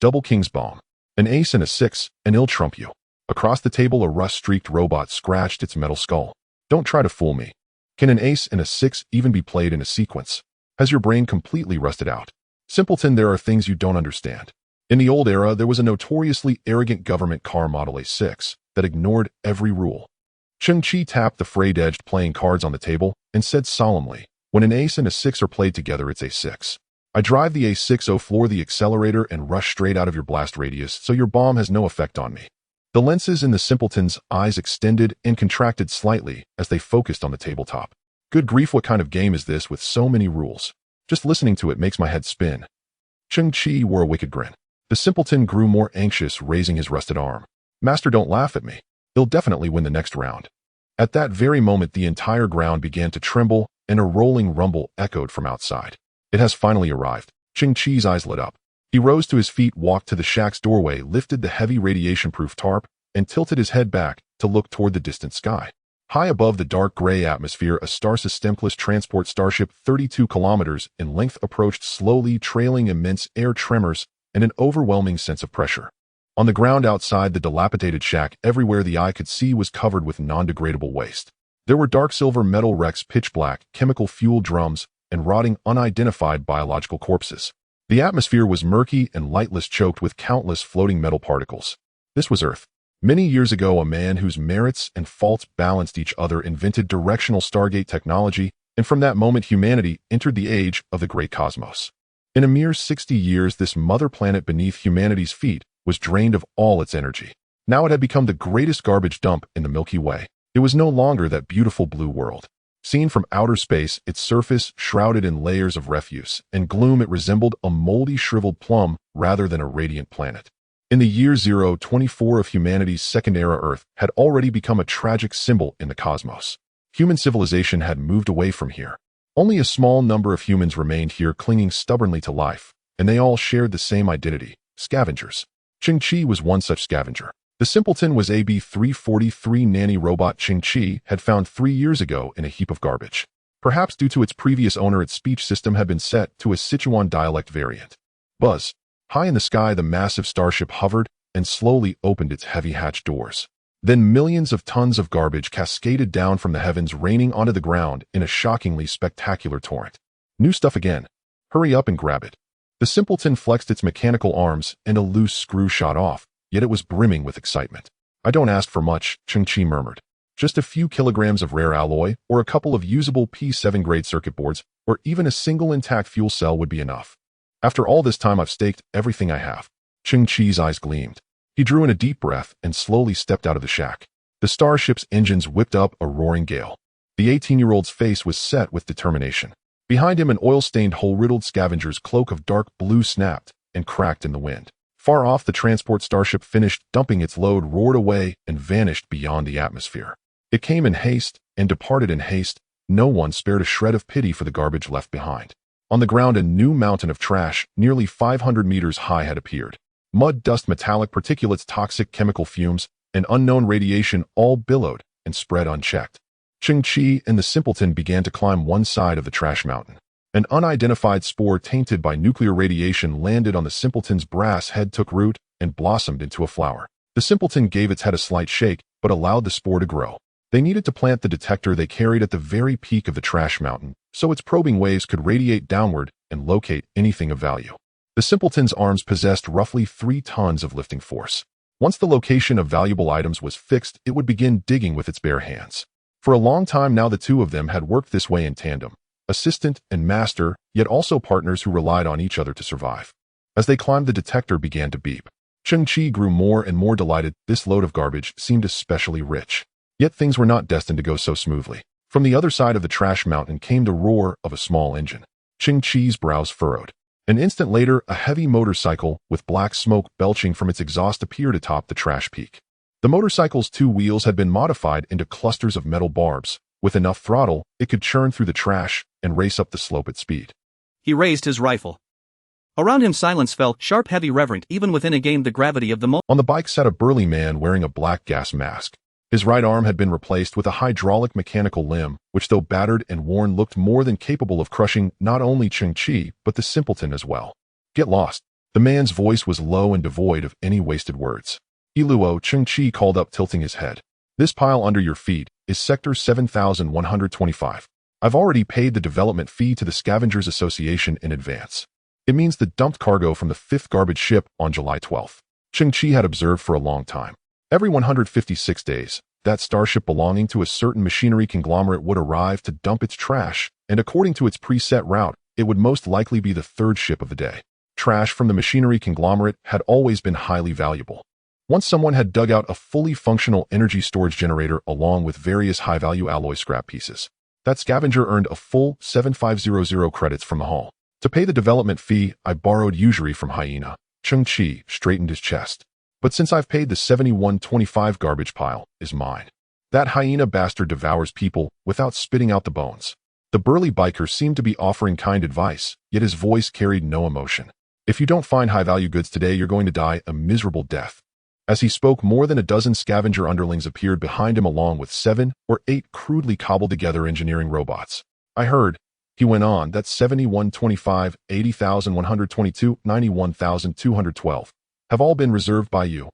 Double king's bomb. An ace and a six, and it'll trump you. Across the table, a rust-streaked robot scratched its metal skull. Don't try to fool me. Can an ace and a six even be played in a sequence? Has your brain completely rusted out? Simpleton, there are things you don't understand. In the old era, there was a notoriously arrogant government car model A6 that ignored every rule. Cheng Qi tapped the frayed-edged playing cards on the table and said solemnly, when an ace and a six are played together, it's A6. I drive the A60, floor the accelerator, and rush straight out of your blast radius so your bomb has no effect on me. The lenses in the simpleton's eyes extended and contracted slightly as they focused on the tabletop. Good grief, what kind of game is this with so many rules? Just listening to it makes my head spin. Cheng Qi wore a wicked grin. The simpleton grew more anxious, raising his rusted arm. Master, don't laugh at me. He'll definitely win the next round. At that very moment, the entire ground began to tremble, and a rolling rumble echoed from outside. It has finally arrived. Cheng Qi's eyes lit up. He rose to his feet, walked to the shack's doorway, lifted the heavy radiation-proof tarp, and tilted his head back to look toward the distant sky. High above the dark gray atmosphere, a star-systemless transport starship 32 kilometers in length approached slowly, trailing immense air tremors and an overwhelming sense of pressure. On the ground outside the dilapidated shack, everywhere the eye could see was covered with non-degradable waste. There were dark silver metal wrecks, pitch black, chemical fuel drums, and rotting, unidentified biological corpses. The atmosphere was murky and lightless, choked with countless floating metal particles. This was Earth. Many years ago, a man whose merits and faults balanced each other invented directional stargate technology, and from that moment humanity entered the age of the great cosmos. In a mere 60 years, this mother planet beneath humanity's feet was drained of all its energy. Now it had become the greatest garbage dump in the Milky Way. It was no longer that beautiful blue world. Seen from outer space, its surface shrouded in layers of refuse and gloom, it resembled a moldy, shriveled plum rather than a radiant planet. In the year 024 of humanity's second era, Earth had already become a tragic symbol in the cosmos. Human civilization had moved away from here. Only a small number of humans remained here, clinging stubbornly to life, and they all shared the same identity: scavengers. Cheng Qi was one such scavenger. The simpleton was AB-343 nanny robot Cheng Qi had found 3 years ago in a heap of garbage. Perhaps due to its previous owner, its speech system had been set to a Sichuan dialect variant. Buzz. High in the sky, the massive starship hovered and slowly opened its heavy hatch doors. Then millions of tons of garbage cascaded down from the heavens, raining onto the ground in a shockingly spectacular torrent. New stuff again. Hurry up and grab it. The simpleton flexed its mechanical arms and a loose screw shot off. Yet it was brimming with excitement. I don't ask for much, Cheng Qi murmured. Just a few kilograms of rare alloy, or a couple of usable P7 grade circuit boards, or even a single intact fuel cell would be enough. After all this time, I've staked everything I have. Cheng Qi's eyes gleamed. He drew in a deep breath and slowly stepped out of the shack. The starship's engines whipped up a roaring gale. The 18-year-old's face was set with determination. Behind him, an oil-stained, hole-riddled scavenger's cloak of dark blue snapped and cracked in the wind. Far off, the transport starship finished dumping its load, roared away, and vanished beyond the atmosphere. It came in haste and departed in haste. No one spared a shred of pity for the garbage left behind. On the ground, a new mountain of trash, nearly 500 meters high, had appeared. Mud, dust, metallic particulates, toxic chemical fumes, and unknown radiation all billowed and spread unchecked. Cheng Qi and the simpleton began to climb one side of the trash mountain. An unidentified spore tainted by nuclear radiation landed on the simpleton's brass head, took root, and blossomed into a flower. The simpleton gave its head a slight shake, but allowed the spore to grow. They needed to plant the detector they carried at the very peak of the trash mountain, so its probing waves could radiate downward and locate anything of value. The simpleton's arms possessed roughly 3 tons of lifting force. Once the location of valuable items was fixed, it would begin digging with its bare hands. For a long time now, the two of them had worked this way in tandem. Assistant and master, yet also partners who relied on each other to survive. As they climbed, the detector began to beep. Cheng Qi grew more and more delighted. This load of garbage seemed especially rich. Yet things were not destined to go so smoothly. From the other side of the trash mountain came the roar of a small engine. Cheng Qi's brows furrowed. An instant later, a heavy motorcycle with black smoke belching from its exhaust appeared atop the trash peak. The motorcycle's 2 wheels had been modified into clusters of metal barbs. With enough throttle, it could churn through the trash and race up the slope at speed. He raised his rifle. Around him silence fell, sharp, heavy, reverent, even within again the gravity of the moment. On the bike sat a burly man wearing a black gas mask. His right arm had been replaced with a hydraulic mechanical limb, which, though battered and worn, looked more than capable of crushing not only Cheng Qi, but the simpleton as well. Get lost. The man's voice was low and devoid of any wasted words. Iluo, Cheng Qi called up, tilting his head. This pile under your feet is Sector 7125. I've already paid the development fee to the Scavengers Association in advance. It means the dumped cargo from the 5th garbage ship on July 12th. Cheng Qi had observed for a long time. Every 156 days, that starship belonging to a certain machinery conglomerate would arrive to dump its trash, and according to its preset route, it would most likely be the 3rd ship of the day. Trash from the machinery conglomerate had always been highly valuable. Once someone had dug out a fully functional energy storage generator along with various high-value alloy scrap pieces, that scavenger earned a full 7500 credits from the haul. To pay the development fee, I borrowed usury from Hyena. Cheng Qi straightened his chest. But since I've paid, the 7125 garbage pile is mine. That hyena bastard devours people without spitting out the bones. The burly biker seemed to be offering kind advice, yet his voice carried no emotion. If you don't find high-value goods today, you're going to die a miserable death. As he spoke, more than a dozen scavenger underlings appeared behind him along with 7 or 8 crudely cobbled-together engineering robots. I heard, he went on, that 7125, 80,122, 91,212 have all been reserved by you.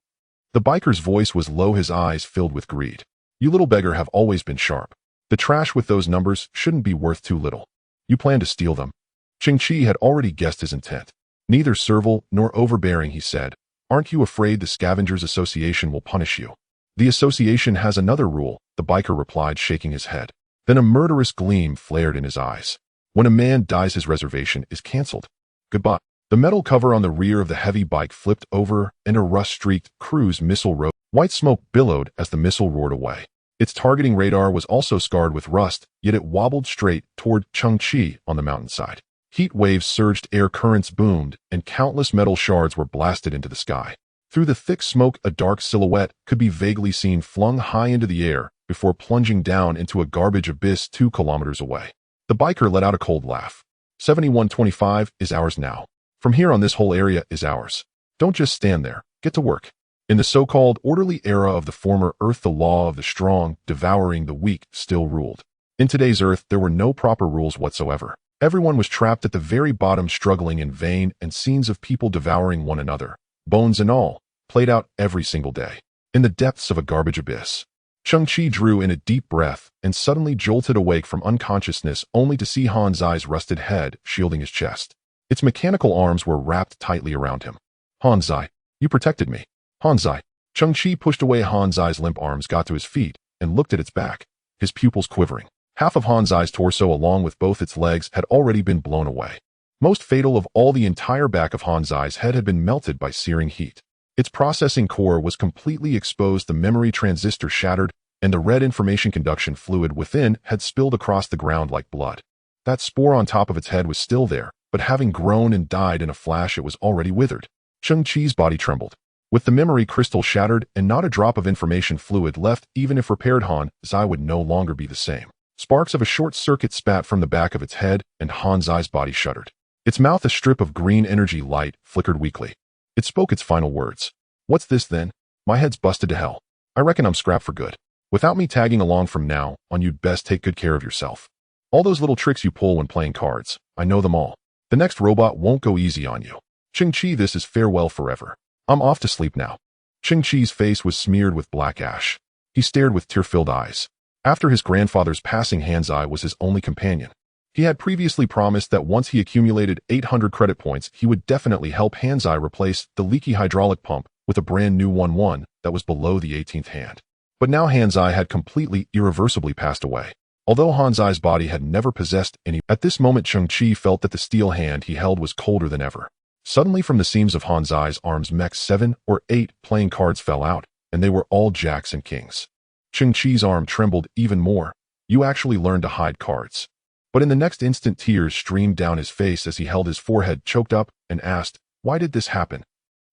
The biker's voice was low, his eyes filled with greed. You little beggar have always been sharp. The trash with those numbers shouldn't be worth too little. You plan to steal them. Cheng Qi had already guessed his intent. Neither servile nor overbearing, he said. Aren't you afraid the Scavengers Association will punish you? The association has another rule, the biker replied, shaking his head. Then a murderous gleam flared in his eyes. When a man dies, his reservation is cancelled. Goodbye. The metal cover on the rear of the heavy bike flipped over, and a rust-streaked cruise missile rose. White smoke billowed as the missile roared away. Its targeting radar was also scarred with rust, yet it wobbled straight toward Cheng Qi on the mountainside. Heat waves surged, air currents boomed, and countless metal shards were blasted into the sky. Through the thick smoke, a dark silhouette could be vaguely seen flung high into the air before plunging down into a garbage abyss 2 kilometers away. The biker let out a cold laugh. 7125 is ours now. From here on, this whole area is ours. Don't just stand there. Get to work. In the so-called orderly era of the former Earth, the law of the strong, devouring the weak, still ruled. In today's Earth, there were no proper rules whatsoever. Everyone was trapped at the very bottom, struggling in vain, and scenes of people devouring one another, bones and all, played out every single day. In the depths of a garbage abyss. Cheng Qi drew in a deep breath and suddenly jolted awake from unconsciousness, only to see Han Zai's rusted head shielding his chest. Its mechanical arms were wrapped tightly around him. Han Zai, you protected me. Han Zai. Cheng Qi pushed away Han Zai's limp arms, got to his feet, and looked at its back, his pupils quivering. Half of Han Zai's torso, along with both its legs, had already been blown away. Most fatal of all, the entire back of Han Zai's head had been melted by searing heat. Its processing core was completely exposed, the memory transistor shattered, and the red information conduction fluid within had spilled across the ground like blood. That spore on top of its head was still there, but having grown and died in a flash, it was already withered. Cheng Qi's body trembled. With the memory crystal shattered and not a drop of information fluid left, even if repaired, Han Zai would no longer be the same. Sparks of a short circuit spat from the back of its head, and Han Zai's body shuddered. Its mouth, a strip of green energy light, flickered weakly. It spoke its final words. What's this then? My head's busted to hell. I reckon I'm scrapped for good. Without me tagging along from now on, you'd best take good care of yourself. All those little tricks you pull when playing cards, I know them all. The next robot won't go easy on you. Cheng Qi, this is farewell forever. I'm off to sleep now. Cheng Qi's face was smeared with black ash. He stared with tear-filled eyes. After his grandfather's passing, Han Zai was his only companion. He had previously promised that once he accumulated 800 credit points, he would definitely help Han Zai replace the leaky hydraulic pump with a brand new one that was below the 18th hand. But now Han Zai had completely, irreversibly passed away. Although Han Zai's body had never possessed any, at this moment Cheng Qi felt that the steel hand he held was colder than ever. Suddenly, from the seams of Han Zai's arms, mechs 7 or 8 playing cards fell out, and they were all jacks and kings. Cheng Qi's arm trembled even more. You actually learned to hide cards. But in the next instant, tears streamed down his face as he held his forehead choked up and asked, why did this happen?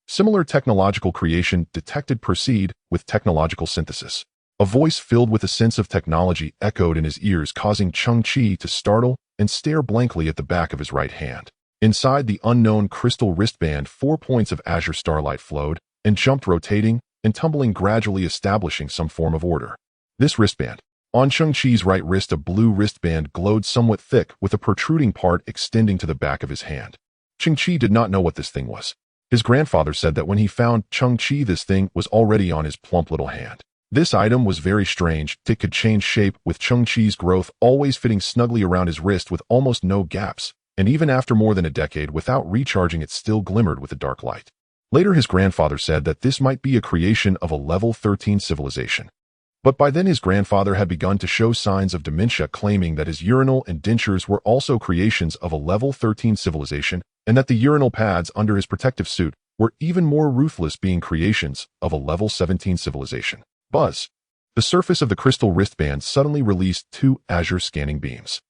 Similar technological creation detected proceed with technological synthesis. A voice filled with a sense of technology echoed in his ears, causing Cheng Qi to startle and stare blankly at the back of his right hand. Inside the unknown crystal wristband, 4 points of azure starlight flowed and jumped, rotating and tumbling, gradually establishing some form of order. This wristband. On Cheng Qi's right wrist, a blue wristband glowed somewhat thick with a protruding part extending to the back of his hand. Cheng Qi did not know what this thing was. His grandfather said that when he found Cheng Qi, this thing was already on his plump little hand. This item was very strange. It could change shape, with Cheng Qi's growth always fitting snugly around his wrist with almost no gaps, and even after more than a decade without recharging, it still glimmered with a dark light. Later, his grandfather said that this might be a creation of a level 13 civilization. But by then his grandfather had begun to show signs of dementia, claiming that his urinal and dentures were also creations of a level 13 civilization, and that the urinal pads under his protective suit were even more ruthless, being creations of a level 17 civilization. Buzz. The surface of the crystal wristband suddenly released two azure scanning beams.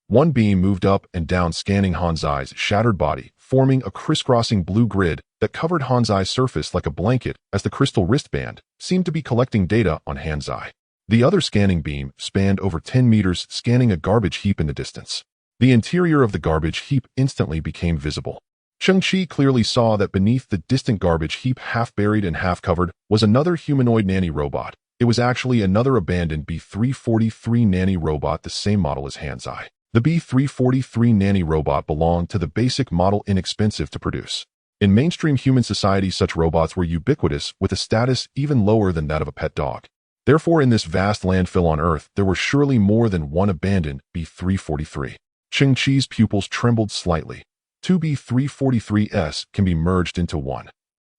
One beam moved up and down, scanning Han Zai's shattered body, forming a crisscrossing blue grid that covered Han Zai's surface like a blanket, as the crystal wristband seemed to be collecting data on Han Zai. The other scanning beam spanned over 10 meters, scanning a garbage heap in the distance. The interior of the garbage heap instantly became visible. Cheng Qi clearly saw that beneath the distant garbage heap, half buried and half covered, was another humanoid nanny robot. It was actually another abandoned B-343 nanny robot, the same model as Han Zai. The B-343 nanny robot belonged to the basic model, inexpensive to produce. In mainstream human society, such robots were ubiquitous, with a status even lower than that of a pet dog. Therefore, in this vast landfill on Earth, there were surely more than one abandoned B-343. Cheng Qi's pupils trembled slightly. Two B-343s can be merged into one.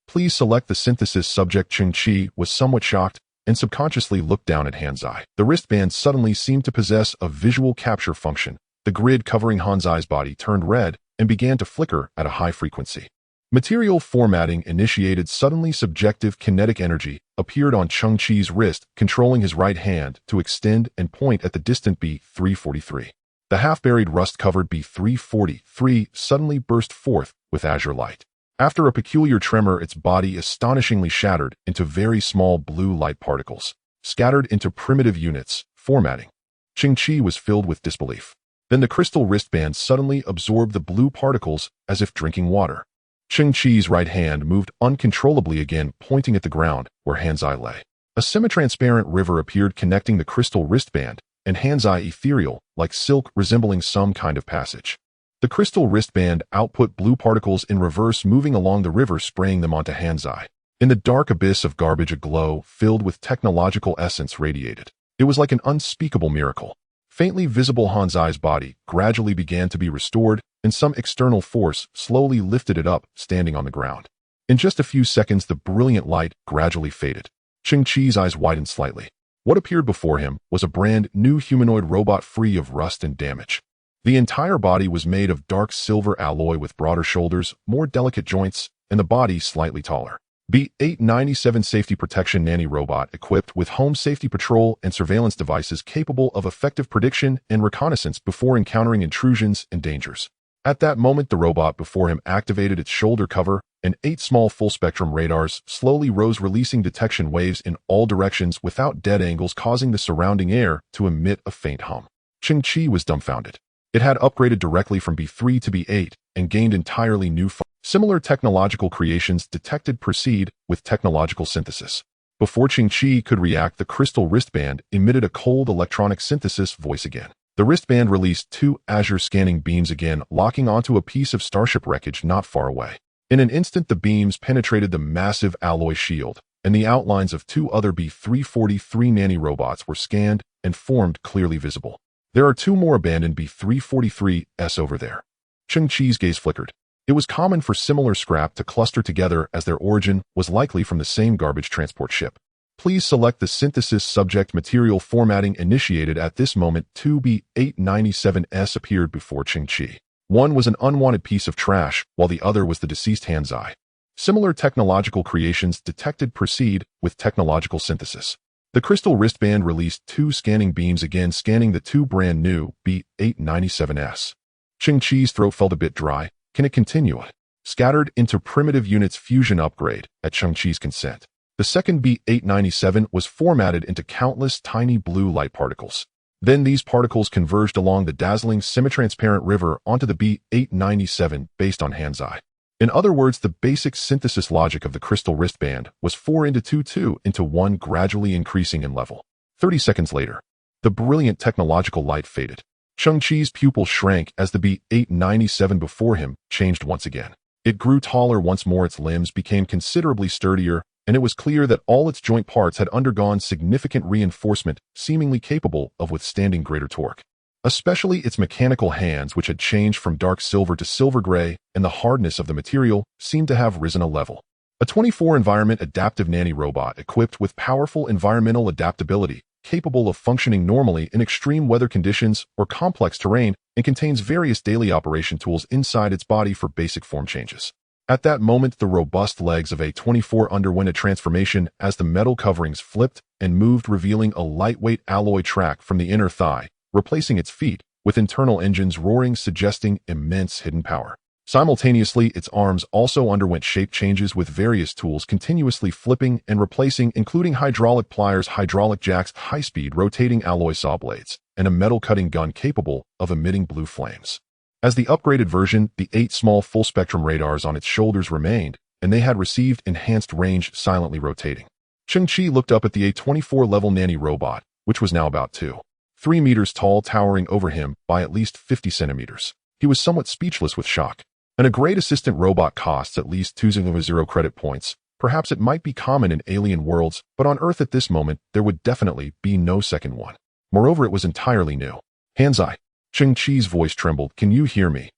Please select the synthesis subject. Cheng Qi was somewhat shocked and subconsciously looked down at Han Zai. The wristband suddenly seemed to possess a visual capture function. The grid covering Han Zai's body turned red and began to flicker at a high frequency. Material formatting initiated. Suddenly, subjective kinetic energy appeared on Cheng Qi's wrist, controlling his right hand to extend and point at the distant B-343. The half-buried, rust-covered B-343 suddenly burst forth with azure light. After a peculiar tremor, its body astonishingly shattered into very small blue light particles, scattered into primitive units. Formatting. Cheng Qi was filled with disbelief. Then the crystal wristband suddenly absorbed the blue particles as if drinking water. Cheng Qi's right hand moved uncontrollably again, pointing at the ground where Han Zai lay. A semi-transparent river appeared, connecting the crystal wristband and Han Zai, ethereal, like silk, resembling some kind of passage. The crystal wristband output blue particles in reverse, moving along the river, spraying them onto Han Zai. In the dark abyss of garbage, a glow filled with technological essence radiated. It was like an unspeakable miracle. Faintly visible, Han Zai's body gradually began to be restored, and some external force slowly lifted it up, standing on the ground. In just a few seconds, the brilliant light gradually faded. Cheng Qi's eyes widened slightly. What appeared before him was a brand new humanoid robot, free of rust and damage. The entire body was made of dark silver alloy, with broader shoulders, more delicate joints, and the body slightly taller. B-897 safety protection nanny robot, equipped with home safety patrol and surveillance devices capable of effective prediction and reconnaissance before encountering intrusions and dangers. At that moment, the robot before him activated its shoulder cover, and 8 small full-spectrum radars slowly rose, releasing detection waves in all directions without dead angles, causing the surrounding air to emit a faint hum. Cheng Qi was dumbfounded. It had upgraded directly from B3 to B8 and gained entirely new functions. Similar technological creations detected proceed with technological synthesis. Before Cheng Qi could react, the crystal wristband emitted a cold electronic synthesis voice again. The wristband released 2 azure scanning beams again, locking onto a piece of starship wreckage not far away. In an instant, the beams penetrated the massive alloy shield, and the outlines of 2 other B-343 nanny robots were scanned and formed clearly visible. There are 2 more abandoned B-343s over there. Cheng Qi's gaze flickered. It was common for similar scrap to cluster together, as their origin was likely from the same garbage transport ship. Please select the synthesis subject. Material formatting initiated. At this moment, 2 B-897s appeared before Cheng Qi. One was an unwanted piece of trash, while the other was the deceased Han Zai. Similar technological creations detected proceed with technological synthesis. The crystal wristband released 2 scanning beams again, scanning the 2 brand new B-897s. Cheng Qi's throat felt a bit dry. Can it continue? Scattered into primitive units. Fusion upgrade at Cheng Qi's consent. The second B-897 was formatted into countless tiny blue light particles. Then these particles converged along the dazzling semi-transparent river onto the B-897 based on Han Zai. In other words, the basic synthesis logic of the crystal wristband was 4 into 2, 2 into 1, gradually increasing in level. 30 seconds later, the brilliant technological light faded. Cheng Qi's pupil shrank as the B-897 before him changed once again. It grew taller once more, its limbs became considerably sturdier, and it was clear that all its joint parts had undergone significant reinforcement, seemingly capable of withstanding greater torque. Especially its mechanical hands, which had changed from dark silver to silver gray, and the hardness of the material seemed to have risen a level. A 24-environment adaptive nanny robot equipped with powerful environmental adaptability, capable of functioning normally in extreme weather conditions or complex terrain, and contains various daily operation tools inside its body for basic form changes. At that moment, the robust legs of A24 underwent a transformation as the metal coverings flipped and moved, revealing a lightweight alloy track from the inner thigh, replacing its feet, with internal engines roaring, suggesting immense hidden power. Simultaneously, its arms also underwent shape changes, with various tools continuously flipping and replacing, including hydraulic pliers, hydraulic jacks, high-speed rotating alloy saw blades, and a metal-cutting gun capable of emitting blue flames. As the upgraded version, the 8 small full-spectrum radars on its shoulders remained, and they had received enhanced range, silently rotating. Cheng Qi looked up at the A24-level nanny robot, which was now about 2.3 meters tall, towering over him by at least 50 centimeters. He was somewhat speechless with shock. A great assistant robot costs at least 200 credit points. Perhaps it might be common in alien worlds, but on Earth at this moment, there would definitely be no second one. Moreover, it was entirely new. Han Zai. Cheng Qi's voice trembled. Can you hear me?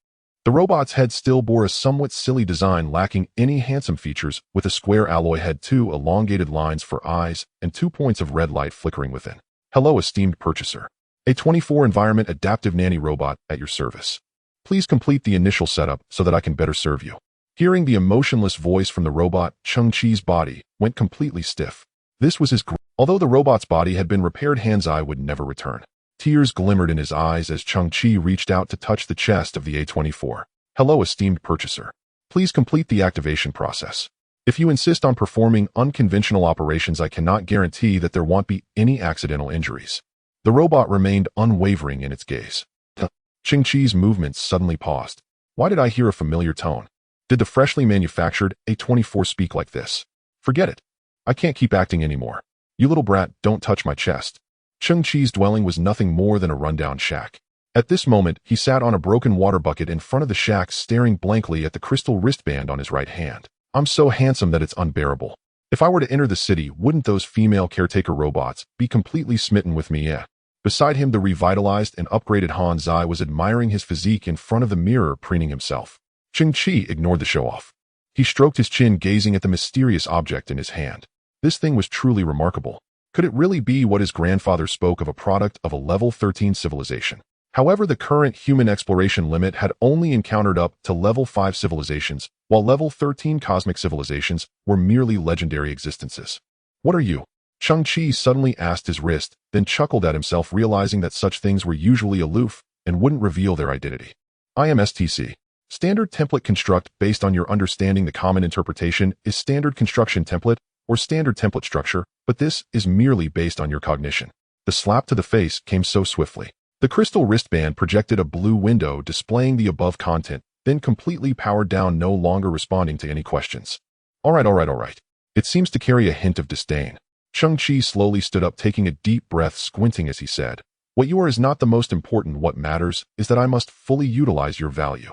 The robot's head still bore a somewhat silly design lacking any handsome features, with a square alloy head, 2 elongated lines for eyes, and 2 points of red light flickering within. Hello, esteemed purchaser. A24 environment adaptive nanny robot at your service. Please complete the initial setup so that I can better serve you. Hearing the emotionless voice from the robot, Cheng Qi's body went completely stiff. This was his Although the robot's body had been repaired, Han Zai would never return. Tears glimmered in his eyes as Cheng Qi reached out to touch the chest of the A24. Hello, esteemed purchaser. Please complete the activation process. If you insist on performing unconventional operations, I cannot guarantee that there won't be any accidental injuries. The robot remained unwavering in its gaze. Cheng Qi's movements suddenly paused. Why did I hear a familiar tone? Did the freshly manufactured A24 speak like this? Forget it. I can't keep acting anymore. You little brat, don't touch my chest. Cheng Qi's dwelling was nothing more than a rundown shack. At this moment, he sat on a broken water bucket in front of the shack, staring blankly at the crystal wristband on his right hand. I'm so handsome that it's unbearable. If I were to enter the city, wouldn't those female caretaker robots be completely smitten with me? Yeah. Beside him, the revitalized and upgraded Han Zai was admiring his physique in front of the mirror, preening himself. Cheng Qi ignored the show-off. He stroked his chin, gazing at the mysterious object in his hand. This thing was truly remarkable. Could it really be what his grandfather spoke of, a product of a level 13 civilization? However, the current human exploration limit had only encountered up to level 5 civilizations, while level 13 cosmic civilizations were merely legendary existences. What are you? Cheng Qi suddenly asked his wrist, then chuckled at himself, realizing that such things were usually aloof and wouldn't reveal their identity. I am STC. Standard template construct. Based on your understanding, the common interpretation is standard construction template or standard template structure, but this is merely based on your cognition. The slap to the face came so swiftly. The crystal wristband projected a blue window displaying the above content, then completely powered down, no longer responding to any questions. All right. It seems to carry a hint of disdain. Cheng Qi slowly stood up, taking a deep breath, squinting as he said, What you are is not the most important. What matters is that I must fully utilize your value.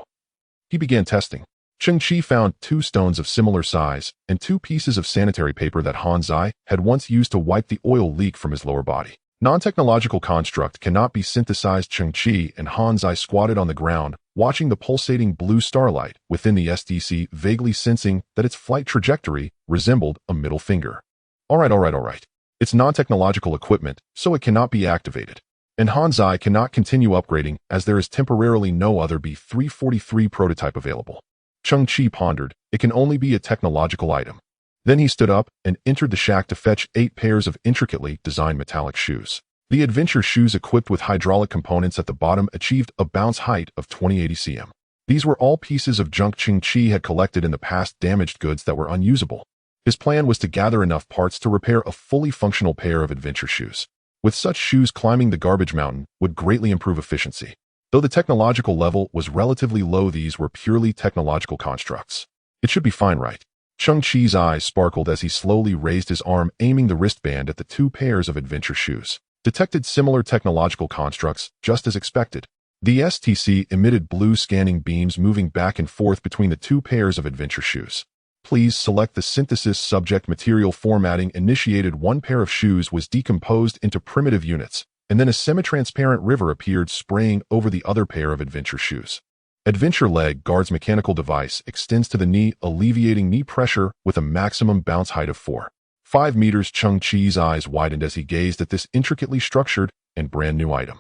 He began testing. Cheng Qi found 2 stones of similar size and 2 pieces of sanitary paper that Han Zai had once used to wipe the oil leak from his lower body. Non-technological construct cannot be synthesized. Cheng Qi and Han Zai squatted on the ground, watching the pulsating blue starlight within the SDC, vaguely sensing that its flight trajectory resembled a middle finger. All right. It's non-technological equipment, so it cannot be activated. And Han Zai cannot continue upgrading as there is temporarily no other B343 prototype available. Cheng Qi pondered. It can only be a technological item. Then he stood up and entered the shack to fetch 8 pairs of intricately designed metallic shoes. The adventure shoes, equipped with hydraulic components at the bottom, achieved a bounce height of 2080 cm. These were all pieces of junk Cheng Qi had collected in the past, damaged goods that were unusable. His plan was to gather enough parts to repair a fully functional pair of adventure shoes. With such shoes, climbing the garbage mountain would greatly improve efficiency. Though the technological level was relatively low, these were purely technological constructs. It should be fine, right? Cheng Qi's eyes sparkled as he slowly raised his arm, aiming the wristband at the 2 pairs of adventure shoes. Detected similar technological constructs, just as expected. The STC emitted blue scanning beams moving back and forth between the two pairs of adventure shoes. Please select the synthesis subject material formatting initiated. One pair of shoes was decomposed into primitive units, and then a semi-transparent river appeared spraying over the other pair of adventure shoes. Adventure leg guard's mechanical device extends to the knee, alleviating knee pressure with a maximum bounce height of 4.5 meters. Cheng Qi's eyes widened as he gazed at this intricately structured and brand new item.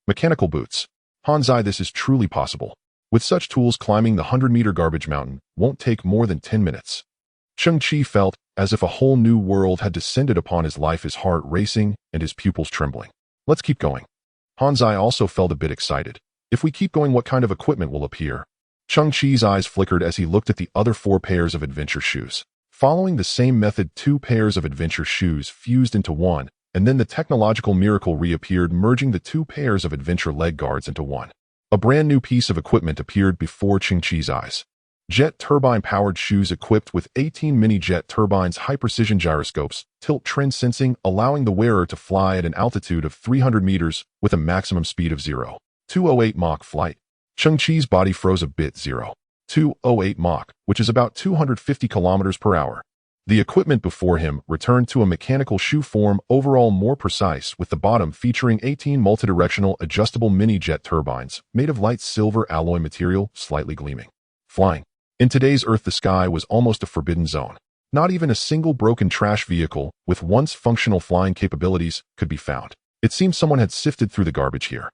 Mechanical boots. Han Zai, this is truly possible. With such tools, climbing the 100-meter garbage mountain won't take more than 10 minutes. Cheng Qi felt as if a whole new world had descended upon his life, his heart racing and his pupils trembling. Let's keep going. Han Zai also felt a bit excited. If we keep going, what kind of equipment will appear? Cheng Qi's eyes flickered as he looked at the other 4 pairs of adventure shoes. Following the same method, 2 pairs of adventure shoes fused into one, and then the technological miracle reappeared, merging the 2 pairs of adventure leg guards into one. A brand new piece of equipment appeared before Cheng Qi's eyes. Jet turbine-powered shoes equipped with 18 mini-jet turbines, high-precision gyroscopes, tilt trend sensing, allowing the wearer to fly at an altitude of 300 meters with a maximum speed of 0.208 Mach flight. Cheng Qi's body froze a bit. 0.208 Mach, which is about 250 kilometers per hour. The equipment before him returned to a mechanical shoe form, overall more precise, with the bottom featuring 18 multidirectional adjustable mini-jet turbines made of light silver alloy material, slightly gleaming. Flying. In today's Earth, the sky was almost a forbidden zone. Not even a single broken trash vehicle with once functional flying capabilities could be found. It seemed someone had sifted through the garbage here.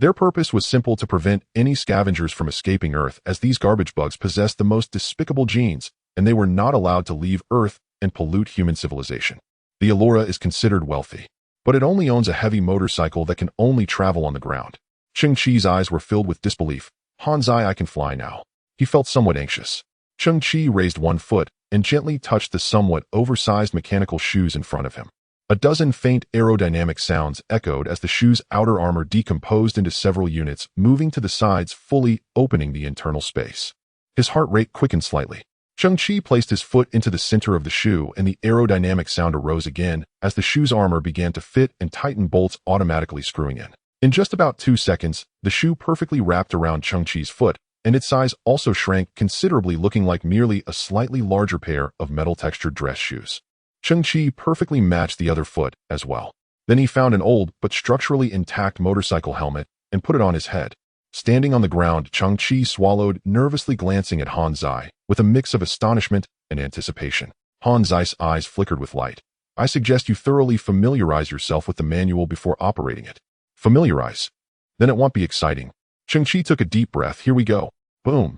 Their purpose was simple: to prevent any scavengers from escaping Earth, as these garbage bugs possessed the most despicable genes, and they were not allowed to leave Earth and pollute human civilization. The Allura is considered wealthy, but it only owns a heavy motorcycle that can only travel on the ground. Cheng Qi's eyes were filled with disbelief. Han Zai, I can fly now. He felt somewhat anxious. Cheng Qi raised one foot and gently touched the somewhat oversized mechanical shoes in front of him. A dozen faint aerodynamic sounds echoed as the shoe's outer armor decomposed into several units, moving to the sides, fully opening the internal space. His heart rate quickened slightly. Cheng Qi placed his foot into the center of the shoe, and the aerodynamic sound arose again as the shoe's armor began to fit and tighten, bolts automatically screwing in. In just about 2 seconds, the shoe perfectly wrapped around Cheng Qi's foot, and its size also shrank considerably, looking like merely a slightly larger pair of metal-textured dress shoes. Cheng Qi perfectly matched the other foot as well. Then he found an old but structurally intact motorcycle helmet and put it on his head. Standing on the ground, Cheng Qi swallowed, nervously glancing at Han Zai with a mix of astonishment and anticipation. Han Zai's eyes flickered with light. I suggest you thoroughly familiarize yourself with the manual before operating it. Familiarize? Then it won't be exciting. Cheng Qi took a deep breath. Here we go. Boom.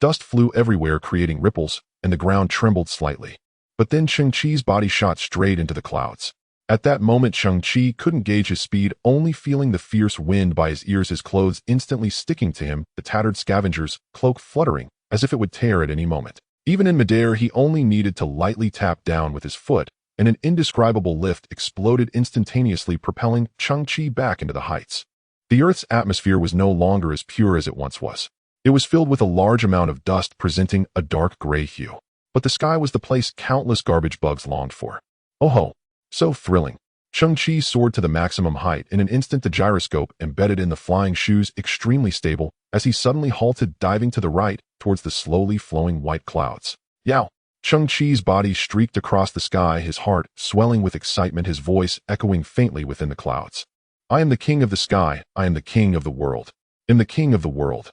Dust flew everywhere, creating ripples, and the ground trembled slightly. But then Cheng Qi's body shot straight into the clouds. At that moment, Cheng Qi couldn't gauge his speed, only feeling the fierce wind by his ears, his clothes instantly sticking to him, the tattered scavenger's cloak fluttering as if it would tear at any moment. Even in midair, he only needed to lightly tap down with his foot, and an indescribable lift exploded instantaneously, propelling Cheng Qi back into the heights. The Earth's atmosphere was no longer as pure as it once was. It was filled with a large amount of dust, presenting a dark gray hue. But the sky was the place countless garbage bugs longed for. Oh ho! So thrilling. Cheng Qi soared to the maximum height. In an instant, the gyroscope embedded in the flying shoes extremely stable as he suddenly halted, diving to the right towards the slowly flowing white clouds. Yow! Cheng Qi's body streaked across the sky, his heart swelling with excitement, his voice echoing faintly within the clouds. I am the king of the sky. I am the king of the world. I am the king of the world.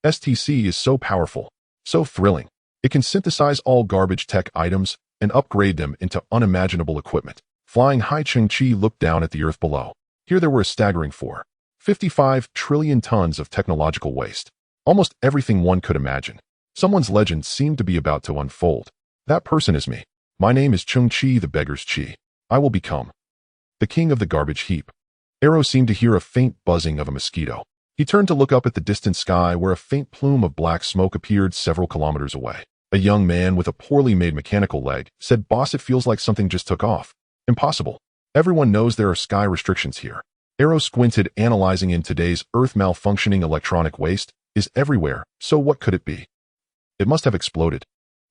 STC is so powerful, so thrilling. It can synthesize all garbage tech items and upgrade them into unimaginable equipment. Flying high, Cheng Qi looked down at the earth below. Here there were a staggering 4.55 trillion tons of technological waste. Almost everything one could imagine. Someone's legend seemed to be about to unfold. That person is me. My name is Cheng Qi, the beggar's Qi. I will become the king of the garbage heap. Arrow seemed to hear a faint buzzing of a mosquito. He turned to look up at the distant sky, where a faint plume of black smoke appeared several kilometers away. A young man with a poorly made mechanical leg said, "Boss, it feels like something just took off." Impossible. Everyone knows there are sky restrictions here. Arrow squinted, analyzing. In today's Earth, malfunctioning electronic waste is everywhere, so what could it be? It must have exploded.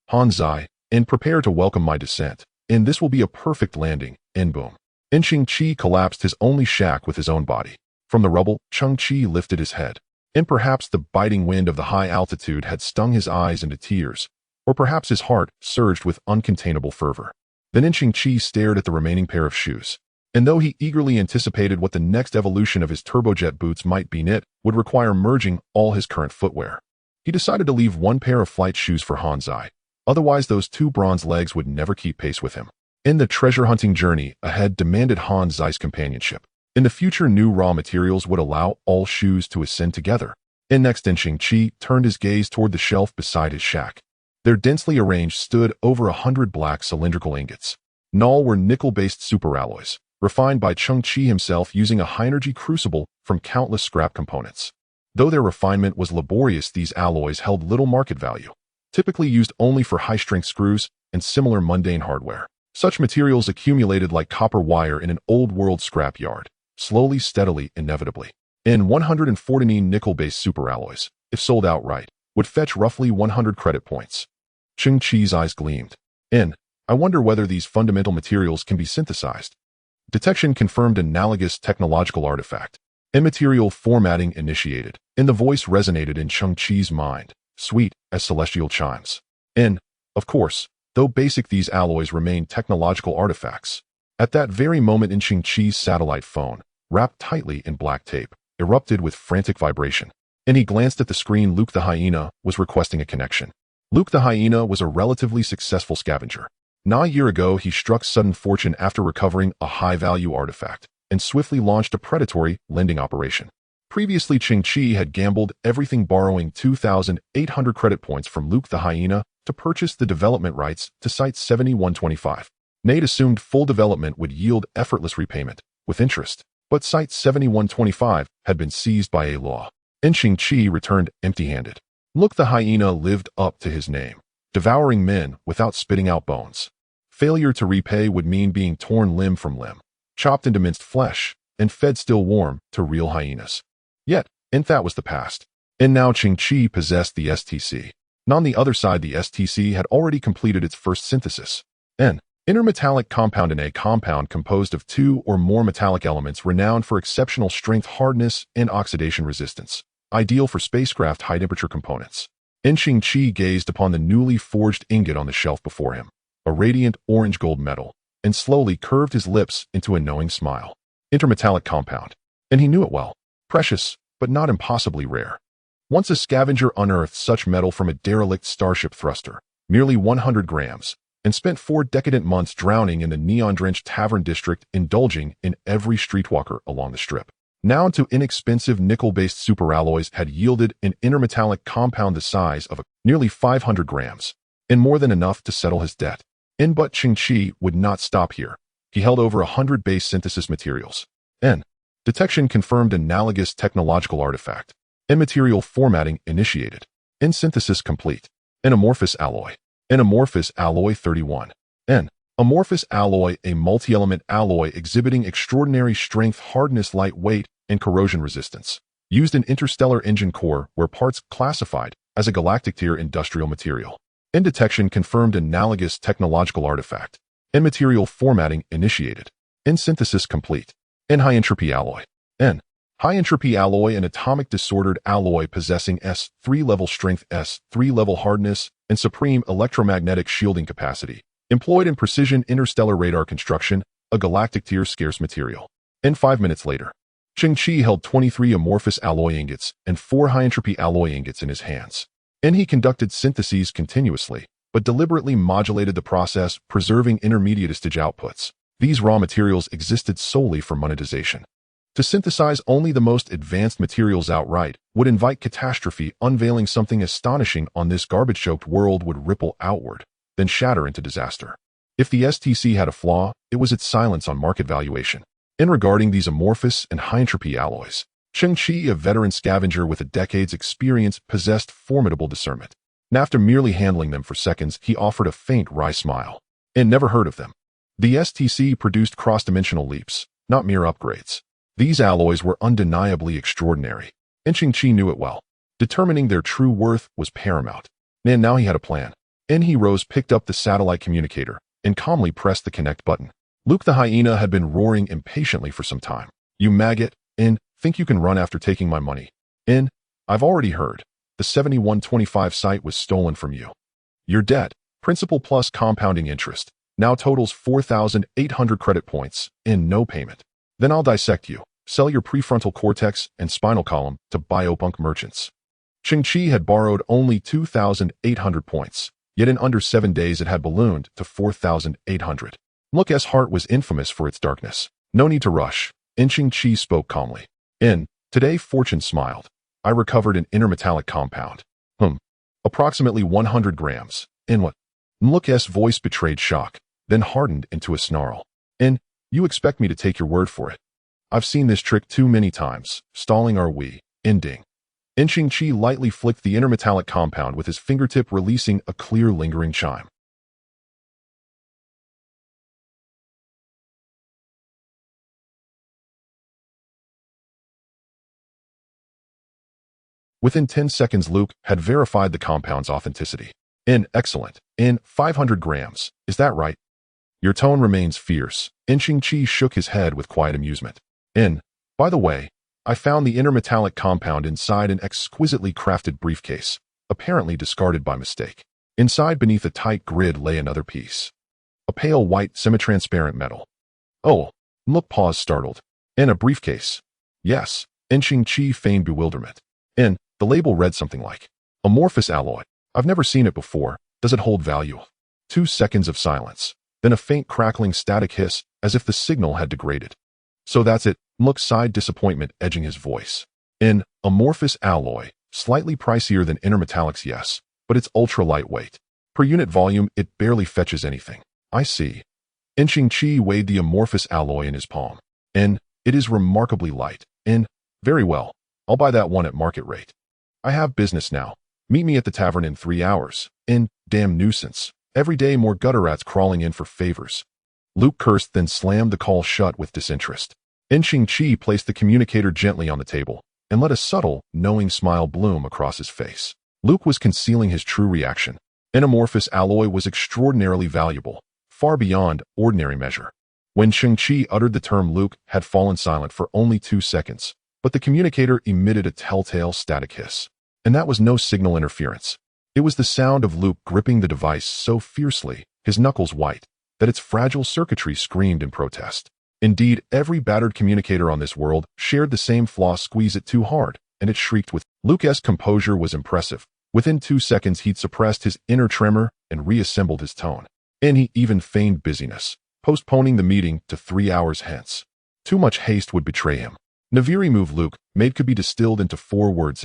Han Zai, and prepare to welcome my descent, and this will be a perfect landing, and boom. Cheng Qi collapsed, his only shack with his own body. From the rubble, Cheng Qi lifted his head. And perhaps the biting wind of the high altitude had stung his eyes into tears, or perhaps his heart surged with uncontainable fervor. Then Cheng Qi stared at the remaining pair of shoes. And though he eagerly anticipated what the next evolution of his turbojet boots might be, it would require merging all his current footwear. He decided to leave one pair of flight shoes for Han Zai. Otherwise, those two bronze legs would never keep pace with him. In the treasure-hunting journey ahead demanded Han Zai's companionship. In the future, new raw materials would allow all shoes to ascend together. And next, Cheng Qi turned his gaze toward the shelf beside his shack. There, densely arranged, stood over 100 black cylindrical ingots. All were nickel-based superalloys, refined by Cheng Qi himself using a high-energy crucible from countless scrap components. Though their refinement was laborious, these alloys held little market value, typically used only for high-strength screws and similar mundane hardware. Such materials accumulated like copper wire in an old-world scrapyard, slowly, steadily, inevitably. In 149 nickel-based superalloys, if sold outright, would fetch roughly 100 credit points. Cheng Qi's eyes gleamed. I wonder whether these fundamental materials can be synthesized. Detection confirmed analogous technological artifact. Immaterial formatting initiated, and the voice resonated in Cheng Qi's mind, sweet as celestial chimes. Of course, though basic, these alloys remain technological artifacts. At that very moment, Cheng Qi's satellite phone, wrapped tightly in black tape, erupted with frantic vibration. And he glanced at the screen. Luke the hyena was requesting a connection. Luke the hyena was a relatively successful scavenger. Not a year ago, he struck sudden fortune after recovering a high-value artifact and swiftly launched a predatory lending operation. Previously, Cheng Qi had gambled everything, borrowing 2,800 credit points from Luke the hyena to purchase the development rights to Site 7125. Nate assumed full development would yield effortless repayment, with interest, but Site 7125 had been seized by a law, and Cheng Qi returned empty-handed. Luke the hyena lived up to his name, devouring men without spitting out bones. Failure to repay would mean being torn limb from limb, chopped into minced flesh, and fed still warm to real hyenas. Yet, that was the past. And now Cheng Qi possessed the STC. And on the other side, the STC had already completed its first synthesis. An intermetallic compound, in a compound composed of two or more metallic elements renowned for exceptional strength, hardness, and oxidation resistance, ideal for spacecraft high-temperature components. And Cheng Qi gazed upon the newly forged ingot on the shelf before him, a radiant orange-gold metal, and slowly curved his lips into a knowing smile. Intermetallic compound. And he knew it well. Precious, but not impossibly rare. Once a scavenger unearthed such metal from a derelict starship thruster, merely 100 grams, and spent 4 decadent months drowning in the neon-drenched tavern district, indulging in every streetwalker along the strip. Now, two inexpensive nickel-based superalloys had yielded an intermetallic compound the size of nearly 500 grams, and more than enough to settle his debt. But Cheng Qi would not stop here. He held over 100 base synthesis materials. Detection confirmed analogous technological artifact. Material formatting initiated. Synthesis complete. An amorphous alloy. An amorphous alloy 31. Amorphous alloy, a multi-element alloy exhibiting extraordinary strength, hardness, light weight, and corrosion resistance. Used in interstellar engine core, where parts classified as a galactic tier industrial material. Detection confirmed analogous technological artifact. Material formatting initiated. Synthesis complete. High-entropy alloy. High-entropy alloy, an atomic disordered alloy possessing S3 level strength, S3 level hardness, and supreme electromagnetic shielding capacity. Employed in precision interstellar radar construction, a galactic tier scarce material. 5 minutes later, Cheng Qi held 23 amorphous alloy ingots and 4 high-entropy alloy ingots in his hands. He conducted syntheses continuously, but deliberately modulated the process, preserving intermediate stage outputs. These raw materials existed solely for monetization. To synthesize only the most advanced materials outright would invite catastrophe. Unveiling something astonishing on this garbage-choked world would ripple outward, then shatter into disaster. If the STC had a flaw, it was its silence on market valuation. Regarding these amorphous and high-entropy alloys, Cheng Qi, a veteran scavenger with a decade's experience, possessed formidable discernment. After merely handling them for seconds, he offered a faint wry smile. Never heard of them. The STC produced cross-dimensional leaps, not mere upgrades. These alloys were undeniably extraordinary, and Cheng Qi knew it well. Determining their true worth was paramount. Now he had a plan. He rose, picked up the satellite communicator, and calmly pressed the connect button. Luke the hyena had been roaring impatiently for some time. "You maggot, think you can run after taking my money? I've already heard. The 7125 site was stolen from you. Your debt, principal plus compounding interest, now totals 4,800 credit points in no payment. Then I'll dissect you, sell your prefrontal cortex and spinal column to biopunk merchants. Cheng Qi had borrowed only 2,800 points, yet in under 7 days it had ballooned to 4,800. Look's heart was infamous for its darkness. No need to rush. Cheng Qi spoke calmly. Today fortune smiled. I recovered an intermetallic compound. Approximately 100 grams. In what? Look's voice betrayed shock, then hardened into a snarl. You expect me to take your word for it? I've seen this trick too many times. Stalling are we. Ending. Cheng Qi lightly flicked the intermetallic compound with his fingertip, releasing a clear lingering chime. Within 10 seconds, Luke had verified the compound's authenticity. Excellent. 500 grams. Is that right? Your tone remains fierce. Cheng Qi shook his head with quiet amusement. By the way, I found the intermetallic compound inside an exquisitely crafted briefcase, apparently discarded by mistake. Inside, beneath a tight grid, lay another piece. A pale white, semi-transparent metal. Oh, Luke paused, startled. A briefcase. Yes. Cheng Qi feigned bewilderment. The label read something like, amorphous alloy. I've never seen it before. Does it hold value? 2 seconds of silence. Then a faint crackling static hiss, as if the signal had degraded. So that's it. Luke sighed, disappointment edging his voice. Amorphous alloy. Slightly pricier than intermetallics, yes, but it's ultra lightweight. Per unit volume, it barely fetches anything. I see. Cheng Qi weighed the amorphous alloy in his palm. It is remarkably light. Very well. I'll buy that one at market rate. I have business now. Meet me at the tavern in 3 hours. Damn nuisance. Every day more gutter rats crawling in for favors. Luke cursed, then slammed the call shut with disinterest. Cheng Qi placed the communicator gently on the table and let a subtle, knowing smile bloom across his face. Luke was concealing his true reaction. An amorphous alloy was extraordinarily valuable, far beyond ordinary measure. When Cheng Qi uttered the term, Luke had fallen silent for only 2 seconds. But the communicator emitted a telltale static hiss. And that was no signal interference. It was the sound of Luke gripping the device so fiercely, his knuckles white, that its fragile circuitry screamed in protest. Indeed, every battered communicator on this world shared the same flaw: squeeze it too hard, and it shrieked with. Luke's composure was impressive. Within 2 seconds, he'd suppressed his inner tremor and reassembled his tone. And he even feigned busyness, postponing the meeting to 3 hours hence. Too much haste would betray him. Naviri move Luke made could be distilled into 4 words: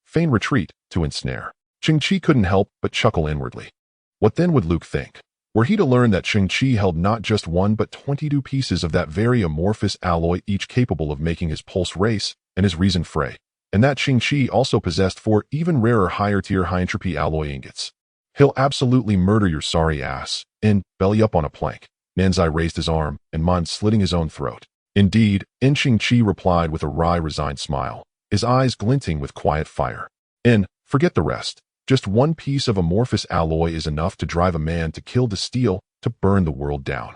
feign retreat, to ensnare. Cheng Qi couldn't help but chuckle inwardly. What then would Luke think? Were he to learn that Cheng Qi held not just 1 but 22 pieces of that very amorphous alloy, each capable of making his pulse race and his reason fray, and that Cheng Qi also possessed 4 even rarer higher-tier high-entropy alloy ingots? He'll absolutely murder your sorry ass. Belly up on a plank. Han Zai raised his arm and mimed slitting his own throat. Indeed, Cheng Qi replied with a wry, resigned smile, his eyes glinting with quiet fire. Forget the rest. Just 1 piece of amorphous alloy is enough to drive a man to kill, to steal, to burn the world down.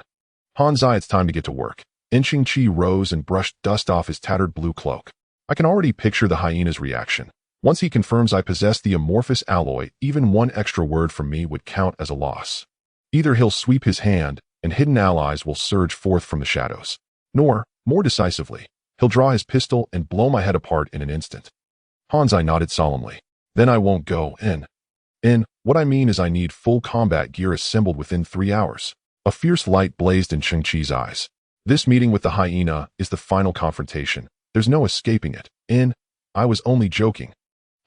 Han Zai, it's time to get to work. Cheng Qi rose and brushed dust off his tattered blue cloak. I can already picture the hyena's reaction. Once he confirms I possess the amorphous alloy, even 1 extra word from me would count as a loss. Either he'll sweep his hand, and hidden allies will surge forth from the shadows. Nor, more decisively, he'll draw his pistol and blow my head apart in an instant. Han Zai nodded solemnly. Then I won't go in. What I mean is I need full combat gear assembled within 3 hours. A fierce light blazed in Cheng Qi's eyes. This meeting with the hyena is the final confrontation. There's no escaping it. I was only joking.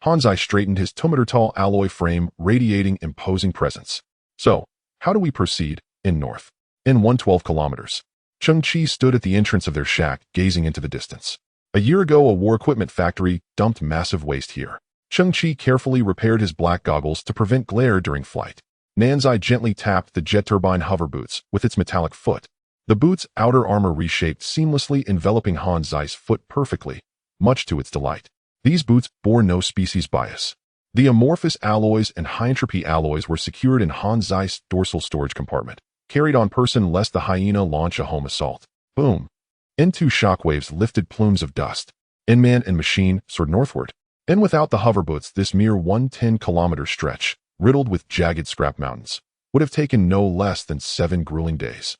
Han Zai straightened his 2-meter-tall alloy frame, radiating imposing presence. So, how do we proceed? North. 112 kilometers. Cheng Qi stood at the entrance of their shack, gazing into the distance. A year ago, a war equipment factory dumped massive waste here. Cheng Qi carefully repaired his black goggles to prevent glare during flight. Han Zai gently tapped the jet turbine hover boots with its metallic foot. The boot's outer armor reshaped seamlessly, enveloping Han Zai's foot perfectly, much to its delight. These boots bore no species bias. The amorphous alloys and high-entropy alloys were secured in Han Zai's dorsal storage compartment, carried on person lest the hyena launch a home assault. Boom. Two shockwaves lifted plumes of dust. Man and machine soared northward. And without the hoverboots, this mere 110-kilometer stretch, riddled with jagged scrap mountains, would have taken no less than 7 grueling days.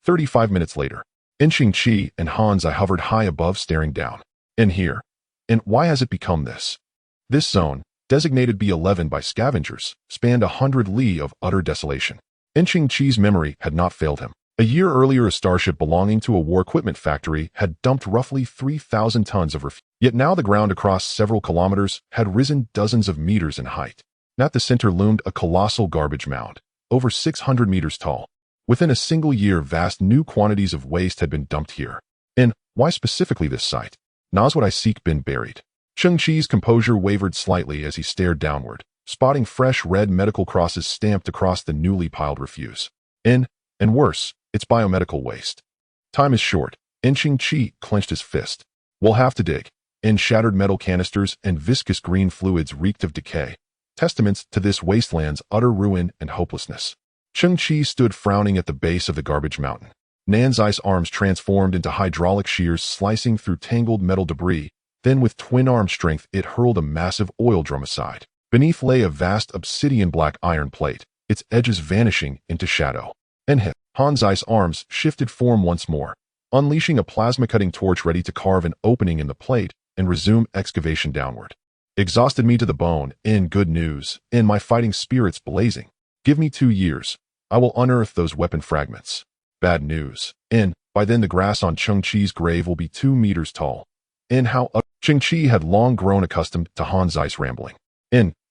35 minutes later, Cheng Qi and Han Zai hovered high above, staring down. And here. And why has it become this? This zone, designated B11 by scavengers, spanned 100 li of utter desolation. Cheng Qi's memory had not failed him. A year earlier, a starship belonging to a war equipment factory had dumped roughly 3,000 tons of refuse. Yet now the ground across several kilometers had risen dozens of meters in height. At the center loomed a colossal garbage mound, over 600 meters tall. Within a single year, vast new quantities of waste had been dumped here. And why specifically this site? Nas what I seek been buried. Cheng Qi's composure wavered slightly as he stared downward, spotting fresh red medical crosses stamped across the newly piled refuse. And worse, it's biomedical waste. Time is short, and Cheng Qi clenched his fist. We'll have to dig. And shattered metal canisters and viscous green fluids reeked of decay, testaments to this wasteland's utter ruin and hopelessness. Cheng Qi stood frowning at the base of the garbage mountain. Han Zai's arms transformed into hydraulic shears slicing through tangled metal debris. Then with twin-arm strength, it hurled a massive oil drum aside. Beneath lay a vast obsidian black iron plate, its edges vanishing into shadow. And Han Zai's arms shifted form once more, unleashing a plasma-cutting torch ready to carve an opening in the plate and resume excavation downward. Exhausted me to the bone, in good news, in my fighting spirits blazing. Give me 2 years. I will unearth those weapon fragments. Bad news. By then the grass on Cheng Qi's grave will be 2 meters tall. Cheng Qi had long grown accustomed to Han Zai's rambling.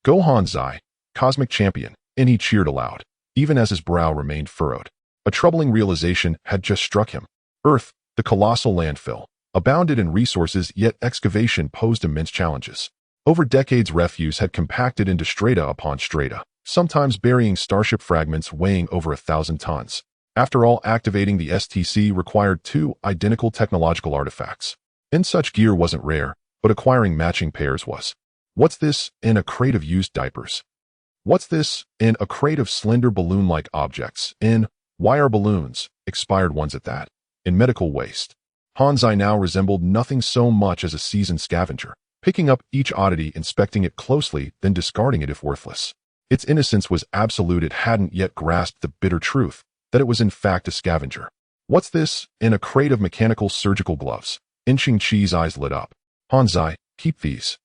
Go Han Zai, cosmic champion, and he cheered aloud, even as his brow remained furrowed. A troubling realization had just struck him. Earth, the colossal landfill, abounded in resources, yet excavation posed immense challenges. Over decades, refuse had compacted into strata upon strata, sometimes burying starship fragments weighing over 1,000 tons. After all, activating the STC required 2 identical technological artifacts. And such gear wasn't rare, but acquiring matching pairs was. What's this? In a crate of used diapers. What's this? In a crate of slender balloon-like objects. Why are balloons, expired ones at that, in medical waste? Han Zai now resembled nothing so much as a seasoned scavenger, picking up each oddity, inspecting it closely, then discarding it if worthless. Its innocence was absolute. It hadn't yet grasped the bitter truth that it was in fact a scavenger. What's this? In a crate of mechanical surgical gloves. Cheng Qi's eyes lit up. Han Zai, keep these.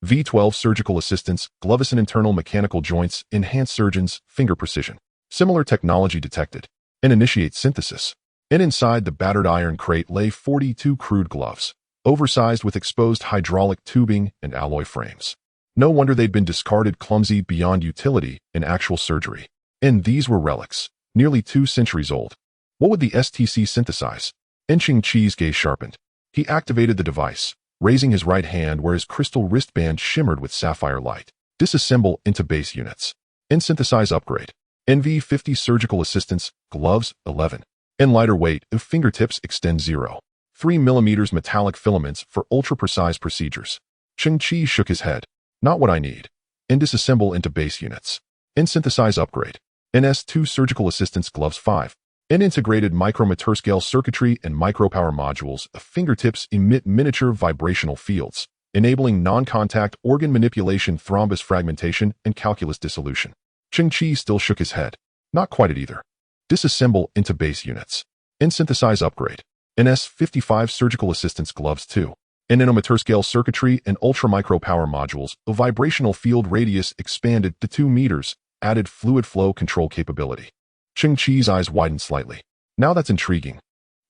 V12 surgical assistants, gloves and internal mechanical joints, enhanced surgeons, finger precision. Similar technology detected. And initiate synthesis. And inside the battered iron crate lay 42 crude gloves, oversized with exposed hydraulic tubing and alloy frames. No wonder they'd been discarded, clumsy beyond utility in actual surgery. And these were relics, nearly 2 centuries old. What would the STC synthesize? Cheng Qi's gaze sharpened. He activated the device, raising his right hand where his crystal wristband shimmered with sapphire light. Disassemble into base units. Synthesize upgrade. NV50 surgical assistants, gloves, 11. Lighter weight, if fingertips extend 0. 3 mm metallic filaments for ultra-precise procedures. Cheng Qi shook his head. Not what I need. Disassemble into base units. Synthesize upgrade. NS2 surgical assistants, gloves, 5. Integrated micro-meterscale circuitry and micropower modules. Fingertips emit miniature vibrational fields, enabling non-contact organ manipulation, thrombus fragmentation, and calculus dissolution. Cheng Qi still shook his head. Not quite it either. Disassemble into base units. Synthesize upgrade. NS55 surgical assistants, gloves, 2. Nanometerscale circuitry and ultra-micro power modules. A vibrational field radius expanded to 2 meters, added fluid flow control capability. Cheng Qi's eyes widened slightly. Now that's intriguing.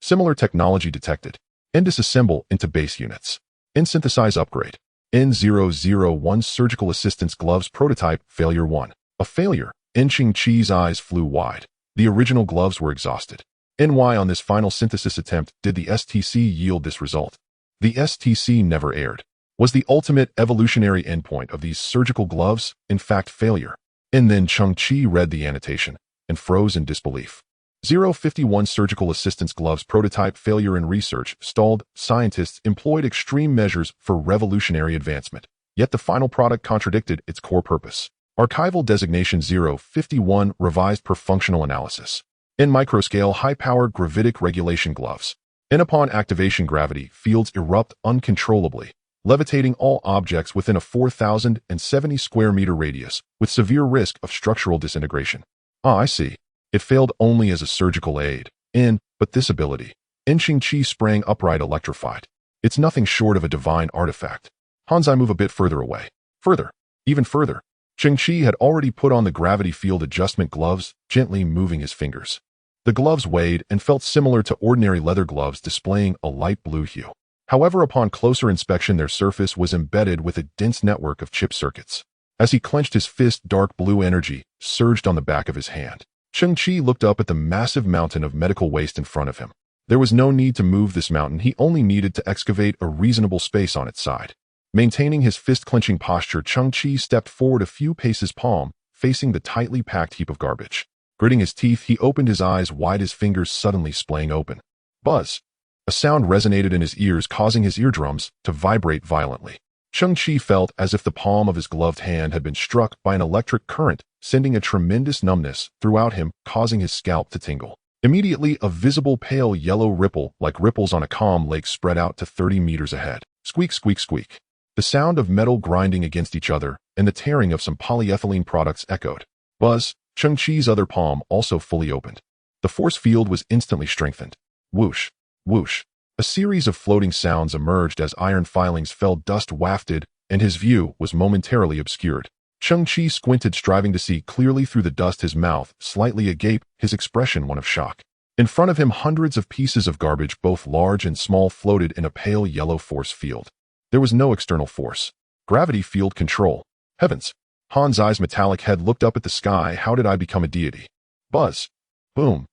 Similar technology detected. Disassemble into base units. Synthesize upgrade. N001 surgical assistants, gloves, prototype, failure 1. A failure. Cheng Qi's eyes flew wide. The original gloves were exhausted. Why on this final synthesis attempt did the STC yield this result? The STC never aired. Was the ultimate evolutionary endpoint of these surgical gloves, in fact, failure? And then Cheng Qi read the annotation and froze in disbelief. 051 surgical assistants, gloves, prototype, failure in research, stalled. Scientists employed extreme measures for revolutionary advancement, yet the final product contradicted its core purpose. Archival designation 051 revised per functional analysis. Microscale high-power gravitic regulation gloves. Upon activation, gravity fields erupt uncontrollably, levitating all objects within a 4,070 square meter radius, with severe risk of structural disintegration. Ah, I see. It failed only as a surgical aid. But this ability. Cheng Qi sprang upright, electrified. It's nothing short of a divine artifact. Han Zai moved a bit further away. Further. Even further. Cheng Qi had already put on the gravity field adjustment gloves, gently moving his fingers. The gloves weighed and felt similar to ordinary leather gloves, displaying a light blue hue. However, upon closer inspection, their surface was embedded with a dense network of chip circuits. As he clenched his fist, dark blue energy surged on the back of his hand. Cheng Qi looked up at the massive mountain of medical waste in front of him. There was no need to move this mountain, he only needed to excavate a reasonable space on its side. Maintaining his fist-clenching posture, Cheng Qi stepped forward a few paces, palm facing the tightly packed heap of garbage. Gritting his teeth, he opened his eyes wide, his fingers suddenly splaying open. Buzz! A sound resonated in his ears, causing his eardrums to vibrate violently. Cheng Qi felt as if the palm of his gloved hand had been struck by an electric current, sending a tremendous numbness throughout him, causing his scalp to tingle. Immediately, a visible pale yellow ripple, like ripples on a calm lake, spread out to 30 meters ahead. Squeak, squeak, squeak. The sound of metal grinding against each other and the tearing of some polyethylene products echoed. Buzz! Cheng Qi's other palm also fully opened. The force field was instantly strengthened. Whoosh! Whoosh! A series of floating sounds emerged as iron filings fell, dust wafted, and his view was momentarily obscured. Cheng Qi squinted, striving to see clearly through the dust, his mouth slightly agape, his expression one of shock. In front of him, hundreds of pieces of garbage, both large and small, floated in a pale yellow force field. There was no external force. Gravity field control. Heavens! Han Zai's metallic head looked up at the sky. How did I become a deity? Buzz! Boom!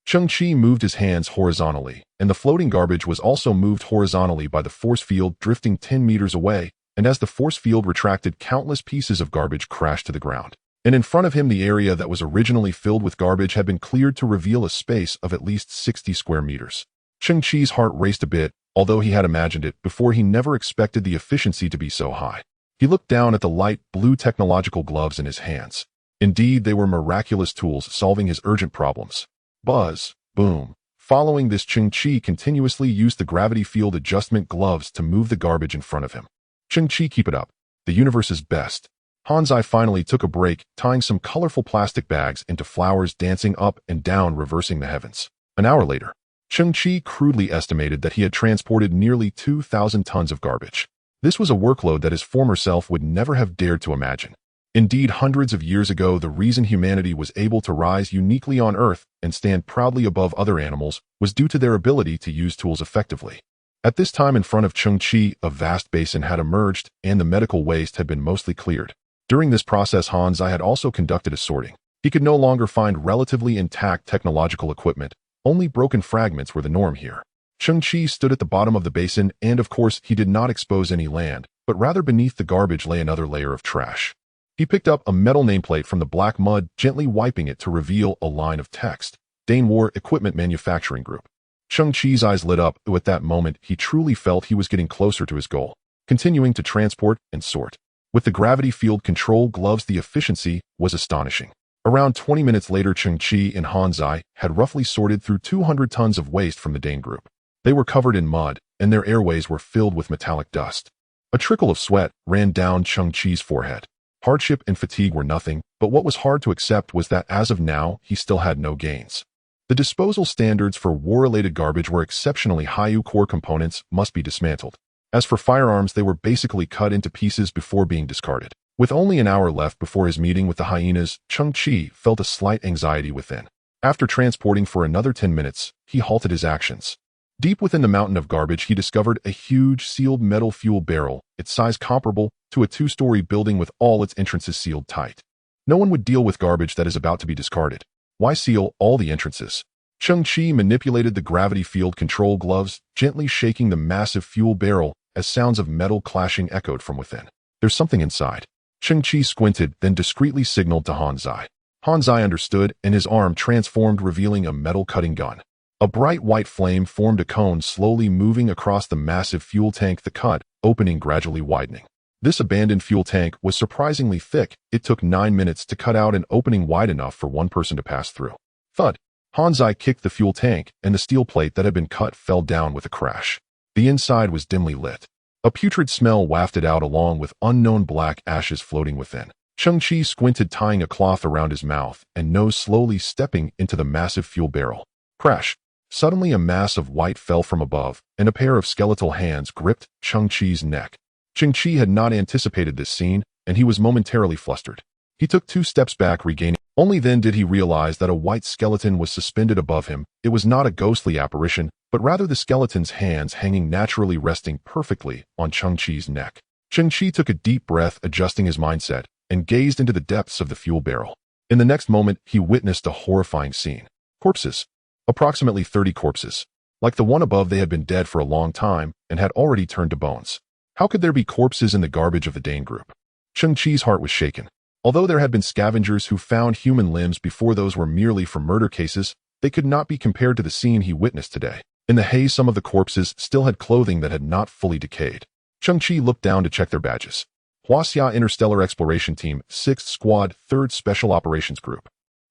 Cheng Qi moved his hands horizontally, and the floating garbage was also moved horizontally by the force field, drifting 10 meters away, and as the force field retracted, countless pieces of garbage crashed to the ground. And in front of him, the area that was originally filled with garbage had been cleared to reveal a space of at least 60 square meters. Cheng Qi's heart raced a bit, although he had imagined it before. He never expected the efficiency to be so high. He looked down at the light blue technological gloves in his hands. Indeed, they were miraculous tools solving his urgent problems. Buzz! Boom! Following this, Cheng Qi continuously used the gravity field adjustment gloves to move the garbage in front of him. Cheng Qi, keep it up. The universe's best. Han Zai finally took a break, tying some colorful plastic bags into flowers, dancing up and down, reversing the heavens. An hour later, Cheng Qi crudely estimated that he had transported nearly 2,000 tons of garbage. This was a workload that his former self would never have dared to imagine. Indeed, hundreds of years ago, the reason humanity was able to rise uniquely on Earth and stand proudly above other animals was due to their ability to use tools effectively. At this time, in front of Cheng Qi, a vast basin had emerged, and the medical waste had been mostly cleared. During this process, Han Zai had also conducted a sorting. He could no longer find relatively intact technological equipment. Only broken fragments were the norm here. Cheng Qi stood at the bottom of the basin, and of course, he did not expose any land, but rather beneath the garbage lay another layer of trash. He picked up a metal nameplate from the black mud, gently wiping it to reveal a line of text. Dane War Equipment Manufacturing Group. Cheng Qi's eyes lit up. At that moment, he truly felt he was getting closer to his goal. Continuing to transport and sort. With the gravity field control gloves, the efficiency was astonishing. Around 20 minutes later, Cheng Qi and Han Zai had roughly sorted through 200 tons of waste from the Dane group. They were covered in mud, and their airways were filled with metallic dust. A trickle of sweat ran down Cheng Qi's forehead. Hardship and fatigue were nothing, but what was hard to accept was that as of now, he still had no gains. The disposal standards for war-related garbage were exceptionally high. Core components must be dismantled. As for firearms, they were basically cut into pieces before being discarded. With only an hour left before his meeting with the hyenas, Cheng Qi felt a slight anxiety within. After transporting for another 10 minutes, he halted his actions. Deep within the mountain of garbage, he discovered a huge sealed metal fuel barrel, its size comparable to a 2-story building with all its entrances sealed tight. No one would deal with garbage that is about to be discarded. Why seal all the entrances? Cheng Qi manipulated the gravity field control gloves, gently shaking the massive fuel barrel as sounds of metal clashing echoed from within. There's something inside. Cheng Qi squinted, then discreetly signaled to Han Zai. Han Zai understood, and his arm transformed, revealing a metal cutting gun. A bright white flame formed a cone, slowly moving across the massive fuel tank, the cut opening gradually widening. This abandoned fuel tank was surprisingly thick. It took 9 minutes to cut out an opening wide enough for one person to pass through. Thud! Han Zai kicked the fuel tank, and the steel plate that had been cut fell down with a crash. The inside was dimly lit. A putrid smell wafted out along with unknown black ashes floating within. Cheng Qi squinted, tying a cloth around his mouth and nose, slowly stepping into the massive fuel barrel. Crash! Suddenly a mass of white fell from above, and a pair of skeletal hands gripped Cheng Qi's neck. Cheng Qi had not anticipated this scene, and he was momentarily flustered. He took 2 steps back, regaining. Only then did he realize that a white skeleton was suspended above him. It was not a ghostly apparition, but rather the skeleton's hands hanging naturally, resting perfectly on Cheng Qi's neck. Cheng Qi took a deep breath, adjusting his mindset, and gazed into the depths of the fuel barrel. In the next moment, he witnessed a horrifying scene. Corpses. Approximately 30 corpses. Like the one above, they had been dead for a long time and had already turned to bones. How could there be corpses in the garbage of the Dane group? Cheng Qi's heart was shaken. Although there had been scavengers who found human limbs before, those were merely for murder cases, they could not be compared to the scene he witnessed today. In the haze, some of the corpses still had clothing that had not fully decayed. Cheng Qi looked down to check their badges. Huaxia Interstellar Exploration Team, 6th Squad, 3rd Special Operations Group.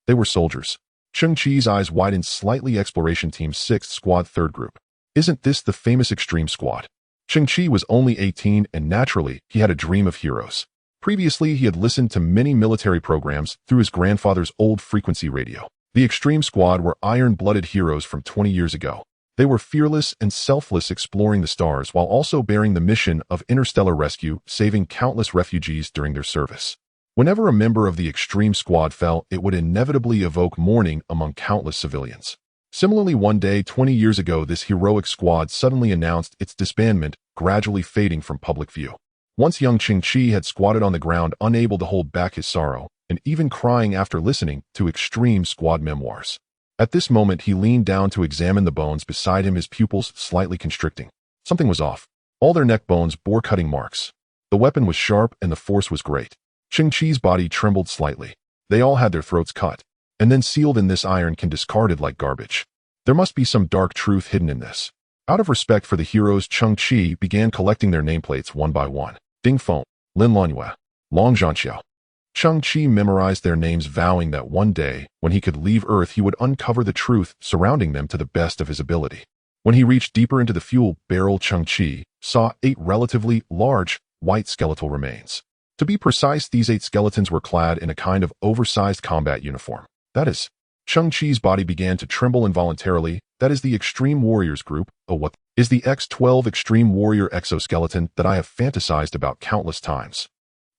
They were soldiers. Cheng Qi's eyes widened slightly. Exploration Team, 6th Squad, 3rd Group. Isn't this the famous Extreme Squad? Cheng Qi was only 18, and naturally, he had a dream of heroes. Previously, he had listened to many military programs through his grandfather's old frequency radio. The Extreme Squad were iron-blooded heroes from 20 years ago. They were fearless and selfless, exploring the stars while also bearing the mission of interstellar rescue, saving countless refugees during their service. Whenever a member of the Extreme Squad fell, it would inevitably evoke mourning among countless civilians. Similarly, one day 20 years ago, this heroic squad suddenly announced its disbandment, gradually fading from public view. Once young Cheng Qi had squatted on the ground, unable to hold back his sorrow, and even crying after listening to Extreme Squad memoirs. At this moment, he leaned down to examine the bones beside him, his pupils slightly constricting. Something was off. All their neck bones bore cutting marks. The weapon was sharp and the force was great. Cheng Qi's body trembled slightly. They all had their throats cut, and then sealed in this iron can discarded like garbage. There must be some dark truth hidden in this. Out of respect for the heroes, Cheng Qi began collecting their nameplates one by one. Ding Feng, Lin Luanyue, Long Zhanxiao. Cheng Qi memorized their names, vowing that one day, when he could leave Earth, he would uncover the truth surrounding them to the best of his ability. When he reached deeper into the fuel barrel, Cheng Qi saw 8 relatively large, white skeletal remains. To be precise, these 8 skeletons were clad in a kind of oversized combat uniform. That is, Cheng Qi's body began to tremble involuntarily. That is the Extreme Warriors group. Oh, what is the X-12 Extreme Warrior exoskeleton that I have fantasized about countless times?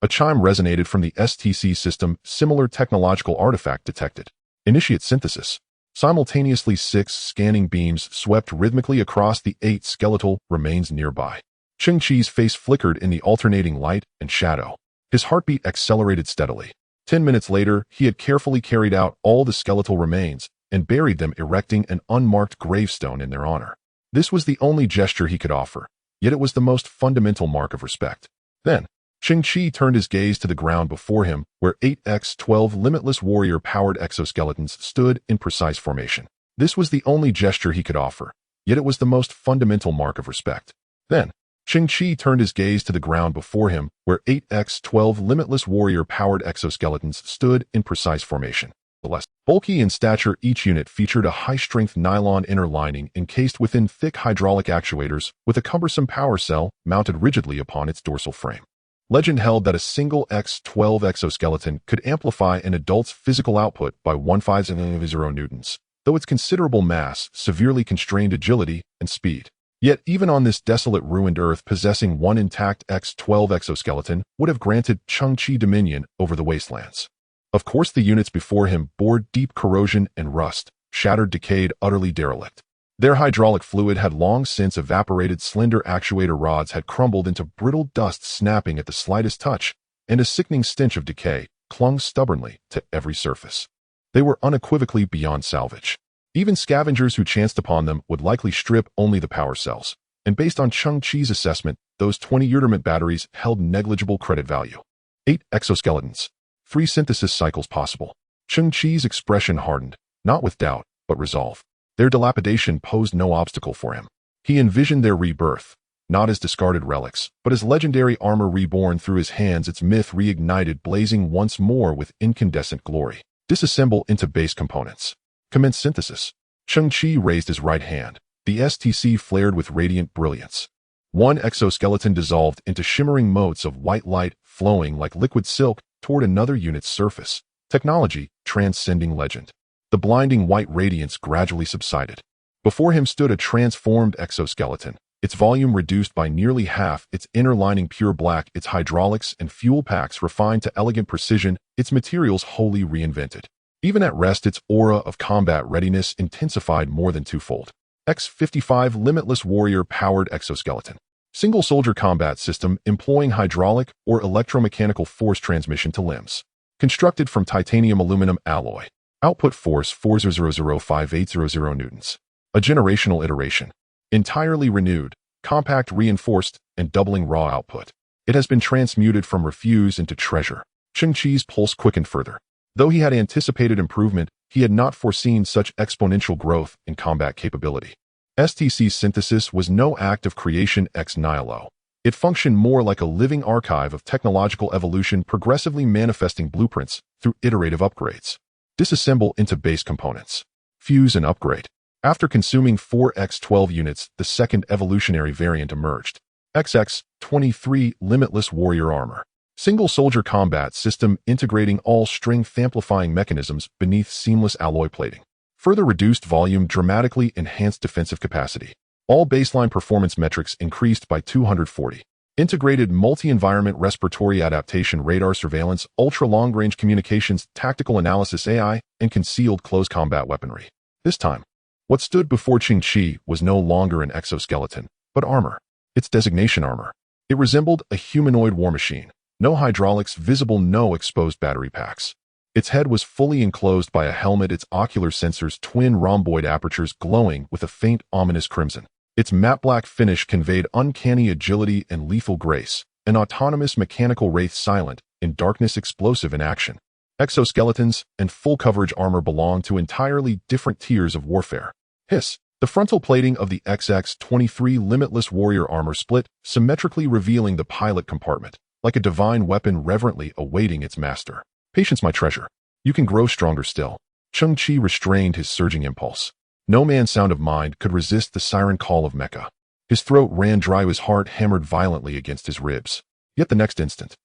A chime resonated from the STC system. Similar technological artifact detected. Initiate synthesis. Simultaneously, 6 scanning beams swept rhythmically across the 8 skeletal remains nearby. Cheng Qi's face flickered in the alternating light and shadow. His heartbeat accelerated steadily. 10 minutes later, he had carefully carried out all the skeletal remains and buried them, erecting an unmarked gravestone in their honor. This was the only gesture he could offer, yet it was the most fundamental mark of respect. Then, Cheng Qi turned his gaze to the ground before him, where 8x12 limitless warrior-powered exoskeletons stood in precise formation. This was the only gesture he could offer, yet it was the most fundamental mark of respect. Then, Cheng Qi turned his gaze to the ground before him, where 8x12 limitless warrior-powered exoskeletons stood in precise formation. Less bulky in stature, each unit featured a high-strength nylon inner lining encased within thick hydraulic actuators with a cumbersome power cell mounted rigidly upon its dorsal frame. Legend held that a single X-12 exoskeleton could amplify an adult's physical output by 1.50 newtons, though its considerable mass severely constrained agility and speed. Yet even on this desolate, ruined Earth, possessing one intact X-12 exoskeleton would have granted Cheng Qi dominion over the wastelands. Of course, the units before him bore deep corrosion and rust, shattered, decayed, utterly derelict. Their hydraulic fluid had long since evaporated, slender actuator rods had crumbled into brittle dust, snapping at the slightest touch, and a sickening stench of decay clung stubbornly to every surface. They were unequivocally beyond salvage. Even scavengers who chanced upon them would likely strip only the power cells, and based on Cheng Qi's assessment, those 20 Uterment batteries held negligible credit value. 8 exoskeletons. 3 synthesis cycles possible. Cheng Qi's expression hardened, not with doubt, but resolve. Their dilapidation posed no obstacle for him. He envisioned their rebirth, not as discarded relics, but as legendary armor reborn through his hands, its myth reignited, blazing once more with incandescent glory. Disassemble into base components. Commence synthesis. Cheng Qi raised his right hand. The STC flared with radiant brilliance. One exoskeleton dissolved into shimmering motes of white light flowing like liquid silk toward another unit's surface. Technology transcending legend. The blinding white radiance gradually subsided. Before him stood a transformed exoskeleton, its volume reduced by nearly half, its inner lining pure black, its hydraulics and fuel packs refined to elegant precision, its materials wholly reinvented. Even at rest, its aura of combat readiness intensified more than twofold. X-55 Limitless Warrior-powered exoskeleton. Single-soldier combat system employing hydraulic or electromechanical force transmission to limbs. Constructed from titanium-aluminum alloy. Output force 400,580 newtons. A generational iteration. Entirely renewed, compact reinforced, and doubling raw output. It has been transmuted from refuse into treasure. Cheng Qi's pulse quickened further. Though he had anticipated improvement, he had not foreseen such exponential growth in combat capability. STC's synthesis was no act of creation ex nihilo. It functioned more like a living archive of technological evolution progressively manifesting blueprints through iterative upgrades. Disassemble into base components. Fuse and upgrade. After consuming 4x12 units, the second evolutionary variant emerged. XX-23 Limitless Warrior Armor. Single-soldier combat system integrating all strength-amplifying mechanisms beneath seamless alloy plating. Further reduced volume dramatically enhanced defensive capacity. All baseline performance metrics increased by 240. Integrated multi-environment respiratory adaptation radar surveillance, ultra-long-range communications, tactical analysis AI, and concealed close combat weaponry. This time, what stood before Cheng Qi was no longer an exoskeleton, but armor. Its designation armor. It resembled a humanoid war machine. No hydraulics visible, no exposed battery packs. Its head was fully enclosed by a helmet, its ocular sensors twin rhomboid apertures glowing with a faint, ominous crimson. Its matte black finish conveyed uncanny agility and lethal grace, an autonomous mechanical wraith silent, in darkness explosive in action. Exoskeletons and full coverage armor belong to entirely different tiers of warfare. Hiss. The frontal plating of the XX-23 Limitless Warrior armor split, symmetrically revealing the pilot compartment, like a divine weapon reverently awaiting its master. Patience, my treasure. You can grow stronger still. Cheng Qi restrained his surging impulse. No man's sound of mind could resist the siren call of Mecca. His throat ran dry, his heart hammered violently against his ribs. Yet the next instant,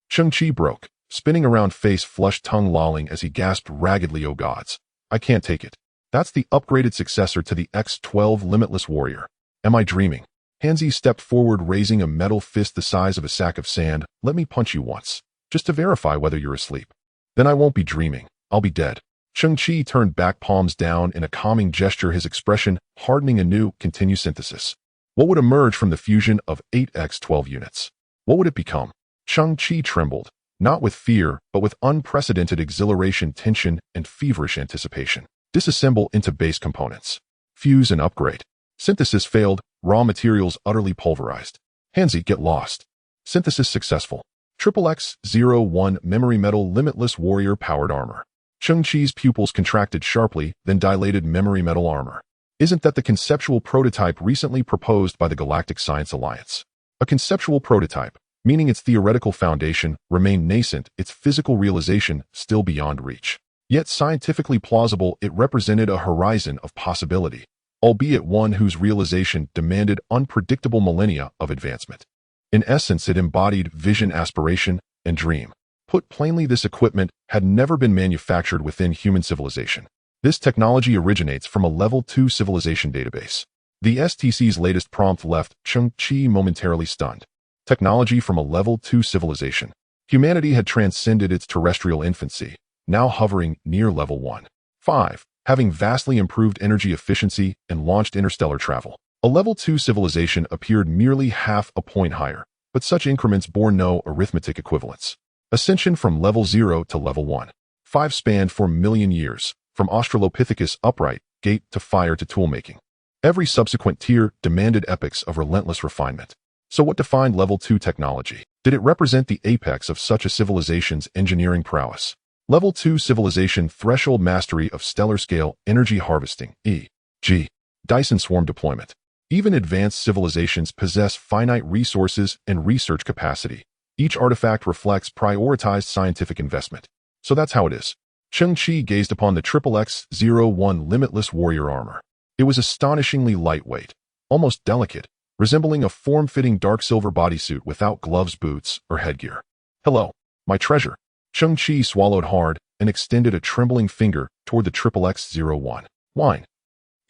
Cheng Qi broke, spinning around, face flushed, tongue lolling as he gasped raggedly, "Oh gods, I can't take it. That's the upgraded successor to the X-12 Limitless Warrior. Am I dreaming?" Han Zai stepped forward, raising a metal fist the size of a sack of sand. "Let me punch you once, just to verify whether you're asleep. Then I won't be dreaming, I'll be dead." Cheng Qi turned back, palms down in a calming gesture, his expression hardening anew. Continue synthesis. What would emerge from the fusion of 8x12 units? What would it become? Cheng Qi trembled, not with fear, but with unprecedented exhilaration, tension, and feverish anticipation. Disassemble into base components. Fuse and upgrade. Synthesis failed, raw materials utterly pulverized. Han Zai, get lost. Synthesis successful. XXX-01 Memory Metal Limitless Warrior Powered Armor. Cheng Qi's pupils contracted sharply, then dilated. Memory metal armor. Isn't that the conceptual prototype recently proposed by the Galactic Science Alliance? A conceptual prototype, meaning its theoretical foundation remained nascent, its physical realization still beyond reach. Yet scientifically plausible, it represented a horizon of possibility, albeit one whose realization demanded unpredictable millennia of advancement. In essence, it embodied vision, aspiration, and dream. Put plainly, this equipment had never been manufactured within human civilization. This technology originates from a Level 2 civilization database. The STC's latest prompt left Cheng Qi momentarily stunned. Technology from a Level 2 civilization. Humanity had transcended its terrestrial infancy, now hovering near Level 1. 5. Having vastly improved energy efficiency and launched interstellar travel. A Level 2 civilization appeared merely half a point higher, but such increments bore no arithmetic equivalence. Ascension from Level 0 to Level 1. 5 spanned 4 million years, from Australopithecus upright, gait to fire to toolmaking. Every subsequent tier demanded epochs of relentless refinement. So what defined Level 2 technology? Did it represent the apex of such a civilization's engineering prowess? Level 2 civilization threshold mastery of stellar scale energy harvesting, e.g. Dyson swarm deployment. Even advanced civilizations possess finite resources and research capacity. Each artifact reflects prioritized scientific investment. So that's how it is. Cheng Qi gazed upon the XXX-01 Limitless Warrior armor. It was astonishingly lightweight, almost delicate, resembling a form-fitting dark silver bodysuit without gloves, boots, or headgear. "Hello, my treasure." Cheng Qi swallowed hard and extended a trembling finger toward the XXX-01. "Wine."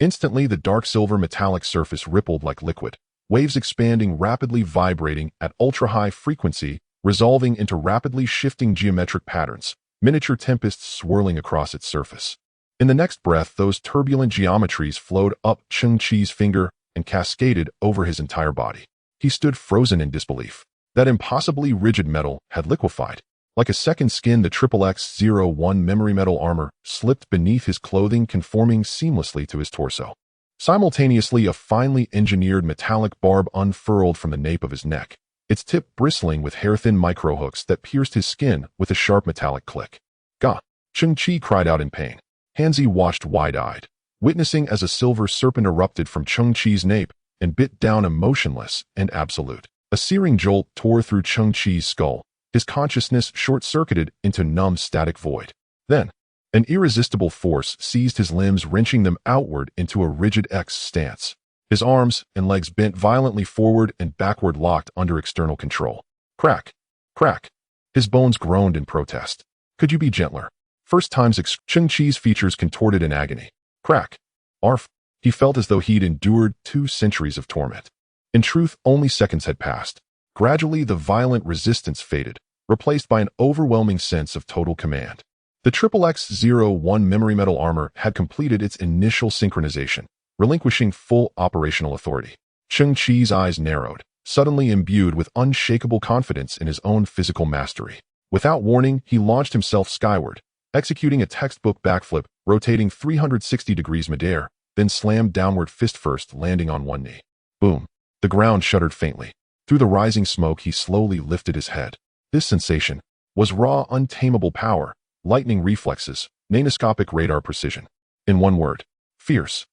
Instantly, the dark silver metallic surface rippled like liquid, waves expanding, rapidly vibrating at ultra-high frequency, resolving into rapidly shifting geometric patterns, miniature tempests swirling across its surface. In the next breath, those turbulent geometries flowed up Cheng Qi's finger and cascaded over his entire body. He stood frozen in disbelief. That impossibly rigid metal had liquefied. Like a second skin, the XXX-01 memory metal armor slipped beneath his clothing, conforming seamlessly to his torso. Simultaneously, a finely engineered metallic barb unfurled from the nape of his neck, its tip bristling with hair-thin microhooks that pierced his skin with a sharp metallic click. "Gah!" Cheng Qi cried out in pain. Han Zai watched wide-eyed, witnessing as a silver serpent erupted from Cheng Qi's nape and bit down emotionless and absolute. A searing jolt tore through Cheng Qi's skull, his consciousness short-circuited into numb static void. Then, an irresistible force seized his limbs, wrenching them outward into a rigid X stance. His arms and legs bent violently forward and backward, locked under external control. Crack! Crack! His bones groaned in protest. "Could you be gentler?" First times Cheng Qi's features contorted in agony. Crack! Arf! He felt as though he'd endured 2 centuries of torment. In truth, only seconds had passed. Gradually, the violent resistance faded, replaced by an overwhelming sense of total command. The XXX-01 memory metal armor had completed its initial synchronization, relinquishing full operational authority. Cheng Qi's eyes narrowed, suddenly imbued with unshakable confidence in his own physical mastery. Without warning, he launched himself skyward, executing a textbook backflip, rotating 360 degrees midair, then slammed downward fist first, landing on one knee. Boom! The ground shuddered faintly. Through the rising smoke, he slowly lifted his head. This sensation was raw, untamable power, lightning reflexes, nanoscopic radar precision. In one word, fierce.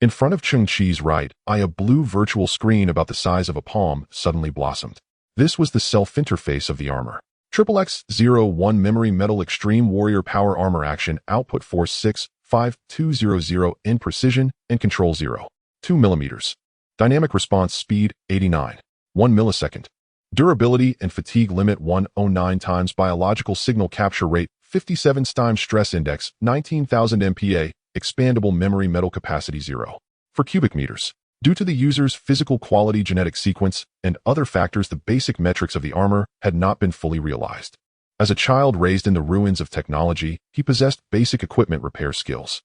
In front of Cheng Qi's right eye, a blue virtual screen about the size of a palm suddenly blossomed. This was the self-interface of the armor. XXX-01 Memory Metal Extreme Warrior Power Armor Action Output Force 65200 in Precision and Control 0. 2 mm. Dynamic Response Speed 89. 1 millisecond. Durability and Fatigue Limit 109 times. Biological Signal Capture Rate 57 times. Stress Index 19,000 MPa. Expandable Memory Metal Capacity 0. For cubic meters. Due to the user's physical quality, genetic sequence, and other factors, the basic metrics of the armor had not been fully realized. As a child raised in the ruins of technology, he possessed basic equipment repair skills.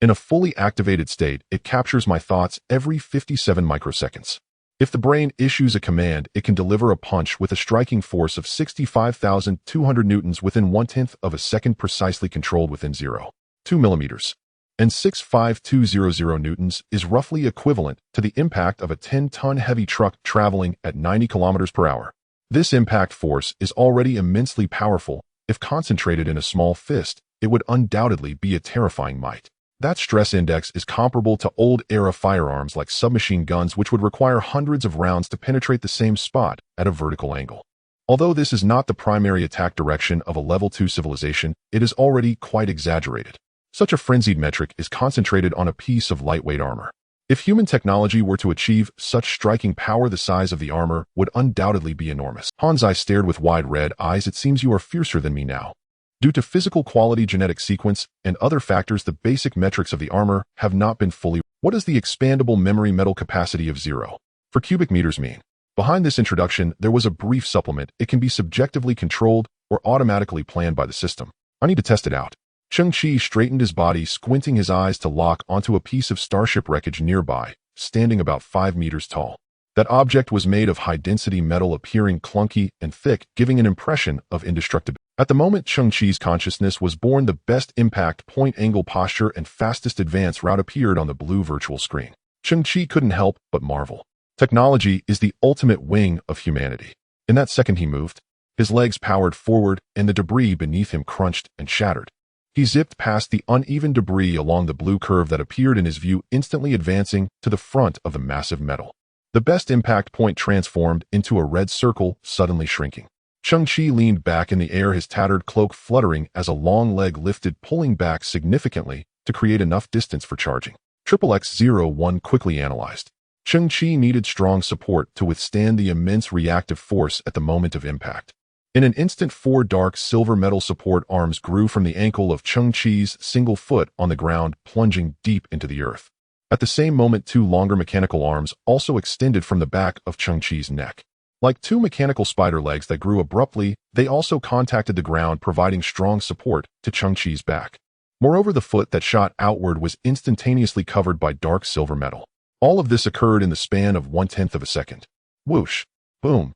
In a fully activated state, it captures my thoughts every 57 microseconds. If the brain issues a command, it can deliver a punch with a striking force of 65,200 newtons within 1/10 of a second, precisely controlled within 0.2 millimeters. And 65200 newtons is roughly equivalent to the impact of a 10-ton heavy truck traveling at 90 kilometers per hour. This impact force is already immensely powerful. If concentrated in a small fist, it would undoubtedly be a terrifying might. That stress index is comparable to old-era firearms like submachine guns, which would require hundreds of rounds to penetrate the same spot at a vertical angle. Although this is not the primary attack direction of a level 2 civilization, it is already quite exaggerated. Such a frenzied metric is concentrated on a piece of lightweight armor. If human technology were to achieve such striking power, the size of the armor would undoubtedly be enormous. Han Zai stared with wide red eyes. "It seems you are fiercer than me now." Due to physical quality, genetic sequence, and other factors, the basic metrics of the armor have not been fully. What does the expandable memory metal capacity of 0 for cubic meters mean? Behind this introduction, there was a brief supplement. It can be subjectively controlled or automatically planned by the system. I need to test it out. Cheng Qi straightened his body, squinting his eyes to lock onto a piece of starship wreckage nearby, standing about 5 meters tall. That object was made of high-density metal, appearing clunky and thick, giving an impression of indestructibility. At the moment Cheng Qi's consciousness was born, the best impact point, angle, posture, and fastest advance route appeared on the blue virtual screen. Cheng Qi couldn't help but marvel. Technology is the ultimate wing of humanity. In that second he moved. His legs powered forward, and the debris beneath him crunched and shattered. He zipped past the uneven debris along the blue curve that appeared in his view, instantly advancing to the front of the massive metal. The best impact point transformed into a red circle, suddenly shrinking. Cheng Qi leaned back in the air, his tattered cloak fluttering as a long leg lifted, pulling back significantly to create enough distance for charging. XXX-01 quickly analyzed. Cheng Qi needed strong support to withstand the immense reactive force at the moment of impact. In an instant, 4 dark silver metal support arms grew from the ankle of Cheng Qi's single foot on the ground, plunging deep into the earth. At the same moment, 2 longer mechanical arms also extended from the back of Cheng Qi's neck. Like 2 mechanical spider legs that grew abruptly, they also contacted the ground, providing strong support to Cheng Qi's back. Moreover, the foot that shot outward was instantaneously covered by dark silver metal. All of this occurred in the span of 1/10 of a second. Whoosh! Boom!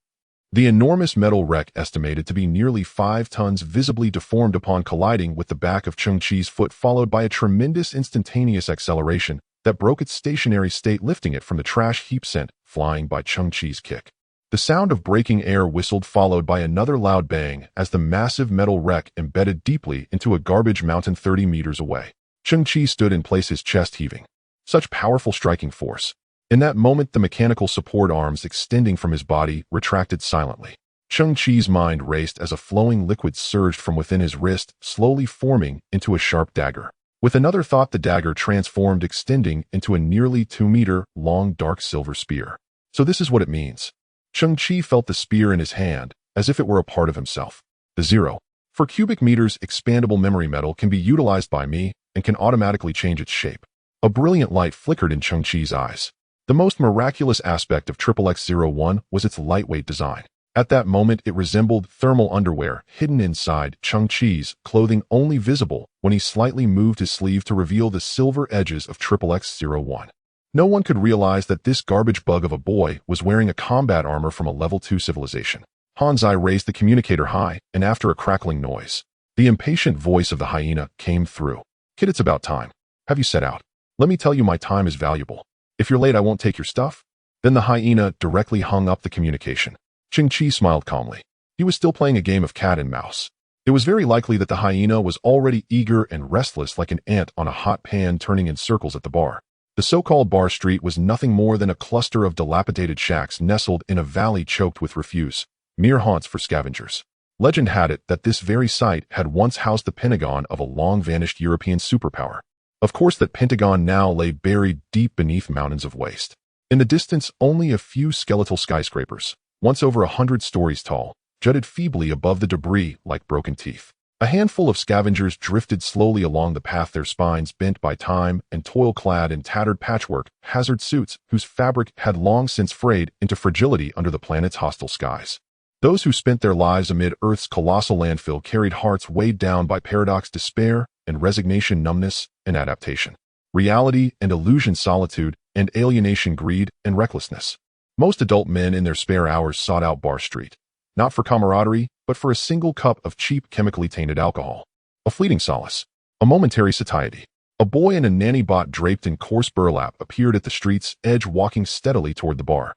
The enormous metal wreck, estimated to be nearly 5 tons, visibly deformed upon colliding with the back of Cheng Qi's foot, followed by a tremendous instantaneous acceleration that broke its stationary state, lifting it from the trash heap sent flying by Cheng Qi's kick. The sound of breaking air whistled, followed by another loud bang as the massive metal wreck embedded deeply into a garbage mountain 30 meters away. Cheng Qi stood in place, his chest heaving. Such powerful striking force. In that moment, the mechanical support arms extending from his body retracted silently. Cheng Qi's mind raced as a flowing liquid surged from within his wrist, slowly forming into a sharp dagger. With another thought, the dagger transformed, extending into a nearly 2-meter-long dark silver spear. So this is what it means. Cheng Qi felt the spear in his hand, as if it were a part of himself. The 0. For cubic meters, expandable memory metal can be utilized by me and can automatically change its shape. A brilliant light flickered in Cheng Qi's eyes. The most miraculous aspect of XXX-01 was its lightweight design. At that moment, it resembled thermal underwear hidden inside Cheng Qi's clothing, only visible when he slightly moved his sleeve to reveal the silver edges of XXX-01. No one could realize that this garbage bug of a boy was wearing a combat armor from a level 2 civilization. Han Zai raised the communicator high, and after a crackling noise, the impatient voice of the hyena came through. Kid, it's about time. Have you set out? Let me tell you, my time is valuable. If you're late, I won't take your stuff. Then the hyena directly hung up the communication. Cheng Qi smiled calmly. He was still playing a game of cat and mouse. It was very likely that the hyena was already eager and restless, like an ant on a hot pan turning in circles at the bar. The so-called bar street was nothing more than a cluster of dilapidated shacks nestled in a valley choked with refuse, mere haunts for scavengers. Legend had it that this very site had once housed the Pentagon of a long-vanished European superpower. Of course, that Pentagon now lay buried deep beneath mountains of waste. In the distance, only a few skeletal skyscrapers, once over 100 stories tall, jutted feebly above the debris like broken teeth. A handful of scavengers drifted slowly along the path, their spines bent by time and toil, clad in tattered patchwork, hazard suits whose fabric had long since frayed into fragility under the planet's hostile skies. Those who spent their lives amid Earth's colossal landfill carried hearts weighed down by paradox, despair, and resignation, numbness, and adaptation. Reality and illusion, solitude and alienation, greed and recklessness. Most adult men in their spare hours sought out Bar Street, not for camaraderie, but for a single cup of cheap, chemically tainted alcohol. A fleeting solace, a momentary satiety. A boy and a nanny bot draped in coarse burlap appeared at the street's edge, walking steadily toward the bar.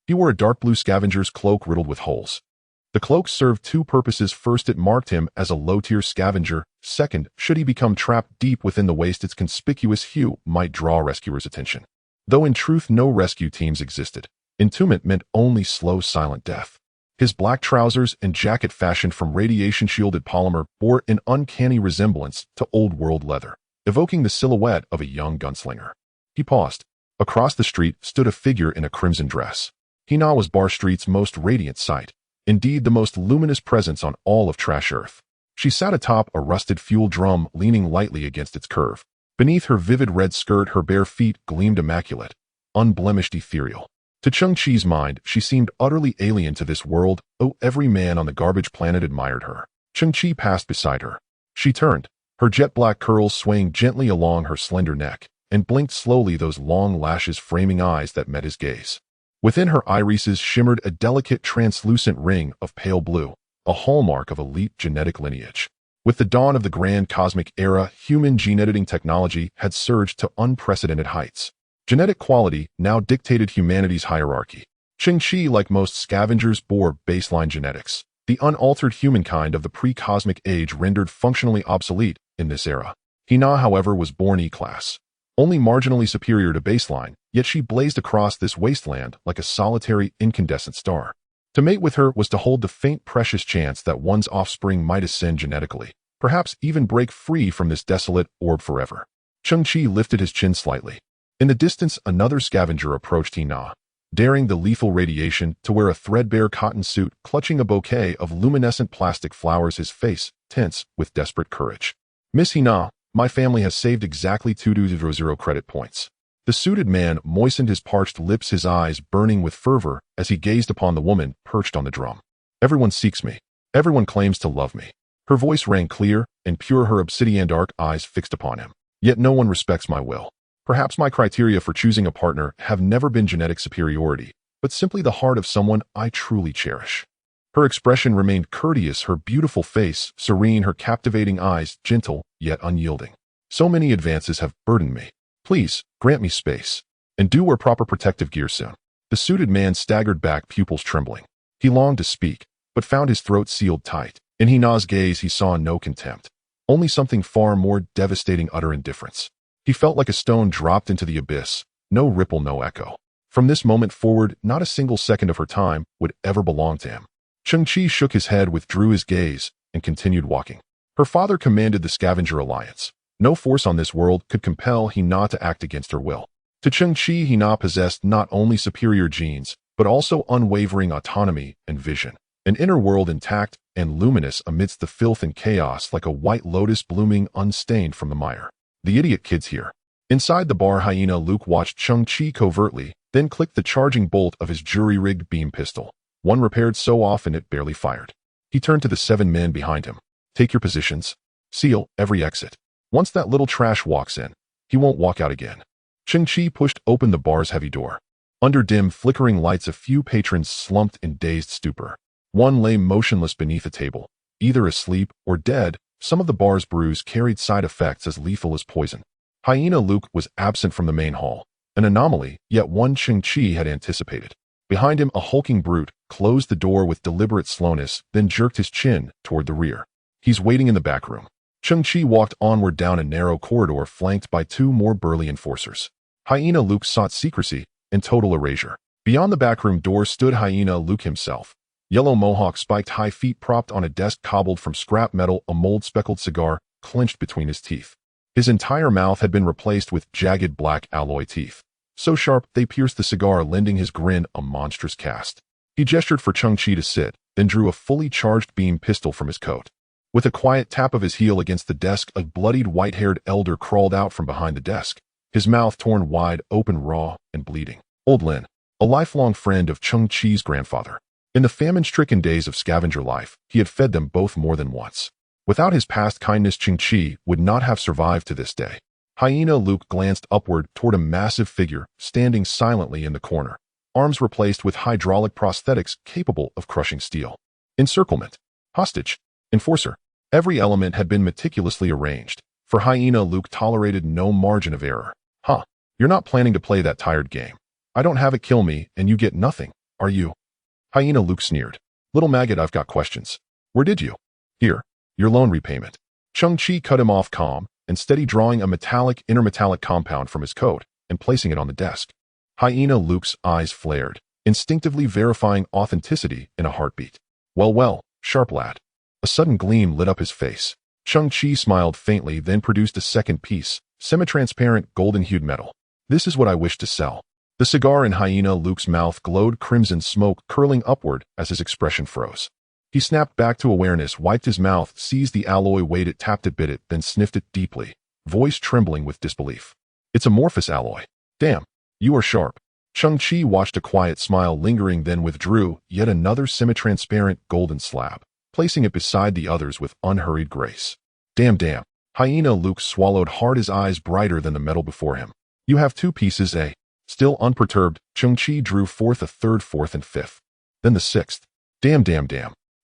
He wore a dark blue scavenger's cloak riddled with holes. The cloak served 2 purposes. First, it marked him as a low-tier scavenger. Second, should he become trapped deep within the waste, its conspicuous hue might draw rescuers' attention. Though in truth no rescue teams existed, entombment meant only slow, silent death. His black trousers and jacket, fashioned from radiation-shielded polymer, bore an uncanny resemblance to old-world leather, evoking the silhouette of a young gunslinger. He paused. Across the street stood a figure in a crimson dress. Hina was Bar Street's most radiant sight. Indeed, the most luminous presence on all of Trash Earth. She sat atop a rusted fuel drum, leaning lightly against its curve. Beneath her vivid red skirt, her bare feet gleamed immaculate, unblemished, ethereal. To Cheng Qi's mind, she seemed utterly alien to this world. Oh, every man on the garbage planet admired her. Cheng Qi passed beside her. She turned, her jet-black curls swaying gently along her slender neck, and blinked slowly, those long lashes framing eyes that met his gaze. Within her irises shimmered a delicate, translucent ring of pale blue, a hallmark of elite genetic lineage. With the dawn of the grand cosmic era, human gene editing technology had surged to unprecedented heights. Genetic quality now dictated humanity's hierarchy. Cheng Qi, like most scavengers, bore baseline genetics, the unaltered humankind of the pre-cosmic age, rendered functionally obsolete in this era. Hina, however, was born E-class, only marginally superior to baseline, yet she blazed across this wasteland like a solitary, incandescent star. To mate with her was to hold the faint precious chance that one's offspring might ascend genetically, perhaps even break free from this desolate orb forever. Cheng Qi lifted his chin slightly. In the distance, another scavenger approached Hina, daring the lethal radiation to wear a threadbare cotton suit, clutching a bouquet of luminescent plastic flowers, his face tense with desperate courage. Miss Hina, my family has saved exactly 200 credit points. The suited man moistened his parched lips, his eyes burning with fervor as he gazed upon the woman perched on the drum. Everyone seeks me. Everyone claims to love me. Her voice rang clear and pure, her obsidian dark eyes fixed upon him. Yet no one respects my will. Perhaps my criteria for choosing a partner have never been genetic superiority, but simply the heart of someone I truly cherish. Her expression remained courteous, her beautiful face serene, her captivating eyes gentle yet unyielding. So many advances have burdened me. Please, grant me space. And do wear proper protective gear soon. The suited man staggered back, pupils trembling. He longed to speak, but found his throat sealed tight. In Hina's gaze he saw no contempt. Only something far more devastating, utter indifference. He felt like a stone dropped into the abyss. No ripple, no echo. From this moment forward, not a single second of her time would ever belong to him. Cheng Qi shook his head, withdrew his gaze, and continued walking. Her father commanded the scavenger alliance. No force on this world could compel Hina to act against her will. To Cheng Qi, Hina possessed not only superior genes, but also unwavering autonomy and vision. An inner world intact and luminous amidst the filth and chaos, like a white lotus blooming unstained from the mire. The idiot kid's here. Inside the bar, Hyena Luke watched Cheng Qi covertly, then clicked the charging bolt of his jury-rigged beam pistol. One repaired so often it barely fired. He turned to the 7 men behind him. Take your positions. Seal every exit. Once that little trash walks in, he won't walk out again. Cheng Qi pushed open the bar's heavy door. Under dim, flickering lights, a few patrons slumped in dazed stupor. One lay motionless beneath a table, either asleep or dead. Some of the bar's brews carried side effects as lethal as poison. Hyena Luke was absent from the main hall, an anomaly, yet one Cheng Qi had anticipated. Behind him, a hulking brute closed the door with deliberate slowness, then jerked his chin toward the rear. He's waiting in the back room. Cheng Qi walked onward down a narrow corridor flanked by 2 more burly enforcers. Hyena Luke sought secrecy and total erasure. Beyond the backroom door stood Hyena Luke himself. Yellow mohawk, spiked high, feet propped on a desk cobbled from scrap metal, a mold-speckled cigar clenched between his teeth. His entire mouth had been replaced with jagged black alloy teeth, so sharp they pierced the cigar, lending his grin a monstrous cast. He gestured for Cheng Qi to sit, then drew a fully charged beam pistol from his coat. With a quiet tap of his heel against the desk, a bloodied white-haired elder crawled out from behind the desk, his mouth torn wide open, raw and bleeding. Old Lin, a lifelong friend of Cheng Qi's grandfather. In the famine-stricken days of scavenger life, he had fed them both more than once. Without his past kindness, Cheng Qi would not have survived to this day. Hyena Luke glanced upward toward a massive figure standing silently in the corner, arms replaced with hydraulic prosthetics capable of crushing steel. Encirclement. Hostage. Enforcer. Every element had been meticulously arranged, for Hyena Luke tolerated no margin of error. Huh. You're not planning to play that tired game. I don't have it, kill me, and you get nothing, are you? Hyena Luke sneered. Little maggot, I've got questions. Where did you? Here. Your loan repayment. Cheng Qi cut him off, calm and steady, drawing a intermetallic compound from his coat and placing it on the desk. Hyena Luke's eyes flared, instinctively verifying authenticity in a heartbeat. Well, sharp lad. A sudden gleam lit up his face. Cheng Qi smiled faintly, then produced a second piece, semi-transparent golden-hued metal. This is what I wish to sell. The cigar in Hyena Luke's mouth glowed crimson, smoke curling upward as his expression froze. He snapped back to awareness, wiped his mouth, seized the alloy, weighed it, tapped it, bit it, then sniffed it deeply, voice trembling with disbelief. It's amorphous alloy. Damn, you are sharp. Cheng Qi watched, a quiet smile lingering, then withdrew yet another semi-transparent golden slab, placing it beside the others with unhurried grace. Damn. Hyena Luke swallowed hard, his eyes brighter than the metal before him. You have 2 pieces, eh? Still unperturbed, Cheng Qi drew forth a third, fourth, and fifth. Then the 6th. Damn.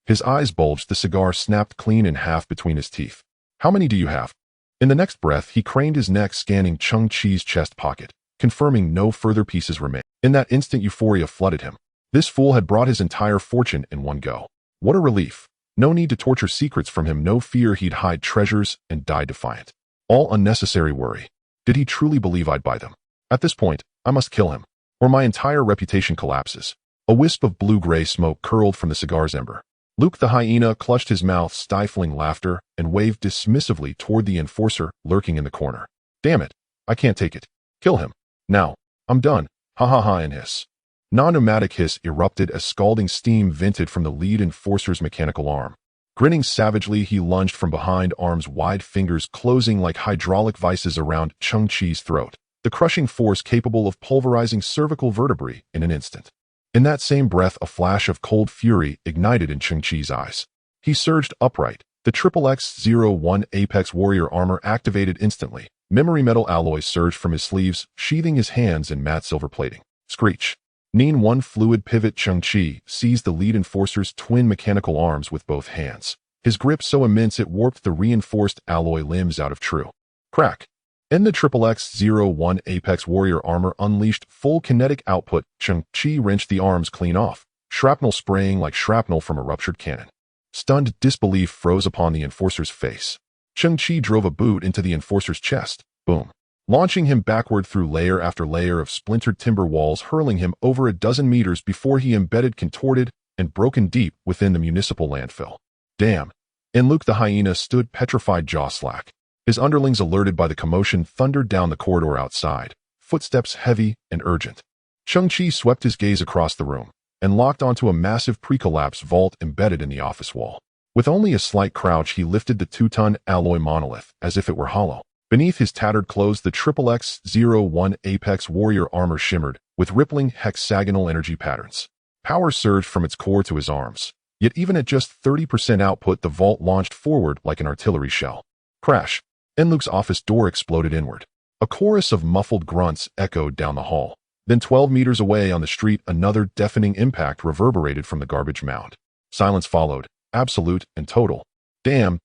His eyes bulged, the cigar snapped clean in half between his teeth. How many do you have? In the next breath, he craned his neck, scanning Cheng Qi's chest pocket, confirming no further pieces remained. In that instant, euphoria flooded him. This fool had brought his entire fortune in one go. What a relief. No need to torture secrets from him, no fear he'd hide treasures and die defiant. All unnecessary worry. Did he truly believe I'd buy them? At this point, I must kill him, or my entire reputation collapses. A wisp of blue-gray smoke curled from the cigar's ember. Luke the hyena clutched his mouth, stifling laughter, and waved dismissively toward the enforcer lurking in the corner. Damn it, I can't take it. Kill him. Now. I'm done. Ha ha ha and hiss. Non-pneumatic hiss erupted as scalding steam vented from the lead enforcer's mechanical arm. Grinning savagely, he lunged from behind, arms wide, fingers closing like hydraulic vices around Cheng Qi's throat, the crushing force capable of pulverizing cervical vertebrae in an instant. In that same breath, a flash of cold fury ignited in Cheng Qi's eyes. He surged upright, the XXX-01 Apex Warrior armor activated instantly. Memory metal alloy surged from his sleeves, sheathing his hands in matte silver plating. Screech. Neen one fluid pivot. Cheng Qi seized the lead enforcer's twin mechanical arms with both hands. His grip so immense it warped the reinforced alloy limbs out of true. Crack. In the XXX-01 Apex Warrior armor unleashed full kinetic output. Cheng Qi wrenched the arms clean off, shrapnel spraying like shrapnel from a ruptured cannon. Stunned disbelief froze upon the enforcer's face. Cheng Qi drove a boot into the enforcer's chest. Boom. Launching him backward through layer after layer of splintered timber walls, hurling him over a dozen meters before he embedded, contorted, and broken deep within the municipal landfill. Damn. And Luke the hyena stood petrified, jaw slack. His underlings, alerted by the commotion, thundered down the corridor outside, footsteps heavy and urgent. Cheng Qi swept his gaze across the room and locked onto a massive pre-collapse vault embedded in the office wall. With only a slight crouch, he lifted the 2-ton alloy monolith as if it were hollow. Beneath his tattered clothes, the XXX-01 Apex Warrior armor shimmered with rippling hexagonal energy patterns. Power surged from its core to his arms. Yet even at just 30% output, the vault launched forward like an artillery shell. Crash. And Luke's office door exploded inward. A chorus of muffled grunts echoed down the hall. Then 12 meters away on the street, another deafening impact reverberated from the garbage mound. Silence followed, absolute and total. Damn,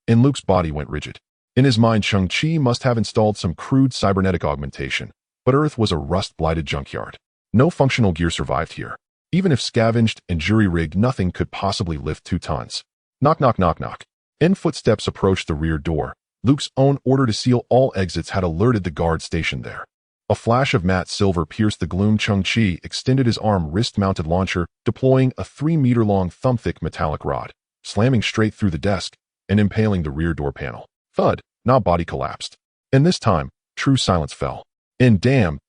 and Luke's body went rigid. In his mind, Cheng Qi must have installed some crude cybernetic augmentation, but Earth was a rust-blighted junkyard. No functional gear survived here. Even if scavenged and jury-rigged, nothing could possibly lift 2 tons. Knock, knock, knock, knock. In footsteps approached the rear door. Luke's own order to seal all exits had alerted the guard stationed there. A flash of matte silver pierced the gloom. Cheng Qi extended his arm, wrist-mounted launcher, deploying a 3-meter-long thumb-thick metallic rod, slamming straight through the desk and impaling the rear door panel. Thud, now body collapsed. And this time, true silence fell. And damn,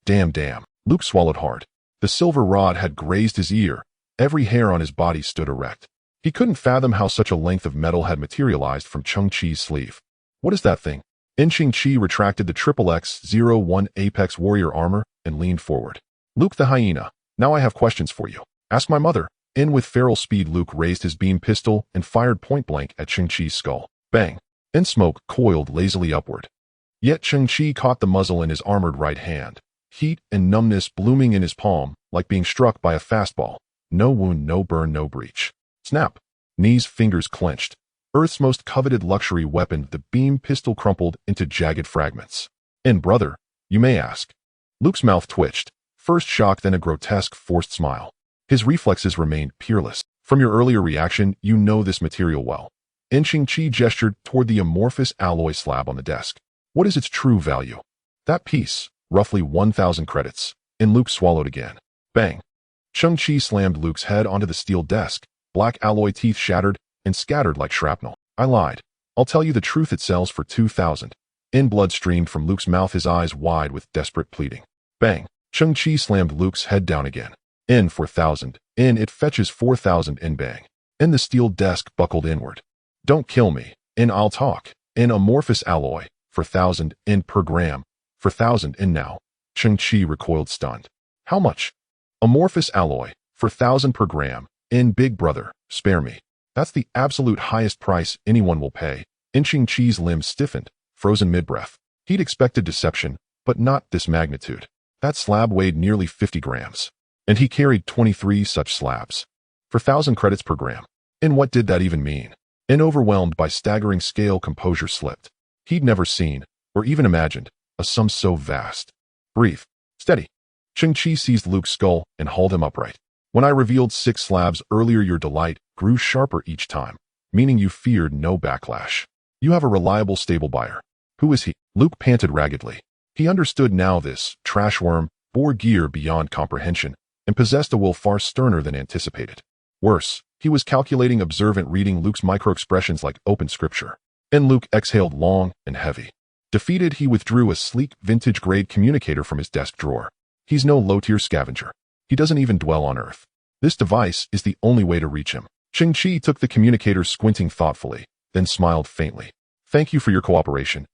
Luke swallowed hard. The silver rod had grazed his ear. Every hair on his body stood erect. He couldn't fathom how such a length of metal had materialized from Cheng Qi's sleeve. What is that thing? Cheng Qi retracted the XXX-01 Apex Warrior armor and leaned forward. Luke the hyena, now I have questions for you. Ask my mother. With feral speed, Luke raised his beam pistol and fired point blank at Cheng Qi's skull. Bang. And smoke coiled lazily upward. Yet Cheng Qi caught the muzzle in his armored right hand, heat and numbness blooming in his palm like being struck by a fastball. No wound, no burn, no breach. Snap. Knees, fingers clenched. Earth's most coveted luxury weapon, the beam pistol crumpled into jagged fragments. And brother, you may ask. Luke's mouth twitched. First shock, then a grotesque, forced smile. His reflexes remained peerless. From your earlier reaction, you know this material well. Cheng Qi gestured toward the amorphous alloy slab on the desk. What is its true value? That piece, roughly 1,000 credits. And Luke swallowed again. Bang. Cheng Qi slammed Luke's head onto the steel desk. Black alloy teeth shattered and scattered like shrapnel. I lied. I'll tell you the truth, it sells for 2,000. Blood streamed from Luke's mouth, his eyes wide with desperate pleading. Bang. Cheng Qi slammed Luke's head down again. 4,000. It fetches 4,000. Bang. The steel desk buckled inward. Don't kill me. I'll talk. Amorphous alloy. For 1,000. Per gram. For 1,000. Now. Cheng Qi recoiled, stunned. How much? Amorphous alloy. For 1,000 per gram. Big brother, spare me. That's the absolute highest price anyone will pay. Cheng Qi's limbs stiffened, frozen mid-breath. He'd expected deception, but not this magnitude. That slab weighed nearly 50 grams. And he carried 23 such slabs. For 1,000 credits per gram. What did that even mean? Overwhelmed by staggering scale, composure slipped. He'd never seen, or even imagined, a sum so vast. Breathe. Steady. Cheng Qi seized Luke's skull and hauled him upright. When I revealed 6 slabs earlier, your delight grew sharper each time, meaning you feared no backlash. You have a reliable, stable buyer. Who is he? Luke panted raggedly. He understood now. This trash worm bore gear beyond comprehension, and possessed a will far sterner than anticipated. Worse, he was calculating, observant, reading Luke's micro-expressions like open scripture. And Luke exhaled long and heavy. Defeated, he withdrew a sleek, vintage-grade communicator from his desk drawer. He's no low-tier scavenger. He doesn't even dwell on Earth. This device is the only way to reach him. Cheng Qi took the communicator, squinting thoughtfully, then smiled faintly. Thank you for your cooperation.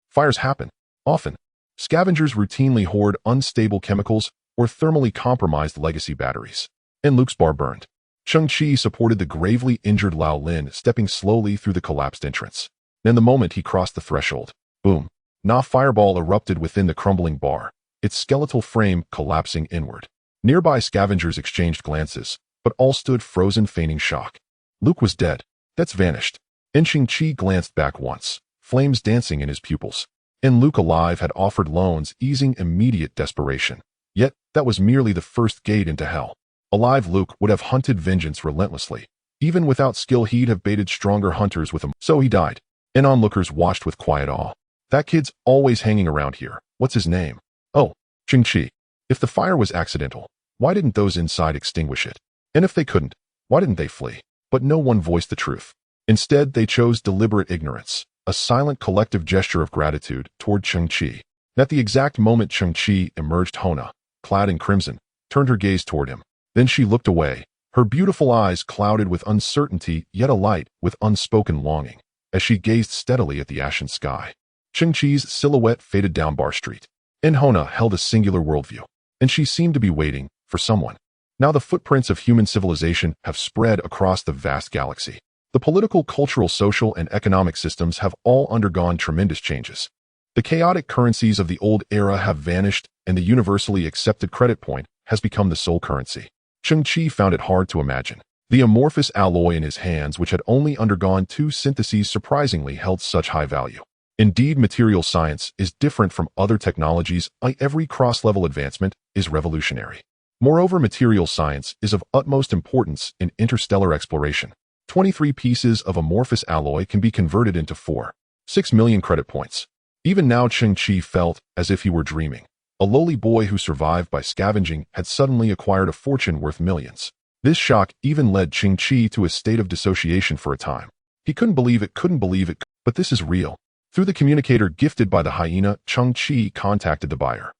Fires happen. Often. Scavengers routinely hoard unstable chemicals or thermally compromised legacy batteries. And Luke's bar burned. Cheng Qi supported the gravely injured Lao Lin, stepping slowly through the collapsed entrance. And the moment he crossed the threshold, boom, a fireball erupted within the crumbling bar, its skeletal frame collapsing inward. Nearby scavengers exchanged glances, but all stood frozen, feigning shock. Luke was dead. That's vanished. And Cheng Qi glanced back once, flames dancing in his pupils. And Luke alive had offered loans, easing immediate desperation. Yet, that was merely the first gate into hell. Alive, Luke would have hunted vengeance relentlessly. Even without skill, he'd have baited stronger hunters with him. So he died. And onlookers watched with quiet awe. That kid's always hanging around here. What's his name? Oh, Cheng Qi. If the fire was accidental, why didn't those inside extinguish it? And if they couldn't, why didn't they flee? But no one voiced the truth. Instead, they chose deliberate ignorance, a silent collective gesture of gratitude toward Cheng Qi. At the exact moment Cheng Qi emerged, Hona, clad in crimson, turned her gaze toward him. Then she looked away, her beautiful eyes clouded with uncertainty yet alight with unspoken longing, as she gazed steadily at the ashen sky. Cheng Qi's silhouette faded down Bar Street. And Hona held a singular worldview, and she seemed to be waiting for someone. Now the footprints of human civilization have spread across the vast galaxy. The political, cultural, social, and economic systems have all undergone tremendous changes. The chaotic currencies of the old era have vanished, and the universally accepted credit point has become the sole currency. Cheng Qi found it hard to imagine. The amorphous alloy in his hands, which had only undergone 2 syntheses, surprisingly held such high value. Indeed, material science is different from other technologies. Every cross-level advancement is revolutionary. Moreover, material science is of utmost importance in interstellar exploration. 23 pieces of amorphous alloy can be converted into 4.6 million credit points. Even now, Cheng Qi felt as if he were dreaming. A lowly boy who survived by scavenging had suddenly acquired a fortune worth millions. This shock even led Cheng Qi to a state of dissociation for a time. He couldn't believe it, but this is real. Through the communicator gifted by the hyena, Cheng Qi contacted the buyer.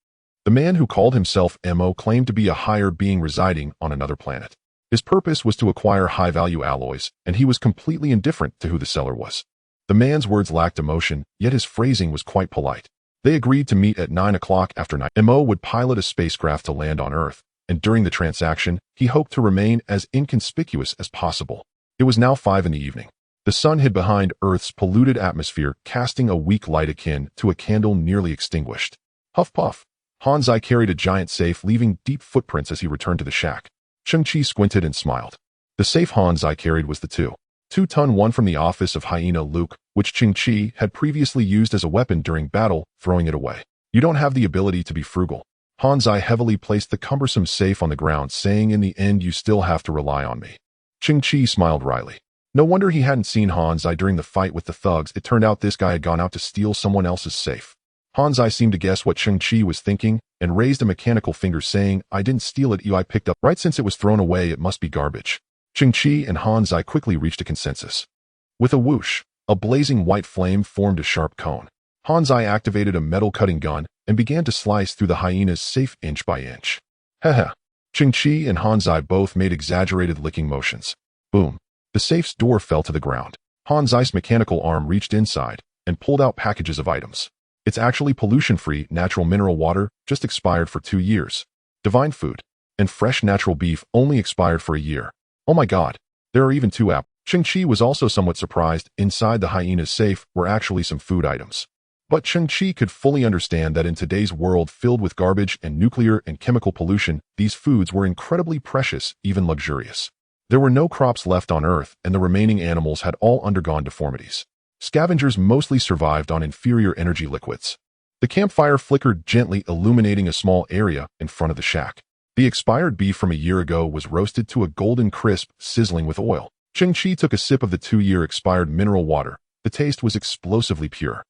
The man who called himself Mo claimed to be a higher being residing on another planet. His purpose was to acquire high-value alloys, and he was completely indifferent to who the seller was. The man's words lacked emotion, yet his phrasing was quite polite. They agreed to meet at 9 o'clock after night. Mo would pilot a spacecraft to land on Earth, and during the transaction, he hoped to remain as inconspicuous as possible. It was now 5 in the evening. The sun hid behind Earth's polluted atmosphere, casting a weak light akin to a candle nearly extinguished. Huff puff. Han Zai carried a giant safe, leaving deep footprints as he returned to the shack. Cheng Qi squinted and smiled. The safe Han Zai carried was the 2-ton one from the office of Hyena Luke, which Cheng Qi had previously used as a weapon during battle, throwing it away. You don't have the ability to be frugal. Han Zai heavily placed the cumbersome safe on the ground, saying, in the end you still have to rely on me. Cheng Qi smiled wryly. No wonder he hadn't seen Han Zai during the fight with the thugs. It turned out this guy had gone out to steal someone else's safe. Han Zai seemed to guess what Cheng Qi was thinking, and raised a mechanical finger, saying, I didn't steal it, I picked up. Right, since it was thrown away, it must be garbage. Cheng Qi and Han Zai quickly reached a consensus. With a whoosh, a blazing white flame formed a sharp cone. Han Zai activated a metal cutting gun and began to slice through the hyena's safe inch by inch. Heh. Cheng Qi and Han Zai both made exaggerated licking motions. Boom. The safe's door fell to the ground. Han Zai's mechanical arm reached inside and pulled out packages of items. It's actually pollution-free natural mineral water, just expired for 2 years. Divine food. And fresh natural beef, only expired for a year. Oh my god. There are even 2 apples. Cheng Qi was also somewhat surprised. Inside the hyena's safe were actually some food items. But Cheng Qi could fully understand that in today's world filled with garbage and nuclear and chemical pollution, these foods were incredibly precious, even luxurious. There were no crops left on Earth, and the remaining animals had all undergone deformities. Scavengers mostly survived on inferior energy liquids. The campfire flickered gently, illuminating a small area in front of the shack. The expired beef from a year ago was roasted to a golden crisp, sizzling with oil. Cheng Qi took a sip of the 2-year expired mineral water. The taste was explosively pure.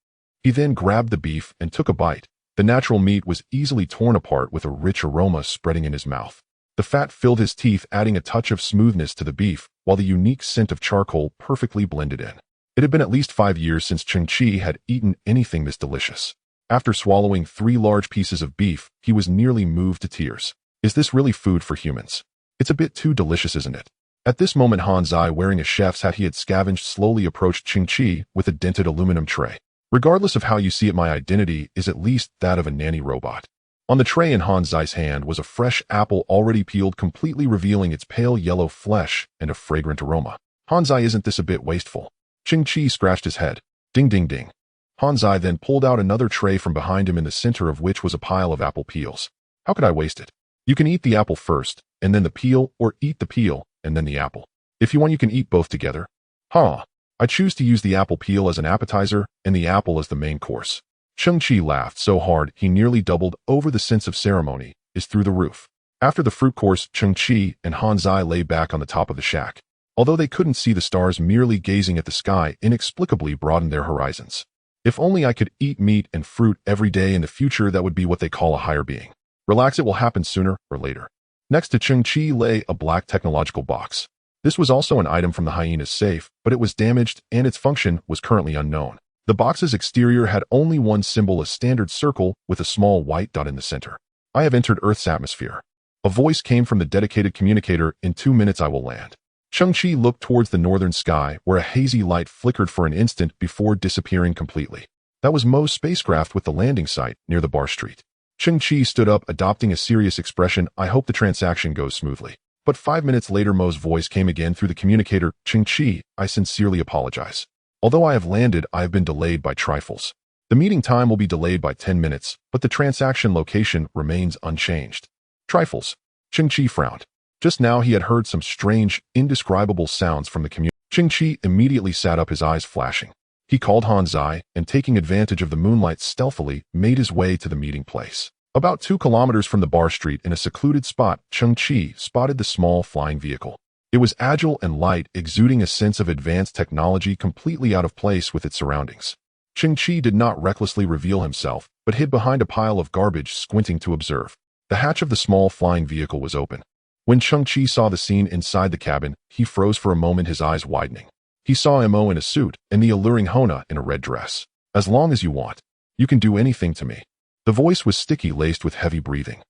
He then grabbed the beef and took a bite. The natural meat was easily torn apart with a rich aroma spreading in his mouth. The fat filled his teeth, adding a touch of smoothness to the beef, while the unique scent of charcoal perfectly blended in. It had been at least 5 years since Cheng Qi had eaten anything this delicious. After swallowing 3 large pieces of beef, he was nearly moved to tears. Is this really food for humans? It's a bit too delicious, isn't it? At this moment, Han Zai, wearing a chef's hat he had scavenged, slowly approached Cheng Qi with a dented aluminum tray. Regardless of how you see it, my identity is at least that of a nanny robot. On the tray in Han Zai's hand was a fresh apple already peeled, completely revealing its pale yellow flesh and a fragrant aroma. Han Zai, isn't this a bit wasteful? Cheng Qi scratched his head. Ding ding ding. Han Zai then pulled out another tray from behind him, in the center of which was a pile of apple peels. How could I waste it? You can eat the apple first, and then the peel, or eat the peel, and then the apple. If you want, you can eat both together. Huh. I choose to use the apple peel as an appetizer, and the apple as the main course. Cheng Qi laughed so hard he nearly doubled over. The sense of ceremony is through the roof. After the fruit course, Cheng Qi and Han Zai lay back on the top of the shack. Although they couldn't see the stars, merely gazing at the sky inexplicably broadened their horizons. If only I could eat meat and fruit every day in the future, that would be what they call a higher being. Relax, it will happen sooner or later. Next to Cheng Qi lay a black technological box. This was also an item from the hyena's safe, but it was damaged and its function was currently unknown. The box's exterior had only one symbol, a standard circle with a small white dot in the center. I have entered Earth's atmosphere. A voice came from the dedicated communicator. In 2 minutes I will land. Cheng Qi looked towards the northern sky, where a hazy light flickered for an instant before disappearing completely. That was Mo's spacecraft with the landing site near the bar street. Cheng Qi stood up, adopting a serious expression. I hope the transaction goes smoothly. But 5 minutes later, Mo's voice came again through the communicator. Cheng Qi, I sincerely apologize. Although I have landed, I have been delayed by trifles. The meeting time will be delayed by 10 minutes, but the transaction location remains unchanged. Trifles. Cheng Qi frowned. Just now he had heard some strange, indescribable sounds from the community. Cheng Qi immediately sat up, his eyes flashing. He called Han Zai and, taking advantage of the moonlight, stealthily made his way to the meeting place. About 2 kilometers from the bar street, in a secluded spot, Cheng Qi spotted the small flying vehicle. It was agile and light, exuding a sense of advanced technology, completely out of place with its surroundings. Cheng Qi did not recklessly reveal himself, but hid behind a pile of garbage, squinting to observe. The hatch of the small flying vehicle was open. When Cheng Qi saw the scene inside the cabin, he froze for a moment, his eyes widening. He saw Mo in a suit and the alluring Hona in a red dress. As long as you want, you can do anything to me. The voice was sticky, laced with heavy breathing.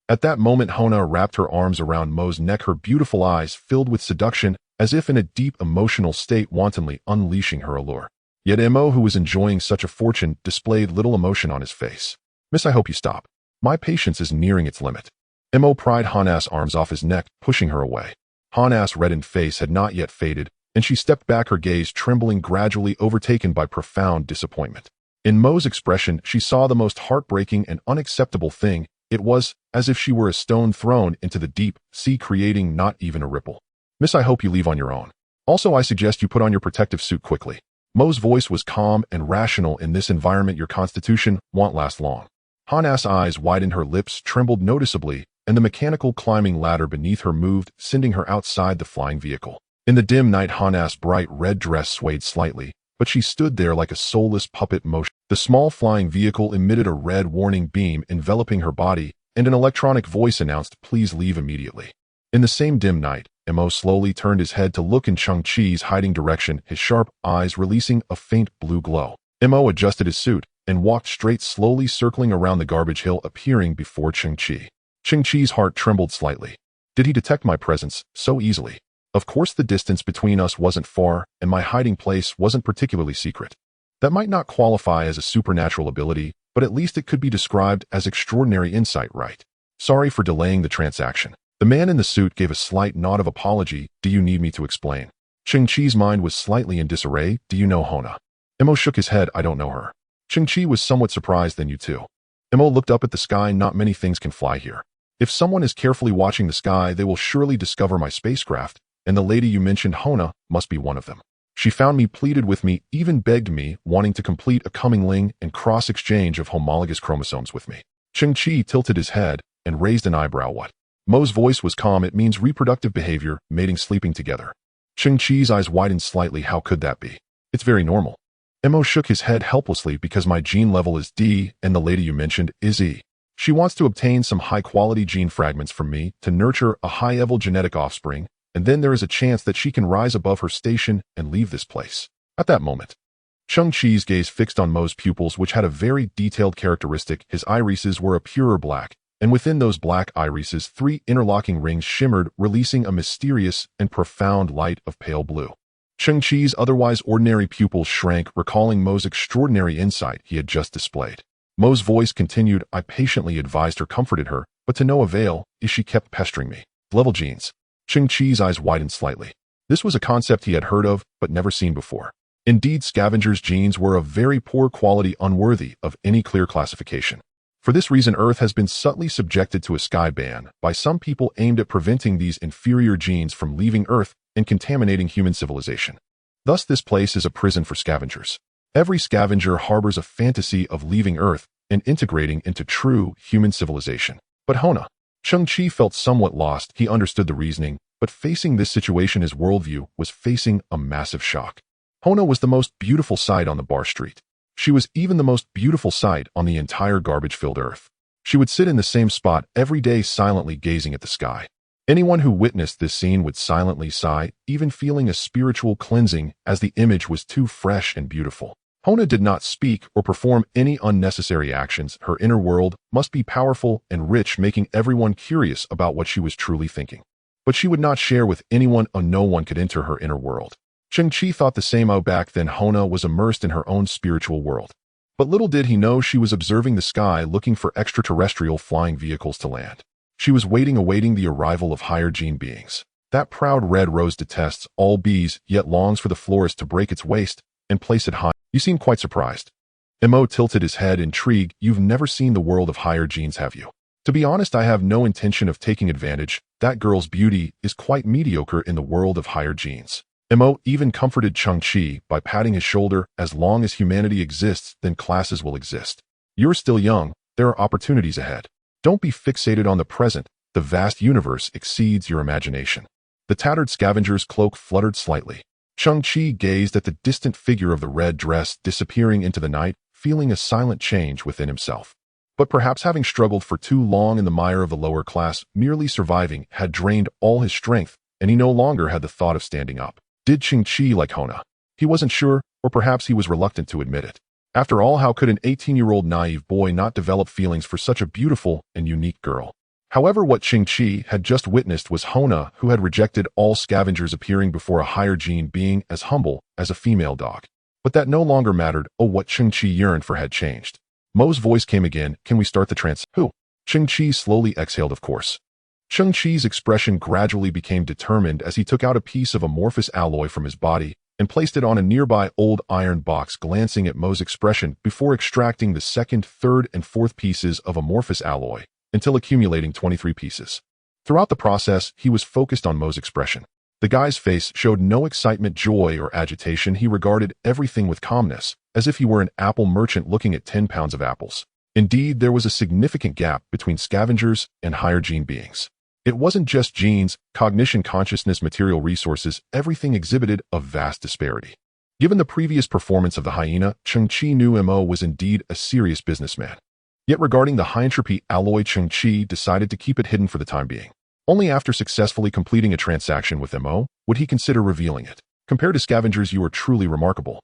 At that moment, Hona wrapped her arms around Mo's neck, her beautiful eyes filled with seduction, as if in a deep emotional state, wantonly unleashing her allure. Yet Mo, who was enjoying such a fortune, displayed little emotion on his face. Miss, I hope you stop. My patience is nearing its limit. Mo pried Hana's arms off his neck, pushing her away. Hana's reddened face had not yet faded, and she stepped back, her gaze trembling, gradually overtaken by profound disappointment. In Mo's expression, she saw the most heartbreaking and unacceptable thing. It was as if she were a stone thrown into the deep sea, creating not even a ripple. Miss, I hope you leave on your own. Also, I suggest you put on your protective suit quickly. Mo's voice was calm and rational. In this environment, your constitution won't last long. Hana's eyes widened, her lips trembled noticeably, and the mechanical climbing ladder beneath her moved, sending her outside the flying vehicle. In the dim night, Hana's bright red dress swayed slightly, but she stood there like a soulless puppet motion. The small flying vehicle emitted a red warning beam enveloping her body, and an electronic voice announced, please leave immediately. In the same dim night, Mo slowly turned his head to look in Cheng Qi's hiding direction, his sharp eyes releasing a faint blue glow. Mo adjusted his suit and walked straight, slowly circling around the garbage hill, appearing before Cheng Qi. Cheng Qi's heart trembled slightly. Did he detect my presence so easily? Of course, the distance between us wasn't far, and my hiding place wasn't particularly secret. That might not qualify as a supernatural ability, but at least it could be described as extraordinary insight, right? Sorry for delaying the transaction. The man in the suit gave a slight nod of apology. Do you need me to explain? Cheng Qi's mind was slightly in disarray. Do you know Hona? Mo shook his head. I don't know her. Cheng Qi was somewhat surprised. Then you too. Mo looked up at the sky. Not many things can fly here. If someone is carefully watching the sky, they will surely discover my spacecraft, and the lady you mentioned, Hona, must be one of them. She found me, pleaded with me, even begged me, wanting to complete a commingling and cross-exchange of homologous chromosomes with me. Cheng Qi tilted his head and raised an eyebrow. What? Mo's voice was calm. It means reproductive behavior, mating, sleeping together. Cheng Qi's eyes widened slightly. How could that be? It's very normal. Mo shook his head helplessly. Because my gene level is D and the lady you mentioned is E. She wants to obtain some high-quality gene fragments from me to nurture a high-level genetic offspring, and then there is a chance that she can rise above her station and leave this place. At that moment, Cheng Qi's gaze fixed on Mo's pupils, which had a very detailed characteristic. His irises were a purer black, and within those black irises 3 interlocking rings shimmered, releasing a mysterious and profound light of pale blue. Cheng Qi's otherwise ordinary pupils shrank, recalling Mo's extraordinary insight he had just displayed. Mo's voice continued. I patiently advised her, comforted her, but to no avail, as she kept pestering me. Level genes. Cheng Qi's eyes widened slightly. This was a concept he had heard of, but never seen before. Indeed, scavengers' genes were of very poor quality, unworthy of any clear classification. For this reason, Earth has been subtly subjected to a sky ban by some people aimed at preventing these inferior genes from leaving Earth and contaminating human civilization. Thus, this place is a prison for scavengers. Every scavenger harbors a fantasy of leaving Earth and integrating into true human civilization. But Hona. Cheng Qi felt somewhat lost. He understood the reasoning, but facing this situation, his worldview was facing a massive shock. Hona was the most beautiful sight on the bar street. She was even the most beautiful sight on the entire garbage-filled Earth. She would sit in the same spot every day, silently gazing at the sky. Anyone who witnessed this scene would silently sigh, even feeling a spiritual cleansing, as the image was too fresh and beautiful. Hona did not speak or perform any unnecessary actions. Her inner world must be powerful and rich, making everyone curious about what she was truly thinking. But she would not share with anyone, or no one could enter her inner world. Cheng Qi thought the same. Back then, Hona was immersed in her own spiritual world. But little did he know she was observing the sky, looking for extraterrestrial flying vehicles to land. She was awaiting the arrival of higher gene beings. That proud red rose detests all bees, yet longs for the florist to break its waist and place it high. You seem quite surprised. Mo tilted his head, intrigued. You've never seen the world of higher genes, have you? To be honest, I have no intention of taking advantage. That girl's beauty is quite mediocre in the world of higher genes. Mo even comforted Cheng Qi by patting his shoulder. As long as humanity exists, then classes will exist. You're still young. There are opportunities ahead. Don't be fixated on the present. The vast universe exceeds your imagination. The tattered scavenger's cloak fluttered slightly. Cheng Qi gazed at the distant figure of the red dress disappearing into the night, feeling a silent change within himself. But perhaps having struggled for too long in the mire of the lower class, merely surviving had drained all his strength, and he no longer had the thought of standing up. Did Cheng Qi like Hona? He wasn't sure, or perhaps he was reluctant to admit it. After all, how could an 18-year-old naive boy not develop feelings for such a beautiful and unique girl? However, what Cheng Qi had just witnessed was Hona, who had rejected all scavengers, appearing before a higher gene being as humble as a female dog. But that no longer mattered. Oh, what Cheng Qi yearned for had changed. Mo's voice came again. Can we start the trance? Who? Cheng Qi slowly exhaled. Of course. Cheng Qi's expression gradually became determined as he took out a piece of amorphous alloy from his body and placed it on a nearby old iron box, glancing at Mo's expression before extracting the second, third, and fourth pieces of amorphous alloy, until accumulating 23 pieces. Throughout the process, he was focused on Mo's expression. The guy's face showed no excitement, joy, or agitation. He regarded everything with calmness, as if he were an apple merchant looking at 10 pounds of apples. Indeed, there was a significant gap between scavengers and higher gene beings. It wasn't just genes, cognition, consciousness, material resources. Everything exhibited a vast disparity. Given the previous performance of the hyena, Cheng Qi knew Mo was indeed a serious businessman. Yet regarding the high-entropy alloy, Cheng Qi decided to keep it hidden for the time being. Only after successfully completing a transaction with Mo would he consider revealing it. Compared to scavengers, you are truly remarkable.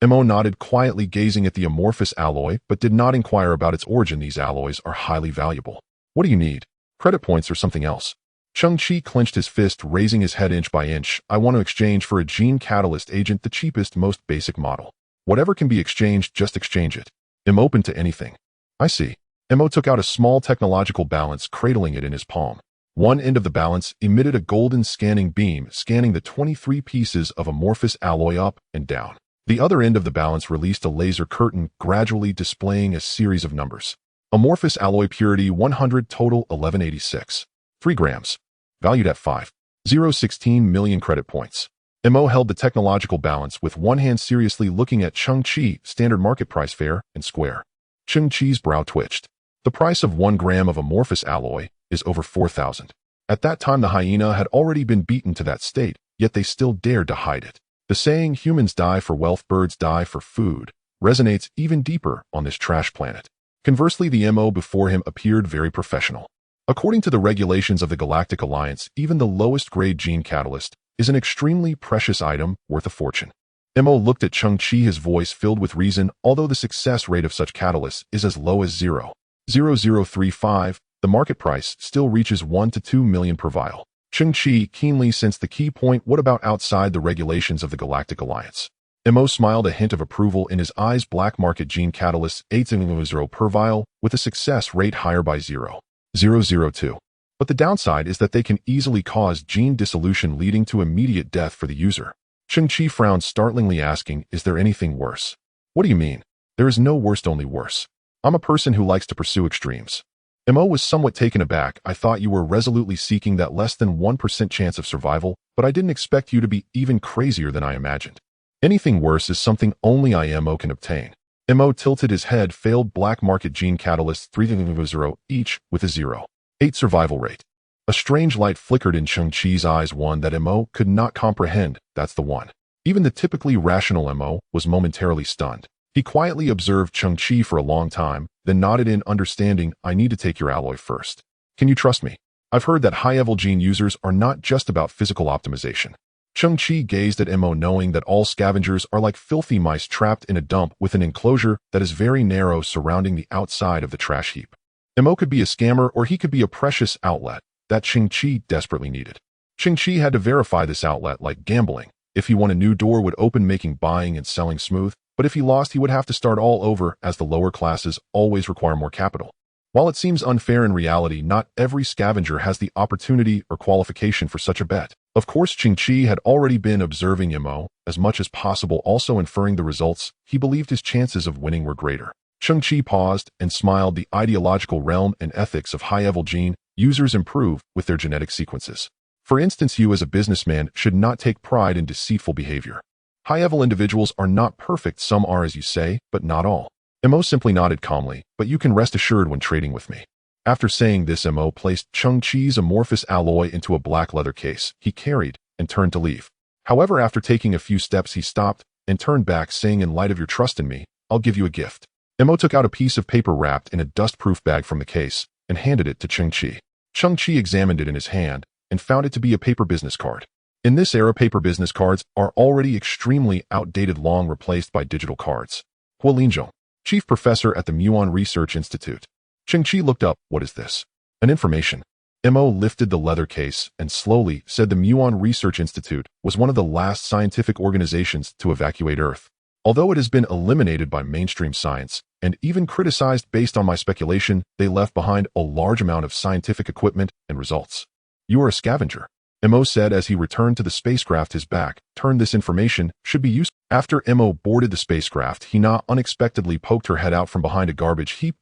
Mo nodded quietly, gazing at the amorphous alloy, but did not inquire about its origin. These alloys are highly valuable. What do you need? Credit points or something else? Cheng Qi clenched his fist, raising his head inch by inch. I want to exchange for a gene catalyst agent, the cheapest, most basic model. Whatever can be exchanged, just exchange it. I'm open to anything. I see. Mo took out a small technological balance, cradling it in his palm. One end of the balance emitted a golden scanning beam, scanning the 23 pieces of amorphous alloy up and down. The other end of the balance released a laser curtain, gradually displaying a series of numbers. Amorphous alloy purity 100, total 1186. 3 grams. Valued at 5,016 million credit points. Mo held the technological balance with one hand, seriously looking at Cheng Qi, standard market price, fair and square. Cheng Qi's brow twitched. The price of 1 gram of amorphous alloy is over 4,000. At that time, the hyena had already been beaten to that state, yet they still dared to hide it. The saying, humans die for wealth, birds die for food, resonates even deeper on this trash planet. Conversely, the MO before him appeared very professional. According to the regulations of the Galactic Alliance, even the lowest grade gene catalyst is an extremely precious item worth a fortune. MO looked at Cheng Qi, his voice filled with reason. Although the success rate of such catalysts is as low as 0.0035, the market price still reaches 1 to 2 million per vial. Cheng Qi keenly sensed the key point. What about outside the regulations of the Galactic Alliance? MO smiled, a hint of approval in his eyes. Black market gene catalysts 8.0 per vial with a success rate higher by 0.002. But the downside is that they can easily cause gene dissolution, leading to immediate death for the user. Cheng Qi frowned, startlingly asking, is there anything worse? What do you mean? There is no worst, only worse. I'm a person who likes to pursue extremes. MO was somewhat taken aback. I thought you were resolutely seeking that less than 1% chance of survival, but I didn't expect you to be even crazier than I imagined. Anything worse is something only IMO can obtain. MO tilted his head. Failed black market gene catalysts 3.0 each with a 0.8 survival rate. A strange light flickered in Cheng Qi's eyes, one that MO could not comprehend. That's the one. Even the typically rational MO was momentarily stunned. He quietly observed Cheng Qi for a long time, then nodded in understanding. I need to take your alloy first. Can you trust me? I've heard that high-level gene users are not just about physical optimization. Cheng Qi gazed at MO, knowing that all scavengers are like filthy mice trapped in a dump with an enclosure that is very narrow surrounding the outside of the trash heap. MO could be a scammer, or he could be a precious outlet that Cheng Qi desperately needed. Cheng Qi had to verify this outlet like gambling. If he won, a new door would open, making buying and selling smooth, but if he lost, he would have to start all over, as the lower classes always require more capital. While it seems unfair, in reality, not every scavenger has the opportunity or qualification for such a bet. Of course, Cheng Qi had already been observing MO as much as possible, also inferring the results. He believed his chances of winning were greater. Cheng Qi paused and smiled. The ideological realm and ethics of high-level gene users improve with their genetic sequences. For instance, you as a businessman should not take pride in deceitful behavior. High-level individuals are not perfect. Some are, as you say, but not all. MO simply nodded calmly. But you can rest assured when trading with me. After saying this, MO placed Cheng Qi's amorphous alloy into a black leather case he carried and turned to leave. However, after taking a few steps, he stopped and turned back, saying, in light of your trust in me, I'll give you a gift. MO took out a piece of paper wrapped in a dust-proof bag from the case and handed it to Cheng Qi. Cheng Qi examined it in his hand and found it to be a paper business card. In this era, paper business cards are already extremely outdated, long replaced by digital cards. Huolinzhong, chief professor at the Muon Research Institute. Cheng Qi looked up. What is this? An information. MO lifted the leather case and slowly said, the Muon Research Institute was one of the last scientific organizations to evacuate Earth. Although it has been eliminated by mainstream science and even criticized based on my speculation, they left behind a large amount of scientific equipment and results. You are a scavenger, MO said as he returned to the spacecraft. His back turned. This information should be useful. After MO boarded the spacecraft, Hina unexpectedly poked her head out from behind a garbage heap.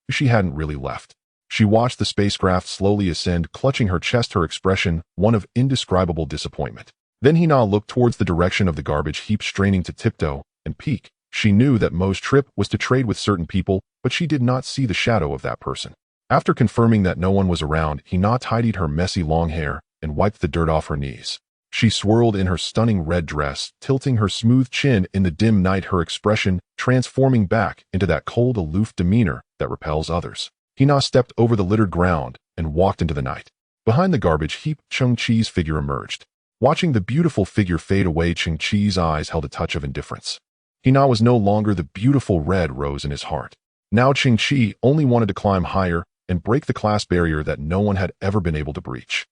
She hadn't really left. She watched the spacecraft slowly ascend, clutching her chest, her expression one of indescribable disappointment. Then Hina looked towards the direction of the garbage heap, straining to tiptoe and peek. She knew that Mo's trip was to trade with certain people, but she did not see the shadow of that person. After confirming that no one was around, Hina tidied her messy long hair and wiped the dirt off her knees. She swirled in her stunning red dress, tilting her smooth chin in the dim night, her expression transforming back into that cold, aloof demeanor that repels others. Hina stepped over the littered ground and walked into the night. Behind the garbage heap, Cheng Qi's figure emerged. Watching the beautiful figure fade away, Cheng Qi's eyes held a touch of indifference. Hina was no longer the beautiful red rose in his heart. Now Cheng Qi only wanted to climb higher and break the class barrier that no one had ever been able to breach.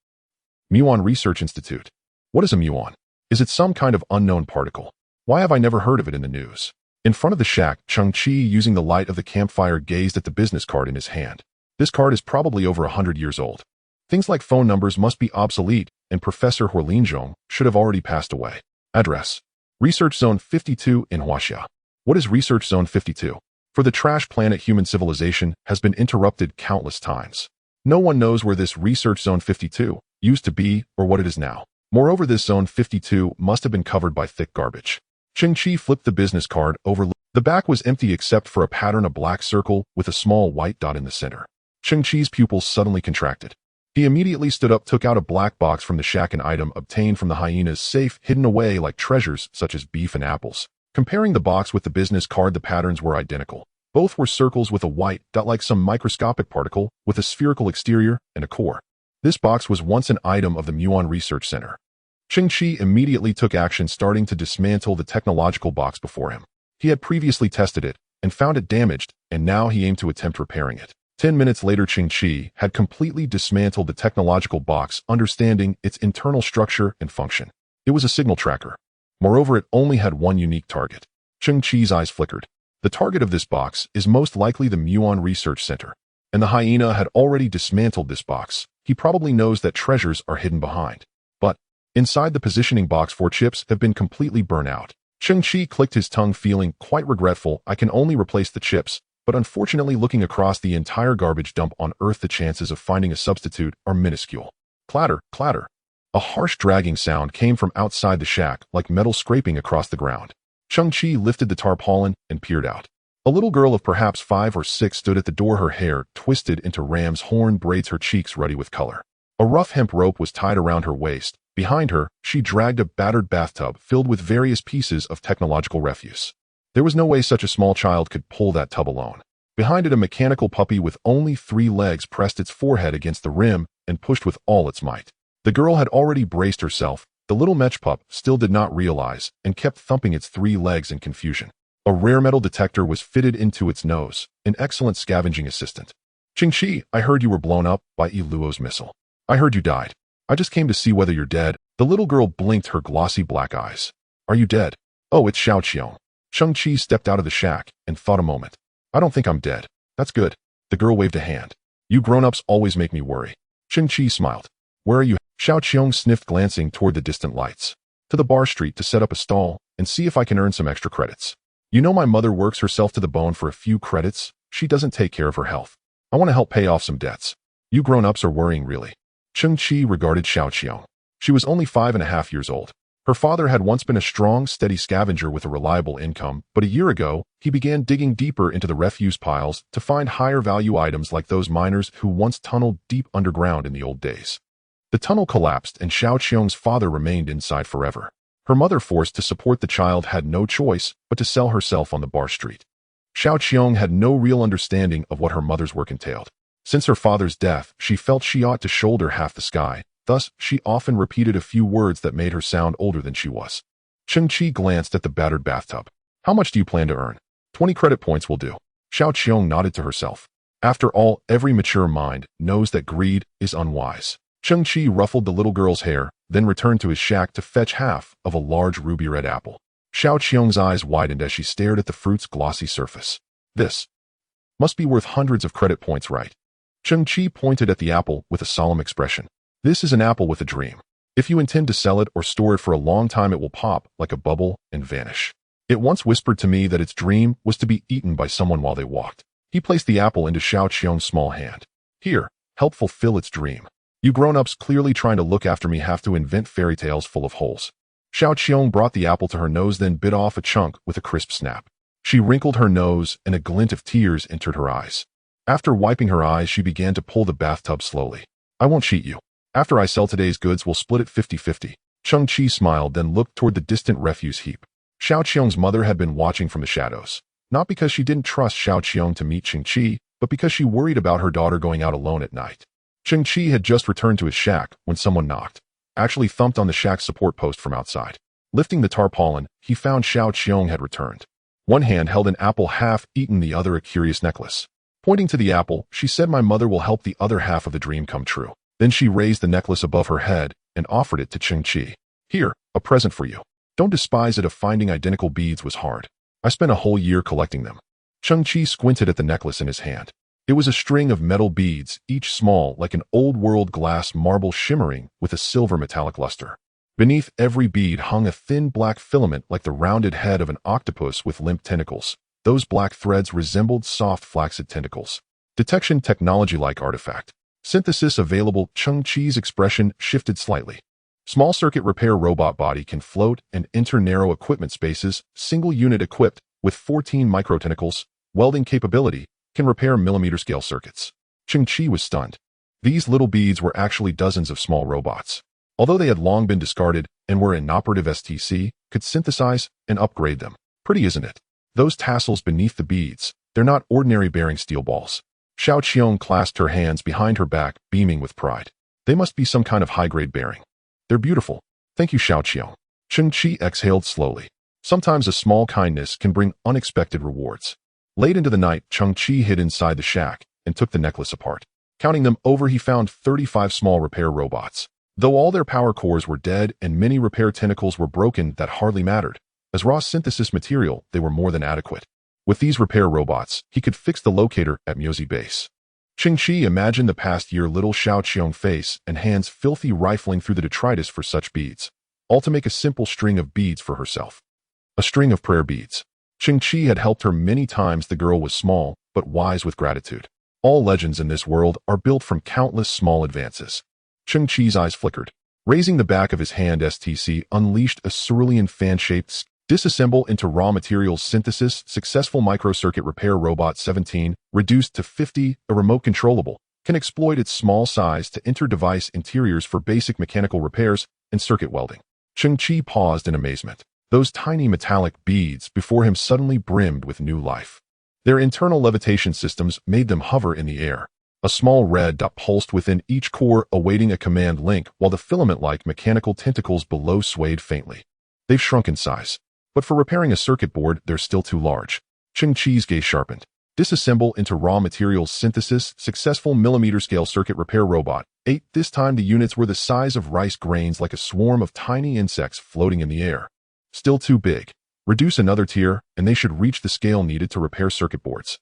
Muon Research Institute. What is a muon? Is it some kind of unknown particle? Why have I never heard of it in the news? In front of the shack, Cheng Qi, using the light of the campfire, gazed at the business card in his hand. This card is probably over 100 years old. Things like phone numbers must be obsolete, and Professor Huolinzhong should have already passed away. Address: Research Zone 52 in Huaxia. What is Research Zone 52? For the trash planet, human civilization has been interrupted countless times. No one knows where this Research Zone 52 used to be or what it is now. Moreover, this Zone 52 must have been covered by thick garbage. Cheng Qi flipped the business card over. The back was empty except for a pattern, a black circle with a small white dot in the center. Cheng Qi's pupils suddenly contracted. He immediately stood up, took out a black box from the shack, an item obtained from the hyena's safe, hidden away like treasures such as beef and apples. Comparing the box with the business card, the patterns were identical. Both were circles with a white dot like some microscopic particle with a spherical exterior and a core. This box was once an item of the Muon Research Center. Cheng Qi immediately took action, starting to dismantle the technological box before him. He had previously tested it and found it damaged, and now he aimed to attempt repairing it. 10 minutes later, Cheng Qi had completely dismantled the technological box, understanding its internal structure and function. It was a signal tracker. Moreover, it only had one unique target. Cheng Qi's eyes flickered. The target of this box is most likely the Muon Research Center, and the hyena had already dismantled this box. He probably knows that treasures are hidden behind. But inside the positioning box, 4 chips have been completely burnt out. Cheng Qi clicked his tongue, feeling quite regretful. I can only replace the chips, but unfortunately, looking across the entire garbage dump on Earth, the chances of finding a substitute are minuscule. Clatter, clatter. A harsh dragging sound came from outside the shack, like metal scraping across the ground. Cheng Qi lifted the tarpaulin and peered out. A little girl of perhaps 5 or 6 stood at the door, her hair twisted into ram's horn braids, her cheeks ruddy with color. A rough hemp rope was tied around her waist. Behind her, she dragged a battered bathtub filled with various pieces of technological refuse. There was no way such a small child could pull that tub alone. Behind it, a mechanical puppy with only 3 legs pressed its forehead against the rim and pushed with all its might. The girl had already braced herself. The little mech pup still did not realize and kept thumping its 3 legs in confusion. A rare metal detector was fitted into its nose, an excellent scavenging assistant. Cheng Qi, I heard you were blown up by Luo's missile. I heard you died. I just came to see whether you're dead. The little girl blinked her glossy black eyes. Are you dead? Oh, it's Xiao Qiong. Cheng Qi stepped out of the shack and thought a moment. I don't think I'm dead. That's good. The girl waved a hand. You grown-ups always make me worry. Cheng Qi smiled. Where are you? Xiao Qiong sniffed, glancing toward the distant lights. To the bar street to set up a stall and see if I can earn some extra credits. You know, my mother works herself to the bone for a few credits. She doesn't take care of her health. I want to help pay off some debts. You grown-ups are worrying, really. Cheng Qi regarded Xiao Qiong. She was only 5.5 years old. Her father had once been a strong, steady scavenger with a reliable income, but a year ago, he began digging deeper into the refuse piles to find higher-value items like those miners who once tunneled deep underground in the old days. The tunnel collapsed and Xiao Qiong's father remained inside forever. Her mother, forced to support the child, had no choice but to sell herself on the bar street. Xiao Qiong had no real understanding of what her mother's work entailed. Since her father's death, she felt she ought to shoulder half the sky. Thus, she often repeated a few words that made her sound older than she was. Cheng Qi glanced at the battered bathtub. How much do you plan to earn? 20 credit points will do. Xiao Qiong nodded to herself. After all, every mature mind knows that greed is unwise. Cheng Qi ruffled the little girl's hair, then returned to his shack to fetch half of a large ruby-red apple. Xiao Qiong's eyes widened as she stared at the fruit's glossy surface. This must be worth hundreds of credit points, right? Cheng Qi pointed at the apple with a solemn expression. This is an apple with a dream. If you intend to sell it or store it for a long time, it will pop like a bubble and vanish. It once whispered to me that its dream was to be eaten by someone while they walked. He placed the apple into Xiao Qiong's small hand. Here, help fulfill its dream. You grown-ups clearly trying to look after me have to invent fairy tales full of holes. Xiao Qiong brought the apple to her nose, then bit off a chunk with a crisp snap. She wrinkled her nose and a glint of tears entered her eyes. After wiping her eyes, she began to pull the bathtub slowly. I won't cheat you. After I sell today's goods, we'll split it 50-50. Cheng Qi smiled, then looked toward the distant refuse heap. Xiao Qiong's mother had been watching from the shadows. Not because she didn't trust Xiao Qiong to meet Cheng Qi, but because she worried about her daughter going out alone at night. Cheng Qi had just returned to his shack when someone knocked. Actually thumped on the shack's support post from outside. Lifting the tarpaulin, he found Xiao Qiong had returned. One hand held an apple half-eaten, the other a curious necklace. Pointing to the apple, she said, my mother will help the other half of the dream come true. Then she raised the necklace above her head and offered it to Cheng Qi. Here, a present for you. Don't despise it if finding identical beads was hard. I spent a whole year collecting them. Cheng Qi squinted at the necklace in his hand. It was a string of metal beads, each small like an old-world glass marble shimmering with a silver metallic luster. Beneath every bead hung a thin black filament like the rounded head of an octopus with limp tentacles. Those black threads resembled soft flaccid tentacles. Detection technology-like artifact. Synthesis available. Cheng Qi's expression shifted slightly. Small circuit repair robot body can float and enter narrow equipment spaces. Single unit equipped with 14 microtentacles. Welding capability. Can repair millimeter-scale circuits. Cheng Qi was stunned. These little beads were actually dozens of small robots. Although they had long been discarded and were inoperative, STC could synthesize and upgrade them. Pretty, isn't it? Those tassels beneath the beads, They're not ordinary bearing steel balls. Xiao Qiong clasped her hands behind her back, beaming with pride. They must be some kind of high-grade bearing. They're beautiful. Thank you, Xiao Qiong. Cheng Qi exhaled slowly. Sometimes a small kindness can bring unexpected rewards. Late into the night, Cheng Qi hid inside the shack and took the necklace apart. Counting them over, he found 35 small repair robots. Though all their power cores were dead and many repair tentacles were broken, that hardly mattered. As raw synthesis material, they were more than adequate. With these repair robots, he could fix the locator at Myozi base. Cheng Qi imagined the past year little Xiao Qiong face and hands filthy rifling through the detritus for such beads, all to make a simple string of beads for herself. A string of prayer beads. Cheng Qi had helped her many times. The girl was small, but wise with gratitude. All legends in this world are built from countless small advances. Cheng Qi's eyes flickered. Raising the back of his hand, STC unleashed a cerulean fan-shaped disassemble into raw materials synthesis, successful microcircuit repair robot 17, reduced to 50, a remote controllable, can exploit its small size to enter device interiors for basic mechanical repairs and circuit welding. Cheng Qi paused in amazement. Those tiny metallic beads before him suddenly brimmed with new life. Their internal levitation systems made them hover in the air. A small red dot pulsed within each core, awaiting a command link, while the filament-like mechanical tentacles below swayed faintly. They've shrunk in size. But for repairing a circuit board, they're still too large. Cheng Qi's gaze sharpened. Disassemble into raw materials synthesis, successful millimeter-scale circuit repair robot 8. This time the units were the size of rice grains, like a swarm of tiny insects floating in the air. Still too big. Reduce another tier, and they should reach the scale needed to repair circuit boards.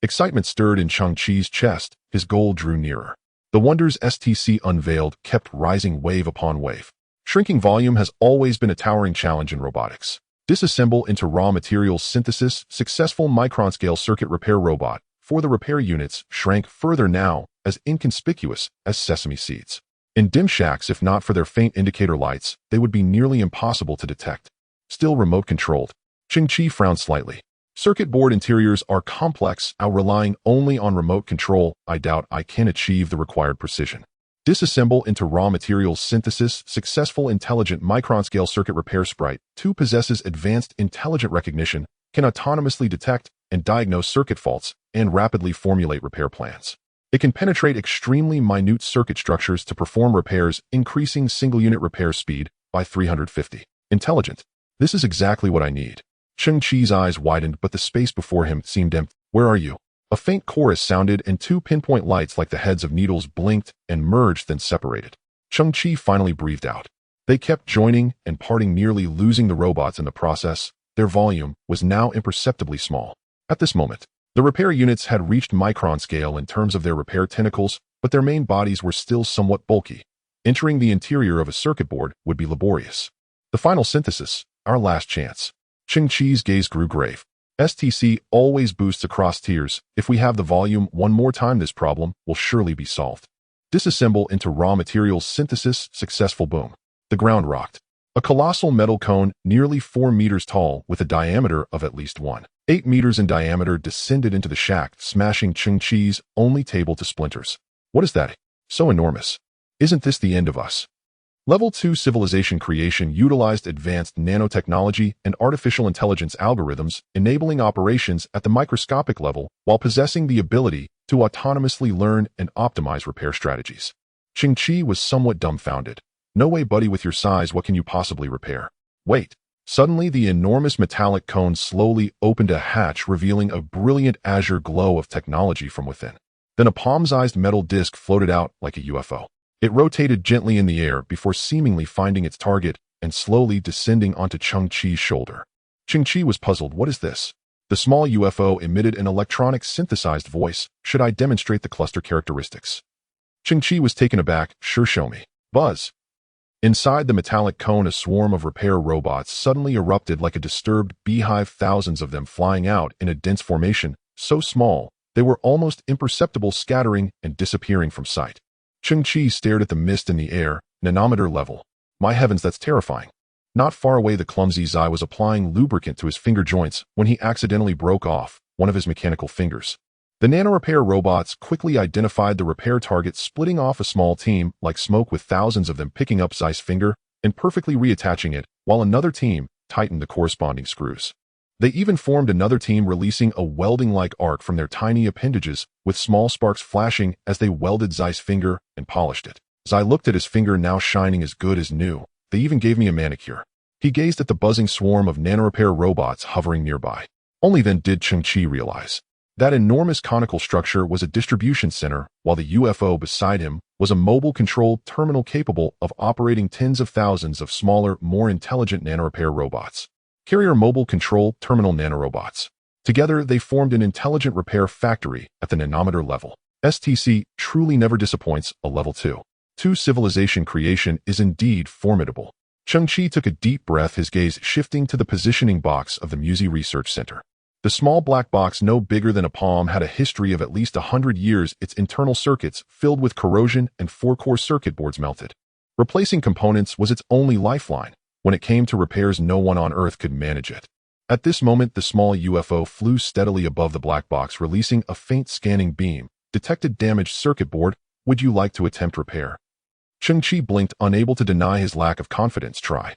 Excitement stirred in Cheng Qi's chest. His goal drew nearer. The wonders STC unveiled kept rising wave upon wave. Shrinking volume has always been a towering challenge in robotics. Disassemble into raw materials synthesis, successful micron-scale circuit repair robot 4. The repair units shrank further now, as inconspicuous as sesame seeds. In dim shacks, if not for their faint indicator lights, they would be nearly impossible to detect. Still remote-controlled. Cheng Qi frowned slightly. Circuit board interiors are complex. Relying only on remote control, I doubt I can achieve the required precision. Disassemble into raw materials synthesis, successful intelligent micron-scale circuit repair sprite 2 possesses advanced intelligent recognition, can autonomously detect and diagnose circuit faults, and rapidly formulate repair plans. It can penetrate extremely minute circuit structures to perform repairs, increasing single-unit repair speed by 350. Intelligent. This is exactly what I need. Cheng Qi's eyes widened, but the space before him seemed empty. Where are you? A faint chorus sounded, and 2 pinpoint lights like the heads of needles blinked and merged, then separated. Cheng Qi finally breathed out. They kept joining and parting, nearly losing the robots in the process. Their volume was now imperceptibly small. At this moment, the repair units had reached micron scale in terms of their repair tentacles, but their main bodies were still somewhat bulky. Entering the interior of a circuit board would be laborious. The final synthesis, our last chance. Cheng Qi's gaze grew grave. STC always boosts across tiers. If we have the volume one more time, this problem will surely be solved. Disassemble into raw materials synthesis, successful. Boom. The ground rocked. A colossal metal cone, nearly 4 meters tall, with a diameter of at least 1.8 meters in diameter, descended into the shack, smashing Cheng Qi's only table to splinters. What is that? So enormous. Isn't this the end of us? Level 2 civilization creation utilized advanced nanotechnology and artificial intelligence algorithms, enabling operations at the microscopic level while possessing the ability to autonomously learn and optimize repair strategies. Cheng Qi was somewhat dumbfounded. No way, buddy, with your size, what can you possibly repair? Wait. Suddenly, the enormous metallic cone slowly opened a hatch, revealing a brilliant azure glow of technology from within. Then a palm-sized metal disc floated out like a UFO. It rotated gently in the air before seemingly finding its target and slowly descending onto Cheng Qi's shoulder. Cheng Qi was puzzled. What is this? The small UFO emitted an electronic synthesized voice. Should I demonstrate the cluster characteristics? Cheng Qi was taken aback. Sure, show me. Buzz. Inside the metallic cone, a swarm of repair robots suddenly erupted like a disturbed beehive, thousands of them flying out in a dense formation, so small they were almost imperceptible, scattering and disappearing from sight. Cheng Qi stared at the mist in the air, nanometer level. My heavens, that's terrifying. Not far away, the clumsy Zai was applying lubricant to his finger joints when he accidentally broke off one of his mechanical fingers. The nano-repair robots quickly identified the repair target, splitting off a small team like smoke, with thousands of them picking up Zai's finger and perfectly reattaching it, while another team tightened the corresponding screws. They even formed another team, releasing a welding-like arc from their tiny appendages, with small sparks flashing as they welded Zai's finger and polished it. Zai looked at his finger, now shining as good as new. They even gave me a manicure. He gazed at the buzzing swarm of nanorepair robots hovering nearby. Only then did Cheng Qi realize. That enormous conical structure was a distribution center, while the UFO beside him was a mobile control terminal capable of operating tens of thousands of smaller, more intelligent nanorepair robots. Carrier Mobile Control Terminal Nanorobots. Together, they formed an intelligent repair factory at the nanometer level. STC truly never disappoints. A level 2 civilization creation is indeed formidable. Cheng Qi took a deep breath, his gaze shifting to the positioning box of the MUSI Research Center. The small black box, no bigger than a palm, had a history of at least 100 years, its internal circuits filled with corrosion and 4-core circuit boards melted. Replacing components was its only lifeline. When it came to repairs, no one on Earth could manage it. At this moment, the small UFO flew steadily above the black box, releasing a faint scanning beam. Detected damaged circuit board. Would you like to attempt repair? Cheng Qi blinked, unable to deny his lack of confidence. Try.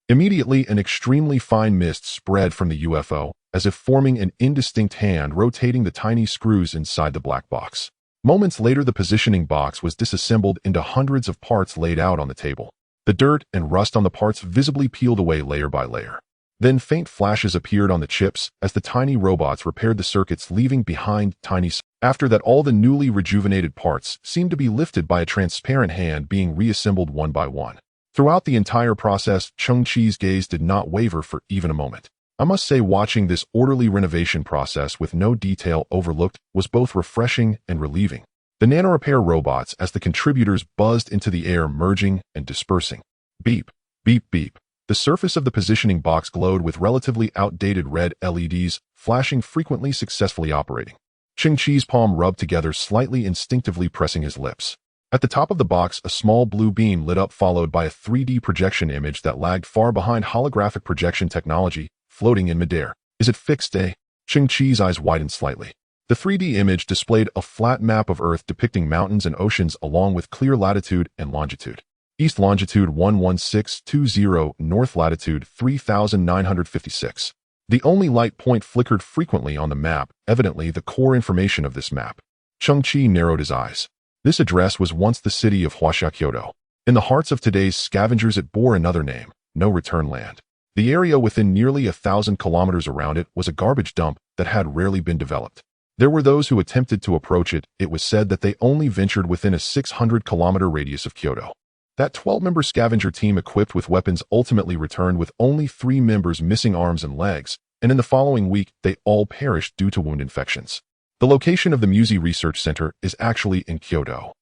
Immediately, an extremely fine mist spread from the UFO, as if forming an indistinct hand rotating the tiny screws inside the black box. Moments later, the positioning box was disassembled into hundreds of parts laid out on the table. The dirt and rust on the parts visibly peeled away layer by layer. Then faint flashes appeared on the chips as the tiny robots repaired the circuits, leaving behind tiny. After that, all the newly rejuvenated parts seemed to be lifted by a transparent hand, being reassembled one by one. Throughout the entire process, Cheng Qi's gaze did not waver for even a moment. I must say, watching this orderly renovation process with no detail overlooked was both refreshing and relieving. The nanorepair robots, as the contributors buzzed into the air, merging and dispersing. Beep, beep, beep. The surface of the positioning box glowed with relatively outdated red LEDs, flashing frequently, successfully operating. Cheng Qi's palm rubbed together slightly, instinctively pressing his lips. At the top of the box, a small blue beam lit up, followed by a 3D projection image that lagged far behind holographic projection technology, floating in midair. Is it fixed, eh? Cheng Qi's eyes widened slightly. The 3D image displayed a flat map of Earth depicting mountains and oceans along with clear latitude and longitude. East longitude 11620, north latitude 3956. The only light point flickered frequently on the map, evidently the core information of this map. Cheng Qi narrowed his eyes. This address was once the city of Huaxia, Kyoto. In the hearts of today's scavengers, it bore another name, No Return Land. The area within nearly 1,000 kilometers around it was a garbage dump that had rarely been developed. There were those who attempted to approach it. It was said that they only ventured within a 600-kilometer radius of Kyoto. That 12-member scavenger team equipped with weapons ultimately returned with only 3 members missing arms and legs, and in the following week, they all perished due to wound infections. The location of the MUSI Research Center is actually in Kyoto.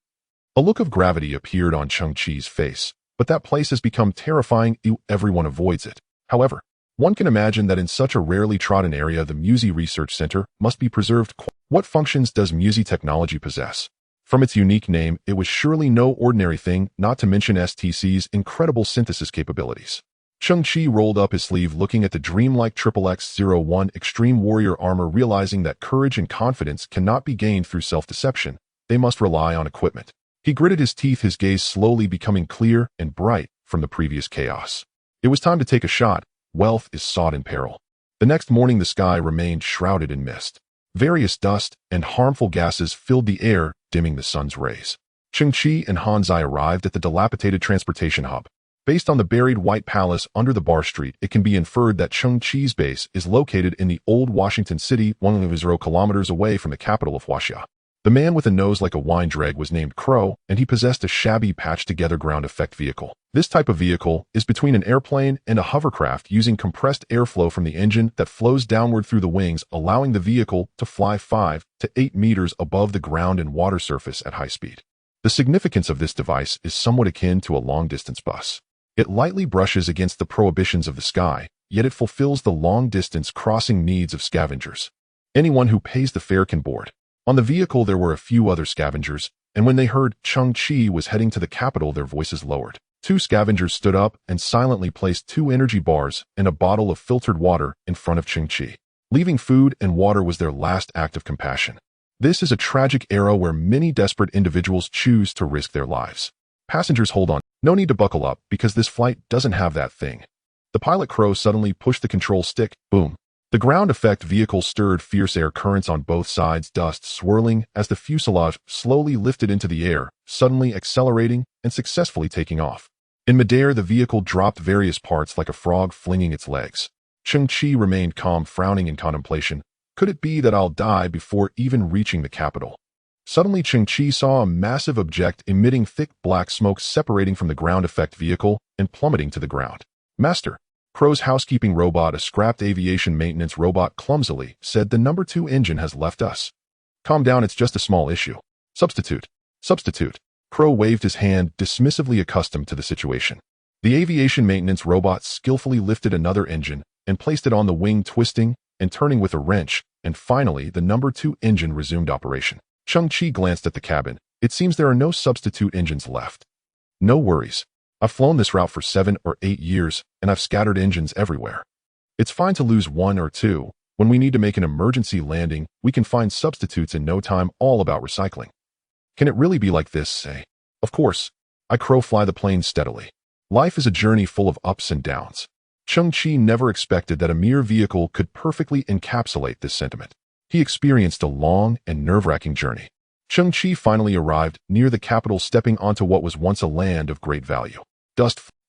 A look of gravity appeared on Cheng Qi's face, but that place has become terrifying. Everyone avoids it. However, one can imagine that in such a rarely trodden area, the MUSI Research Center must be preserved. What functions does MUSI technology possess? From its unique name, it was surely no ordinary thing, not to mention STC's incredible synthesis capabilities. Cheng Qi rolled up his sleeve, looking at the dreamlike XXX-01 Extreme Warrior armor, realizing that courage and confidence cannot be gained through self-deception. They must rely on equipment. He gritted his teeth, his gaze slowly becoming clear and bright from the previous chaos. It was time to take a shot. Wealth is sought in peril. The next morning, the sky remained shrouded in mist. Various dust and harmful gases filled the air, dimming the sun's rays. Cheng Qi and Han Zai arrived at the dilapidated transportation hub. Based on the buried White Palace under the bar street, it can be inferred that Cheng Qi's base is located in the old Washington City, 1.0 kilometers away from the capital of Huaxia. The man with a nose like a wine dreg was named Crow, and he possessed a shabby patched-together ground effect vehicle. This type of vehicle is between an airplane and a hovercraft, using compressed airflow from the engine that flows downward through the wings, allowing the vehicle to fly 5 to 8 meters above the ground and water surface at high speed. The significance of this device is somewhat akin to a long-distance bus. It lightly brushes against the prohibitions of the sky, yet it fulfills the long-distance crossing needs of scavengers. Anyone who pays the fare can board. On the vehicle there were a few other scavengers, and when they heard Cheng Qi was heading to the capital, their voices lowered. 2 scavengers stood up and silently placed 2 energy bars and a bottle of filtered water in front of Cheng Qi. Leaving food and water was their last act of compassion. This is a tragic era where many desperate individuals choose to risk their lives. Passengers, hold on. No need to buckle up, because this flight doesn't have that thing. The pilot Crow suddenly pushed the control stick. Boom. The ground effect vehicle stirred fierce air currents on both sides, dust swirling as the fuselage slowly lifted into the air, suddenly accelerating and successfully taking off. In midair, the vehicle dropped various parts like a frog flinging its legs. Cheng Qi remained calm, frowning in contemplation. Could it be that I'll die before even reaching the capital? Suddenly, Cheng Qi saw a massive object emitting thick black smoke separating from the ground effect vehicle and plummeting to the ground. Master, Crow's housekeeping robot, a scrapped aviation maintenance robot, clumsily said, "The number 2 engine has left us." "Calm down, it's just a small issue." Substitute. Substitute. Crow waved his hand, dismissively, accustomed to the situation. The aviation maintenance robot skillfully lifted another engine and placed it on the wing, twisting and turning with a wrench, and finally the number 2 engine resumed operation. Cheng Qi glanced at the cabin. "It seems there are no substitute engines left." "No worries. I've flown this route for 7 or 8 years, and I've scattered engines everywhere. It's fine to lose 1 or 2. When we need to make an emergency landing, we can find substitutes in no time, all about recycling." "Can it really be like this, say?" "Of course. I Crow fly the plane steadily. Life is a journey full of ups and downs." Cheng Qi never expected that a mere vehicle could perfectly encapsulate this sentiment. He experienced a long and nerve-wracking journey. Cheng Qi finally arrived near the capital, stepping onto what was once a land of great value.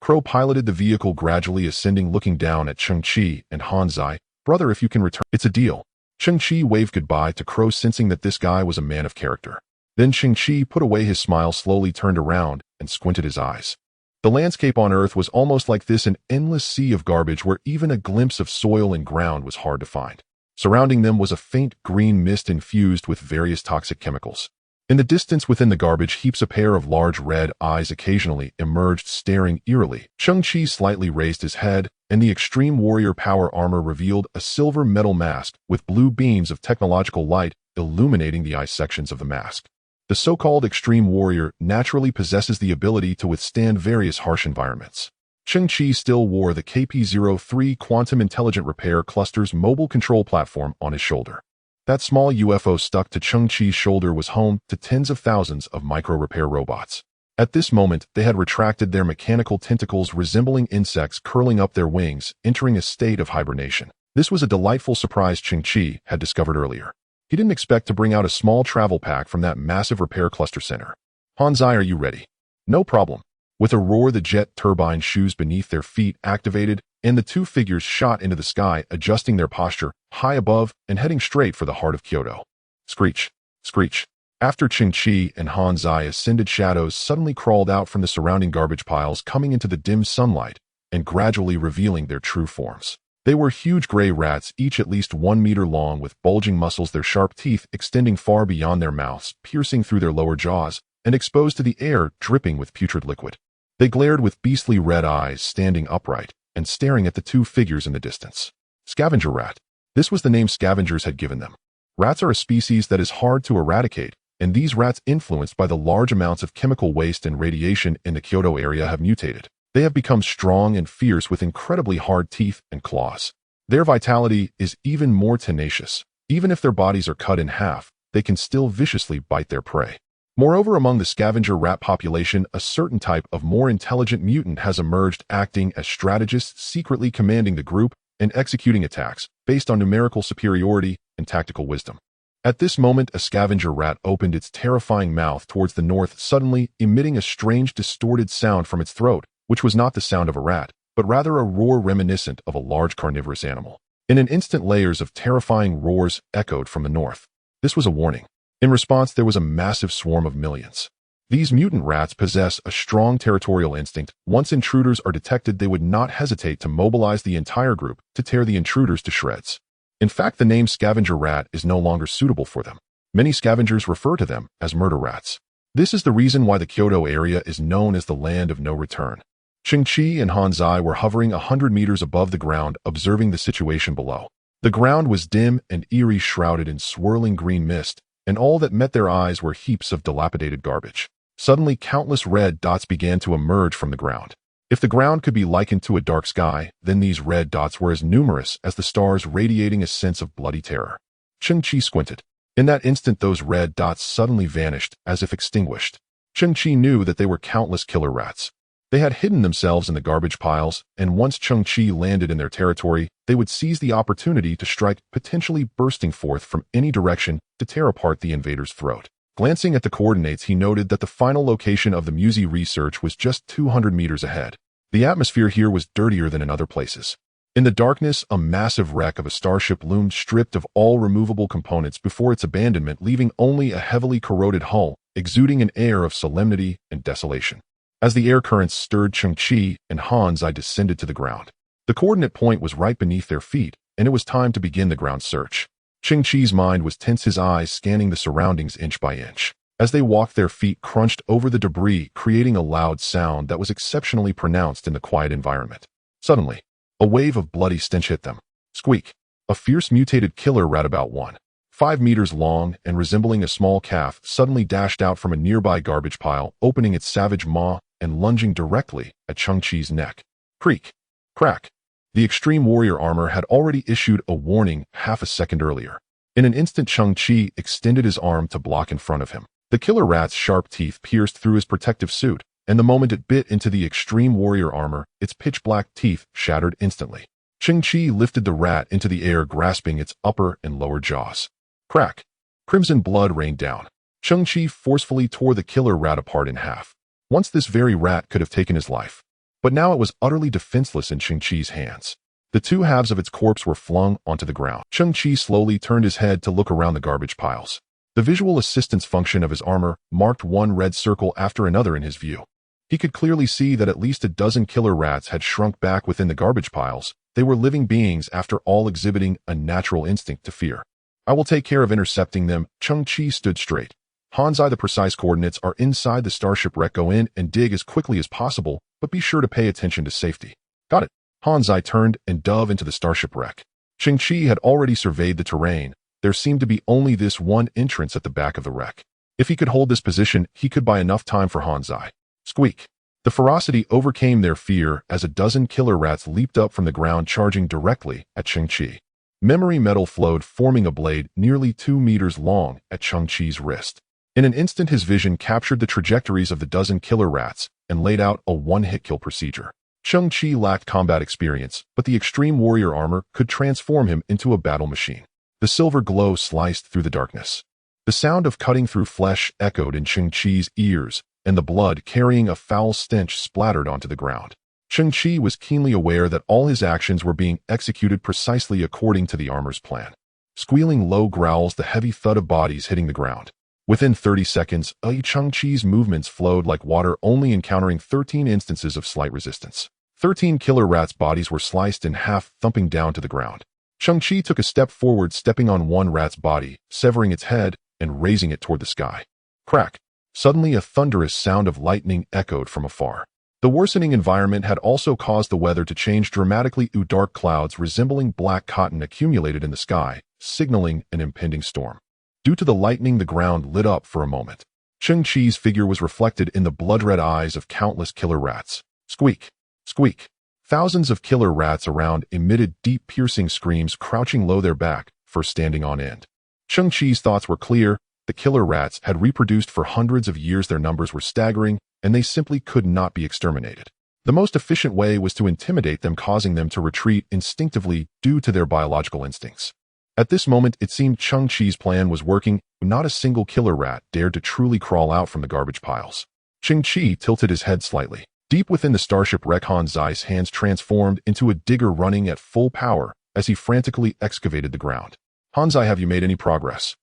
Crow piloted the vehicle, gradually ascending, looking down at Cheng Qi and Han Zai. "Brother, if you can return, it's a deal." Cheng Qi waved goodbye to Crow, sensing that this guy was a man of character. Then Cheng Qi put away his smile, slowly turned around, and squinted his eyes. The landscape on Earth was almost like this, an endless sea of garbage where even a glimpse of soil and ground was hard to find. Surrounding them was a faint green mist infused with various toxic chemicals. In the distance within the garbage heaps, a pair of large red eyes occasionally emerged, staring eerily. Cheng Qi slightly raised his head, and the extreme warrior power armor revealed a silver metal mask with blue beams of technological light illuminating the eye sections of the mask. The so-called extreme warrior naturally possesses the ability to withstand various harsh environments. Cheng Qi still wore the KP-03 Quantum Intelligent Repair Cluster's mobile control platform on his shoulder. That small UFO stuck to Cheng Qi's shoulder was home to tens of thousands of micro-repair robots. At this moment, they had retracted, their mechanical tentacles resembling insects curling up their wings, entering a state of hibernation. This was a delightful surprise Cheng Qi had discovered earlier. He didn't expect to bring out a small travel pack from that massive repair cluster center. "Han Zai, are you ready?" "No problem." With a roar, the jet turbine shoes beneath their feet activated, and the 2 figures shot into the sky, adjusting their posture high above and heading straight for the heart of Kyoto. Screech, screech. After Cheng Qi and Han Zai ascended, shadows suddenly crawled out from the surrounding garbage piles, coming into the dim sunlight and gradually revealing their true forms. They were huge gray rats, each at least 1 meter long, with bulging muscles, their sharp teeth extending far beyond their mouths, piercing through their lower jaws and exposed to the air, dripping with putrid liquid. They glared with beastly red eyes, standing upright and staring at the 2 figures in the distance. Scavenger rat. This was the name scavengers had given them. Rats are a species that is hard to eradicate, and these rats, influenced by the large amounts of chemical waste and radiation in the Kyoto area, have mutated. They have become strong and fierce with incredibly hard teeth and claws. Their vitality is even more tenacious. Even if their bodies are cut in half, they can still viciously bite their prey. Moreover, among the scavenger rat population, a certain type of more intelligent mutant has emerged, acting as strategists, secretly commanding the group and executing attacks based on numerical superiority and tactical wisdom. At this moment, a scavenger rat opened its terrifying mouth towards the north, suddenly emitting a strange, distorted sound from its throat, which was not the sound of a rat, but rather a roar reminiscent of a large carnivorous animal. In an instant, layers of terrifying roars echoed from the north. This was a warning. In response, there was a massive swarm of millions. These mutant rats possess a strong territorial instinct. Once intruders are detected, they would not hesitate to mobilize the entire group to tear the intruders to shreds. In fact, the name scavenger rat is no longer suitable for them. Many scavengers refer to them as murder rats. This is the reason why the Kyoto area is known as the land of no return. Cheng Qi and Han Zai were hovering 100 meters above the ground, observing the situation below. The ground was dim and eerie, shrouded in swirling green mist, and all that met their eyes were heaps of dilapidated garbage. Suddenly, countless red dots began to emerge from the ground. If the ground could be likened to a dark sky, then these red dots were as numerous as the stars, radiating a sense of bloody terror. Cheng Qi squinted. In that instant, those red dots suddenly vanished, as if extinguished. Cheng Qi knew that they were countless killer rats. They had hidden themselves in the garbage piles, and once Cheng Qi landed in their territory, they would seize the opportunity to strike, potentially bursting forth from any direction to tear apart the invader's throat. Glancing at the coordinates, he noted that the final location of the Musi research was just 200 meters ahead. The atmosphere here was dirtier than in other places. In the darkness, a massive wreck of a starship loomed, stripped of all removable components before its abandonment, leaving only a heavily corroded hull, exuding an air of solemnity and desolation. As the air currents stirred, Cheng Qi and Han Zai descended to the ground. The coordinate point was right beneath their feet, and it was time to begin the ground search. Cheng Qi's mind was tense, his eyes scanning the surroundings inch by inch. As they walked, their feet crunched over the debris, creating a loud sound that was exceptionally pronounced in the quiet environment. Suddenly, a wave of bloody stench hit them. Squeak! A fierce mutated killer rat about 1.5 meters long and resembling a small calf suddenly dashed out from a nearby garbage pile, opening its savage maw and lunging directly at Cheng Qi's neck. Creak! Crack! The extreme warrior armor had already issued a warning half a second earlier. In an instant, Cheng Qi extended his arm to block in front of him. The killer rat's sharp teeth pierced through his protective suit, and the moment it bit into the extreme warrior armor, its pitch-black teeth shattered instantly. Cheng Qi lifted the rat into the air, grasping its upper and lower jaws. Crack! Crimson blood rained down. Cheng Qi forcefully tore the killer rat apart in half. Once this very rat could have taken his life, but now it was utterly defenseless in Cheng Qi's hands. The two halves of its corpse were flung onto the ground. Cheng Qi slowly turned his head to look around the garbage piles. The visual assistance function of his armor marked one red circle after another in his view. He could clearly see that at least a dozen killer rats had shrunk back within the garbage piles. They were living beings, after all, exhibiting a natural instinct to fear. I will take care of intercepting them. Cheng Qi stood straight. Han Zai, the precise coordinates are inside the starship wreck. Go in and dig as quickly as possible, but be sure to pay attention to safety. Got it. Han Zai turned and dove into the starship wreck. Cheng Qi had already surveyed the terrain. There seemed to be only this one entrance at the back of the wreck. If he could hold this position, he could buy enough time for Han Zai. Squeak! The ferocity overcame their fear as a dozen killer rats leaped up from the ground, charging directly at Cheng Qi. Memory metal flowed, forming a blade nearly 2 meters long at Cheng Qi's wrist. In an instant, his vision captured the trajectories of the dozen killer rats and laid out a one-hit kill procedure. Cheng Qi lacked combat experience, but the extreme warrior armor could transform him into a battle machine. The silver glow sliced through the darkness. The sound of cutting through flesh echoed in Cheng Qi's ears, and the blood, carrying a foul stench, splattered onto the ground. Cheng Qi was keenly aware that all his actions were being executed precisely according to the armor's plan. Squealing low growls, the heavy thud of bodies hitting the ground. Within 30 seconds, Cheng Qi's movements flowed like water, only encountering 13 instances of slight resistance. 13 killer rats' bodies were sliced in half, thumping down to the ground. Cheng Qi took a step forward, stepping on one rat's body, severing its head and raising it toward the sky. Crack! Suddenly, a thunderous sound of lightning echoed from afar. The worsening environment had also caused the weather to change dramatically. Dark clouds resembling black cotton accumulated in the sky, signaling an impending storm. Due to the lightning, the ground lit up for a moment. Cheng Qi's figure was reflected in the blood-red eyes of countless killer rats. Squeak! Squeak! Thousands of killer rats around emitted deep, piercing screams, crouching low, their back first standing on end. Cheng Qi's thoughts were clear. The killer rats had reproduced for hundreds of years. Their numbers were staggering, and they simply could not be exterminated. The most efficient way was to intimidate them, causing them to retreat instinctively due to their biological instincts. At this moment, it seemed Cheng Qi's plan was working. Not a single killer rat dared to truly crawl out from the garbage piles. Cheng Qi tilted his head slightly. Deep within the starship wreck, Han Zai's hands transformed into a digger, running at full power as he frantically excavated the ground. Han Zai, have you made any progress?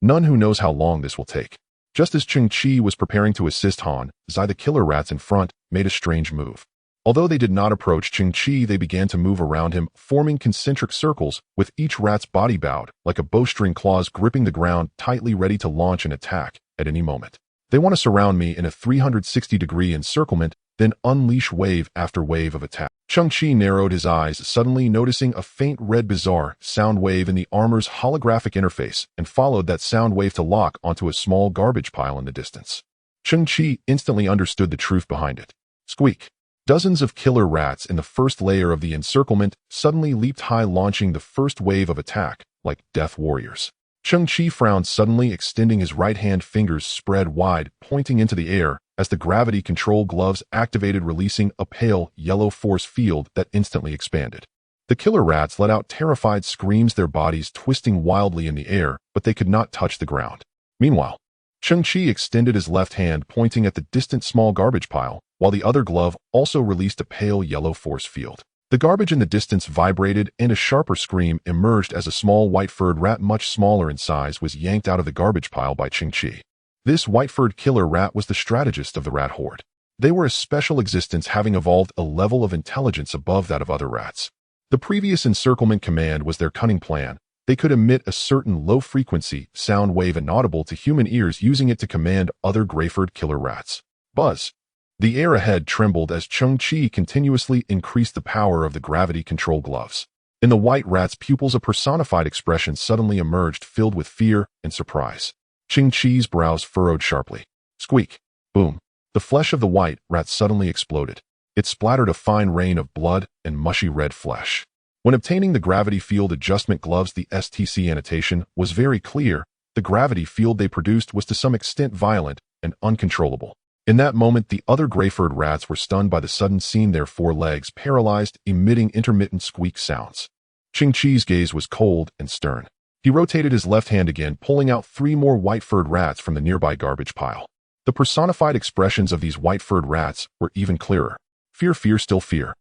None. Who knows how long this will take? Just as Cheng Qi was preparing to assist Han Zai, the killer rats in front made a strange move. Although they did not approach Cheng Qi, they began to move around him, forming concentric circles, with each rat's body bowed, like a bowstring, claws gripping the ground tightly, ready to launch an attack at any moment. They want to surround me in a 360-degree encirclement, then unleash wave after wave of attack. Cheng Qi narrowed his eyes, suddenly noticing a faint red bizarre sound wave in the armor's holographic interface, and followed that sound wave to lock onto a small garbage pile in the distance. Cheng Qi instantly understood the truth behind it. Squeak! Dozens of killer rats in the first layer of the encirclement suddenly leaped high, launching the first wave of attack, like death warriors. Cheng Qi frowned, suddenly extending his right hand, fingers spread wide, pointing into the air, as the gravity control gloves activated, releasing a pale, yellow force field that instantly expanded. The killer rats let out terrified screams, their bodies twisting wildly in the air, but they could not touch the ground. Meanwhile, Cheng Qi extended his left hand, pointing at the distant small garbage pile, while the other glove also released a pale yellow force field. The garbage in the distance vibrated, and a sharper scream emerged as a small white-furred rat, much smaller in size, was yanked out of the garbage pile by Cheng Qi. This white-furred killer rat was the strategist of the rat horde. They were a special existence, having evolved a level of intelligence above that of other rats. The previous encirclement command was their cunning plan. They could emit a certain low-frequency sound wave inaudible to human ears, using it to command other gray-furred killer rats. Buzz. The air ahead trembled as Cheng Qi continuously increased the power of the gravity control gloves. In the white rat's pupils, a personified expression suddenly emerged, filled with fear and surprise. Cheng Qi's brows furrowed sharply. Squeak. Boom. The flesh of the white rat suddenly exploded. It splattered a fine rain of blood and mushy red flesh. When obtaining the gravity field adjustment gloves, the STC annotation was very clear. The gravity field they produced was to some extent violent and uncontrollable. In that moment, the other gray-furred rats were stunned by the sudden scene, their four legs paralyzed, emitting intermittent squeak sounds. Cheng Qi's gaze was cold and stern. He rotated his left hand again, pulling out 3 more white-furred rats from the nearby garbage pile. The personified expressions of these white-furred rats were even clearer. Fear, fear, still fear.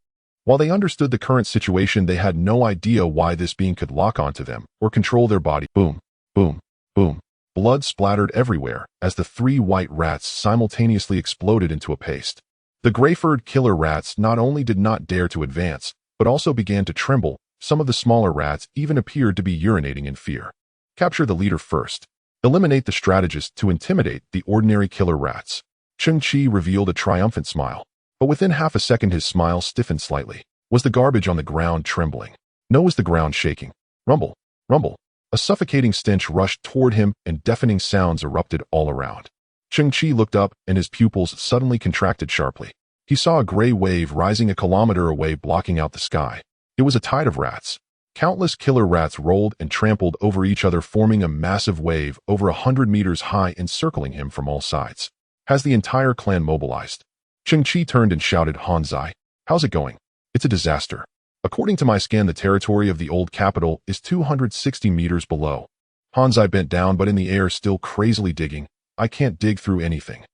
While they understood the current situation, they had no idea why this being could lock onto them or control their body. Boom, boom, boom. Blood splattered everywhere as the 3 white rats simultaneously exploded into a paste. The gray-furred killer rats not only did not dare to advance, but also began to tremble. Some of the smaller rats even appeared to be urinating in fear. Capture the leader first. Eliminate the strategist to intimidate the ordinary killer rats. Cheng Qi revealed a triumphant smile. But within half a second his smile stiffened slightly. Was the garbage on the ground trembling? No. Was the ground shaking? Rumble, rumble. A suffocating stench rushed toward him, and deafening sounds erupted all around. Cheng Qi looked up, and his pupils suddenly contracted sharply. He saw a gray wave rising a kilometer away, blocking out the sky. It was a tide of rats. Countless killer rats rolled and trampled over each other, forming a massive wave over 100 meters high, encircling him from all sides. Has the entire clan mobilized? Cheng Qi turned and shouted, Han Zai, how's it going? It's a disaster. According to my scan, the territory of the old capital is 260 meters below. Han Zai bent down, but in the air, still crazily digging. I can't dig through anything.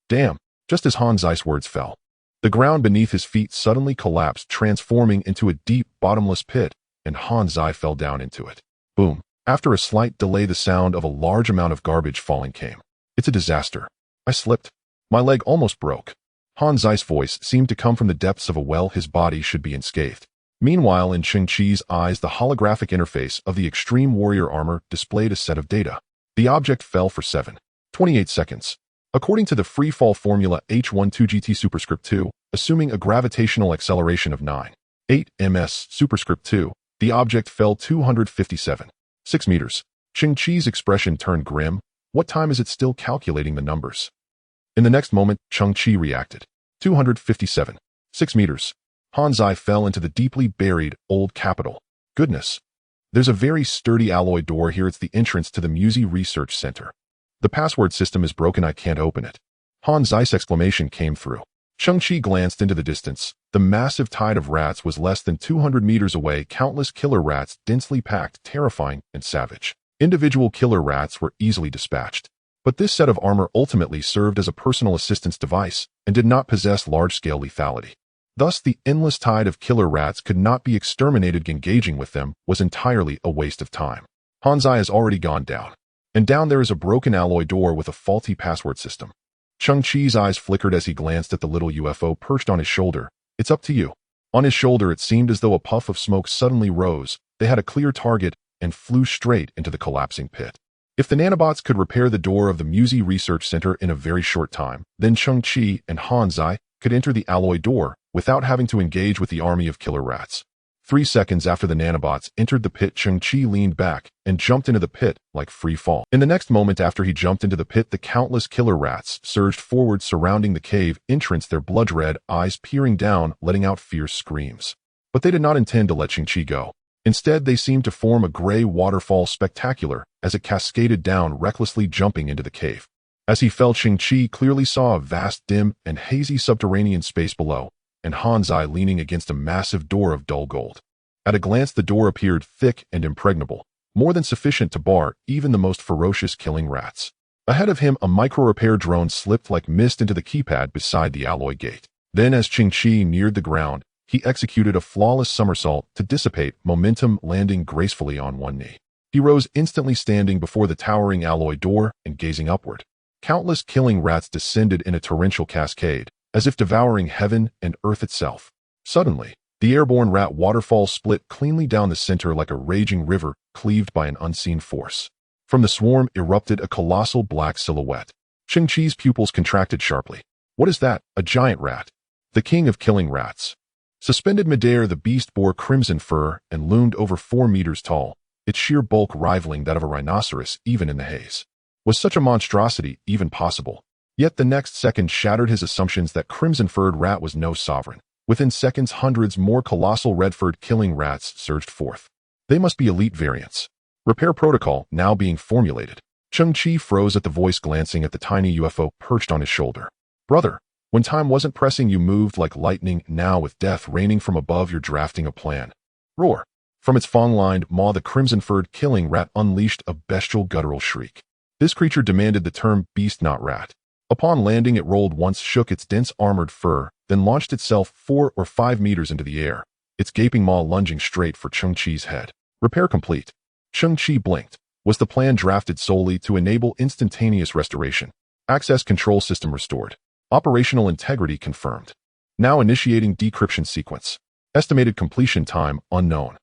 Damn. Just as Han Zai's words fell, the ground beneath his feet suddenly collapsed, transforming into a deep, bottomless pit, and Han Zai fell down into it. Boom. After a slight delay, the sound of a large amount of garbage falling came. It's a disaster. I slipped. My leg almost broke. Han Zai's voice seemed to come from the depths of a well. His body should be unscathed. Meanwhile, in Cheng Qi's eyes, the holographic interface of the extreme warrior armor displayed a set of data. The object fell for 7.28 seconds. According to the free-fall formula H12GT superscript 2, assuming a gravitational acceleration of 9.8 ms superscript 2, the object fell 257.6 meters. Cheng Qi's expression turned grim. What time is it? Still calculating the numbers. In the next moment, Cheng Qi reacted. 257.6 meters. Han Zai fell into the deeply buried old capital. Goodness. There's a very sturdy alloy door here. It's the entrance to the Musée Research Center. The password system is broken. I can't open it. Han Zai's exclamation came through. Cheng Qi glanced into the distance. The massive tide of rats was less than 200 meters away. Countless killer rats, densely packed, terrifying, and savage. Individual killer rats were easily dispatched. But this set of armor ultimately served as a personal assistance device and did not possess large-scale lethality. Thus, the endless tide of killer rats could not be exterminated. Engaging with them was entirely a waste of time. Han Zai has already gone down. And down there is a broken alloy door with a faulty password system. Cheng Qi's eyes flickered as he glanced at the little UFO perched on his shoulder. It's up to you. On his shoulder, it seemed as though a puff of smoke suddenly rose. They had a clear target and flew straight into the collapsing pit. If the nanobots could repair the door of the Musée Research Center in a very short time, then Cheng Qi and Han Zai could enter the alloy door without having to engage with the army of killer rats. 3 seconds after the nanobots entered the pit, Cheng Qi leaned back and jumped into the pit like free fall. In the next moment after he jumped into the pit, the countless killer rats surged forward, surrounding the cave entrance, their blood-red eyes peering down, letting out fierce screams. But they did not intend to let Cheng Qi go. Instead, they seemed to form a gray waterfall, spectacular as it cascaded down, recklessly jumping into the cave. As he fell, Cheng Qi clearly saw a vast, dim, and hazy subterranean space below, and Han Zai leaning against a massive door of dull gold. At a glance, the door appeared thick and impregnable, more than sufficient to bar even the most ferocious killing rats. Ahead of him, a micro-repair drone slipped like mist into the keypad beside the alloy gate. Then, as Cheng Qi neared the ground, he executed a flawless somersault to dissipate momentum, landing gracefully on one knee. He rose instantly, standing before the towering alloy door and gazing upward. Countless killing rats descended in a torrential cascade, as if devouring heaven and earth itself. Suddenly, the airborne rat waterfall split cleanly down the center like a raging river cleaved by an unseen force. From the swarm erupted a colossal black silhouette. Cheng Qi's pupils contracted sharply. What is that? A giant rat. The king of killing rats. Suspended midair, the beast bore crimson fur and loomed over 4 meters tall, its sheer bulk rivaling that of a rhinoceros even in the haze. Was such a monstrosity even possible? Yet the next second shattered his assumptions that crimson-furred rat was no sovereign. Within seconds, hundreds more colossal red-furred killing rats surged forth. They must be elite variants. Repair protocol now being formulated. Cheng Qi froze at the voice, glancing at the tiny UFO perched on his shoulder. Brother, when time wasn't pressing, you moved like lightning. Now, with death raining from above, you're drafting a plan. Roar. From its fang-lined maw, the crimson-furred killing rat unleashed a bestial guttural shriek. This creature demanded the term beast, not rat. Upon landing, it rolled once, shook its dense armored fur, then launched itself 4 or 5 meters into the air, its gaping maw lunging straight for Cheng Qi's head. Repair complete. Cheng Qi blinked. Was the plan drafted solely to enable instantaneous restoration? Access control system restored. Operational integrity confirmed. Now initiating decryption sequence. Estimated completion time unknown.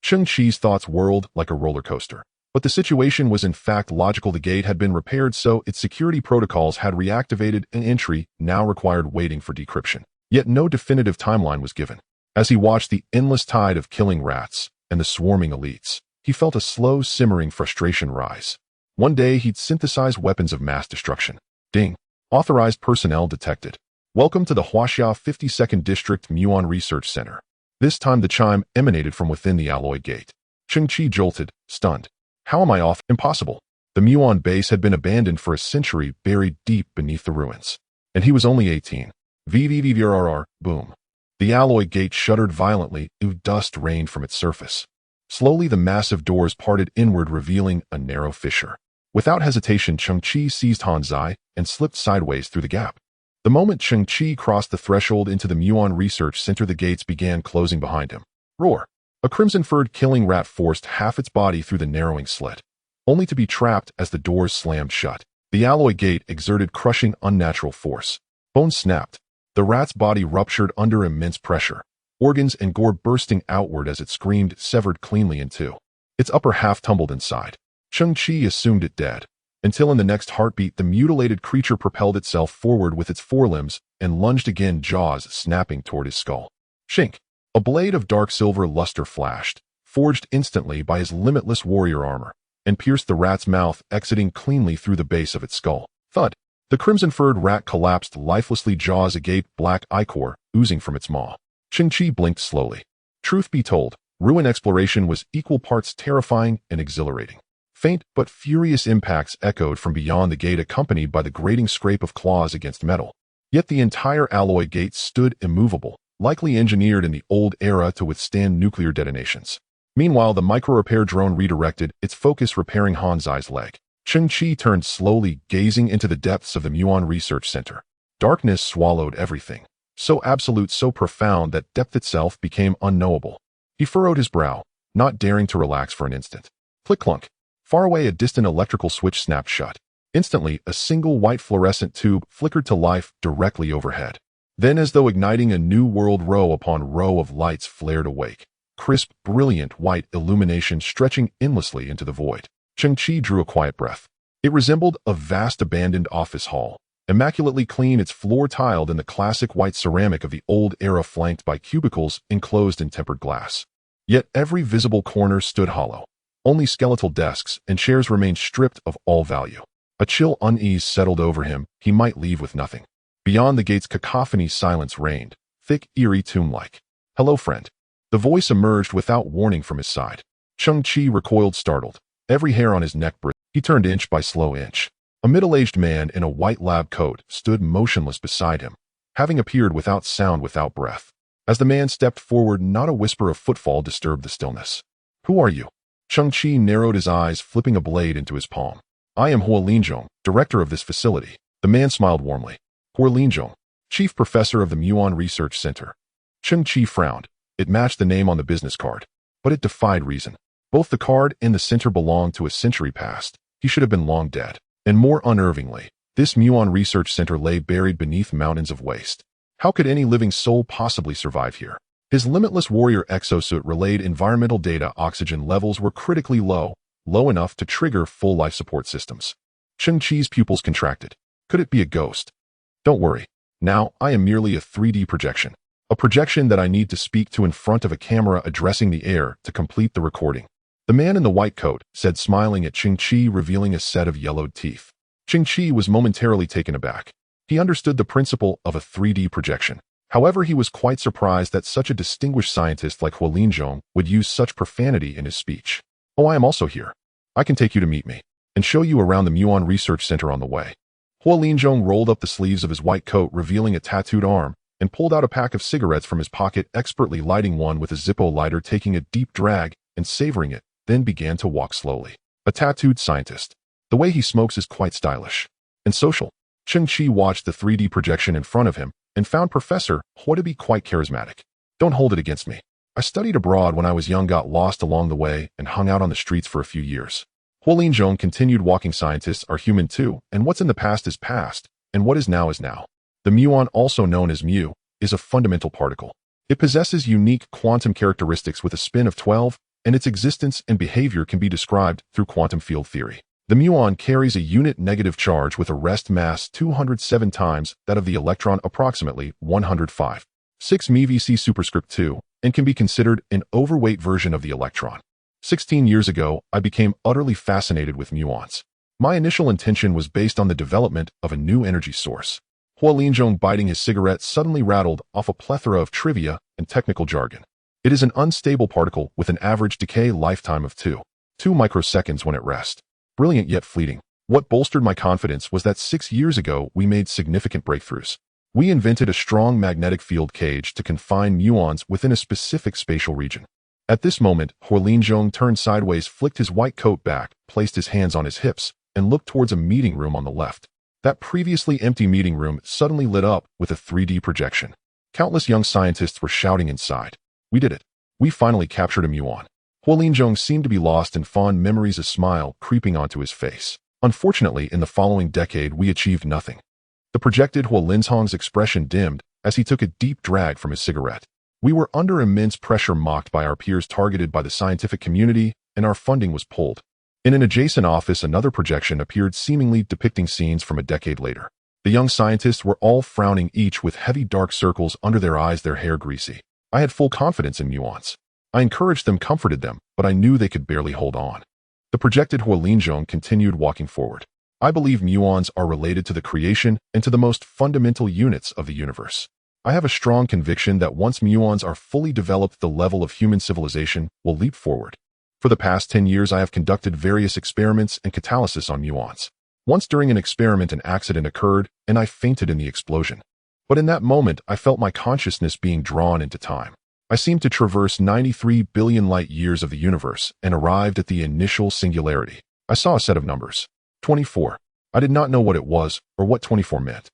Cheng Qi's thoughts whirled like a roller coaster. But the situation was in fact logical. The gate had been repaired, so its security protocols had reactivated, and entry now required waiting for decryption. Yet no definitive timeline was given. As he watched the endless tide of killing rats and the swarming elites, he felt a slow, simmering frustration rise. One day he'd synthesize weapons of mass destruction. Ding. Authorized personnel detected. Welcome to the Huaxia 52nd District Muon Research Center. This time the chime emanated from within the alloy gate. Cheng Qi jolted, stunned. How am I off? Impossible. The Muon base had been abandoned for a century, buried deep beneath the ruins. And he was only 18. VVVRRR, boom. The alloy gate shuddered violently, dust rained from its surface. Slowly the massive doors parted inward, revealing a narrow fissure. Without hesitation, Cheng Qi seized Han Zai and slipped sideways through the gap. The moment Cheng Qi crossed the threshold into the Muon Research Center, the gates began closing behind him. Roar. A crimson-furred killing rat forced half its body through the narrowing slit, only to be trapped as the doors slammed shut. The alloy gate exerted crushing, unnatural force. Bones snapped. The rat's body ruptured under immense pressure, organs and gore bursting outward as it screamed, severed cleanly in two. Its upper half tumbled inside. Cheng Qi assumed it dead, until in the next heartbeat the mutilated creature propelled itself forward with its forelimbs and lunged again, jaws snapping toward his skull. Shink. A blade of dark silver luster flashed, forged instantly by his limitless warrior armor, and pierced the rat's mouth, exiting cleanly through the base of its skull. Thud. The crimson-furred rat collapsed lifelessly, jaws agape, black ichor oozing from its maw. Cheng Qi blinked slowly. Truth be told, ruin exploration was equal parts terrifying and exhilarating. Faint but furious impacts echoed from beyond the gate, accompanied by the grating scrape of claws against metal. Yet the entire alloy gate stood immovable, likely engineered in the old era to withstand nuclear detonations. Meanwhile, the micro-repair drone redirected, its focus repairing Han Zai's leg. Cheng Qi turned slowly, gazing into the depths of the Muon Research Center. Darkness swallowed everything, so absolute, so profound that depth itself became unknowable. He furrowed his brow, not daring to relax for an instant. Click-clunk. Far away, a distant electrical switch snapped shut. Instantly, a single white fluorescent tube flickered to life directly overhead. Then, as though igniting a new world, row upon row of lights flared awake. Crisp, brilliant white illumination stretching endlessly into the void. Cheng Qi drew a quiet breath. It resembled a vast abandoned office hall, immaculately clean, its floor tiled in the classic white ceramic of the old era, flanked by cubicles enclosed in tempered glass. Yet every visible corner stood hollow. Only skeletal desks and chairs remained stripped of all value. A chill unease settled over him. He might leave with nothing. Beyond the gate's cacophony, silence reigned, thick, eerie, tomb-like. Hello, friend. The voice emerged without warning from his side. Cheng Qi recoiled, startled. Every hair on his neck bristled. He turned inch by slow inch. A middle-aged man in a white lab coat stood motionless beside him, having appeared without sound, without breath. As the man stepped forward, not a whisper of footfall disturbed the stillness. "Who are you?" Cheng Qi narrowed his eyes, flipping a blade into his palm. "I am Huo Linzhong, director of this facility." The man smiled warmly. Huo Linzhong, chief professor of the Muon Research Center. Cheng Qi frowned. It matched the name on the business card, but it defied reason. Both the card and the center belonged to a century past. He should have been long dead. And more unnervingly, this Muon Research Center lay buried beneath mountains of waste. How could any living soul possibly survive here? His limitless warrior exosuit relayed environmental data. Oxygen levels were critically low enough to trigger full life support systems. Cheng Qi's pupils contracted. Could it be a ghost? Don't worry. Now, I am merely a 3D projection. A projection that I need to speak to in front of a camera addressing the air to complete the recording. The man in the white coat said, smiling at Cheng Qi, revealing a set of yellowed teeth. Cheng Qi was momentarily taken aback. He understood the principle of a 3D projection. However, he was quite surprised that such a distinguished scientist like Huo Linzhong would use such profanity in his speech. "Oh, I am also here. I can take you to meet me and show you around the Muon Research Center on the way." Huo Linzhong rolled up the sleeves of his white coat, revealing a tattooed arm, and pulled out a pack of cigarettes from his pocket, expertly lighting one with a Zippo lighter, taking a deep drag and savoring it, then began to walk slowly. A tattooed scientist. The way he smokes is quite stylish and social. Cheng Qi watched the 3D projection in front of him and found Professor Huo to be quite charismatic. "Don't hold it against me. I studied abroad when I was young, got lost along the way, and hung out on the streets for a few years." Huo Linzhong continued walking. "Scientists are human too, and what's in the past is past, and what is now is now. The muon, also known as mu, is a fundamental particle. It possesses unique quantum characteristics with a spin of 12, and its existence and behavior can be described through quantum field theory. The muon carries a unit negative charge with a rest mass 207 times that of the electron, approximately 105.6 MeV superscript 2, and can be considered an overweight version of the electron. 16 years ago, I became utterly fascinated with muons. My initial intention was based on the development of a new energy source." Huo Linzhong, biting his cigarette, suddenly rattled off a plethora of trivia and technical jargon. "It is an unstable particle with an average decay lifetime of 2 microseconds when at rest. Brilliant yet fleeting. What bolstered my confidence was that 6 years ago we made significant breakthroughs. We invented a strong magnetic field cage to confine muons within a specific spatial region." At this moment, Huo Linzhong turned sideways, flicked his white coat back, placed his hands on his hips, and looked towards a meeting room on the left. That previously empty meeting room suddenly lit up with a 3D projection. Countless young scientists were shouting inside. "We did it. We finally captured a muon." Huo Linzhong seemed to be lost in fond memories, a smile creeping onto his face. "Unfortunately, in the following decade, we achieved nothing." The projected Huo Linzhong's expression dimmed as he took a deep drag from his cigarette. "We were under immense pressure, mocked by our peers, targeted by the scientific community, and our funding was pulled." In an adjacent office, another projection appeared, seemingly depicting scenes from a decade later. The young scientists were all frowning, each with heavy dark circles under their eyes, their hair greasy. I had full confidence in muons. I encouraged them, comforted them, but I knew they could barely hold on. The projected Huo Linzhong continued walking forward. "I believe muons are related to the creation and to the most fundamental units of the universe. I have a strong conviction that once muons are fully developed, the level of human civilization will leap forward. For the past 10 years, I have conducted various experiments and catalysis on muons. Once during an experiment, an accident occurred, and I fainted in the explosion. But in that moment, I felt my consciousness being drawn into time. I seemed to traverse 93 billion light years of the universe and arrived at the initial singularity. I saw a set of numbers. 24. I did not know what it was or what 24 meant.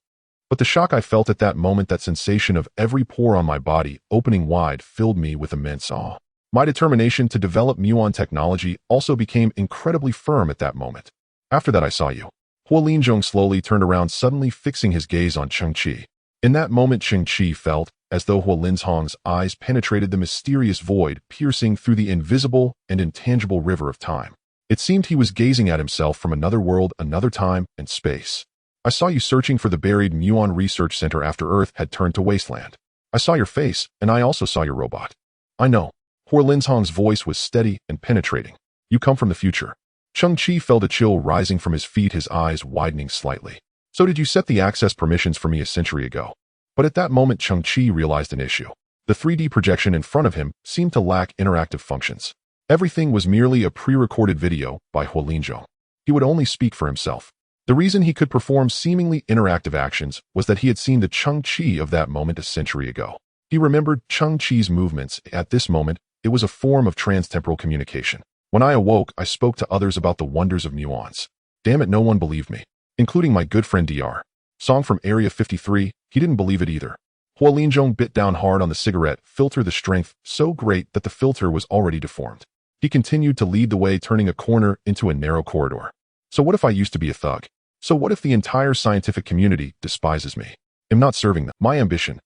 But the shock I felt at that moment, that sensation of every pore on my body opening wide, filled me with immense awe. My determination to develop muon technology also became incredibly firm at that moment. After that, I saw you." Huo Linzhong slowly turned around, suddenly fixing his gaze on Cheng Qi. In that moment, Cheng Qi felt as though Huo Linzhong's eyes penetrated the mysterious void, piercing through the invisible and intangible river of time. It seemed he was gazing at himself from another world, another time and space. "I saw you searching for the buried Muon Research Center after Earth had turned to wasteland. I saw your face, and I also saw your robot." "I know." Huo Linzhong's voice was steady and penetrating. "You come from the future." Cheng Qi felt a chill rising from his feet, his eyes widening slightly. "So did you set the access permissions for me a century ago?" But at that moment, Cheng Qi realized an issue. The 3D projection in front of him seemed to lack interactive functions. Everything was merely a pre-recorded video by Huo Linzhong. He would only speak for himself. The reason he could perform seemingly interactive actions was that he had seen the Cheng Qi of that moment a century ago. He remembered Cheng Qi's movements. At this moment, it was a form of transtemporal communication. When I awoke, I spoke to others about the wonders of muons. Damn it, no one believed me, including my good friend Dr. Song from Area 53, he didn't believe it either. Hua Linzhong bit down hard on the cigarette filter, the strength so great that the filter was already deformed. He continued to lead the way, turning a corner into a narrow corridor. So what if I used to be a thug? So what if the entire scientific community despises me? I'm not serving them. My ambition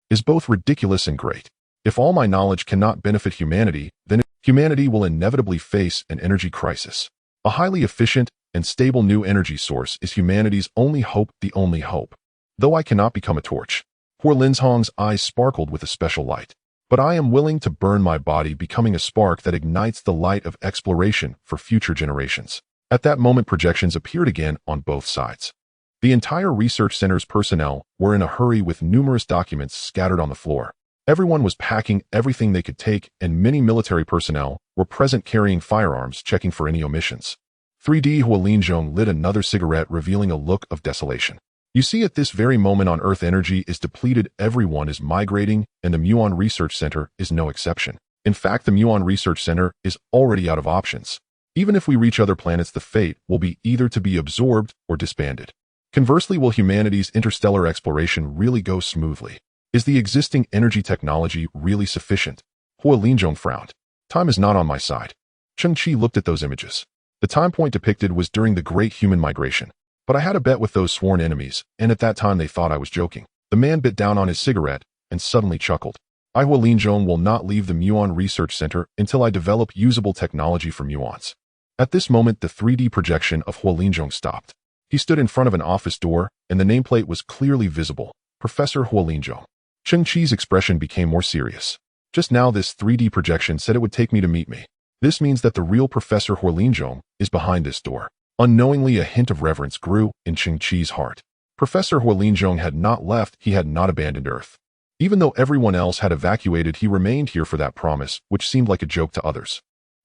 is both ridiculous and great. If all my knowledge cannot benefit humanity, then humanity will inevitably face an energy crisis. A highly efficient and stable new energy source is humanity's only hope, the only hope. Though I cannot become a torch. Poor Linzhong's eyes sparkled with a special light. But I am willing to burn my body, becoming a spark that ignites the light of exploration for future generations. At that moment, projections appeared again on both sides. The entire research center's personnel were in a hurry with numerous documents scattered on the floor. Everyone was packing everything they could take, and many military personnel were present carrying firearms, checking for any omissions. 3D Hua Linzhong lit another cigarette, revealing a look of desolation. You see, at this very moment on Earth, energy is depleted, everyone is migrating, and the Muon Research Center is no exception. In fact, the Muon Research Center is already out of options. Even if we reach other planets, the fate will be either to be absorbed or disbanded. Conversely, will humanity's interstellar exploration really go smoothly? Is the existing energy technology really sufficient? Hua Linzhong frowned. Time is not on my side. Cheng Qi looked at those images. The time point depicted was during the Great Human Migration. But I had a bet with those sworn enemies, and at that time they thought I was joking. The man bit down on his cigarette and suddenly chuckled. I, Hua Linzhong, will not leave the Muon Research Center until I develop usable technology for muons. At this moment, the 3D projection of Hua Linzhong stopped. He stood in front of an office door, and the nameplate was clearly visible. Professor Hua Linzhong. Cheng Qi's expression became more serious. Just now, this 3D projection said it would take me to meet me. This means that the real Professor Hua Linzhong is behind this door. Unknowingly, a hint of reverence grew in Cheng Qi's heart. Professor Hua Linzhong had not left, he had not abandoned Earth. Even though everyone else had evacuated, he remained here for that promise, which seemed like a joke to others.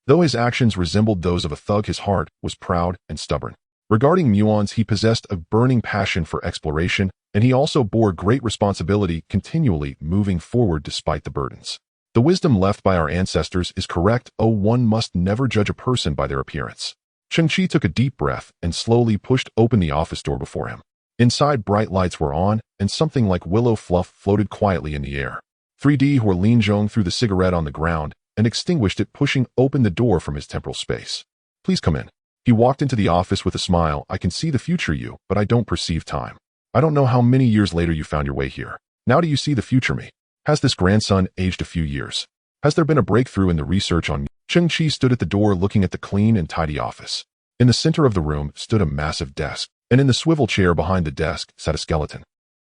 Though his actions resembled those of a thug, his heart was proud and stubborn. Regarding muons, he possessed a burning passion for exploration, and he also bore great responsibility, continually moving forward despite the burdens. The wisdom left by our ancestors is correct. Oh, one must never judge a person by their appearance. Cheng Qi took a deep breath and slowly pushed open the office door before him. Inside, bright lights were on, and something like willow fluff floated quietly in the air. 3D Hua Linzhong threw the cigarette on the ground and extinguished it, pushing open the door from his temporal space. Please come in. He walked into the office with a smile. I can see the future you, but I don't perceive time. I don't know how many years later you found your way here. Now do you see the future me? Has this grandson aged a few years? Has there been a breakthrough in the research on me? Cheng Qi stood at the door looking at the clean and tidy office. In the center of the room stood a massive desk, and in the swivel chair behind the desk sat a skeleton.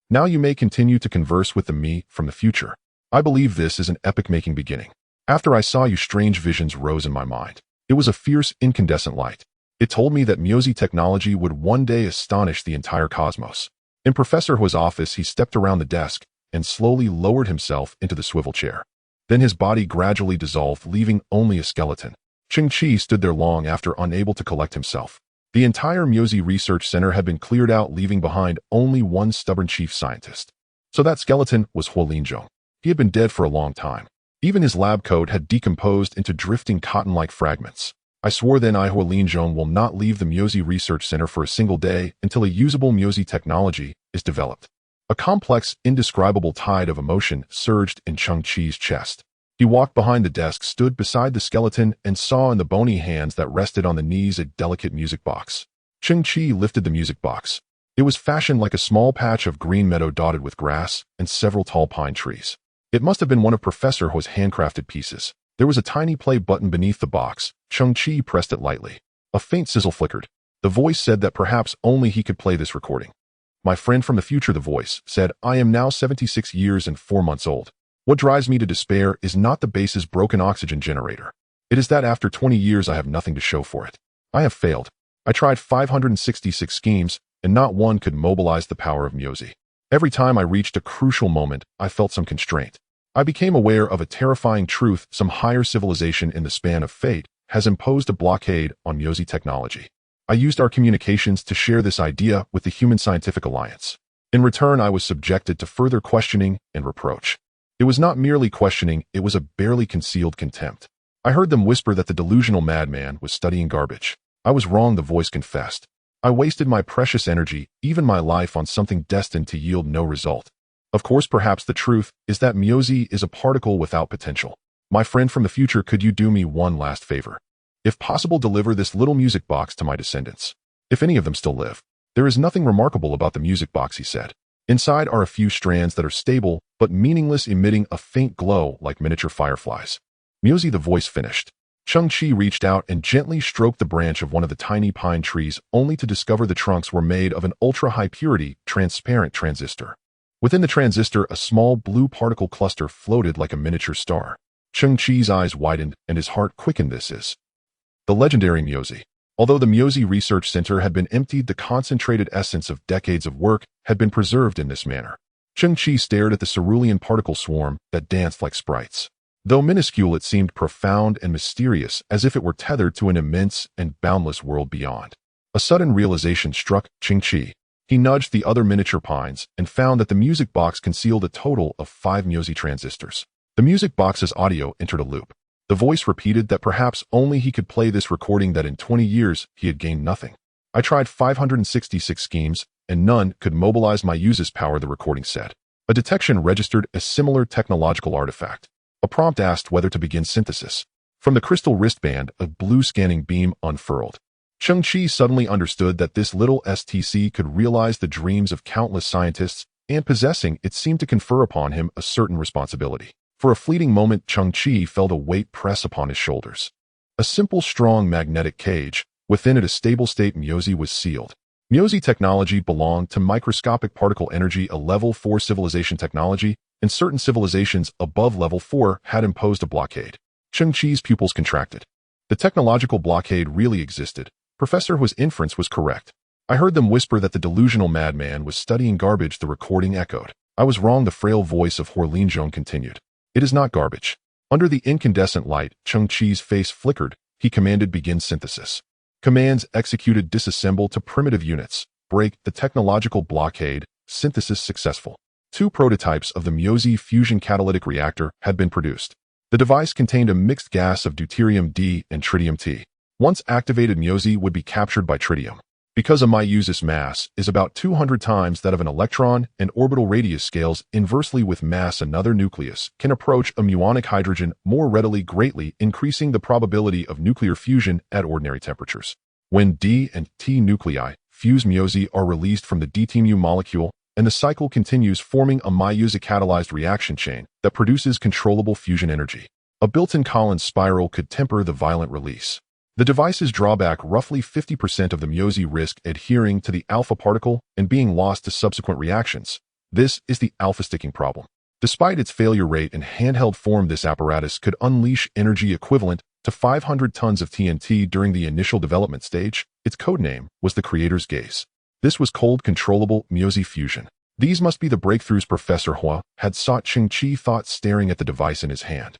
Now you may continue to converse with the me from the future. I believe this is an epic-making beginning. After I saw you, strange visions rose in my mind. It was a fierce, incandescent light. It told me that Muozi technology would one day astonish the entire cosmos. In Professor Hua's office, he stepped around the desk and slowly lowered himself into the swivel chair. Then his body gradually dissolved, leaving only a skeleton. Cheng Qi stood there long after, unable to collect himself. The entire Muozi Research Center had been cleared out, leaving behind only one stubborn chief scientist. So that skeleton was Hua Linzhong. He had been dead for a long time. Even his lab coat had decomposed into drifting cotton-like fragments. I swore then, I, Hua Linzhong, will not leave the Muozi Research Center for a single day until a usable Muozi technology is developed. A complex, indescribable tide of emotion surged in Cheng Qi's chest. He walked behind the desk, stood beside the skeleton, and saw in the bony hands that rested on the knees a delicate music box. Cheng Qi lifted the music box. It was fashioned like a small patch of green meadow dotted with grass and several tall pine trees. It must have been one of Professor Hua's handcrafted pieces. There was a tiny play button beneath the box. Cheng Qi pressed it lightly. A faint sizzle flickered. The voice said that perhaps only he could play this recording. My friend from the future, the voice said, I am now 76 years and 4 months old. What drives me to despair is not the base's broken oxygen generator. It is that after 20 years I have nothing to show for it. I have failed. I tried 566 schemes, and not one could mobilize the power of Muozi. Every time I reached a crucial moment, I felt some constraint. I became aware of a terrifying truth: some higher civilization in the span of fate has imposed a blockade on Muozi technology. I used our communications to share this idea with the Human Scientific Alliance. In return, I was subjected to further questioning and reproach. It was not merely questioning, it was a barely concealed contempt. I heard them whisper that the delusional madman was studying garbage. I was wrong, the voice confessed. I wasted my precious energy, even my life, on something destined to yield no result. Of course, perhaps the truth is that Myozi is a particle without potential. My friend from the future, could you do me one last favor? If possible, deliver this little music box to my descendants. If any of them still live. There is nothing remarkable about the music box, he said. Inside are a few strands that are stable, but meaningless, emitting a faint glow like miniature fireflies. Myozi, the voice finished. Cheng Qi reached out and gently stroked the branch of one of the tiny pine trees, only to discover the trunks were made of an ultra-high-purity, transparent transistor. Within the transistor, a small blue particle cluster floated like a miniature star. Cheng Qi's eyes widened and his heart quickened. This is the legendary Myozi. Although the Myozi Research Center had been emptied, the concentrated essence of decades of work had been preserved in this manner. Cheng Qi stared at the cerulean particle swarm that danced like sprites. Though minuscule, it seemed profound and mysterious, as if it were tethered to an immense and boundless world beyond. A sudden realization struck Cheng Qi. He nudged the other miniature pines and found that the music box concealed a total of 5 Myozi transistors. The music box's audio entered a loop. The voice repeated that perhaps only he could play this recording, that in 20 years he had gained nothing. I tried 566 schemes, and none could mobilize my use's power, the recording said. A detection registered a similar technological artifact. A prompt asked whether to begin synthesis. From the crystal wristband, a blue scanning beam unfurled. Cheng Qi suddenly understood that this little STC could realize the dreams of countless scientists, and possessing it seemed to confer upon him a certain responsibility. For a fleeting moment, Cheng Qi felt a weight press upon his shoulders. A simple, strong magnetic cage. Within it, a stable state Myozi was sealed. Myozi technology belonged to microscopic particle energy, a level 4 civilization technology, and certain civilizations above level 4 had imposed a blockade. Cheng Qi's pupils contracted. The technological blockade really existed. Professor Hua's inference was correct. I heard them whisper that the delusional madman was studying garbage, the recording echoed. I was wrong, the frail voice of Hor Linzhong continued. It is not garbage. Under the incandescent light, Cheng Qi's face flickered. He commanded, begin synthesis. Commands executed. Disassemble to primitive units. Break the technological blockade. Synthesis successful. 2 prototypes of the Myozi fusion catalytic reactor had been produced. The device contained a mixed gas of deuterium-D and tritium-T. Once activated, Myozi would be captured by tritium. Because a Myozi's mass is about 200 times that of an electron and orbital radius scales inversely with mass, another nucleus can approach a muonic hydrogen more readily, greatly increasing the probability of nuclear fusion at ordinary temperatures. When D and T nuclei fuse, Myozi are released from the DT-mu molecule, and the cycle continues, forming a Myozi-catalyzed reaction chain that produces controllable fusion energy. A built-in Collins spiral could temper the violent release. The device's drawback: roughly 50% of the Myozi risk adhering to the alpha particle and being lost to subsequent reactions. This is the alpha sticking problem. Despite its failure rate in handheld form, this apparatus could unleash energy equivalent to 500 tons of TNT during the initial development stage. Its codename was the Creator's Gaze. This was cold, controllable Myozi fusion. These must be the breakthroughs Professor Hua had sought, Cheng Qi thought, staring at the device in his hand.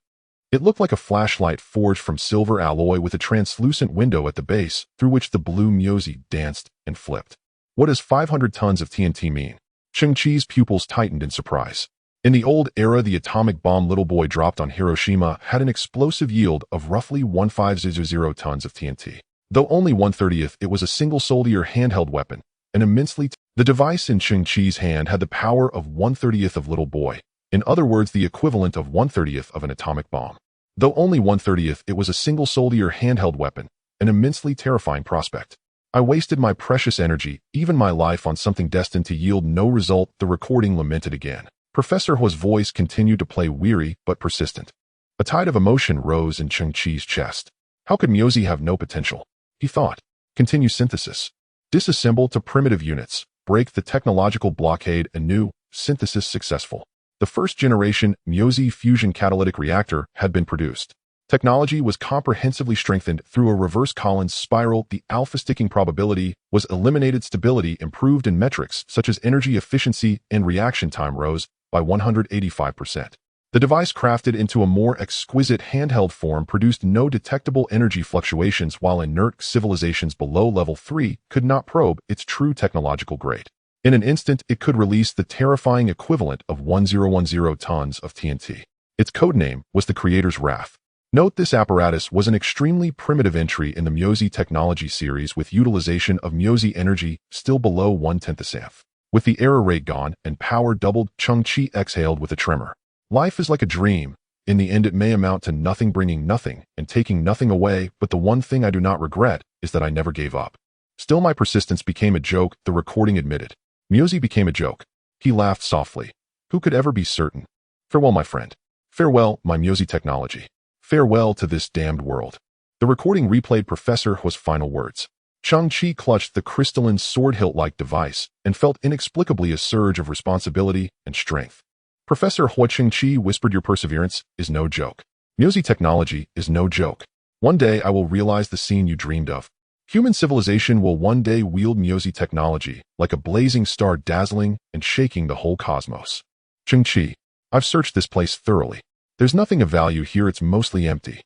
It looked like a flashlight forged from silver alloy with a translucent window at the base through which the blue Myozi danced and flipped. What does 500 tons of TNT mean? Cheng Qi's pupils tightened in surprise. In the old era, the atomic bomb Little Boy dropped on Hiroshima had an explosive yield of roughly 1500 tons of TNT. Though only 1/30th, it was a single-soldier handheld weapon, an immensely the device in Cheng Qi's hand had the power of 1/30th of Little Boy. In other words, the equivalent of 1/30th of an atomic bomb. Though only 1/30th, it was a single-soldier handheld weapon, an immensely terrifying prospect. I wasted my precious energy, even my life, on something destined to yield no result, the recording lamented again. Professor Hua's voice continued to play, weary but persistent. A tide of emotion rose in Cheng Qi's chest. How could Myozi have no potential? He thought. Continue synthesis. Disassemble to primitive units. Break the technological blockade anew. Synthesis successful. The first-generation Myozi fusion catalytic reactor had been produced. Technology was comprehensively strengthened through a reverse Collins spiral. The alpha sticking probability was eliminated. Stability improved, in metrics such as energy efficiency and reaction time rose by 185%. The device, crafted into a more exquisite handheld form, produced no detectable energy fluctuations, while inert civilizations below level 3 could not probe its true technological grade. In an instant, it could release the terrifying equivalent of 1010 tons of TNT. Its codename was the Creator's Wrath. Note, this apparatus was an extremely primitive entry in the Myozi technology series, with utilization of Myozi energy still below 1/10 of SAF. With the error rate gone and power doubled, Cheng Qi exhaled with a tremor. Life is like a dream. In the end, it may amount to nothing, bringing nothing and taking nothing away, but the one thing I do not regret is that I never gave up. Still, my persistence became a joke, the recording admitted. Myozi became a joke. He laughed softly. Who could ever be certain? Farewell, my friend. Farewell, my Myozi technology. Farewell to this damned world. The recording replayed Professor Hu's final words. Cheng Qi clutched the crystalline sword hilt-like device and felt inexplicably a surge of responsibility and strength. Professor Hu, Cheng Qi whispered, your perseverance is no joke. Myozi technology is no joke. One day I will realize the scene you dreamed of. Human civilization will one day wield Myozi technology like a blazing star, dazzling and shaking the whole cosmos. Cheng Qi, I've searched this place thoroughly. There's nothing of value here, it's mostly empty.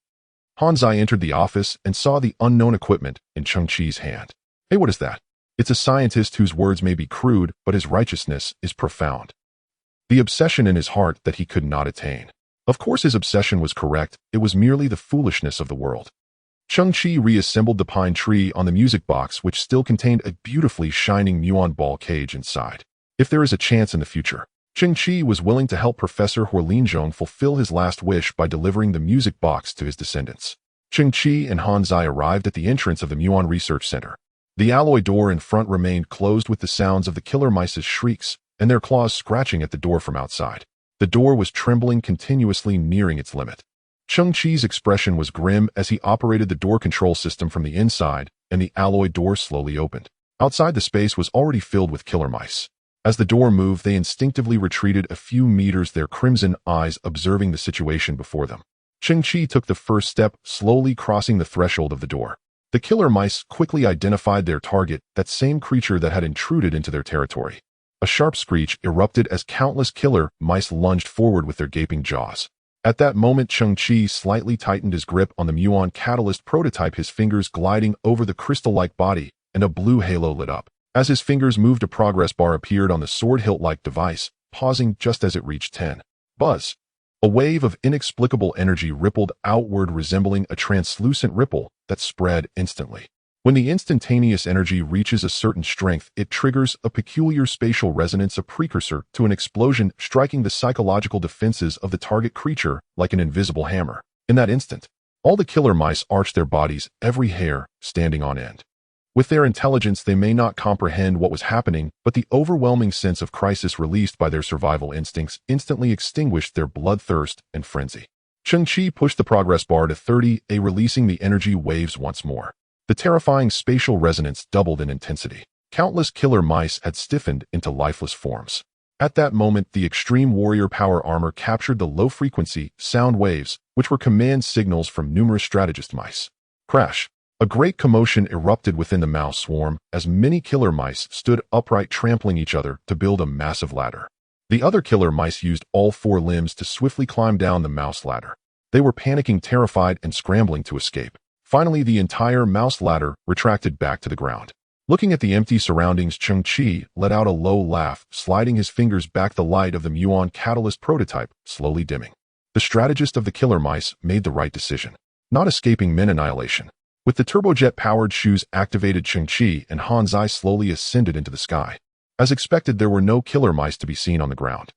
Han Zai entered the office and saw the unknown equipment in Cheng Qi's hand. Hey, what is that? It's a scientist whose words may be crude, but his righteousness is profound. The obsession in his heart that he could not attain. Of course his obsession was correct, it was merely the foolishness of the world. Cheng Qi reassembled the pine tree on the music box, which still contained a beautifully shining muon ball cage inside. If there is a chance in the future, Cheng Qi was willing to help Professor Hu Linzhong fulfill his last wish by delivering the music box to his descendants. Cheng Qi and Han Zai arrived at the entrance of the Muon Research Center. The alloy door in front remained closed, with the sounds of the killer mice's shrieks and their claws scratching at the door from outside. The door was trembling continuously, nearing its limit. Cheng Qi's expression was grim as he operated the door control system from the inside, and the alloy door slowly opened. Outside, the space was already filled with killer mice. As the door moved, they instinctively retreated a few meters, their crimson eyes observing the situation before them. Cheng Qi took the first step, slowly crossing the threshold of the door. The killer mice quickly identified their target, that same creature that had intruded into their territory. A sharp screech erupted as countless killer mice lunged forward with their gaping jaws. At that moment, Cheng Qi slightly tightened his grip on the muon catalyst prototype, his fingers gliding over the crystal-like body, and a blue halo lit up. As his fingers moved, a progress bar appeared on the sword hilt-like device, pausing just as it reached 10. Buzz! A wave of inexplicable energy rippled outward, resembling a translucent ripple that spread instantly. When the instantaneous energy reaches a certain strength, it triggers a peculiar spatial resonance, a precursor to an explosion, striking the psychological defenses of the target creature like an invisible hammer. In that instant, all the killer mice arched their bodies, every hair standing on end. With their intelligence, they may not comprehend what was happening, but the overwhelming sense of crisis released by their survival instincts instantly extinguished their bloodthirst and frenzy. Cheng Qi pushed the progress bar to 30, releasing the energy waves once more. The terrifying spatial resonance doubled in intensity. Countless killer mice had stiffened into lifeless forms. At that moment, the extreme warrior power armor captured the low-frequency sound waves, which were command signals from numerous strategist mice. Crash! A great commotion erupted within the mouse swarm as many killer mice stood upright, trampling each other to build a massive ladder. The other killer mice used all 4 limbs to swiftly climb down the mouse ladder. They were panicking, terrified, and scrambling to escape. Finally, the entire mouse ladder retracted back to the ground. Looking at the empty surroundings, Cheng Qi let out a low laugh, sliding his fingers back, the light of the muon catalyst prototype slowly dimming. The strategist of the killer mice made the right decision, not escaping men annihilation. With the turbojet-powered shoes activated, Cheng Qi and Han Zai slowly ascended into the sky. As expected, there were no killer mice to be seen on the ground.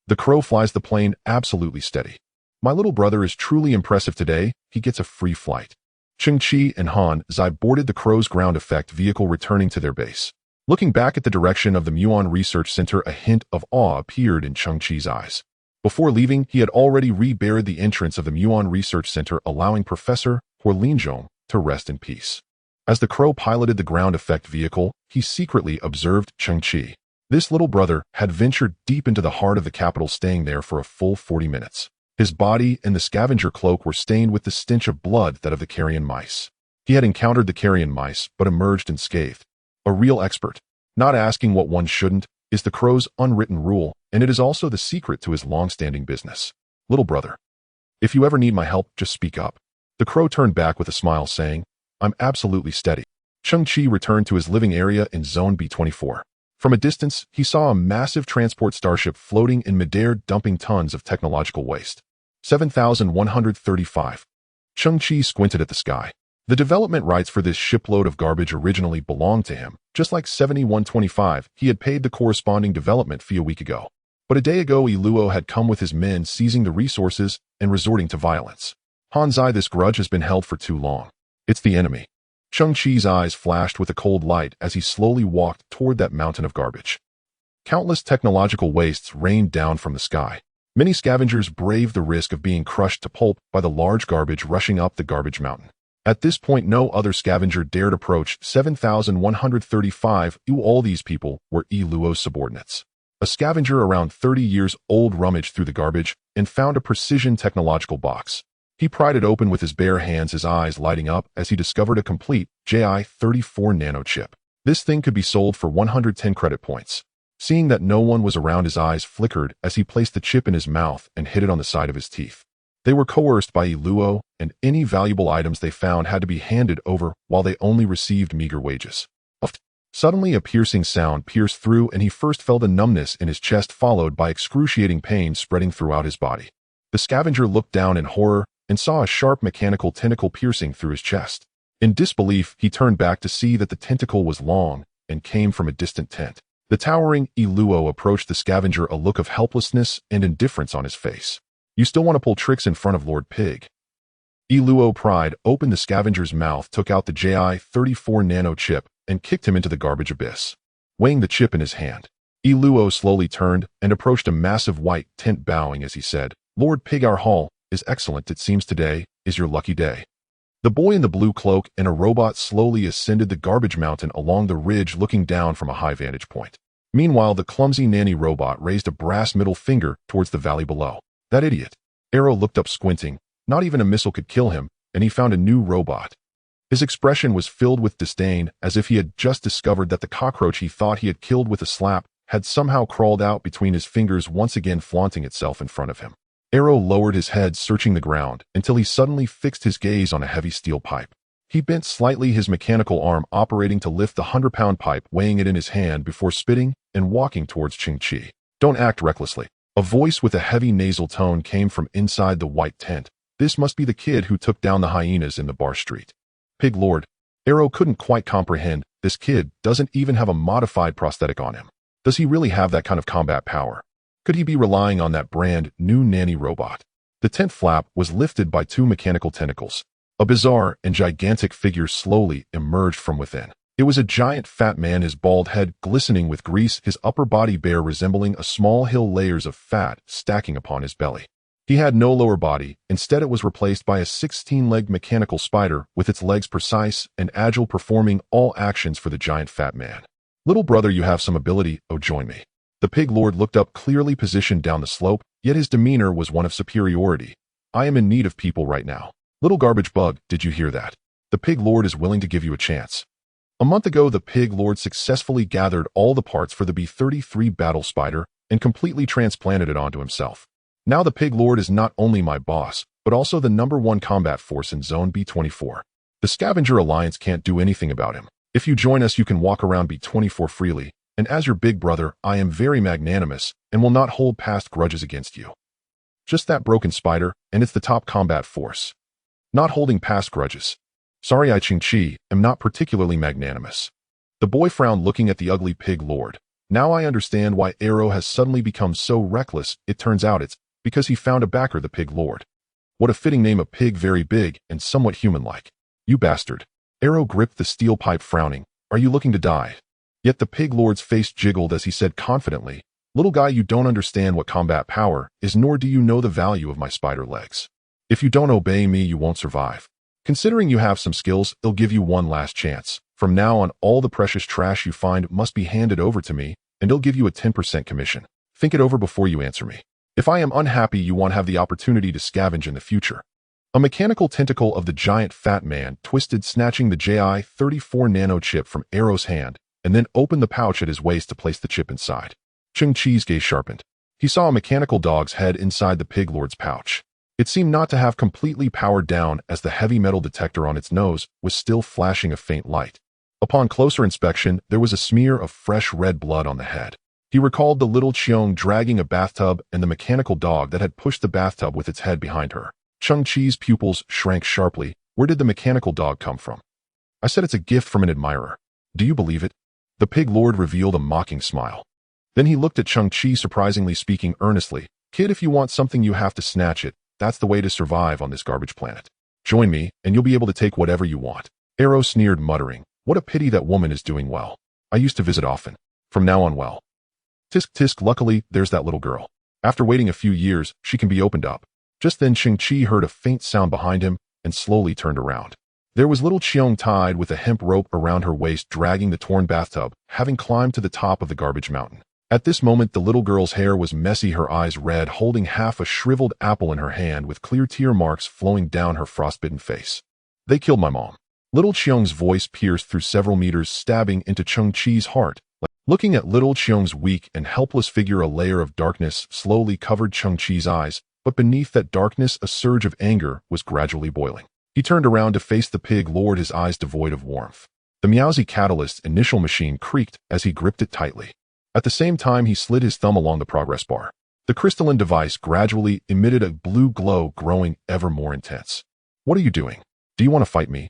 The crow flies the plane absolutely steady. My little brother is truly impressive today, he gets a free flight. Cheng Qi and Han Zai boarded the crow's ground effect vehicle, returning to their base. Looking back at the direction of the Muon Research Center, a hint of awe appeared in Cheng Qi's eyes. Before leaving, he had already rebarred the entrance of the Muon Research Center, allowing Professor Hu Linzhong to rest in peace. As the crow piloted the ground effect vehicle, he secretly observed Cheng Qi. This little brother had ventured deep into the heart of the capital, staying there for a full 40 minutes. His body and the scavenger cloak were stained with the stench of blood, that of the carrion mice. He had encountered the carrion mice, but emerged unscathed. A real expert. Not asking what one shouldn't is the crow's unwritten rule, and it is also the secret to his long-standing business. Little brother, if you ever need my help, just speak up. The crow turned back with a smile, saying, I'm absolutely steady. Cheng Qi returned to his living area in Zone B24. From a distance, he saw a massive transport starship floating in midair, dumping tons of technological waste. 7,135. Cheng Qi squinted at the sky. The development rights for this shipload of garbage originally belonged to him. Just like 7125, he had paid the corresponding development fee a week ago. But a day ago, Luo had come with his men, seizing the resources and resorting to violence. Han Zai, this grudge has been held for too long. It's the enemy. Cheng Qi's eyes flashed with a cold light as he slowly walked toward that mountain of garbage. Countless technological wastes rained down from the sky. Many scavengers braved the risk of being crushed to pulp by the large garbage rushing up the garbage mountain. At this point, no other scavenger dared approach 7,135. All these people were Luo's subordinates. A scavenger around 30 years old rummaged through the garbage and found a precision technological box. He pried it open with his bare hands, his eyes lighting up as he discovered a complete JI-34 nano chip. This thing could be sold for 110 credit points. Seeing that no one was around, his eyes flickered as he placed the chip in his mouth and hid it on the side of his teeth. They were coerced by Luo, and any valuable items they found had to be handed over while they only received meager wages. Suddenly, a piercing sound pierced through, and he first felt a numbness in his chest, followed by excruciating pain spreading throughout his body. The scavenger looked down in horror and saw a sharp mechanical tentacle piercing through his chest. In disbelief, he turned back to see that the tentacle was long and came from a distant tent. The towering Luo approached the scavenger, a look of helplessness and indifference on his face. You still want to pull tricks in front of Lord Pig? Luo pried open the scavenger's mouth, took out the JI-34 nano chip, and kicked him into the garbage abyss. Weighing the chip in his hand, Luo slowly turned and approached a massive white tent, bowing as he said, Lord Pig, our haul is excellent. It seems today is your lucky day. The boy in the blue cloak and a robot slowly ascended the garbage mountain along the ridge, looking down from a high vantage point. Meanwhile, the clumsy nanny robot raised a brass middle finger towards the valley below. That idiot. Arrow looked up, squinting. Not even a missile could kill him, and he found a new robot. His expression was filled with disdain, as if he had just discovered that the cockroach he thought he had killed with a slap had somehow crawled out between his fingers, once again flaunting itself in front of him. Arrow lowered his head, searching the ground, until he suddenly fixed his gaze on a heavy steel pipe. He bent slightly, his mechanical arm operating to lift the 100-pound pipe, weighing it in his hand before spitting and walking towards Cheng Qi. Don't act recklessly. A voice with a heavy nasal tone came from inside the white tent. This must be the kid who took down the hyenas in the bar street. Pig Lord. Arrow couldn't quite comprehend. This kid doesn't even have a modified prosthetic on him. Does he really have that kind of combat power? Could he be relying on that brand new nanny robot? The tent flap was lifted by two mechanical tentacles. A bizarre and gigantic figure slowly emerged from within. It was a giant fat man, his bald head glistening with grease, his upper body bare, resembling a small hill, layers of fat stacking upon his belly. He had no lower body. Instead, it was replaced by a 16-legged mechanical spider with its legs precise and agile, performing all actions for the giant fat man. Little brother, you have some ability. Oh, join me. The Pig Lord looked up, clearly positioned down the slope, yet his demeanor was one of superiority. I am in need of people right now. Little garbage bug, did you hear that? The Pig Lord is willing to give you a chance. A month ago, the Pig Lord successfully gathered all the parts for the B-33 battle spider and completely transplanted it onto himself. Now the Pig Lord is not only my boss, but also the #1 combat force in Zone B-24. The Scavenger Alliance can't do anything about him. If you join us, you can walk around B-24 freely, and as your big brother, I am very magnanimous and will not hold past grudges against you. Just that broken spider, and it's the top combat force. Not holding past grudges. Sorry, I Cheng Qi am not particularly magnanimous. The boy frowned, looking at the ugly Pig Lord. Now I understand why Arrow has suddenly become so reckless. It turns out it's because he found a backer, the Pig Lord. What a fitting name, a pig, very big and somewhat human-like. You bastard. Arrow gripped the steel pipe, frowning. Are you looking to die? Yet the Pig Lord's face jiggled as he said confidently, Little guy, you don't understand what combat power is, nor do you know the value of my spider legs. If you don't obey me, you won't survive. Considering you have some skills, I'll give you one last chance. From now on, all the precious trash you find must be handed over to me, and I'll give you a 10% commission. Think it over before you answer me. If I am unhappy, you won't have the opportunity to scavenge in the future. A mechanical tentacle of the giant fat man twisted, snatching the JI-34 nano chip from Arrow's hand, and then opened the pouch at his waist to place the chip inside. Cheng Qi's gaze sharpened. He saw a mechanical dog's head inside the pig lord's pouch. It seemed not to have completely powered down, as the heavy metal detector on its nose was still flashing a faint light. Upon closer inspection, there was a smear of fresh red blood on the head. He recalled the little Cheong dragging a bathtub and the mechanical dog that had pushed the bathtub with its head behind her. Cheng Qi's pupils shrank sharply. Where did the mechanical dog come from? I said it's a gift from an admirer. Do you believe it? The pig lord revealed a mocking smile. Then he looked at Cheng Qi, surprisingly speaking earnestly. Kid, if you want something, you have to snatch it. That's the way to survive on this garbage planet. Join me, and you'll be able to take whatever you want. Arrow sneered, muttering, what a pity that woman is doing well. I used to visit often. From now on, well. Tisk tisk, luckily, there's that little girl. After waiting a few years, she can be opened up. Just then Cheng Qi heard a faint sound behind him and slowly turned around. There was little Cheong tied with a hemp rope around her waist, dragging the torn bathtub, having climbed to the top of the garbage mountain. At this moment, the little girl's hair was messy, her eyes red, holding half a shriveled apple in her hand with clear tear marks flowing down her frostbitten face. They killed my mom. Little Cheong's voice pierced through several meters, stabbing into Cheng Qi's heart. Looking at little Cheong's weak and helpless figure, a layer of darkness slowly covered Cheng Qi's eyes, but beneath that darkness a surge of anger was gradually boiling. He turned around to face the pig lord, his eyes devoid of warmth. The Miaozi catalyst's initial machine creaked as he gripped it tightly. At the same time, he slid his thumb along the progress bar. The crystalline device gradually emitted a blue glow, growing ever more intense. What are you doing? Do you want to fight me?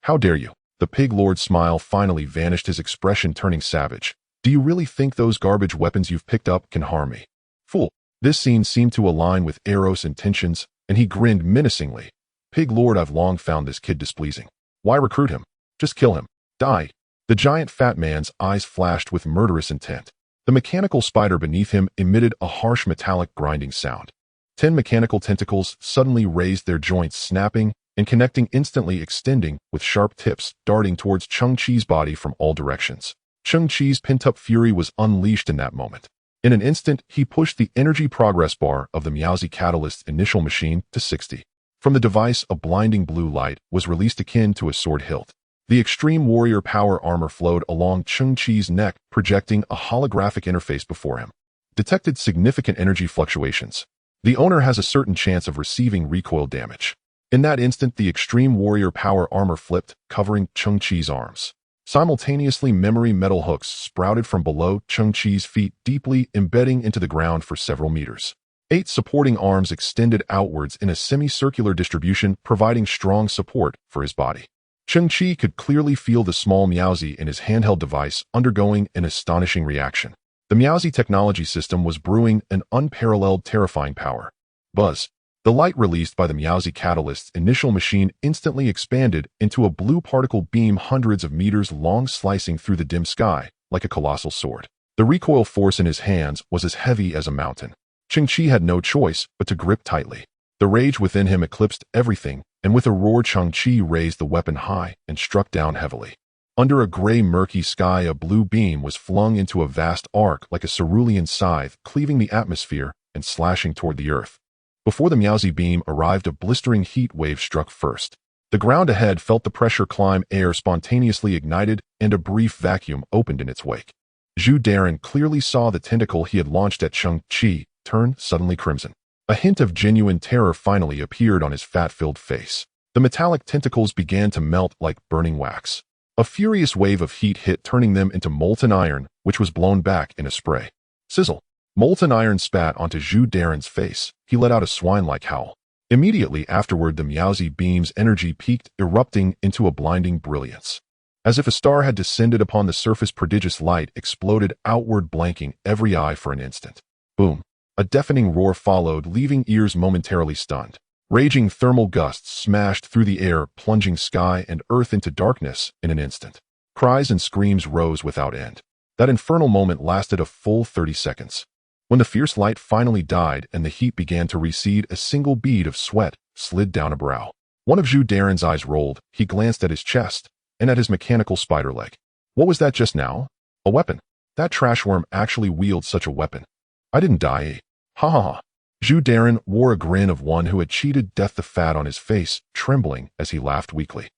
How dare you? The pig lord's smile finally vanished, his expression turning savage. Do you really think those garbage weapons you've picked up can harm me? Fool. This scene seemed to align with Arrow's intentions, and he grinned menacingly. Pig lord, I've long found this kid displeasing. Why recruit him? Just kill him. Die. The giant fat man's eyes flashed with murderous intent. The mechanical spider beneath him emitted a harsh metallic grinding sound. 10 mechanical tentacles suddenly raised, their joints snapping and connecting, instantly extending with sharp tips, darting towards Cheng Qi's body from all directions. Cheng Qi's pent-up fury was unleashed in that moment. In an instant, he pushed the energy progress bar of the Miaozi catalyst's initial machine to 60. From the device, a blinding blue light was released akin to a sword hilt. The extreme warrior power armor flowed along Cheng Qi's neck, projecting a holographic interface before him. Detected significant energy fluctuations. The owner has a certain chance of receiving recoil damage. In that instant, the extreme warrior power armor flipped, covering Cheng Qi's arms. Simultaneously, memory metal hooks sprouted from below Cheng Qi's feet, deeply embedding into the ground for several meters. 8 supporting arms extended outwards in a semicircular distribution, providing strong support for his body. Cheng Qi could clearly feel the small Miaozi in his handheld device undergoing an astonishing reaction. The Miaozi technology system was brewing an unparalleled, terrifying power. Buzz. The light released by the Miaozi catalyst's initial machine instantly expanded into a blue particle beam hundreds of meters long, slicing through the dim sky like a colossal sword. The recoil force in his hands was as heavy as a mountain. Cheng Qi had no choice but to grip tightly. The rage within him eclipsed everything, and with a roar, Cheng Qi raised the weapon high and struck down heavily. Under a gray, murky sky, a blue beam was flung into a vast arc like a cerulean scythe, cleaving the atmosphere and slashing toward the earth. Before the Miaozi beam arrived, a blistering heat wave struck first. The ground ahead felt the pressure climb, air spontaneously ignited, and a brief vacuum opened in its wake. Zhu Darren clearly saw the tentacle he had launched at Cheng Qi turn suddenly crimson. A hint of genuine terror finally appeared on his fat-filled face. The metallic tentacles began to melt like burning wax. A furious wave of heat hit, turning them into molten iron, which was blown back in a spray. Sizzle. Molten iron spat onto Zhu Darren's face. He let out a swine-like howl. Immediately afterward, the Miaozi beam's energy peaked, erupting into a blinding brilliance. As if a star had descended upon the surface, prodigious light exploded outward, blanking every eye for an instant. Boom. A deafening roar followed, leaving ears momentarily stunned. Raging thermal gusts smashed through the air, plunging sky and earth into darkness in an instant. Cries and screams rose without end. That infernal moment lasted a full 30 seconds. When the fierce light finally died and the heat began to recede, a single bead of sweat slid down a brow. One of Zhu Darren's eyes rolled. He glanced at his chest and at his mechanical spider leg. What was that just now? A weapon. That trashworm actually wields such a weapon. I didn't die, eh? Ha ha ha. Zhu Darren wore a grin of one who had cheated death, the fat on his face trembling as he laughed weakly.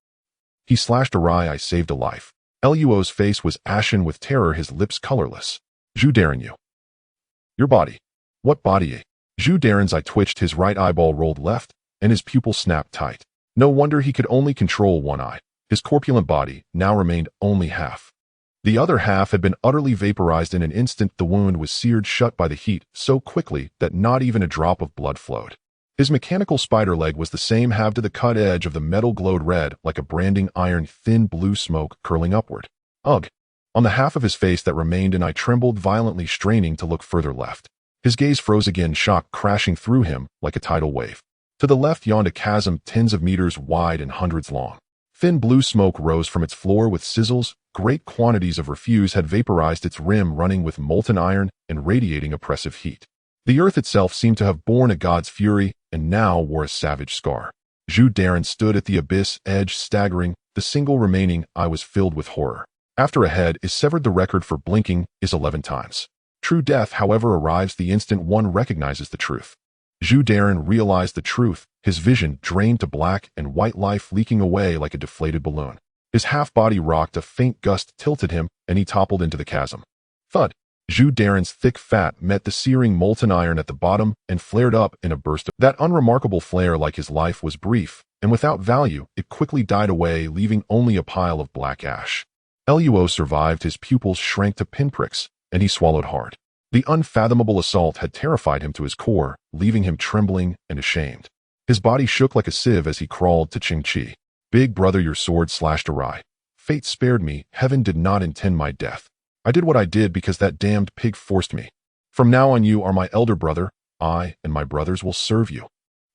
He slashed awry. I saved a life. Luo's face was ashen with terror, his lips colorless. Zhu Darren, your body. What body? Zhu Daren's eye twitched, his right eyeball rolled left, and his pupil snapped tight. No wonder he could only control one eye. His corpulent body now remained only half. The other half had been utterly vaporized in an instant. The wound was seared shut by the heat so quickly that not even a drop of blood flowed. His mechanical spider leg was the same halved to the cut edge of the metal glowed red like a branding iron, thin blue smoke curling upward. Ugh! On the half of his face that remained an eye trembled violently, straining to look further left. His gaze froze again, shock crashing through him like a tidal wave. To the left yawned a chasm tens of meters wide and hundreds long. Thin blue smoke rose from its floor with sizzles. Great quantities of refuse had vaporized its rim, running with molten iron and radiating oppressive heat. The earth itself seemed to have borne a god's fury and now wore a savage scar. Zhu Daren stood at the abyss edge, staggering. The single remaining eye was filled with horror. After a head is severed, the record for blinking is 11 times. True death, however, arrives the instant one recognizes the truth. Zhu Daren realized the truth, his vision drained to black and white, life leaking away like a deflated balloon. His half-body rocked, a faint gust tilted him, and he toppled into the chasm. Thud! Zhu Daren's thick fat met the searing molten iron at the bottom and flared up in a burst. That unremarkable flare, like his life, was brief, and without value, it quickly died away, leaving only a pile of black ash. Luo survived. His pupils shrank to pinpricks, and he swallowed hard. The unfathomable assault had terrified him to his core, leaving him trembling and ashamed. His body shook like a sieve as he crawled to Cheng Qi. Big brother, your sword slashed awry. Fate spared me. Heaven did not intend my death. I did what I did because that damned pig forced me. From now on you are my elder brother. I and my brothers will serve you.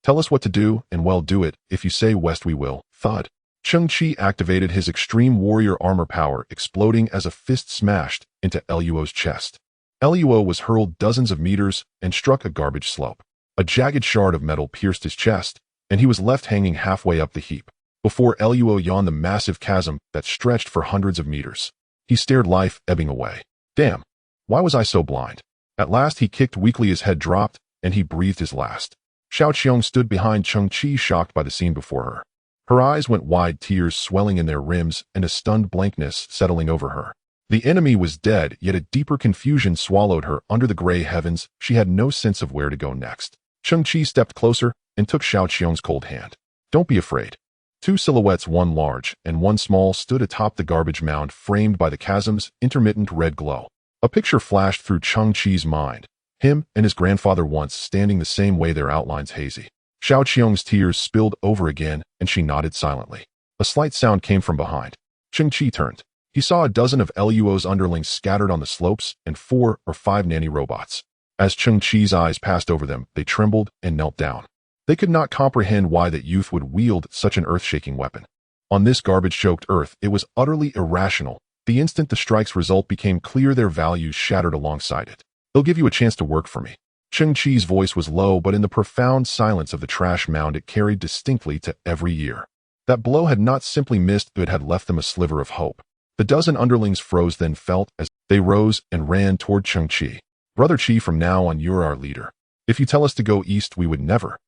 Tell us what to do, and well, do it. If you say west, we will. Thud. Cheng Qi activated his extreme warrior armor power, exploding as a fist smashed into Luo's chest. Luo was hurled dozens of meters and struck a garbage slope. A jagged shard of metal pierced his chest, and he was left hanging halfway up the heap. Before Luo yawned the massive chasm that stretched for hundreds of meters. He stared, life ebbing away. Damn! Why was I so blind? At last he kicked weakly, his head dropped, and he breathed his last. Xiao Qiong stood behind Cheng Qi, shocked by the scene before her. Her eyes went wide, tears swelling in their rims, and a stunned blankness settling over her. The enemy was dead, yet a deeper confusion swallowed her. Under the gray heavens, she had no sense of where to go next. Cheng Qi stepped closer and took Xiao Qiong's cold hand. Don't be afraid. Two silhouettes, one large and one small, stood atop the garbage mound, framed by the chasm's intermittent red glow. A picture flashed through Cheng Qi's mind. Him and his grandfather once standing the same way, their outlines hazy. Xiao Qiong's tears spilled over again, and she nodded silently. A slight sound came from behind. Cheng Qi turned. He saw a dozen of Luo's underlings scattered on the slopes and 4 or 5 nanny robots. As Cheng Qi's eyes passed over them, they trembled and knelt down. They could not comprehend why that youth would wield such an earth-shaking weapon. On this garbage-choked earth, it was utterly irrational. The instant the strike's result became clear, their values shattered alongside it. They'll give you a chance to work for me. Cheng Qi's voice was low, but in the profound silence of the trash mound it carried distinctly to every ear. That blow had not simply missed, it had left them a sliver of hope. The dozen underlings froze, then felt as they rose and ran toward Cheng Qi. Brother Qi, from now on you're our leader. If you tell us to go east, we would never.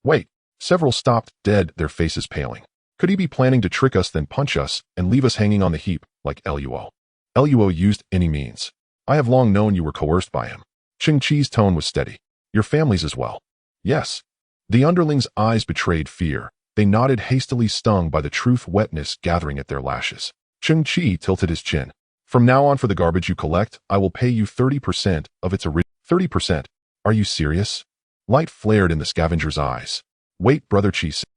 Wait. Several stopped dead, their faces paling. Could he be planning to trick us, then punch us and leave us hanging on the heap like Luo? Luo used any means. I have long known you were coerced by him. Cheng Qi's tone was steady. Your families as well. Yes. The underlings' eyes betrayed fear. They nodded hastily, stung by the truth, wetness gathering at their lashes. Cheng Qi tilted his chin. From now on, for the garbage you collect, I will pay you 30% of its original. 30%? Are you serious? Light flared in the scavenger's eyes. Wait, Brother Qi said.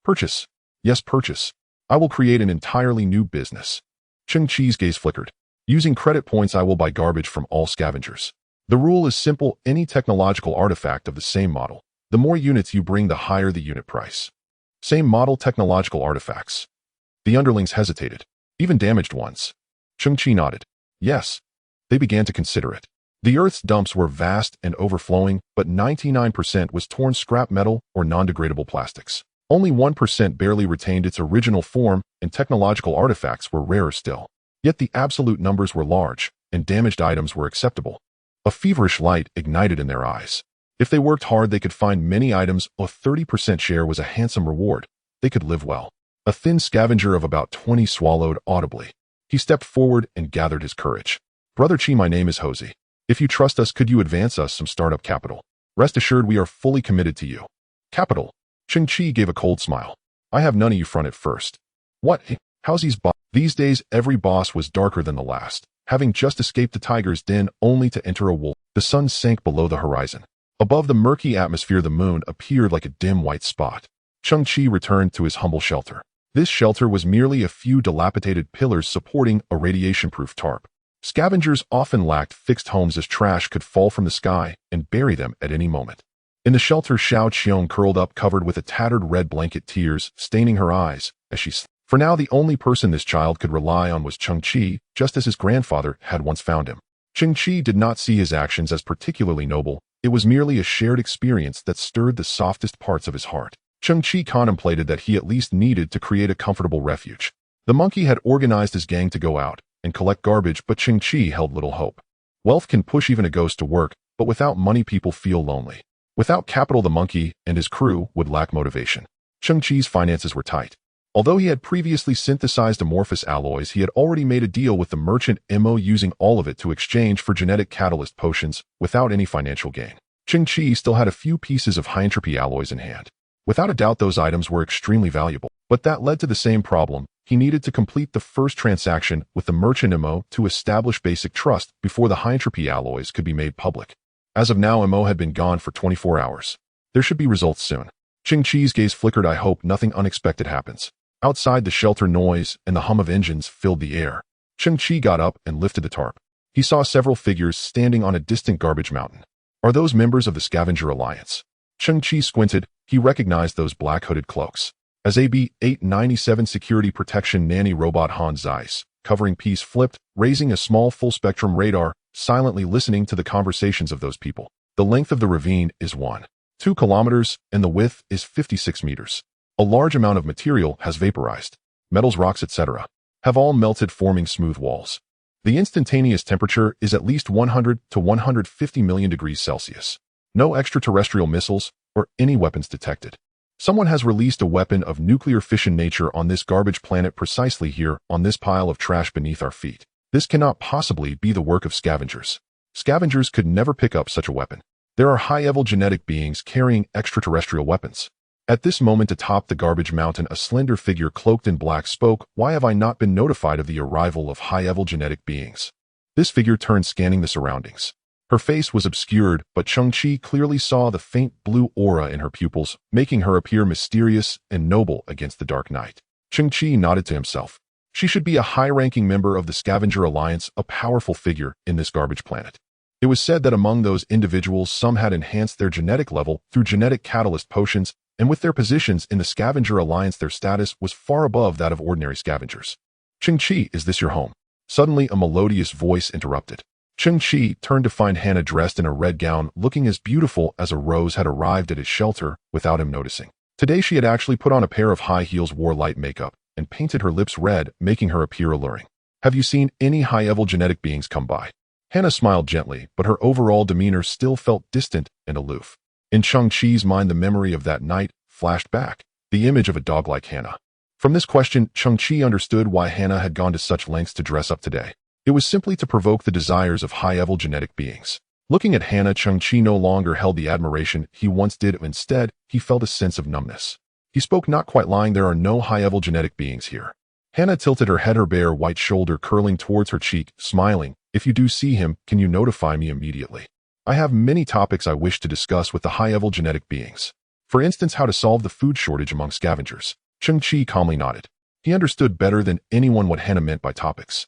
Purchase. Yes, purchase. I will create an entirely new business. Cheng Qi's gaze flickered. Using credit points, I will buy garbage from all scavengers. The rule is simple. Any technological artifact of the same model, the more units you bring, the higher the unit price. Same model technological artifacts. The underlings hesitated. Even damaged ones. Cheng Qi nodded. Yes. They began to consider it. The Earth's dumps were vast and overflowing, but 99% was torn scrap metal or non-degradable plastics. Only 1% barely retained its original form, and technological artifacts were rarer still. Yet the absolute numbers were large, and damaged items were acceptable. A feverish light ignited in their eyes. If they worked hard, they could find many items. A 30% share was a handsome reward. They could live well. A thin scavenger of about 20 swallowed audibly. He stepped forward and gathered his courage. Brother Qi, my name is Jose. If you trust us, could you advance us some startup capital? Rest assured we are fully committed to you. Capital. Cheng Qi gave a cold smile. I have none of you front at first. What? How's these boss? These days every boss was darker than the last, having just escaped the tiger's den only to enter a wolf. The sun sank below the horizon. Above the murky atmosphere the moon appeared like a dim white spot. Cheng Qi returned to his humble shelter. This shelter was merely a few dilapidated pillars supporting a radiation-proof tarp. Scavengers often lacked fixed homes as trash could fall from the sky and bury them at any moment. In the shelter, Xiao Qiong curled up covered with a tattered red blanket, tears staining her eyes as she slept. For now, the only person this child could rely on was Cheng Qi, just as his grandfather had once found him. Cheng Qi did not see his actions as particularly noble. It was merely a shared experience that stirred the softest parts of his heart. Cheng Qi contemplated that he at least needed to create a comfortable refuge. The monkey had organized his gang to go out and collect garbage, but Cheng Qi held little hope. Wealth can push even a ghost to work, but without money people feel lonely. Without capital, the monkey and his crew would lack motivation. Cheng Qi's finances were tight. Although he had previously synthesized amorphous alloys, he had already made a deal with the merchant Mo, using all of it to exchange for genetic catalyst potions without any financial gain. Cheng Qi still had a few pieces of high-entropy alloys in hand. Without a doubt, those items were extremely valuable, but that led to the same problem. He needed to complete the first transaction with the merchant Mo to establish basic trust before the high-entropy alloys could be made public. As of now, Mo had been gone for 24 hours. There should be results soon. Cheng Qi's gaze flickered. I hope nothing unexpected happens. Outside, the shelter noise and the hum of engines filled the air. Cheng Qi got up and lifted the tarp. He saw several figures standing on a distant garbage mountain. Are those members of the Scavenger Alliance? Cheng Qi squinted. He recognized those black hooded cloaks. As AB-897 security protection nanny robot Han Zai, covering piece flipped, raising a small full-spectrum radar, silently listening to the conversations of those people. The length of the ravine is 1.2 kilometers, and the width is 56 meters. A large amount of material has vaporized. Metals, rocks, etc. have all melted, forming smooth walls. The instantaneous temperature is at least 100 to 150 million degrees Celsius. No extraterrestrial missiles or any weapons detected. Someone has released a weapon of nuclear fission nature on this garbage planet, precisely here on this pile of trash beneath our feet. This cannot possibly be the work of scavengers. Scavengers could never pick up such a weapon. There are high-level genetic beings carrying extraterrestrial weapons. At this moment, atop the garbage mountain, a slender figure cloaked in black spoke. Why have I not been notified of the arrival of high-level genetic beings? This figure turned, scanning the surroundings. Her face was obscured, but Cheng Qi clearly saw the faint blue aura in her pupils, making her appear mysterious and noble against the dark night. Cheng Qi nodded to himself. She should be a high-ranking member of the Scavenger Alliance, a powerful figure in this garbage planet. It was said that among those individuals, some had enhanced their genetic level through genetic catalyst potions, and with their positions in the Scavenger Alliance, their status was far above that of ordinary scavengers. Cheng Qi, is this your home? Suddenly, a melodious voice interrupted. Cheng Qi turned to find Hannah dressed in a red gown, looking as beautiful as a rose, had arrived at his shelter without him noticing. Today she had actually put on a pair of high heels, wore light makeup, and painted her lips red, making her appear alluring. Have you seen any high-level genetic beings come by? Hannah smiled gently, but her overall demeanor still felt distant and aloof. In Cheng Qi's mind, the memory of that night flashed back, the image of a dog like Hannah. From this question, Cheng Qi understood why Hannah had gone to such lengths to dress up today. It was simply to provoke the desires of high-level genetic beings. Looking at Hannah, Cheng Qi no longer held the admiration he once did. Instead, he felt a sense of numbness. He spoke, not quite lying, there are no high-level genetic beings here. Hannah tilted her head, her bare white shoulder curling towards her cheek, smiling. If you do see him, can you notify me immediately? I have many topics I wish to discuss with the high-level genetic beings. For instance, how to solve the food shortage among scavengers. Cheng Qi calmly nodded. He understood better than anyone what Hannah meant by topics.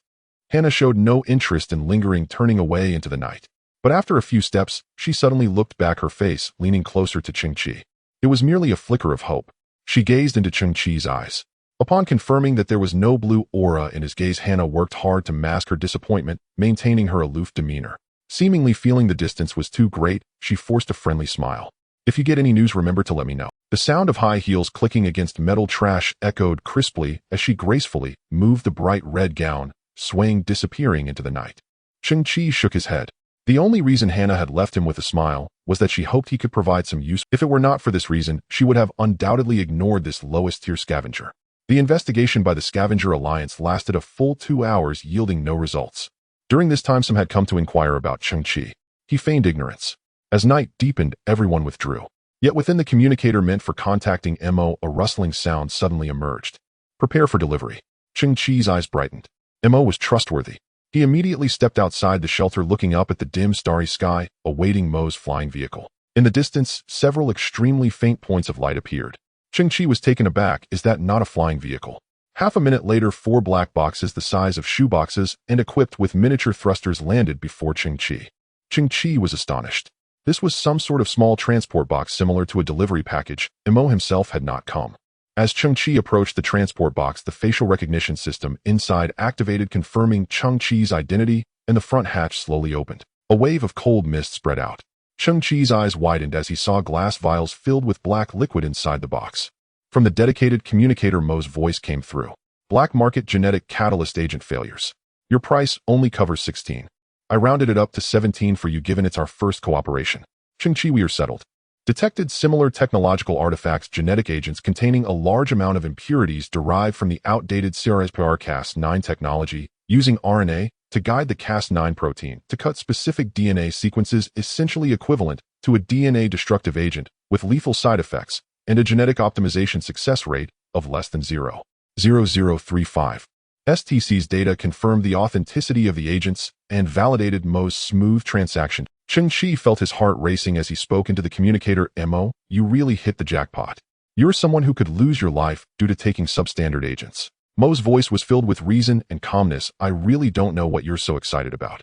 Hannah showed no interest in lingering, turning away into the night. But after a few steps, she suddenly looked back, her face leaning closer to Cheng Qi. It was merely a flicker of hope. She gazed into Cheng Qi's eyes. Upon confirming that there was no blue aura in his gaze, Hannah worked hard to mask her disappointment, maintaining her aloof demeanor. Seemingly feeling the distance was too great, she forced a friendly smile. If you get any news, remember to let me know. The sound of high heels clicking against metal trash echoed crisply as she gracefully moved the bright red gown, swaying, disappearing into the night. Cheng Qi shook his head. The only reason Hannah had left him with a smile was that she hoped he could provide some use. If it were not for this reason, she would have undoubtedly ignored this lowest-tier scavenger. The investigation by the Scavenger Alliance lasted a full 2 hours, yielding no results. During this time, some had come to inquire about Cheng Qi. He feigned ignorance. As night deepened, everyone withdrew. Yet within the communicator meant for contacting Mo, a rustling sound suddenly emerged. Prepare for delivery. Cheng Qi's eyes brightened. Mo was trustworthy. He immediately stepped outside the shelter, looking up at the dim starry sky, awaiting Mo's flying vehicle. In the distance, several extremely faint points of light appeared. Cheng Qi was taken aback. Is that not a flying vehicle? Half a minute later, 4 black boxes the size of shoeboxes and equipped with miniature thrusters landed before Cheng Qi. Cheng Qi was astonished. This was some sort of small transport box similar to a delivery package. Mo himself had not come. As Cheng Qi approached the transport box, the facial recognition system inside activated, confirming Cheng Qi's identity, and the front hatch slowly opened. A wave of cold mist spread out. Cheng Qi's eyes widened as he saw glass vials filled with black liquid inside the box. From the dedicated communicator, Mo's voice came through. Black market genetic catalyst agent failures. Your price only covers 16. I rounded it up to 17 for you given it's our first cooperation. Cheng Qi, we are settled. Detected similar technological artifacts, genetic agents containing a large amount of impurities derived from the outdated Cas9 technology, using RNA to guide the Cas9 protein to cut specific DNA sequences, essentially equivalent to a DNA destructive agent with lethal side effects and a genetic optimization success rate of less than 0.0035. STC's data confirmed the authenticity of the agents and validated Mo's smooth transaction. Cheng Qi felt his heart racing as he spoke into the communicator. Mo, you really hit the jackpot. You're someone who could lose your life due to taking substandard agents. Mo's voice was filled with reason and calmness. I really don't know what you're so excited about.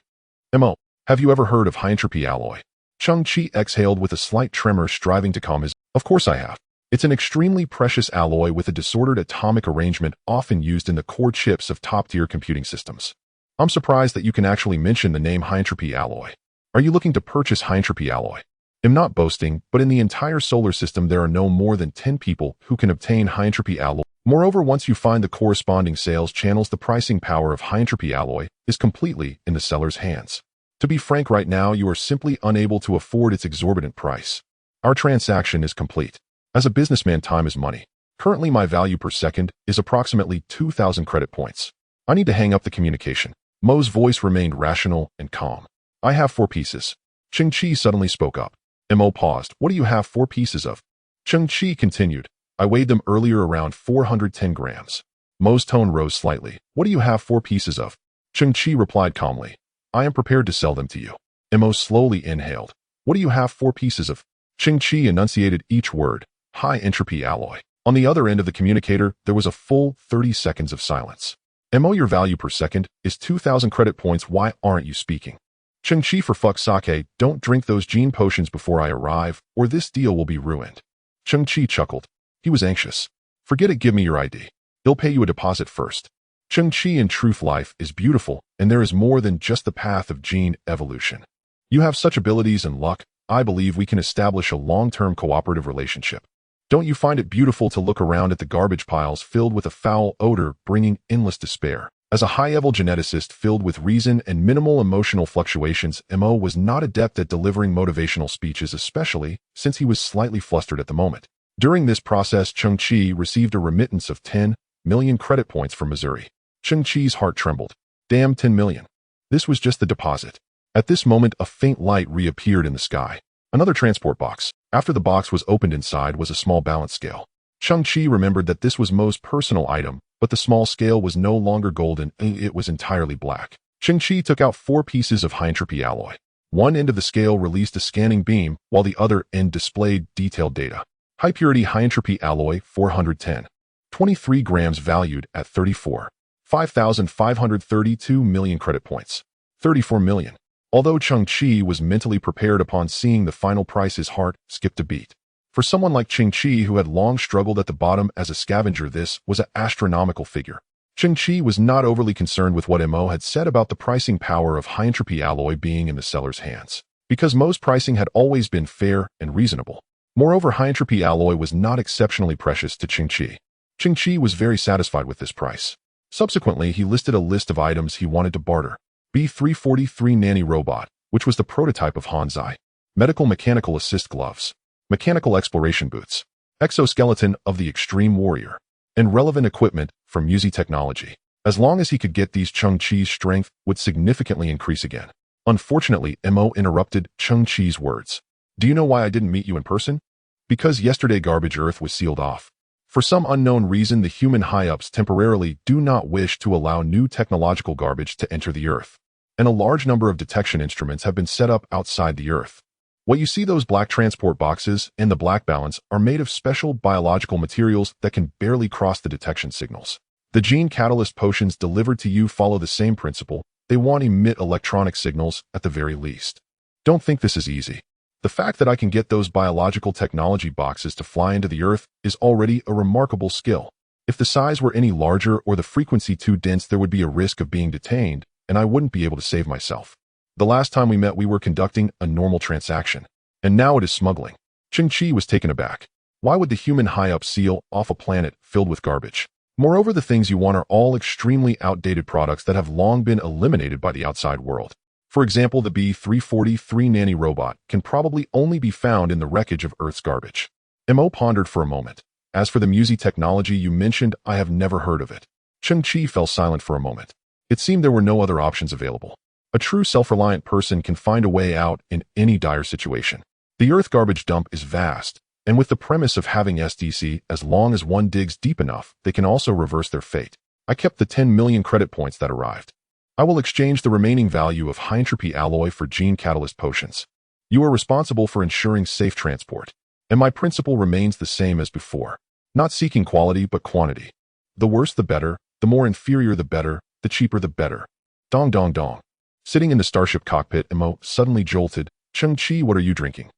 Mo, have you ever heard of high-entropy alloy? Cheng Qi exhaled with a slight tremor, striving to calm his. Of course I have. It's an extremely precious alloy with a disordered atomic arrangement often used in the core chips of top-tier computing systems. I'm surprised that you can actually mention the name high-entropy alloy. Are you looking to purchase high-entropy alloy? I'm not boasting, but in the entire solar system there are no more than 10 people who can obtain high-entropy alloy. Moreover, once you find the corresponding sales channels, the pricing power of high-entropy alloy is completely in the seller's hands. To be frank, right now you are simply unable to afford its exorbitant price. Our transaction is complete. As a businessman, time is money. Currently my value per second is approximately 2,000 credit points. I need to hang up the communication. Mo's voice remained rational and calm. I have 4 pieces. Cheng Qi suddenly spoke up. Mo paused. What do you have 4 pieces of? Cheng Qi continued. I weighed them earlier, around 410 grams. Mo's tone rose slightly. What do you have 4 pieces of? Cheng Qi replied calmly. I am prepared to sell them to you. Mo slowly inhaled. What do you have 4 pieces of? Cheng Qi enunciated each word. High-entropy alloy. On the other end of the communicator, there was a full 30 seconds of silence. Mo, your value per second is 2,000 credit points. Why aren't you speaking? Cheng Qi, for fuck's sake, don't drink those gene potions before I arrive, or this deal will be ruined. Cheng Qi chuckled. He was anxious. Forget it, give me your ID. He'll pay you a deposit first. Cheng Qi, in truth, life is beautiful, and there is more than just the path of gene evolution. You have such abilities and luck, I believe we can establish a long-term cooperative relationship. Don't you find it beautiful to look around at the garbage piles filled with a foul odor, bringing endless despair? As a high-level geneticist filled with reason and minimal emotional fluctuations, Mo was not adept at delivering motivational speeches, especially since he was slightly flustered at the moment. During this process, Cheng Qi received a remittance of 10 million credit points from Missouri. Cheng Qi's heart trembled. Damn, 10 million. This was just the deposit. At this moment, a faint light reappeared in the sky. Another transport box. After the box was opened, inside was a small balance scale. Cheng Qi remembered that this was Mo's personal item, but the small scale was no longer golden, it was entirely black. Cheng Qi took out 4 pieces of high-entropy alloy. One end of the scale released a scanning beam, while the other end displayed detailed data. High-purity high-entropy alloy, 410. 23 grams, valued at 5,532 million credit points. 34 million. Although Cheng Qi was mentally prepared upon seeing the final price, his heart skipped a beat. For someone like Cheng Qi, who had long struggled at the bottom as a scavenger, this was an astronomical figure. Cheng Qi was not overly concerned with what Mo had said about the pricing power of high-entropy alloy being in the seller's hands, because Mo's pricing had always been fair and reasonable. Moreover, high-entropy alloy was not exceptionally precious to Cheng Qi. Cheng Qi was very satisfied with this price. Subsequently, he listed a list of items he wanted to barter. B343 nanny robot, which was the prototype of Han Zai. Medical mechanical assist gloves. Mechanical exploration boots. Exoskeleton of the extreme warrior. And relevant equipment from Musi technology. As long as he could get these, Cheng Qi's strength would significantly increase again. Unfortunately, Mo interrupted Cheng Qi's words. Do you know why I didn't meet you in person? Because yesterday garbage Earth was sealed off. For some unknown reason, the human high-ups temporarily do not wish to allow new technological garbage to enter the Earth, and a large number of detection instruments have been set up outside the Earth. What you see, those black transport boxes and the black balance, are made of special biological materials that can barely cross the detection signals. The gene catalyst potions delivered to you follow the same principle. They want to emit electronic signals at the very least. Don't think this is easy. The fact that I can get those biological technology boxes to fly into the Earth is already a remarkable skill. If the size were any larger or the frequency too dense, there would be a risk of being detained, and I wouldn't be able to save myself. The last time we met, we were conducting a normal transaction, and now it is smuggling. Cheng Qi was taken aback. Why would the human high-up seal off a planet filled with garbage? Moreover, the things you want are all extremely outdated products that have long been eliminated by the outside world. For example, the B-343 nanny robot can probably only be found in the wreckage of Earth's garbage. Mo pondered for a moment. As for the music technology you mentioned, I have never heard of it. Cheng Qi fell silent for a moment. It seemed there were no other options available. A true self-reliant person can find a way out in any dire situation. The Earth garbage dump is vast, and with the premise of having SDC, as long as one digs deep enough, they can also reverse their fate. I kept the 10 million credit points that arrived. I will exchange the remaining value of high-entropy alloy for gene catalyst potions. You are responsible for ensuring safe transport, and my principle remains the same as before. Not seeking quality but quantity. The worse the better, the more inferior the better, the cheaper the better. Dong dong dong. Sitting in the starship cockpit, Mo suddenly jolted. Cheng Qi, what are you drinking?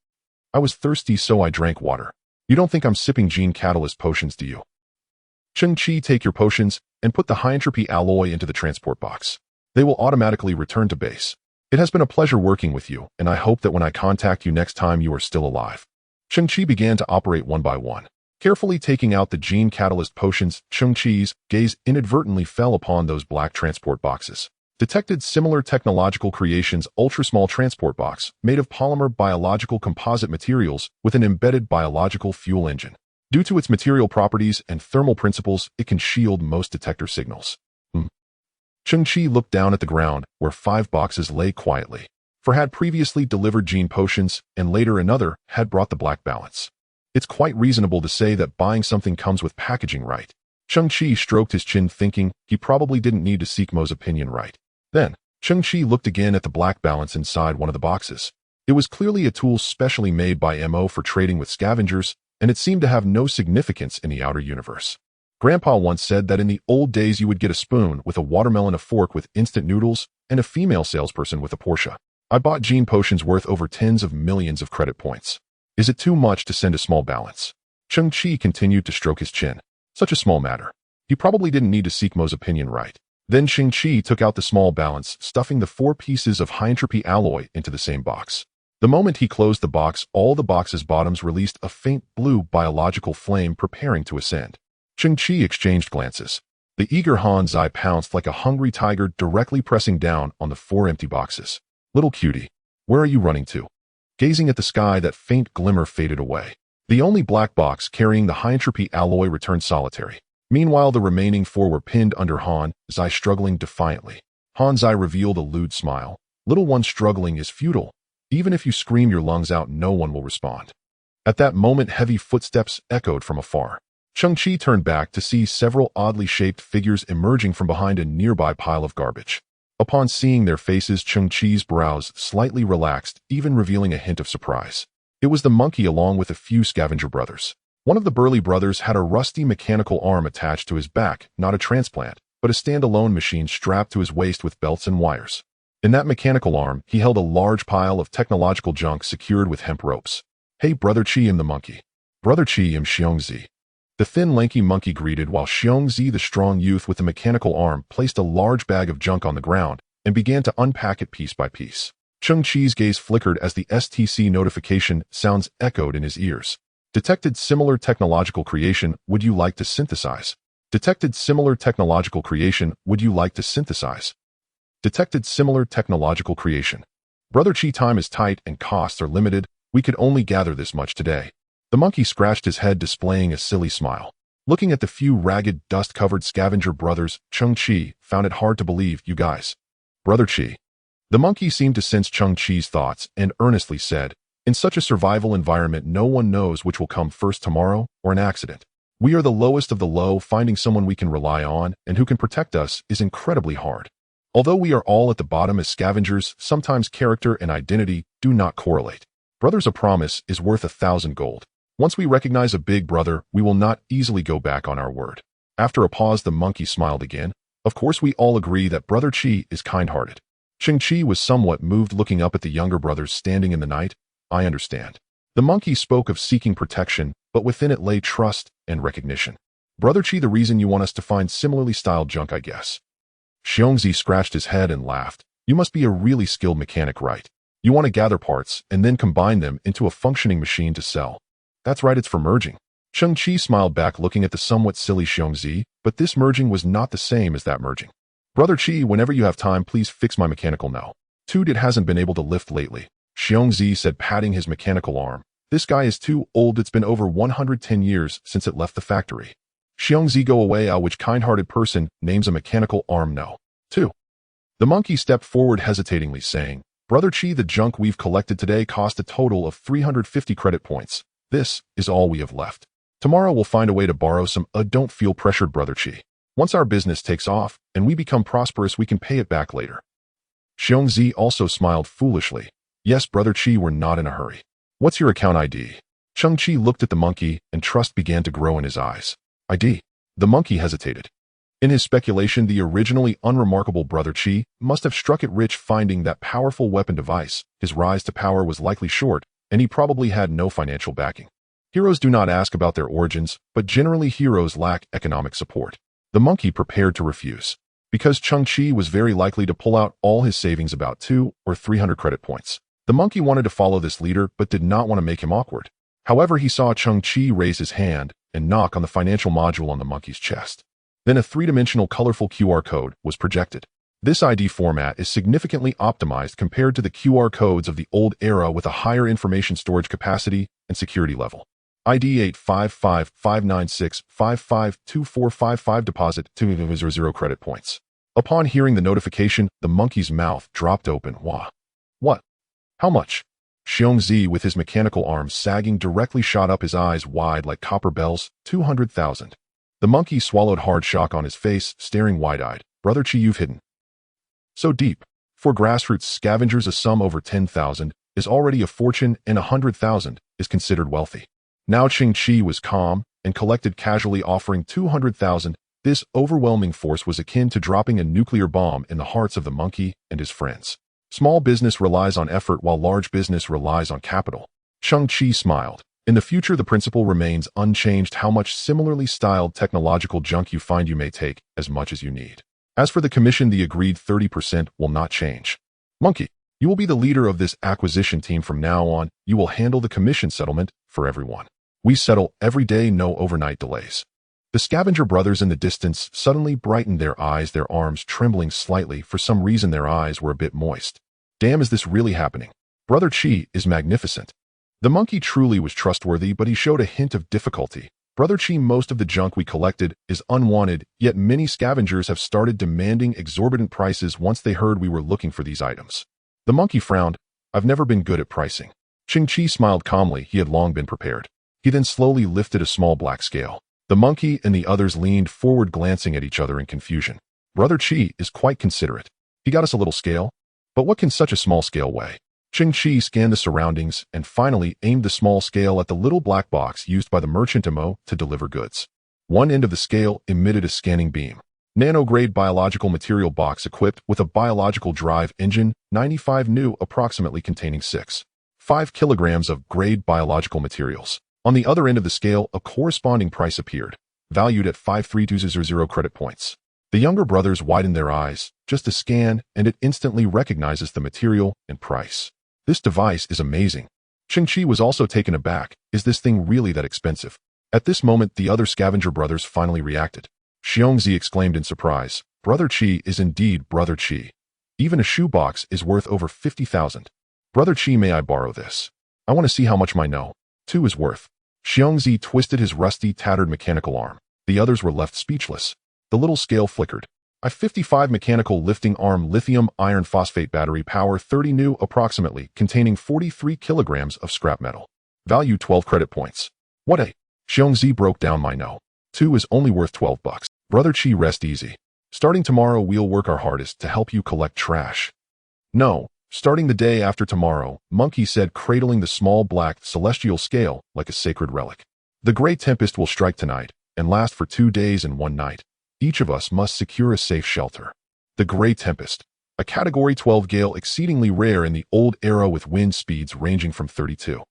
I was thirsty, so I drank water. You don't think I'm sipping gene catalyst potions, do you? Cheng Qi, take your potions and put the high-entropy alloy into the transport box. They will automatically return to base. It has been a pleasure working with you, and I hope that when I contact you next time, you are still alive. Cheng Qi began to operate one by one. Carefully taking out the gene catalyst potions, Cheng Qi's gaze inadvertently fell upon those black transport boxes. Detected similar technological creations, ultra-small transport box, made of polymer biological composite materials with an embedded biological fuel engine. Due to its material properties and thermal principles, it can shield most detector signals. Cheng Qi looked down at the ground, where 5 boxes lay quietly. For had previously delivered gene potions, and later another had brought the black balance. It's quite reasonable to say that buying something comes with packaging right. Cheng Qi stroked his chin, thinking he probably didn't need to seek Mo's opinion right. Then, Cheng Qi looked again at the black balance inside one of the boxes. It was clearly a tool specially made by Mo for trading with scavengers, and it seemed to have no significance in the outer universe. Grandpa once said that in the old days you would get a spoon with a watermelon, a fork with instant noodles, and a female salesperson with a Porsche. I bought gene potions worth over tens of millions of credit points. Is it too much to send a small balance? Cheng Qi continued to stroke his chin. Such a small matter. He probably didn't need to seek Mo's opinion right. Then Cheng Qi took out the small balance, stuffing the 4 pieces of high-entropy alloy into the same box. The moment he closed the box, all the box's bottoms released a faint blue biological flame preparing to ascend. Cheng Qi exchanged glances. The eager Han Zai pounced like a hungry tiger, directly pressing down on the 4 empty boxes. Little cutie, where are you running to? Gazing at the sky, that faint glimmer faded away. The only black box carrying the high-entropy alloy returned solitary. Meanwhile, the remaining 4 were pinned under Han Zai, struggling defiantly. Han Zai revealed a lewd smile. Little one, struggling is futile. Even if you scream your lungs out, no one will respond. At that moment, heavy footsteps echoed from afar. Cheng Qi turned back to see several oddly shaped figures emerging from behind a nearby pile of garbage. Upon seeing their faces, Cheng Qi's brows slightly relaxed, even revealing a hint of surprise. It was the monkey along with a few scavenger brothers. One of the burly brothers had a rusty mechanical arm attached to his back, not a transplant, but a standalone machine strapped to his waist with belts and wires. In that mechanical arm, he held a large pile of technological junk secured with hemp ropes. Hey, Brother Qi, I'm the monkey. Brother Qi, I'm Xiongzi. The thin, lanky monkey greeted, while Xiongzi, the strong youth with the mechanical arm, placed a large bag of junk on the ground and began to unpack it piece by piece. Cheng Qi's gaze flickered as the STC notification sounds echoed in his ears. Detected similar technological creation, would you like to synthesize? Detected similar technological creation, would you like to synthesize? Detected similar technological creation. Brother Qi, time is tight and costs are limited. We could only gather this much today. The monkey scratched his head, displaying a silly smile. Looking at the few ragged, dust-covered scavenger brothers, Cheng Qi found it hard to believe. You guys. Brother Qi. The monkey seemed to sense Cheng Qi's thoughts and earnestly said, In such a survival environment, no one knows which will come first, tomorrow or an accident. We are the lowest of the low. Finding someone we can rely on and who can protect us is incredibly hard. Although we are all at the bottom as scavengers, sometimes character and identity do not correlate. Brothers, a promise is worth 1,000 gold. Once we recognize a big brother, we will not easily go back on our word. After a pause, the monkey smiled again. Of course, we all agree that Brother Qi is kind-hearted. Cheng Qi was somewhat moved, looking up at the younger brothers standing in the night. I understand. The monkey spoke of seeking protection, but within it lay trust and recognition. Brother Qi, the reason you want us to find similarly styled junk, I guess. Xiong Zhi scratched his head and laughed. You must be a really skilled mechanic, right? You want to gather parts and then combine them into a functioning machine to sell. That's right, it's for merging. Cheng Qi smiled back, looking at the somewhat silly Xiong Zhi, but this merging was not the same as that merging. Brother Qi, whenever you have time, please fix my mechanical now. Dude, it hasn't been able to lift lately. Xiong Zhi said, patting his mechanical arm. This guy is too old. It's been over 110 years since it left the factory. Xiong Zhi, go away. Which kind-hearted person names a mechanical arm? No. 2. The monkey stepped forward hesitatingly, saying, Brother Qi, the junk we've collected today cost a total of 350 credit points. This is all we have left. Tomorrow we'll find a way to borrow some. Don't feel pressured, Brother Qi. Once our business takes off and we become prosperous, we can pay it back later. Xiong Zhi also smiled foolishly. Yes, Brother Qi, we're not in a hurry. What's your account ID? Cheng Qi looked at the monkey and trust began to grow in his eyes. ID? The monkey hesitated. In his speculation, the originally unremarkable Brother Qi must have struck it rich. Finding that powerful weapon device, his rise to power was likely short, and he probably had no financial backing. Heroes do not ask about their origins, but generally heroes lack economic support. The monkey prepared to refuse. Because Cheng Qi was very likely to pull out all his savings, about 200 or 300 credit points. The monkey wanted to follow this leader, but did not want to make him awkward. However, he saw Cheng Qi raise his hand and knock on the financial module on the monkey's chest. Then a three-dimensional colorful QR code was projected. This ID format is significantly optimized compared to the QR codes of the old era, with a higher information storage capacity and security level. ID 855-596-552455, deposit 200 credit points. Upon hearing the notification, the monkey's mouth dropped open. Wah. What? How much? Xiong Zhi, with his mechanical arms sagging, directly shot up, his eyes wide like copper bells. 200,000. The monkey swallowed hard, shock on his face, staring wide-eyed. Brother Qi, you've hidden so deep. For grassroots scavengers, a sum over 10,000 is already a fortune, and 100,000 is considered wealthy. Now Cheng Qi was calm and collected, casually offering 200,000. This overwhelming force was akin to dropping a nuclear bomb in the hearts of the monkey and his friends. Small business relies on effort, while large business relies on capital. Cheng Qi smiled. In the future, the principle remains unchanged. How much similarly styled technological junk you find, you may take as much as you need. As for the commission, the agreed 30% will not change. Monkey, you will be the leader of this acquisition team from now on. You will handle the commission settlement for everyone. We settle every day, no overnight delays. The scavenger brothers in the distance suddenly brightened their eyes, their arms trembling slightly. For some reason, their eyes were a bit moist. Damn, is this really happening? Brother Qi is magnificent. The monkey truly was trustworthy, but he showed a hint of difficulty. Brother Qi, most of the junk we collected is unwanted, yet many scavengers have started demanding exorbitant prices once they heard we were looking for these items. The monkey frowned. I've never been good at pricing. Cheng Qi smiled calmly. He had long been prepared. He then slowly lifted a small black scale. The monkey and the others leaned forward, glancing at each other in confusion. Brother Qi is quite considerate. He got us a little scale. But what can such a small scale weigh? Cheng Qi scanned the surroundings and finally aimed the small scale at the little black box used by the merchant Mo to deliver goods. One end of the scale emitted a scanning beam. Nano-grade biological material box equipped with a biological drive engine, 95 new, approximately containing 5 kilograms of grade biological materials. On the other end of the scale, a corresponding price appeared, valued at 53200 credit points. The younger brothers widened their eyes. Just a scan, and it instantly recognizes the material and price. This device is amazing. Cheng Qi was also taken aback. Is this thing really that expensive? At this moment, the other scavenger brothers finally reacted. Xiong Zhi exclaimed in surprise. Brother Qi is indeed Brother Qi. Even a shoebox is worth over 50,000. Brother Qi, may I borrow this? I want to see how much my no. 2 is worth. Xiong Zhi twisted his rusty, tattered mechanical arm. The others were left speechless. The little scale flickered. I-55 mechanical lifting arm lithium iron phosphate battery power 30 new approximately containing 43 kilograms of scrap metal. Value 12 credit points. What a... Cheng Qi broke down my no. 2 is only worth 12 bucks. Brother Qi, rest easy. Starting tomorrow we'll work our hardest to help you collect trash. No, starting the day after tomorrow, Monkey said, cradling the small black celestial scale like a sacred relic. The Great Tempest will strike tonight and last for 2 days and 1 night. Each of us must secure a safe shelter. The Great Tempest, a Category 12 gale exceedingly rare in the old era with wind speeds ranging from 32.7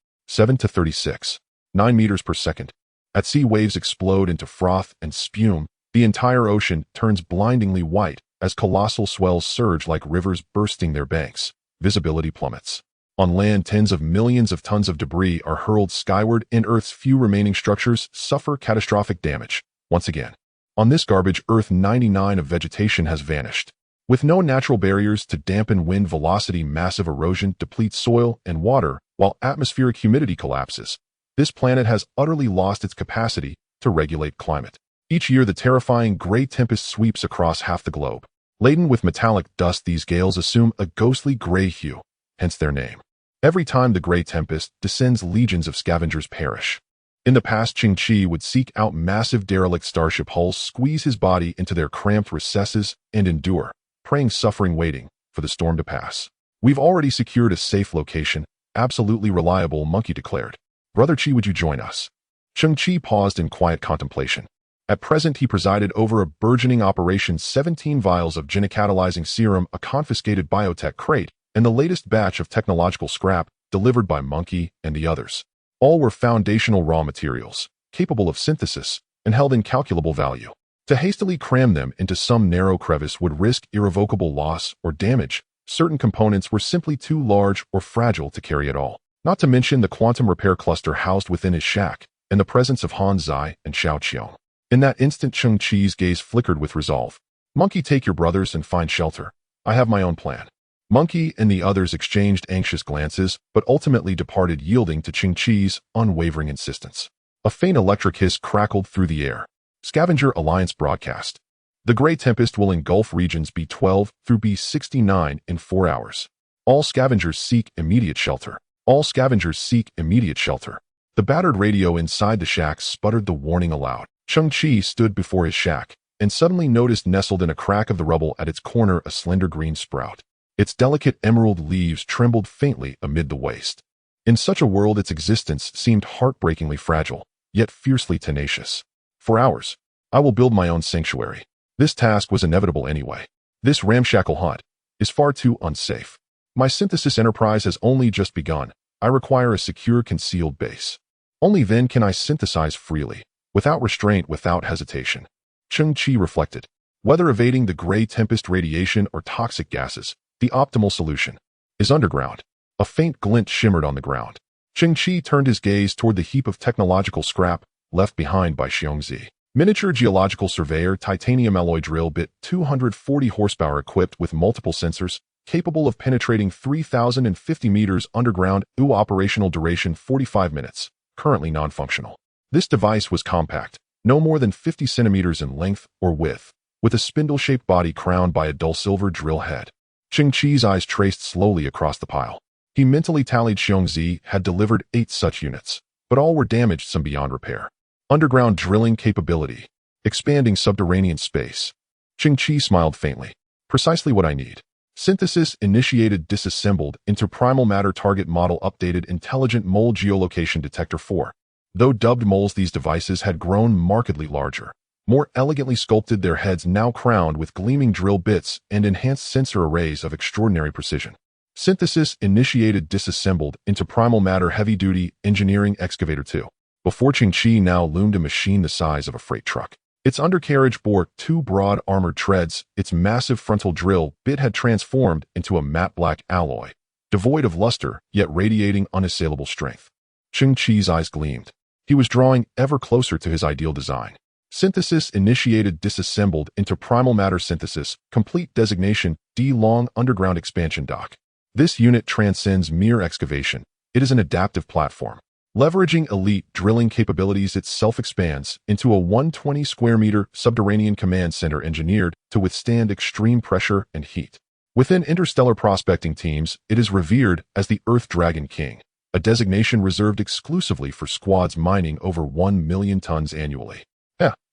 to 36.9 meters per second. At sea, waves explode into froth and spume. The entire ocean turns blindingly white as colossal swells surge like rivers bursting their banks. Visibility plummets. On land, tens of millions of tons of debris are hurled skyward, and Earth's few remaining structures suffer catastrophic damage. Once again, on this garbage Earth, 99% of vegetation has vanished. With no natural barriers to dampen wind velocity, massive erosion depletes soil and water, while atmospheric humidity collapses. This planet has utterly lost its capacity to regulate climate. Each year, the terrifying Great Tempest sweeps across half the globe. Laden with metallic dust, these gales assume a ghostly gray hue, hence their name. Every time the Great Tempest descends, legions of scavengers perish. In the past, Cheng Qi would seek out massive derelict starship hulls, squeeze his body into their cramped recesses, and endure, praying, suffering, waiting for the storm to pass. We've already secured a safe location, absolutely reliable, Monkey declared. Brother Qi, would you join us? Cheng Qi paused in quiet contemplation. At present, he presided over a burgeoning operation: 17 vials of gene-catalyzing serum, a confiscated biotech crate, and the latest batch of technological scrap delivered by Monkey and the others. All were foundational raw materials, capable of synthesis, and held incalculable value. To hastily cram them into some narrow crevice would risk irrevocable loss or damage. Certain components were simply too large or fragile to carry at all. Not to mention the quantum repair cluster housed within his shack, and the presence of Han Zai and Xiao Qiong. In that instant, Cheng Qi's gaze flickered with resolve. Monkey, take your brothers and find shelter. I have my own plan. Monkey and the others exchanged anxious glances, but ultimately departed, yielding to Cheng Qi's unwavering insistence. A faint electric hiss crackled through the air. Scavenger Alliance broadcast. The Great Tempest will engulf regions B12 through B69 in 4 hours. All scavengers seek immediate shelter. All scavengers seek immediate shelter. The battered radio inside the shack sputtered the warning aloud. Cheng Qi stood before his shack and suddenly noticed, nestled in a crack of the rubble at its corner, a slender green sprout. Its delicate emerald leaves trembled faintly amid the waste. In such a world, its existence seemed heartbreakingly fragile, yet fiercely tenacious. For hours, I will build my own sanctuary. This task was inevitable anyway. This ramshackle hut is far too unsafe. My synthesis enterprise has only just begun. I require a secure, concealed base. Only then can I synthesize freely, without restraint, without hesitation. Cheng Qi reflected. Whether evading the Great Tempest radiation or toxic gases, the optimal solution is underground. A faint glint shimmered on the ground. Cheng Qi turned his gaze toward the heap of technological scrap left behind by Cheng Qi. Miniature geological surveyor, titanium alloy drill bit, 240 horsepower, equipped with multiple sensors, capable of penetrating 3,050 meters underground. Operational duration 45 minutes. Currently non-functional. This device was compact, no more than 50 centimeters in length or width, with a spindle-shaped body crowned by a dull silver drill head. Cheng Qi's eyes traced slowly across the pile. He mentally tallied. Cheng Qi had delivered 8 such units, but all were damaged, some beyond repair. Underground drilling capability. Expanding subterranean space. Cheng Qi smiled faintly. Precisely what I need. Synthesis initiated. Disassembled into primal matter. Target model updated. Intelligent mole geolocation detector 4. Though dubbed moles, these devices had grown markedly larger. More elegantly sculpted, their heads now crowned with gleaming drill bits and enhanced sensor arrays of extraordinary precision. Synthesis initiated. Disassembled into primal matter. Heavy-duty engineering excavator 2. Before Cheng Qi now loomed a machine the size of a freight truck. Its undercarriage bore 2 broad armored treads. Its massive frontal drill bit had transformed into a matte black alloy, devoid of luster, yet radiating unassailable strength. Cheng Qi's eyes gleamed. He was drawing ever closer to his ideal design. Synthesis initiated. Disassembled into primal matter. Synthesis complete. Designation D. Long underground expansion dock. This unit transcends mere excavation. It is an adaptive platform. Leveraging elite drilling capabilities, it self-expands into a 120 square meter subterranean command center engineered to withstand extreme pressure and heat. Within interstellar prospecting teams, it is revered as the Earth Dragon King, a designation reserved exclusively for squads mining over 1 million tons annually.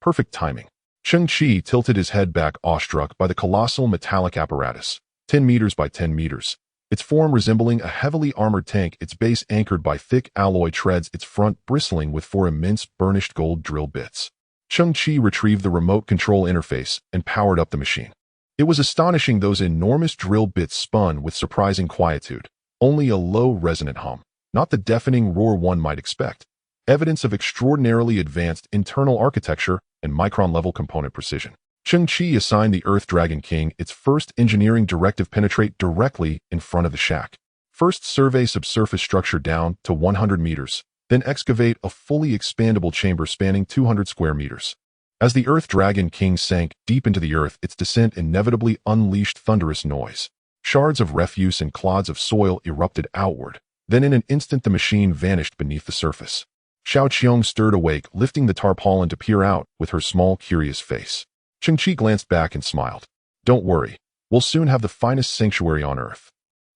Perfect timing. Cheng Qi tilted his head back, awestruck by the colossal metallic apparatus, 10 meters by 10 meters. Its form resembling a heavily armored tank, its base anchored by thick alloy treads, its front bristling with 4 immense burnished gold drill bits. Cheng Qi retrieved the remote control interface and powered up the machine. It was astonishing. Those enormous drill bits spun with surprising quietude, only a low resonant hum, not the deafening roar one might expect. Evidence of extraordinarily advanced internal architecture and micron-level component precision. Cheng Qi assigned the Earth Dragon King its first engineering directive: penetrate directly in front of the shack. First, survey subsurface structure down to 100 meters, then excavate a fully expandable chamber spanning 200 square meters. As the Earth Dragon King sank deep into the earth, its descent inevitably unleashed thunderous noise. Shards of refuse and clods of soil erupted outward. Then in an instant the machine vanished beneath the surface. Xiao Qiong stirred awake, lifting the tarpaulin to peer out with her small, curious face. Cheng Qi glanced back and smiled. Don't worry, we'll soon have the finest sanctuary on Earth.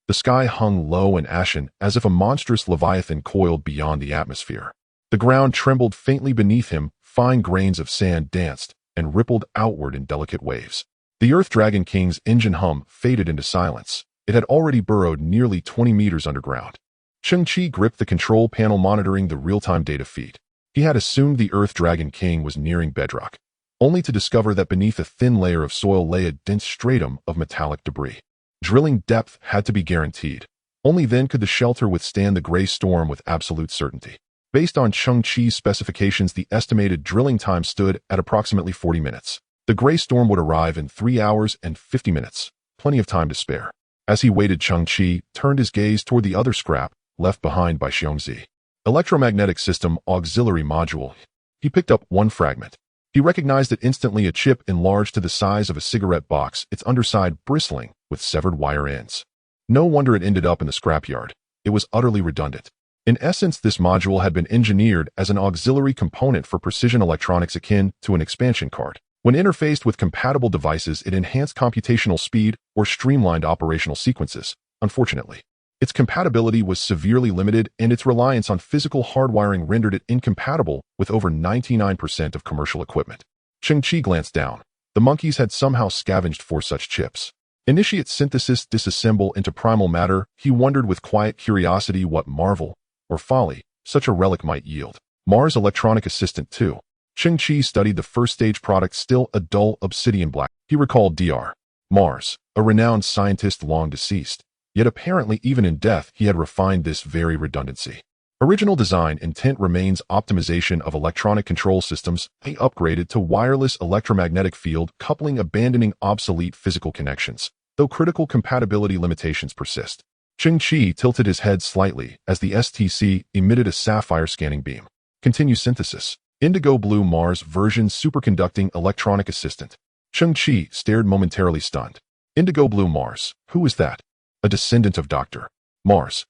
The sky hung low and ashen, as if a monstrous leviathan coiled beyond the atmosphere. The ground trembled faintly beneath him, fine grains of sand danced and rippled outward in delicate waves. The Earth Dragon King's engine hum faded into silence. It had already burrowed nearly 20 meters underground. Cheng Qi gripped the control panel, monitoring the real-time data feed. He had assumed the Earth Dragon King was nearing bedrock, only to discover that beneath a thin layer of soil lay a dense stratum of metallic debris. Drilling depth had to be guaranteed. Only then could the shelter withstand the gray storm with absolute certainty. Based on Cheng Qi's specifications, the estimated drilling time stood at approximately 40 minutes. The gray storm would arrive in 3 hours and 50 minutes, plenty of time to spare. As he waited, Cheng Qi turned his gaze toward the other scrap left behind by Xiong Zi. Electromagnetic System Auxiliary Module. He picked up one fragment. He recognized it instantly, a chip enlarged to the size of a cigarette box, its underside bristling with severed wire ends. No wonder it ended up in the scrapyard. It was utterly redundant. In essence, this module had been engineered as an auxiliary component for precision electronics akin to an expansion card. When interfaced with compatible devices, it enhanced computational speed or streamlined operational sequences. Unfortunately, its compatibility was severely limited, and its reliance on physical hardwiring rendered it incompatible with over 99% of commercial equipment. Cheng Qi glanced down. The monkeys had somehow scavenged for such chips. Initiate synthesis, disassemble into primal matter. He wondered with quiet curiosity what marvel or folly such a relic might yield. Mars Electronic Assistant 2. Cheng Qi studied the first stage product, still a dull obsidian black. He recalled Dr. Mars, a renowned scientist long deceased. Yet apparently even in death he had refined this very redundancy. Original design intent remains optimization of electronic control systems, upgraded to wireless electromagnetic field coupling, abandoning obsolete physical connections, though critical compatibility limitations persist. Cheng Qi tilted his head slightly as the STC emitted a sapphire scanning beam. Continue synthesis. Indigo Blue Mars version superconducting electronic assistant. Cheng Qi stared, momentarily stunned. Indigo Blue Mars, who is that? A descendant of Dr. Mars.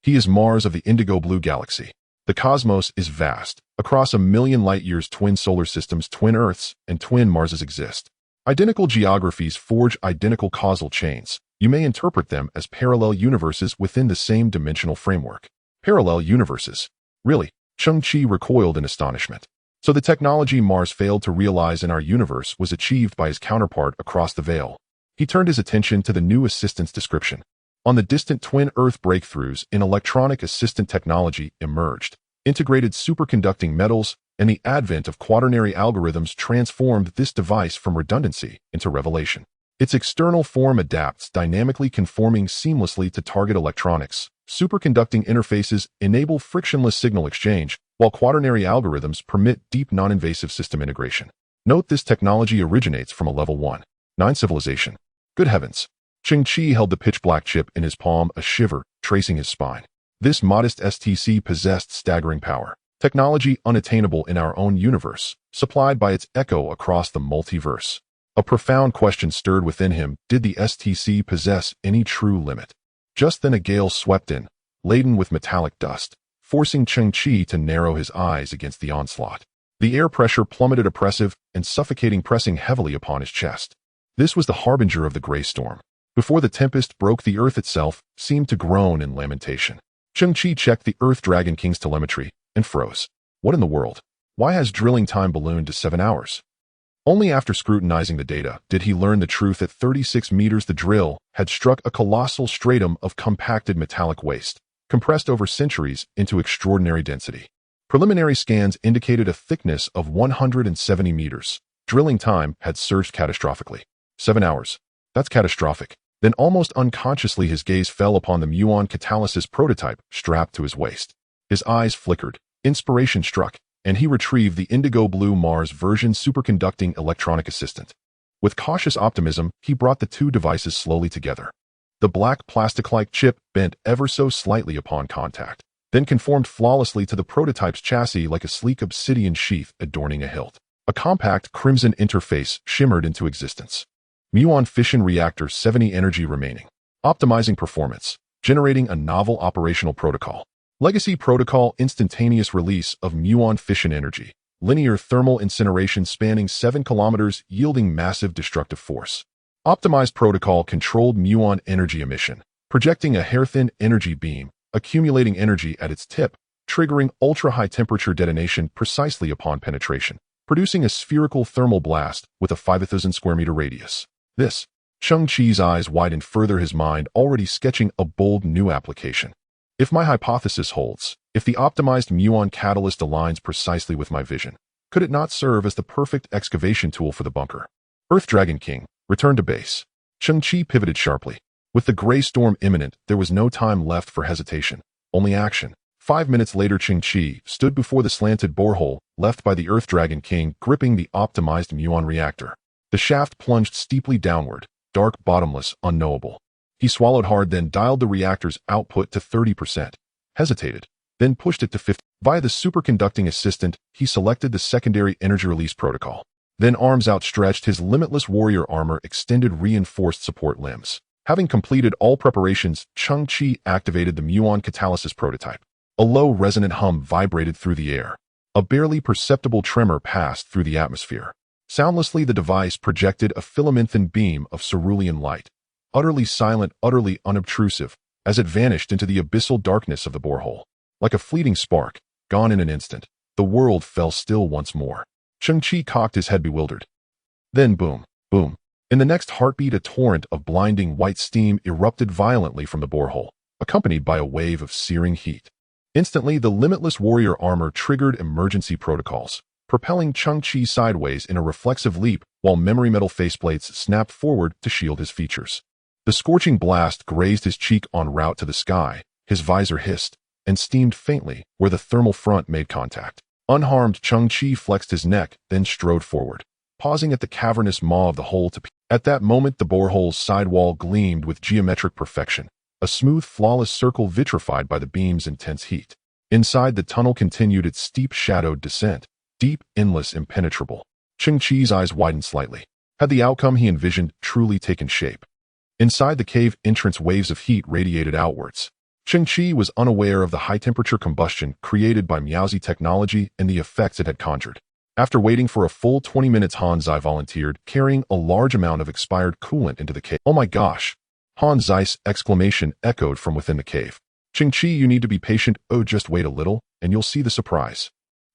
He is Mars of the Indigo Blue Galaxy. The cosmos is vast. Across 1 million light-years, twin solar systems, twin Earths, and twin Marses exist. Identical geographies forge identical causal chains. You may interpret them as parallel universes within the same dimensional framework. Parallel universes. Really? Cheng Qi recoiled in astonishment. So the technology Mars failed to realize in our universe was achieved by his counterpart across the veil. He turned his attention to the new assistant's description. On the distant twin Earth, breakthroughs in electronic assistant technology emerged. Integrated superconducting metals and the advent of quaternary algorithms transformed this device from redundancy into revelation. Its external form adapts, dynamically conforming seamlessly to target electronics. Superconducting interfaces enable frictionless signal exchange, while quaternary algorithms permit deep non-invasive system integration. Note this technology originates from a level 1.9 civilization. Good heavens. Cheng Qi held the pitch-black chip in his palm, a shiver tracing his spine. This modest STC possessed staggering power. Technology unattainable in our own universe, supplied by its echo across the multiverse. A profound question stirred within him. Did the STC possess any true limit? Just then a gale swept in, laden with metallic dust, forcing Cheng Qi to narrow his eyes against the onslaught. The air pressure plummeted, oppressive and suffocating, pressing heavily upon his chest. This was the harbinger of the gray storm. Before the tempest broke, the earth itself seemed to groan in lamentation. Cheng Qi checked the Earth Dragon King's telemetry and froze. What in the world? Why has drilling time ballooned to 7 hours? Only after scrutinizing the data did he learn the truth. At 36 meters, the drill had struck a colossal stratum of compacted metallic waste, compressed over centuries into extraordinary density. Preliminary scans indicated a thickness of 170 meters. Drilling time had surged catastrophically. 7 hours. That's catastrophic. Then almost unconsciously his gaze fell upon the muon catalysis prototype strapped to his waist. His eyes flickered, inspiration struck, and he retrieved the indigo blue Mars version superconducting electronic assistant. With cautious optimism, he brought the two devices slowly together. The black plastic-like chip bent ever so slightly upon contact, then conformed flawlessly to the prototype's chassis like a sleek obsidian sheath adorning a hilt. A compact crimson interface shimmered into existence. Muon fission reactor 70 energy remaining. Optimizing performance. Generating a novel operational protocol. Legacy protocol: instantaneous release of muon fission energy. Linear thermal incineration spanning 7 kilometers yielding massive destructive force. Optimized protocol: controlled muon energy emission. Projecting a hair-thin energy beam, accumulating energy at its tip, triggering ultra-high temperature detonation precisely upon penetration, producing a spherical thermal blast with a 5,000 square meter radius. This. Cheng Qi's eyes widened further, his mind already sketching a bold new application. If my hypothesis holds, if the optimized muon catalyst aligns precisely with my vision, could it not serve as the perfect excavation tool for the bunker? Earth Dragon King, return to base. Cheng Qi pivoted sharply. With the gray storm imminent, there was no time left for hesitation, only action. 5 minutes later, Cheng Qi stood before the slanted borehole left by the Earth Dragon King, gripping the optimized muon reactor. The shaft plunged steeply downward, dark, bottomless, unknowable. He swallowed hard, then dialed the reactor's output to 30%, hesitated, then pushed it to 50%. Via the superconducting assistant, he selected the secondary energy release protocol. Then, arms outstretched, his limitless warrior armor extended reinforced support limbs. Having completed all preparations, Cheng Qi activated the muon catalysis prototype. A low, resonant hum vibrated through the air. A barely perceptible tremor passed through the atmosphere. Soundlessly, the device projected a filamenthin beam of cerulean light, utterly silent, utterly unobtrusive, as it vanished into the abyssal darkness of the borehole. Like a fleeting spark, gone in an instant, the world fell still once more. Cheng Qi cocked his head, bewildered. Then boom, boom. In the next heartbeat, a torrent of blinding white steam erupted violently from the borehole, accompanied by a wave of searing heat. Instantly, the limitless warrior armor triggered emergency protocols, propelling Cheng Qi sideways in a reflexive leap while memory metal faceplates snapped forward to shield his features. The scorching blast grazed his cheek en route to the sky, his visor hissed, and steamed faintly where the thermal front made contact. Unharmed, Cheng Qi flexed his neck, then strode forward, pausing at the cavernous maw of the hole to peek. At that moment, the borehole's sidewall gleamed with geometric perfection, a smooth, flawless circle vitrified by the beam's intense heat. Inside, the tunnel continued its steep, shadowed descent, deep, endless, impenetrable. Cheng Qi's eyes widened slightly. Had the outcome he envisioned truly taken shape? Inside the cave entrance, waves of heat radiated outwards. Cheng Qi was unaware of the high-temperature combustion created by Miaozi technology and the effects it had conjured. After waiting for a full 20 minutes, Han Zai volunteered, carrying a large amount of expired coolant into the cave. "Oh my gosh!" Han Zai's exclamation echoed from within the cave. "Cheng Qi, you need to be patient. Oh, just wait a little, and you'll see the surprise."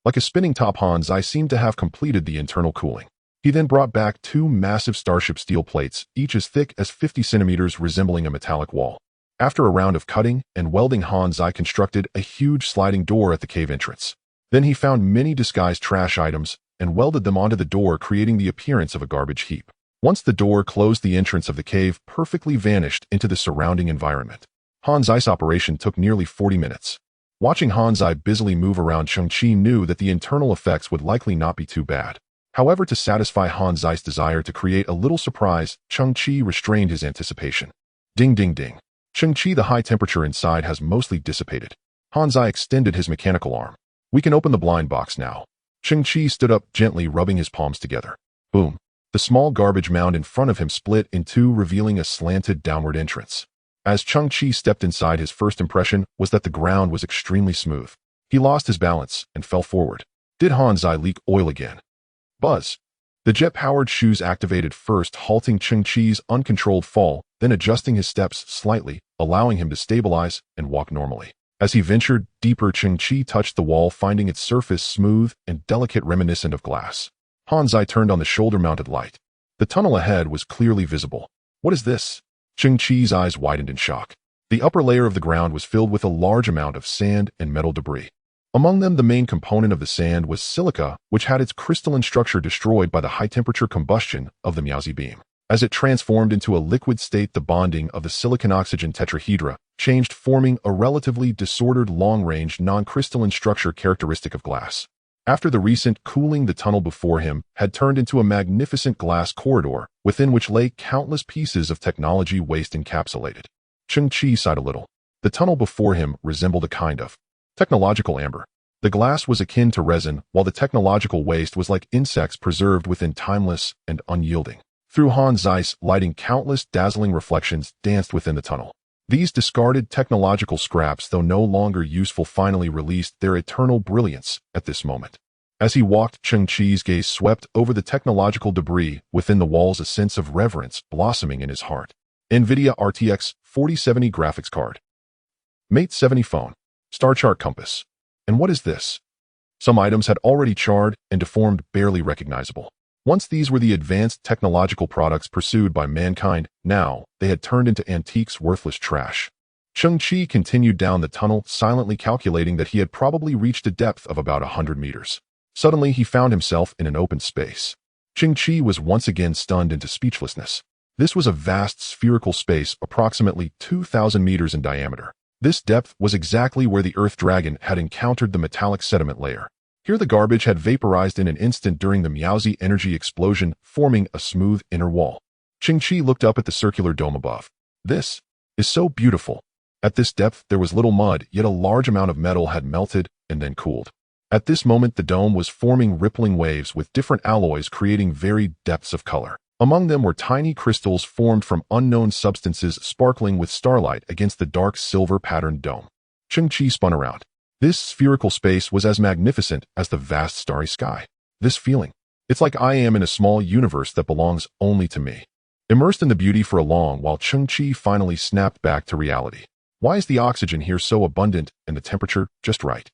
Like a spinning top, Han Zai seemed to have completed the internal cooling. He then brought back 2 massive starship steel plates, each as thick as 50 centimeters, resembling a metallic wall. After a round of cutting and welding, Han Zai constructed a huge sliding door at the cave entrance. Then he found many disguised trash items and welded them onto the door, creating the appearance of a garbage heap. Once the door closed, the entrance of the cave perfectly vanished into the surrounding environment. Han Zai's operation took nearly 40 minutes. Watching Han Zai busily move around, Cheng Qi knew that the internal effects would likely not be too bad. However, to satisfy Han Zai's desire to create a little surprise, Cheng Qi restrained his anticipation. Ding ding ding. Cheng Qi, the high temperature inside has mostly dissipated. Han Zai extended his mechanical arm. "We can open the blind box now." Cheng Qi stood up, gently rubbing his palms together. Boom. The small garbage mound in front of him split in two, revealing a slanted downward entrance. As Cheng Qi stepped inside, his first impression was that the ground was extremely smooth. He lost his balance and fell forward. Did Han Zai leak oil again? Buzz. The jet-powered shoes activated first, halting Cheng Qi's uncontrolled fall, then adjusting his steps slightly, allowing him to stabilize and walk normally. As he ventured deeper, Cheng Qi touched the wall, finding its surface smooth and delicate, reminiscent of glass. Han Zai turned on the shoulder-mounted light. The tunnel ahead was clearly visible. What is this? Cheng Qi's eyes widened in shock. The upper layer of the ground was filled with a large amount of sand and metal debris. Among them, the main component of the sand was silica, which had its crystalline structure destroyed by the high-temperature combustion of the Miaozi beam. As it transformed into a liquid state, the bonding of the silicon-oxygen tetrahedra changed, forming a relatively disordered, long-range, non-crystalline structure characteristic of glass. After the recent cooling, the tunnel before him had turned into a magnificent glass corridor, within which lay countless pieces of technology waste encapsulated. Cheng Qi sighed a little. The tunnel before him resembled a kind of technological amber. The glass was akin to resin, while the technological waste was like insects preserved within, timeless and unyielding. Through Han Zai's lighting, countless dazzling reflections danced within the tunnel. These discarded technological scraps, though no longer useful, finally released their eternal brilliance at this moment. As he walked, Cheng Qi's gaze swept over the technological debris within the walls, a sense of reverence blossoming in his heart. NVIDIA RTX 4070 graphics card. Mate 70 phone. Star chart compass. And what is this? Some items had already charred and deformed, barely recognizable. Once these were the advanced technological products pursued by mankind, now they had turned into antiques, worthless trash. Cheng Qi continued down the tunnel, silently calculating that he had probably reached a depth of about 100 meters. Suddenly, he found himself in an open space. Cheng Qi was once again stunned into speechlessness. This was a vast spherical space, approximately 2,000 meters in diameter. This depth was exactly where the Earth Dragon had encountered the metallic sediment layer. Here the garbage had vaporized in an instant during the Miaozi energy explosion, forming a smooth inner wall. Cheng Qi looked up at the circular dome above. This is so beautiful. At this depth there was little mud, yet a large amount of metal had melted and then cooled. At this moment the dome was forming rippling waves with different alloys, creating varied depths of color. Among them were tiny crystals formed from unknown substances, sparkling with starlight against the dark silver-patterned dome. Cheng Qi spun around. This spherical space was as magnificent as the vast starry sky. This feeling. It's like I am in a small universe that belongs only to me. Immersed in the beauty for a long while, Cheng Qi finally snapped back to reality. Why is the oxygen here so abundant and the temperature just right?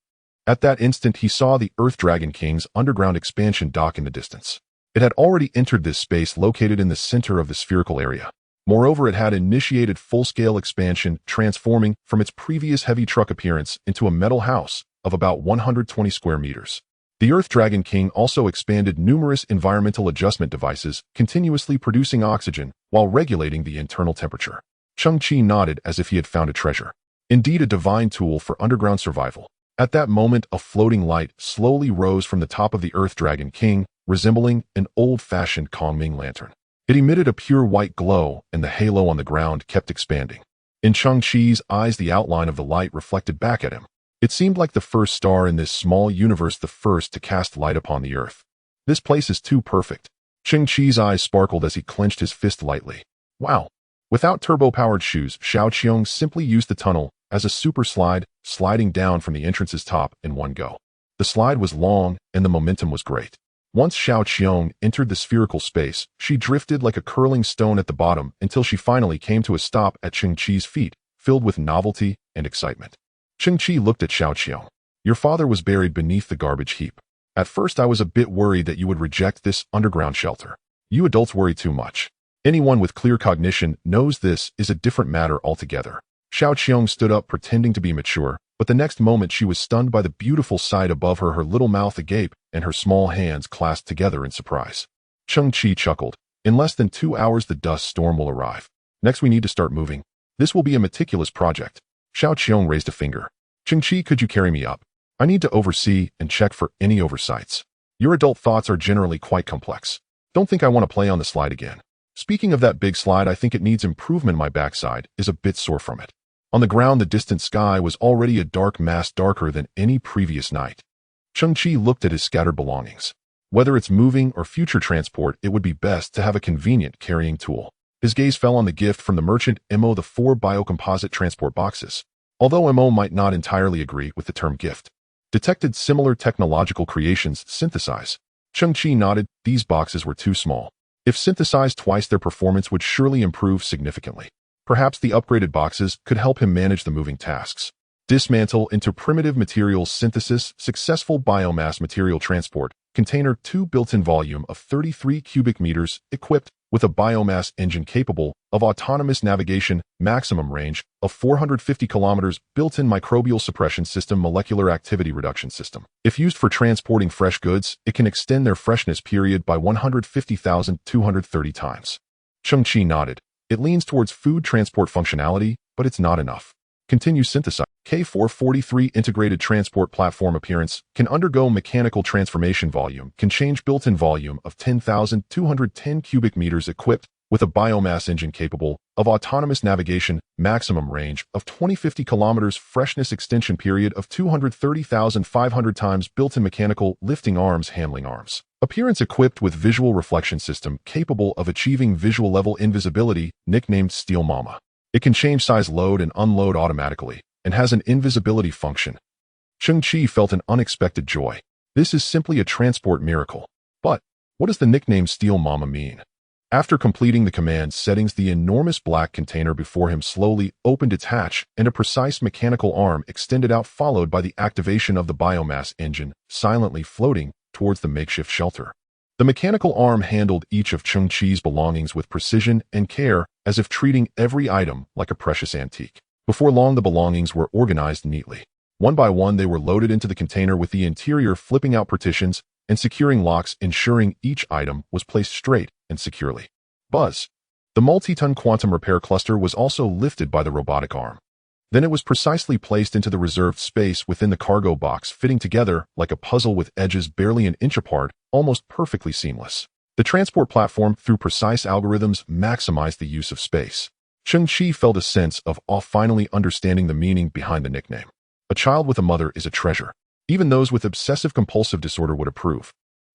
At that instant, he saw the Earth Dragon King's underground expansion dock in the distance. It had already entered this space located in the center of the spherical area. Moreover, it had initiated full-scale expansion, transforming from its previous heavy truck appearance into a metal house of about 120 square meters. The Earth Dragon King also expanded numerous environmental adjustment devices, continuously producing oxygen while regulating the internal temperature. Cheng Qi nodded as if he had found a treasure. Indeed, a divine tool for underground survival. At that moment, a floating light slowly rose from the top of the Earth Dragon King, resembling an old-fashioned Kongming lantern. It emitted a pure white glow, and the halo on the ground kept expanding. In Cheng Qi's eyes, the outline of the light reflected back at him. It seemed like the first star in this small universe, the first to cast light upon the earth. This place is too perfect. Cheng Qi's eyes sparkled as he clenched his fist lightly. Wow! Without turbo-powered shoes, Xiao Qiong simply used the tunnel as a super slide, sliding down from the entrance's top in one go. The slide was long, and the momentum was great. Once Xiao Qiong entered the spherical space, she drifted like a curling stone at the bottom until she finally came to a stop at Cheng Qi's feet, filled with novelty and excitement. Cheng Qi looked at Xiao Qiong. Your father was buried beneath the garbage heap. At first I was a bit worried that you would reject this underground shelter. You adults worry too much. Anyone with clear cognition knows this is a different matter altogether. Xiao Qiong stood up, pretending to be mature, but the next moment she was stunned by the beautiful sight above her, her little mouth agape and her small hands clasped together in surprise. Cheng Qi chuckled. In less than 2 hours the dust storm will arrive. Next we need to start moving. This will be a meticulous project. Xiao Qiong raised a finger. Cheng Qi, could you carry me up? I need to oversee and check for any oversights. Your adult thoughts are generally quite complex. Don't think I want to play on the slide again. Speaking of that big slide, I think it needs improvement. My backside is a bit sore from it. On the ground, the distant sky was already a dark mass, darker than any previous night. Cheng Qi looked at his scattered belongings. Whether it's moving or future transport, it would be best to have a convenient carrying tool. His gaze fell on the gift from the merchant Mo, the 4 biocomposite transport boxes. Although Mo might not entirely agree with the term gift, Detected similar technological creations, synthesize. Cheng Qi nodded. These boxes were too small. If synthesized twice, their performance would surely improve significantly. Perhaps the upgraded boxes could help him manage the moving tasks. Dismantle into primitive materials synthesis, successful biomass material transport, container 2 built-in volume of 33 cubic meters, equipped with a biomass engine capable of autonomous navigation, maximum range of 450 kilometers, built-in microbial suppression system, molecular activity reduction system. If used for transporting fresh goods, it can extend their freshness period by 150,230 times. Cheng Qi nodded. It leans towards food transport functionality, but it's not enough. Continue synthesize. K443 integrated transport platform appearance can undergo mechanical transformation, volume can change, built-in volume of 10,210 cubic meters, equipped with a biomass engine capable of autonomous navigation, maximum range of 2050 kilometers, freshness extension period of 230,500 times, built-in mechanical lifting arms, handling arms. Appearance equipped with visual reflection system capable of achieving visual level invisibility, nicknamed Steel Mama. It can change size, load and unload automatically, and has an invisibility function. Cheng Qi felt an unexpected joy. This is simply a transport miracle. But what does the nickname Steel Mama mean? After completing the command settings, the enormous black container before him slowly opened its hatch, and a precise mechanical arm extended out, followed by the activation of the biomass engine, silently floating towards the makeshift shelter. The mechanical arm handled each of Cheng Qi's belongings with precision and care, as if treating every item like a precious antique. Before long, the belongings were organized neatly. One by one, they were loaded into the container, with the interior flipping out partitions and securing locks, ensuring each item was placed straight and securely. Buzz. The multi-ton quantum repair cluster was also lifted by the robotic arm. Then it was precisely placed into the reserved space within the cargo box, fitting together like a puzzle with edges barely an inch apart, almost perfectly seamless. The transport platform, through precise algorithms, maximized the use of space. Cheng Qi felt a sense of awe, finally understanding the meaning behind the nickname. A child with a mother is a treasure. Even those with obsessive-compulsive disorder would approve.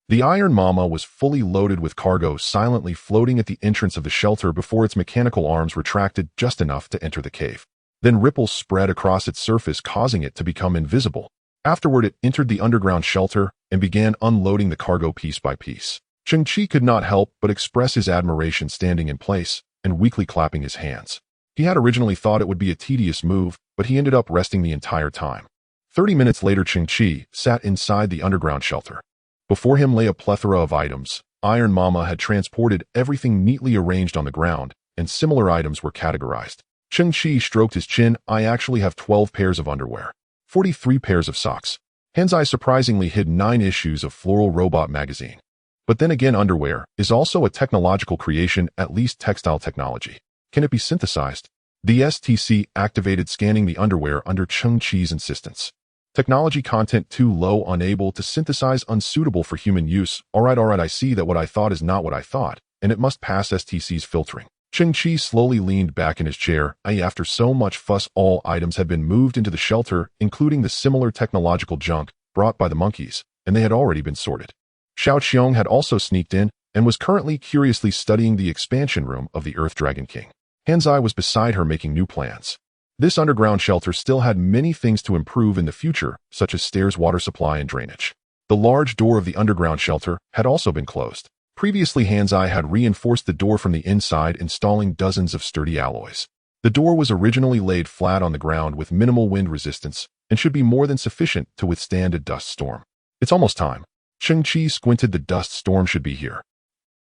The Iron Mama was fully loaded with cargo, silently floating at the entrance of the shelter before its mechanical arms retracted just enough to enter the cave. Then ripples spread across its surface, causing it to become invisible. Afterward, it entered the underground shelter and began unloading the cargo piece by piece. Cheng Qi could not help but express his admiration, standing in place and weakly clapping his hands. He had originally thought it would be a tedious move, but he ended up resting the entire time. 30 minutes later, Cheng Qi sat inside the underground shelter. Before him lay a plethora of items. Iron Mama had transported everything neatly arranged on the ground, and similar items were categorized. Cheng Qi stroked his chin. I actually have 12 pairs of underwear, 43 pairs of socks. Han Zai surprisingly hid 9 issues of Floral Robot magazine. But then again, underwear is also a technological creation, at least textile technology. Can it be synthesized? The STC activated, scanning the underwear under Cheng Qi's insistence. Technology content too low, unable to synthesize, unsuitable for human use. Alright, I see that what I thought is not what I thought, and it must pass STC's filtering. Cheng Qi slowly leaned back in his chair. After so much fuss, all items had been moved into the shelter, including the similar technological junk brought by the monkeys, and they had already been sorted. Xiao Qiong had also sneaked in and was currently curiously studying the expansion room of the Earth Dragon King. Han Zai was beside her, making new plans. This underground shelter still had many things to improve in the future, such as stairs, water supply, and drainage. The large door of the underground shelter had also been closed. Previously, Han Zai had reinforced the door from the inside, installing dozens of sturdy alloys. The door was originally laid flat on the ground with minimal wind resistance and should be more than sufficient to withstand a dust storm. It's almost time. Cheng Qi squinted. The dust storm should be here.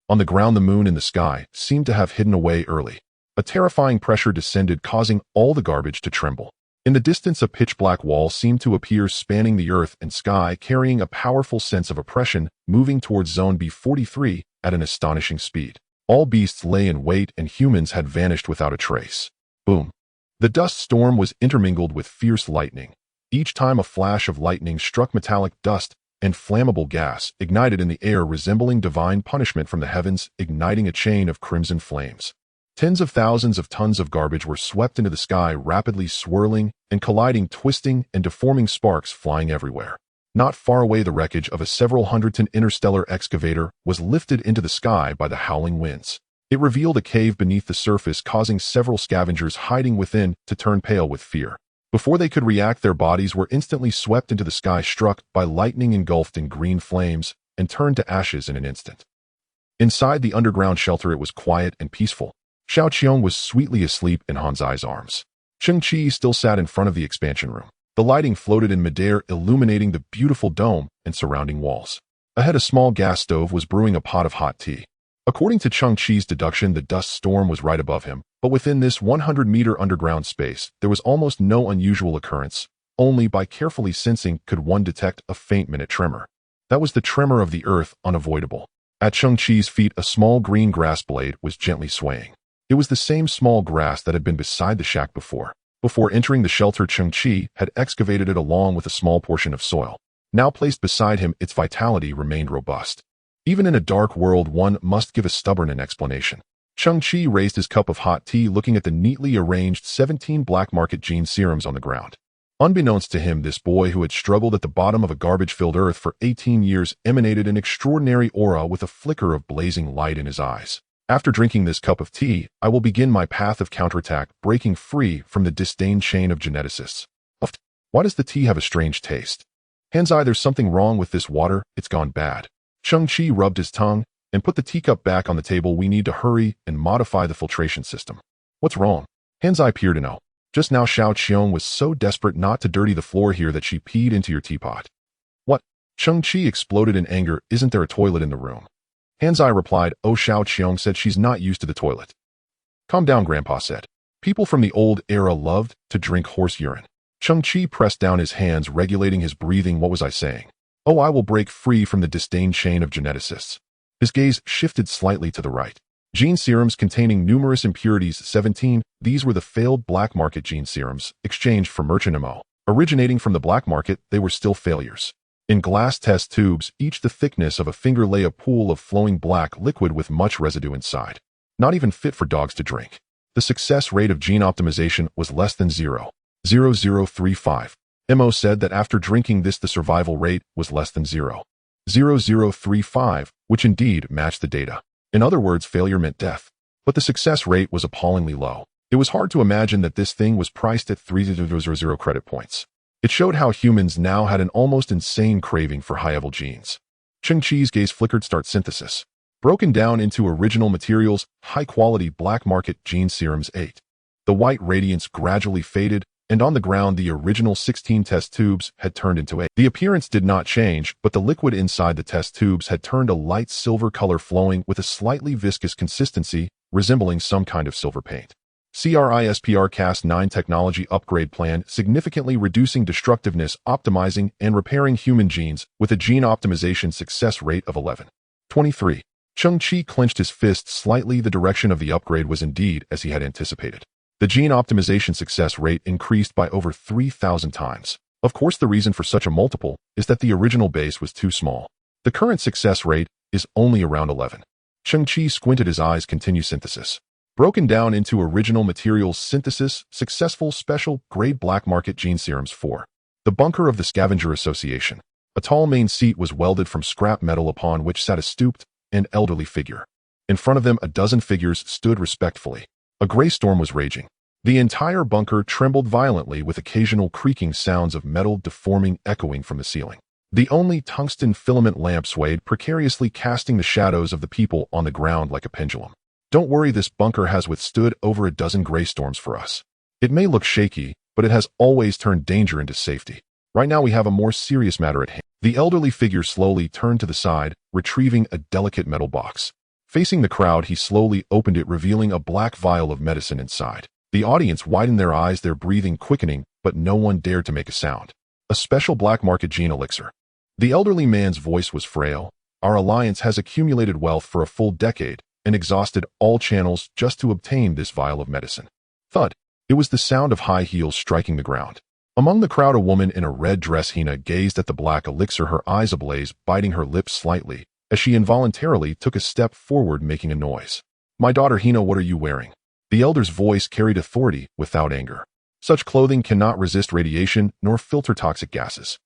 On the ground, the moon in the sky seemed to have hidden away early. A terrifying pressure descended, causing all the garbage to tremble. In the distance, a pitch-black wall seemed to appear, spanning the earth and sky, carrying a powerful sense of oppression, moving towards Zone B43 at an astonishing speed. All beasts lay in wait, and humans had vanished without a trace. Boom. The dust storm was intermingled with fierce lightning. Each time a flash of lightning struck, metallic dust and flammable gas ignited in the air, resembling divine punishment from the heavens, igniting a chain of crimson flames. Tens of thousands of tons of garbage were swept into the sky, rapidly swirling and colliding, twisting and deforming, sparks flying everywhere. Not far away, the wreckage of a several hundred-ton interstellar excavator was lifted into the sky by the howling winds. It revealed a cave beneath the surface, causing several scavengers hiding within to turn pale with fear. Before they could react, their bodies were instantly swept into the sky, struck by lightning, engulfed in green flames, and turned to ashes in an instant. Inside the underground shelter, it was quiet and peaceful. Xiao Qiong was sweetly asleep in Han Zai's arms. Cheng Qi still sat in front of the expansion room. The lighting floated in midair, illuminating the beautiful dome and surrounding walls. Ahead, a small gas stove was brewing a pot of hot tea. According to Cheng Qi's deduction, the dust storm was right above him, but within this 100-meter underground space, there was almost no unusual occurrence. Only by carefully sensing could one detect a faint minute tremor. That was the tremor of the earth, unavoidable. At Cheng Qi's feet, a small green grass blade was gently swaying. It was the same small grass that had been beside the shack before. Before entering the shelter, Cheng Qi had excavated it along with a small portion of soil. Now placed beside him, its vitality remained robust. Even in a dark world, one must give a stubborn explanation. Cheng Qi raised his cup of hot tea, looking at the neatly arranged 17 black market gene serums on the ground. Unbeknownst to him, this boy who had struggled at the bottom of a garbage-filled earth for 18 years emanated an extraordinary aura with a flicker of blazing light in his eyes. After drinking this cup of tea, I will begin my path of counterattack, breaking free from the disdain chain of geneticists. Why does the tea have a strange taste? Han Zai, there's something wrong with this water, it's gone bad. Cheng Qi rubbed his tongue and put the teacup back on the table. We need to hurry and modify the filtration system. What's wrong? Han Zai peered in. Just now Xiao Qiong was so desperate not to dirty the floor here that she peed into your teapot. What? Cheng Qi exploded in anger. Isn't there a toilet in the room? Han Zai replied, oh, Xiao Qiong said she's not used to the toilet. Calm down, Grandpa said. People from the old era loved to drink horse urine. Cheng Qi pressed down his hands, regulating his breathing. What was I saying? Oh, I will break free from the disdain chain of geneticists. His gaze shifted slightly to the right. Gene serums containing numerous impurities, 17. These were the failed black market gene serums, exchanged for merchant MO. Originating from the black market, they were still failures. In glass test tubes, each the thickness of a finger, lay a pool of flowing black liquid with much residue inside. Not even fit for dogs to drink. The success rate of gene optimization was less than 0.0035. MO said that after drinking this, the survival rate was less than 0.0035, which indeed matched the data. In other words, failure meant death. But the success rate was appallingly low. It was hard to imagine that this thing was priced at 300 credit points. It showed how humans now had an almost insane craving for high-level genes. Cheng Qi's gaze flickered. Start synthesis. Broken down into original materials, high-quality black market gene serums 8. The white radiance gradually faded, and on the ground the original 16 test tubes had turned into 8. The appearance did not change, but the liquid inside the test tubes had turned a light silver color, flowing with a slightly viscous consistency, resembling some kind of silver paint. CRISPR Cas9 technology upgrade plan, significantly reducing destructiveness, optimizing and repairing human genes with a gene optimization success rate of 11.23. Cheng Qi clenched his fist slightly. The direction of the upgrade was indeed as he had anticipated. The gene optimization success rate increased by over 3,000 times. Of course, the reason for such a multiple is that the original base was too small. The current success rate is only around 11. Cheng Qi squinted his eyes. Continue synthesis. Broken down into original materials synthesis, successful special grade black market gene serums 4. The bunker of the Scavenger Association. A tall main seat was welded from scrap metal upon which sat a stooped and elderly figure. In front of them, a dozen figures stood respectfully. A gray storm was raging. The entire bunker trembled violently, with occasional creaking sounds of metal deforming echoing from the ceiling. The only tungsten filament lamp swayed precariously, casting the shadows of the people on the ground like a pendulum. Don't worry, this bunker has withstood over a dozen gray storms for us. It may look shaky, but it has always turned danger into safety. Right now we have a more serious matter at hand. The elderly figure slowly turned to the side, retrieving a delicate metal box. Facing the crowd, he slowly opened it, revealing a black vial of medicine inside. The audience widened their eyes, their breathing quickening, but no one dared to make a sound. A special black market gene elixir. The elderly man's voice was frail. Our alliance has accumulated wealth for a full decade and exhausted all channels just to obtain this vial of medicine. Thud. It was the sound of high heels striking the ground. Among the crowd, a woman in a red dress, Hina, gazed at the black elixir, her eyes ablaze, biting her lips slightly, as she involuntarily took a step forward, making a noise. My daughter Hina, what are you wearing? The elder's voice carried authority without anger. Such clothing cannot resist radiation nor filter toxic gases.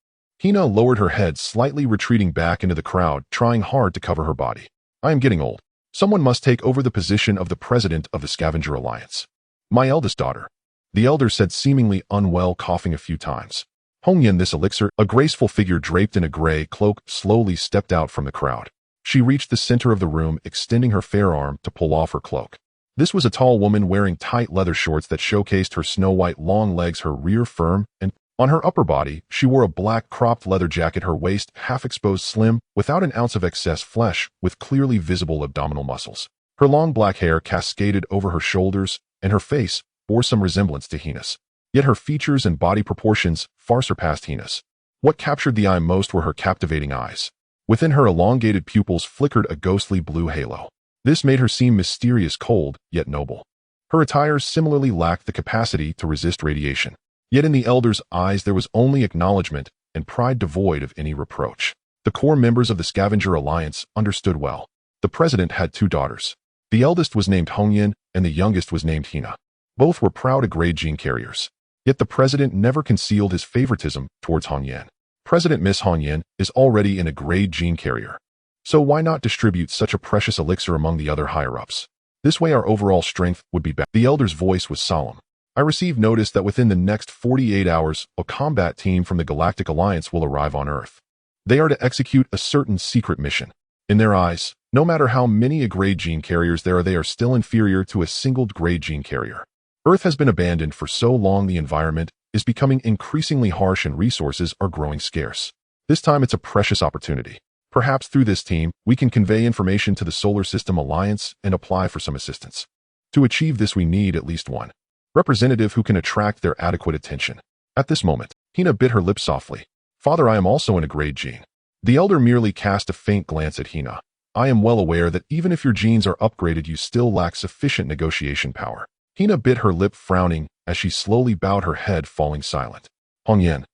Hina lowered her head, slightly retreating back into the crowd, trying hard to cover her body. I am getting old. Someone must take over the position of the president of the Scavenger Alliance. My eldest daughter. the elder said, seemingly unwell, coughing a few times. Hongyan, this elixir, a graceful figure draped in a gray cloak, slowly stepped out from the crowd. She reached the center of the room, extending her fair arm to pull off her cloak. This was a tall woman wearing tight leather shorts that showcased her snow-white long legs, her rear firm, and on her upper body, she wore a black cropped leather jacket, her waist half-exposed, slim, without an ounce of excess flesh, with clearly visible abdominal muscles. Her long black hair cascaded over her shoulders, and her face bore some resemblance to Hina's. Yet her features and body proportions far surpassed Hina's. What captured the eye most were her captivating eyes. Within her elongated pupils flickered a ghostly blue halo. This made her seem mysterious, cold, yet noble. Her attire similarly lacked the capacity to resist radiation. Yet in the elder's eyes there was only acknowledgement and pride devoid of any reproach. The core members of the Scavenger Alliance understood well. The president had 2 daughters. The eldest was named Hongyan, and the youngest was named Hina. Both were proud grade gene carriers. Yet the president never concealed his favoritism towards Hongyan. President Miss Hongyan is already an grade gene carrier. So why not distribute such a precious elixir among the other higher-ups? This way our overall strength would be better. The elder's voice was solemn. I received notice that within the next 48 hours, a combat team from the Galactic Alliance will arrive on Earth. They are to execute a certain secret mission. In their eyes, no matter how many grade gene carriers there are, they are still inferior to a single grade gene carrier. Earth has been abandoned for so long, the environment is becoming increasingly harsh and resources are growing scarce. This time it's a precious opportunity. Perhaps through this team, we can convey information to the Solar System Alliance and apply for some assistance. To achieve this, we need at least one representative who can attract their adequate attention. At this moment, Hina bit her lip softly. Father, I am also in a grade gene. The elder merely cast a faint glance at Hina. I am well aware that even if your genes are upgraded, you still lack sufficient negotiation power. Hina bit her lip, frowning, as she slowly bowed her head, falling silent. Hongyan.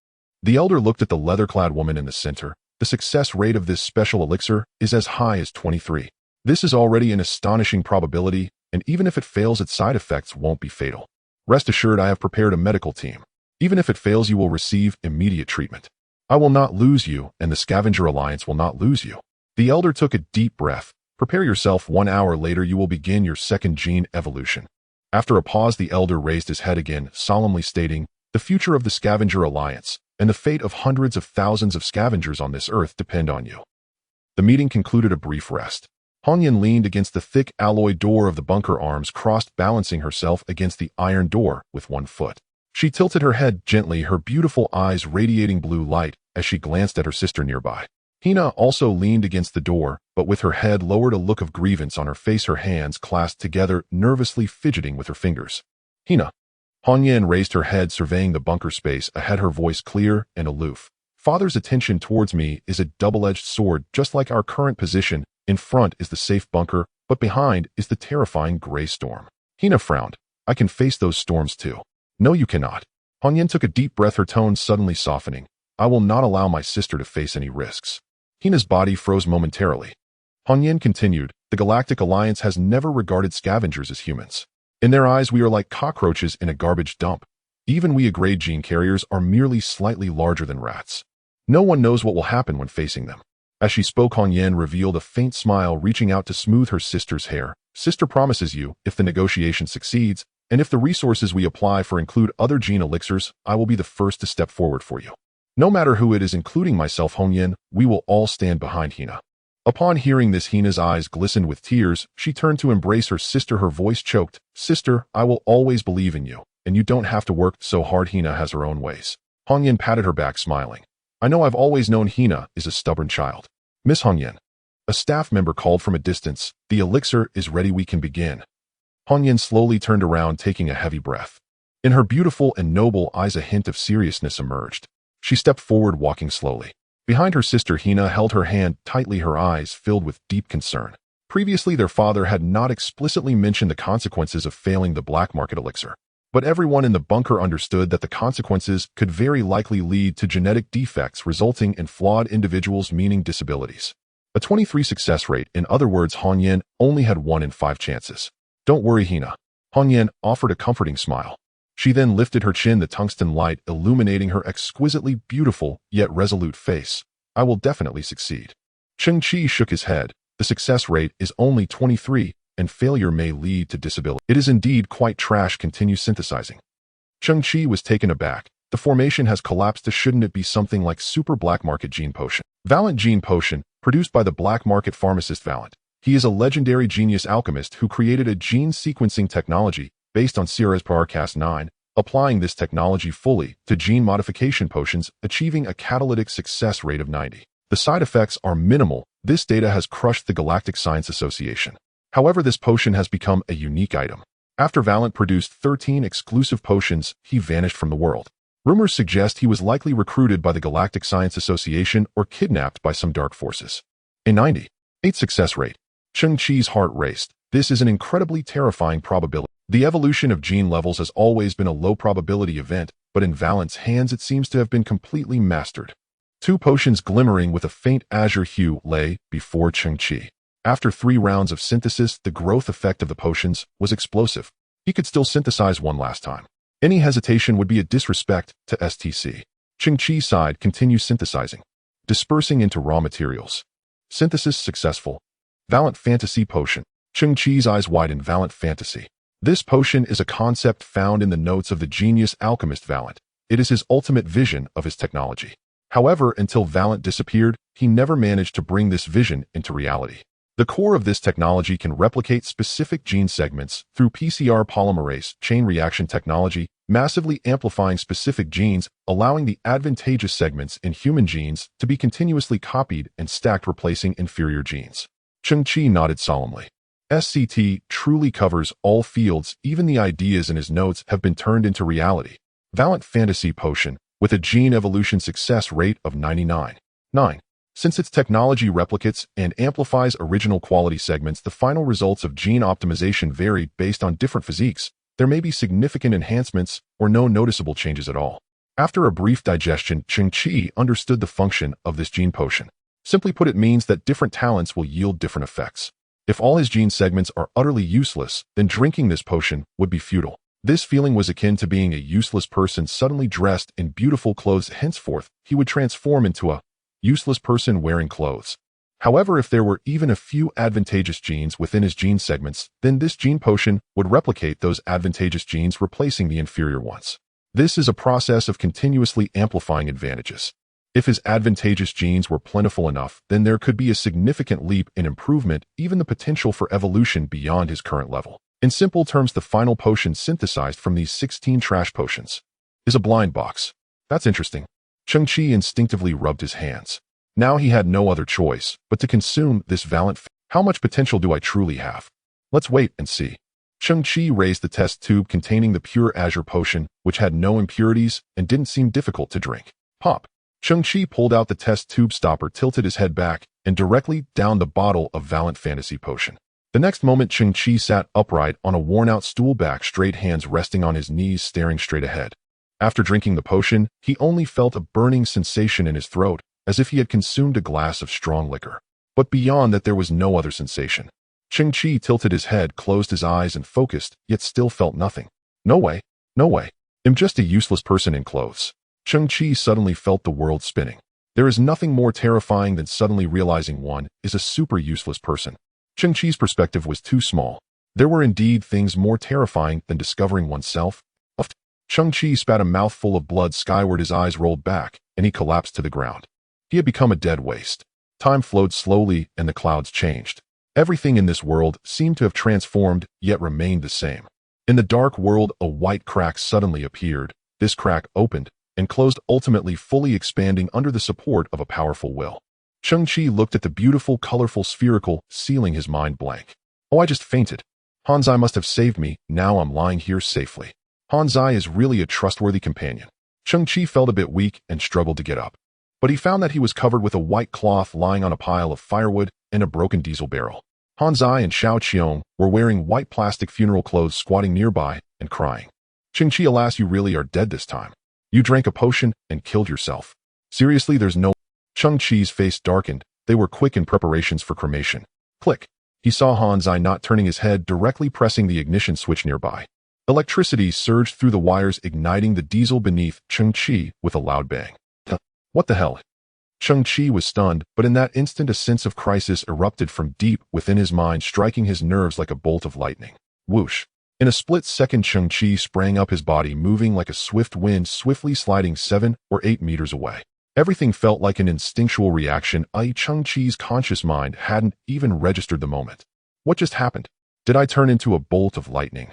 The elder looked at the leather-clad woman in the center. The success rate of this special elixir is as high as 23. This is already an astonishing probability, and even if it fails, its side effects won't be fatal. Rest assured, I have prepared a medical team. Even if it fails, you will receive immediate treatment. I will not lose you, and the Scavenger Alliance will not lose you. The elder took a deep breath. Prepare yourself. 1 hour later, you will begin your second gene evolution. After a pause, the elder raised his head again, solemnly stating, the future of the Scavenger Alliance and the fate of hundreds of thousands of scavengers on this earth depend on you. The meeting concluded. A brief rest. Hongyan leaned against the thick alloy door of the bunker, arms crossed, balancing herself against the iron door with one foot. She tilted her head gently, her beautiful eyes radiating blue light as she glanced at her sister nearby. Hina also leaned against the door, but with her head lowered, a look of grievance on her face, her hands clasped together, nervously fidgeting with her fingers. Hina. Hongyan raised her head, surveying the bunker space ahead, her voice clear and aloof. Father's attention towards me is a double-edged sword, just like our current position. In front is the safe bunker, but behind is the terrifying gray storm. Hina frowned. I can face those storms too. No, you cannot. Hongyan took a deep breath, her tone suddenly softening. I will not allow my sister to face any risks. Hina's body froze momentarily. Hongyan continued, the Galactic Alliance has never regarded scavengers as humans. In their eyes, we are like cockroaches in a garbage dump. Even we grade gene carriers are merely slightly larger than rats. No one knows what will happen when facing them. As she spoke, Hongyan revealed a faint smile, reaching out to smooth her sister's hair. Sister promises you, if the negotiation succeeds, and if the resources we apply for include other gene elixirs, I will be the first to step forward for you. No matter who it is, including myself, Hongyan, we will all stand behind Hina. Upon hearing this, Hina's eyes glistened with tears. She turned to embrace her sister, her voice choked. Sister, I will always believe in you, and you don't have to work so hard. Hina has her own ways. Hongyan patted her back, smiling. I know, I've always known Hina is a stubborn child. Miss Hongyan. A staff member called from a distance. The elixir is ready, we can begin. Hongyan slowly turned around, taking a heavy breath. In her beautiful and noble eyes, a hint of seriousness emerged. She stepped forward, walking slowly. Behind her sister, Hina held her hand tightly, her eyes filled with deep concern. Previously, their father had not explicitly mentioned the consequences of failing the black market elixir. But everyone in the bunker understood that the consequences could very likely lead to genetic defects resulting in flawed individuals, meaning disabilities. A 23 success rate, in other words, Hongyan only had 1 in 5 chances. Don't worry, Hina. Hongyan offered a comforting smile. She then lifted her chin, the tungsten light illuminating her exquisitely beautiful yet resolute face. I will definitely succeed. Cheng Qi shook his head. The success rate is only 23, and failure may lead to disability. It is indeed quite trash. Continue synthesizing. Cheng Qi was taken aback. The formation has collapsed. Shouldn't it be something like super black market gene potion? Valiant gene potion, produced by the black market pharmacist Valiant. He is a legendary genius alchemist who created a gene sequencing technology based on Cas9, applying this technology fully to gene modification potions, achieving a catalytic success rate of 90. The side effects are minimal. This data has crushed the Galactic Science Association. However, this potion has become a unique item. After Valiant produced 13 exclusive potions, he vanished from the world. Rumors suggest he was likely recruited by the Galactic Science Association or kidnapped by some dark forces. A 98 success rate. Cheng Qi's heart raced. This is an incredibly terrifying probability. The evolution of gene levels has always been a low probability event, but in Valiant's hands it seems to have been completely mastered. 2 potions glimmering with a faint azure hue lay before Cheng Qi. After 3 rounds of synthesis, the growth effect of the potions was explosive. He could still synthesize one last time. Any hesitation would be a disrespect to STC. Cheng Qi sighed, continue synthesizing, dispersing into raw materials. Synthesis successful. Valiant Fantasy Potion. Cheng Qi's eyes widened. Valiant Fantasy. This potion is a concept found in the notes of the genius alchemist Valiant. It is his ultimate vision of his technology. However, until Valiant disappeared, he never managed to bring this vision into reality. The core of this technology can replicate specific gene segments through PCR polymerase chain reaction technology, massively amplifying specific genes, allowing the advantageous segments in human genes to be continuously copied and stacked, replacing inferior genes. Cheng Qi nodded solemnly. SCT truly covers all fields. Even the ideas in his notes have been turned into reality. Valiant Fantasy Potion, with a gene evolution success rate of 99.9. Since its technology replicates and amplifies original quality segments, the final results of gene optimization vary based on different physiques. There may be significant enhancements or no noticeable changes at all. After a brief digestion, Cheng Qi understood the function of this gene potion. Simply put, it means that different talents will yield different effects. If all his gene segments are utterly useless, then drinking this potion would be futile. This feeling was akin to being a useless person suddenly dressed in beautiful clothes. Henceforth, he would transform into a useless person wearing clothes. However, if there were even a few advantageous genes within his gene segments, then this gene potion would replicate those advantageous genes, replacing the inferior ones. This is a process of continuously amplifying advantages. If his advantageous genes were plentiful enough, then there could be a significant leap in improvement, even the potential for evolution beyond his current level. In simple terms, the final potion synthesized from these 16 trash potions is a blind box. That's interesting. Cheng Qi instinctively rubbed his hands. Now he had no other choice but to consume this Valiant. How much potential do I truly have? Let's wait and see. Cheng Qi raised the test tube containing the pure azure potion, which had no impurities and didn't seem difficult to drink. Pop. Cheng Qi pulled out the test tube stopper, tilted his head back, and directly downed the bottle of Valiant Fantasy Potion. The next moment, Cheng Qi sat upright on a worn-out stool, back straight, hands resting on his knees, staring straight ahead. After drinking the potion, he only felt a burning sensation in his throat, as if he had consumed a glass of strong liquor. But beyond that, there was no other sensation. Cheng Qi tilted his head, closed his eyes, and focused, yet still felt nothing. No way. No way. I'm just a useless person in clothes. Cheng Qi suddenly felt the world spinning. There is nothing more terrifying than suddenly realizing one is a super useless person. Cheng Qi's perspective was too small. There were indeed things more terrifying than discovering oneself. Cheng Qi spat a mouthful of blood skyward, his eyes rolled back, and he collapsed to the ground. He had become a dead waste. Time flowed slowly, and the clouds changed. Everything in this world seemed to have transformed, yet remained the same. In the dark world, a white crack suddenly appeared. This crack opened and closed, ultimately fully expanding under the support of a powerful will. Cheng Qi looked at the beautiful, colorful spherical, sealing his mind blank. Oh, I just fainted. Han Zai must have saved me. Now I'm lying here safely. Han Zai is really a trustworthy companion. Cheng Qi felt a bit weak and struggled to get up. But he found that he was covered with a white cloth lying on a pile of firewood and a broken diesel barrel. Han Zai and Xiao Qiong were wearing white plastic funeral clothes, squatting nearby and crying. Cheng Qi, alas, you really are dead this time. You drank a potion and killed yourself. Seriously, there's no... Cheng Qi's face darkened. They were quick in preparations for cremation. Click. He saw Han Zai not turning his head, directly pressing the ignition switch nearby. Electricity surged through the wires, igniting the diesel beneath Cheng Qi with a loud bang. What the hell? Cheng Qi was stunned, but in that instant a sense of crisis erupted from deep within his mind, striking his nerves like a bolt of lightning. Whoosh. In a split second, Cheng Qi sprang up, his body moving like a swift wind, swiftly sliding 7 or 8 meters away. Everything felt like an instinctual reaction. Cheng Qi's conscious mind hadn't even registered the moment. What just happened? Did I turn into a bolt of lightning?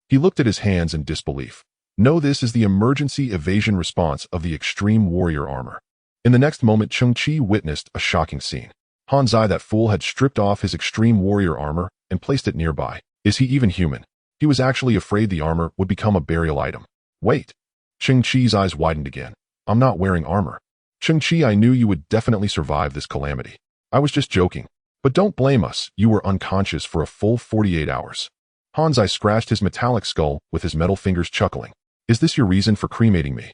He looked at his hands in disbelief. No, this is the emergency evasion response of the extreme warrior armor. In the next moment, Cheng Qi witnessed a shocking scene. Han Zai, that fool, had stripped off his extreme warrior armor and placed it nearby. Is he even human? He was actually afraid the armor would become a burial item. Wait. Cheng Qi's eyes widened again. I'm not wearing armor. Cheng Qi, I knew you would definitely survive this calamity. I was just joking. But don't blame us, you were unconscious for a full 48 hours. Han Zai scratched his metallic skull with his metal fingers, chuckling. Is this your reason for cremating me?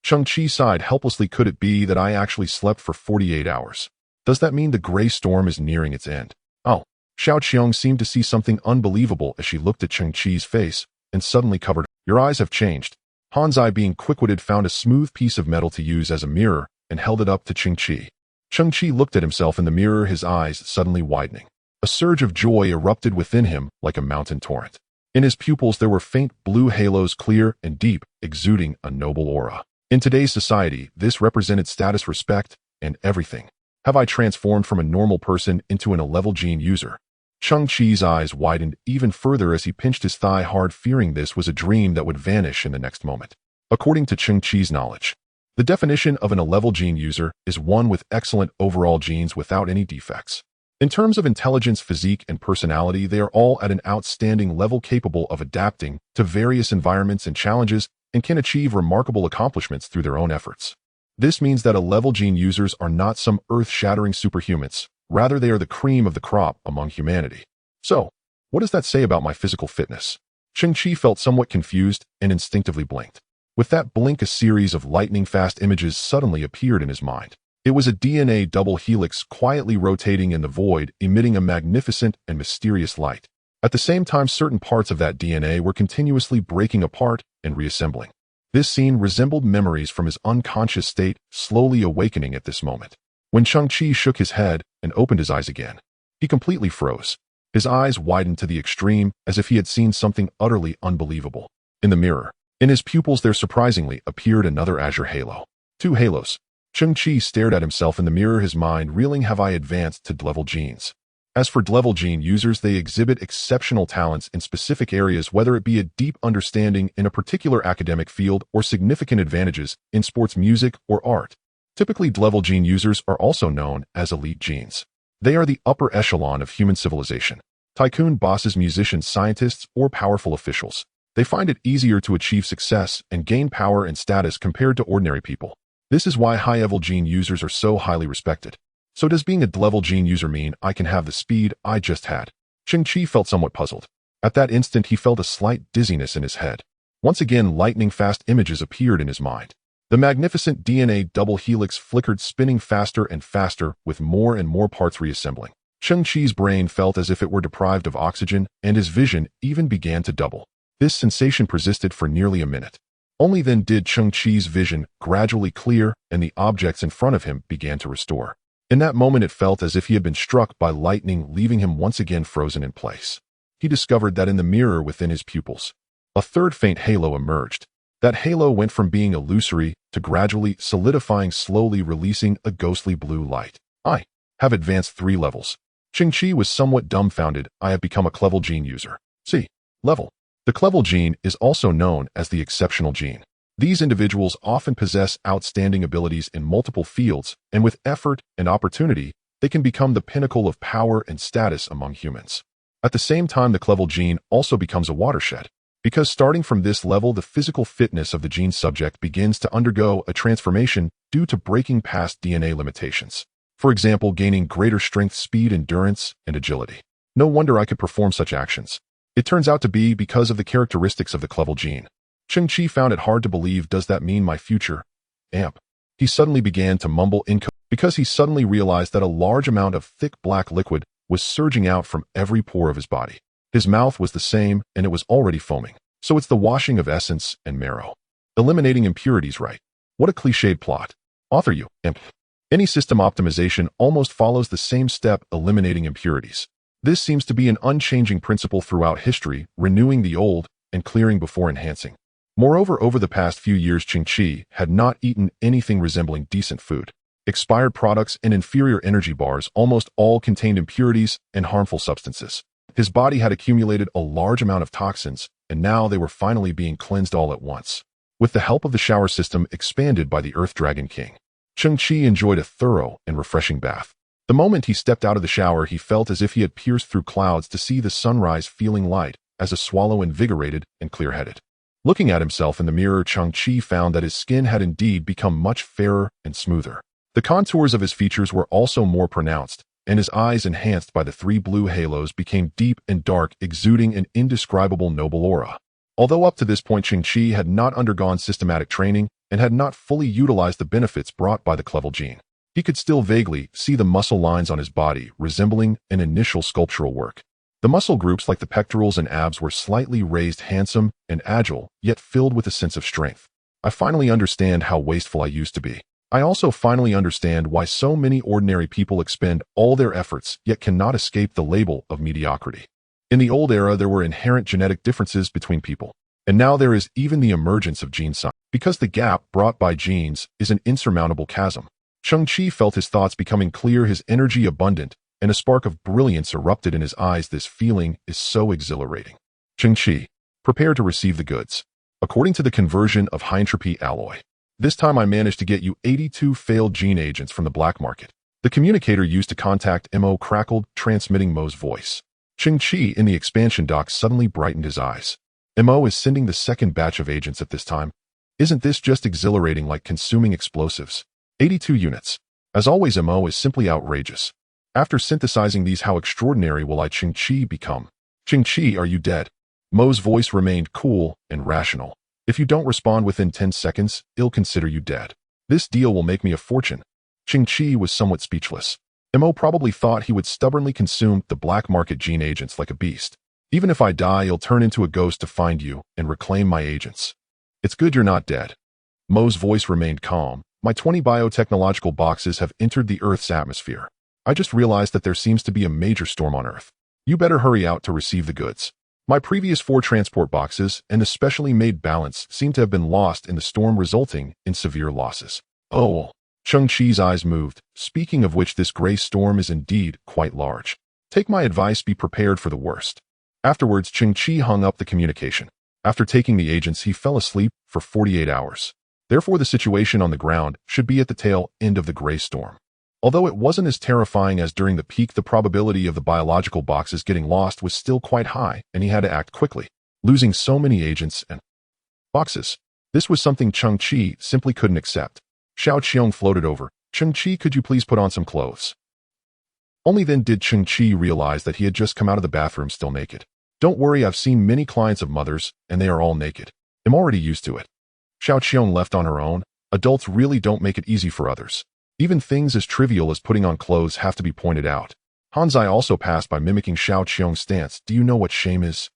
Cheng Qi sighed helplessly. Could it be that I actually slept for 48 hours? Does that mean the gray storm is nearing its end? Oh. Xiao Qiong seemed to see something unbelievable as she looked at Cheng Qi's face and suddenly covered. Your eyes have changed. Han Zai, being quick-witted, found a smooth piece of metal to use as a mirror and held it up to Cheng Qi. Cheng Qi looked at himself in the mirror, his eyes suddenly widening. A surge of joy erupted within him like a mountain torrent. In his pupils there were faint blue halos, clear and deep, exuding a noble aura. In today's society, this represented status, respect, and everything. Have I transformed from a normal person into an A-level gene user? Cheng Qi's eyes widened even further as he pinched his thigh hard, fearing this was a dream that would vanish in the next moment. According to Cheng Qi's knowledge, the definition of an A-level gene user is one with excellent overall genes without any defects. In terms of intelligence, physique, and personality, they are all at an outstanding level, capable of adapting to various environments and challenges, and can achieve remarkable accomplishments through their own efforts. This means that A-level gene users are not some earth-shattering superhumans. Rather, they are the cream of the crop among humanity. So, what does that say about my physical fitness? Cheng Qi felt somewhat confused and instinctively blinked. With that blink, a series of lightning-fast images suddenly appeared in his mind. It was a DNA double helix quietly rotating in the void, emitting a magnificent and mysterious light. At the same time, certain parts of that DNA were continuously breaking apart and reassembling. This scene resembled memories from his unconscious state, slowly awakening at this moment. When Cheng Qi shook his head and opened his eyes again, he completely froze. His eyes widened to the extreme, as if he had seen something utterly unbelievable. In the mirror, in his pupils there surprisingly appeared another azure halo. 2 halos. Cheng Qi stared at himself in the mirror, his mind reeling. Have I advanced to D-level genes? As for D-level gene users, they exhibit exceptional talents in specific areas, whether it be a deep understanding in a particular academic field or significant advantages in sports, music, or art. Typically, D-level gene users are also known as elite genes. They are the upper echelon of human civilization. Tycoon bosses, musicians, scientists, or powerful officials. They find it easier to achieve success and gain power and status compared to ordinary people. This is why high-level gene users are so highly respected. So does being a D-level gene user mean I can have the speed I just had? Cheng Qi felt somewhat puzzled. At that instant, he felt a slight dizziness in his head. Once again, lightning-fast images appeared in his mind. The magnificent DNA double helix flickered, spinning faster and faster, with more and more parts reassembling. Cheng Qi's brain felt as if it were deprived of oxygen, and his vision even began to double. This sensation persisted for nearly a minute. Only then did Cheng Qi's vision gradually clear, and the objects in front of him began to restore. In that moment, it felt as if he had been struck by lightning, leaving him once again frozen in place. He discovered that in the mirror within his pupils, a third faint halo emerged. That halo went from being illusory to gradually solidifying, slowly releasing a ghostly blue light. I have advanced 3 levels. Cheng Qi was somewhat dumbfounded. I have become a clevel gene user. C. Level. The clevel gene is also known as the exceptional gene. These individuals often possess outstanding abilities in multiple fields, and with effort and opportunity, they can become the pinnacle of power and status among humans. At the same time, the clevel gene also becomes a watershed, because starting from this level, the physical fitness of the gene subject begins to undergo a transformation due to breaking past DNA limitations. For example, gaining greater strength, speed, endurance, and agility. No wonder I could perform such actions. It turns out to be because of the characteristics of the clevel gene. Cheng Qi found it hard to believe. Does that mean my future? Amp. He suddenly began to mumble because he suddenly realized that a large amount of thick black liquid was surging out from every pore of his body. His mouth was the same, and it was already foaming. So it's the washing of essence and marrow. Eliminating impurities, right? What a cliched plot. Author you, imp. Any system optimization almost follows the same step, eliminating impurities. This seems to be an unchanging principle throughout history, renewing the old and clearing before enhancing. Moreover, over the past few years, Cheng Qi had not eaten anything resembling decent food. Expired products and inferior energy bars almost all contained impurities and harmful substances. His body had accumulated a large amount of toxins, and now they were finally being cleansed all at once. With the help of the shower system expanded by the Earth Dragon King, Cheng Qi enjoyed a thorough and refreshing bath. The moment he stepped out of the shower, he felt as if he had pierced through clouds to see the sunrise, feeling light as a swallow, invigorated and clear-headed. Looking at himself in the mirror, Cheng Qi found that his skin had indeed become much fairer and smoother. The contours of his features were also more pronounced, and his eyes, enhanced by the 3 blue halos, became deep and dark, exuding an indescribable noble aura. Although up to this point Cheng Qi had not undergone systematic training and had not fully utilized the benefits brought by the clevel gene, he could still vaguely see the muscle lines on his body resembling an initial sculptural work. The muscle groups like the pectorals and abs were slightly raised, handsome and agile, yet filled with a sense of strength. I finally understand how wasteful I used to be. I also finally understand why so many ordinary people expend all their efforts yet cannot escape the label of mediocrity. In the old era, there were inherent genetic differences between people, and now there is even the emergence of gene science. Because the gap brought by genes is an insurmountable chasm. Cheng Qi felt his thoughts becoming clear, his energy abundant, and a spark of brilliance erupted in his eyes. This feeling is so exhilarating. Cheng Qi, prepare to receive the goods. According to the conversion of high-entropy alloy, this time I managed to get you 82 failed gene agents from the black market. The communicator used to contact Mo crackled, transmitting Mo's voice. Cheng Qi in the expansion dock suddenly brightened his eyes. Mo is sending the second batch of agents at this time. Isn't this just exhilarating, like consuming explosives? 82 units. As always, Mo is simply outrageous. After synthesizing these, how extraordinary will I Cheng Qi become? Cheng Qi, are you dead? Mo's voice remained cool and rational. If you don't respond within 10 seconds, I'll consider you dead. This deal will make me a fortune. Cheng Qi was somewhat speechless. Mo probably thought he would stubbornly consume the black market gene agents like a beast. Even if I die, I'll turn into a ghost to find you and reclaim my agents. It's good you're not dead. Mo's voice remained calm. My 20 biotechnological boxes have entered the Earth's atmosphere. I just realized that there seems to be a major storm on Earth. You better hurry out to receive the goods. My previous 4 transport boxes and the specially made balance seem to have been lost in the storm, resulting in severe losses. Oh, Cheng Qi's eyes moved. Speaking of which, this gray storm is indeed quite large. Take my advice, be prepared for the worst. Afterwards, Cheng Qi hung up the communication. After taking the agents, he fell asleep for 48 hours. Therefore, the situation on the ground should be at the tail end of the gray storm. Although it wasn't as terrifying as during the peak, the probability of the biological boxes getting lost was still quite high, and he had to act quickly. Losing so many agents and boxes. This was something Cheng Qi simply couldn't accept. Xiao Qiong floated over. Cheng Qi, could you please put on some clothes? Only then did Cheng Qi realize that he had just come out of the bathroom still naked. Don't worry, I've seen many clients of mothers, and they are all naked. I'm already used to it. Xiao Qiong left on her own. Adults really don't make it easy for others. Even things as trivial as putting on clothes have to be pointed out. Han Zai also passed by, mimicking Xiao Qiong's stance. Do you know what shame is?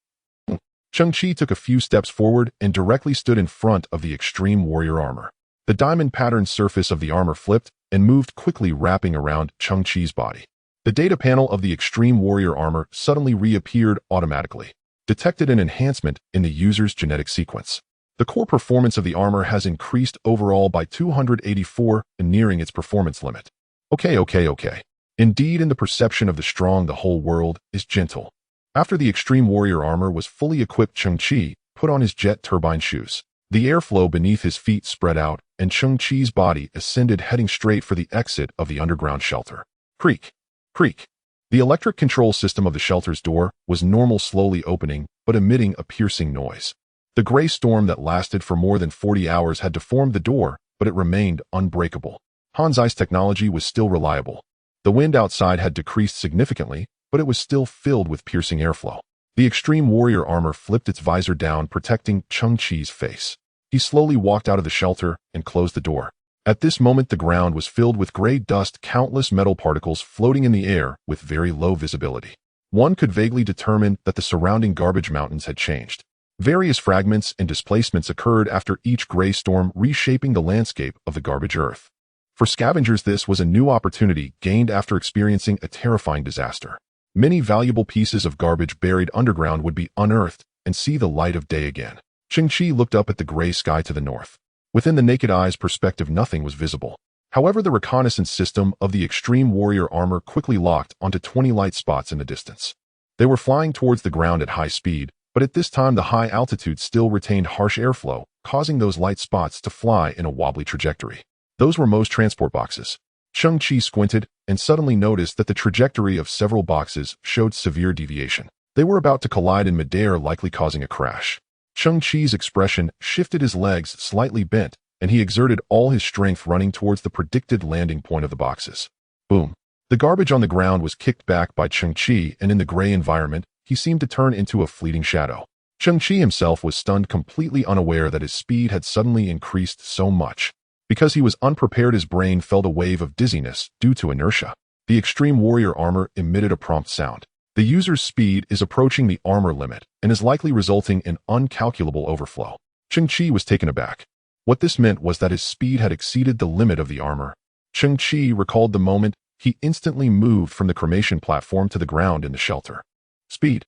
Cheng Qi took a few steps forward and directly stood in front of the extreme warrior armor. The diamond-patterned surface of the armor flipped and moved quickly, wrapping around Cheng Qi's body. The data panel of the extreme warrior armor suddenly reappeared automatically. Detected an enhancement in the user's genetic sequence. The core performance of the armor has increased overall by 284 and nearing its performance limit. Okay. Indeed, in the perception of the strong, the whole world is gentle. After the extreme warrior armor was fully equipped, Cheng Qi put on his jet turbine shoes. The airflow beneath his feet spread out, and Cheng Qi's body ascended, heading straight for the exit of the underground shelter. Creak. Creak. The electric control system of the shelter's door was normal, slowly opening, but emitting a piercing noise. The gray storm that lasted for more than 40 hours had deformed the door, but it remained unbreakable. Han Zai's technology was still reliable. The wind outside had decreased significantly, but it was still filled with piercing airflow. The extreme warrior armor flipped its visor down, protecting Cheng Qi's face. He slowly walked out of the shelter and closed the door. At this moment, the ground was filled with gray dust, countless metal particles floating in the air with very low visibility. One could vaguely determine that the surrounding garbage mountains had changed. Various fragments and displacements occurred after each gray storm, reshaping the landscape of the garbage earth. For scavengers, this was a new opportunity gained after experiencing a terrifying disaster. Many valuable pieces of garbage buried underground would be unearthed, and see the light of day again. Cheng Qi looked up at the gray sky to the north. Within the naked eye's perspective, nothing was visible. However, the reconnaissance system of the extreme warrior armor quickly locked onto 20 light spots in the distance. They were flying towards the ground at high speed, but at this time the high altitude still retained harsh airflow, causing those light spots to fly in a wobbly trajectory. Those were most transport boxes. Cheng Qi squinted and suddenly noticed that the trajectory of several boxes showed severe deviation. They were about to collide in midair, likely causing a crash. Cheng Qi's expression shifted, his legs slightly bent, and he exerted all his strength running towards the predicted landing point of the boxes. Boom. The garbage on the ground was kicked back by Cheng Qi, and in the gray environment, he seemed to turn into a fleeting shadow. Cheng Qi himself was stunned, completely unaware that his speed had suddenly increased so much. Because he was unprepared, his brain felt a wave of dizziness due to inertia. The extreme warrior armor emitted a prompt sound. The user's speed is approaching the armor limit and is likely resulting in uncalculable overflow. Cheng Qi was taken aback. What this meant was that his speed had exceeded the limit of the armor. Cheng Qi recalled the moment he instantly moved from the cremation platform to the ground in the shelter. Speed.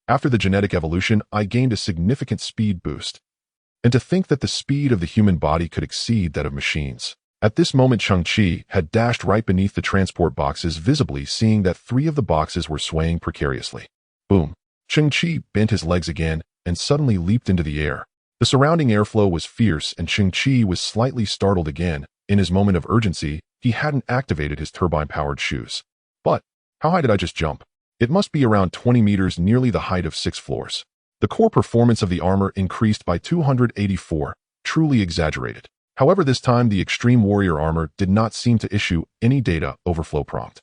After the genetic evolution, I gained a significant speed boost. And to think that the speed of the human body could exceed that of machines. At this moment, Cheng Qi had dashed right beneath the transport boxes, visibly seeing that 3 of the boxes were swaying precariously. Boom. Cheng Qi bent his legs again and suddenly leaped into the air. The surrounding airflow was fierce, and Cheng Qi was slightly startled again. In his moment of urgency, he hadn't activated his turbine-powered shoes. But how high did I just jump? It must be around 20 meters, nearly the height of 6 floors. The core performance of the armor increased by 284, truly exaggerated. However, this time the extreme warrior armor did not seem to issue any data overflow prompt.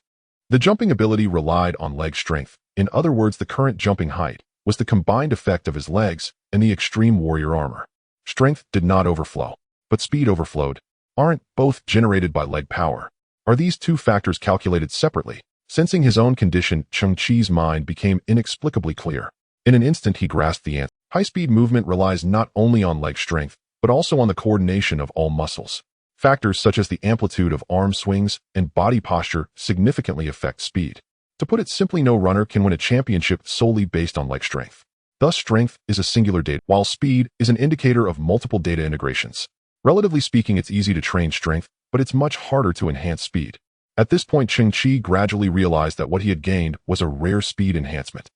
The jumping ability relied on leg strength. In other words, the current jumping height was the combined effect of his legs and the extreme warrior armor. Strength did not overflow, but speed overflowed. Aren't both generated by leg power? Are these two factors calculated separately? Sensing his own condition, Cheng Qi's mind became inexplicably clear. In an instant, he grasped the answer. High-speed movement relies not only on leg strength, but also on the coordination of all muscles. Factors such as the amplitude of arm swings and body posture significantly affect speed. To put it simply, no runner can win a championship solely based on leg strength. Thus, strength is a singular data, while speed is an indicator of multiple data integrations. Relatively speaking, it's easy to train strength, but it's much harder to enhance speed. At this point, Cheng Qi gradually realized that what he had gained was a rare speed enhancement.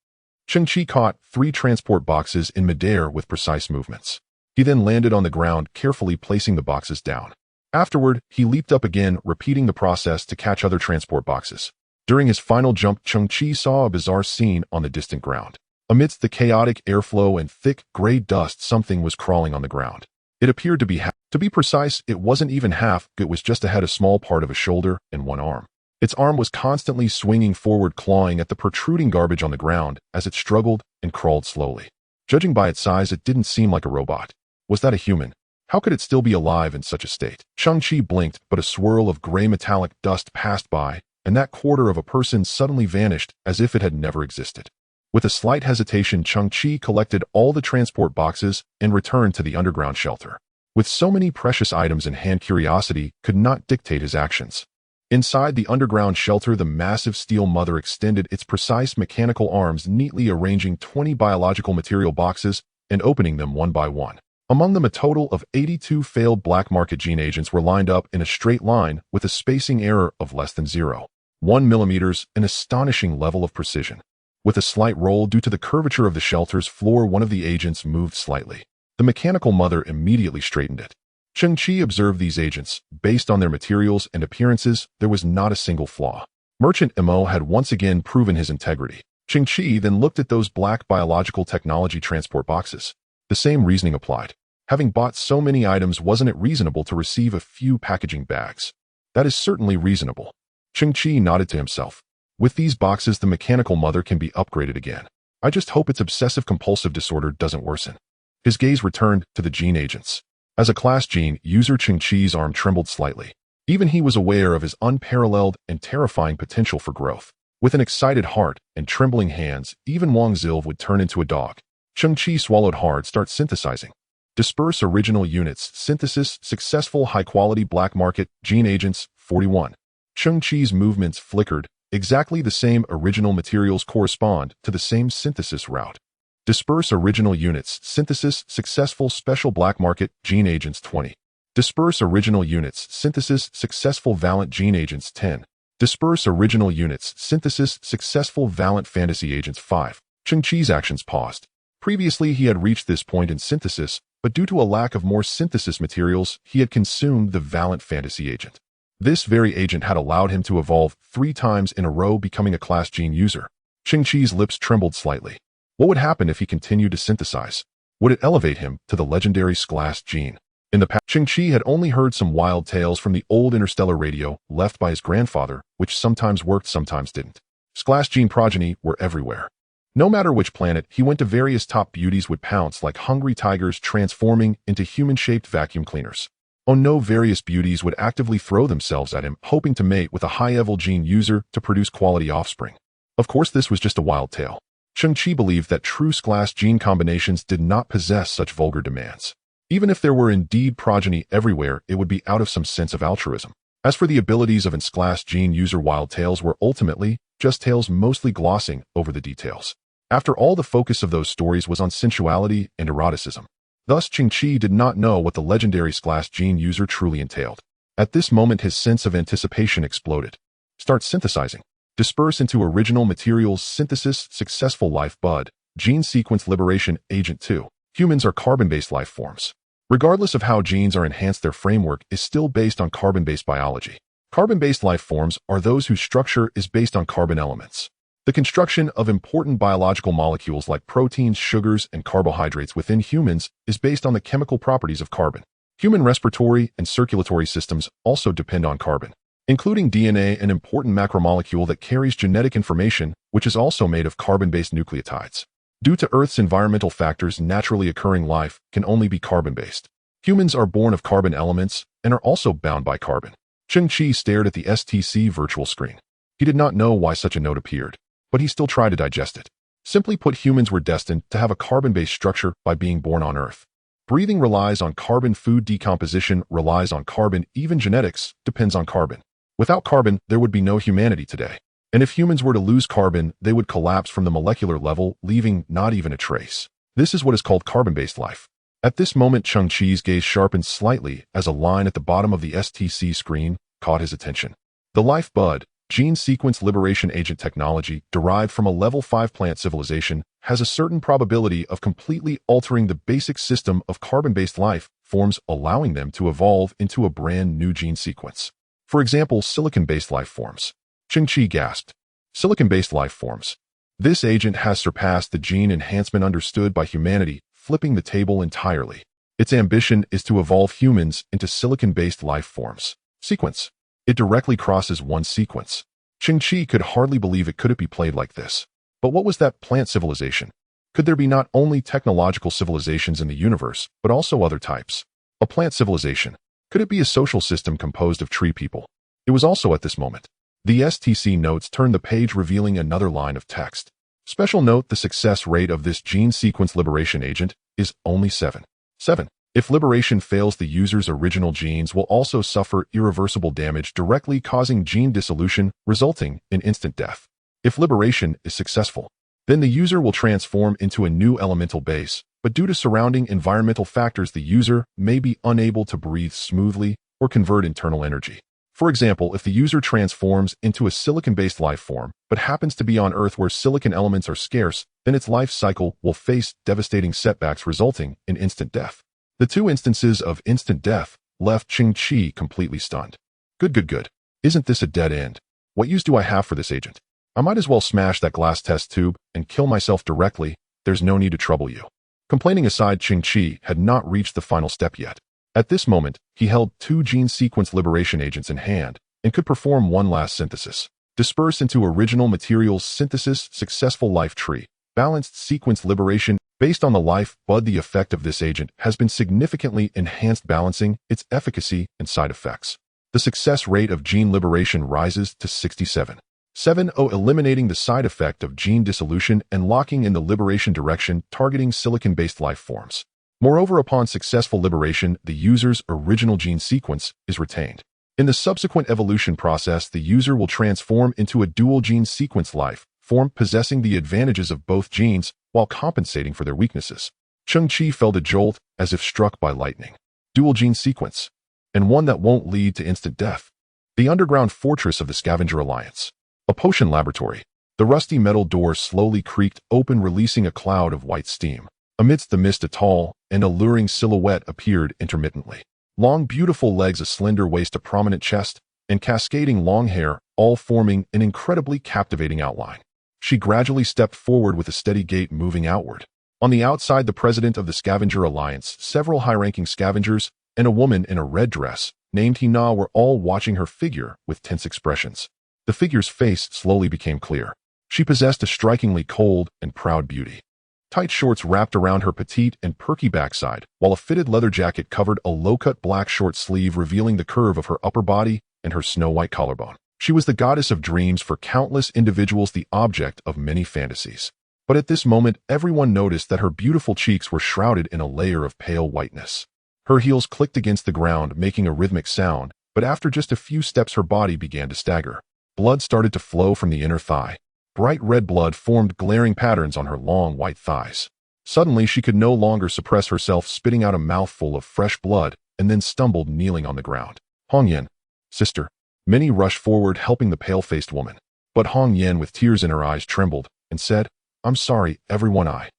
Cheng Qi caught 3 transport boxes in midair with precise movements. He then landed on the ground, carefully placing the boxes down. Afterward, he leaped up again, repeating the process to catch other transport boxes. During his final jump, Cheng Qi saw a bizarre scene on the distant ground. Amidst the chaotic airflow and thick, gray dust, something was crawling on the ground. It appeared to be half. To be precise, it wasn't even half, it was just ahead, a small part of a shoulder and one arm. Its arm was constantly swinging forward, clawing at the protruding garbage on the ground as it struggled and crawled slowly. Judging by its size, it didn't seem like a robot. Was that a human? How could it still be alive in such a state? Cheng Qi blinked, but a swirl of gray metallic dust passed by, and that quarter of a person suddenly vanished as if it had never existed. With a slight hesitation, Cheng Qi collected all the transport boxes and returned to the underground shelter. With so many precious items in hand, curiosity could not dictate his actions. Inside the underground shelter, the massive steel mother extended its precise mechanical arms, neatly arranging 20 biological material boxes and opening them one by one. Among them, a total of 82 failed black market gene agents were lined up in a straight line with a spacing error of less than 0.1 millimeters, an astonishing level of precision. With a slight roll due to the curvature of the shelter's floor, one of the agents moved slightly. The mechanical mother immediately straightened it. Cheng Qi observed these agents. Based on their materials and appearances, there was not a single flaw. Merchant Mo had once again proven his integrity. Cheng Qi then looked at those black biological technology transport boxes. The same reasoning applied. Having bought so many items, wasn't it reasonable to receive a few packaging bags? That is certainly reasonable. Cheng Qi nodded to himself. With these boxes, the mechanical mother can be upgraded again. I just hope its obsessive-compulsive disorder doesn't worsen. His gaze returned to the gene agents. As a class gene user, Cheng Qi's arm trembled slightly. Even he was aware of his unparalleled and terrifying potential for growth. With an excited heart and trembling hands, even Wang Zilv would turn into a dog. Cheng Qi swallowed hard. Start synthesizing. Disperse original units. Synthesis successful. High-quality black market gene agents 41. Cheng Qi's movements flickered. Exactly the same original materials correspond to the same synthesis route. Disperse original units. Synthesis successful. Special black market gene agents 20. Disperse original units. Synthesis successful. Valent gene agents 10. Disperse original units. Synthesis successful. Valent fantasy agents 5. Cheng Qi's actions paused. Previously he had reached this point in synthesis, but due to a lack of more synthesis materials, he had consumed the Valent fantasy agent. This very agent had allowed him to evolve 3 times in a row, becoming a class gene user. Cheng Qi's lips trembled slightly. What would happen if he continued to synthesize? Would it elevate him to the legendary class gene? In the past, Cheng Qi had only heard some wild tales from the old interstellar radio left by his grandfather, which sometimes worked, sometimes didn't. Class gene progeny were everywhere. No matter which planet he went to, various top beauties would pounce like hungry tigers, transforming into human-shaped vacuum cleaners. Oh no, various beauties would actively throw themselves at him, hoping to mate with a high-level gene user to produce quality offspring. Of course, this was just a wild tale. Cheng Qi believed that true class gene combinations did not possess such vulgar demands. Even if there were indeed progeny everywhere, it would be out of some sense of altruism. As for the abilities of an class gene user, wild tales were ultimately just tales, mostly glossing over the details. After all, the focus of those stories was on sensuality and eroticism. Thus, Cheng Qi did not know what the legendary class gene user truly entailed. At this moment, his sense of anticipation exploded. Start synthesizing. Disperse into original materials. Synthesis successful. Life bud. Gene sequence liberation agent 2. Humans are carbon-based life forms. Regardless of how genes are enhanced, their framework is still based on carbon-based biology. Carbon-based life forms are those whose structure is based on carbon elements. The construction of important biological molecules like proteins, sugars, and carbohydrates within humans is based on the chemical properties of carbon. Human respiratory and circulatory systems also depend on carbon, including DNA, an important macromolecule that carries genetic information, which is also made of carbon-based nucleotides. Due to Earth's environmental factors, naturally occurring life can only be carbon-based. Humans are born of carbon elements and are also bound by carbon. Cheng Qi stared at the STC virtual screen. He did not know why such a note appeared, but he still tried to digest it. Simply put, humans were destined to have a carbon-based structure by being born on Earth. Breathing relies on carbon, food decomposition relies on carbon, even genetics depends on carbon. Without carbon, there would be no humanity today. And if humans were to lose carbon, they would collapse from the molecular level, leaving not even a trace. This is what is called carbon-based life. At this moment, Cheng Qi's gaze sharpened slightly as a line at the bottom of the STC screen caught his attention. The life bud, gene sequence liberation agent technology, derived from a level 5 plant civilization, has a certain probability of completely altering the basic system of carbon-based life forms, allowing them to evolve into a brand new gene sequence. For example, silicon-based life forms. Cheng Qi gasped. Silicon-based life forms. This agent has surpassed the gene enhancement understood by humanity, flipping the table entirely. Its ambition is to evolve humans into silicon-based life forms. Sequence. It directly crosses one sequence. Cheng Qi could hardly believe it. Could it be played like this? But what was that plant civilization? Could there be not only technological civilizations in the universe, but also other types? A plant civilization. Could it be a social system composed of tree people? It was also at this moment. The STC notes turned the page, revealing another line of text. Special note: the success rate of this gene sequence liberation agent is only 7. If liberation fails, the user's original genes will also suffer irreversible damage, directly causing gene dissolution, resulting in instant death. If liberation is successful, then the user will transform into a new elemental base, but due to surrounding environmental factors, the user may be unable to breathe smoothly or convert internal energy. For example, if the user transforms into a silicon-based life form, but happens to be on Earth where silicon elements are scarce, then its life cycle will face devastating setbacks, resulting in instant death. The 2 instances of instant death left Cheng Qi completely stunned. Good. Isn't this a dead end? What use do I have for this agent? I might as well smash that glass test tube and kill myself directly. There's no need to trouble you. Complaining aside, Cheng Qi had not reached the final step yet. At this moment, he held 2 gene sequence liberation agents in hand and could perform one last synthesis. Disperse into original materials. Synthesis successful. Life tree. Balanced sequence liberation. Based on the life bud, the effect of this agent has been significantly enhanced, balancing its efficacy and side effects. The success rate of gene liberation rises to 67.70, eliminating the side effect of gene dissolution and locking in the liberation direction, targeting silicon-based life forms. Moreover, upon successful liberation, the user's original gene sequence is retained. In the subsequent evolution process, the user will transform into a dual gene sequence life form, possessing the advantages of both genes while compensating for their weaknesses. Cheng Qi felt a jolt as if struck by lightning. Dual gene sequence, and one that won't lead to instant death. The underground fortress of the Scavenger Alliance. A potion laboratory. The rusty metal door slowly creaked open, releasing a cloud of white steam. Amidst the mist, a tall and alluring silhouette appeared intermittently. Long, beautiful legs, a slender waist, a prominent chest, and cascading long hair, all forming an incredibly captivating outline. She gradually stepped forward with a steady gait, moving outward. On the outside, the president of the Scavenger Alliance, several high-ranking scavengers, and a woman in a red dress, named Hina, were all watching her figure with tense expressions. The figure's face slowly became clear. She possessed a strikingly cold and proud beauty. Tight shorts wrapped around her petite and perky backside, while a fitted leather jacket covered a low-cut black short sleeve, revealing the curve of her upper body and her snow-white collarbone. She was the goddess of dreams for countless individuals, the object of many fantasies. But at this moment, everyone noticed that her beautiful cheeks were shrouded in a layer of pale whiteness. Her heels clicked against the ground, making a rhythmic sound, but after just a few steps her body began to stagger. Blood started to flow from the inner thigh. Bright red blood formed glaring patterns on her long white thighs. Suddenly, she could no longer suppress herself, spitting out a mouthful of fresh blood, and then stumbled, kneeling on the ground. Hong Yan, sister. Many rushed forward, helping the pale-faced woman. But Hong Yan, with tears in her eyes, trembled and said, "I'm sorry, everyone, I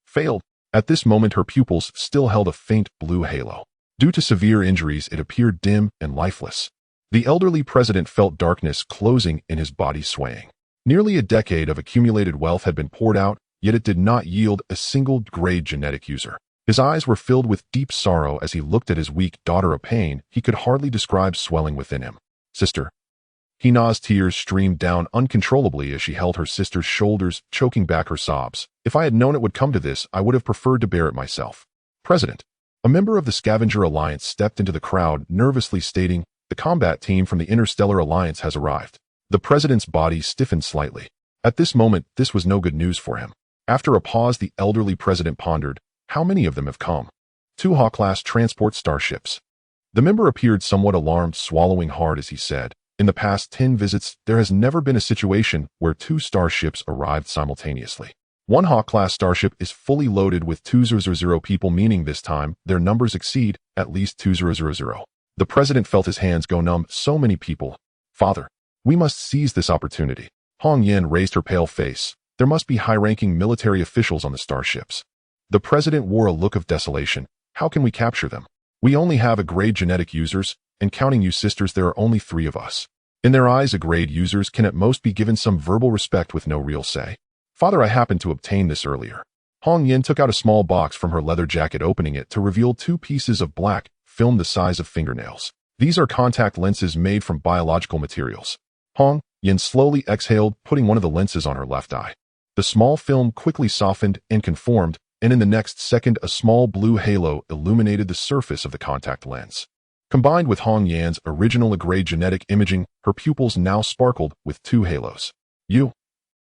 failed." At this moment, her pupils still held a faint blue halo. Due to severe injuries, it appeared dim and lifeless. The elderly president felt darkness closing in his body, swaying. Nearly a decade of accumulated wealth had been poured out, yet it did not yield a single grade genetic user. His eyes were filled with deep sorrow as he looked at his weak daughter, a pain he could hardly describe swelling within him. "Sister." Hina's tears streamed down uncontrollably as she held her sister's shoulders, choking back her sobs. "If I had known it would come to this, I would have preferred to bear it myself." President. A member of the Scavenger Alliance stepped into the crowd, nervously stating, "The combat team from the Interstellar Alliance has arrived." The president's body stiffened slightly. At this moment, this was no good news for him. After a pause, the elderly president pondered, "How many of them have come?" 2 Hawk-class transport starships. The member appeared somewhat alarmed, swallowing hard as he said, "In the past 10 visits, there has never been a situation where 2 starships arrived simultaneously. 1 Hawk-class starship is fully loaded with 2,000 people, meaning this time their numbers exceed at least 2,000. The president felt his hands go numb. "So many people. Father, we must seize this opportunity." Hong Yan raised her pale face. "There must be high-ranking military officials on the starships." The president wore a look of desolation. "How can we capture them? We only have a grade genetic users, and counting you sisters, there are only 3 of us." In their eyes, a grade users can at most be given some verbal respect with no real say. "Father, I happened to obtain this earlier." Hong Yan took out a small box from her leather jacket, opening it to reveal 2 pieces of black film the size of fingernails. "These are contact lenses made from biological materials." Hong Yan slowly exhaled, putting one of the lenses on her left eye. The small film quickly softened and conformed, and in the next second, a small blue halo illuminated the surface of the contact lens. Combined with Hong Yan's original grade genetic imaging, her pupils now sparkled with 2 halos. "You."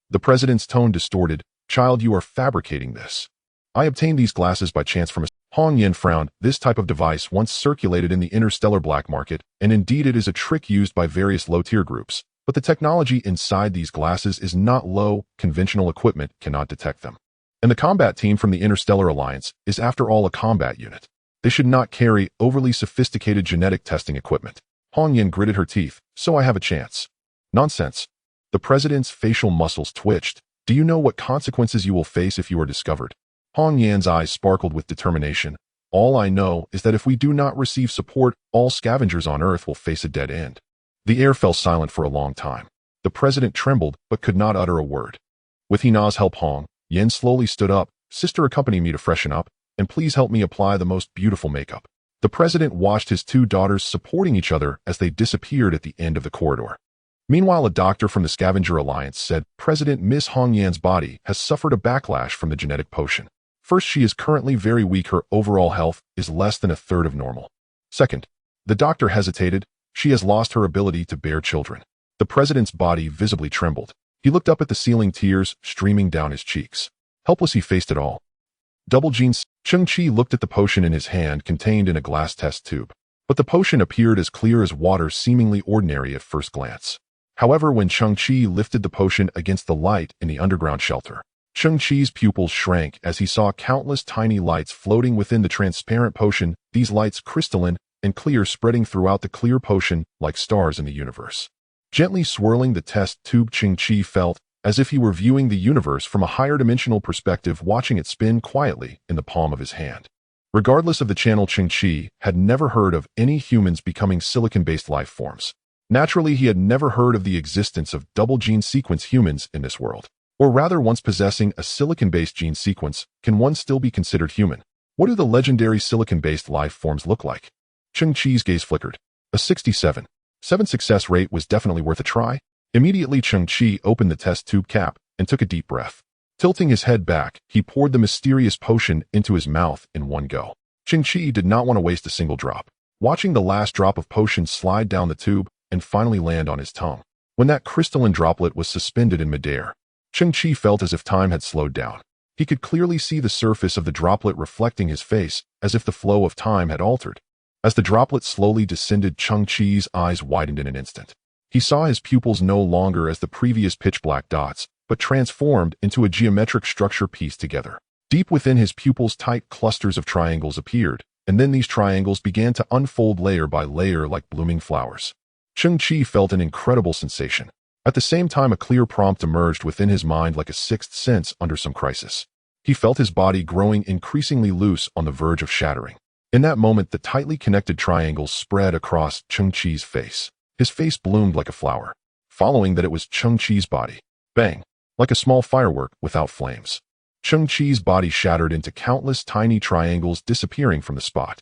The president's tone distorted. "Child, you are fabricating this." "I obtained these glasses by chance from a..." Hong Yan frowned. "This type of device once circulated in the interstellar black market, and indeed it is a trick used by various low-tier groups. But the technology inside these glasses is not low, conventional equipment cannot detect them. And the combat team from the Interstellar Alliance is after all a combat unit. They should not carry overly sophisticated genetic testing equipment." Hong Yan gritted her teeth. "So I have a chance." "Nonsense." The president's facial muscles twitched. "Do you know what consequences you will face if you are discovered?" Hong Yan's eyes sparkled with determination. "All I know is that if we do not receive support, all scavengers on Earth will face a dead end." The air fell silent for a long time. The president trembled but could not utter a word. With Hina's help, Hong Yan slowly stood up. "Sister, accompany me to freshen up, and please help me apply the most beautiful makeup." The president watched his 2 daughters supporting each other as they disappeared at the end of the corridor. Meanwhile, a doctor from the Scavenger Alliance said, "President, Miss Hong Yan's body has suffered a backlash from the genetic potion. First, she is currently very weak. Her overall health is less than a third of normal. Second," the doctor hesitated, "she has lost her ability to bear children." The president's body visibly trembled. He looked up at the ceiling, tears streaming down his cheeks. Helpless, he faced it all. Double genes. Cheng Qi looked at the potion in his hand, contained in a glass test tube. But the potion appeared as clear as water, seemingly ordinary at first glance. However, when Cheng Qi lifted the potion against the light in the underground shelter, Cheng Qi's pupils shrank as he saw countless tiny lights floating within the transparent potion, these lights crystalline and clear, spreading throughout the clear potion like stars in the universe. Gently swirling the test tube, Cheng Qi felt as if he were viewing the universe from a higher dimensional perspective, watching it spin quietly in the palm of his hand. Regardless of the channel, Cheng Qi had never heard of any humans becoming silicon-based life forms. Naturally, he had never heard of the existence of double-gene sequence humans in this world. Or rather, once possessing a silicon-based gene sequence, can one still be considered human? What do the legendary silicon-based life forms look like? Cheng Qi's gaze flickered. A 67.7% success rate was definitely worth a try. Immediately, Cheng Qi opened the test tube cap and took a deep breath. Tilting his head back, he poured the mysterious potion into his mouth in one go. Cheng Qi did not want to waste a single drop. Watching the last drop of potion slide down the tube and finally land on his tongue. When that crystalline droplet was suspended in midair, Cheng Qi felt as if time had slowed down. He could clearly see the surface of the droplet reflecting his face, as if the flow of time had altered. As the droplet slowly descended, Cheng Qi's eyes widened in an instant. He saw his pupils no longer as the previous pitch-black dots, but transformed into a geometric structure pieced together. Deep within his pupils, tight clusters of triangles appeared, and then these triangles began to unfold layer by layer like blooming flowers. Cheng Qi felt an incredible sensation. At the same time, a clear prompt emerged within his mind like a sixth sense under some crisis. He felt his body growing increasingly loose on the verge of shattering. In that moment, the tightly connected triangles spread across Cheng Qi's face. His face bloomed like a flower. Following that, it was Cheng Qi's body. Bang! Like a small firework without flames. Cheng Qi's body shattered into countless tiny triangles, disappearing from the spot.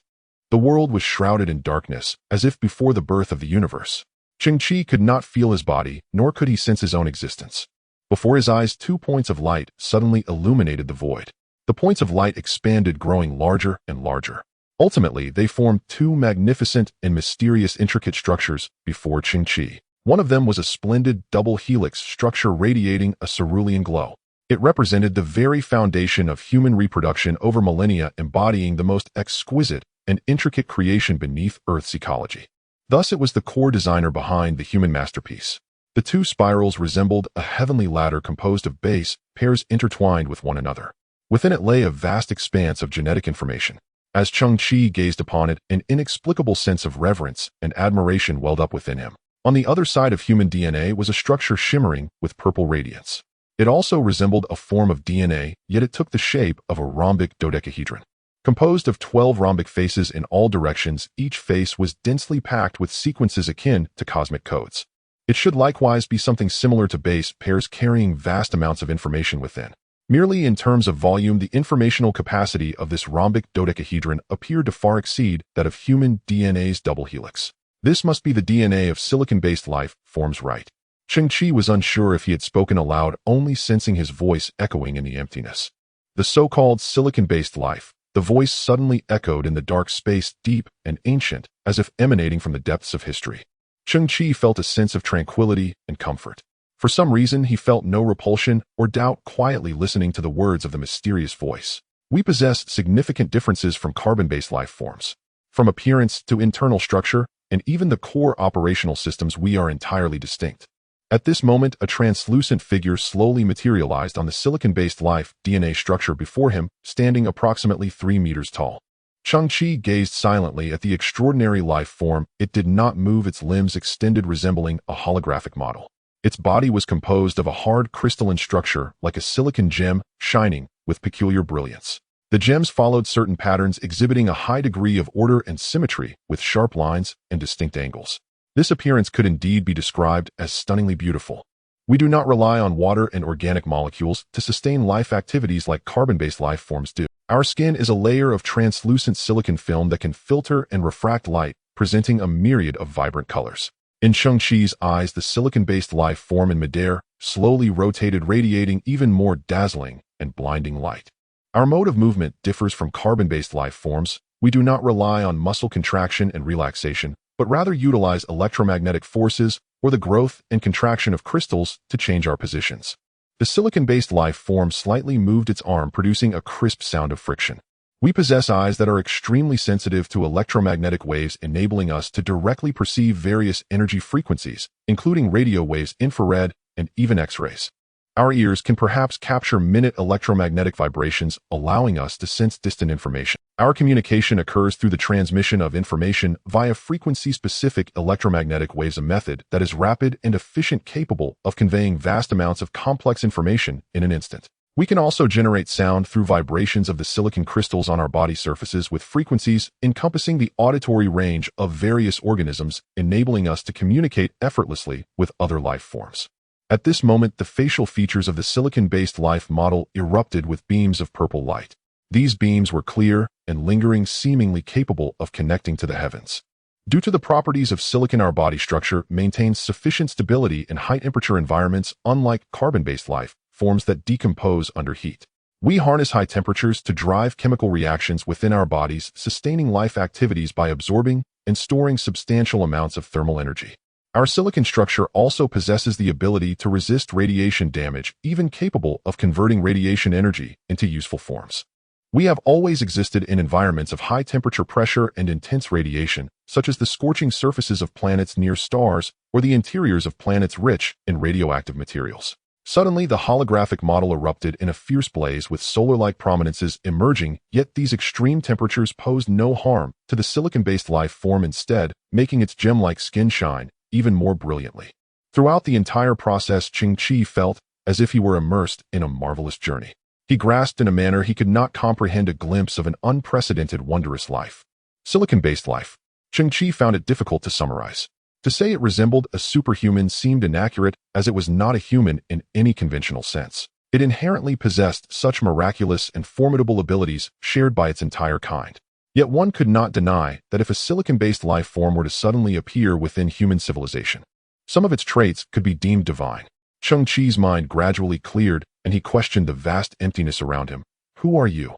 The world was shrouded in darkness, as if before the birth of the universe. Cheng Qi could not feel his body, nor could he sense his own existence. Before his eyes, 2 points of light suddenly illuminated the void. The points of light expanded, growing larger and larger. Ultimately, they formed 2 magnificent and mysterious intricate structures before Cheng Qi. One of them was a splendid double helix structure radiating a cerulean glow. It represented the very foundation of human reproduction over millennia, embodying the most exquisite and intricate creation beneath Earth's ecology. Thus, it was the core designer behind the human masterpiece. The 2 spirals resembled a heavenly ladder composed of base pairs intertwined with one another. Within it lay a vast expanse of genetic information. As Cheng Qi gazed upon it, an inexplicable sense of reverence and admiration welled up within him. On the other side of human DNA was a structure shimmering with purple radiance. It also resembled a form of DNA, yet it took the shape of a rhombic dodecahedron. Composed of 12 rhombic faces in all directions, each face was densely packed with sequences akin to cosmic codes. It should likewise be something similar to base pairs carrying vast amounts of information within. Merely in terms of volume, the informational capacity of this rhombic dodecahedron appeared to far exceed that of human DNA's double helix. This must be the DNA of silicon-based life forms, right? Cheng Qi was unsure if he had spoken aloud, only sensing his voice echoing in the emptiness. The so-called silicon-based life. The voice suddenly echoed in the dark space, deep and ancient, as if emanating from the depths of history. Cheng Qi felt a sense of tranquility and comfort. For some reason, he felt no repulsion or doubt quietly listening to the words of the mysterious voice. We possess significant differences from carbon-based life forms. From appearance to internal structure, and even the core operational systems, we are entirely distinct. At this moment, a translucent figure slowly materialized on the silicon-based life DNA structure before him, standing approximately 3 meters tall. Cheng Qi gazed silently at the extraordinary life form. It did not move, its limbs extended, resembling a holographic model. Its body was composed of a hard crystalline structure, like a silicon gem, shining with peculiar brilliance. The gems followed certain patterns, exhibiting a high degree of order and symmetry, with sharp lines and distinct angles. This appearance could indeed be described as stunningly beautiful. We do not rely on water and organic molecules to sustain life activities like carbon-based life forms do. Our skin is a layer of translucent silicon film that can filter and refract light, presenting a myriad of vibrant colors. In Cheng Qi's eyes, the silicon-based life form in midair slowly rotated, radiating even more dazzling and blinding light. Our mode of movement differs from carbon-based life forms. We do not rely on muscle contraction and relaxation, but rather utilize electromagnetic forces or the growth and contraction of crystals to change our positions. The silicon-based life form slightly moved its arm, producing a crisp sound of friction. We possess eyes that are extremely sensitive to electromagnetic waves, enabling us to directly perceive various energy frequencies, including radio waves, infrared, and even X-rays. Our ears can perhaps capture minute electromagnetic vibrations, allowing us to sense distant information. Our communication occurs through the transmission of information via frequency-specific electromagnetic waves, a method that is rapid and efficient, capable of conveying vast amounts of complex information in an instant. We can also generate sound through vibrations of the silicon crystals on our body surfaces with frequencies encompassing the auditory range of various organisms, enabling us to communicate effortlessly with other life forms. At this moment, the facial features of the silicon-based life model erupted with beams of purple light. These beams were clear and lingering, seemingly capable of connecting to the heavens. Due to the properties of silicon, our body structure maintains sufficient stability in high-temperature environments, unlike carbon-based life forms that decompose under heat. We harness high temperatures to drive chemical reactions within our bodies, sustaining life activities by absorbing and storing substantial amounts of thermal energy. Our silicon structure also possesses the ability to resist radiation damage, even capable of converting radiation energy into useful forms. We have always existed in environments of high temperature, pressure, and intense radiation, such as the scorching surfaces of planets near stars or the interiors of planets rich in radioactive materials. Suddenly, the holographic model erupted in a fierce blaze with solar-like prominences emerging, yet these extreme temperatures posed no harm to the silicon-based life form, instead making its gem-like skin shine even more brilliantly. Throughout the entire process, Cheng Qi felt as if he were immersed in a marvelous journey. He grasped in a manner he could not comprehend a glimpse of an unprecedented, wondrous life. Silicon-based life. Cheng Qi found it difficult to summarize. To say it resembled a superhuman seemed inaccurate, as it was not a human in any conventional sense. It inherently possessed such miraculous and formidable abilities shared by its entire kind. Yet one could not deny that if a silicon-based life form were to suddenly appear within human civilization, some of its traits could be deemed divine. Cheng Qi's mind gradually cleared, and he questioned the vast emptiness around him. Who are you?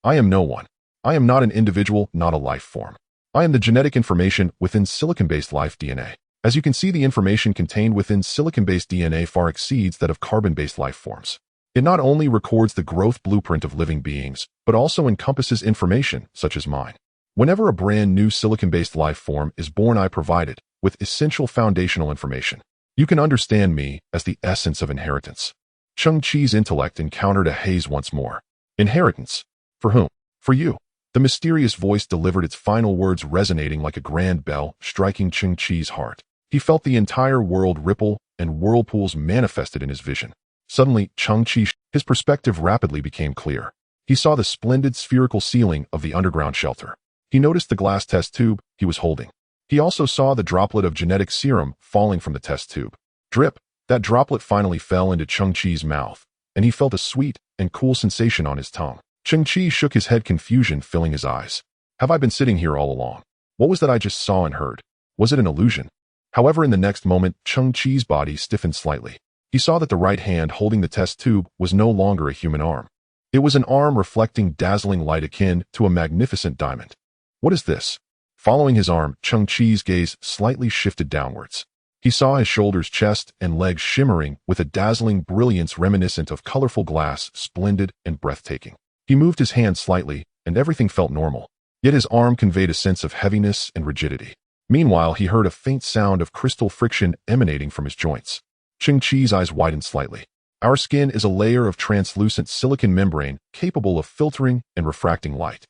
I am no one. I am not an individual, not a life form. I am the genetic information within silicon-based life DNA. As you can see, the information contained within silicon-based DNA far exceeds that of carbon-based life forms. It not only records the growth blueprint of living beings, but also encompasses information such as mine. Whenever a brand new silicon-based life form is born, I provide it with essential foundational information. You can understand me as the essence of inheritance. Cheng Qi's intellect encountered a haze once more. Inheritance? For whom? For you. The mysterious voice delivered its final words, resonating like a grand bell, striking Cheng Qi's heart. He felt the entire world ripple, and whirlpools manifested in his vision. Suddenly, Cheng Qi, his perspective rapidly became clear. He saw the splendid spherical ceiling of the underground shelter. He noticed the glass test tube he was holding. He also saw the droplet of genetic serum falling from the test tube. Drip! That droplet finally fell into Cheng Qi's mouth, and he felt a sweet and cool sensation on his tongue. Cheng Qi shook his head, confusion filling his eyes. Have I been sitting here all along? What was that I just saw and heard? Was it an illusion? However, in the next moment, Cheng Qi's body stiffened slightly. He saw that the right hand holding the test tube was no longer a human arm. It was an arm reflecting dazzling light akin to a magnificent diamond. What is this? Following his arm, Cheng Qi's gaze slightly shifted downwards. He saw his shoulders, chest, and legs shimmering with a dazzling brilliance reminiscent of colorful glass, splendid and breathtaking. He moved his hand slightly, and everything felt normal. Yet his arm conveyed a sense of heaviness and rigidity. Meanwhile, he heard a faint sound of crystal friction emanating from his joints. Cheng Qi's eyes widened slightly. Our skin is a layer of translucent silicon membrane capable of filtering and refracting light.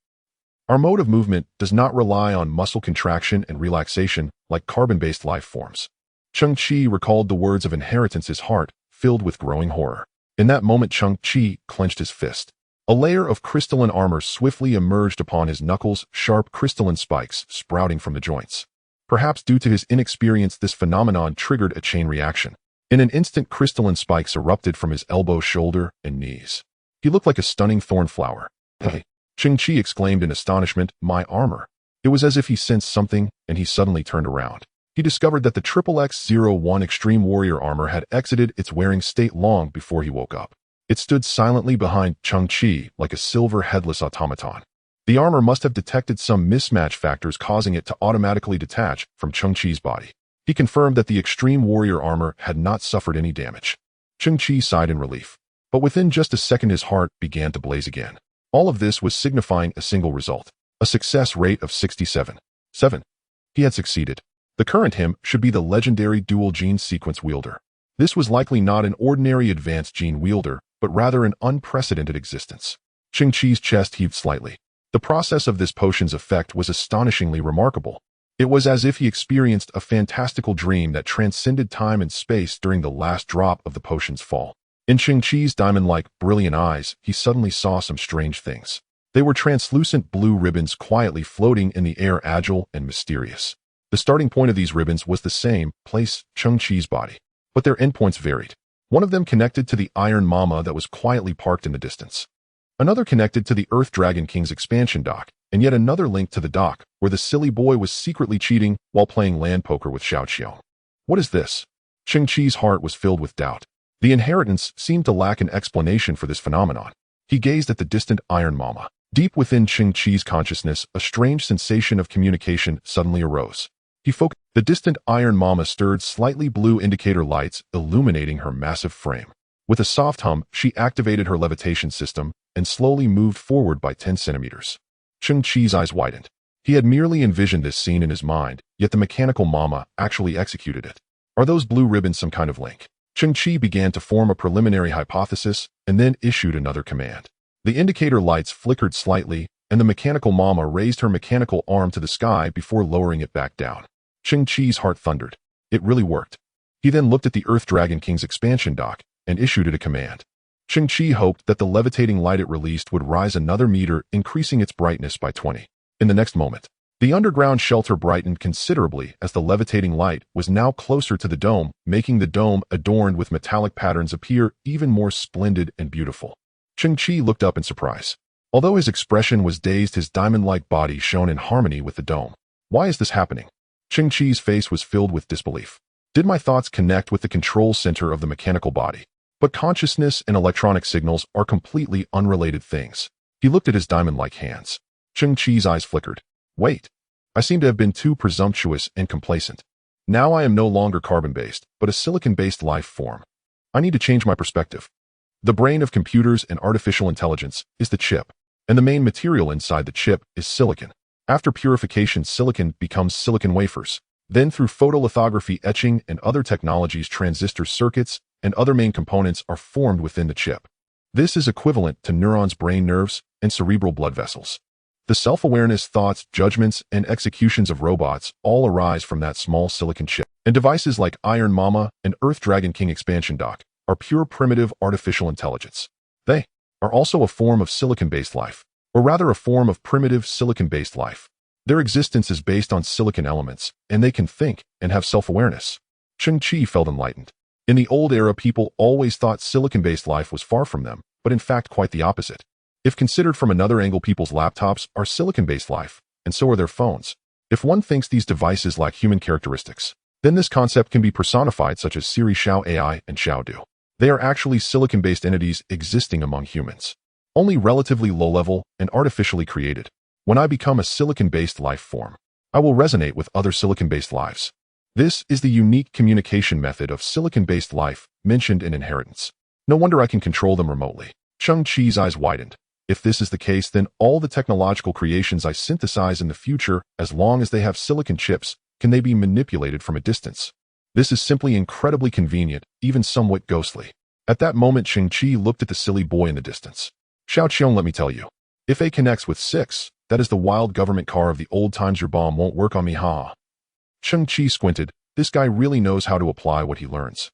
Our mode of movement does not rely on muscle contraction and relaxation like carbon-based life forms. Cheng Qi recalled the words of inheritance, his heart filled with growing horror. In that moment, Cheng Qi clenched his fist. A layer of crystalline armor swiftly emerged upon his knuckles, sharp crystalline spikes sprouting from the joints. Perhaps due to his inexperience, this phenomenon triggered a chain reaction. In an instant, crystalline spikes erupted from his elbow, shoulder, and knees. He looked like a stunning thorn flower. Hey! Cheng Qi exclaimed in astonishment, my armor. It was as if he sensed something, and he suddenly turned around. He discovered that the XXX-01 Extreme Warrior armor had exited its wearing state long before he woke up. It stood silently behind Cheng Qi like a silver headless automaton. The armor must have detected some mismatch factors, causing it to automatically detach from Cheng Qi's body. He confirmed that the Extreme Warrior armor had not suffered any damage. Cheng Qi sighed in relief. But within just a second, his heart began to blaze again. All of this was signifying a single result. A success rate of 67.7. He had succeeded. The current him should be the legendary dual gene sequence wielder. This was likely not an ordinary advanced gene wielder, but rather an unprecedented existence. Cheng Qi's chest heaved slightly. The process of this potion's effect was astonishingly remarkable. It was as if he experienced a fantastical dream that transcended time and space during the last drop of the potion's fall. In Cheng Qi's diamond-like, brilliant eyes, he suddenly saw some strange things. They were translucent blue ribbons quietly floating in the air, agile and mysterious. The starting point of these ribbons was the same place, Cheng Qi's body. But their endpoints varied. One of them connected to the Iron Mama that was quietly parked in the distance. Another connected to the Earth Dragon King's expansion dock, and yet another linked to the dock, where the silly boy was secretly cheating while playing land poker with Xiao Qiong. What is this? Cheng Qi's heart was filled with doubt. The inheritance seemed to lack an explanation for this phenomenon. He gazed at the distant Iron Mama. Deep within Cheng Qi's consciousness, a strange sensation of communication suddenly arose. He focused. The distant Iron Mama stirred slightly blue indicator lights, illuminating her massive frame. With a soft hum, she activated her levitation system and slowly moved forward by 10 centimeters. Cheng Qi's eyes widened. He had merely envisioned this scene in his mind, yet the mechanical Mama actually executed it. Are those blue ribbons some kind of link? Cheng Qi began to form a preliminary hypothesis and then issued another command. The indicator lights flickered slightly, and the mechanical Mama raised her mechanical arm to the sky before lowering it back down. Cheng Qi's heart thundered. It really worked. He then looked at the Earth Dragon King's expansion dock and issued it a command. Cheng Qi hoped that the levitating light it released would rise another meter, increasing its brightness by 20. In the next moment, the underground shelter brightened considerably as the levitating light was now closer to the dome, making the dome adorned with metallic patterns appear even more splendid and beautiful. Cheng Qi looked up in surprise. Although his expression was dazed, his diamond-like body shone in harmony with the dome. Why is this happening? Cheng Qi's face was filled with disbelief. Did my thoughts connect with the control center of the mechanical body? But consciousness and electronic signals are completely unrelated things. He looked at his diamond-like hands. Cheng Qi's eyes flickered. Wait. I seem to have been too presumptuous and complacent. Now I am no longer carbon-based, but a silicon-based life form. I need to change my perspective. The brain of computers and artificial intelligence is the chip, and the main material inside the chip is silicon. After purification, silicon becomes silicon wafers. Then through photolithography, etching, and other technologies, transistor circuits and other main components are formed within the chip. This is equivalent to neurons, brain nerves, and cerebral blood vessels. The self-awareness, thoughts, judgments, and executions of robots all arise from that small silicon chip. And devices like Iron Mama and Earth Dragon King expansion dock are pure primitive artificial intelligence. They are also a form of silicon-based life, or rather a form of primitive silicon-based life. Their existence is based on silicon elements, and they can think and have self-awareness. Cheng Qi felt enlightened. In the old era, people always thought silicon-based life was far from them, but in fact quite the opposite. If considered from another angle, people's laptops are silicon-based life, and so are their phones. If one thinks these devices lack human characteristics, then this concept can be personified, such as Siri, Xiao AI, and Xiao Du. They are actually silicon-based entities existing among humans, only relatively low-level and artificially created. When I become a silicon-based life form, I will resonate with other silicon-based lives. This is the unique communication method of silicon-based life mentioned in Inheritance. No wonder I can control them remotely. Cheng Qi's eyes widened. If this is the case, then all the technological creations I synthesize in the future, as long as they have silicon chips, can they be manipulated from a distance? This is simply incredibly convenient, even somewhat ghostly. At that moment, Cheng Qi looked at the silly boy in the distance. Xiao Qiong, let me tell you. If A connects with 6, that is the wild government car of the old times. Your bomb won't work on me, ha. Cheng Qi squinted. This guy really knows how to apply what he learns.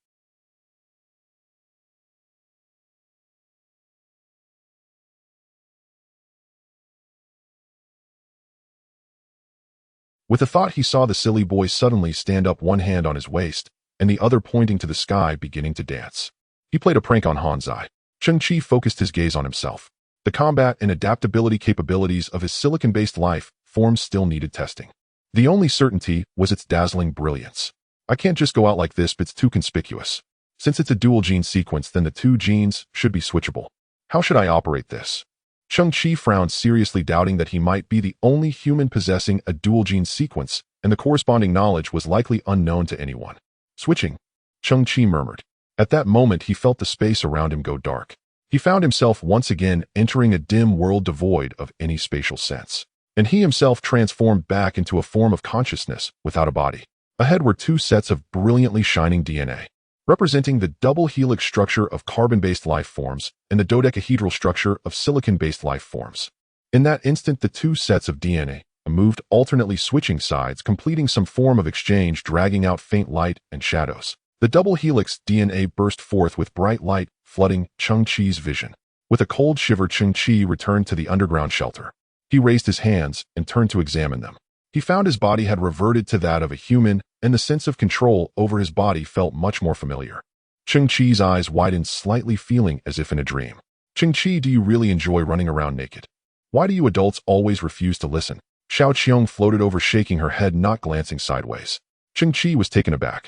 With a thought, he saw the silly boy suddenly stand up, one hand on his waist, and the other pointing to the sky, beginning to dance. He played a prank on Han Zai. Cheng Qi focused his gaze on himself. The combat and adaptability capabilities of his silicon-based life form still needed testing. The only certainty was its dazzling brilliance. I can't just go out like this, but it's too conspicuous. Since it's a dual gene sequence, then the 2 genes should be switchable. How should I operate this? Cheng Qi frowned, seriously doubting that he might be the only human possessing a dual gene sequence, and the corresponding knowledge was likely unknown to anyone. Switching, Cheng Qi murmured. At that moment, he felt the space around him go dark. He found himself once again entering a dim world devoid of any spatial sense, and he himself transformed back into a form of consciousness without a body. Ahead were 2 sets of brilliantly shining DNA. representing the double helix structure of carbon-based life forms and the dodecahedral structure of silicon-based life forms. In that instant, the two sets of DNA moved alternately switching sides, completing some form of exchange, dragging out faint light and shadows. The double helix DNA burst forth with bright light, flooding Cheng Qi's vision. With a cold shiver, Cheng Qi returned to the underground shelter. He raised his hands and turned to examine them. He found his body had reverted to that of a human, and the sense of control over his body felt much more familiar. Cheng Qi's eyes widened slightly, feeling as if in a dream. Cheng Qi, do you really enjoy running around naked? Why do you adults always refuse to listen? Xiao Qiong floated over, shaking her head, not glancing sideways. Cheng Qi was taken aback.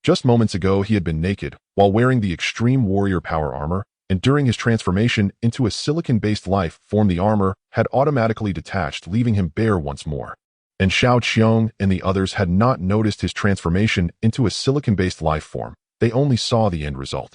Just moments ago, he had been naked, while wearing the extreme warrior power armor, and during his transformation into a silicon-based life form, the armor had automatically detached, leaving him bare once more. And Xiao Qiong and the others had not noticed his transformation into a silicon-based life form. They only saw the end result.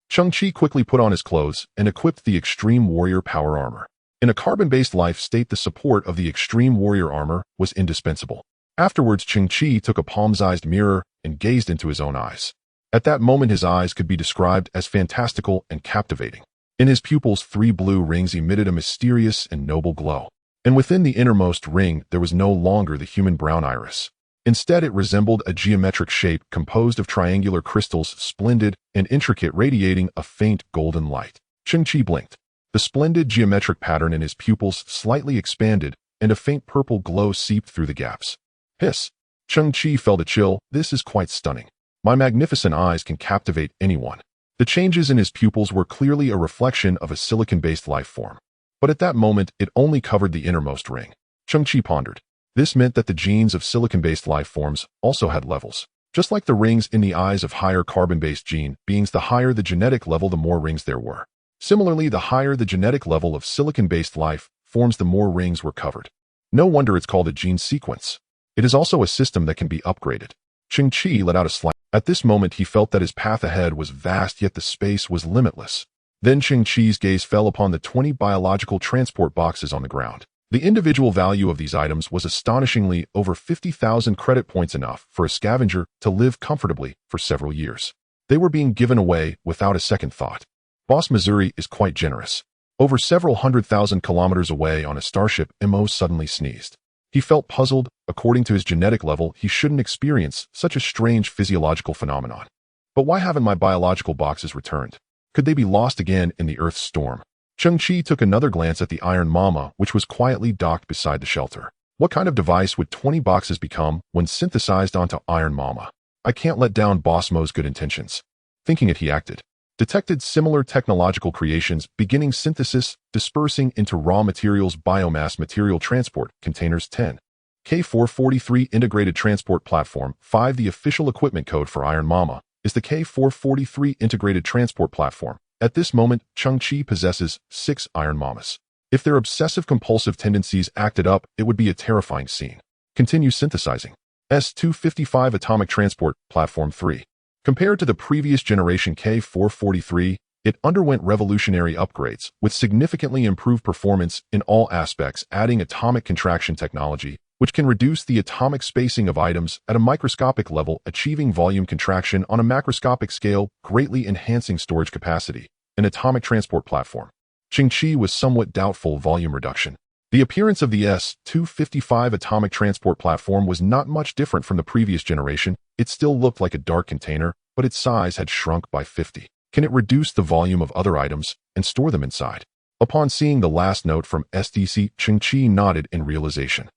Cheng Qi quickly put on his clothes and equipped the extreme warrior power armor. In a carbon-based life state, the support of the extreme warrior armor was indispensable. Afterwards, Cheng Qi took a palm-sized mirror and gazed into his own eyes. At that moment, his eyes could be described as fantastical and captivating. In his pupils, 3 blue rings emitted a mysterious and noble glow. And within the innermost ring, there was no longer the human brown iris. Instead, it resembled a geometric shape composed of triangular crystals, splendid and intricate, radiating a faint golden light. Cheng Qi blinked. The splendid geometric pattern in his pupils slightly expanded, and a faint purple glow seeped through the gaps. Hiss! Cheng Qi felt a chill. This is quite stunning. My magnificent eyes can captivate anyone. The changes in his pupils were clearly a reflection of a silicon-based life form. But at that moment, it only covered the innermost ring. Cheng Qi pondered. This meant that the genes of silicon-based life forms also had levels. Just like the rings in the eyes of higher carbon-based gene beings, the higher the genetic level, the more rings there were. Similarly, the higher the genetic level of silicon-based life forms, the more rings were covered. No wonder it's called a gene sequence. It is also a system that can be upgraded. Cheng Qi let out a slight. At this moment, he felt that his path ahead was vast, yet the space was limitless. Then Cheng Qi's gaze fell upon the 20 biological transport boxes on the ground. The individual value of these items was astonishingly over 50,000 credit points, enough for a scavenger to live comfortably for several years. They were being given away without a second thought. Boss Missouri is quite generous. Over several 100,000 kilometers away on a starship, Mo suddenly sneezed. He felt puzzled. According to his genetic level, he shouldn't experience such a strange physiological phenomenon. But why haven't my biological boxes returned? Could they be lost again in the Earth's storm? Cheng Qi took another glance at the Iron Mama, which was quietly docked beside the shelter. What kind of device would 20 boxes become when synthesized onto Iron Mama? I can't let down Boss Mo's good intentions. Thinking it, he acted. Detected similar technological creations, beginning synthesis, dispersing into raw materials, biomass material transport, containers 10. K443 Integrated Transport Platform 5. The official equipment code for Iron Mama is the K443 Integrated Transport Platform. At this moment, Cheng Qi possesses 6 Iron Mamas. If their obsessive-compulsive tendencies acted up, it would be a terrifying scene. Continue synthesizing. S-255 Atomic Transport Platform 3. Compared to the previous generation K443, it underwent revolutionary upgrades with significantly improved performance in all aspects, adding atomic contraction technology, which can reduce the atomic spacing of items at a microscopic level, achieving volume contraction on a macroscopic scale, greatly enhancing storage capacity. An atomic transport platform. Cheng Qi was somewhat doubtful of volume reduction. The appearance of the S-255 atomic transport platform was not much different from the previous generation. It still looked like a dark container, but its size had shrunk by 50. Can it reduce the volume of other items and store them inside? Upon seeing the last note from SDC, Cheng Qi nodded in realization.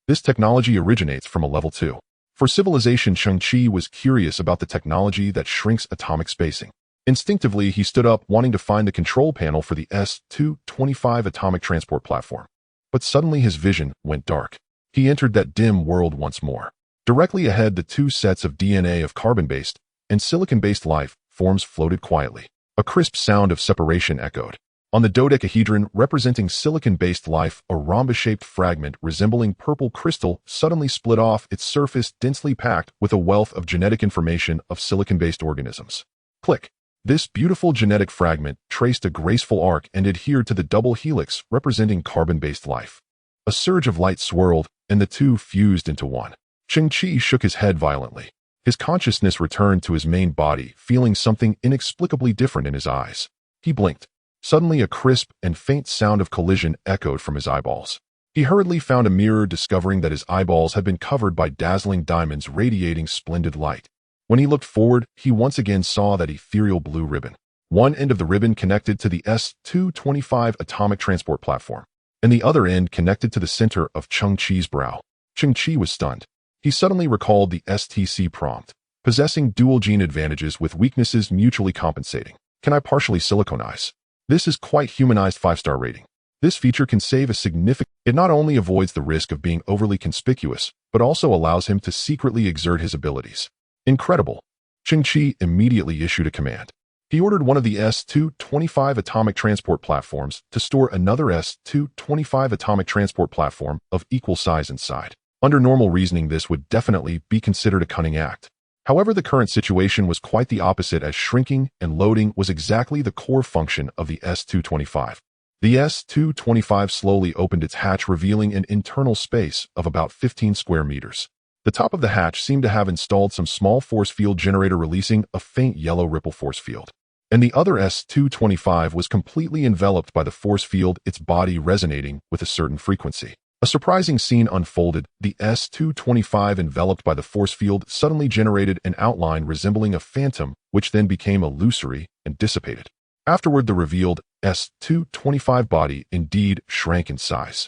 This technology originates from a level 2. For civilization, Cheng Qi was curious about the technology that shrinks atomic spacing. Instinctively, he stood up, wanting to find the control panel for the S-225 atomic transport platform. But suddenly his vision went dark. He entered that dim world once more. Directly ahead, the 2 sets of DNA of carbon-based and silicon-based life forms floated quietly. A crisp sound of separation echoed. On the dodecahedron representing silicon-based life, a rhombus-shaped fragment resembling purple crystal suddenly split off, its surface densely packed with a wealth of genetic information of silicon-based organisms. Click. This beautiful genetic fragment traced a graceful arc and adhered to the double helix representing carbon-based life. A surge of light swirled, and the two fused into one. Cheng Qi shook his head violently. His consciousness returned to his main body, feeling something inexplicably different in his eyes. He blinked. Suddenly, a crisp and faint sound of collision echoed from his eyeballs. He hurriedly found a mirror, discovering that his eyeballs had been covered by dazzling diamonds radiating splendid light. When he looked forward, he once again saw that ethereal blue ribbon. One end of the ribbon connected to the S-225 atomic transport platform, and the other end connected to the center of Cheng Qi's brow. Cheng Qi was stunned. He suddenly recalled the STC prompt, possessing dual gene advantages with weaknesses mutually compensating. Can I partially siliconize? This is quite humanized 5-star rating. This feature can save a significant... It not only avoids the risk of being overly conspicuous, but also allows him to secretly exert his abilities. Incredible. Cheng Qi immediately issued a command. He ordered one of the S-225 atomic transport platforms to store another S-225 atomic transport platform of equal size inside. Under normal reasoning, this would definitely be considered a cunning act. However, the current situation was quite the opposite, as shrinking and loading was exactly the core function of the S-225. The S-225 slowly opened its hatch, revealing an internal space of about 15 square meters. The top of the hatch seemed to have installed some small force field generator, releasing a faint yellow ripple force field. And the other S-225 was completely enveloped by the force field, its body resonating with a certain frequency. A surprising scene unfolded. The S-225, enveloped by the force field, suddenly generated an outline resembling a phantom, which then became illusory and dissipated. Afterward, the revealed S-225 body indeed shrank in size.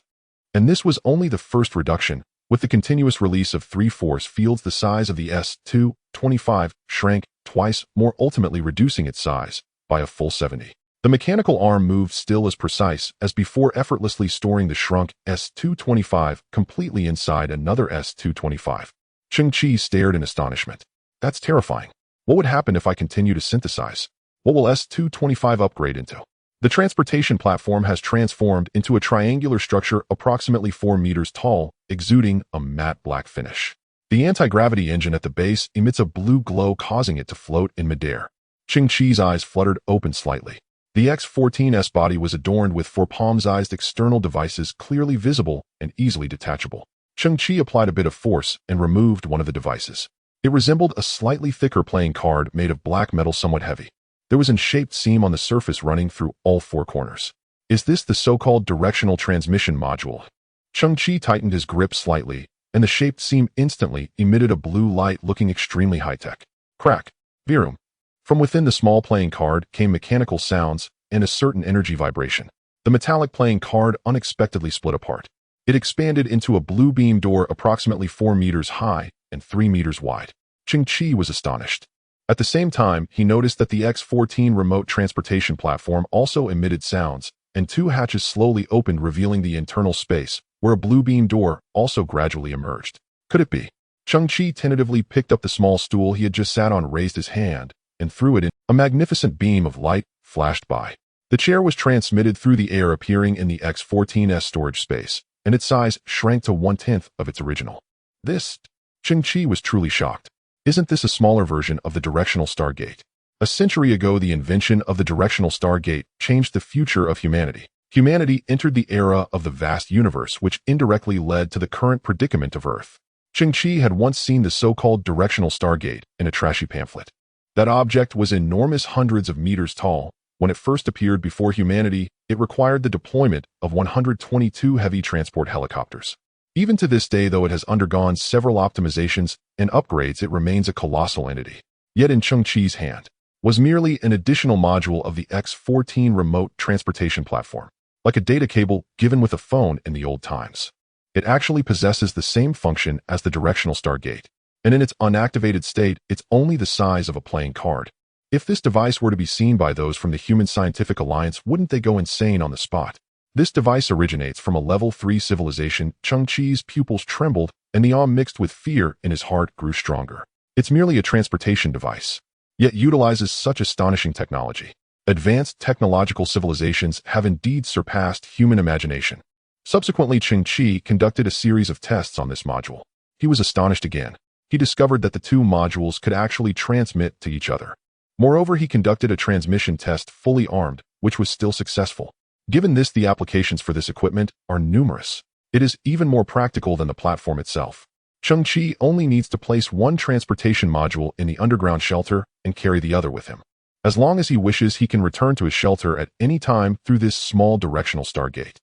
And this was only the first reduction. With the continuous release of 3 force fields, the size of the S-225 shrank twice more, ultimately reducing its size by a full 70. The mechanical arm moved still as precise as before, effortlessly storing the shrunk S-225 completely inside another S-225. Cheng Qi stared in astonishment. That's terrifying. What would happen if I continue to synthesize? What will S-225 upgrade into? The transportation platform has transformed into a triangular structure approximately 4 meters tall, exuding a matte black finish. The anti-gravity engine at the base emits a blue glow, causing it to float in midair. Cheng Qi's eyes fluttered open slightly. The X-14's body was adorned with 4 palm-sized external devices, clearly visible and easily detachable. Cheng Qi applied a bit of force and removed one of the devices. It resembled a slightly thicker playing card made of black metal, somewhat heavy. There was an shaped seam on the surface running through all 4 corners. Is this the so-called directional transmission module? Cheng Qi tightened his grip slightly, and the shaped seam instantly emitted a blue light, looking extremely high-tech. Crack. Virum. From within the small playing card came mechanical sounds and a certain energy vibration. The metallic playing card unexpectedly split apart. It expanded into a blue beam door approximately 4 meters high and 3 meters wide. Cheng Qi was astonished. At the same time, he noticed that the X-14 remote transportation platform also emitted sounds, and 2 hatches slowly opened, revealing the internal space, where a blue beam door also gradually emerged. Could it be? Cheng Qi tentatively picked up the small stool he had just sat on, raised his hand, and threw it in. A magnificent beam of light flashed by. The chair was transmitted through the air, appearing in the X-14's storage space, and its size shrank to 1/10 of its original. This? Cheng Qi was truly shocked. Isn't this a smaller version of the directional stargate? A century ago, the invention of the directional stargate changed the future of humanity. Humanity entered the era of the vast universe, which indirectly led to the current predicament of Earth. Cheng Qi had once seen the so-called directional stargate in a trashy pamphlet. That object was enormous, hundreds of meters tall. When it first appeared before humanity, it required the deployment of 122 heavy transport helicopters. Even to this day, though it has undergone several optimizations and upgrades, it remains a colossal entity. Yet in Cheng Qi's hand was merely an additional module of the X-14 remote transportation platform, like a data cable given with a phone in the old times. It actually possesses the same function as the directional stargate, and in its unactivated state, it's only the size of a playing card. If this device were to be seen by those from the Human Scientific Alliance, wouldn't they go insane on the spot? This device originates from a level 3 civilization. Cheng Qi's pupils trembled, and the awe mixed with fear in his heart grew stronger. It's merely a transportation device, yet utilizes such astonishing technology. Advanced technological civilizations have indeed surpassed human imagination. Subsequently, Cheng Qi conducted a series of tests on this module. He was astonished again. He discovered that the 2 modules could actually transmit to each other. Moreover, he conducted a transmission test fully armed, which was still successful. Given this, the applications for this equipment are numerous. It is even more practical than the platform itself. Cheng Qi only needs to place one transportation module in the underground shelter and carry the other with him. As long as he wishes, he can return to his shelter at any time through this small directional stargate.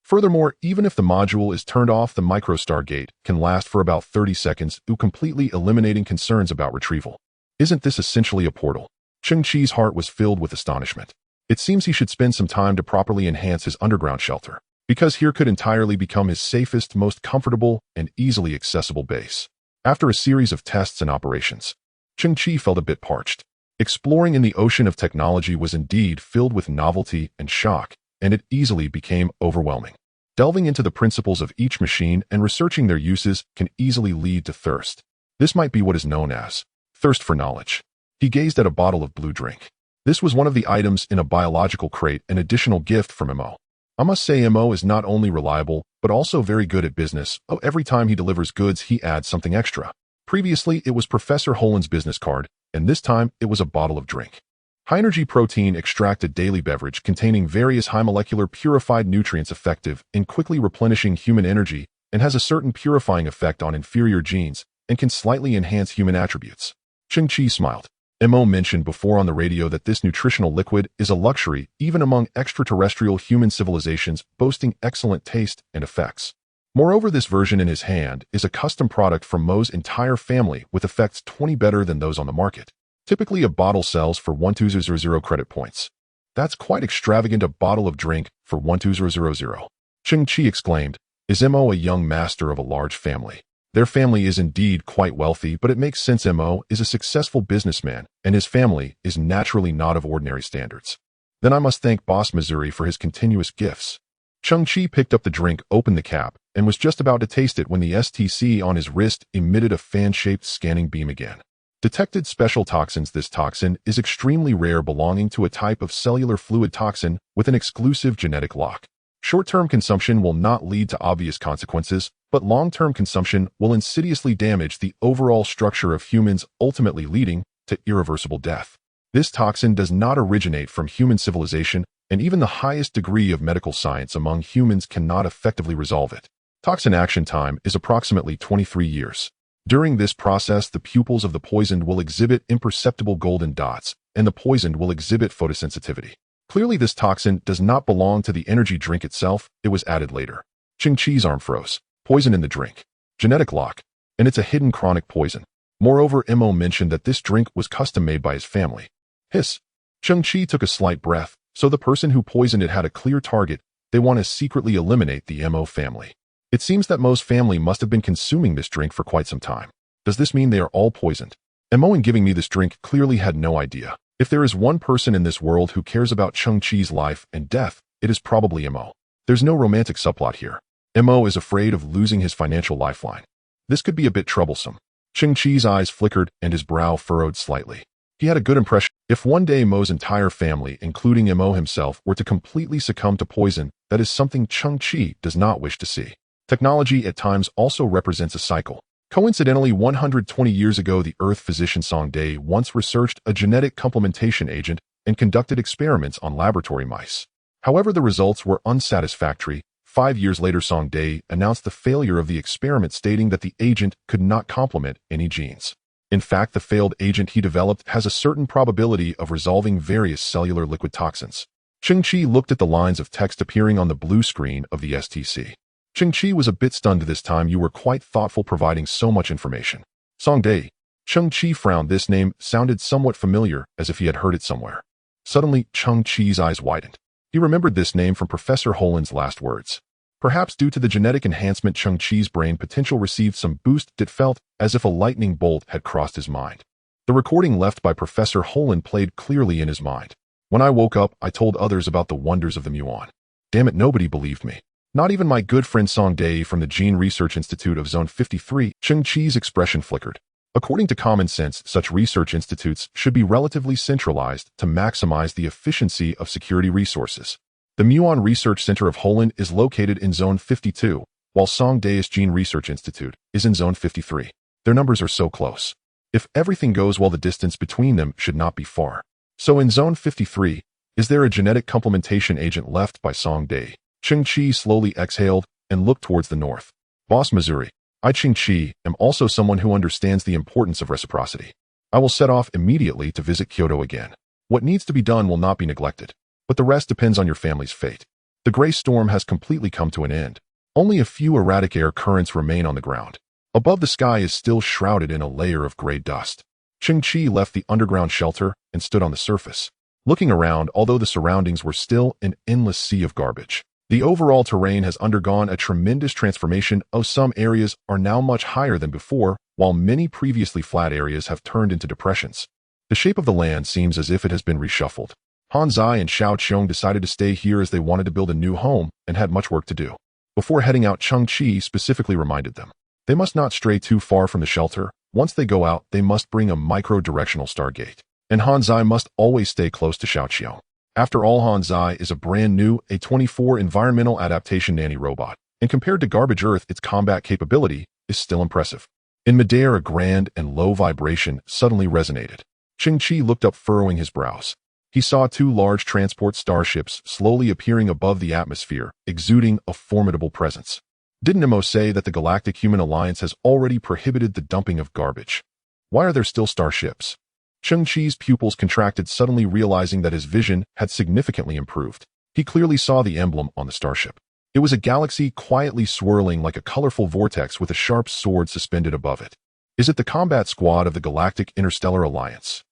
Furthermore, even if the module is turned off, the micro stargate can last for about 30 seconds, completely eliminating concerns about retrieval. Isn't this essentially a portal? Cheng Qi's heart was filled with astonishment. It seems he should spend some time to properly enhance his underground shelter, because here could entirely become his safest, most comfortable, and easily accessible base. After a series of tests and operations, Cheng Qi felt a bit parched. Exploring in the ocean of technology was indeed filled with novelty and shock, and it easily became overwhelming. Delving into the principles of each machine and researching their uses can easily lead to thirst. This might be what is known as thirst for knowledge. He gazed at a bottle of blue drink. This was one of the items in a biological crate, an additional gift from Mo. I must say Mo is not only reliable, but also very good at business. Every time he delivers goods, he adds something extra. Previously, it was Professor Holin's business card, and this time it was a bottle of drink. High-energy protein extract, a daily beverage containing various high-molecular purified nutrients, effective in quickly replenishing human energy and has a certain purifying effect on inferior genes and can slightly enhance human attributes. Cheng Qi smiled. Mo mentioned before on the radio that this nutritional liquid is a luxury even among extraterrestrial human civilizations, boasting excellent taste and effects. Moreover, this version in his hand is a custom product from Mo's entire family with effects 20 better than those on the market. Typically, a bottle sells for 1200 credit points. That's quite extravagant, a bottle of drink for 1200. Cheng Qi exclaimed. Is Mo a young master of a large family? Their family is indeed quite wealthy, but it makes sense. Mo is a successful businessman, and his family is naturally not of ordinary standards. Then I must thank Boss Missouri for his continuous gifts. Cheng Qi picked up the drink, opened the cap, and was just about to taste it when the STC on his wrist emitted a fan-shaped scanning beam again. Detected special toxins. This toxin is extremely rare, belonging to a type of cellular fluid toxin with an exclusive genetic lock. Short-term consumption will not lead to obvious consequences, but long-term consumption will insidiously damage the overall structure of humans, ultimately leading to irreversible death. This toxin does not originate from human civilization, and even the highest degree of medical science among humans cannot effectively resolve it. Toxin action time is approximately 23 years. During this process, the pupils of the poisoned will exhibit imperceptible golden dots, and the poisoned will exhibit photosensitivity. Clearly, this toxin does not belong to the energy drink itself. It was added later. Cheng Qi's arm froze. Poison in the drink. Genetic lock. And it's a hidden chronic poison. Moreover, Mo mentioned that this drink was custom-made by his family. Hiss. Cheng Qi took a slight breath. So the person who poisoned it had a clear target. They want to secretly eliminate the Mo family. It seems that Mo's family must have been consuming this drink for quite some time. Does this mean they are all poisoned? Mo, in giving me this drink, clearly had no idea. If there is one person in this world who cares about Cheng Qi's life and death, it is probably Mo. There's no romantic subplot here. Mo is afraid of losing his financial lifeline. This could be a bit troublesome. Cheng Qi's eyes flickered and his brow furrowed slightly. He had a good impression. If one day Mo's entire family, including Mo himself, were to completely succumb to poison, that is something Cheng Qi does not wish to see. Technology at times also represents a cycle. Coincidentally, 120 years ago, the Earth physician Song Dai once researched a genetic complementation agent and conducted experiments on laboratory mice. However, the results were unsatisfactory. 5 years later, Song Dai announced the failure of the experiment, stating that the agent could not complement any genes. In fact, the failed agent he developed has a certain probability of resolving various cellular liquid toxins. Cheng Qi looked at the lines of text appearing on the blue screen of the STC. Cheng Qi was a bit stunned this time. You were quite thoughtful providing so much information. Song Dai. Cheng Qi frowned. This name sounded somewhat familiar, as if he had heard it somewhere. Suddenly, Cheng Qi's eyes widened. He remembered this name from Professor Holin's last words. Perhaps due to the genetic enhancement, Cheng Qi's brain potential received some boost. It felt as if a lightning bolt had crossed his mind. The recording left by Professor Holin played clearly in his mind. When I woke up, I told others about the wonders of the muon. Damn it, nobody believed me. Not even my good friend Song Dai from the Gene Research Institute of Zone 53. Cheng Qi's expression flickered. According to common sense, such research institutes should be relatively centralized to maximize the efficiency of security resources. The Muon Research Center of Holin is located in Zone 52, while Song Dai's Gene Research Institute is in Zone 53. Their numbers are so close. If everything goes well, the distance between them should not be far. So in Zone 53, is there a genetic complementation agent left by Song Dai? Cheng Qi slowly exhaled and looked towards the north. Boss Missouri, I, Cheng Qi, am also someone who understands the importance of reciprocity. I will set off immediately to visit Kyoto again. What needs to be done will not be neglected, but the rest depends on your family's fate. The gray storm has completely come to an end. Only a few erratic air currents remain on the ground. Above, the sky is still shrouded in a layer of gray dust. Cheng Qi left the underground shelter and stood on the surface, looking around. Although the surroundings were still an endless sea of garbage, the overall terrain has undergone a tremendous transformation. Some areas are now much higher than before, while many previously flat areas have turned into depressions. The shape of the land seems as if it has been reshuffled. Han Zai and Xiao Qiong decided to stay here as they wanted to build a new home and had much work to do. Before heading out, Cheng Qi specifically reminded them they must not stray too far from the shelter. Once they go out, they must bring a micro-directional stargate, and Han Zai must always stay close to Xiao Qiong. After all, Han Zai is a brand new A24 environmental adaptation nanny robot, and compared to Garbage Earth, its combat capability is still impressive. In midair, a grand and low vibration suddenly resonated. Cheng Qi looked up, furrowing his brows. He saw two large transport starships slowly appearing above the atmosphere, exuding a formidable presence. Didn't Mo say that the Galactic Human Alliance has already prohibited the dumping of garbage? Why are there still starships? Cheng Qi's pupils contracted, suddenly realizing that his vision had significantly improved. He clearly saw the emblem on the starship. It was a galaxy quietly swirling like a colorful vortex with a sharp sword suspended above it. Is it the combat squad of the Galactic Interstellar Alliance?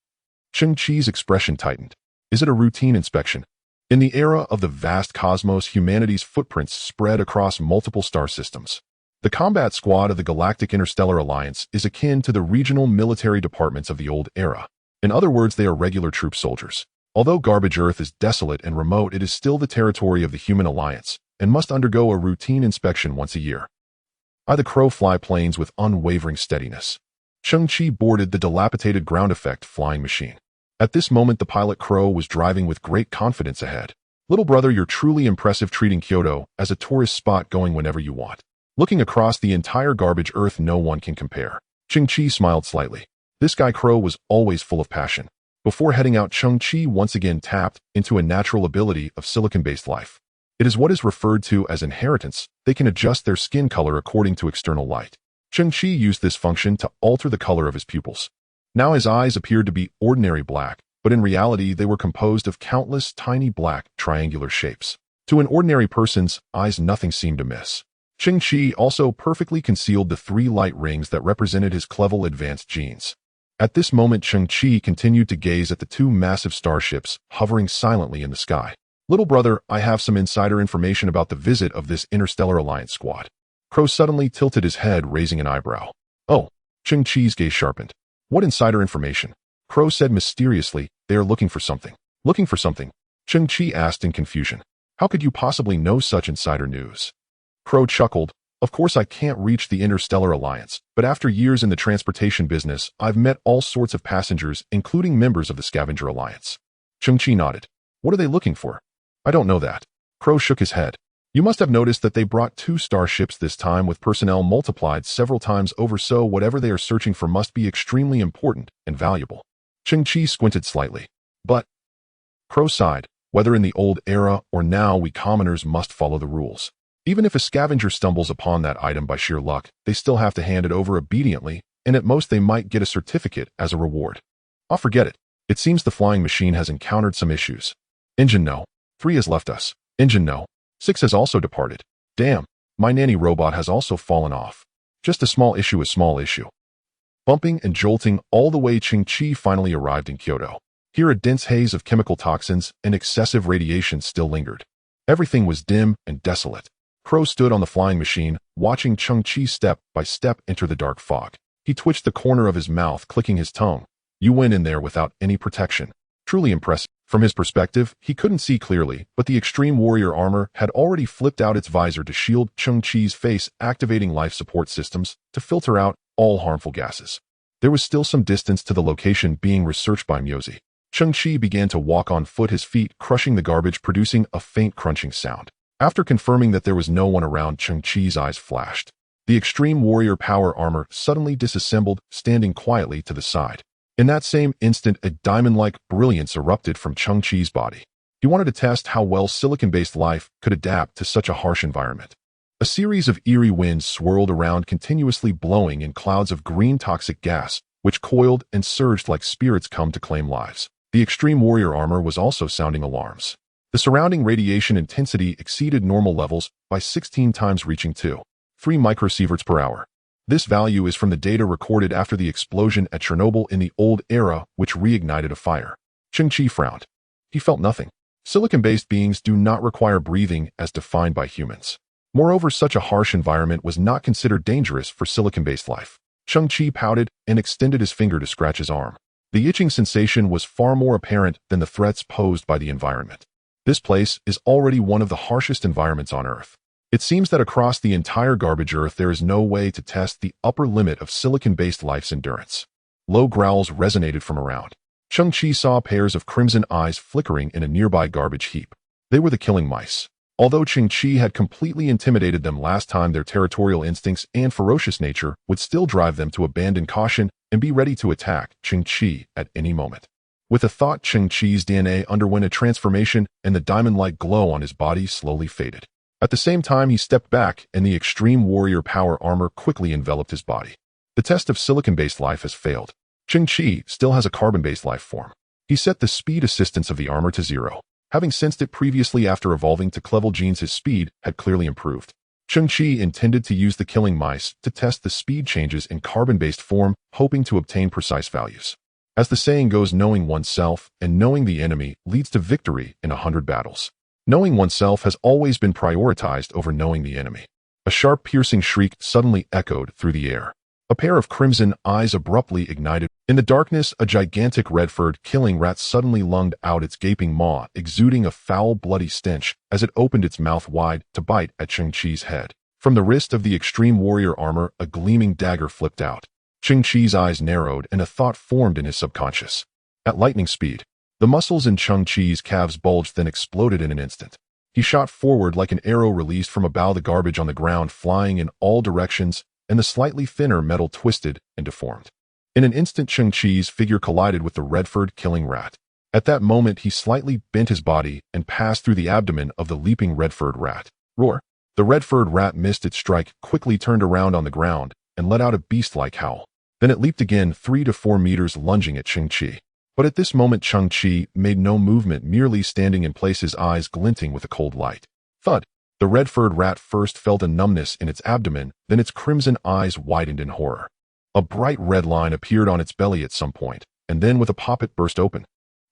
Cheng Qi's expression tightened. Is it a routine inspection? In the era of the vast cosmos, humanity's footprints spread across multiple star systems. The combat squad of the Galactic Interstellar Alliance is akin to the regional military departments of the old era. In other words, they are regular troop soldiers. Although Garbage Earth is desolate and remote, it is still the territory of the Human Alliance and must undergo a routine inspection once a year. The crow fly planes with unwavering steadiness. Cheng Qi boarded the dilapidated ground effect flying machine. At this moment, the pilot Crow was driving with great confidence ahead. Little brother, you're truly impressive, treating Kyoto as a tourist spot, going whenever you want. Looking across the entire Garbage Earth, no one can compare. Cheng Qi smiled slightly. This guy Crow was always full of passion. Before heading out, Cheng Qi once again tapped into a natural ability of silicon-based life. It is what is referred to as inheritance. They can adjust their skin color according to external light. Cheng Qi used this function to alter the color of his pupils. Now his eyes appeared to be ordinary black, but in reality they were composed of countless tiny black, triangular shapes. To an ordinary person's eyes, nothing seemed amiss. Cheng Qi also perfectly concealed the 3 light rings that represented his clever advanced genes. At this moment, Cheng Qi continued to gaze at the 2 massive starships hovering silently in the sky. Little brother, I have some insider information about the visit of this Interstellar Alliance squad. Crow suddenly tilted his head, raising an eyebrow. Oh, Cheng Qi's gaze sharpened. What insider information? Crow said mysteriously. They are looking for something. Looking for something? Cheng Qi asked in confusion. How could you possibly know such insider news? Crow chuckled. Of course I can't reach the Interstellar Alliance, but after years in the transportation business, I've met all sorts of passengers, including members of the Scavenger Alliance. Cheng Qi nodded. What are they looking for? I don't know that. Crow shook his head. You must have noticed that they brought 2 starships this time, with personnel multiplied several times over, so whatever they are searching for must be extremely important and valuable. Cheng Qi squinted slightly. But, Crow sighed, whether in the old era or now, we commoners must follow the rules. Even if a scavenger stumbles upon that item by sheer luck, they still have to hand it over obediently, and at most they might get a certificate as a reward. I'll forget it. It seems the flying machine has encountered some issues. Engine no. 3 has left us. Engine no. 6 has also departed. Damn, my nanny robot has also fallen off. Just a small issue, a small issue. Bumping and jolting all the way, Cheng Qi finally arrived in Kyoto. Here a dense haze of chemical toxins and excessive radiation still lingered. Everything was dim and desolate. Crow stood on the flying machine, watching Cheng Qi step by step enter the dark fog. He twitched the corner of his mouth, clicking his tongue. You went in there without any protection. Truly impressive. From his perspective, he couldn't see clearly, but the extreme warrior armor had already flipped out its visor to shield Cheng Qi's face, activating life support systems to filter out all harmful gases. There was still some distance to the location being researched by Myozi. Cheng Qi began to walk on foot, his feet crushing the garbage, producing a faint crunching sound. After confirming that there was no one around, Cheng Qi's eyes flashed. The extreme warrior power armor suddenly disassembled, standing quietly to the side. In that same instant, a diamond-like brilliance erupted from Cheng Qi's body. He wanted to test how well silicon-based life could adapt to such a harsh environment. A series of eerie winds swirled around, continuously blowing in clouds of green toxic gas, which coiled and surged like spirits come to claim lives. The extreme warrior armor was also sounding alarms. The surrounding radiation intensity exceeded normal levels by 16 times, reaching 2.3 microsieverts per hour. This value is from the data recorded after the explosion at Chernobyl in the old era, which reignited a fire. Cheng Qi frowned. He felt nothing. Silicon-based beings do not require breathing as defined by humans. Moreover, such a harsh environment was not considered dangerous for silicon-based life. Cheng Qi pouted and extended his finger to scratch his arm. The itching sensation was far more apparent than the threats posed by the environment. This place is already one of the harshest environments on Earth. It seems that across the entire garbage Earth there is no way to test the upper limit of silicon-based life's endurance. Low growls resonated from around. Cheng Qi saw pairs of crimson eyes flickering in a nearby garbage heap. They were the killing mice. Although Cheng Qi had completely intimidated them last time, their territorial instincts and ferocious nature would still drive them to abandon caution and be ready to attack Cheng Qi at any moment. With a thought, Cheng Qi's DNA underwent a transformation and the diamond-like glow on his body slowly faded. At the same time, he stepped back and the extreme warrior power armor quickly enveloped his body. The test of silicon-based life has failed. Cheng Qi still has a carbon-based life form. He set the speed assistance of the armor to 0. Having sensed it previously after evolving to Clevel genes, his speed had clearly improved. Cheng Qi intended to use the killing mice to test the speed changes in carbon-based form, hoping to obtain precise values. As the saying goes, knowing oneself and knowing the enemy leads to victory in 100 battles. Knowing oneself has always been prioritized over knowing the enemy. A sharp, piercing shriek suddenly echoed through the air. A pair of crimson eyes abruptly ignited. In the darkness, a gigantic red-furred killing rat suddenly lunged out its gaping maw, exuding a foul, bloody stench as it opened its mouth wide to bite at Cheng Qi's head. From the wrist of the extreme warrior armor, a gleaming dagger flipped out. Cheng Qi's eyes narrowed and a thought formed in his subconscious. At lightning speed, the muscles in Cheng Qi's calves bulged, then exploded in an instant. He shot forward like an arrow released from a bow, the garbage on the ground flying in all directions, and the slightly thinner metal twisted and deformed. In an instant, Cheng Qi's figure collided with the red-furred killing rat. At that moment, he slightly bent his body and passed through the abdomen of the leaping red-furred rat. Roar! The red-furred rat missed its strike, quickly turned around on the ground, and let out a beast-like howl. Then it leaped again 3 to 4 meters, lunging at Cheng Qi. But at this moment, Cheng Qi made no movement, merely standing in place, his eyes glinting with a cold light. Thud! The red-furred rat first felt a numbness in its abdomen, then its crimson eyes widened in horror. A bright red line appeared on its belly at some point, and then with a pop it burst open.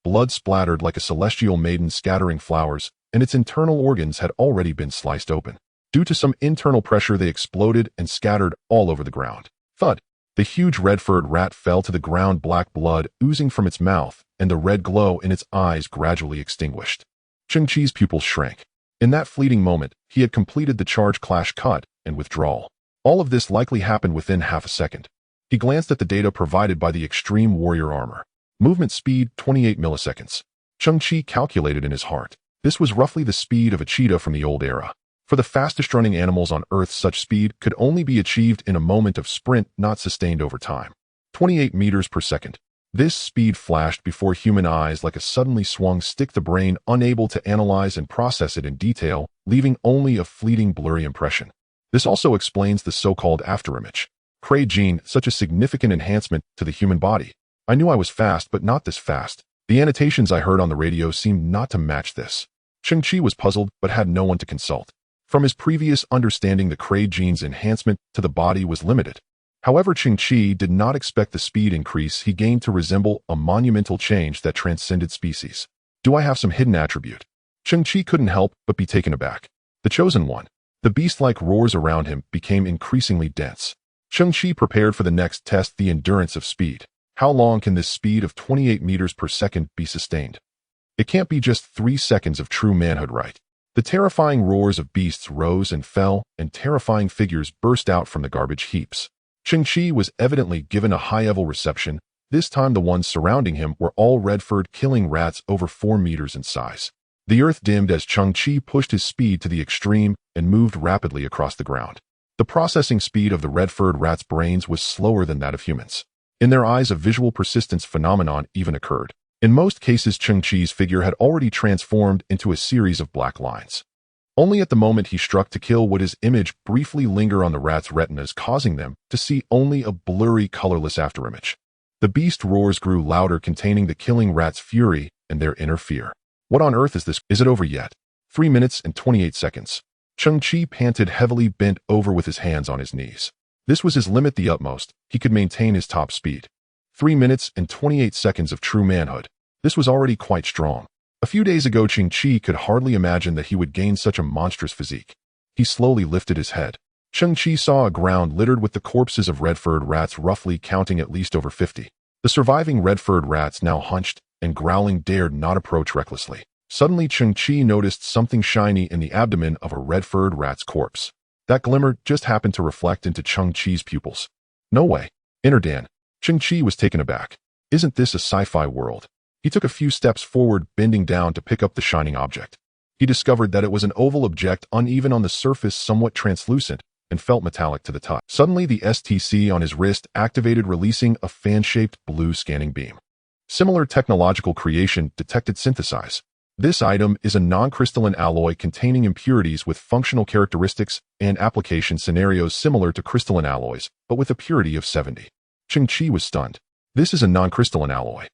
Blood splattered like a celestial maiden scattering flowers, and its internal organs had already been sliced open. Due to some internal pressure, they exploded and scattered all over the ground. Thud! The huge red-furred rat fell to the ground, black blood oozing from its mouth, and the red glow in its eyes gradually extinguished. Cheng Qi's pupils shrank. In that fleeting moment, he had completed the charge, clash, cut, and withdrawal. All of this likely happened within half a second. He glanced at the data provided by the extreme warrior armor. Movement speed, 28 milliseconds. Cheng Qi calculated in his heart. This was roughly the speed of a cheetah from the old era. For the fastest-running animals on Earth, such speed could only be achieved in a moment of sprint, not sustained over time. 28 meters per second. This speed flashed before human eyes like a suddenly swung stick, the brain unable to analyze and process it in detail, leaving only a fleeting, blurry impression. This also explains the so-called afterimage. Cray gene, such a significant enhancement to the human body. I knew I was fast, but not this fast. The annotations I heard on the radio seemed not to match this. Cheng Qi was puzzled, but had no one to consult. From his previous understanding, the Cray gene's enhancement to the body was limited. However, Cheng Qi did not expect the speed increase he gained to resemble a monumental change that transcended species. Do I have some hidden attribute? Cheng Qi couldn't help but be taken aback. The chosen one. The beast-like roars around him became increasingly dense. Cheng Qi prepared for the next test, the endurance of speed. How long can this speed of 28 meters per second be sustained? It can't be just 3 seconds of true manhood, right? The terrifying roars of beasts rose and fell, and terrifying figures burst out from the garbage heaps. Cheng Qi was evidently given a high-level reception. This time the ones surrounding him were all red-furred killing rats over 4 meters in size. The earth dimmed as Cheng Qi pushed his speed to the extreme and moved rapidly across the ground. The processing speed of the red-furred rats' brains was slower than that of humans. In their eyes, a visual persistence phenomenon even occurred. In most cases, Cheng Qi's figure had already transformed into a series of black lines. Only at the moment he struck to kill would his image briefly linger on the rat's retinas, causing them to see only a blurry, colorless afterimage. The beast roars grew louder, containing the killing rat's fury and their inner fear. What on earth is this? Is it over yet? 3 minutes and 28 seconds. Cheng Qi panted heavily, bent over with his hands on his knees. This was his limit, the utmost he could maintain his top speed. 3 minutes and 28 seconds of true manhood. This was already quite strong. A few days ago, Cheng Qi could hardly imagine that he would gain such a monstrous physique. He slowly lifted his head. Cheng Qi saw a ground littered with the corpses of red-furred rats, roughly counting at least over 50. The surviving red-furred rats, now hunched and growling, dared not approach recklessly. Suddenly, Cheng Qi noticed something shiny in the abdomen of a red-furred rat's corpse. That glimmer just happened to reflect into Cheng Qi's pupils. No way. Inner Dan. Cheng Qi was taken aback. Isn't this a sci-fi world? He took a few steps forward, bending down to pick up the shining object. He discovered that it was an oval object, uneven on the surface, somewhat translucent, and felt metallic to the touch. Suddenly, the STC on his wrist activated, releasing a fan-shaped blue scanning beam. Similar technological creation detected synthesized. This item is a non-crystalline alloy containing impurities with functional characteristics and application scenarios similar to crystalline alloys, but with a purity of 70. Cheng Qi was stunned. This is a non-crystalline alloy.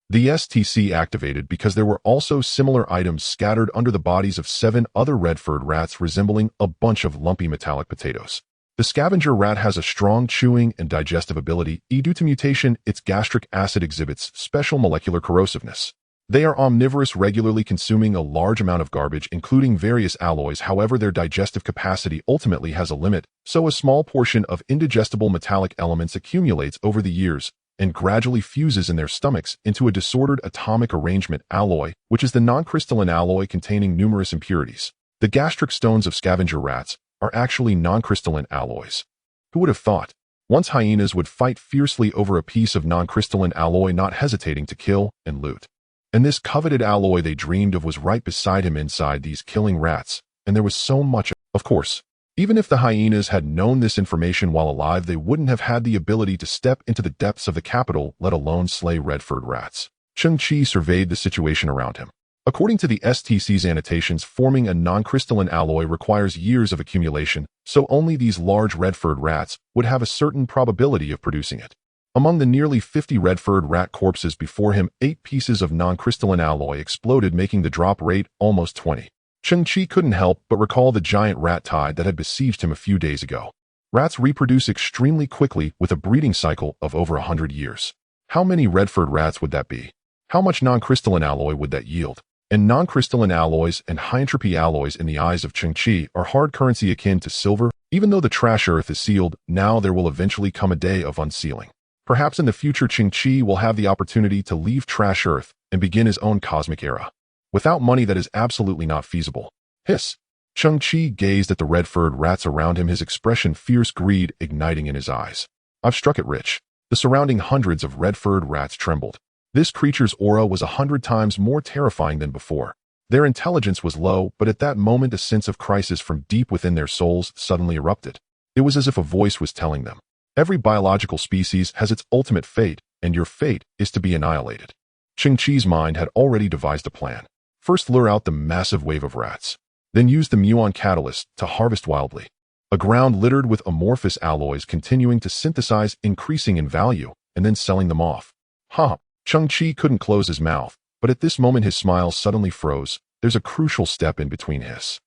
The STC activated because there were also similar items scattered under the bodies of 7 other red-furred rats, resembling a bunch of lumpy metallic potatoes. The scavenger rat has a strong chewing and digestive ability. Due to mutation, its gastric acid exhibits special molecular corrosiveness. They are omnivorous, regularly consuming a large amount of garbage, including various alloys. However, their digestive capacity ultimately has a limit, so a small portion of indigestible metallic elements accumulates over the years and gradually fuses in their stomachs into a disordered atomic arrangement alloy, which is the non-crystalline alloy containing numerous impurities. The gastric stones of scavenger rats are actually non-crystalline alloys. Who would have thought? Once hyenas would fight fiercely over a piece of non-crystalline alloy, not hesitating to kill and loot. And this coveted alloy they dreamed of was right beside him inside these killing rats, and there was so much of course. Even if the hyenas had known this information while alive, they wouldn't have had the ability to step into the depths of the capital, let alone slay red-furred rats. Cheng Qi surveyed the situation around him. According to the STC's annotations, forming a non-crystalline alloy requires years of accumulation, so only these large red-furred rats would have a certain probability of producing it. Among the nearly 50 red-furred rat corpses before him, 8 pieces of non-crystalline alloy exploded, making the drop rate almost 20. Cheng Qi couldn't help but recall the giant rat tide that had besieged him a few days ago. Rats reproduce extremely quickly with a breeding cycle of over 100 years. How many red-furred rats would that be? How much non-crystalline alloy would that yield? And non-crystalline alloys and high-entropy alloys in the eyes of Cheng Qi are hard currency akin to silver. Even though the trash earth is sealed, now there will eventually come a day of unsealing. Perhaps in the future Cheng Qi will have the opportunity to leave trash earth and begin his own cosmic era. Without money, that is absolutely not feasible. Hiss! Cheng Qi gazed at the red-furred rats around him, his expression fierce greed igniting in his eyes. I've struck it rich. The surrounding hundreds of red-furred rats trembled. This creature's aura was 100 times more terrifying than before. Their intelligence was low, but at that moment a sense of crisis from deep within their souls suddenly erupted. It was as if a voice was telling them, every biological species has its ultimate fate, and your fate is to be annihilated. Cheng Qi's mind had already devised a plan. First, lure out the massive wave of rats. Then use the muon catalyst to harvest wildly. A ground littered with amorphous alloys, continuing to synthesize, increasing in value, and then selling them off. Cheng Qi couldn't close his mouth, but at this moment his smile suddenly froze. There's a crucial step in between his.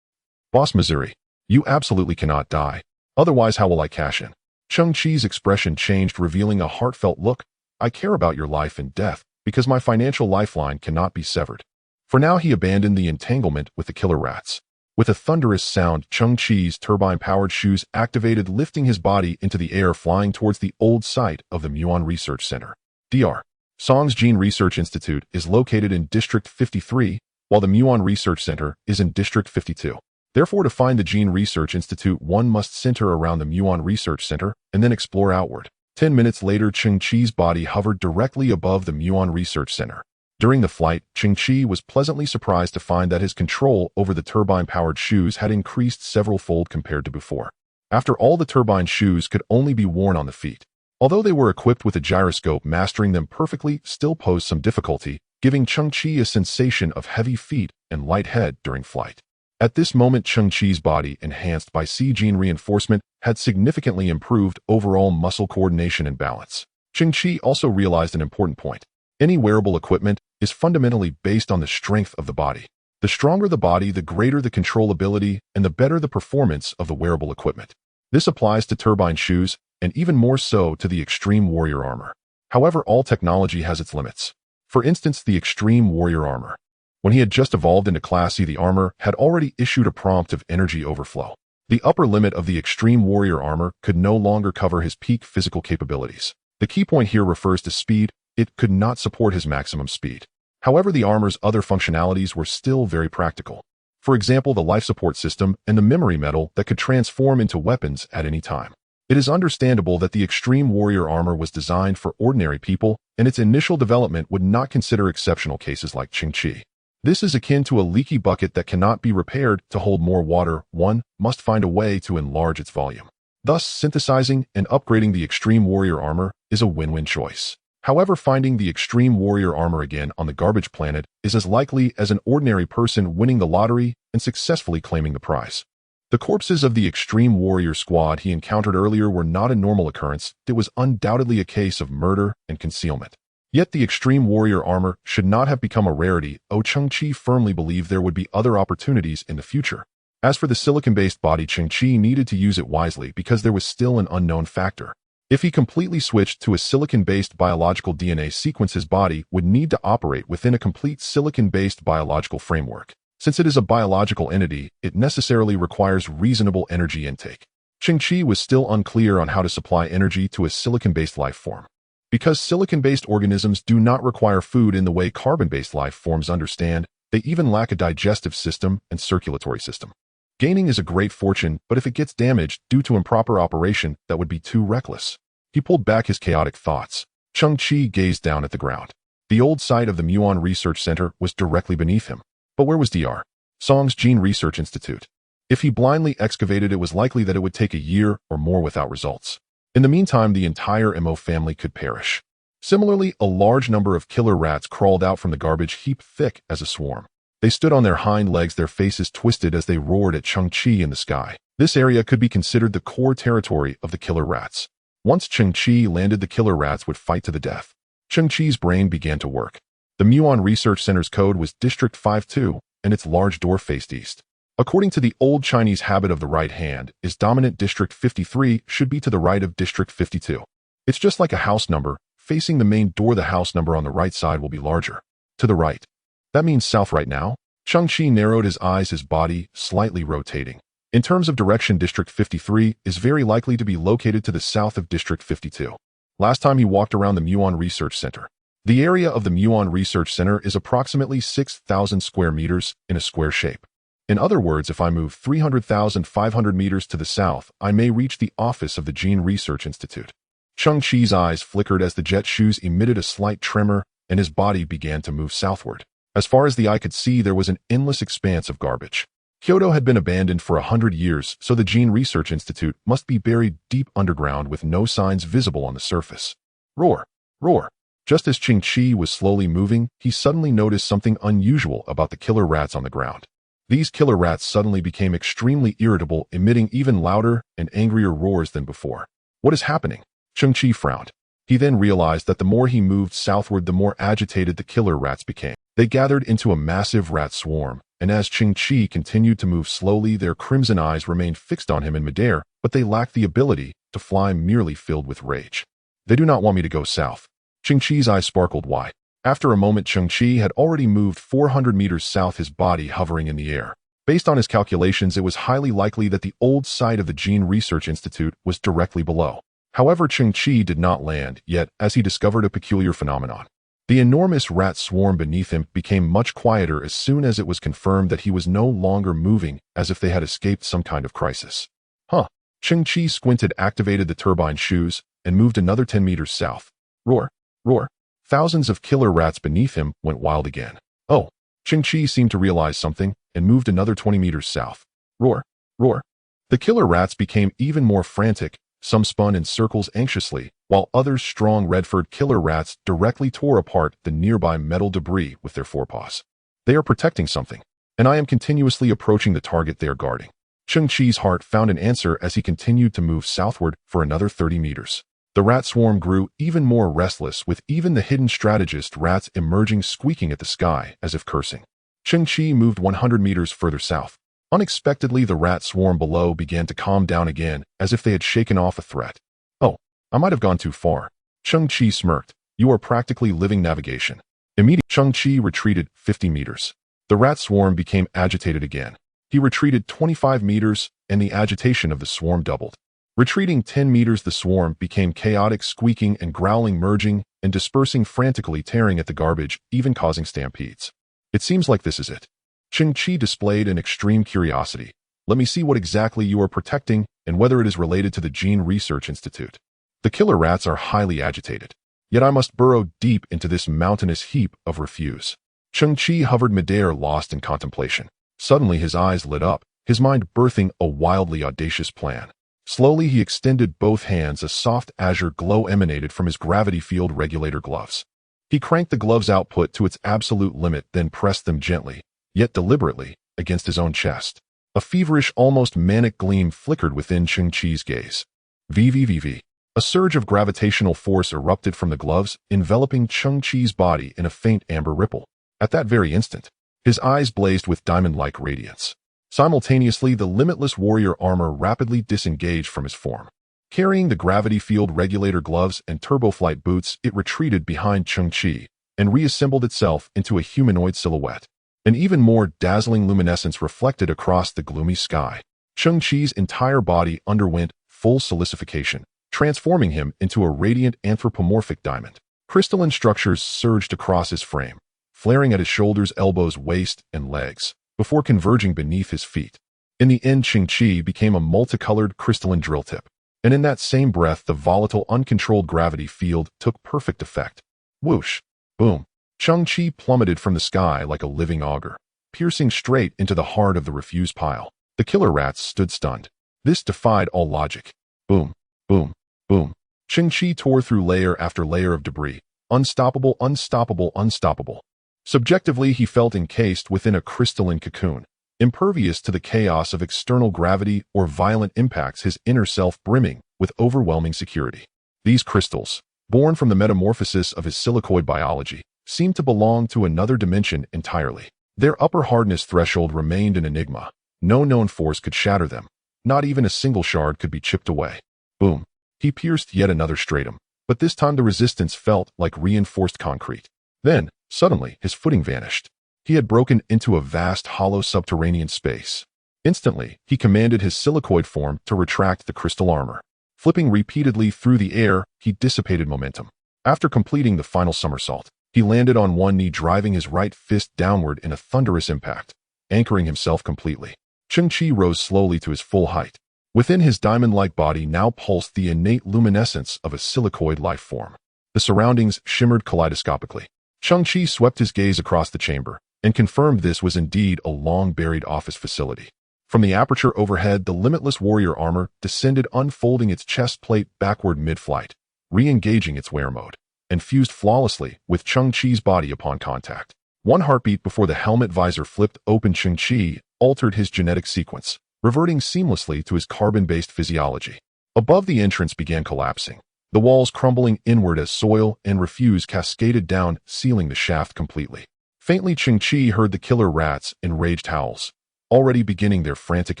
Boss Missouri, you absolutely cannot die. Otherwise, how will I cash in? Cheng Qi's expression changed, revealing a heartfelt look. I care about your life and death, because my financial lifeline cannot be severed. For now, he abandoned the entanglement with the killer rats. With a thunderous sound, Cheng Qi's turbine-powered shoes activated, lifting his body into the air, flying towards the old site of the Muon Research Center. Dr. Song's Gene Research Institute is located in District 53, while the Muon Research Center is in District 52. Therefore, to find the Gene Research Institute, one must center around the Muon Research Center and then explore outward. 10 minutes later, Cheng Qi's body hovered directly above the Muon Research Center. During the flight, Cheng Qi was pleasantly surprised to find that his control over the turbine-powered shoes had increased several-fold compared to before. After all, the turbine shoes could only be worn on the feet. Although they were equipped with a gyroscope, mastering them perfectly still posed some difficulty, giving Cheng Qi a sensation of heavy feet and light head during flight. At this moment, Cheng Qi's body, enhanced by C-gene reinforcement, had significantly improved overall muscle coordination and balance. Cheng Qi also realized an important point. Any wearable equipment is fundamentally based on the strength of the body. The stronger the body, the greater the controllability and the better the performance of the wearable equipment. This applies to turbine shoes and even more so to the extreme warrior armor. However, all technology has its limits. For instance, the extreme warrior armor. When he had just evolved into Class C, the armor had already issued a prompt of energy overflow. The upper limit of the extreme warrior armor could no longer cover his peak physical capabilities. The key point here refers to speed. It could not support his maximum speed. However, the armor's other functionalities were still very practical. For example, the life support system and the memory metal that could transform into weapons at any time. It is understandable that the extreme warrior armor was designed for ordinary people, and its initial development would not consider exceptional cases like Cheng Qi. This is akin to a leaky bucket that cannot be repaired to hold more water. One must find a way to enlarge its volume. Thus, synthesizing and upgrading the extreme warrior armor is a win-win choice. However, finding the extreme warrior armor again on the garbage planet is as likely as an ordinary person winning the lottery and successfully claiming the prize. The corpses of the extreme warrior squad he encountered earlier were not a normal occurrence. It was undoubtedly a case of murder and concealment. Yet the extreme warrior armor should not have become a rarity. Cheng Qi firmly believed there would be other opportunities in the future. As for the silicon-based body, Cheng Qi needed to use it wisely because there was still an unknown factor. If he completely switched to a silicon-based biological DNA sequence, his body would need to operate within a complete silicon-based biological framework. Since it is a biological entity, it necessarily requires reasonable energy intake. Cheng Qi was still unclear on how to supply energy to a silicon-based life form. Because silicon-based organisms do not require food in the way carbon-based life forms understand, they even lack a digestive system and circulatory system. Gaining is a great fortune, but if it gets damaged due to improper operation, that would be too reckless. He pulled back his chaotic thoughts. Cheng Qi gazed down at the ground. The old site of the Muon Research Center was directly beneath him. But where was Dr. Song's Gene Research Institute? If he blindly excavated, it was likely that it would take a year or more without results. In the meantime, the entire Mo family could perish. Similarly, a large number of killer rats crawled out from the garbage heap, thick as a swarm. They stood on their hind legs, their faces twisted as they roared at Cheng Qi in the sky. This area could be considered the core territory of the killer rats. Once Cheng Qi landed, the killer rats would fight to the death. Cheng Qi's brain began to work. The Muon Research Center's code was District 52, and its large door faced east. According to the old Chinese habit of the right hand, is dominant. District 53 should be to the right of District 52. It's just like a house number. Facing the main door, the house number on the right side will be larger. To the right. That means south right now? Cheng Qi narrowed his eyes, his body slightly rotating. In terms of direction, District 53 is very likely to be located to the south of District 52. Last time he walked around the Muon Research Center. The area of the Muon Research Center is approximately 6,000 square meters in a square shape. In other words, if I move 300,500 meters to the south, I may reach the office of the Gene Research Institute. Cheng Qi's eyes flickered as the jet shoes emitted a slight tremor and his body began to move southward. As far as the eye could see, there was an endless expanse of garbage. Kyoto had been abandoned for 100 years, so the Gene Research Institute must be buried deep underground with no signs visible on the surface. Roar! Roar! Just as Cheng Qi was slowly moving, he suddenly noticed something unusual about the killer rats on the ground. These killer rats suddenly became extremely irritable, emitting even louder and angrier roars than before. What is happening? Cheng Qi frowned. He then realized that the more he moved southward, the more agitated the killer rats became. They gathered into a massive rat swarm, and as Cheng Qi continued to move slowly, their crimson eyes remained fixed on him in midair, but they lacked the ability to fly, merely filled with rage. They do not want me to go south. Cheng Qi's eyes sparkled. Why? After a moment, Cheng Qi had already moved 400 meters south, his body hovering in the air. Based on his calculations, it was highly likely that the old site of the Gene Research Institute was directly below. However, Cheng Qi did not land yet, as he discovered a peculiar phenomenon. The enormous rat swarm beneath him became much quieter as soon as it was confirmed that he was no longer moving, as if they had escaped some kind of crisis. Huh. Cheng Qi squinted, activated the turbine shoes, and moved another 10 meters south. Roar! Roar! Thousands of killer rats beneath him went wild again. Oh! Cheng Qi seemed to realize something, and moved another 20 meters south. Roar! Roar! The killer rats became even more frantic. Some spun in circles anxiously, while others, strong red-furred killer rats, directly tore apart the nearby metal debris with their forepaws. They are protecting something. and I am continuously approaching the target they are guarding. Cheng Qi's heart found an answer as he continued to move southward for another 30 meters. The rat swarm grew even more restless, with even the hidden strategist rats emerging, squeaking at the sky as if cursing. Cheng Qi moved 100 meters further south. Unexpectedly, the rat swarm below began to calm down again, as if they had shaken off a threat. "Oh, I might have gone too far." Cheng Qi smirked. "You are practically living navigation." Immediately, Cheng Qi retreated 50 meters. The rat swarm became agitated again. He retreated 25 meters, and the agitation of the swarm doubled. Retreating 10 meters, the swarm became chaotic, squeaking and growling, merging and dispersing frantically, tearing at the garbage, even causing stampedes. "It seems like this is it." Cheng Qi displayed an extreme curiosity. "Let me see what exactly you are protecting and whether it is related to the Gene Research Institute." "The killer rats are highly agitated. Yet I must burrow deep into this mountainous heap of refuse." Cheng Qi hovered midair, lost in contemplation. Suddenly his eyes lit up, his mind birthing a wildly audacious plan. Slowly he extended both hands. A soft azure glow emanated from his gravity field regulator gloves. He cranked the gloves' output to its absolute limit, then pressed them gently, yet deliberately, against his own chest. A feverish, almost manic gleam flickered within Cheng Qi's gaze. VVVV. A surge of gravitational force erupted from the gloves, enveloping Cheng Qi's body in a faint amber ripple. At that very instant, his eyes blazed with diamond-like radiance. Simultaneously, the limitless warrior armor rapidly disengaged from his form. Carrying the gravity field regulator gloves and turboflight boots, it retreated behind Cheng Qi and reassembled itself into a humanoid silhouette. An even more dazzling luminescence reflected across the gloomy sky. Cheng Qi's entire body underwent full solidification, transforming him into a radiant anthropomorphic diamond. Crystalline structures surged across his frame, flaring at his shoulders, elbows, waist, and legs, before converging beneath his feet. In the end, Cheng Qi became a multicolored crystalline drill tip, and in that same breath, the volatile, uncontrolled gravity field took perfect effect. Whoosh! Boom! Cheng Qi plummeted from the sky like a living auger, piercing straight into the heart of the refuse pile. The killer rats stood stunned. This defied all logic. Boom! Boom! Boom! Cheng Qi tore through layer after layer of debris. Unstoppable, unstoppable, unstoppable. Subjectively, he felt encased within a crystalline cocoon, impervious to the chaos of external gravity or violent impacts, his inner self brimming with overwhelming security. These crystals, born from the metamorphosis of his silicoid biology, seemed to belong to another dimension entirely. Their upper hardness threshold remained an enigma. No known force could shatter them. Not even a single shard could be chipped away. Boom! He pierced yet another stratum, but this time the resistance felt like reinforced concrete. Then, suddenly, his footing vanished. He had broken into a vast, hollow subterranean space. Instantly, he commanded his silicoid form to retract the crystal armor. Flipping repeatedly through the air, he dissipated momentum. After completing the final somersault, he landed on one knee, driving his right fist downward in a thunderous impact, anchoring himself completely. Cheng Qi rose slowly to his full height. Within his diamond-like body now pulsed the innate luminescence of a silicoid life form. The surroundings shimmered kaleidoscopically. Cheng Qi swept his gaze across the chamber and confirmed this was indeed a long-buried office facility. From the aperture overhead, the limitless warrior armor descended, unfolding its chest plate backward mid-flight, re-engaging its wear mode, and fused flawlessly with Cheng Qi's body upon contact. One heartbeat before the helmet visor flipped open, Cheng Qi altered his genetic sequence, reverting seamlessly to his carbon-based physiology. Above, the entrance began collapsing, the walls crumbling inward as soil and refuse cascaded down, sealing the shaft completely. Faintly, Cheng Qi heard the killer rats' enraged howls, already beginning their frantic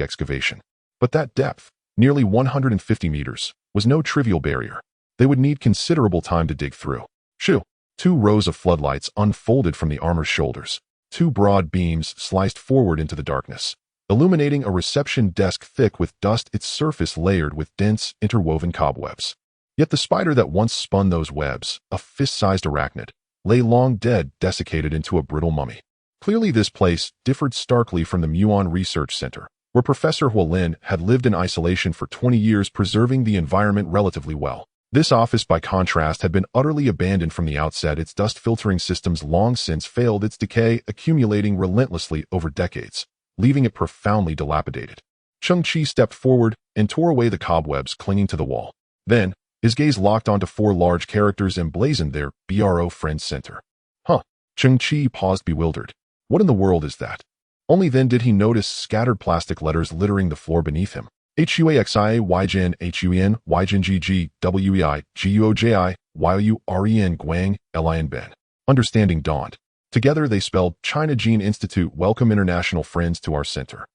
excavation. But that depth, nearly 150 meters, was no trivial barrier. They would need considerable time to dig through. Shoo! 2 rows of floodlights unfolded from the armor's shoulders. 2 broad beams sliced forward into the darkness, illuminating a reception desk thick with dust, its surface layered with dense, interwoven cobwebs. Yet the spider that once spun those webs, a fist-sized arachnid, lay long dead, desiccated into a brittle mummy. Clearly this place differed starkly from the Muon Research Center, where Professor Huolin had lived in isolation for 20 years, preserving the environment relatively well. This office, by contrast, had been utterly abandoned from the outset, its dust filtering systems long since failed, its decay accumulating relentlessly over decades, leaving it profoundly dilapidated. Cheng Qi stepped forward and tore away the cobwebs clinging to the wall. Then, his gaze locked onto 4 large characters emblazoned there, BRO Friend Center. Huh. Cheng Qi paused, bewildered. What in the world is that? Only then did he notice scattered plastic letters littering the floor beneath him. HUAXIA YJN HUN YJNGG WEI GUOJI YUREN Guang LIN Ben. Understanding dawned. Together they spelled China Gene Institute welcome international friends to our center.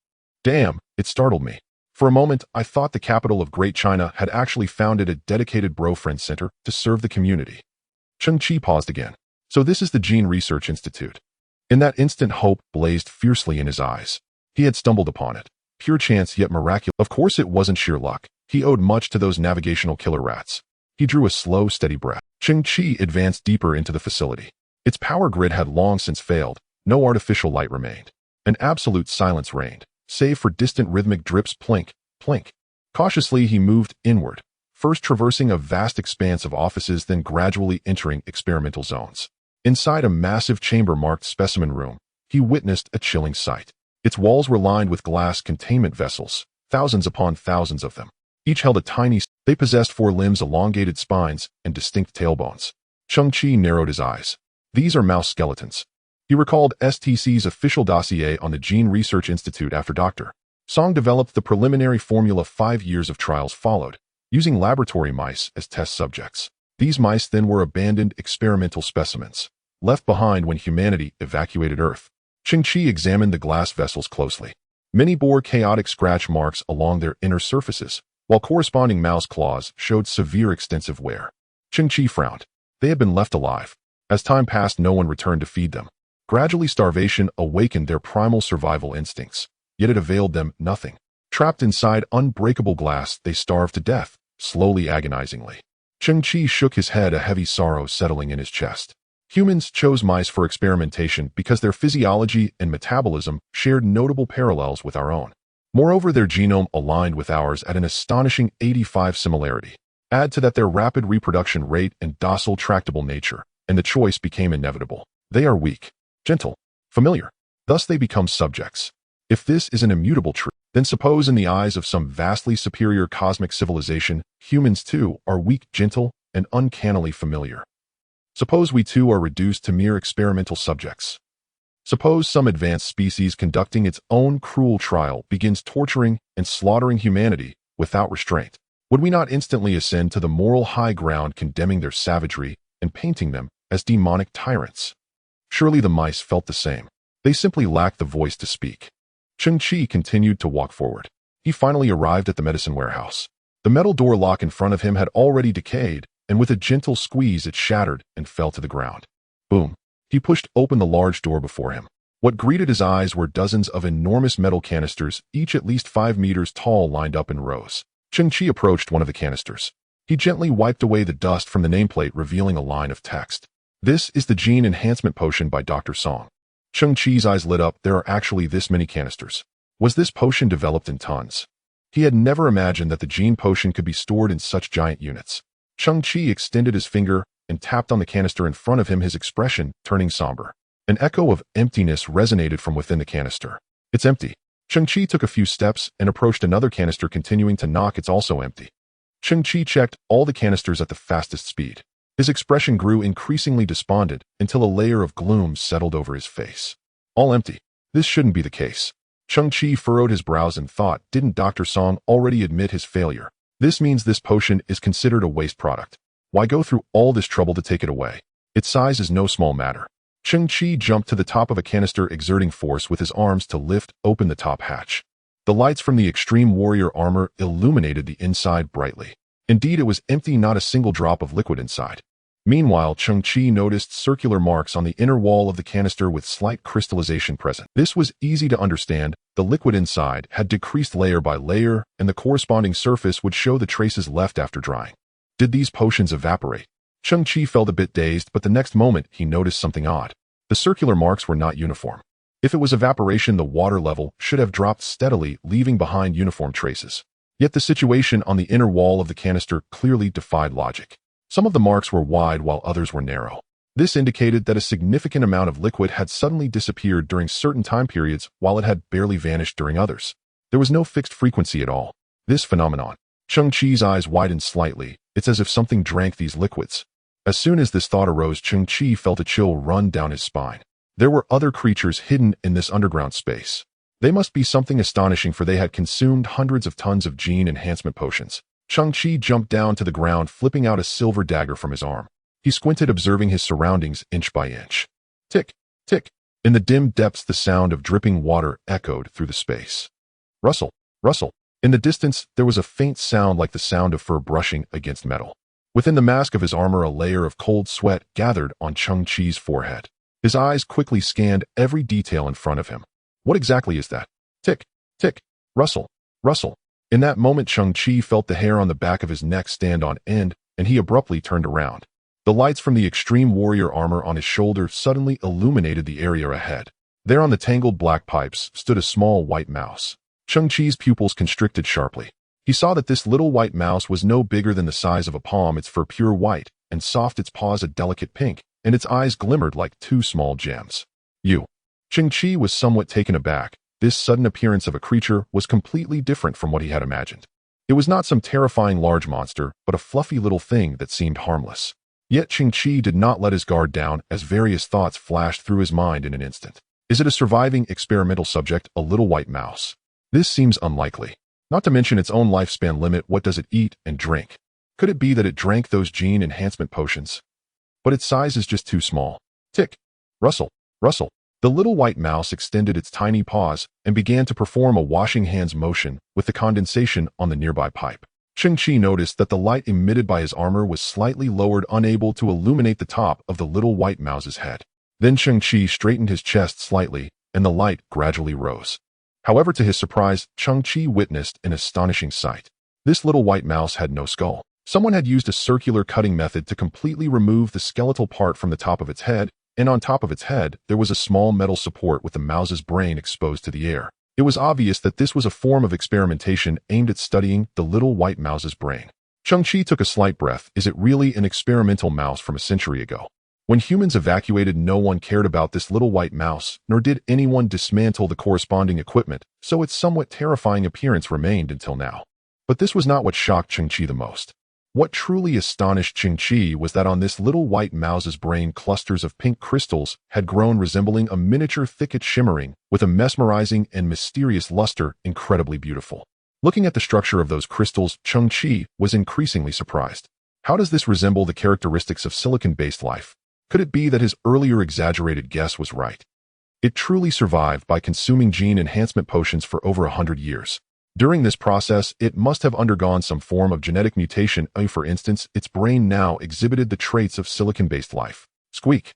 Damn, it startled me. For a moment, I thought the capital of Great China had actually founded a dedicated bro-friend center to serve the community. Cheng Qi paused again. So this is the Gene Research Institute. In that instant, hope blazed fiercely in his eyes. He had stumbled upon it. Pure chance yet miraculous. Of course it wasn't sheer luck. He owed much to those navigational killer rats. He drew a slow, steady breath. Cheng Qi advanced deeper into the facility. Its power grid had long since failed. No artificial light remained. An absolute silence reigned, save for distant rhythmic drips plink, plink. Cautiously he moved inward, first traversing a vast expanse of offices, then gradually entering experimental zones. Inside a massive chamber marked specimen room, he witnessed a chilling sight. Its walls were lined with glass containment vessels, thousands upon thousands of them. Each held a tiny... They possessed 4 limbs, elongated spines, and distinct tailbones. Cheng Qi narrowed his eyes. These are mouse skeletons. He recalled STC's official dossier on the Gene Research Institute after Dr. Song developed the preliminary formula. 5 years of trials followed, using laboratory mice as test subjects. These mice then were abandoned experimental specimens, left behind when humanity evacuated Earth. Cheng Qi examined the glass vessels closely. Many bore chaotic scratch marks along their inner surfaces, while corresponding mouse claws showed severe extensive wear. Cheng Qi frowned. They had been left alive. As time passed, no one returned to feed them. Gradually, starvation awakened their primal survival instincts, yet it availed them nothing. Trapped inside unbreakable glass, they starved to death, slowly, agonizingly. Cheng Qi shook his head, a heavy sorrow settling in his chest. Humans chose mice for experimentation because their physiology and metabolism shared notable parallels with our own. Moreover, their genome aligned with ours at an astonishing 85 similarity. Add to that their rapid reproduction rate and docile, tractable nature, and the choice became inevitable. They are weak, gentle, familiar. Thus they become subjects. If this is an immutable truth, then suppose in the eyes of some vastly superior cosmic civilization, humans too are weak, gentle, and uncannily familiar. Suppose we too are reduced to mere experimental subjects. Suppose some advanced species conducting its own cruel trial begins torturing and slaughtering humanity without restraint. Would we not instantly ascend to the moral high ground, condemning their savagery and painting them as demonic tyrants? Surely the mice felt the same. They simply lacked the voice to speak. Cheng Qi continued to walk forward. He finally arrived at the medicine warehouse. The metal door lock in front of him had already decayed, and with a gentle squeeze it shattered and fell to the ground. Boom. He pushed open the large door before him. What greeted his eyes were dozens of enormous metal canisters, each at least 5 meters tall, lined up in rows. Cheng Qi approached one of the canisters. He gently wiped away the dust from the nameplate, revealing a line of text. This is the Gene Enhancement Potion by Dr. Song. Cheng Qi's eyes lit up. There are actually this many canisters. Was this potion developed in tons? He had never imagined that the gene potion could be stored in such giant units. Cheng Qi extended his finger and tapped on the canister in front of him, his expression turning somber. An echo of emptiness resonated from within the canister. It's empty. Cheng Qi took a few steps and approached another canister, continuing to knock. It's also empty. Cheng Qi checked all the canisters at the fastest speed. His expression grew increasingly despondent until a layer of gloom settled over his face. All empty. This shouldn't be the case. Cheng Qi furrowed his brows and thought, didn't Dr. Song already admit his failure? This means this potion is considered a waste product. Why go through all this trouble to take it away? Its size is no small matter. Cheng Qi jumped to the top of a canister, exerting force with his arms to lift open the top hatch. The lights from the extreme warrior armor illuminated the inside brightly. Indeed, it was empty, not a single drop of liquid inside. Meanwhile, Cheng Qi noticed circular marks on the inner wall of the canister with slight crystallization present. This was easy to understand. The liquid inside had decreased layer by layer, and the corresponding surface would show the traces left after drying. Did these potions evaporate? Cheng Qi felt a bit dazed, but the next moment he noticed something odd. The circular marks were not uniform. If it was evaporation, the water level should have dropped steadily, leaving behind uniform traces. Yet the situation on the inner wall of the canister clearly defied logic. Some of the marks were wide while others were narrow. This indicated that a significant amount of liquid had suddenly disappeared during certain time periods, while it had barely vanished during others. There was no fixed frequency at all. This phenomenon. Cheng Qi's eyes widened slightly. It's as if something drank these liquids. As soon as this thought arose, Cheng Qi felt a chill run down his spine. There were other creatures hidden in this underground space. They must be something astonishing, for they had consumed hundreds of tons of gene enhancement potions. Cheng Qi jumped down to the ground, flipping out a silver dagger from his arm. He squinted, observing his surroundings inch by inch. Tick, tick. In the dim depths, the sound of dripping water echoed through the space. Rustle, rustle. In the distance, there was a faint sound like the sound of fur brushing against metal. Within the mask of his armor, a layer of cold sweat gathered on Cheng Qi's forehead. His eyes quickly scanned every detail in front of him. What exactly is that? Tick, tick, rustle, rustle. In that moment, Cheng Qi felt the hair on the back of his neck stand on end, and he abruptly turned around. The lights from the extreme warrior armor on his shoulder suddenly illuminated the area ahead. There on the tangled black pipes stood a small white mouse. Cheng Qi's pupils constricted sharply. He saw that this little white mouse was no bigger than the size of a palm, its fur pure white and soft, its paws a delicate pink, and its eyes glimmered like two small gems. You. Cheng Qi was somewhat taken aback. This sudden appearance of a creature was completely different from what he had imagined. It was not some terrifying large monster, but a fluffy little thing that seemed harmless. Yet Cheng Qi did not let his guard down, as various thoughts flashed through his mind in an instant. Is it a surviving experimental subject, a little white mouse? This seems unlikely. Not to mention its own lifespan limit. What does it eat and drink? Could it be that it drank those gene enhancement potions? But its size is just too small. Tick, rustle, rustle. The little white mouse extended its tiny paws and began to perform a washing hands motion with the condensation on the nearby pipe. Cheng Qi noticed that the light emitted by his armor was slightly lowered, unable to illuminate the top of the little white mouse's head. Then Cheng Qi straightened his chest slightly, and the light gradually rose. However, to his surprise, Cheng Qi witnessed an astonishing sight. This little white mouse had no skull. Someone had used a circular cutting method to completely remove the skeletal part from the top of its head, and on top of its head, there was a small metal support with the mouse's brain exposed to the air. It was obvious that this was a form of experimentation aimed at studying the little white mouse's brain. Cheng Qi took a slight breath. Is it really an experimental mouse from a century ago? When humans evacuated, no one cared about this little white mouse, nor did anyone dismantle the corresponding equipment, so its somewhat terrifying appearance remained until now. But this was not what shocked Cheng Qi the most. What truly astonished Cheng Qi was that on this little white mouse's brain, clusters of pink crystals had grown, resembling a miniature thicket, shimmering with a mesmerizing and mysterious luster, incredibly beautiful. Looking at the structure of those crystals, Cheng Qi was increasingly surprised. How does this resemble the characteristics of silicon-based life? Could it be that his earlier exaggerated guess was right? It truly survived by consuming gene enhancement potions for over 100 years. During this process, it must have undergone some form of genetic mutation. For instance, its brain now exhibited the traits of silicon-based life. Squeak.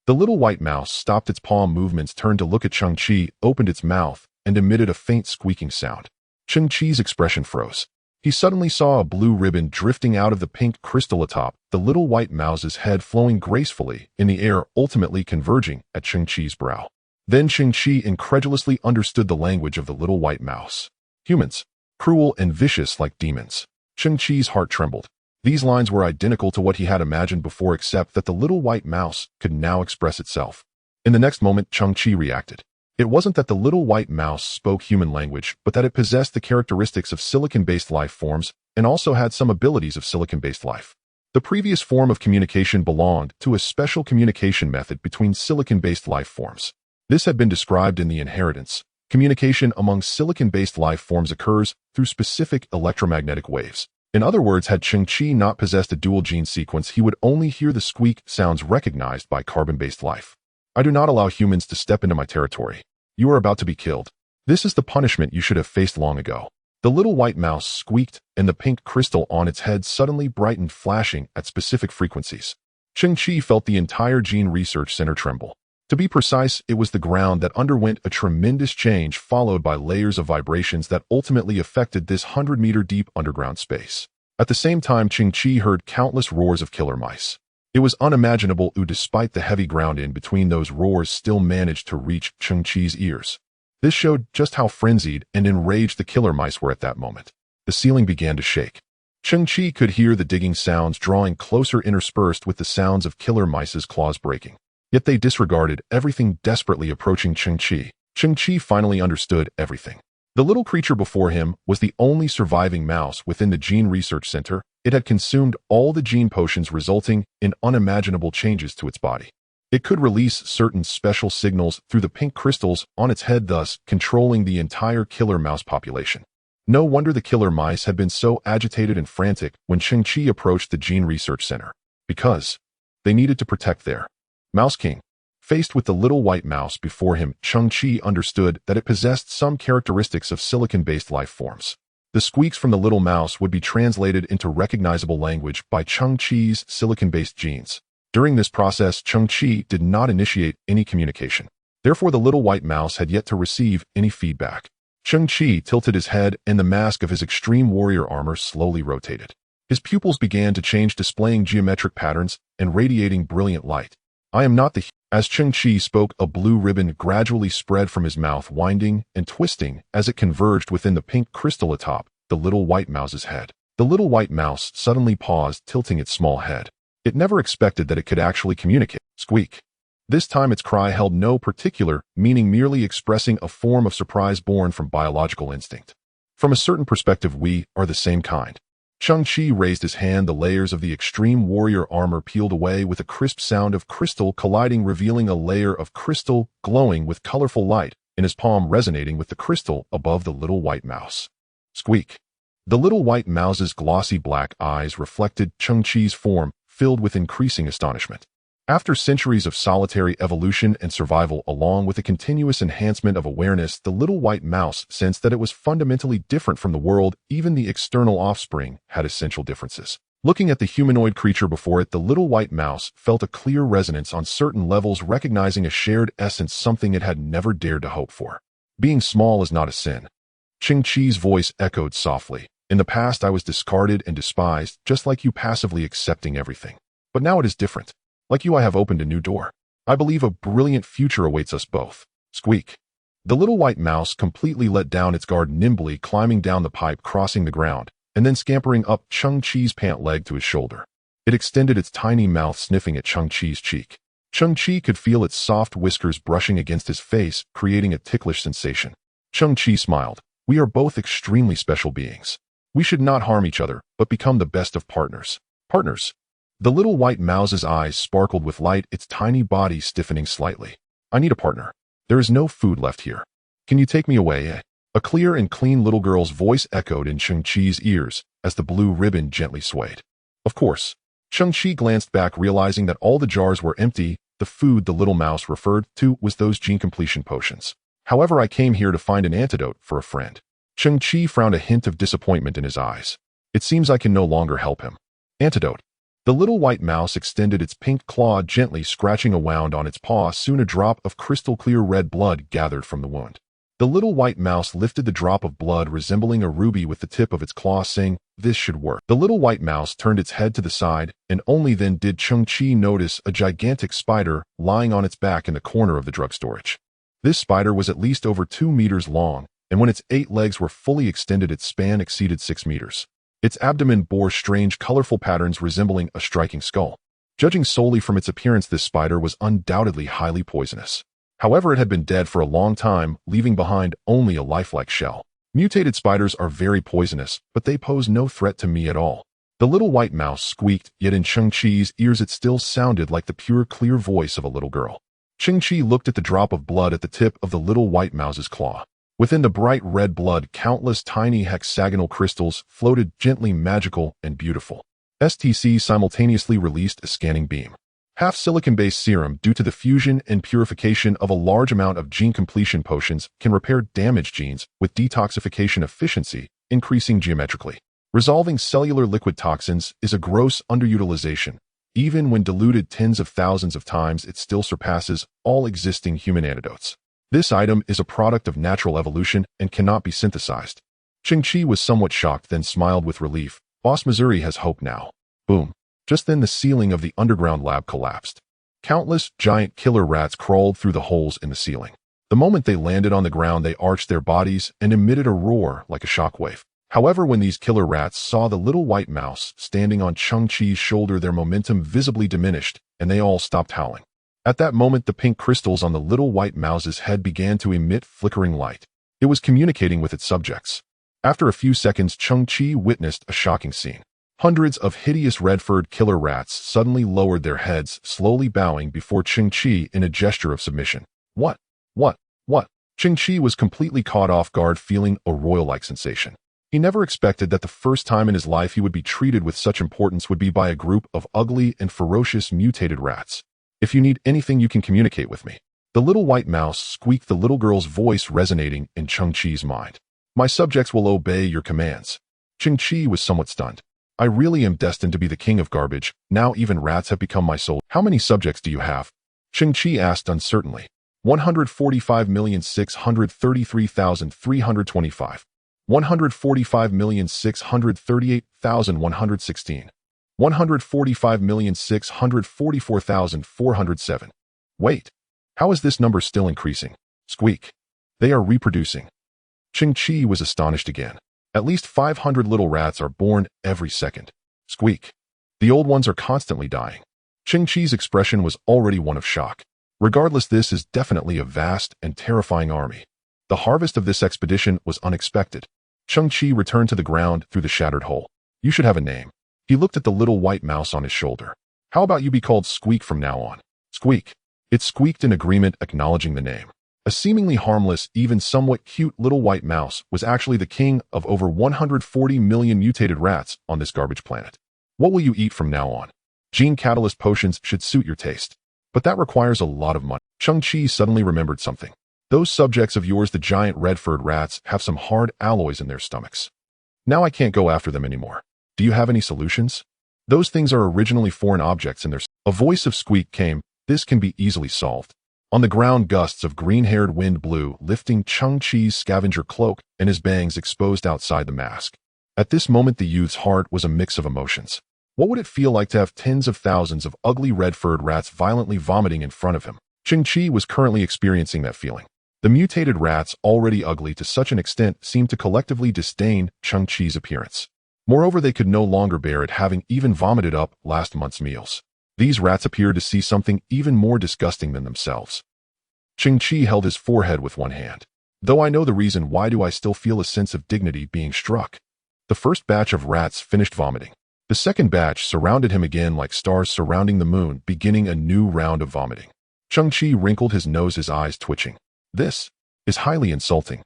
The little white mouse stopped its paw movements, turned to look at Cheng Qi, opened its mouth, and emitted a faint squeaking sound. Cheng Qi's expression froze. He suddenly saw a blue ribbon drifting out of the pink crystal atop the little white mouse's head, flowing gracefully in the air, ultimately converging at Cheng Qi's brow. Then Cheng Qi incredulously understood the language of the little white mouse. Humans, cruel and vicious like demons. Cheng Qi's heart trembled. These lines were identical to what he had imagined before, except that the little white mouse could now express itself. In the next moment, Cheng Qi reacted. It wasn't that the little white mouse spoke human language, but that it possessed the characteristics of silicon-based life forms and also had some abilities of silicon-based life. The previous form of communication belonged to a special communication method between silicon-based life forms. This had been described in The Inheritance. Communication among silicon-based life forms occurs through specific electromagnetic waves. In other words, had Cheng Qi not possessed a dual gene sequence, he would only hear the squeak sounds recognized by carbon-based life. I do not allow humans to step into my territory. You are about to be killed. This is the punishment you should have faced long ago. The little white mouse squeaked, and the pink crystal on its head suddenly brightened, flashing at specific frequencies. Cheng Qi felt the entire Gene Research Center tremble. To be precise, it was the ground that underwent a tremendous change, followed by layers of vibrations that ultimately affected this 100-meter-deep underground space. At the same time, Cheng Qi heard countless roars of killer mice. It was unimaginable, despite the heavy ground in between, those roars still managed to reach Cheng Qi's ears. This showed just how frenzied and enraged the killer mice were at that moment. The ceiling began to shake. Cheng Qi could hear the digging sounds drawing closer, interspersed with the sounds of killer mice's claws breaking. Yet they disregarded everything, desperately approaching Cheng Qi. Cheng Qi finally understood everything. The little creature before him was the only surviving mouse within the Gene Research Center. It had consumed all the gene potions, resulting in unimaginable changes to its body. It could release certain special signals through the pink crystals on its head, thus controlling the entire killer mouse population. No wonder the killer mice had been so agitated and frantic when Cheng Qi approached the Gene Research Center. Because they needed to protect their Mouse King. Faced with the little white mouse before him, Cheng Qi understood that it possessed some characteristics of silicon-based life forms. The squeaks from the little mouse would be translated into recognizable language by Cheng Qi's silicon-based genes. During this process, Cheng Qi did not initiate any communication. Therefore, the little white mouse had yet to receive any feedback. Cheng Qi tilted his head, and the mask of his extreme warrior armor slowly rotated. His pupils began to change, displaying geometric patterns and radiating brilliant light. I am not the... As Cheng Qi spoke, a blue ribbon gradually spread from his mouth, winding and twisting as it converged within the pink crystal atop the little white mouse's head. The little white mouse suddenly paused, tilting its small head. It never expected that it could actually communicate. Squeak. This time its cry held no particular meaning, merely expressing a form of surprise born from biological instinct. From a certain perspective, we are the same kind. Cheng Qi raised his hand. The layers of the extreme warrior armor peeled away with a crisp sound of crystal colliding, revealing a layer of crystal glowing with colorful light in his palm, resonating with the crystal above the little white mouse. Squeak. The little white mouse's glossy black eyes reflected Cheng Qi's form, filled with increasing astonishment. After centuries of solitary evolution and survival, along with a continuous enhancement of awareness, the little white mouse sensed that it was fundamentally different from the world. Even the external offspring had essential differences. Looking at the humanoid creature before it, the little white mouse felt a clear resonance on certain levels, recognizing a shared essence, something it had never dared to hope for. Being small is not a sin. Cheng Qi's voice echoed softly. In the past, I was discarded and despised, just like you, passively accepting everything. But now it is different. Like you, I have opened a new door. I believe a brilliant future awaits us both. Squeak. The little white mouse completely let down its guard, nimbly climbing down the pipe, crossing the ground, and then scampering up Cheng Qi's pant leg to his shoulder. It extended its tiny mouth, sniffing at Cheng Qi's cheek. Cheng Qi could feel its soft whiskers brushing against his face, creating a ticklish sensation. Cheng Qi smiled. We are both extremely special beings. We should not harm each other, but become the best of partners. Partners. The little white mouse's eyes sparkled with light, its tiny body stiffening slightly. I need a partner. There is no food left here. Can you take me away, eh? A clear and clean little girl's voice echoed in Cheng Qi's ears as the blue ribbon gently swayed. Of course. Cheng Qi glanced back, realizing that all the jars were empty. The food the little mouse referred to was those gene completion potions. However, I came here to find an antidote for a friend. Cheng Qi frowned, a hint of disappointment in his eyes. It seems I can no longer help him. Antidote. The little white mouse extended its pink claw, gently scratching a wound on its paw. Soon a drop of crystal-clear red blood gathered from the wound. The little white mouse lifted the drop of blood, resembling a ruby, with the tip of its claw, saying, "This should work." The little white mouse turned its head to the side, and only then did Cheng Qi notice a gigantic spider lying on its back in the corner of the drug storage. This spider was at least over 2 meters long, and when its 8 legs were fully extended, its span exceeded 6 meters. Its abdomen bore strange, colorful patterns resembling a striking skull. Judging solely from its appearance, this spider was undoubtedly highly poisonous. However, it had been dead for a long time, leaving behind only a lifelike shell. Mutated spiders are very poisonous, but they pose no threat to me at all. The little white mouse squeaked, yet in Cheng Qi's ears it still sounded like the pure, clear voice of a little girl. Cheng Qi looked at the drop of blood at the tip of the little white mouse's claw. Within the bright red blood, countless tiny hexagonal crystals floated, gently, magical and beautiful. STC simultaneously released a scanning beam. Half silicon-based serum, due to the fusion and purification of a large amount of gene completion potions, can repair damaged genes with detoxification efficiency, increasing geometrically. Resolving cellular liquid toxins is a gross underutilization. Even when diluted tens of thousands of times, it still surpasses all existing human antidotes. This item is a product of natural evolution and cannot be synthesized. Cheng Qi was somewhat shocked, then smiled with relief. Boss Missouri has hope now. Boom. Just then the ceiling of the underground lab collapsed. Countless giant killer rats crawled through the holes in the ceiling. The moment they landed on the ground, they arched their bodies and emitted a roar like a shockwave. However, when these killer rats saw the little white mouse standing on Cheng Qi's shoulder, their momentum visibly diminished, and they all stopped howling. At that moment, the pink crystals on the little white mouse's head began to emit flickering light. It was communicating with its subjects. After a few seconds, Cheng Qi witnessed a shocking scene. Hundreds of hideous red-furred killer rats suddenly lowered their heads, slowly bowing before Cheng Qi in a gesture of submission. What? What? What? Cheng Qi was completely caught off guard, feeling a royal-like sensation. He never expected that the first time in his life he would be treated with such importance would be by a group of ugly and ferocious mutated rats. If you need anything, you can communicate with me. The little white mouse squeaked, the little girl's voice resonating in Cheng Qi's mind. My subjects will obey your commands. Cheng Qi was somewhat stunned. I really am destined to be the king of garbage. Now even rats have become my soul. How many subjects do you have? Cheng Qi asked uncertainly. 145,633,325. 145,638,116. 145,644,407. Wait. How is this number still increasing? Squeak. They are reproducing. Cheng Qi was astonished again. At least 500 little rats are born every second. Squeak. The old ones are constantly dying. Cheng Qi's expression was already one of shock. Regardless, this is definitely a vast and terrifying army. The harvest of this expedition was unexpected. Cheng Qi returned to the ground through the shattered hole. You should have a name. He looked at the little white mouse on his shoulder. How about you be called Squeak from now on? Squeak. It squeaked in agreement, acknowledging the name. A seemingly harmless, even somewhat cute little white mouse was actually the king of over 140 million mutated rats on this garbage planet. What will you eat from now on? Gene catalyst potions should suit your taste. But that requires a lot of money. Cheng Qi suddenly remembered something. Those subjects of yours, the giant red-furred rats, have some hard alloys in their stomachs. Now I can't go after them anymore. Do you have any solutions? Those things are originally foreign objects in their... A voice of squeak came. This can be easily solved. On the ground, gusts of green-haired wind blew, lifting Cheng Qi's scavenger cloak and his bangs exposed outside the mask. At this moment, the youth's heart was a mix of emotions. What would it feel like to have tens of thousands of ugly red-furred rats violently vomiting in front of him? Cheng Qi was currently experiencing that feeling. The mutated rats, already ugly to such an extent, seemed to collectively disdain Cheng Qi's appearance. Moreover, they could no longer bear it, having even vomited up last month's meals. These rats appeared to see something even more disgusting than themselves. Cheng Qi held his forehead with one hand. Though I know the reason, why do I still feel a sense of dignity being struck? The first batch of rats finished vomiting. The second batch surrounded him again like stars surrounding the moon, beginning a new round of vomiting. Cheng Qi wrinkled his nose, his eyes twitching. This is highly insulting.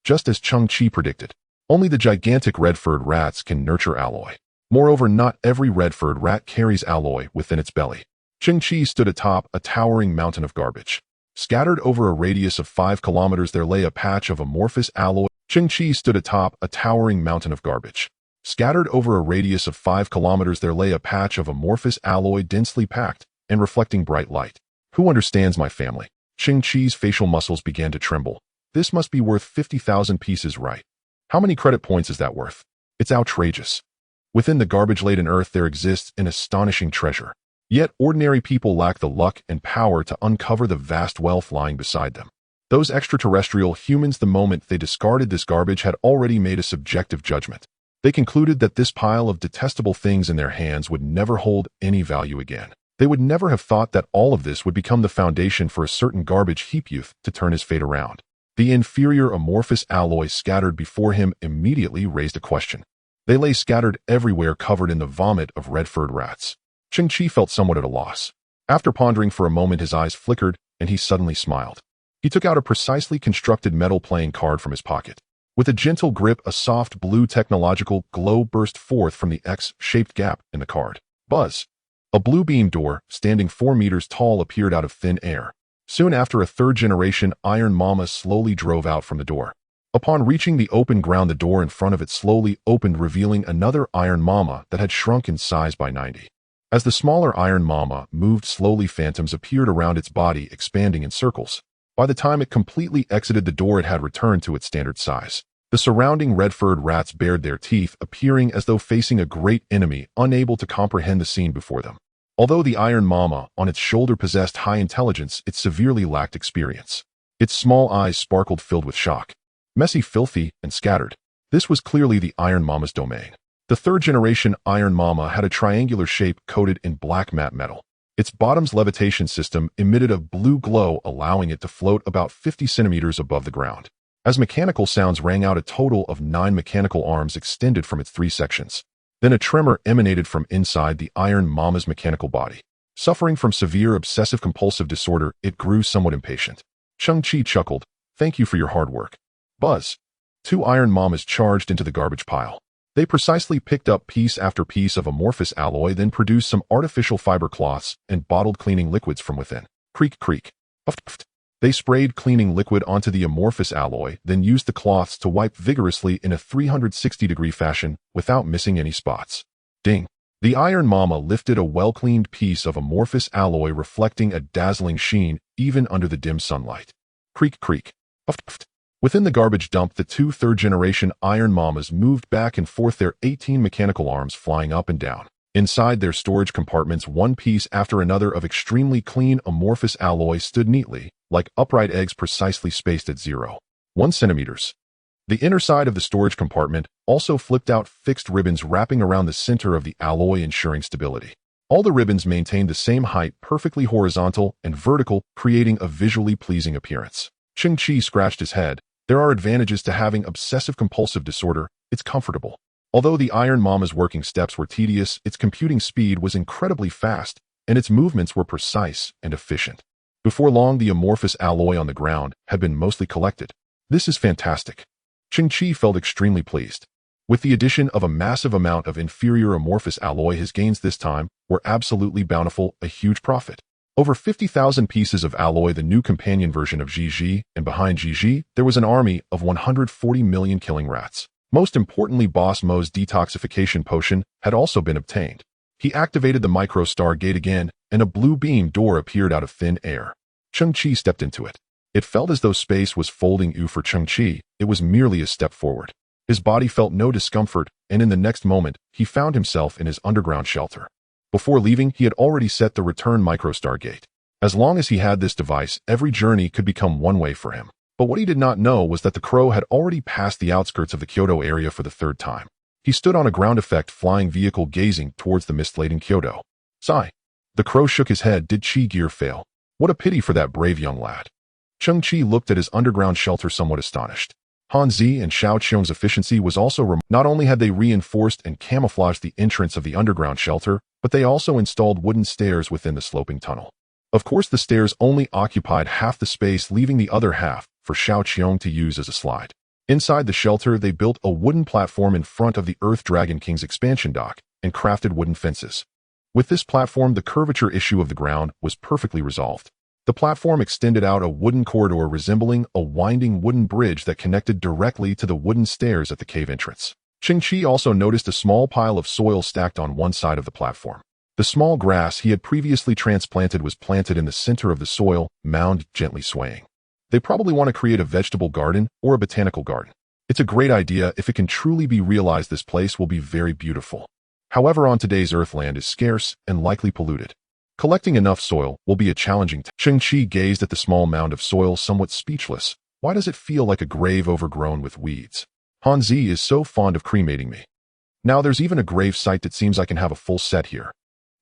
Just as Cheng Qi predicted, only the gigantic red-furred rats can nurture alloy. Moreover, not every red-furred rat carries alloy within its belly. Cheng Qi stood atop a towering mountain of garbage. Scattered over a radius of 5 kilometers, there lay a patch of amorphous alloy. Cheng Qi stood atop a towering mountain of garbage. Scattered over a radius of 5 kilometers, there lay a patch of amorphous alloy densely packed and reflecting bright light. Who understands my family? Cheng Qi's facial muscles began to tremble. This must be worth 50,000 pieces, right? How many credit points is that worth? It's outrageous. Within the garbage-laden earth there exists an astonishing treasure. Yet ordinary people lack the luck and power to uncover the vast wealth lying beside them. Those extraterrestrial humans, the moment they discarded this garbage, had already made a subjective judgment. They concluded that this pile of detestable things in their hands would never hold any value again. They would never have thought that all of this would become the foundation for a certain garbage heap youth to turn his fate around. The inferior amorphous alloy scattered before him immediately raised a question. They lay scattered everywhere, covered in the vomit of red-furred rats. Cheng Qi felt somewhat at a loss. After pondering for a moment, his eyes flickered, and he suddenly smiled. He took out a precisely constructed metal playing card from his pocket. With a gentle grip, a soft blue technological glow burst forth from the X-shaped gap in the card. Buzz! A blue beam door, standing 4 meters tall, appeared out of thin air. Soon after, a third-generation Iron Mama slowly drove out from the door. Upon reaching the open ground, the door in front of it slowly opened, revealing another Iron Mama that had shrunk in size by 90. As the smaller Iron Mama moved slowly, phantoms appeared around its body, expanding in circles. By the time it completely exited the door, it had returned to its standard size. The surrounding red-furred rats bared their teeth, appearing as though facing a great enemy, unable to comprehend the scene before them. Although the Iron Mama on its shoulder possessed high intelligence, it severely lacked experience. Its small eyes sparkled, filled with shock. Messy, filthy, and scattered. This was clearly the Iron Mama's domain. The third-generation Iron Mama had a triangular shape coated in black matte metal. Its bottom's levitation system emitted a blue glow, allowing it to float about 50 centimeters above the ground. As mechanical sounds rang out, a total of 9 mechanical arms extended from its 3 sections. Then a tremor emanated from inside the Iron Mama's mechanical body. Suffering from severe obsessive-compulsive disorder, it grew somewhat impatient. Cheng Qi chuckled. Thank you for your hard work. Buzz. 2 Iron Mamas charged into the garbage pile. They precisely picked up piece after piece of amorphous alloy, then produced some artificial fiber cloths and bottled cleaning liquids from within. Creak, creak. Puff, puff. They sprayed cleaning liquid onto the amorphous alloy, then used the cloths to wipe vigorously in a 360-degree fashion without missing any spots. Ding. The Iron Mama lifted a well-cleaned piece of amorphous alloy reflecting a dazzling sheen even under the dim sunlight. Creak, creak. Puff, puff. Within the garbage dump, the 2 third-generation Iron Mamas moved back and forth, their 18 mechanical arms flying up and down. Inside their storage compartments, one piece after another of extremely clean amorphous alloy stood neatly, like upright eggs precisely spaced at 0.1 centimeters. The inner side of the storage compartment also flipped out fixed ribbons wrapping around the center of the alloy, ensuring stability. All the ribbons maintained the same height, perfectly horizontal and vertical, creating a visually pleasing appearance. Cheng Qi scratched his head. There are advantages to having obsessive-compulsive disorder. It's comfortable. Although the Iron Mama's working steps were tedious, its computing speed was incredibly fast, and its movements were precise and efficient. Before long, the amorphous alloy on the ground had been mostly collected. This is fantastic. Cheng Qi felt extremely pleased. With the addition of a massive amount of inferior amorphous alloy, his gains this time were absolutely bountiful, a huge profit. Over 50,000 pieces of alloy, the new companion version of Zhi, and behind Zhi, there was an army of 140 million killing rats. Most importantly, Boss Mo's detoxification potion had also been obtained. He activated the micro stargate again, and a blue beam door appeared out of thin air. Cheng Qi stepped into it. It felt as though space was folding. For Cheng Qi, it was merely a step forward. His body felt no discomfort, and in the next moment, he found himself in his underground shelter. Before leaving, he had already set the return micro stargate. As long as he had this device, every journey could become one way for him. But what he did not know was that the crow had already passed the outskirts of the Kyoto area for the 3rd time. He stood on a ground effect flying vehicle gazing towards the mist-laden Kyoto. Zai. The crow shook his head. Did Qi gear fail? What a pity for that brave young lad. Cheng Qi looked at his underground shelter somewhat astonished. Han Zai and Xiao Qiong's efficiency was also not only had they reinforced and camouflaged the entrance of the underground shelter, but they also installed wooden stairs within the sloping tunnel. Of course, the stairs only occupied half the space, leaving the other half for Xiao Qiong to use as a slide. Inside the shelter, they built a wooden platform in front of the Earth Dragon King's expansion dock and crafted wooden fences. With this platform, the curvature issue of the ground was perfectly resolved. The platform extended out a wooden corridor resembling a winding wooden bridge that connected directly to the wooden stairs at the cave entrance. Cheng Qi also noticed a small pile of soil stacked on one side of the platform. The small grass he had previously transplanted was planted in the center of the soil mound, gently swaying. They probably want to create a vegetable garden or a botanical garden. It's a great idea. If it can truly be realized, this place will be very beautiful. However, on today's Earth, land is scarce and likely polluted. Collecting enough soil will be a challenging task. Cheng Qi gazed at the small mound of soil, somewhat speechless. Why does it feel like a grave overgrown with weeds? Han Zai is so fond of cremating me. Now there's even a grave site. It seems I can have a full set here.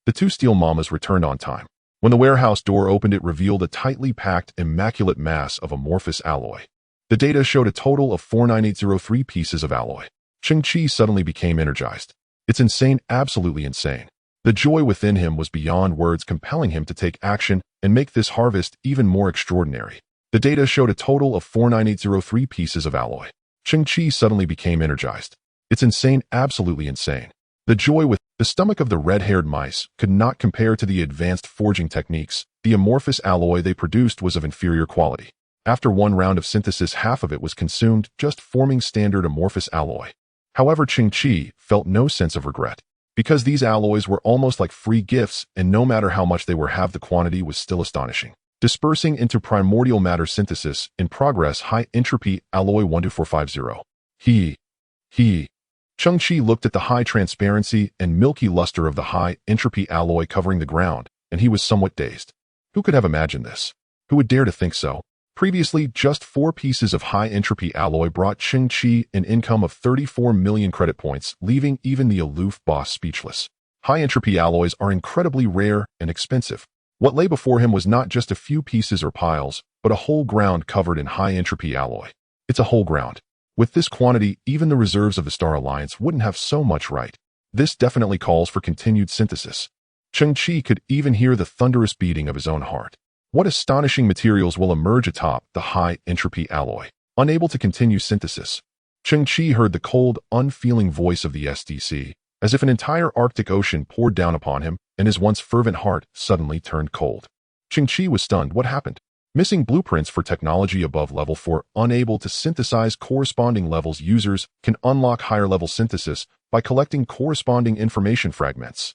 The 2 steel mamas returned on time. When the warehouse door opened, it revealed a tightly packed, immaculate mass of amorphous alloy. The data showed a total of 49803 pieces of alloy. Cheng Qi suddenly became energized. It's insane, absolutely insane. The joy within him was beyond words, compelling him to take action and make this harvest even more extraordinary. The data showed a total of 49803 pieces of alloy. Cheng Qi suddenly became energized. It's insane, absolutely insane. The joy with the stomach of the red-haired mice could not compare to the advanced forging techniques. The amorphous alloy they produced was of inferior quality. After one round of synthesis, half of it was consumed, just forming standard amorphous alloy. However, Cheng Qi felt no sense of regret. Because these alloys were almost like free gifts, and no matter how much they were, half the quantity was still astonishing. Dispersing into primordial matter synthesis in progress, high entropy alloy 12450. Cheng Qi looked at the high transparency and milky luster of the high entropy alloy covering the ground, and he was somewhat dazed. Who could have imagined this? Who would dare to think so? Previously, just 4 pieces of high entropy alloy brought Cheng Qi an income of 34 million credit points, leaving even the aloof boss speechless. High entropy alloys are incredibly rare and expensive. What lay before him was not just a few pieces or piles, but a whole ground covered in high entropy alloy. It's a whole ground. With this quantity, even the reserves of the Star Alliance wouldn't have so much right. This definitely calls for continued synthesis. Cheng Qi could even hear the thunderous beating of his own heart. What astonishing materials will emerge atop the high-entropy alloy? Unable to continue synthesis, Cheng Qi heard the cold, unfeeling voice of the SDC, as if an entire Arctic Ocean poured down upon him, and his once fervent heart suddenly turned cold. Cheng Qi was stunned. What happened? Missing blueprints for technology above level 4, unable to synthesize corresponding levels. Users can unlock higher-level synthesis by collecting corresponding information fragments.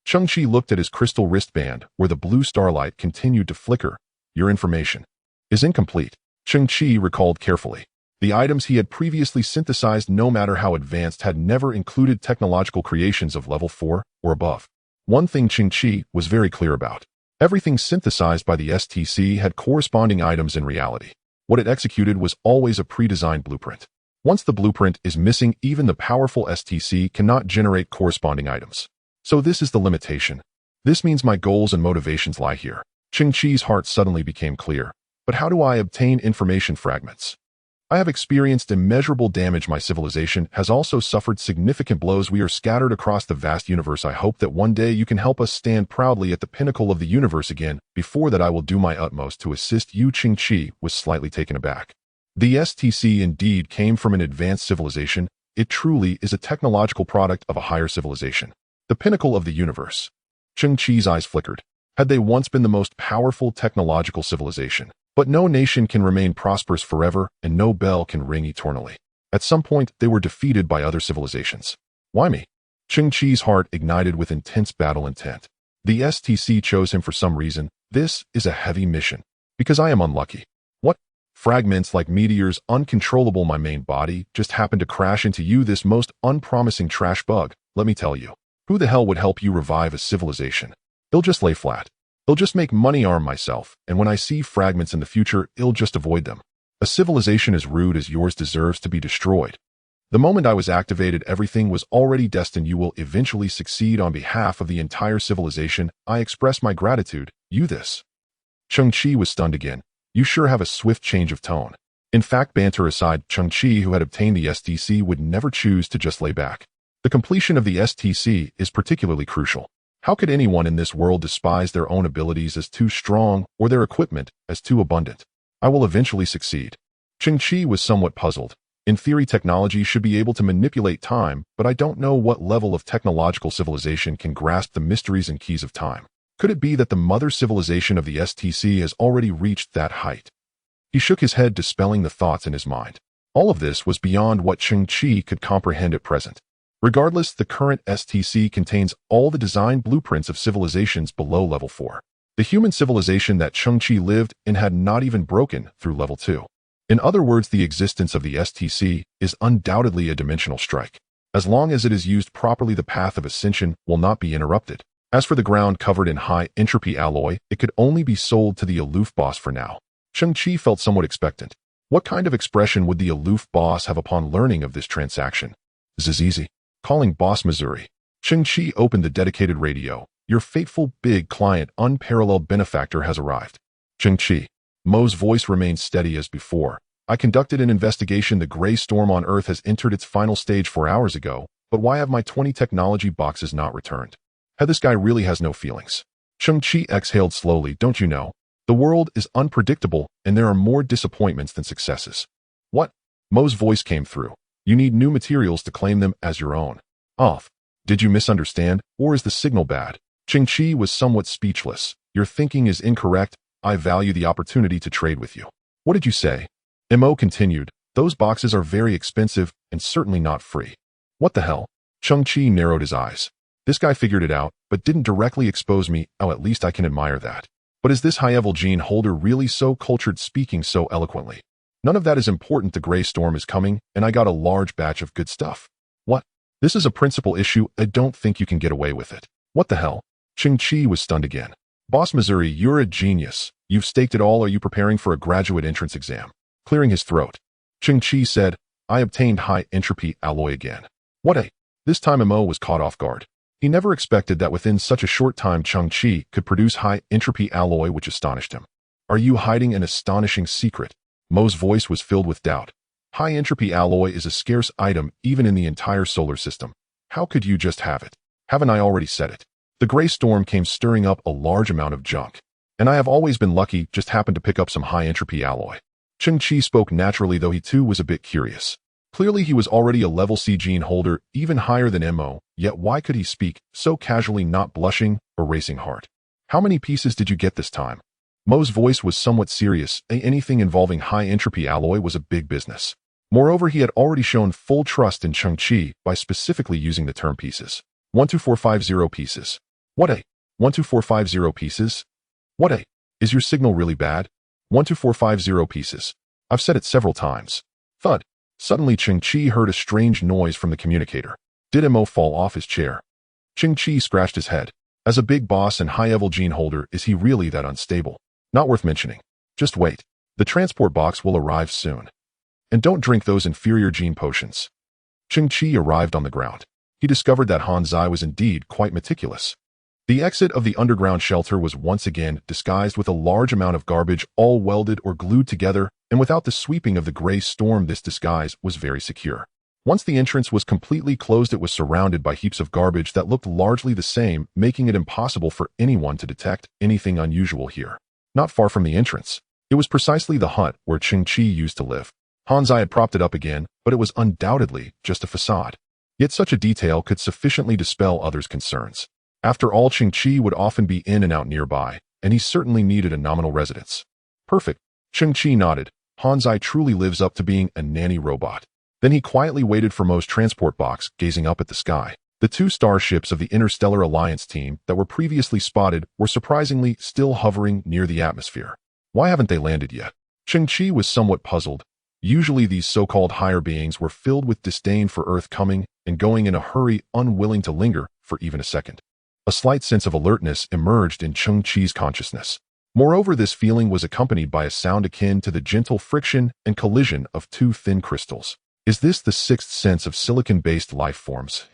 Cheng Qi looked at his crystal wristband, where the blue starlight continued to flicker. Your information is incomplete, Cheng Qi recalled carefully. The items he had previously synthesized, no matter how advanced, had never included technological creations of level 4 or above. One thing Cheng Qi was very clear about. Everything synthesized by the STC had corresponding items in reality. What it executed was always a pre-designed blueprint. Once the blueprint is missing, even the powerful STC cannot generate corresponding items. So this is the limitation. This means my goals and motivations lie here. Cheng Qi's heart suddenly became clear. But how do I obtain information fragments? I have experienced immeasurable damage. My civilization has also suffered significant blows. We are scattered across the vast universe. I hope that one day you can help us stand proudly at the pinnacle of the universe again. Before that, I will do my utmost to assist you. Cheng Qi was slightly taken aback. The STC indeed came from an advanced civilization. It truly is a technological product of a higher civilization. The pinnacle of the universe. Cheng Qi's eyes flickered. Had they once been the most powerful technological civilization? But no nation can remain prosperous forever, and no bell can ring eternally. At some point, they were defeated by other civilizations. Why me? Cheng Qi's heart ignited with intense battle intent. The STC chose him for some reason. This is a heavy mission. Because I am unlucky. What? Fragments like meteors, uncontrollable. My main body just happened to crash into you. This most unpromising trash bug. Let me tell you. Who the hell would help you revive a civilization? They'll just lay flat. They'll just make money. Arm myself, and when I see fragments in the future, I'll just avoid them. A civilization as rude as yours deserves to be destroyed. The moment I was activated, everything was already destined. You will eventually succeed. On behalf of the entire civilization, I express my gratitude. You this. Cheng Qi was stunned again. You sure have a swift change of tone. In fact, banter aside, Cheng Qi, who had obtained the STC, would never choose to just lay back. The completion of the STC is particularly crucial. How could anyone in this world despise their own abilities as too strong or their equipment as too abundant? I will eventually succeed. Cheng Qi was somewhat puzzled. In theory, technology should be able to manipulate time, but I don't know what level of technological civilization can grasp the mysteries and keys of time. Could it be that the mother civilization of the STC has already reached that height? He shook his head, dispelling the thoughts in his mind. All of this was beyond what Cheng Qi could comprehend at present. Regardless, the current STC contains all the design blueprints of civilizations below level 4. The human civilization that Cheng Qi lived in had not even broken through level 2. In other words, the existence of the STC is undoubtedly a dimensional strike. As long as it is used properly, the path of ascension will not be interrupted. As for the ground covered in high-entropy alloy, it could only be sold to the aloof boss for now. Cheng Qi felt somewhat expectant. What kind of expression would the aloof boss have upon learning of this transaction? This is easy. Calling Boss Missouri. Cheng Qi opened the dedicated radio. Your fateful big client, unparalleled benefactor has arrived. Cheng Qi. Mo's voice remained steady as before. I conducted an investigation. The gray storm on Earth has entered its final stage 4 hours ago, but why have my 20 technology boxes not returned? This guy really has no feelings. Cheng Qi exhaled slowly. Don't you know? The world is unpredictable, and there are more disappointments than successes. What? Mo's voice came through. You need new materials to claim them as your own. Off. Did you misunderstand, or is the signal bad? Cheng Qi was somewhat speechless. Your thinking is incorrect. I value the opportunity to trade with you. What did you say? Mo continued. Those boxes are very expensive and certainly not free. What the hell? Cheng Qi narrowed his eyes. This guy figured it out, but didn't directly expose me. Oh, at least I can admire that. But is this high-level gene holder really so cultured, speaking so eloquently? None of that is important. The gray storm is coming, and I got a large batch of good stuff. What? This is a principal issue. I don't think you can get away with it. What the hell? Cheng Qi was stunned again. Boss Missouri, you're a genius. You've staked it all. Are you preparing for a graduate entrance exam? Clearing his throat, Cheng Qi said, I obtained high-entropy alloy again. What a... This time Mo was caught off guard. He never expected that within such a short time Cheng Qi could produce high-entropy alloy, which astonished him. Are you hiding an astonishing secret? Mo's voice was filled with doubt. High-entropy alloy is a scarce item even in the entire solar system. How could you just have it? Haven't I already said it? The gray storm came stirring up a large amount of junk. And I have always been lucky, just happened to pick up some high-entropy alloy. Cheng Qi spoke naturally, though he too was a bit curious. Clearly he was already a level C gene holder, even higher than Mo, yet why could he speak so casually, not blushing or racing heart? How many pieces did you get this time? Mo's voice was somewhat serious. Anything involving high-entropy alloy was a big business. Moreover, he had already shown full trust in Cheng Qi by specifically using the term pieces. 12450 pieces. What a? 12450 pieces? What a? Is your signal really bad? 12450 pieces. I've said it several times. Thud. Suddenly Cheng Qi heard a strange noise from the communicator. Did Mo fall off his chair? Cheng Qi scratched his head. As a big boss and high-level gene holder, is he really that unstable? Not worth mentioning. Just wait. The transport box will arrive soon. And don't drink those inferior gene potions. Cheng Qi arrived on the ground. He discovered that Han Zai was indeed quite meticulous. The exit of the underground shelter was once again disguised with a large amount of garbage, all welded or glued together, and without the sweeping of the gray storm, this disguise was very secure. Once the entrance was completely closed, it was surrounded by heaps of garbage that looked largely the same, making it impossible for anyone to detect anything unusual here. Not far from the entrance, it was precisely the hut where Cheng Qi used to live. Han Zai had propped it up again, but it was undoubtedly just a facade. Yet such a detail could sufficiently dispel others' concerns. After all, Cheng Qi would often be in and out nearby, and he certainly needed a nominal residence. Perfect. Cheng Qi nodded. Han Zai truly lives up to being a nanny robot. Then he quietly waited for Mo's transport box, gazing up at the sky. The two starships of the Interstellar Alliance team that were previously spotted were surprisingly still hovering near the atmosphere. Why haven't they landed yet? Cheng Qi was somewhat puzzled. Usually these so-called higher beings were filled with disdain for Earth, coming and going in a hurry, unwilling to linger for even a second. A slight sense of alertness emerged in Cheng Qi's consciousness. Moreover, this feeling was accompanied by a sound akin to the gentle friction and collision of two thin crystals. Is this the sixth sense of silicon-based life forms?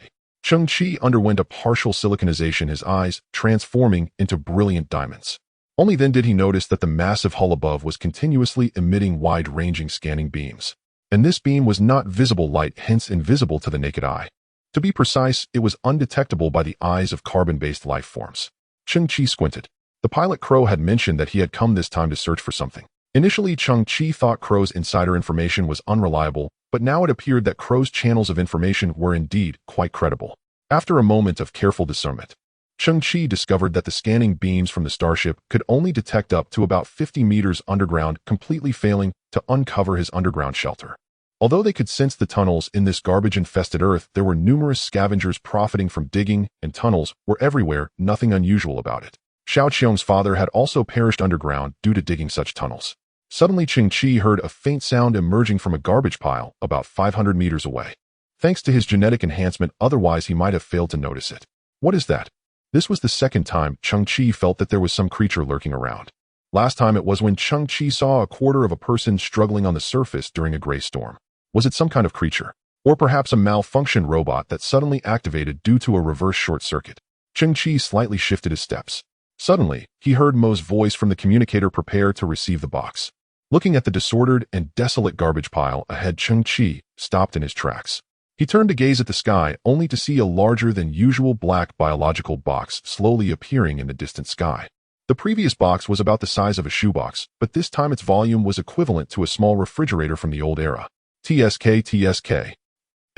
Cheng Qi underwent a partial siliconization, his eyes transforming into brilliant diamonds. Only then did he notice that the massive hull above was continuously emitting wide-ranging scanning beams. And this beam was not visible light, hence invisible to the naked eye. To be precise, it was undetectable by the eyes of carbon-based life forms. Cheng Qi squinted. The pilot Crow had mentioned that he had come this time to search for something. Initially, Cheng Qi thought Crow's insider information was unreliable, but now it appeared that Crow's channels of information were indeed quite credible. After a moment of careful discernment, Cheng Qi discovered that the scanning beams from the starship could only detect up to about 50 meters underground, completely failing to uncover his underground shelter. Although they could sense the tunnels in this garbage-infested Earth, there were numerous scavengers profiting from digging, and tunnels were everywhere, nothing unusual about it. Xiao Qiong's father had also perished underground due to digging such tunnels. Suddenly, Cheng Qi heard a faint sound emerging from a garbage pile about 500 meters away. Thanks to his genetic enhancement, otherwise he might have failed to notice it. What is that? This was the second time Cheng Qi felt that there was some creature lurking around. Last time it was when Cheng Qi saw a quarter of a person struggling on the surface during a gray storm. Was it some kind of creature? Or perhaps a malfunctioned robot that suddenly activated due to a reverse short circuit? Cheng Qi slightly shifted his steps. Suddenly, he heard Mo's voice from the communicator, prepare to receive the box. Looking at the disordered and desolate garbage pile ahead, Cheng Qi stopped in his tracks. He turned to gaze at the sky, only to see a larger-than-usual black biological box slowly appearing in the distant sky. The previous box was about the size of a shoebox, but this time its volume was equivalent to a small refrigerator from the old era. TSK.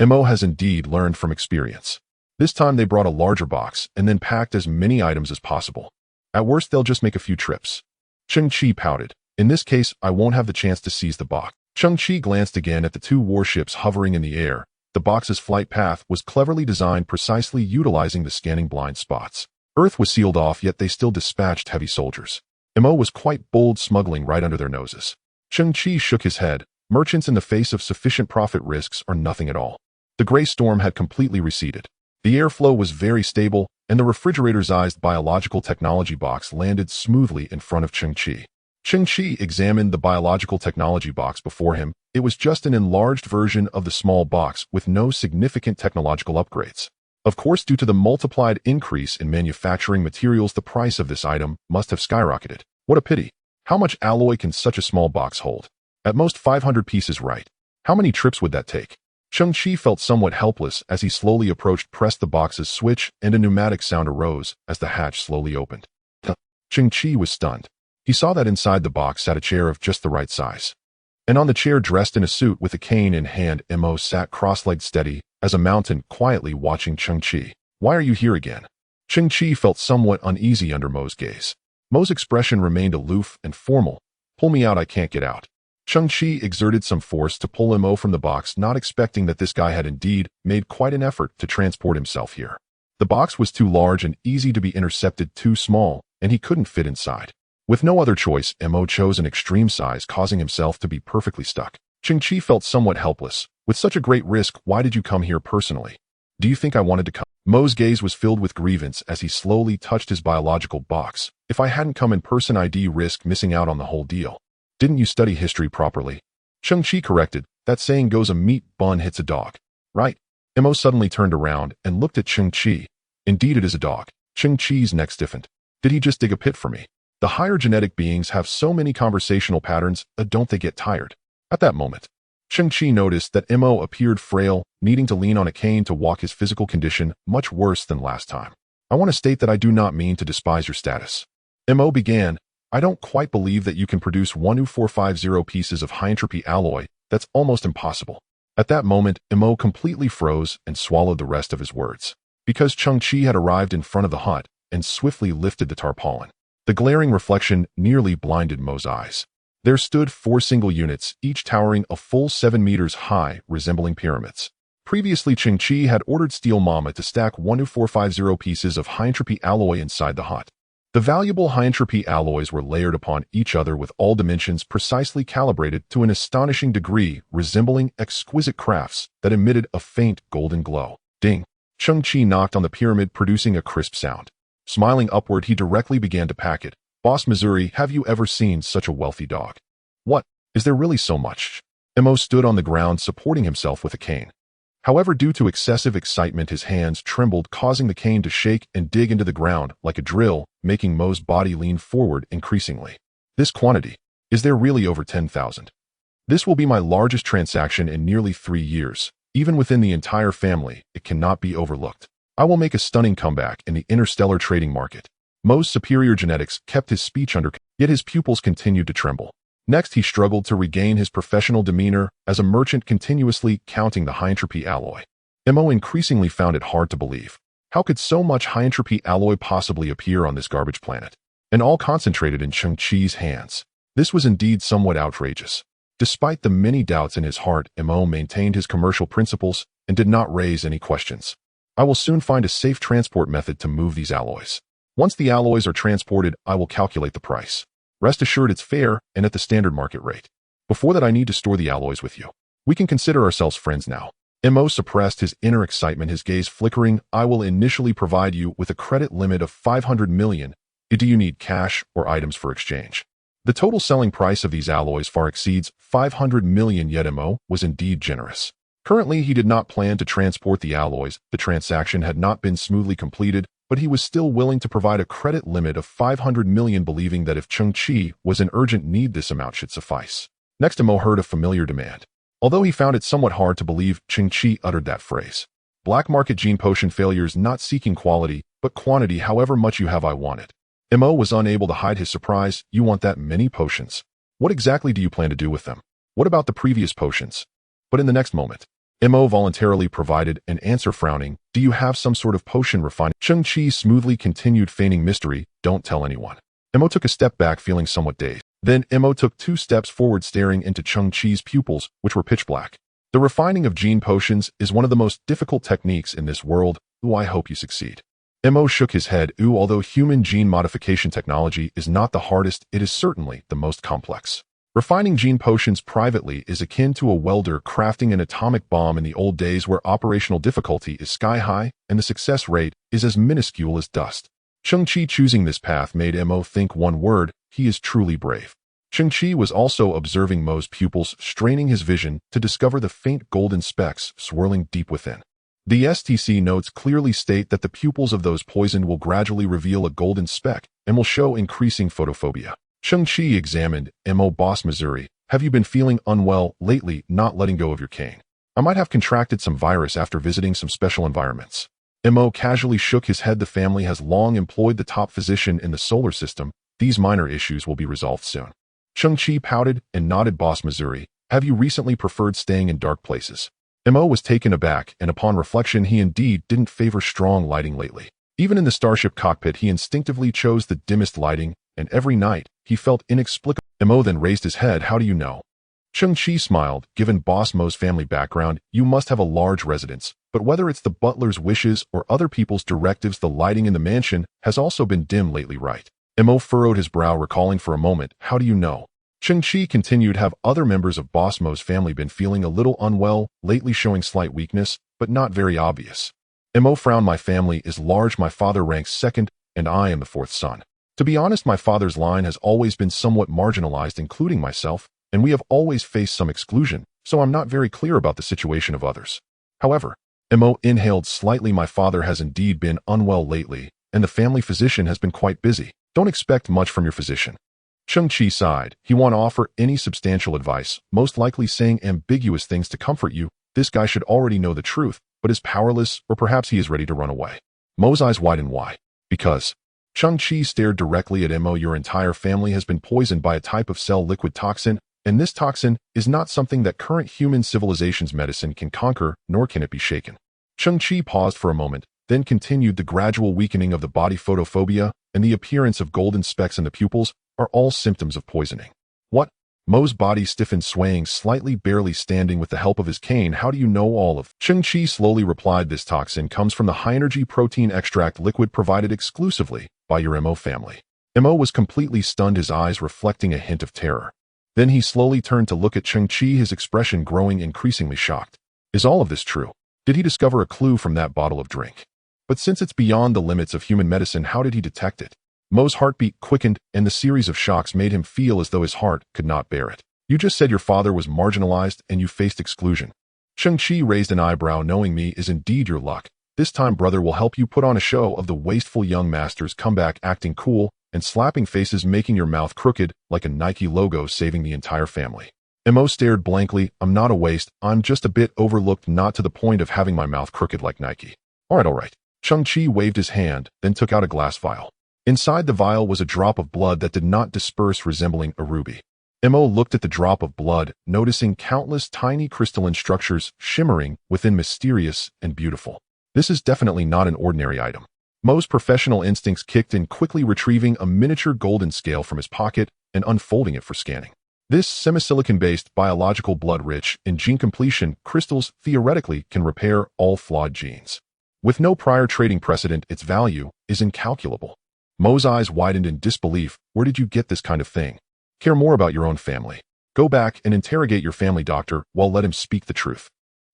Mo has indeed learned from experience. This time they brought a larger box and then packed as many items as possible. At worst, they'll just make a few trips. Cheng Qi pouted. In this case, I won't have the chance to seize the box. Cheng Qi glanced again at the two warships hovering in the air. The box's flight path was cleverly designed, precisely utilizing the scanning blind spots. Earth was sealed off, yet they still dispatched heavy soldiers. Mo was quite bold, smuggling right under their noses. Cheng Qi shook his head. Merchants in the face of sufficient profit risks are nothing at all. The gray storm had completely receded. The airflow was very stable, and the refrigerator-sized biological technology box landed smoothly in front of Cheng Qi. Cheng Qi examined the biological technology box before him. It was just an enlarged version of the small box with no significant technological upgrades. Of course, due to the multiplied increase in manufacturing materials, the price of this item must have skyrocketed. What a pity. How much alloy can such a small box hold? At most 500 pieces, right? How many trips would that take? Cheng Qi felt somewhat helpless as he slowly approached, pressed the box's switch, and a pneumatic sound arose as the hatch slowly opened. Cheng Qi was stunned. He saw that inside the box sat a chair of just the right size. And on the chair, dressed in a suit with a cane in hand, Mo sat cross-legged, steady as a mountain, quietly watching Cheng Qi. "Why are you here again?" Cheng Qi felt somewhat uneasy under Mo's gaze. Mo's expression remained aloof and formal. "Pull me out, I can't get out." Cheng Qi exerted some force to pull Mo from the box, not expecting that this guy had indeed made quite an effort to transport himself here. The box was too large and easy to be intercepted, too small, and he couldn't fit inside. With no other choice, Mo chose an extreme size, causing himself to be perfectly stuck. Cheng Qi felt somewhat helpless. "With such a great risk, why did you come here personally? Do you think I wanted to come?" Mo's gaze was filled with grievance as he slowly touched his biological box. "If I hadn't come in person, I'd risk missing out on the whole deal." "Didn't you study history properly?" Cheng Qi corrected. "That saying goes, a meat bun hits a dog, right?" Mo suddenly turned around and looked at Cheng Qi. "Indeed it is a dog." Cheng Qi's neck stiffened. "Did he just dig a pit for me?" The higher genetic beings have so many conversational patterns, don't they get tired? At that moment, Cheng Qi noticed that Mo appeared frail, needing to lean on a cane to walk, his physical condition much worse than last time. "I want to state that I do not mean to despise your status." Mo began. "I don't quite believe that you can produce 1U450 pieces of high-entropy alloy. That's almost impossible." At that moment, Mo completely froze and swallowed the rest of his words. Because Cheng Qi had arrived in front of the hut and swiftly lifted the tarpaulin. The glaring reflection nearly blinded Mo's eyes. There stood 4 single units, each towering a full 7 meters high, resembling pyramids. Previously, Cheng Qi had ordered Steel Mama to stack 1U450 pieces of high-entropy alloy inside the hut. The valuable high-entropy alloys were layered upon each other with all dimensions precisely calibrated to an astonishing degree, resembling exquisite crafts that emitted a faint golden glow. Ding! Cheng Qi knocked on the pyramid, producing a crisp sound. Smiling upward, he directly began to pack it. "Boss Missouri, have you ever seen such a wealthy dog?" "What? Is there really so much?" Mo stood on the ground, supporting himself with a cane. However, due to excessive excitement, his hands trembled, causing the cane to shake and dig into the ground like a drill, making Mo's body lean forward increasingly. "This quantity, is there really over 10,000? This will be my largest transaction in nearly 3 years. Even within the entire family, it cannot be overlooked. I will make a stunning comeback in the interstellar trading market." Mo's superior genetics kept his speech under control, yet his pupils continued to tremble. Next, he struggled to regain his professional demeanor as a merchant, continuously counting the high-entropy alloy. Mo increasingly found it hard to believe. How could so much high-entropy alloy possibly appear on this garbage planet? And all concentrated in Cheng Qi's hands. This was indeed somewhat outrageous. Despite the many doubts in his heart, Mo maintained his commercial principles and did not raise any questions. "I will soon find a safe transport method to move these alloys. Once the alloys are transported, I will calculate the price. Rest assured it's fair and at the standard market rate. Before that, I need to store the alloys with you. We can consider ourselves friends now." Mo suppressed his inner excitement, his gaze flickering. "I will initially provide you with a credit limit of 500 million. Do you need cash or items for exchange?" The total selling price of these alloys far exceeds 500 million, yet Mo was indeed generous. Currently, he did not plan to transport the alloys. The transaction had not been smoothly completed, but he was still willing to provide a credit limit of 500 million, believing that if Cheng Qi was in urgent need, this amount should suffice. Next, Mo heard a familiar demand. Although he found it somewhat hard to believe, Cheng Qi uttered that phrase. "Black market gene potion failures, not seeking quality, but quantity. However much you have, I want it." Mo was unable to hide his surprise. "You want that many potions? What exactly do you plan to do with them? What about the previous potions?" But in the next moment, Mo voluntarily provided an answer, frowning. "Do you have some sort of potion refining?" Cheng Qi smoothly continued, feigning mystery. "Don't tell anyone." Mo took a step back, feeling somewhat dazed. Then Mo took 2 steps forward, staring into Cheng Qi's pupils, which were pitch black. "The refining of gene potions is one of the most difficult techniques in this world. I hope you succeed." Mo shook his head. Although human gene modification technology is not the hardest, it is certainly the most complex. Refining gene potions privately is akin to a welder crafting an atomic bomb in the old days, where operational difficulty is sky-high and the success rate is as minuscule as dust. Cheng Qi choosing this path made Mo think one word: he is truly brave. Cheng Qi was also observing Mo's pupils, straining his vision to discover the faint golden specks swirling deep within. The STC notes clearly state that the pupils of those poisoned will gradually reveal a golden speck and will show increasing photophobia. Cheng Qi examined Mo. "Boss Missouri, have you been feeling unwell lately, not letting go of your cane?" I might have contracted some virus after visiting some special environments. Mo casually shook his head. The family has long employed the top physician in the solar system. These minor issues will be resolved soon. Cheng Qi pouted and nodded. Boss Missouri, have you recently preferred staying in dark places? Mo was taken aback, and upon reflection he indeed didn't favor strong lighting lately. Even in the starship cockpit he instinctively chose the dimmest lighting, and every night he felt inexplicable. Mo then raised his head. How do you know? Cheng Qi smiled. Given Boss Mo's family background, you must have a large residence, but whether it's the butler's wishes or other people's directives, the lighting in the mansion has also been dim lately, right? Mo furrowed his brow, recalling for a moment. How do you know? Cheng Qi continued. Have other members of Boss Mo's family been feeling a little unwell lately, showing slight weakness, but not very obvious? Mo frowned. My family is large. My father ranks second, and I am the fourth son. To be honest, my father's line has always been somewhat marginalized, including myself, and we have always faced some exclusion, so I'm not very clear about the situation of others. However, Mo inhaled slightly. My father has indeed been unwell lately, and the family physician has been quite busy. Don't expect much from your physician. Cheng Qi sighed. He won't offer any substantial advice, most likely saying ambiguous things to comfort you. This guy should already know the truth, but is powerless, or perhaps he is ready to run away. Mo's eyes widened. Why? Because. Cheng Qi stared directly at Mo. Your entire family has been poisoned by a type of cell liquid toxin, and this toxin is not something that current human civilization's medicine can conquer, nor can it be shaken. Cheng Qi paused for a moment, then continued. The gradual weakening of the body, photophobia, and the appearance of golden specks in the pupils are all symptoms of poisoning. What? Mo's body stiffened, swaying slightly, barely standing with the help of his cane. How do you know all of? Cheng Qi slowly replied. This toxin comes from the high-energy protein extract liquid provided exclusively by your Mo family. Mo was completely stunned, his eyes reflecting a hint of terror. Then he slowly turned to look at Cheng Qi, his expression growing increasingly shocked. Is all of this true? Did he discover a clue from that bottle of drink? But since it's beyond the limits of human medicine, how did he detect it? Mo's heartbeat quickened, and the series of shocks made him feel as though his heart could not bear it. You just said your father was marginalized and you faced exclusion. Cheng Qi raised an eyebrow. Knowing me is indeed your luck. This time brother will help you put on a show of the wasteful young masters come back acting cool and slapping faces, making your mouth crooked like a Nike logo, saving the entire family. Mo stared blankly. I'm not a waste, I'm just a bit overlooked, not to the point of having my mouth crooked like Nike. All right. Cheng Qi waved his hand, then took out a glass vial. Inside the vial was a drop of blood that did not disperse, resembling a ruby. Mo looked at the drop of blood, noticing countless tiny crystalline structures shimmering within, mysterious and beautiful. This is definitely not an ordinary item. Mo's professional instincts kicked in, quickly retrieving a miniature golden scale from his pocket and unfolding it for scanning. This semisilicon-based biological blood, rich in gene completion crystals, theoretically can repair all flawed genes. With no prior trading precedent, its value is incalculable. Mo's eyes widened in disbelief. Where did you get this kind of thing? Care more about your own family. Go back and interrogate your family doctor, while let him speak the truth.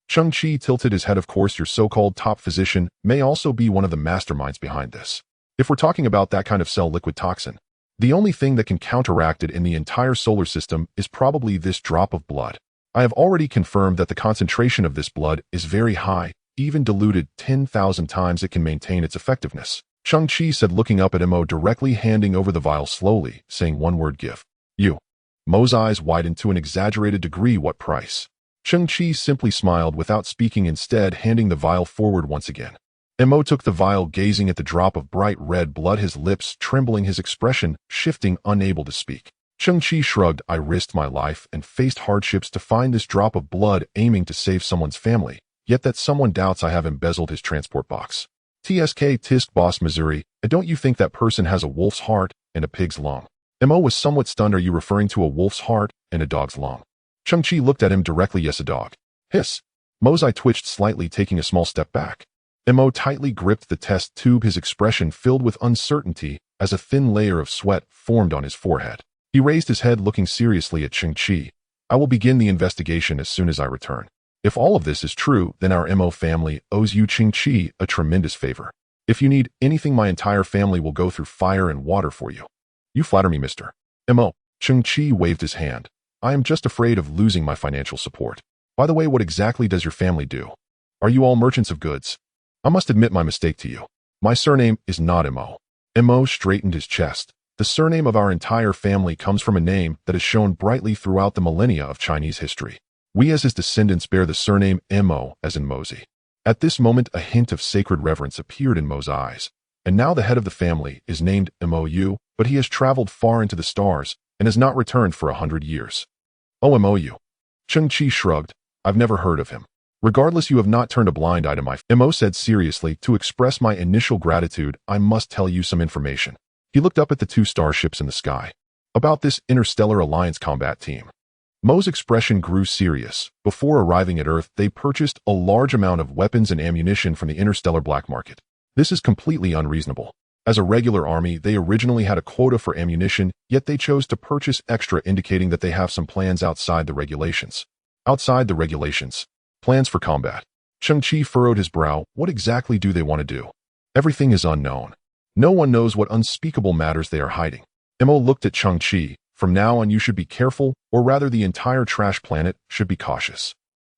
Cheng Qi tilted his head. Of course, your so-called top physician may also be one of the masterminds behind this. If we're talking about that kind of cell liquid toxin, the only thing that can counteract it in the entire solar system is probably this drop of blood. I have already confirmed that the concentration of this blood is very high, even diluted 10,000 times it can maintain its effectiveness. Cheng Qi said, looking up at Mo, directly handing over the vial slowly, saying one word: give. You. Mo's eyes widened to an exaggerated degree. What price? Cheng Qi simply smiled without speaking, instead handing the vial forward once again. Mo took the vial, gazing at the drop of bright red blood, his lips trembling, his expression shifting, unable to speak. Cheng Qi shrugged. I risked my life and faced hardships to find this drop of blood, aiming to save someone's family, yet that someone doubts I have embezzled his transport box. TSK tisk, Boss Missouri, don't you think that person has a wolf's heart and a pig's lung? Mo was somewhat stunned. Are you referring to a wolf's heart and a dog's lung? Cheng Qi looked at him directly. Yes, a dog. Hiss. Mo's eye twitched slightly, taking a small step back. Mo tightly gripped the test tube, his expression filled with uncertainty as a thin layer of sweat formed on his forehead. He raised his head, looking seriously at Cheng Qi. I will begin the investigation as soon as I return. If all of this is true, then our Mo family owes you, Cheng Qi, a tremendous favor. If you need anything, my entire family will go through fire and water for you. You flatter me, Mr. Mo. Cheng Qi waved his hand. I am just afraid of losing my financial support. By the way, what exactly does your family do? Are you all merchants of goods? I must admit my mistake to you. My surname is not Mo. Mo straightened his chest. The surname of our entire family comes from a name that has shone brightly throughout the millennia of Chinese history. We as his descendants bear the surname Mo, as in Mosey. At this moment, a hint of sacred reverence appeared in Mo's eyes. And now the head of the family is named Mou, but he has traveled far into the stars and has not returned for 100 years. Oh, Mou. Cheng Qi shrugged. I've never heard of him. Regardless, you have not turned a blind eye to my Mo said seriously. To express my initial gratitude, I must tell you some information. He looked up at the 2 starships in the sky. About this Interstellar Alliance combat team. Mo's expression grew serious. Before arriving at Earth, they purchased a large amount of weapons and ammunition from the interstellar black market. This is completely unreasonable. As a regular army, they originally had a quota for ammunition, yet they chose to purchase extra, indicating that they have some plans outside the regulations. Outside the regulations. Plans for combat. Cheng Qi furrowed his brow. What exactly do they want to do? Everything is unknown. No one knows what unspeakable matters they are hiding. Mo looked at Cheng Qi. From now on, you should be careful, or rather the entire trash planet should be cautious.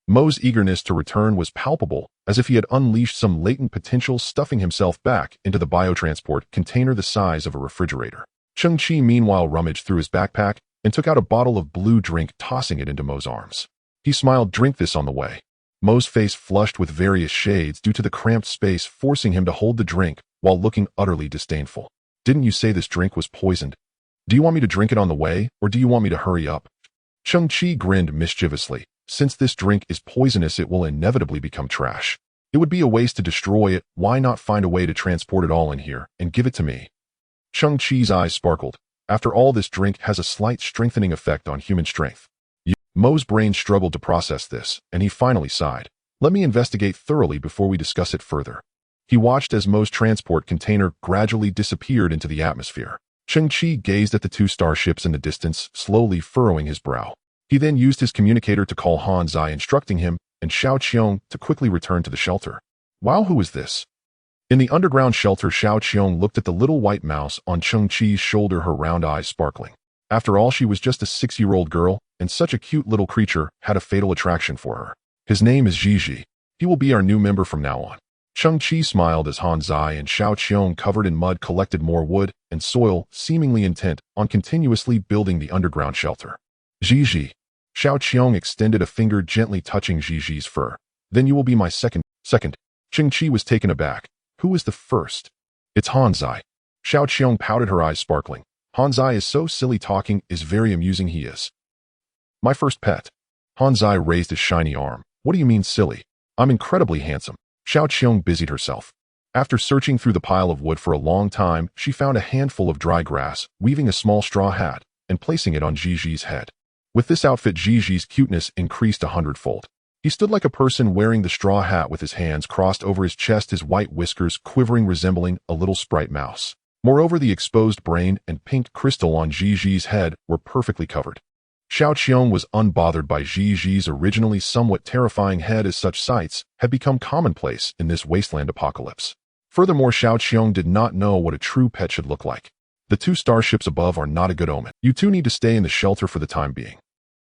Mo's eagerness to return was palpable, as if he had unleashed some latent potential, stuffing himself back into the biotransport container the size of a refrigerator. Cheng Qi meanwhile rummaged through his backpack and took out a bottle of blue drink, tossing it into Mo's arms. He smiled. Drink this on the way. Mo's face flushed with various shades due to the cramped space, forcing him to hold the drink while looking utterly disdainful. Didn't you say this drink was poisoned? Do you want me to drink it on the way, or do you want me to hurry up? Cheng Qi grinned mischievously. Since this drink is poisonous, it will inevitably become trash. It would be a waste to destroy it. Why not find a way to transport it all in here and give it to me? Cheng Qi's eyes sparkled. After all, this drink has a slight strengthening effect on human strength. Mo's brain struggled to process this, and he finally sighed. Let me investigate thoroughly before we discuss it further. He watched as Mo's transport container gradually disappeared into the atmosphere. Cheng Qi gazed at the 2 starships in the distance, slowly furrowing his brow. He then used his communicator to call Han Zai, instructing him and Xiao Qiong to quickly return to the shelter. Wow, who is this? In the underground shelter, Xiao Qiong looked at the little white mouse on Cheng Qi's shoulder, her round eyes sparkling. After all, she was just a 6-year-old girl, and such a cute little creature had a fatal attraction for her. His name is Zhi. He will be our new member from now on. Cheng Qi smiled as Han Zai and Xiao Qiong, covered in mud, collected more wood and soil, seemingly intent on continuously building the underground shelter. Zhi. Xiao Qiong extended a finger, gently touching Zhi's fur. Then you will be my second. Cheng Qi was taken aback. Who is the first? It's Han Zai. Xiao Qiong pouted, her eyes sparkling. Han Zai is so silly, talking is very amusing. He is my first pet. Han Zai raised his shiny arm. What do you mean silly? I'm incredibly handsome. Xiao Qiong busied herself. After searching through the pile of wood for a long time, she found a handful of dry grass, weaving a small straw hat, and placing it on Zhi's head. With this outfit, Zhi's cuteness increased 100-fold. He stood like a person wearing the straw hat with his hands crossed over his chest, his white whiskers quivering, resembling a little sprite mouse. Moreover, the exposed brain and pink crystal on Zhi's head were perfectly covered. Xiao Qiong was unbothered by Zhi's originally somewhat terrifying head, as such sights had become commonplace in this wasteland apocalypse. Furthermore, Xiao Qiong did not know what a true pet should look like. The 2 starships above are not a good omen. You 2 need to stay in the shelter for the time being.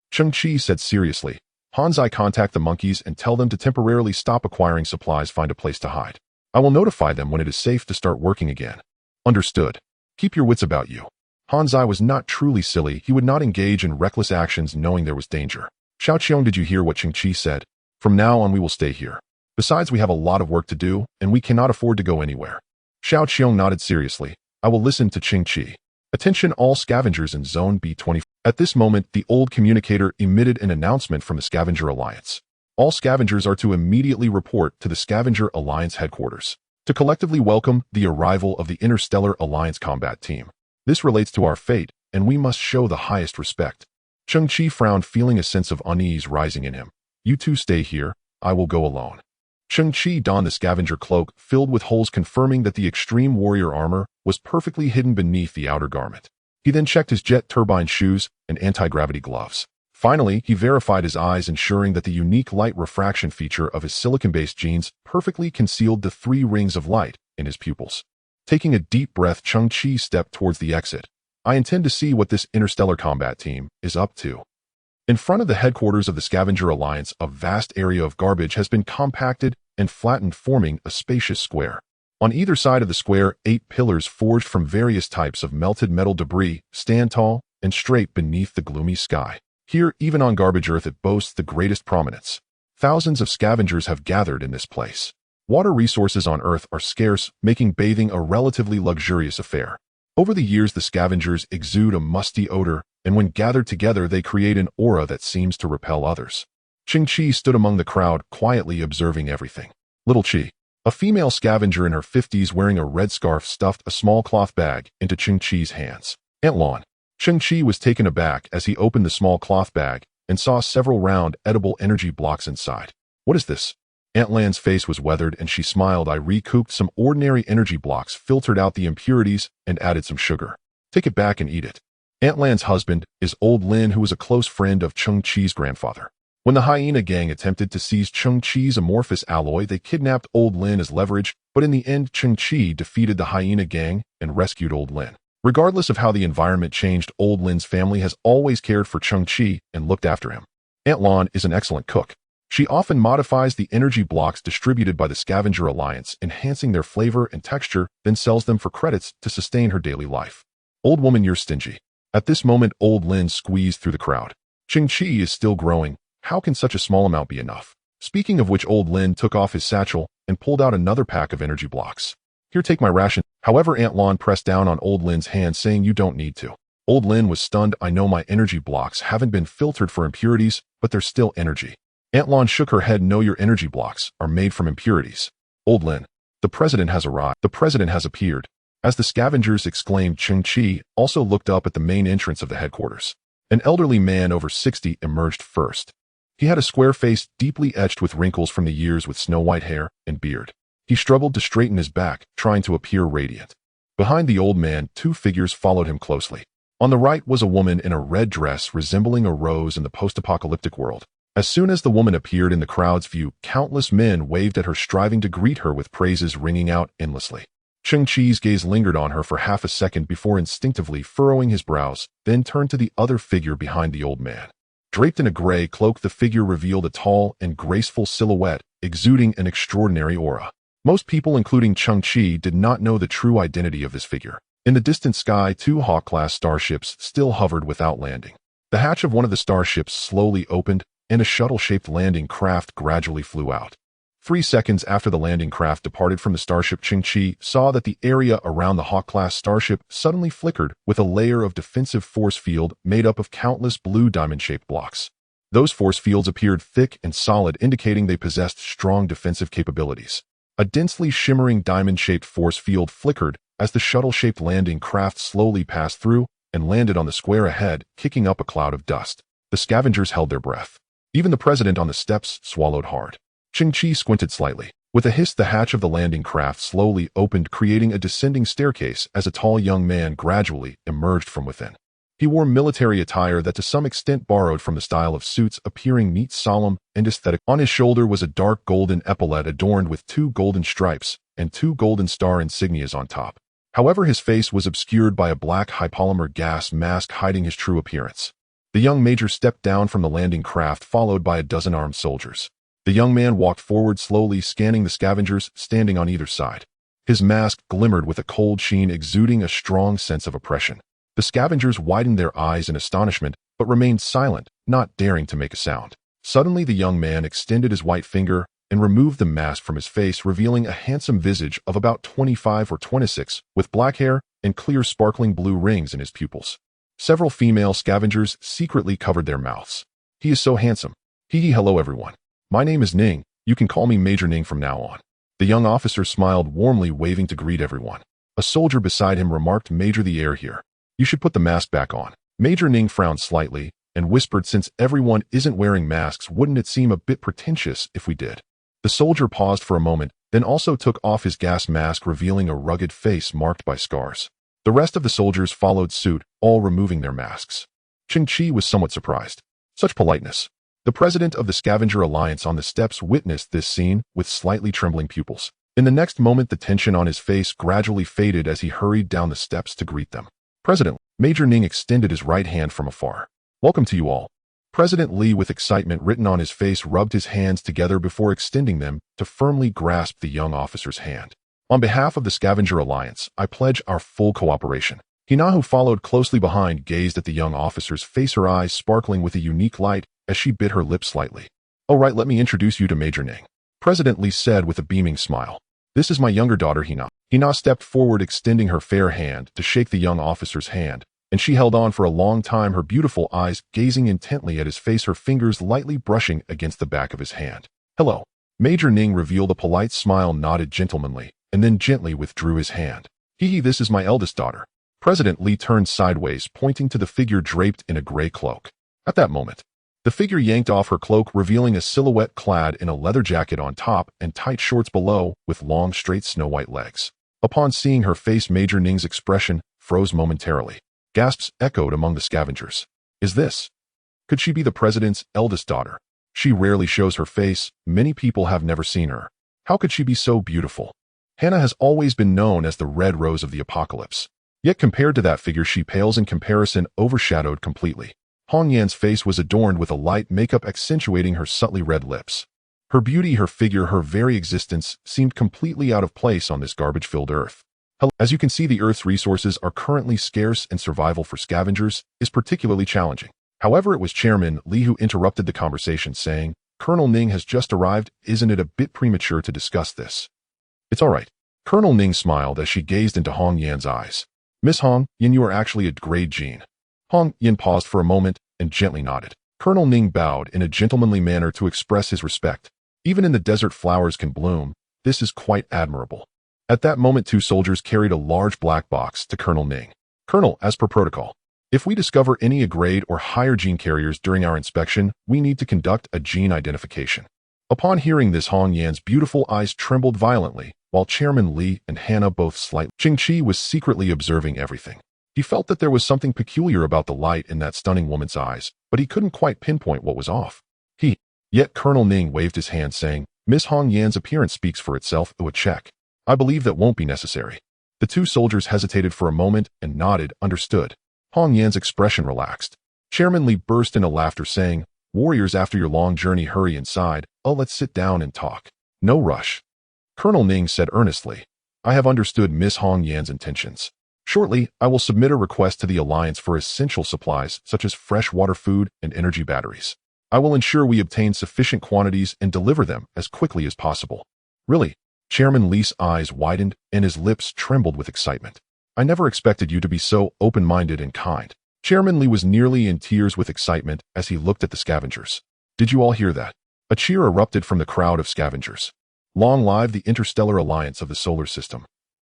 Cheng Qi said seriously. Han Zai, contact the monkeys and tell them to temporarily stop acquiring supplies. Find a place to hide. I will notify them when it is safe to start working again. Understood. Keep your wits about you. Han Zai was not truly silly. He would not engage in reckless actions knowing there was danger. Xiao Qiong, did you hear what Cheng Qi said? From now on, we will stay here. Besides, we have a lot of work to do, and we cannot afford to go anywhere. Xiao Qiong nodded seriously. I will listen to Cheng Qi. Attention all scavengers in Zone B20. At this moment, the old communicator emitted an announcement from the Scavenger Alliance. All scavengers are to immediately report to the Scavenger Alliance headquarters to collectively welcome the arrival of the Interstellar Alliance combat team. This relates to our fate, and we must show the highest respect. Cheng Qi frowned, feeling a sense of unease rising in him. You 2 stay here. I will go alone. Cheng Qi donned the scavenger cloak, filled with holes, confirming that the extreme warrior armor was perfectly hidden beneath the outer garment. He then checked his jet turbine shoes and anti-gravity gloves. Finally, he verified his eyes, ensuring that the unique light refraction feature of his silicon-based genes perfectly concealed the 3 rings of light in his pupils. Taking a deep breath, Cheng Qi stepped towards the exit. I intend to see what this interstellar combat team is up to. In front of the headquarters of the Scavenger Alliance, a vast area of garbage has been compacted and flattened, forming a spacious square. On either side of the square, 8 pillars forged from various types of melted metal debris stand tall and straight beneath the gloomy sky. Here, even on garbage earth, it boasts the greatest prominence. Thousands of scavengers have gathered in this place. Water resources on Earth are scarce, making bathing a relatively luxurious affair. Over the years, the scavengers exude a musty odor, and when gathered together, they create an aura that seems to repel others. Cheng Qi stood among the crowd, quietly observing everything. Little Qi, a female scavenger in her 50s wearing a red scarf, stuffed a small cloth bag into Cheng Qi's hands. Aunt Lan. Cheng Qi was taken aback as he opened the small cloth bag and saw several round, edible energy blocks inside. What is this? Aunt Lan's face was weathered and she smiled. I recouped some ordinary energy blocks, filtered out the impurities, and added some sugar. Take it back and eat it. Aunt Lan's husband is Old Lin, who was a close friend of Cheng Qi's grandfather. When the hyena gang attempted to seize Cheng Qi's amorphous alloy, they kidnapped Old Lin as leverage, but in the end, Cheng Qi defeated the hyena gang and rescued Old Lin. Regardless of how the environment changed, Old Lin's family has always cared for Cheng Qi and looked after him. Aunt Lan is an excellent cook. She often modifies the energy blocks distributed by the Scavenger Alliance, enhancing their flavor and texture, then sells them for credits to sustain her daily life. Old woman, you're stingy. At this moment, Old Lin squeezed through the crowd. Cheng Qi is still growing. How can such a small amount be enough? Speaking of which, Old Lin took off his satchel and pulled out another pack of energy blocks. Here, take my ration. However, Aunt Lan pressed down on Old Lin's hand, saying, you don't need to. Old Lin was stunned. I know my energy blocks haven't been filtered for impurities, but they're still energy. Aunt Lan shook her head. No, your energy blocks are made from impurities. Old Lin, the president has arrived. The president has appeared. As the scavengers exclaimed, Cheng Qi also looked up at the main entrance of the headquarters. An elderly man over 60 emerged first. He had a square face deeply etched with wrinkles from the years, with snow-white hair and beard. He struggled to straighten his back, trying to appear radiant. Behind the old man, two figures followed him closely. On the right was a woman in a red dress resembling a rose in the post-apocalyptic world. As soon as the woman appeared in the crowd's view, countless men waved at her, striving to greet her with praises ringing out endlessly. Cheng Qi's gaze lingered on her for half a second before instinctively furrowing his brows, then turned to the other figure behind the old man. Draped in a gray cloak, the figure revealed a tall and graceful silhouette, exuding an extraordinary aura. Most people, including Cheng Qi, did not know the true identity of this figure. In the distant sky, two Hawk-class starships still hovered without landing. The hatch of one of the starships slowly opened, and a shuttle-shaped landing craft gradually flew out. 3 seconds after the landing craft departed from the starship, Cheng Qi saw that the area around the Hawk-class starship suddenly flickered with a layer of defensive force field made up of countless blue diamond-shaped blocks. Those force fields appeared thick and solid, indicating they possessed strong defensive capabilities. A densely shimmering diamond-shaped force field flickered as the shuttle-shaped landing craft slowly passed through and landed on the square ahead, kicking up a cloud of dust. The scavengers held their breath. Even the president on the steps swallowed hard. Cheng Qi squinted slightly. With a hiss, the hatch of the landing craft slowly opened, creating a descending staircase as a tall young man gradually emerged from within. He wore military attire that to some extent borrowed from the style of suits, appearing neat, solemn, and aesthetic. On his shoulder was a dark golden epaulet adorned with 2 golden stripes and 2 golden star insignias on top. However, his face was obscured by a black high-polymer gas mask hiding his true appearance. The young major stepped down from the landing craft, followed by a dozen armed soldiers. The young man walked forward slowly, scanning the scavengers standing on either side. His mask glimmered with a cold sheen, exuding a strong sense of oppression. The scavengers widened their eyes in astonishment, but remained silent, not daring to make a sound. Suddenly, the young man extended his white finger and removed the mask from his face, revealing a handsome visage of about 25 or 26, with black hair and clear sparkling blue rings in his pupils. Several female scavengers secretly covered their mouths. He is so handsome. Hello everyone. My name is Ning. You can call me Major Ning from now on. The young officer smiled warmly, waving to greet everyone. A soldier beside him remarked, Major, the air here. You should put the mask back on. Major Ning frowned slightly and whispered, since everyone isn't wearing masks, wouldn't it seem a bit pretentious if we did? The soldier paused for a moment, then also took off his gas mask, revealing a rugged face marked by scars. The rest of the soldiers followed suit, all removing their masks. Cheng Qi was somewhat surprised. Such politeness. The president of the Scavenger Alliance on the steps witnessed this scene with slightly trembling pupils. In the next moment, the tension on his face gradually faded as he hurried down the steps to greet them. President, Major Ning extended his right hand from afar. Welcome to you all. President Li, with excitement written on his face, rubbed his hands together before extending them to firmly grasp the young officer's hand. On behalf of the Scavenger Alliance, I pledge our full cooperation. Hina, who followed closely behind, gazed at the young officer's face, her eyes sparkling with a unique light as she bit her lip slightly. "All right, let me introduce you to Major Ning," President Li said with a beaming smile. "This is my younger daughter, Hina." Hina stepped forward, extending her fair hand to shake the young officer's hand, and she held on for a long time, her beautiful eyes gazing intently at his face, her fingers lightly brushing against the back of his hand. "Hello." Major Ning revealed a polite smile, nodded gentlemanly, and then gently withdrew his hand. "Hee, this is my eldest daughter." President Li turned sideways, pointing to the figure draped in a gray cloak. At that moment, the figure yanked off her cloak, revealing a silhouette clad in a leather jacket on top and tight shorts below, with long, straight, snow-white legs. Upon seeing her face, Major Ning's expression froze momentarily. Gasps echoed among the scavengers. "Is this? Could she be the president's eldest daughter? She rarely shows her face. Many people have never seen her. How could she be so beautiful?" Hannah has always been known as the Red Rose of the Apocalypse. Yet compared to that figure, she pales in comparison, overshadowed completely. Hong Yan's face was adorned with a light makeup accentuating her subtly red lips. Her beauty, her figure, her very existence seemed completely out of place on this garbage-filled earth. As you can see, the Earth's resources are currently scarce and survival for scavengers is particularly challenging. However, it was Chairman Li who interrupted the conversation, saying, "Colonel Ning has just arrived. Isn't it a bit premature to discuss this?" "It's all right." Colonel Ning smiled as she gazed into Hong Yan's eyes. "Miss Hong Yan, you are actually a great gene." Hong Yan paused for a moment and gently nodded. Colonel Ning bowed in a gentlemanly manner to express his respect. "Even in the desert, flowers can bloom. This is quite admirable." At that moment, two soldiers carried a large black box to Colonel Ning. "Colonel, as per protocol, if we discover any A grade or higher gene carriers during our inspection, we need to conduct a gene identification." Upon hearing this, Hong Yan's beautiful eyes trembled violently, while Chairman Li and Hannah both slightly. Cheng Qi was secretly observing everything. He felt that there was something peculiar about the light in that stunning woman's eyes, but he couldn't quite pinpoint what was off. Yet Colonel Ning waved his hand, saying, "Miss Hong Yan's appearance speaks for itself. A check. I believe that won't be necessary." The two soldiers hesitated for a moment and nodded, understood. Hong Yan's expression relaxed. Chairman Li burst into laughter, saying, "Warriors, after your long journey, hurry inside. Oh, let's sit down and talk. No rush." Colonel Ning said earnestly, "I have understood Miss Hong Yan's intentions. Shortly, I will submit a request to the Alliance for essential supplies such as fresh water, food, and energy batteries. I will ensure we obtain sufficient quantities and deliver them as quickly as possible." "Really?" Chairman Li's eyes widened and his lips trembled with excitement. "I never expected you to be so open-minded and kind." Chairman Li was nearly in tears with excitement as he looked at the scavengers. "Did you all hear that?" A cheer erupted from the crowd of scavengers. "Long live the Interstellar Alliance of the Solar System.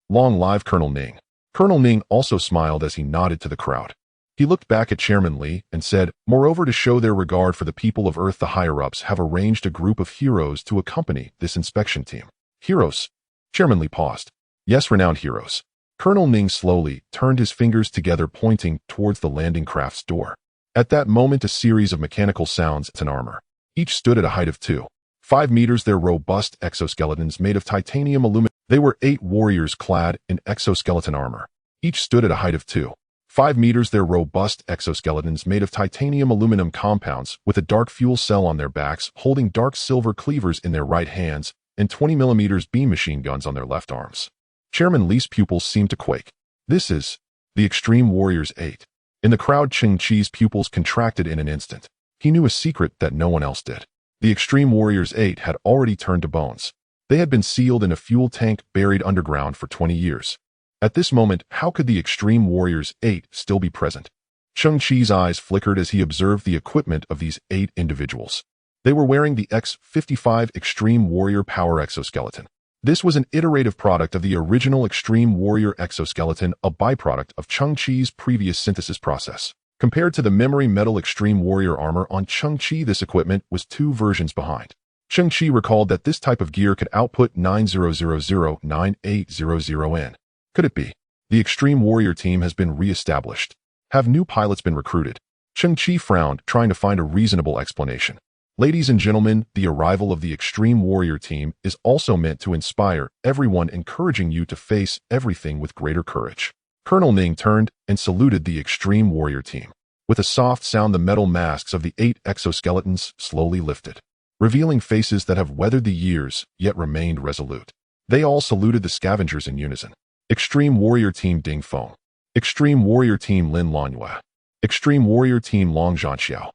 Long live Colonel Ning." Colonel Ning also smiled as he nodded to the crowd. He looked back at Chairman Li and said, "Moreover, to show their regard for the people of Earth, the higher-ups have arranged a group of heroes to accompany this inspection team." "Heroes?" Chairman Li paused. "Yes, renowned heroes." Colonel Ning slowly turned his fingers together, pointing towards the landing craft's door. At that moment, a series of mechanical sounds and armor. Each stood at a height of 2.5 meters, their robust exoskeletons made of titanium aluminum. They were 8 warriors clad in exoskeleton armor. Each stood at a height of 2.5 meters, their robust exoskeletons made of titanium aluminum compounds with a dark fuel cell on their backs, holding dark silver cleavers in their right hands and 20mm beam machine guns on their left arms. Chairman Li's pupils seemed to quake. "This is the Extreme Warriors 8. In the crowd, Cheng Qi's pupils contracted in an instant. He knew a secret that no one else did. The Extreme Warriors 8 had already turned to bones. They had been sealed in a fuel tank buried underground for 20 years. At this moment, how could the Extreme Warriors 8 still be present? Cheng Qi's eyes flickered as he observed the equipment of these 8 individuals. They were wearing the X-55 Extreme Warrior Power Exoskeleton. This was an iterative product of the original Extreme Warrior exoskeleton, a byproduct of Cheng Qi's previous synthesis process. Compared to the Memory Metal Extreme Warrior armor on Cheng Qi, this equipment was 2 versions behind. Cheng Qi recalled that this type of gear could output 9000-9800N. Could it be? The Extreme Warrior team has been re-established. Have new pilots been recruited? Cheng Qi frowned, trying to find a reasonable explanation. Ladies and gentlemen, the arrival of the Extreme Warrior team is also meant to inspire everyone, encouraging you to face everything with greater courage. Colonel Ning turned and saluted the Extreme Warrior team. With a soft sound, the metal masks of the 8 exoskeletons slowly lifted, revealing faces that have weathered the years, yet remained resolute. They all saluted the scavengers in unison. "Extreme Warrior Team Ding Feng. Extreme Warrior Team Lin Lanyue. Extreme Warrior Team Long Zhanxiao.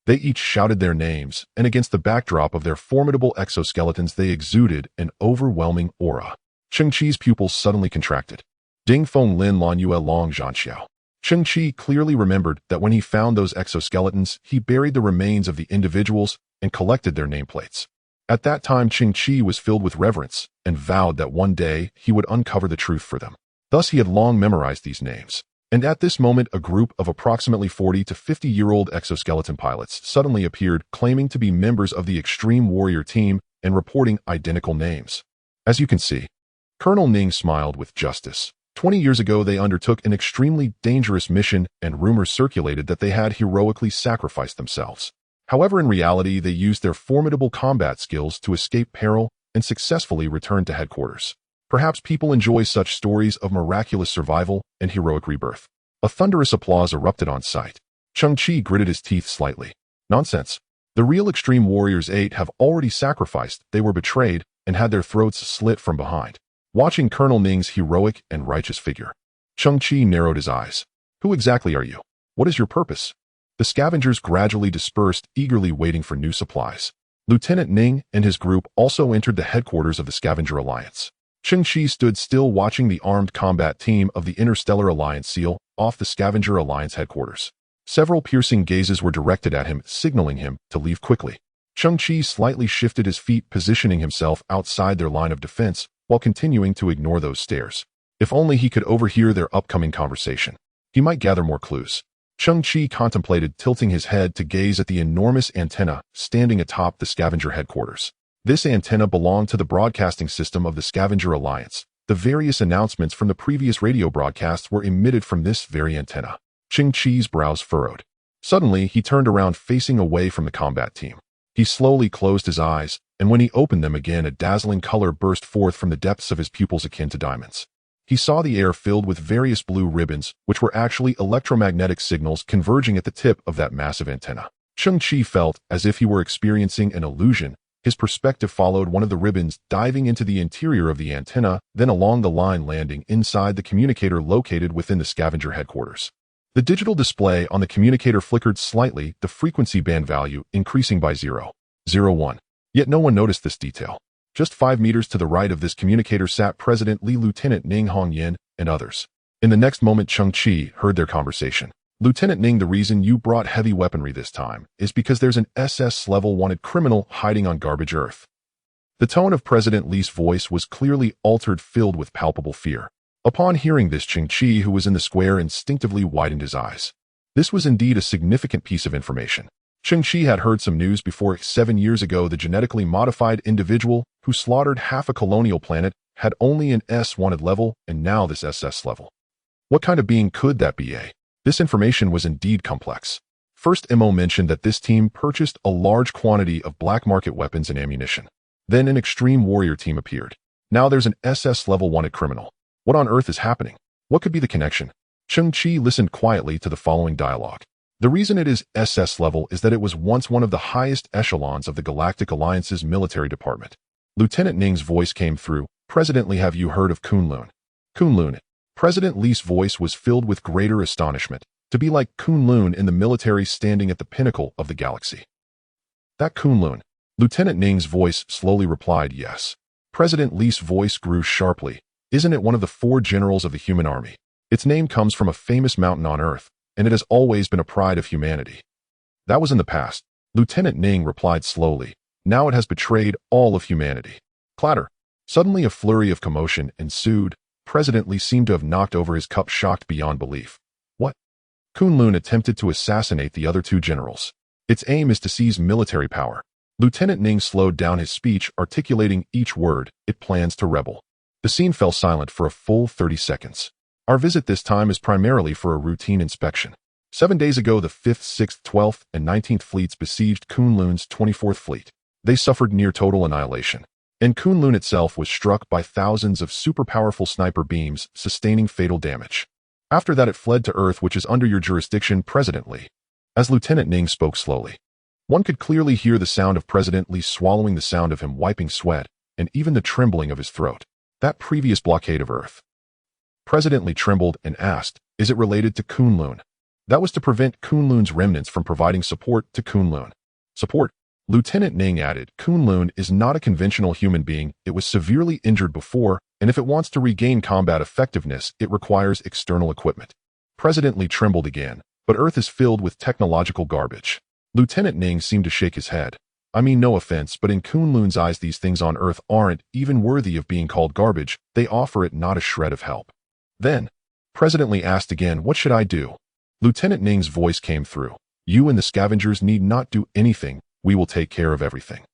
They each shouted their names, and against the backdrop of their formidable exoskeletons they exuded an overwhelming aura. Cheng Qi's pupils suddenly contracted. Ding Feng Lin Lanyue Long Zhanxiao. Cheng Qi clearly remembered that when he found those exoskeletons, he buried the remains of the individuals and collected their nameplates. At that time, Cheng Qi was filled with reverence and vowed that one day he would uncover the truth for them. Thus, he had long memorized these names. And at this moment, a group of approximately 40 to 50-year-old exoskeleton pilots suddenly appeared, claiming to be members of the Extreme Warrior Team and reporting identical names. As you can see, Colonel Ning smiled with justice. 20 years ago, they undertook an extremely dangerous mission, and rumors circulated that they had heroically sacrificed themselves. However, in reality, they used their formidable combat skills to escape peril and successfully return to headquarters. Perhaps people enjoy such stories of miraculous survival and heroic rebirth. A thunderous applause erupted on sight. Cheng Qi gritted his teeth slightly. Nonsense. The real Extreme Warriors 8 have already sacrificed, they were betrayed, and had their throats slit from behind. Watching Colonel Ning's heroic and righteous figure, Cheng Qi narrowed his eyes. Who exactly are you? What is your purpose? The scavengers gradually dispersed, eagerly waiting for new supplies. Lieutenant Ning and his group also entered the headquarters of the Scavenger Alliance. Cheng Qi stood still watching the armed combat team of the Interstellar Alliance seal off the Scavenger Alliance headquarters. Several piercing gazes were directed at him, signaling him to leave quickly. Cheng Qi slightly shifted his feet, positioning himself outside their line of defense while continuing to ignore those stares. If only he could overhear their upcoming conversation, he might gather more clues. Cheng Qi contemplated tilting his head to gaze at the enormous antenna standing atop the Scavenger headquarters. This antenna belonged to the broadcasting system of the Scavenger Alliance. The various announcements from the previous radio broadcasts were emitted from this very antenna. Cheng Qi's brows furrowed. Suddenly, he turned around, facing away from the combat team. He slowly closed his eyes, and when he opened them again, a dazzling color burst forth from the depths of his pupils akin to diamonds. He saw the air filled with various blue ribbons, which were actually electromagnetic signals converging at the tip of that massive antenna. Cheng Qi felt as if he were experiencing an illusion. His perspective followed one of the ribbons, diving into the interior of the antenna, then along the line, landing inside the communicator located within the Scavenger headquarters. The digital display on the communicator flickered slightly, the frequency band value increasing by 0.01. Yet no one noticed this detail. Just 5 meters to the right of this communicator sat President Li, Lieutenant Ning Hongyan, and others. In the next moment, Cheng Qi heard their conversation. Lieutenant Ning, the reason you brought heavy weaponry this time is because there's an SS-level wanted criminal hiding on garbage earth. The tone of President Li's voice was clearly altered, filled with palpable fear. Upon hearing this, Cheng Qi, who was in the square, instinctively widened his eyes. This was indeed a significant piece of information. Cheng Qi had heard some news before. 7 years ago, the genetically modified individual who slaughtered half a colonial planet had only an S-wanted level, and now this SS level. What kind of being could that be? This information was indeed complex. First, Mo mentioned that this team purchased a large quantity of black market weapons and ammunition. Then an Extreme Warrior team appeared. Now there's an SS-level wanted criminal. What on earth is happening? What could be the connection? Cheng Qi listened quietly to the following dialogue. The reason it is SS level is that it was once one of the highest echelons of the Galactic Alliance's military department. Lieutenant Ning's voice came through. President Li, have you heard of Kunlun? Kunlun. President Li's voice was filled with greater astonishment. To be like Kunlun in the military, standing at the pinnacle of the galaxy. That Kunlun. Lieutenant Ning's voice slowly replied, yes. President Li's voice grew sharply. Isn't it one of the 4 generals of the human army? Its name comes from a famous mountain on Earth, and it has always been a pride of humanity. That was in the past. Lieutenant Ning replied slowly. Now it has betrayed all of humanity. Clatter. Suddenly a flurry of commotion ensued. President Li seemed to have knocked over his cup, shocked beyond belief. What? Kunlun attempted to assassinate the other 2 generals. Its aim is to seize military power. Lieutenant Ning slowed down his speech, articulating each word. It plans to rebel. The scene fell silent for a full 30 seconds. Our visit this time is primarily for a routine inspection. 7 days ago, the 5th, 6th, 12th, and 19th fleets besieged Kunlun's 24th fleet. They suffered near total annihilation. And Kunlun itself was struck by thousands of super-powerful sniper beams, sustaining fatal damage. After that, it fled to Earth, which is under your jurisdiction, President Li. As Lieutenant Ning spoke slowly, one could clearly hear the sound of President Li swallowing, the sound of him wiping sweat, and even the trembling of his throat. That previous blockade of Earth. President Li trembled and asked, "Is it related to Kunlun?" That was to prevent Kunlun's remnants from providing support to Kunlun. Support? Lieutenant Ning added, Kunlun is not a conventional human being. It was severely injured before, and if it wants to regain combat effectiveness, it requires external equipment. President Li trembled again, but Earth is filled with technological garbage. Lieutenant Ning seemed to shake his head. I mean, no offense, but in Kunlun's eyes these things on Earth aren't even worthy of being called garbage. They offer it not a shred of help. Then, President Li asked again, what should I do? Lieutenant Ning's voice came through. You and the scavengers need not do anything. We will take care of everything.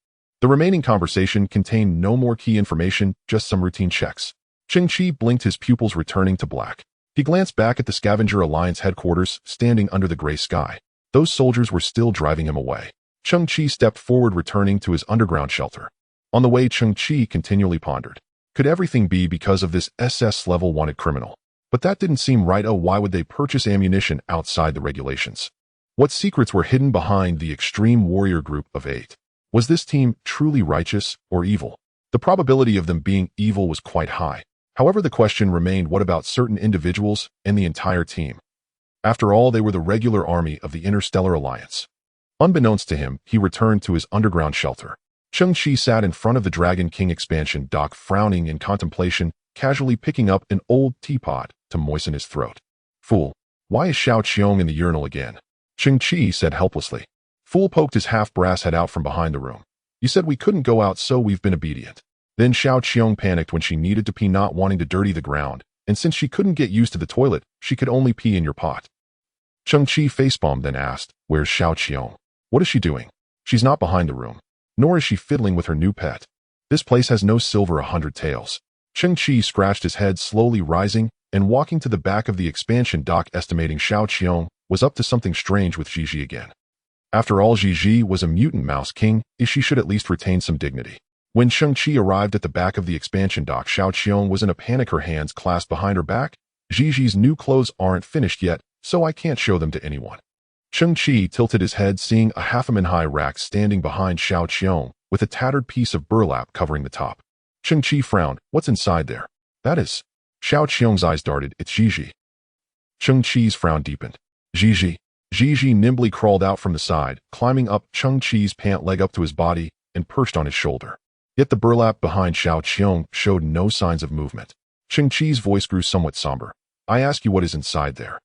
The remaining conversation contained no more key information, just some routine checks. Cheng Qi blinked, his pupils returning to black. He glanced back at the Scavenger Alliance headquarters, standing under the gray sky. Those soldiers were still driving him away. Cheng Qi stepped forward, returning to his underground shelter. On the way, Cheng Qi continually pondered. Could everything be because of this SS level wanted criminal? But that didn't seem right. Oh, why would they purchase ammunition outside the regulations? What secrets were hidden behind the extreme warrior group of 8? Was this team truly righteous or evil? The probability of them being evil was quite high. However, the question remained, what about certain individuals and the entire team? After all, they were the regular army of the Interstellar Alliance. Unbeknownst to him, he returned to his underground shelter. Cheng Qi sat in front of the Dragon King expansion dock, frowning in contemplation, casually picking up an old teapot to moisten his throat. Fool, why is Xiao Qiong in the urinal again? Cheng Qi said helplessly. Fool poked his half-brass head out from behind the room. You said we couldn't go out, so we've been obedient. Then Xiao Qiong panicked when she needed to pee, not wanting to dirty the ground, and since she couldn't get used to the toilet, she could only pee in your pot. Cheng Qi facepalmed, then asked, Where's Xiao Qiong? What is she doing? She's not behind the room. Nor is she fiddling with her new pet. This place has no silver 100 taels. Cheng Qi scratched his head, slowly rising and walking to the back of the expansion dock, estimating Xiao Qiong was up to something strange with Gigi again. After all, Gigi was a mutant mouse king, if she should at least retain some dignity. When Cheng Qi arrived at the back of the expansion dock, Xiao Qiong was in a panic, her hands clasped behind her back. Gigi's new clothes aren't finished yet, so I can't show them to anyone. Cheng Qi tilted his head, seeing a half-a-man-high rack standing behind Xiao Qiong, with a tattered piece of burlap covering the top. Cheng Qi frowned. What's inside there? That is. Xiao Qiong's eyes darted. It's Gigi. Cheng Qi's frown deepened. Gigi. Gigi nimbly crawled out from the side, climbing up Cheng Qi's pant leg up to his body and perched on his shoulder. Yet the burlap behind Xiao Qiong showed no signs of movement. Cheng Qi's voice grew somewhat somber. I ask you, what is inside there?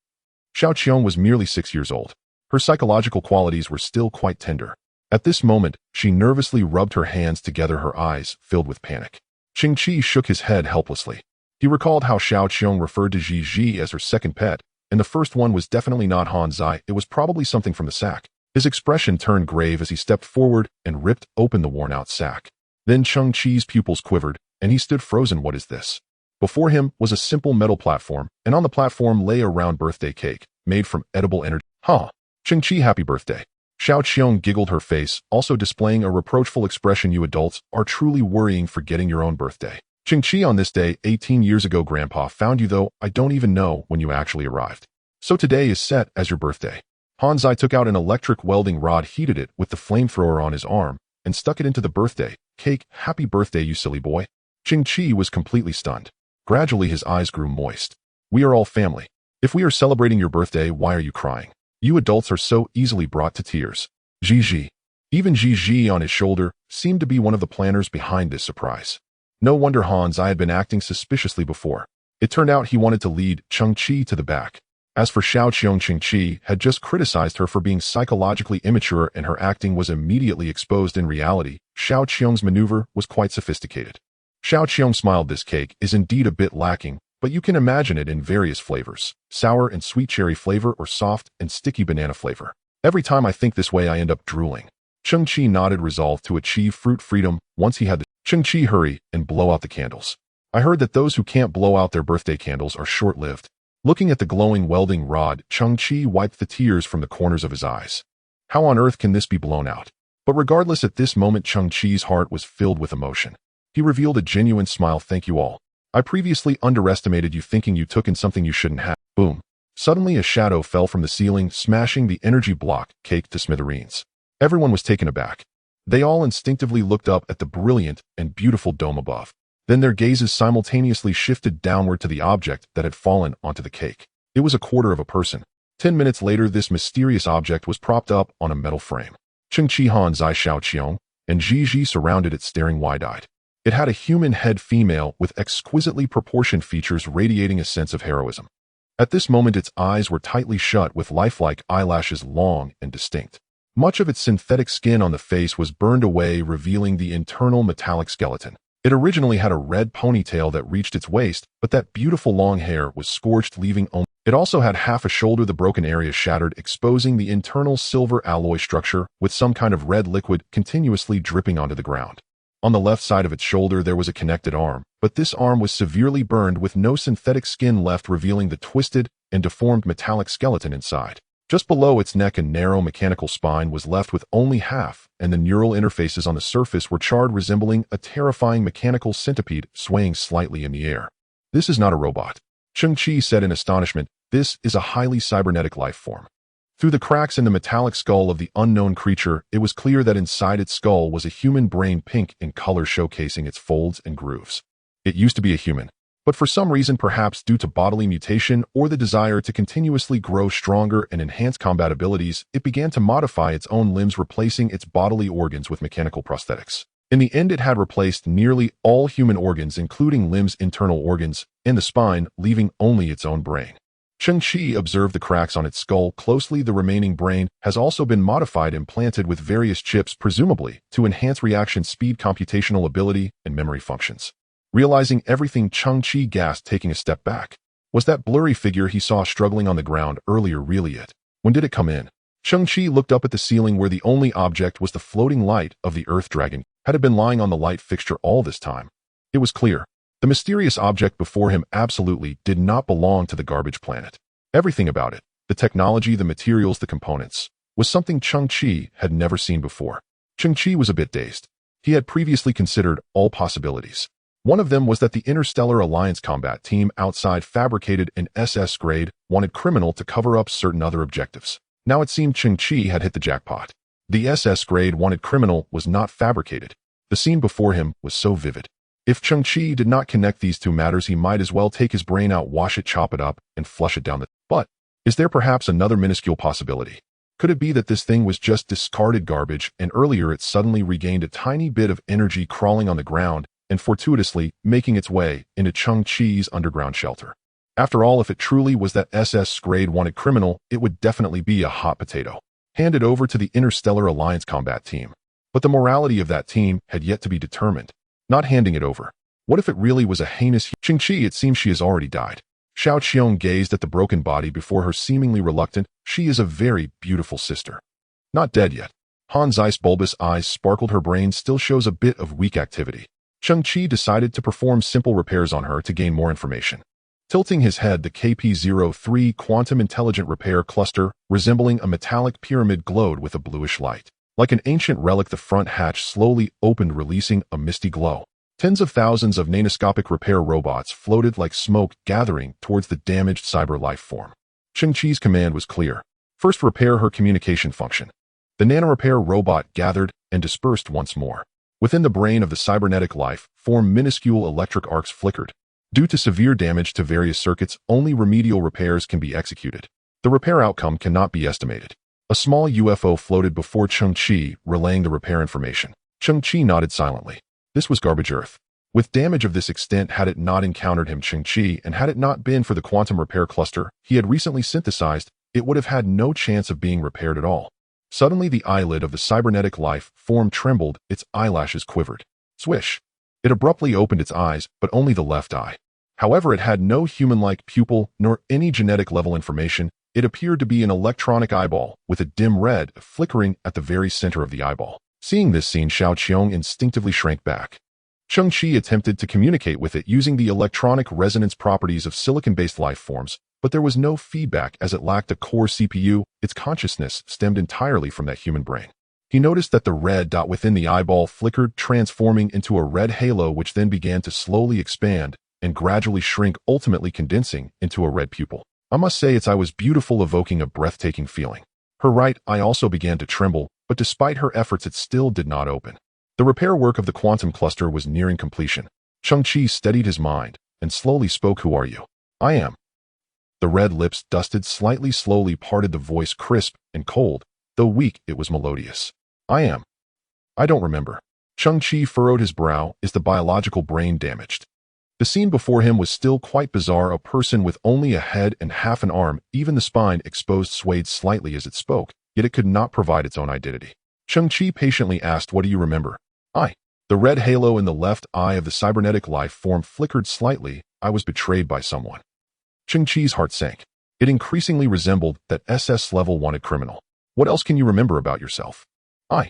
Xiao Qiong was merely 6 years old. Her psychological qualities were still quite tender. At this moment, she nervously rubbed her hands together, her eyes filled with panic. Cheng Qi shook his head helplessly. He recalled how Xiao Qiong referred to Gigi as her second pet, and the first one was definitely not Han Zai. It was probably something from the sack. His expression turned grave as he stepped forward and ripped open the worn-out sack. Then Cheng Qi's pupils quivered, and he stood frozen. What is this? Before him was a simple metal platform, and on the platform lay a round birthday cake, made from edible energy. Huh. Cheng Qi, happy birthday. Xiao Qiong giggled, her face also displaying a reproachful expression. You adults are truly worrying, forgetting your own birthday. Cheng Qi, on this day, 18 years ago, Grandpa found you, though I don't even know when you actually arrived. So today is set as your birthday. Han Zai took out an electric welding rod, heated it with the flamethrower on his arm, and stuck it into the birthday cake. Happy birthday, you silly boy. Cheng Qi was completely stunned. Gradually, his eyes grew moist. We are all family. If we are celebrating your birthday, why are you crying? You adults are so easily brought to tears. Gigi. Even Gigi on his shoulder seemed to be one of the planners behind this surprise. No wonder Han Zai had been acting suspiciously before. It turned out he wanted to lead Cheng Qi to the back. As for Xiao Qiong, Cheng Qi had just criticized her for being psychologically immature, and her acting was immediately exposed. In reality, Xiao Qiong's maneuver was quite sophisticated. Xiao Qiong smiled. This cake is indeed a bit lacking, but you can imagine it in various flavors: sour and sweet cherry flavor, or soft and sticky banana flavor. Every time I think this way, I end up drooling. Cheng Qi nodded, resolved to achieve fruit freedom once he had the Cheng Qi, hurry and blow out the candles. I heard that those who can't blow out their birthday candles are short-lived. Looking at the glowing welding rod, Cheng Qi wiped the tears from the corners of his eyes. How on earth can this be blown out? But regardless, at this moment Cheng Qi's heart was filled with emotion. He revealed a genuine smile. Thank you all. I previously underestimated you, thinking you took in something you shouldn't have. Boom. Suddenly a shadow fell from the ceiling, smashing the energy block cake to smithereens. Everyone was taken aback. They all instinctively looked up at the brilliant and beautiful dome above. Then their gazes simultaneously shifted downward to the object that had fallen onto the cake. It was a quarter of a person. 10 minutes later, this mysterious object was propped up on a metal frame. Cheng Qi, Han Zai, Xiaoqiong, and Ji surrounded it, staring wide-eyed. It had a human head female with exquisitely proportioned features radiating a sense of heroism. At this moment, its eyes were tightly shut with lifelike eyelashes, long and distinct. Much of its synthetic skin on the face was burned away, revealing the internal metallic skeleton. It originally had a red ponytail that reached its waist, but that beautiful long hair was scorched, leaving only. It also had half a shoulder, the broken area shattered, exposing the internal silver alloy structure with some kind of red liquid continuously dripping onto the ground. On the left side of its shoulder there was a connected arm, but this arm was severely burned with no synthetic skin left, revealing the twisted and deformed metallic skeleton inside. Just below its neck, a narrow mechanical spine was left with only half, and the neural interfaces on the surface were charred, resembling a terrifying mechanical centipede swaying slightly in the air. "This is not a robot," Cheng Qi said in astonishment. "This is a highly cybernetic life form." Through the cracks in the metallic skull of the unknown creature, it was clear that inside its skull was a human brain, pink in color, showcasing its folds and grooves. It used to be a human, but for some reason, perhaps due to bodily mutation or the desire to continuously grow stronger and enhance combat abilities, it began to modify its own limbs, replacing its bodily organs with mechanical prosthetics. In the end, it had replaced nearly all human organs, including limbs, internal organs, and the spine, leaving only its own brain. Cheng Qi observed the cracks on its skull closely. The remaining brain has also been modified, implanted with various chips, presumably to enhance reaction speed, computational ability, and memory functions. Realizing everything, Cheng Qi gasped, taking a step back. Was that blurry figure he saw struggling on the ground earlier really it? When did it come in? Cheng Qi looked up at the ceiling, where the only object was the floating light of the Earth Dragon. Had it been lying on the light fixture all this time? It was clear. The mysterious object before him absolutely did not belong to the garbage planet. Everything about it, the technology, the materials, the components, was something Cheng Qi had never seen before. Cheng Qi was a bit dazed. He had previously considered all possibilities. One of them was that the Interstellar Alliance combat team outside fabricated an SS-grade, wanted criminal to cover up certain other objectives. Now it seemed Cheng Qi had hit the jackpot. The SS-grade wanted criminal was not fabricated. The scene before him was so vivid. If Cheng Qi did not connect these two matters, he might as well take his brain out, wash it, chop it up, and flush it down the... But is there perhaps another minuscule possibility? Could it be that this thing was just discarded garbage, and earlier it suddenly regained a tiny bit of energy, crawling on the ground and fortuitously making its way into Cheng Qi's underground shelter? After all, if it truly was that SS-grade wanted criminal, it would definitely be a hot potato, handed over to the Interstellar Alliance combat team. But the morality of that team had yet to be determined. Not handing it over. What if it really was a heinous... Cheng Qi, it seems she has already died. Xiaoqiong gazed at the broken body before her, seemingly reluctant. She is a very beautiful sister. Not dead yet. Han Zai's bulbous eyes sparkled. Her brain still shows a bit of weak activity. Cheng Qi decided to perform simple repairs on her to gain more information. Tilting his head, the KP-03 Quantum Intelligent Repair Cluster, resembling a metallic pyramid, glowed with a bluish light. Like an ancient relic, the front hatch slowly opened, releasing a misty glow. Tens of thousands of nanoscopic repair robots floated like smoke, gathering towards the damaged cyber life form. Cheng Qi's command was clear. First, repair her communication function. The nanorepair robot gathered and dispersed once more. Within the brain of the cybernetic life form, minuscule electric arcs flickered. Due to severe damage to various circuits, only remedial repairs can be executed. The repair outcome cannot be estimated. A small UFO floated before Cheng Qi, relaying the repair information. Cheng Qi nodded silently. This was garbage Earth. With damage of this extent, had it not encountered him, Cheng Qi, and had it not been for the quantum repair cluster he had recently synthesized, it would have had no chance of being repaired at all. Suddenly, the eyelid of the cybernetic life form trembled, its eyelashes quivered. Swish! It abruptly opened its eyes, but only the left eye. However, it had no human-like pupil, nor any genetic-level information. It appeared to be an electronic eyeball, with a dim red flickering at the very center of the eyeball. Seeing this scene, Xiaoqiong instinctively shrank back. Cheng Qi attempted to communicate with it using the electronic resonance properties of silicon-based life forms, but there was no feedback as it lacked a core CPU. Its consciousness stemmed entirely from that human brain. He noticed that the red dot within the eyeball flickered, transforming into a red halo, which then began to slowly expand and gradually shrink, ultimately condensing into a red pupil. I must say its eye was beautiful, evoking a breathtaking feeling. Her right eye also began to tremble, but despite her efforts it still did not open. The repair work of the quantum cluster was nearing completion. Cheng Qi steadied his mind and slowly spoke, "Who are you?" "I am." The red lips dusted slightly, slowly parted, the voice crisp and cold. Though weak, it was melodious. "I am. I don't remember." Cheng Qi furrowed his brow. Is the biological brain damaged? The scene before him was still quite bizarre. A person with only a head and half an arm, even the spine exposed, swayed slightly as it spoke, yet it could not provide its own identity. Cheng Qi patiently asked, "What do you remember?" "I." The red halo in the left eye of the cybernetic life form flickered slightly. "I was betrayed by someone." Cheng Qi's heart sank. It increasingly resembled that SS level wanted criminal. "What else can you remember about yourself?" I.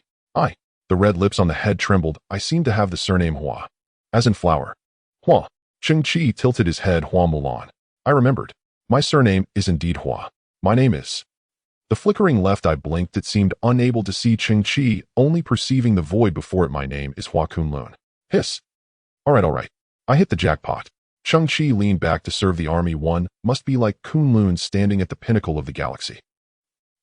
The red lips on the head trembled. "I seem to have the surname Hua. As in flower." "Hua." Cheng Qi tilted his head. "Hua Mulan. I remembered. My surname is indeed Hua. My name is." The flickering left eye blinked. It seemed unable to see Cheng Qi, only perceiving the void before it. "My name is Hua Kunlun." Hiss. All right. I hit the jackpot." Cheng Qi leaned back to serve the army. "One must be like Kunlun, standing at the pinnacle of the galaxy."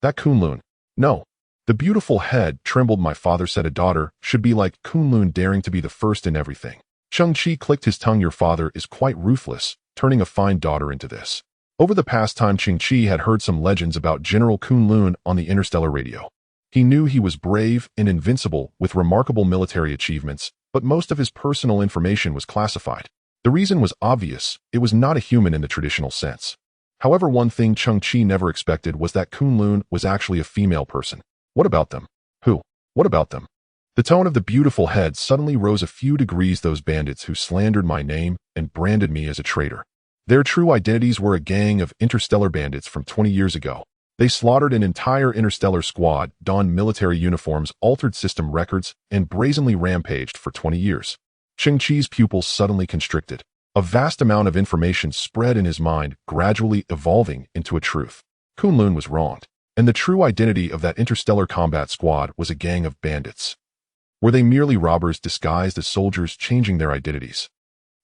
"That Kunlun." "No." The beautiful head trembled. "My father said a daughter should be like Kunlun, daring to be the first in everything." Cheng Qi clicked his tongue. "Your father is quite ruthless, turning a fine daughter into this." Over the past time, Cheng Qi had heard some legends about General Kunlun on the interstellar radio. He knew he was brave and invincible with remarkable military achievements, but most of his personal information was classified. The reason was obvious: it was not a human in the traditional sense. However, one thing Cheng Qi never expected was that Kunlun was actually a female person. What about them? Who? What about them? The tone of the beautiful head suddenly rose a few degrees. "Those bandits who slandered my name and branded me as a traitor. Their true identities were a gang of interstellar bandits from 20 years ago. They slaughtered an entire interstellar squad, donned military uniforms, altered system records, and brazenly rampaged for 20 years. Cheng Qi's pupils suddenly constricted. A vast amount of information spread in his mind, gradually evolving into a truth. Kunlun was wronged, and the true identity of that interstellar combat squad was a gang of bandits. Were they merely robbers disguised as soldiers, changing their identities?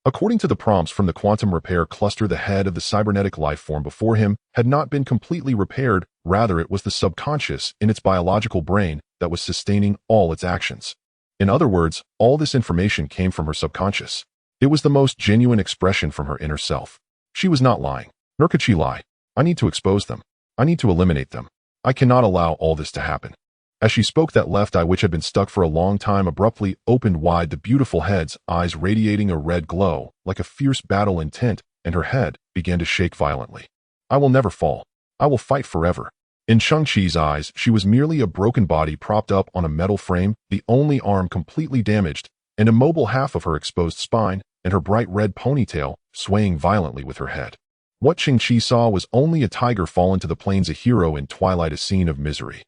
According to the prompts from the quantum repair cluster, the head of the cybernetic life form before him had not been completely repaired. Rather, it was the subconscious in its biological brain that was sustaining all its actions. In other words, all this information came from her subconscious. It was the most genuine expression from her inner self. She was not lying, nor could she lie. "I need to expose them. I need to eliminate them. I cannot allow all this to happen." As she spoke, that left eye, which had been stuck for a long time, abruptly opened wide, the beautiful head's eyes radiating a red glow, like a fierce battle intent, and her head began to shake violently. "I will never fall. I will fight forever." In Cheng Qi's eyes, she was merely a broken body propped up on a metal frame, the only arm completely damaged, an immobile half of her exposed spine, and her bright red ponytail swaying violently with her head. What Cheng Qi saw was only a tiger fallen to the plains, a hero in twilight, a scene of misery.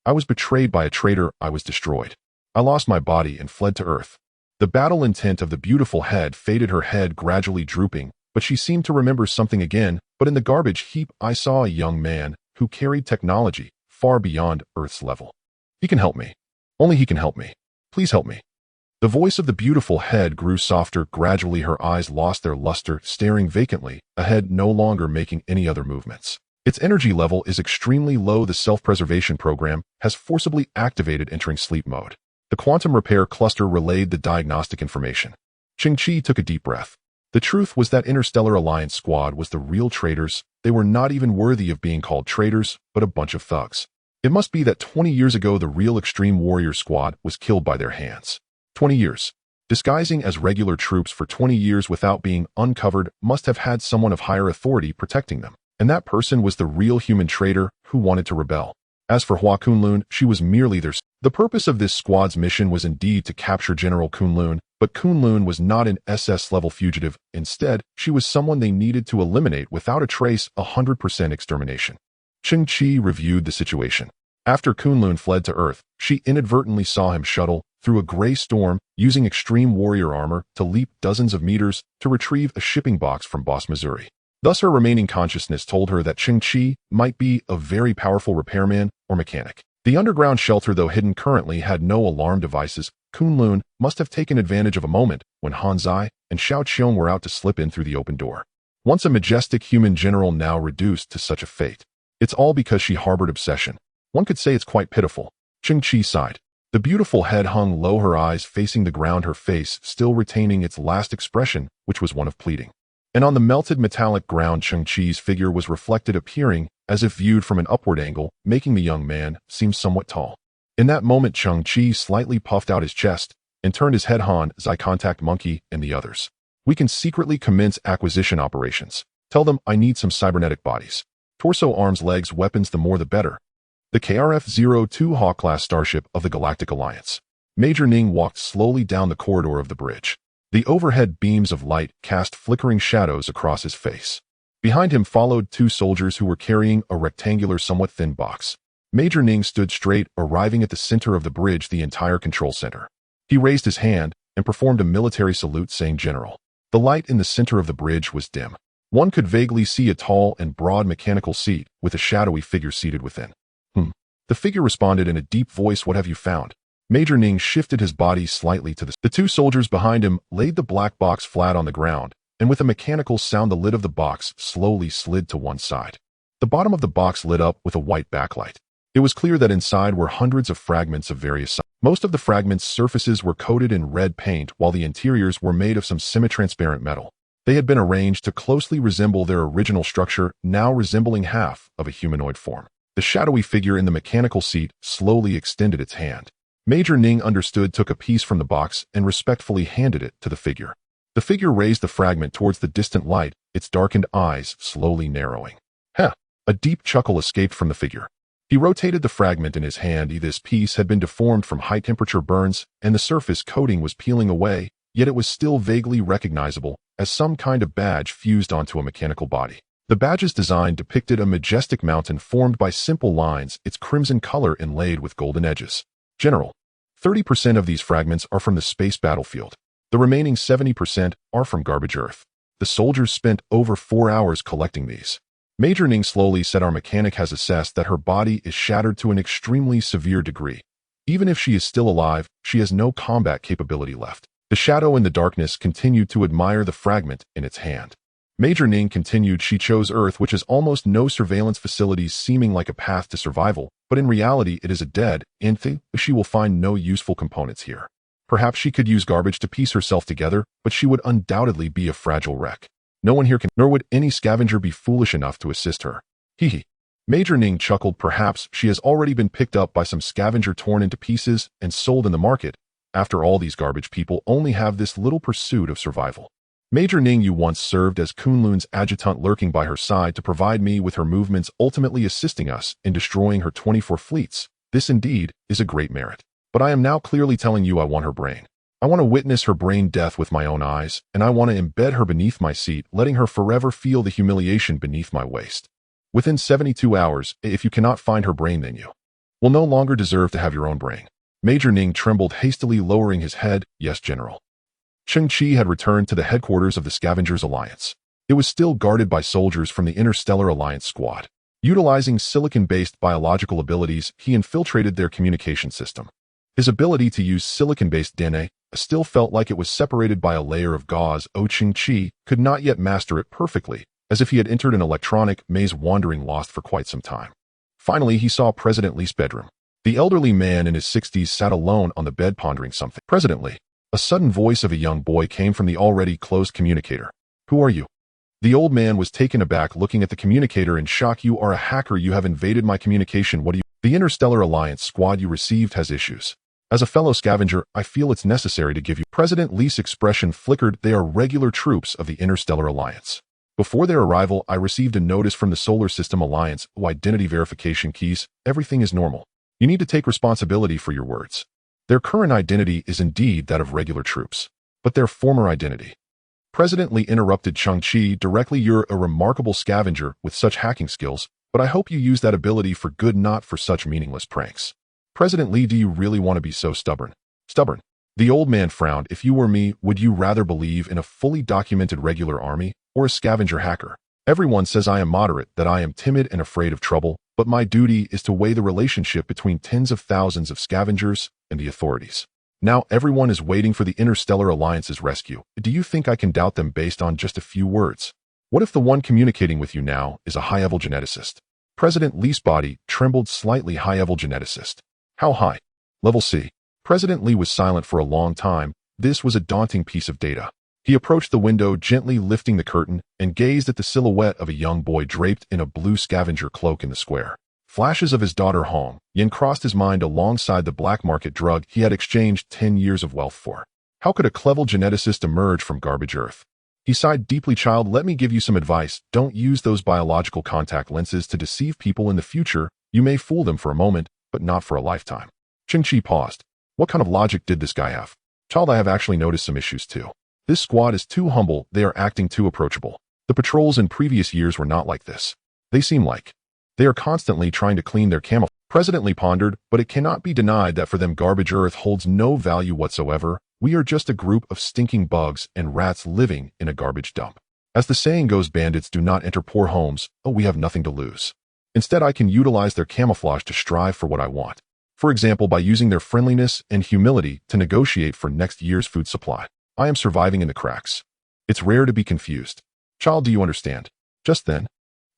I was betrayed by a traitor. I was destroyed. I lost my body and fled to Earth. The battle intent of the beautiful head faded, her head gradually drooping, but she seemed to remember something again. "But in the garbage heap, I saw a young man who carried technology far beyond Earth's level. He can help me. Only he can help me. Please help me." The voice of the beautiful head grew softer. Gradually, her eyes lost their luster, staring vacantly ahead, no longer making any other movements. Its energy level is extremely low. The self-preservation program has forcibly activated, entering sleep mode. The quantum repair cluster relayed the diagnostic information. Cheng Qi took a deep breath. The truth was that Interstellar Alliance squad was the real traitors. They were not even worthy of being called traitors, but a bunch of thugs. It must be that 20 years ago the real extreme warrior squad was killed by their hands. 20 years. Disguising as regular troops for 20 years without being uncovered must have had someone of higher authority protecting them. And that person was the real human traitor who wanted to rebel. As for Hua Kunlun, she was merely their... The purpose of this squad's mission was indeed to capture General Kunlun, but Kunlun was not an SS-level fugitive. Instead, she was someone they needed to eliminate without a trace, 100% extermination. Cheng Qi reviewed the situation. After Kunlun fled to Earth, she inadvertently saw him shuttle through a gray storm, using extreme warrior armor to leap dozens of meters to retrieve a shipping box from Boss, Missouri. Thus, her remaining consciousness told her that Cheng Qi might be a very powerful repairman or mechanic. The underground shelter, though hidden, currently had no alarm devices. Kunlun must have taken advantage of a moment when Han Zai and Xiao Qiong were out to slip in through the open door. Once a majestic human general, now reduced to such a fate. It's all because she harbored obsession. One could say it's quite pitiful. Cheng Qi sighed. The beautiful head hung low, her eyes facing the ground, her face still retaining its last expression, which was one of pleading. And on the melted metallic ground, Cheng Qi's figure was reflected, appearing, as if viewed from an upward angle, making the young man seem somewhat tall. In that moment, Cheng Qi slightly puffed out his chest and turned his head. Han Zai, contact Monkey and the others. We can secretly commence acquisition operations. Tell them I need some cybernetic bodies. Torso, arms, legs, weapons, the more the better. The KRF-02 Hawk-class starship of the Galactic Alliance. Major Ning walked slowly down the corridor of the bridge. The overhead beams of light cast flickering shadows across his face. Behind him followed two soldiers who were carrying a rectangular, somewhat thin box. Major Ning stood straight, arriving at the center of the bridge, the entire control center. He raised his hand and performed a military salute, saying, "General." The light in the center of the bridge was dim. One could vaguely see a tall and broad mechanical seat with a shadowy figure seated within. The figure responded in a deep voice, "What have you found?" Major Ning shifted his body slightly to the two soldiers behind him, laid the black box flat on the ground, and with a mechanical sound the lid of the box slowly slid to one side. The bottom of the box lit up with a white backlight. It was clear that inside were hundreds of fragments of various sizes. Most of the fragments' surfaces were coated in red paint, while the interiors were made of some semi-transparent metal. They had been arranged to closely resemble their original structure, now resembling half of a humanoid form. The shadowy figure in the mechanical seat slowly extended its hand. Major Ning understood, took a piece from the box, and respectfully handed it to the figure. The figure raised the fragment towards the distant light, its darkened eyes slowly narrowing. "Heh!" A deep chuckle escaped from the figure. He rotated the fragment in his hand. This piece had been deformed from high-temperature burns, and the surface coating was peeling away, yet it was still vaguely recognizable as some kind of badge fused onto a mechanical body. The badge's design depicted a majestic mountain formed by simple lines, its crimson color inlaid with golden edges. "General, 30% of these fragments are from the space battlefield. The remaining 70% are from garbage Earth. The soldiers spent over 4 hours collecting these." Major Ning slowly said, "Our mechanic has assessed that her body is shattered to an extremely severe degree. Even if she is still alive, she has no combat capability left." The shadow in the darkness continued to admire the fragment in its hand. Major Ning continued, "She chose Earth, which has almost no surveillance facilities, seeming like a path to survival, but in reality it is a dead end. She will find no useful components here. Perhaps she could use garbage to piece herself together, but she would undoubtedly be a fragile wreck. No one here can, nor would any scavenger be foolish enough to assist her." Hee. Major Ning chuckled. "Perhaps she has already been picked up by some scavenger, torn into pieces, and sold in the market. After all, these garbage people only have this little pursuit of survival." Major Ning, "You once served as Kunlun's adjutant, lurking by her side to provide me with her movements, ultimately assisting us in destroying her 24 fleets. This indeed is a great merit. But I am now clearly telling you I want her brain. I want to witness her brain death with my own eyes, and I want to embed her beneath my seat, letting her forever feel the humiliation beneath my waist. Within 72 hours, if you cannot find her brain, then you will no longer deserve to have your own brain." Major Ning trembled, hastily lowering his head. "Yes, General." Cheng Qi had returned to the headquarters of the Scavengers Alliance. It was still guarded by soldiers from the Interstellar Alliance squad. Utilizing silicon-based biological abilities, he infiltrated their communication system. His ability to use silicon-based DNA still felt like it was separated by a layer of gauze. Cheng Qi could not yet master it perfectly, as if he had entered an electronic maze, wandering lost for quite some time. Finally, he saw President Li's bedroom. The elderly man in his 60s sat alone on the bed, pondering something. "President Li." A sudden voice of a young boy came from the already closed communicator. "Who are you?" The old man was taken aback, looking at the communicator in shock. "You are a hacker. You have invaded my communication. What do you—" "The Interstellar Alliance squad you received has issues. As a fellow scavenger, I feel it's necessary to give you—" President Li's expression flickered. "They are regular troops of the Interstellar Alliance. Before their arrival, I received a notice from the Solar System Alliance. Identity verification keys. Everything is normal. You need to take responsibility for your words. Their current identity is indeed that of regular troops, but their former identity—" President Li interrupted Cheng Qi directly. "You're a remarkable scavenger with such hacking skills, but I hope you use that ability for good, not for such meaningless pranks." President Li, "Do you really want to be so stubborn?" "Stubborn?" The old man frowned. "If you were me, would you rather believe in a fully documented regular army or a scavenger hacker? Everyone says I am moderate, that I am timid and afraid of trouble, but my duty is to weigh the relationship between tens of thousands of scavengers and the authorities. Now everyone is waiting for the Interstellar Alliance's rescue. Do you think I can doubt them based on just a few words? What if the one communicating with you now is a high-level geneticist?" President Li's body trembled slightly. "High-level geneticist? How high? Level C?" President Lee was silent for a long time. This was a daunting piece of data. He approached the window, gently lifting the curtain, and gazed at the silhouette of a young boy draped in a blue scavenger cloak in the square. Flashes of his daughter Hong Yin crossed his mind alongside the black market drug he had exchanged 10 years of wealth for. How could a clever geneticist emerge from garbage earth? He sighed deeply. Child, let me give you some advice. Don't use those biological contact lenses to deceive people in the future. You may fool them for a moment, but not for a lifetime. Cheng Qi paused. What kind of logic did this guy have? Child, I have actually noticed some issues too. This squad is too humble. They are acting too approachable. The patrols in previous years were not like this. They seem like they are constantly trying to clean their camouflage. President Lee pondered, but it cannot be denied that for them garbage earth holds no value whatsoever. We are just a group of stinking bugs and rats living in a garbage dump. As the saying goes, bandits do not enter poor homes. Oh, we have nothing to lose. Instead, I can utilize their camouflage to strive for what I want. For example, by using their friendliness and humility to negotiate for next year's food supply. I am surviving in the cracks. It's rare to be confused. Child, do you understand? Just then,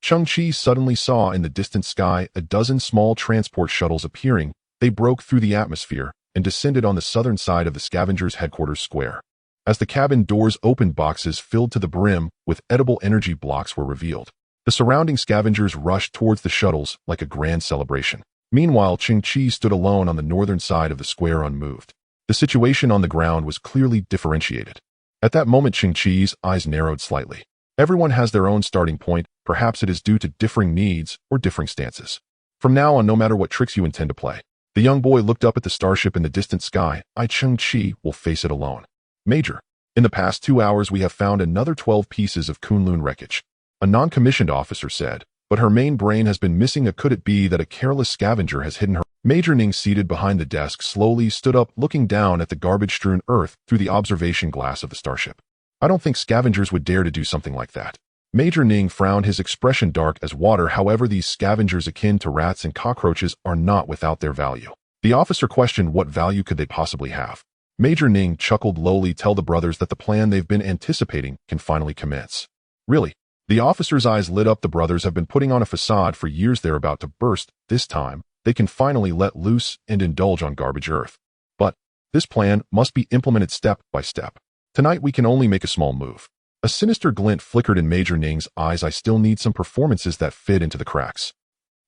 Cheng Qi suddenly saw in the distant sky a dozen small transport shuttles appearing. They broke through the atmosphere and descended on the southern side of the scavenger's headquarters square. As the cabin doors opened, boxes filled to the brim with edible energy blocks were revealed. The surrounding scavengers rushed towards the shuttles like a grand celebration. Meanwhile, Cheng Qi stood alone on the northern side of the square unmoved. The situation on the ground was clearly differentiated. At that moment, Cheng Qi's eyes narrowed slightly. Everyone has their own starting point. Perhaps it is due to differing needs or differing stances. From now on, no matter what tricks you intend to play. The young boy looked up at the starship in the distant sky. I, Cheng Qi, will face it alone. Major, in the past 2 hours we have found another 12 pieces of Kunlun wreckage. A non-commissioned officer said, but her main brain has been missing. Could it be that a careless scavenger has hidden her? Major Ning, seated behind the desk, slowly stood up, looking down at the garbage-strewn earth through the observation glass of the starship. I don't think scavengers would dare to do something like that. Major Ning frowned, his expression dark as water. However, these scavengers akin to rats and cockroaches are not without their value. The officer questioned what value could they possibly have. Major Ning chuckled lowly. Tell the brothers that the plan they've been anticipating can finally commence. Really? The officer's eyes lit up. The brothers have been putting on a facade for years. They're about to burst. This time, they can finally let loose and indulge on garbage earth. But this plan must be implemented step by step. Tonight we can only make a small move. A sinister glint flickered in Major Ning's eyes. I still need some performances that fit into the cracks.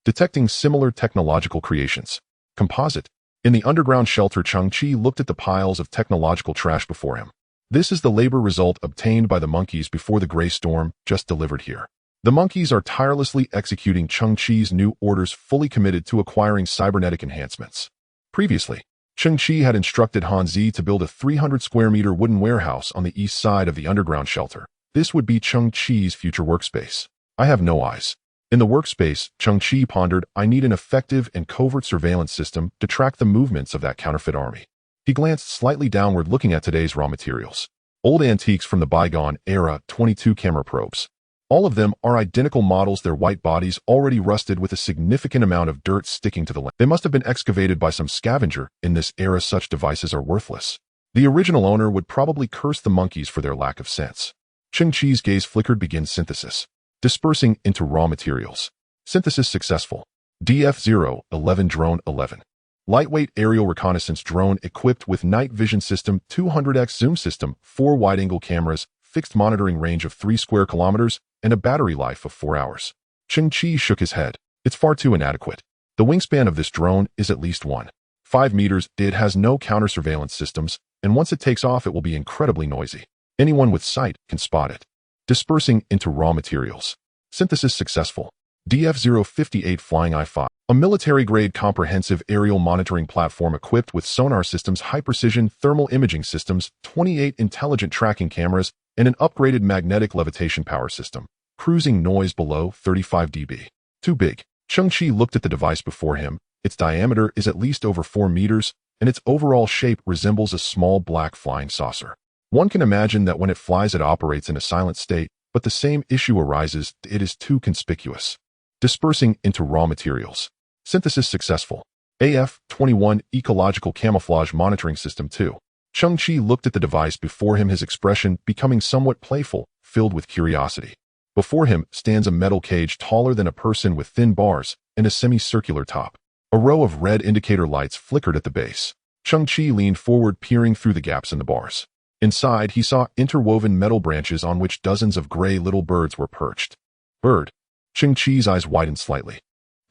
Detecting similar technological creations. Composite. In the underground shelter, Cheng Qi looked at the piles of technological trash before him. This is the labor result obtained by the monkeys before the gray storm, just delivered here. The monkeys are tirelessly executing Cheng Qi's new orders, fully committed to acquiring cybernetic enhancements. Previously, Cheng Qi had instructed Han Zai to build a 300-square-meter wooden warehouse on the east side of the underground shelter. This would be Cheng Qi's future workspace. I have no eyes. In the workspace, Cheng Qi pondered, I need an effective and covert surveillance system to track the movements of that counterfeit army. He glanced slightly downward, looking at today's raw materials. Old antiques from the bygone era, 22 camera probes. All of them are identical models, their white bodies already rusted with a significant amount of dirt sticking to the lens. They must have been excavated by some scavenger. In this era, such devices are worthless. The original owner would probably curse the monkeys for their lack of sense. Cheng Qi's gaze flickered. Begin synthesis. Dispersing into raw materials. Synthesis successful. DF-011 Drone 11. Lightweight aerial reconnaissance drone equipped with night vision system, 200x zoom system, 4 wide-angle cameras, fixed monitoring range of 3 square kilometers, and a battery life of 4 hours. Cheng Qi shook his head. It's far too inadequate. The wingspan of this drone is at least 1.5 meters. It has no counter-surveillance systems, and once it takes off it will be incredibly noisy. Anyone with sight can spot it. Dispersing into raw materials. Synthesis successful. DF-058 Flying I-5. A military-grade comprehensive aerial monitoring platform equipped with sonar systems, high-precision thermal imaging systems, 28 intelligent tracking cameras, and an upgraded magnetic levitation power system. Cruising noise below 35 dB. Too big. Cheng Qi looked at the device before him. Its diameter is at least over 4 meters, and its overall shape resembles a small black flying saucer. One can imagine that when it flies it operates in a silent state, but the same issue arises, it is too conspicuous. Dispersing into raw materials. Synthesis successful. AF-21 Ecological Camouflage Monitoring System 2. Cheng Qi looked at the device before him, his expression becoming somewhat playful, filled with curiosity. Before him stands a metal cage taller than a person with thin bars and a semicircular top. A row of red indicator lights flickered at the base. Cheng Qi leaned forward, peering through the gaps in the bars. Inside, he saw interwoven metal branches on which dozens of gray little birds were perched. Bird. Cheng Qi's eyes widened slightly.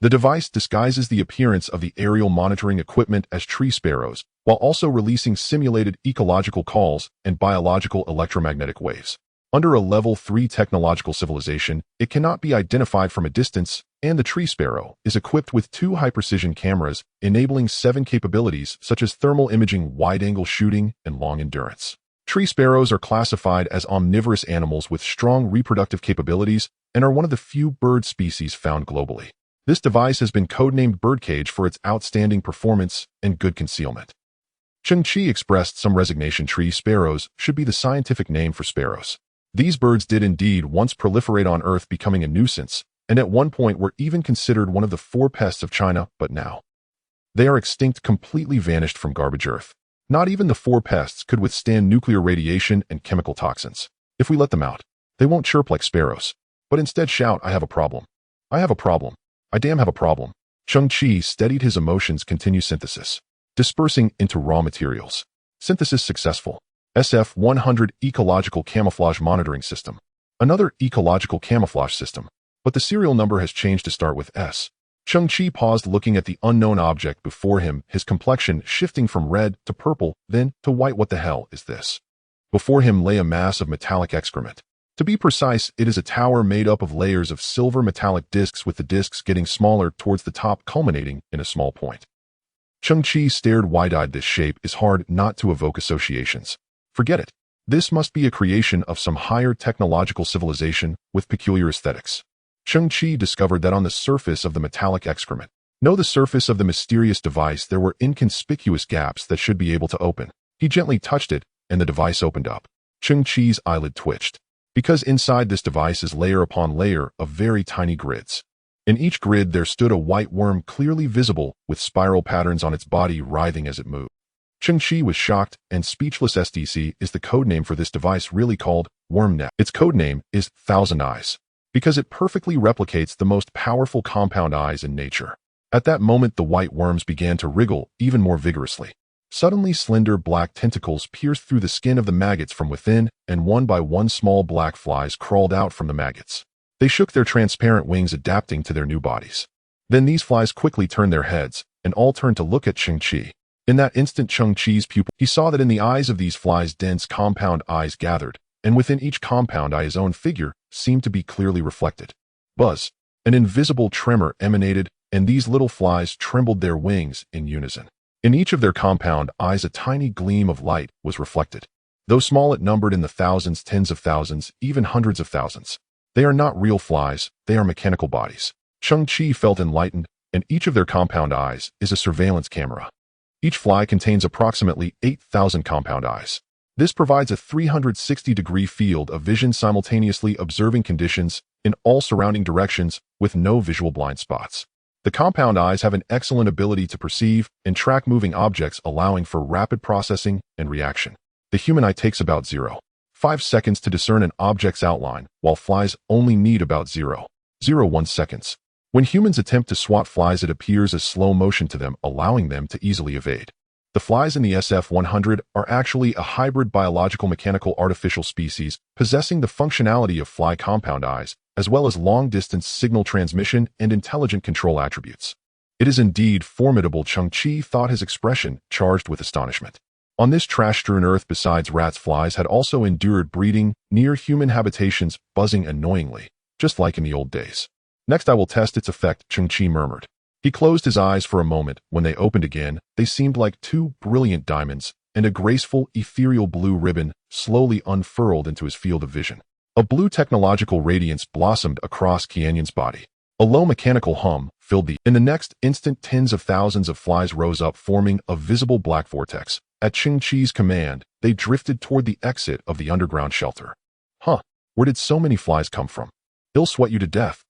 The device disguises the appearance of the aerial monitoring equipment as tree sparrows, while also releasing simulated ecological calls and biological electromagnetic waves. Under a level 3 technological civilization, it cannot be identified from a distance, and the tree sparrow is equipped with 2 high-precision cameras, enabling 7 capabilities such as thermal imaging, wide-angle shooting, and long endurance. Tree sparrows are classified as omnivorous animals with strong reproductive capabilities and are one of the few bird species found globally. This device has been codenamed Birdcage for its outstanding performance and good concealment. Cheng Qi expressed some resignation. Tree sparrows should be the scientific name for sparrows. These birds did indeed once proliferate on Earth, becoming a nuisance, and at one point were even considered one of the 4 pests of China, but now they are extinct, completely vanished from garbage Earth. Not even the 4 pests could withstand nuclear radiation and chemical toxins. If we let them out, they won't chirp like sparrows, but instead shout, "I have a problem. I have a problem. I damn have a problem." Cheng Qi steadied his emotions. Continue synthesis. Dispersing into raw materials. Synthesis successful. SF-100 Ecological Camouflage Monitoring System. Another ecological camouflage system, but the serial number has changed to start with S. Cheng Qi paused, looking at the unknown object before him, his complexion shifting from red to purple, then to white. What the hell is this? Before him lay a mass of metallic excrement. To be precise, it is a tower made up of layers of silver metallic discs, with the discs getting smaller towards the top, culminating in a small point. Cheng Qi stared wide-eyed. This shape is hard not to evoke associations. Forget it. This must be a creation of some higher technological civilization with peculiar aesthetics. Cheng Qi discovered that on the surface of the metallic excrement, no, the surface of the mysterious device, there were inconspicuous gaps that should be able to open. He gently touched it, and the device opened up. Cheng Qi's eyelid twitched, because inside this device is layer upon layer of very tiny grids. In each grid there stood a white worm, clearly visible, with spiral patterns on its body writhing as it moved. Cheng Qi was shocked and speechless. SDC is the codename for this device, really called WormNet. Its codename is Thousand Eyes, because it perfectly replicates the most powerful compound eyes in nature. At that moment, the white worms began to wriggle even more vigorously. Suddenly, slender black tentacles pierced through the skin of the maggots from within, and one by one small black flies crawled out from the maggots. They shook their transparent wings, adapting to their new bodies. Then these flies quickly turned their heads, and all turned to look at Cheng Qi. In that instant, Cheng Qi's pupil, he saw that in the eyes of these flies dense compound eyes gathered, and within each compound eye his own figure seemed to be clearly reflected. Buzz! An invisible tremor emanated, and these little flies trembled their wings in unison. In each of their compound eyes a tiny gleam of light was reflected. Though small, it numbered in the thousands, tens of thousands, even hundreds of thousands. They are not real flies, they are mechanical bodies. Cheng Qi felt enlightened, and each of their compound eyes is a surveillance camera. Each fly contains approximately 8,000 compound eyes. This provides a 360-degree field of vision, simultaneously observing conditions in all surrounding directions with no visual blind spots. The compound eyes have an excellent ability to perceive and track moving objects, allowing for rapid processing and reaction. The human eye takes about 0.5 seconds to discern an object's outline, while flies only need about 0.01 seconds. When humans attempt to swat flies, it appears as slow motion to them, allowing them to easily evade. The flies in the SF-100 are actually a hybrid biological-mechanical artificial species, possessing the functionality of fly compound eyes, as well as long-distance signal transmission and intelligent control attributes. It is indeed formidable, Cheng Qi thought, his expression charged with astonishment. On this trash-strewn Earth, besides rats, flies had also endured breeding near human habitations, buzzing annoyingly, just like in the old days. Next, I will test its effect, Cheng Qi murmured. He closed his eyes for a moment. When they opened again, they seemed like 2 brilliant diamonds, and a graceful, ethereal blue ribbon slowly unfurled into his field of vision. A blue technological radiance blossomed across Qianyin's body. A low mechanical hum filled the air. In the next instant, tens of thousands of flies rose up, forming a visible black vortex. At Cheng Qi's command, they drifted toward the exit of the underground shelter. Huh, where did so many flies come from? They'll sweat you to death.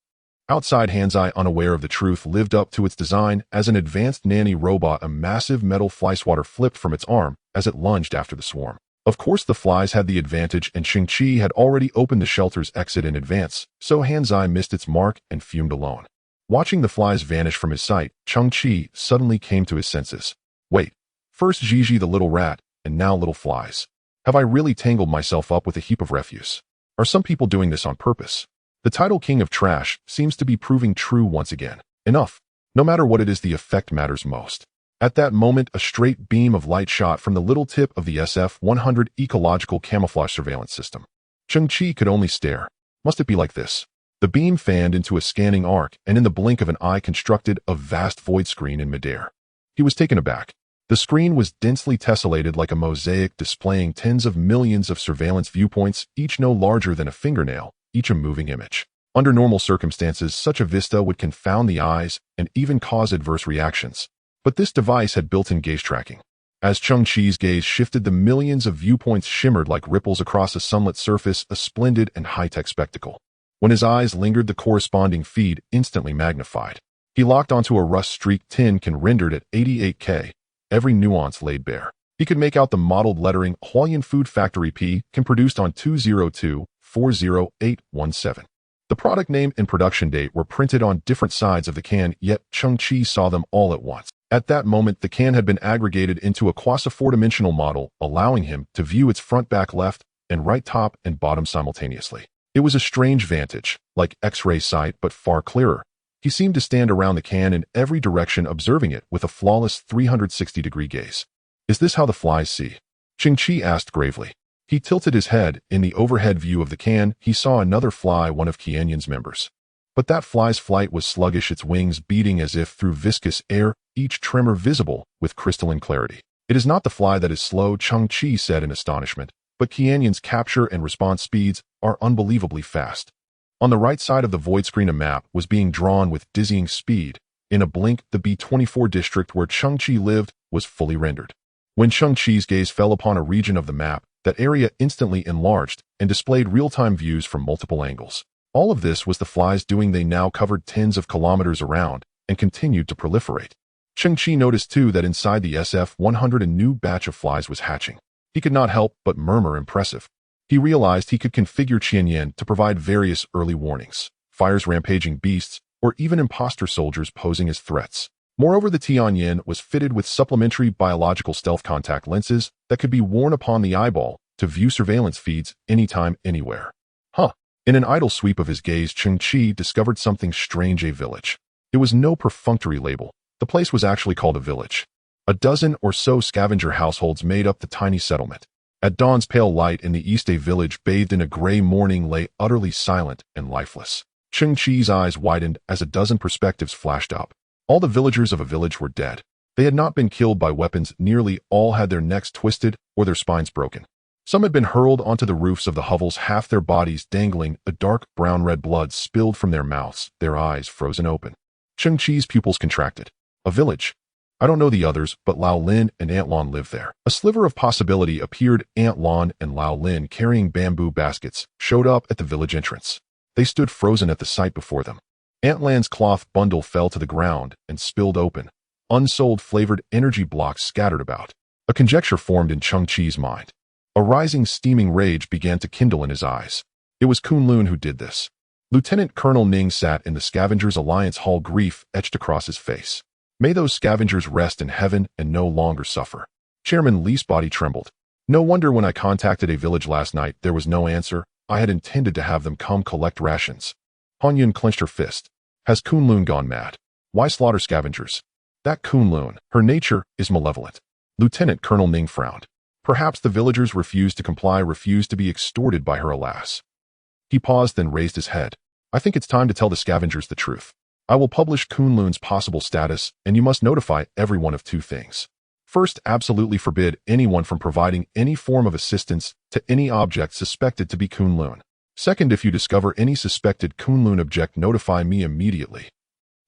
Outside, Han Zai, unaware of the truth, lived up to its design as an advanced nanny robot. A massive metal fly swatter flipped from its arm as it lunged after the swarm. Of course, the flies had the advantage, and Cheng Qi had already opened the shelter's exit in advance, so Han Zai missed its mark and fumed alone. Watching the flies vanish from his sight, Cheng Qi suddenly came to his senses. Wait, First Gigi the little rat, and now little flies. Have I really tangled myself up with a heap of refuse? Are some people doing this on purpose? The title King of Trash seems to be proving true once again. Enough. No matter what it is, the effect matters most. At that moment, a straight beam of light shot from the little tip of the SF-100 ecological camouflage surveillance system. Cheng Qi could only stare. Must it be like this? The beam fanned into a scanning arc and in the blink of an eye constructed a vast void screen in midair. He was taken aback. The screen was densely tessellated like a mosaic displaying tens of millions of surveillance viewpoints, each no larger than a fingernail, each a moving image. Under normal circumstances, such a vista would confound the eyes and even cause adverse reactions. But this device had built-in gaze tracking. As Cheng Qi's gaze shifted, the millions of viewpoints shimmered like ripples across a sunlit surface, a splendid and high-tech spectacle. When his eyes lingered, the corresponding feed instantly magnified. He locked onto a rust-streaked tin can rendered at 88K, every nuance laid bare. He could make out the mottled lettering Hualien Food Factory P can produced on 202-40817. The product name and production date were printed on different sides of the can, yet Cheng Qi saw them all at once. At that moment, the can had been aggregated into a quasi-four-dimensional model, allowing him to view its front, back, left, and right, top, and bottom simultaneously. It was a strange vantage, like X-ray sight, but far clearer. He seemed to stand around the can in every direction, observing it with a flawless 360-degree gaze. Is this how the flies see? Cheng Qi asked gravely. He tilted his head. In the overhead view of the can, he saw another fly, one of Qianyin's members. But that fly's flight was sluggish, its wings beating as if through viscous air, each tremor visible with crystalline clarity. It is not the fly that is slow, Cheng Qi said in astonishment, but Qianyin's capture and response speeds are unbelievably fast. On the right side of the void screen, a map was being drawn with dizzying speed. In a blink, the B-24 district where Cheng Qi lived was fully rendered. When Cheng Qi's gaze fell upon a region of the map, that area instantly enlarged and displayed real-time views from multiple angles. All of this was the flies doing. They now covered tens of kilometers around and continued to proliferate. Cheng Qi noticed too that inside the SF-100 a new batch of flies was hatching. He could not help but murmur, impressive. He realized he could configure Qianyin to provide various early warnings, fires, rampaging beasts, or even imposter soldiers posing as threats. Moreover, the Tianyin was fitted with supplementary biological stealth contact lenses that could be worn upon the eyeball to view surveillance feeds anytime, anywhere. In an idle sweep of his gaze, Cheng Qi discovered something strange: a village. It was no perfunctory label. The place was actually called a village. A dozen or so scavenger households made up the tiny settlement. At dawn's pale light in the east, a village bathed in a gray morning lay utterly silent and lifeless. Cheng Qi's eyes widened as a dozen perspectives flashed up. All the villagers of a village were dead. They had not been killed by weapons. Nearly all had their necks twisted or their spines broken. Some had been hurled onto the roofs of the hovels, half their bodies dangling, a dark brown-red blood spilled from their mouths, their eyes frozen open. Cheng Qi's pupils contracted. A village. I don't know the others, but Lao Lin and Aunt Lan live there. A sliver of possibility appeared. Aunt Lan and Lao Lin, carrying bamboo baskets, showed up at the village entrance. They stood frozen at the sight before them. Aunt Lan's cloth bundle fell to the ground and spilled open. Unsold flavored energy blocks scattered about. A conjecture formed in Cheng Qi's mind. A rising, steaming rage began to kindle in his eyes. It was Kunlun who did this. Lieutenant Colonel Ning sat in the Scavengers Alliance hall, grief etched across his face. May those scavengers rest in heaven and no longer suffer. Chairman Li's body trembled. No wonder when I contacted a village last night there was no answer. I had intended to have them come collect rations. Han Yun clenched her fist. Has Kunlun gone mad? Why slaughter scavengers? That Kunlun, her nature is malevolent. Lieutenant Colonel Ning frowned. Perhaps the villagers refused to comply, refused to be extorted by her, alas. He paused, then raised his head. I think it's time to tell the scavengers the truth. I will publish Kunlun's possible status, and you must notify everyone of two things. First, absolutely forbid anyone from providing any form of assistance to any object suspected to be Kunlun. Second, if you discover any suspected Kunlun object, notify me immediately.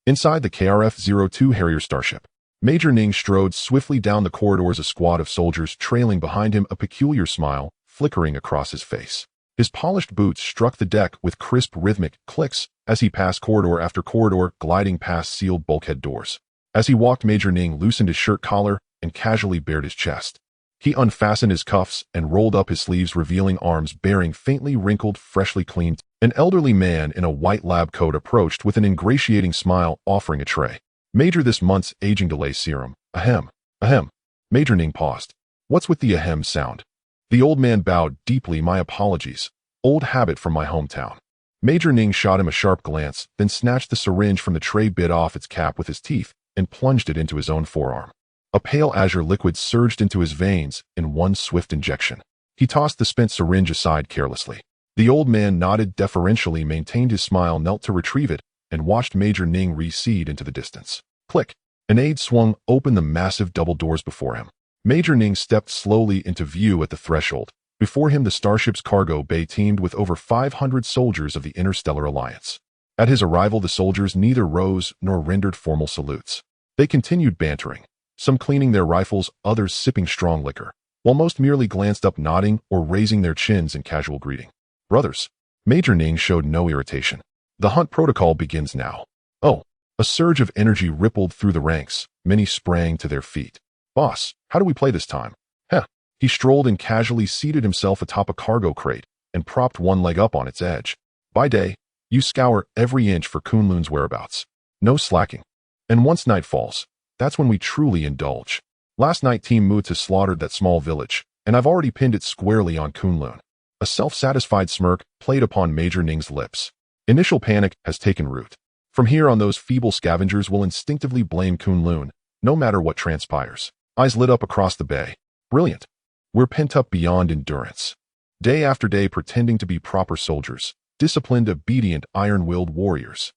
Inside the KRF-02 Harrier starship, Major Ning strode swiftly down the corridors, a squad of soldiers trailing behind him, a peculiar smile flickering across his face. His polished boots struck the deck with crisp, rhythmic clicks as he passed corridor after corridor, gliding past sealed bulkhead doors. As he walked, Major Ning loosened his shirt collar and casually bared his chest. He unfastened his cuffs and rolled up his sleeves, revealing arms bearing faintly wrinkled, freshly cleaned. An elderly man in a white lab coat approached with an ingratiating smile, offering a tray. Major, this month's aging delay serum. Ahem. Ahem. Major Ning paused. What's with the ahem sound? The old man bowed deeply. My apologies. Old habit from my hometown. Major Ning shot him a sharp glance, then snatched the syringe from the tray, bit off its cap with his teeth, and plunged it into his own forearm. A pale azure liquid surged into his veins in one swift injection. He tossed the spent syringe aside carelessly. The old man nodded deferentially, maintained his smile, knelt to retrieve it, and watched Major Ning recede into the distance. Click! An aide swung open the massive double doors before him. Major Ning stepped slowly into view at the threshold. Before him, the starship's cargo bay teemed with over 500 soldiers of the Interstellar Alliance. At his arrival, the soldiers neither rose nor rendered formal salutes. They continued bantering, some cleaning their rifles, others sipping strong liquor, while most merely glanced up, nodding or raising their chins in casual greeting. Brothers. Major Ning showed no irritation. The hunt protocol begins now. Oh. A surge of energy rippled through the ranks. Many sprang to their feet. Boss, how do we play this time? Heh. He strolled and casually seated himself atop a cargo crate and propped one leg up on its edge. By day, you scour every inch for Kunlun's whereabouts. No slacking. And once night falls, that's when we truly indulge. Last night Team Muta slaughtered that small village, and I've already pinned it squarely on Kunlun. A self-satisfied smirk played upon Major Ning's lips. Initial panic has taken root. From here on, those feeble scavengers will instinctively blame Kunlun, no matter what transpires. Eyes lit up across the bay. Brilliant. We're pent up beyond endurance. Day after day pretending to be proper soldiers, disciplined, obedient, iron-willed warriors.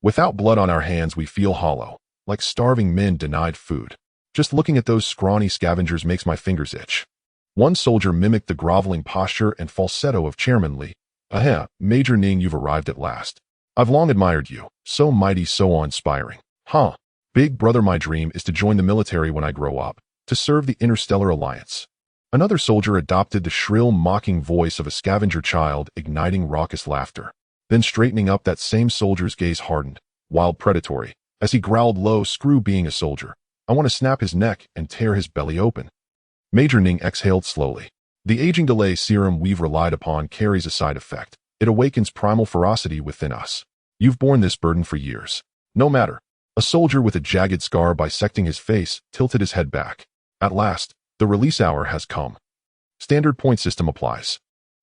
Without blood on our hands, we feel hollow, like starving men denied food. Just looking at those scrawny scavengers makes my fingers itch. One soldier mimicked the groveling posture and falsetto of Chairman Li. Aha, Major Ning, you've arrived at last. I've long admired you. So mighty, so awe-inspiring. Huh. Big brother, my dream is to join the military when I grow up, to serve the Interstellar Alliance. Another soldier adopted the shrill, mocking voice of a scavenger child, igniting raucous laughter. Then straightening up, that same soldier's gaze hardened, wild, predatory, as he growled low, screw being a soldier. I want to snap his neck and tear his belly open. Major Ning exhaled slowly. The aging delay serum we've relied upon carries a side effect. It awakens primal ferocity within us. You've borne this burden for years. No matter. A soldier with a jagged scar bisecting his face tilted his head back. At last, the release hour has come. Standard point system applies.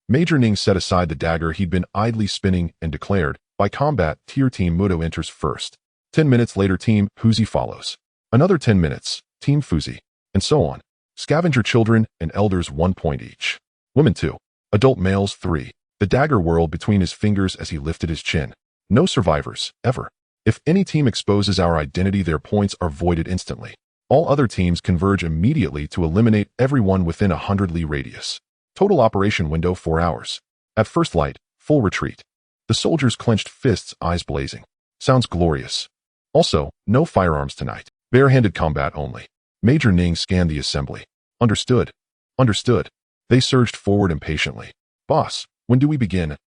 Major Ning set aside the dagger he'd been idly spinning and declared, by combat, tier Team Muto enters first. 10 minutes later, Team Huzi follows. Another 10 minutes, Team Fuzi, and so on. Scavenger children and elders 1 point each. Women 2. Adult males 3. The dagger whirled between his fingers as he lifted his chin. No survivors, ever. If any team exposes our identity, their points are voided instantly. All other teams converge immediately to eliminate everyone within a 100 li radius. Total operation window 4 hours. At first light, full retreat. The soldiers clenched fists, eyes blazing. Sounds glorious. Also, no firearms tonight. Bare-handed combat only. Major Ning scanned the assembly. Understood. Understood. They surged forward impatiently. Boss, when do we begin?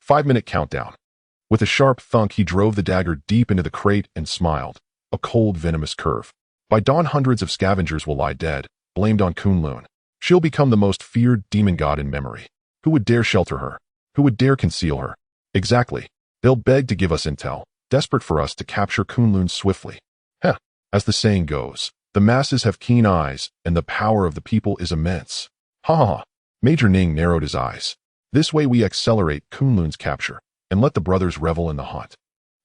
5-minute countdown. With a sharp thunk, he drove the dagger deep into the crate and smiled. A cold, venomous curve. By dawn, hundreds of scavengers will lie dead, blamed on Kunlun. She'll become the most feared demon god in memory. Who would dare shelter her? Who would dare conceal her? Exactly. They'll beg to give us intel, desperate for us to capture Kunlun swiftly. Heh. As the saying goes, the masses have keen eyes, and the power of the people is immense. Ha ha ha. Major Ning narrowed his eyes. This way we accelerate Kunlun's capture, and let the brothers revel in the hunt.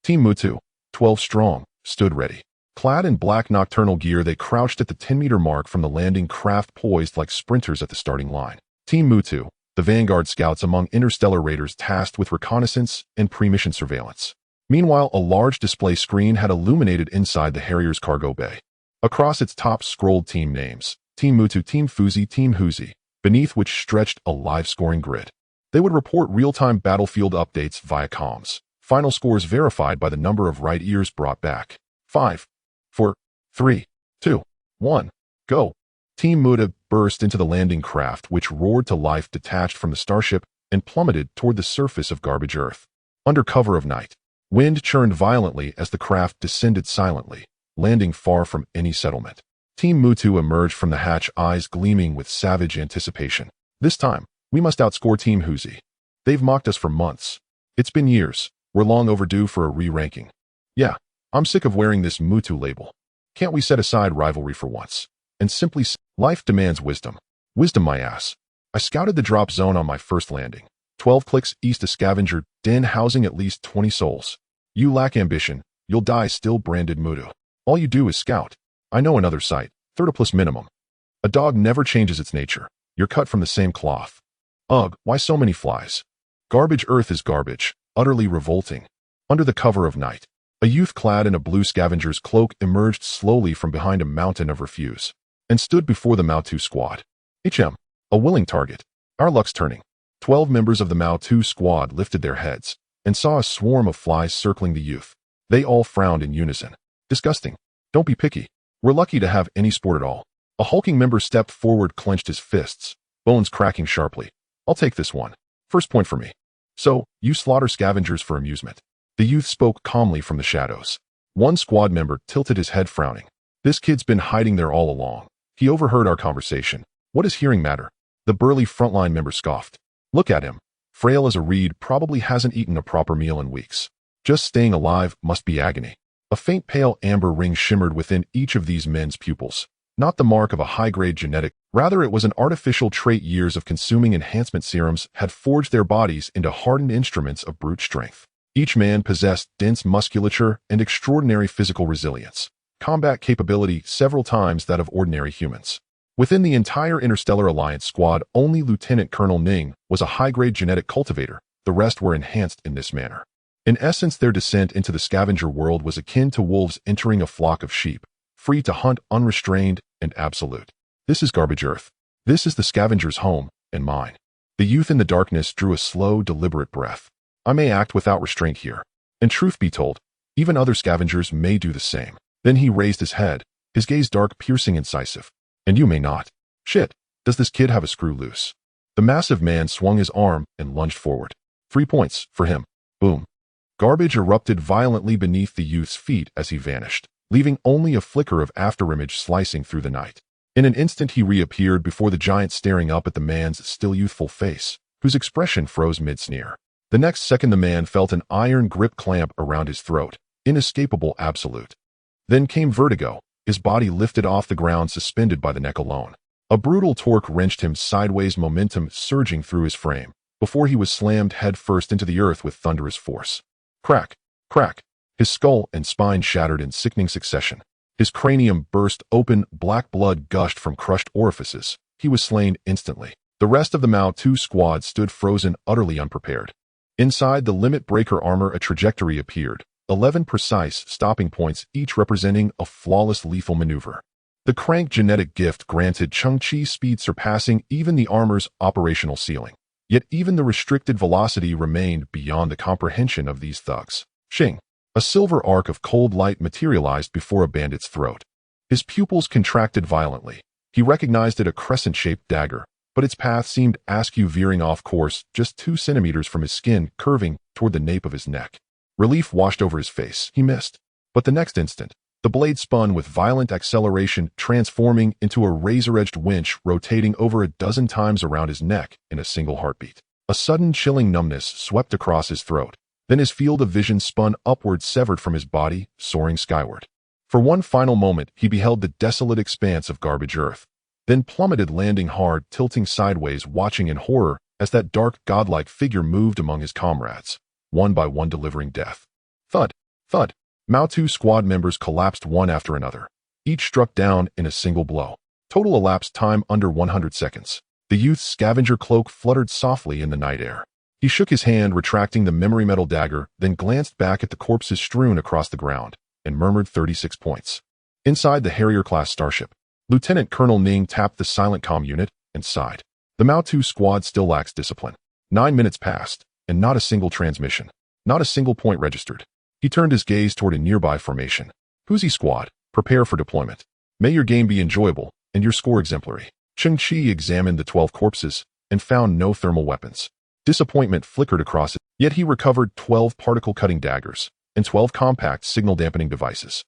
Team Mutu, 12 strong, stood ready. Clad in black nocturnal gear, they crouched at the 10-meter mark from the landing craft, poised like sprinters at the starting line. Team Mutu, the vanguard scouts among interstellar raiders tasked with reconnaissance and pre-mission surveillance. Meanwhile, a large display screen had illuminated inside the Harrier's cargo bay. Across its top scrolled team names, Team Mutu, Team Fuzi, Team Huzi, beneath which stretched a live scoring grid. They would report real-time battlefield updates via comms, final scores verified by the number of right ears brought back. 5, 4, 3, 2, 1, go. Team Muta burst into the landing craft, which roared to life, detached from the starship, and plummeted toward the surface of garbage Earth. Under cover of night, wind churned violently as the craft descended silently, landing far from any settlement. Team Mutu emerged from the hatch, eyes gleaming with savage anticipation. This time, we must outscore Team Huzi. They've mocked us for months. It's been years. We're long overdue for a re-ranking. Yeah, I'm sick of wearing this Mutu label. Can't we set aside rivalry for once? and simply said, "Life demands wisdom. Wisdom, my ass." I scouted the drop zone on my first landing. 12 clicks east, a scavenger den housing at least 20 souls. "You lack ambition. You'll die still," branded Mudu. "All you do is scout. I know another site. 30 plus minimum. A dog never changes its nature. You're cut from the same cloth." Ugh, why so many flies? Garbage earth is garbage, utterly revolting. Under the cover of night, a youth clad in a blue scavenger's cloak emerged slowly from behind a mountain of refuse and stood before the Mao 2 squad. A willing target. Our luck's turning. 12 members of the Mao 2 squad lifted their heads and saw a swarm of flies circling the youth. They all frowned in unison. "Disgusting. Don't be picky. We're lucky to have any sport at all." A hulking member stepped forward, clenched his fists, bones cracking sharply. "I'll take this one. First point for me." "So, you slaughter scavengers for amusement?" The youth spoke calmly from the shadows. One squad member tilted his head, frowning. "This kid's been hiding there all along. He overheard our conversation. What does hearing matter?" The burly frontline member scoffed. "Look at him. Frail as a reed, probably hasn't eaten a proper meal in weeks. Just staying alive must be agony." A faint pale amber ring shimmered within each of these men's pupils. Not the mark of a high-grade genetic, rather it was an artificial trait. Years of consuming enhancement serums had forged their bodies into hardened instruments of brute strength. Each man possessed dense musculature and extraordinary physical resilience, combat capability several times that of ordinary humans. Within the entire Interstellar Alliance squad, only Lieutenant Colonel Ning was a high-grade genetic cultivator. The rest were enhanced in this manner. In essence, their descent into the scavenger world was akin to wolves entering a flock of sheep, free to hunt unrestrained and absolute. This is garbage earth. This is the scavenger's home, and mine. The youth in the darkness drew a slow, deliberate breath. I may act without restraint here. And truth be told, even other scavengers may do the same. Then he raised his head, his gaze dark, piercing, incisive. And you may not. Shit, does this kid have a screw loose? The massive man swung his arm and lunged forward. 3 points for him. Boom. Garbage erupted violently beneath the youth's feet as he vanished, leaving only a flicker of afterimage slicing through the night. In an instant he reappeared before the giant, staring up at the man's still youthful face, whose expression froze mid-sneer. The next second the man felt an iron grip clamp around his throat, inescapable, absolute. Then came vertigo, his body lifted off the ground, suspended by the neck alone. A brutal torque wrenched him sideways, momentum surging through his frame, before he was slammed headfirst into the earth with thunderous force. Crack, crack. His skull and spine shattered in sickening succession. His cranium burst open, black blood gushed from crushed orifices. He was slain instantly. The rest of the Mao 2 squad stood frozen, utterly unprepared. Inside the limit breaker armor, a trajectory appeared, 11 precise stopping points, each representing a flawless lethal maneuver. The crank genetic gift granted Cheng Qi speed surpassing even the armor's operational ceiling. Yet even the restricted velocity remained beyond the comprehension of these thugs. Shing. A silver arc of cold light materialized before a bandit's throat. His pupils contracted violently. He recognized it, a crescent-shaped dagger, but its path seemed askew, veering off course just 2 centimeters from his skin, curving toward the nape of his neck. Relief washed over his face. He missed. But the next instant, the blade spun with violent acceleration, transforming into a razor-edged winch, rotating over a dozen times around his neck in a single heartbeat. A sudden chilling numbness swept across his throat. Then his field of vision spun upward, severed from his body, soaring skyward. For one final moment, he beheld the desolate expanse of garbage earth, then plummeted, landing hard, tilting sideways, watching in horror as that dark, godlike figure moved among his comrades, one by one delivering death. Thud, thud. Mao 2 squad members collapsed one after another, each struck down in a single blow. Total elapsed time under 100 seconds. The youth's scavenger cloak fluttered softly in the night air. He shook his hand, retracting the memory metal dagger, then glanced back at the corpses strewn across the ground, and murmured 36 points. Inside the Harrier-class starship, Lieutenant Colonel Ning tapped the silent comm unit and sighed. The Mao 2 squad still lacks discipline. 9 minutes passed, and not a single transmission, not a single point registered. He turned his gaze toward a nearby formation. Huzi squad, prepare for deployment. May your game be enjoyable, and your score exemplary. Cheng Qi examined the 12 corpses, and found no thermal weapons. Disappointment flickered across it, yet he recovered 12 particle-cutting daggers and 12 compact signal-dampening devices.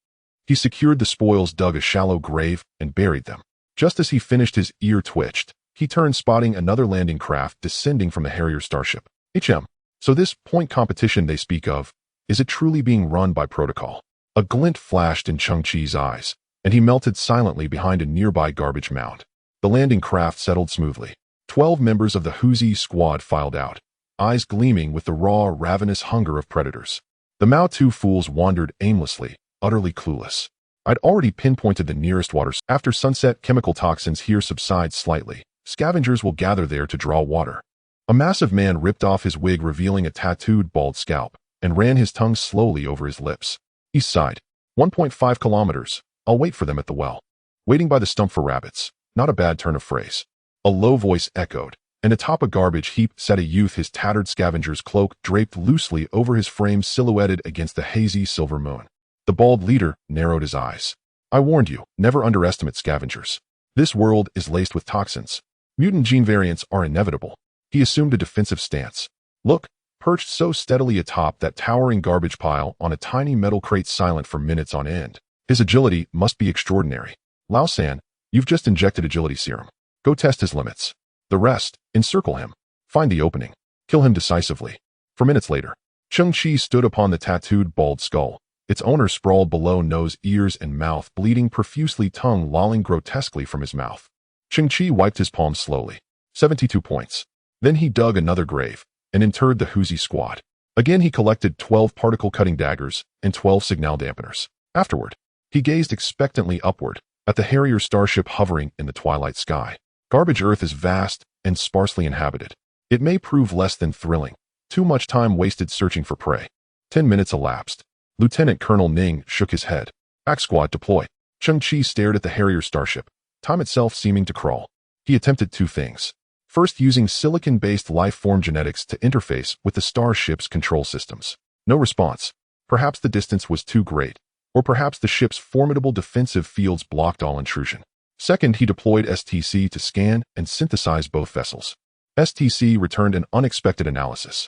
He secured the spoils, dug a shallow grave, and buried them. Just as he finished, his ear twitched. He turned, spotting another landing craft descending from the Harrier starship. So this point competition they speak of, is it truly being run by protocol? A glint flashed in Cheng Qi's eyes. and he melted silently behind a nearby garbage mound. The landing craft settled smoothly. 12 members of the Han Zai squad filed out, eyes gleaming with the raw, ravenous hunger of predators. The Mao two fools wandered aimlessly, utterly clueless. I'd already pinpointed the nearest water. After sunset, chemical toxins here subside slightly. Scavengers will gather there to draw water. A massive man ripped off his wig, revealing a tattooed, bald scalp, and ran his tongue slowly over his lips. East side. 1.5 kilometers. I'll wait for them at the well. Waiting by the stump for rabbits. Not a bad turn of phrase. A low voice echoed, and atop a garbage heap sat a youth, his tattered scavenger's cloak draped loosely over his frame, silhouetted against the hazy silver moon. The bald leader narrowed his eyes. I warned you, never underestimate scavengers. This world is laced with toxins. Mutant gene variants are inevitable. He assumed a defensive stance. Look, perched so steadily atop that towering garbage pile on a tiny metal crate, silent for minutes on end. His agility must be extraordinary. Lao San, you've just injected agility serum. Go test his limits. The rest, encircle him. Find the opening. Kill him decisively. 4 minutes later, Cheng Qi stood upon the tattooed, bald skull. Its owner sprawled below, nose, ears, and mouth bleeding profusely, tongue lolling grotesquely from his mouth. Cheng Qi wiped his palms slowly. 72 points. Then he dug another grave and interred the Han Zai squad. Again he collected 12 particle-cutting daggers and 12 signal dampeners. Afterward, he gazed expectantly upward at the Harrier starship hovering in the twilight sky. Garbage Earth is vast and sparsely inhabited. It may prove less than thrilling. Too much time wasted searching for prey. 10 minutes elapsed. Lieutenant Colonel Ning shook his head. Back squad deploy. Cheng Qi stared at the Harrier starship, time itself seeming to crawl. He attempted 2 things. First, using silicon-based life-form genetics to interface with the starship's control systems. No response. Perhaps the distance was too great, or perhaps the ship's formidable defensive fields blocked all intrusion. Second, he deployed STC to scan and synthesize both vessels. STC returned an unexpected analysis.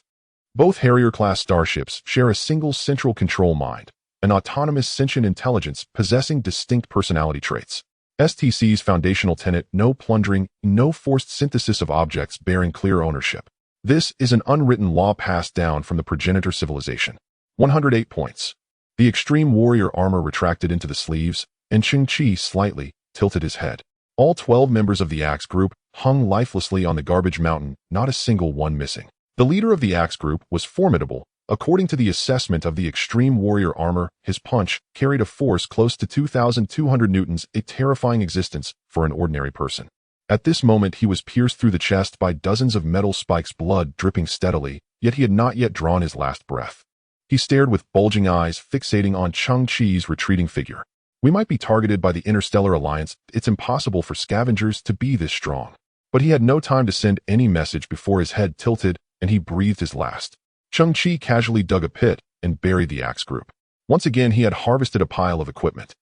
Both Harrier-class starships share a single central control mind, an autonomous sentient intelligence possessing distinct personality traits. STC's foundational tenet: no plundering, no forced synthesis of objects bearing clear ownership. This is an unwritten law passed down from the progenitor civilization. 108 points. The extreme warrior armor retracted into the sleeves, and Cheng Qi slightly tilted his head. All 12 members of the Axe group hung lifelessly on the garbage mountain, not a single one missing. The leader of the Axe group was formidable. According to the assessment of the extreme warrior armor, his punch carried a force close to 2,200 newtons, a terrifying existence for an ordinary person. At this moment he was pierced through the chest by dozens of metal spikes, blood dripping steadily, yet he had not yet drawn his last breath. He stared with bulging eyes, fixating on Cheng Qi's retreating figure. We might be targeted by the Interstellar Alliance. It's impossible for scavengers to be this strong. But he had no time to send any message before his head tilted and he breathed his last. Cheng Qi casually dug a pit and buried the Axe group. Once again he had harvested a pile of equipment.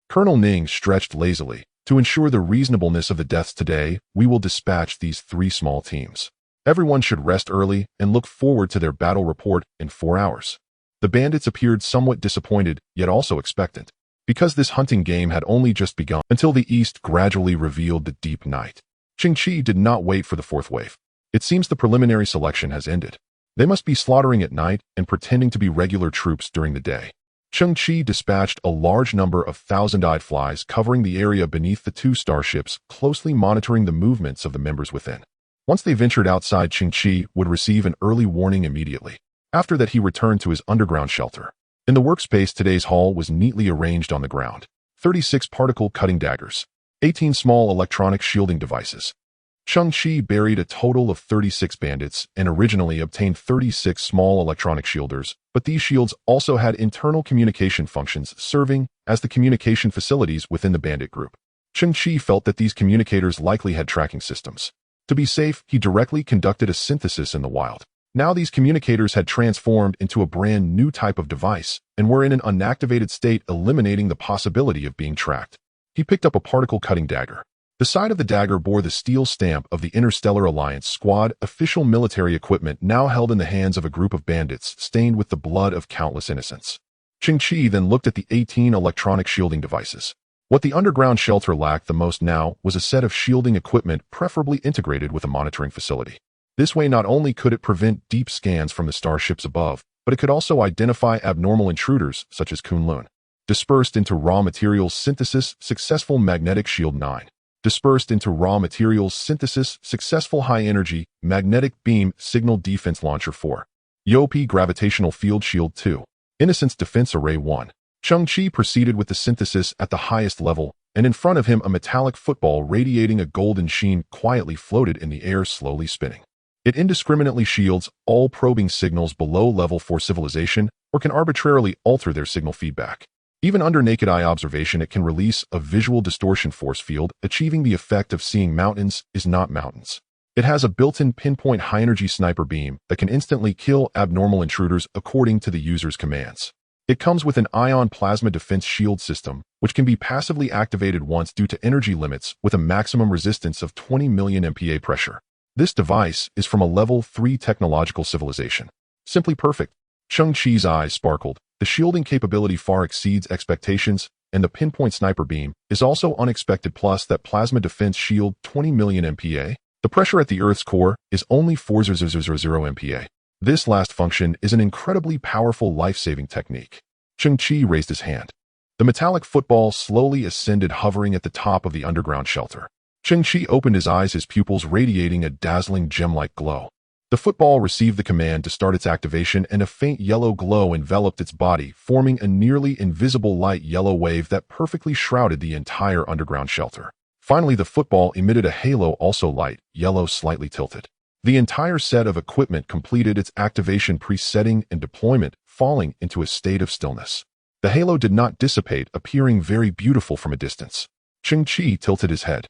Colonel Ning stretched lazily. To ensure the reasonableness of the deaths today, we will dispatch these 3 small teams. Everyone should rest early and look forward to their battle report in 4 hours. The bandits appeared somewhat disappointed, yet also expectant, because this hunting game had only just begun until the east gradually revealed the deep night. Cheng Qi did not wait for the 4th wave. It seems the preliminary selection has ended. They must be slaughtering at night and pretending to be regular troops during the day. Cheng Qi dispatched a large number of thousand-eyed flies covering the area beneath the 2 starships, closely monitoring the movements of the members within. Once they ventured outside, Cheng Qi would receive an early warning immediately. After that he returned to his underground shelter. In the workspace, today's haul was neatly arranged on the ground. 36 particle-cutting daggers. 18 small electronic shielding devices. Cheng Qi buried a total of 36 bandits and originally obtained 36 small electronic shielders, but these shields also had internal communication functions serving as the communication facilities within the bandit group. Cheng Qi felt that these communicators likely had tracking systems. To be safe, he directly conducted a synthesis in the wild. Now these communicators had transformed into a brand new type of device and were in an unactivated state, eliminating the possibility of being tracked. He picked up a particle-cutting dagger. The side of the dagger bore the steel stamp of the Interstellar Alliance squad, official military equipment now held in the hands of a group of bandits stained with the blood of countless innocents. Cheng Qi then looked at the 18 electronic shielding devices. What the underground shelter lacked the most now was a set of shielding equipment preferably integrated with a monitoring facility. This way not only could it prevent deep scans from the starships above, but it could also identify abnormal intruders such as Kunlun. Dispersed into raw materials synthesis, successful magnetic shield 9. Dispersed into raw materials synthesis, successful high-energy, magnetic beam signal defense launcher 4. Yopi gravitational field shield 2. Innocence defense array 1. Cheng Qi proceeded with the synthesis at the highest level, and in front of him a metallic football radiating a golden sheen quietly floated in the air, slowly spinning. It indiscriminately shields all probing signals below level 4 civilization or can arbitrarily alter their signal feedback. Even under naked eye observation, it can release a visual distortion force field, achieving the effect of seeing mountains is not mountains. It has a built-in pinpoint high-energy sniper beam that can instantly kill abnormal intruders according to the user's commands. It comes with an ion plasma defense shield system, which can be passively activated once due to energy limits with a maximum resistance of 20 million MPa pressure. This device is from a level 3 technological civilization. Simply perfect. Cheng Qi's eyes sparkled. The shielding capability far exceeds expectations, and the pinpoint sniper beam is also unexpected. Plus that plasma defense shield 20 million MPa. The pressure at the Earth's core is only 4,000 MPa. This last function is an incredibly powerful life-saving technique. Cheng Qi raised his hand. The metallic football slowly ascended, hovering at the top of the underground shelter. Cheng Qi opened his eyes, his pupils radiating a dazzling gem-like glow. The football received the command to start its activation, and a faint yellow glow enveloped its body, forming a nearly invisible light yellow wave that perfectly shrouded the entire underground shelter. Finally, the football emitted a halo, also light yellow, slightly tilted. The entire set of equipment completed its activation, presetting and deployment, falling into a state of stillness. The halo did not dissipate, appearing very beautiful from a distance. Cheng Qi tilted his head.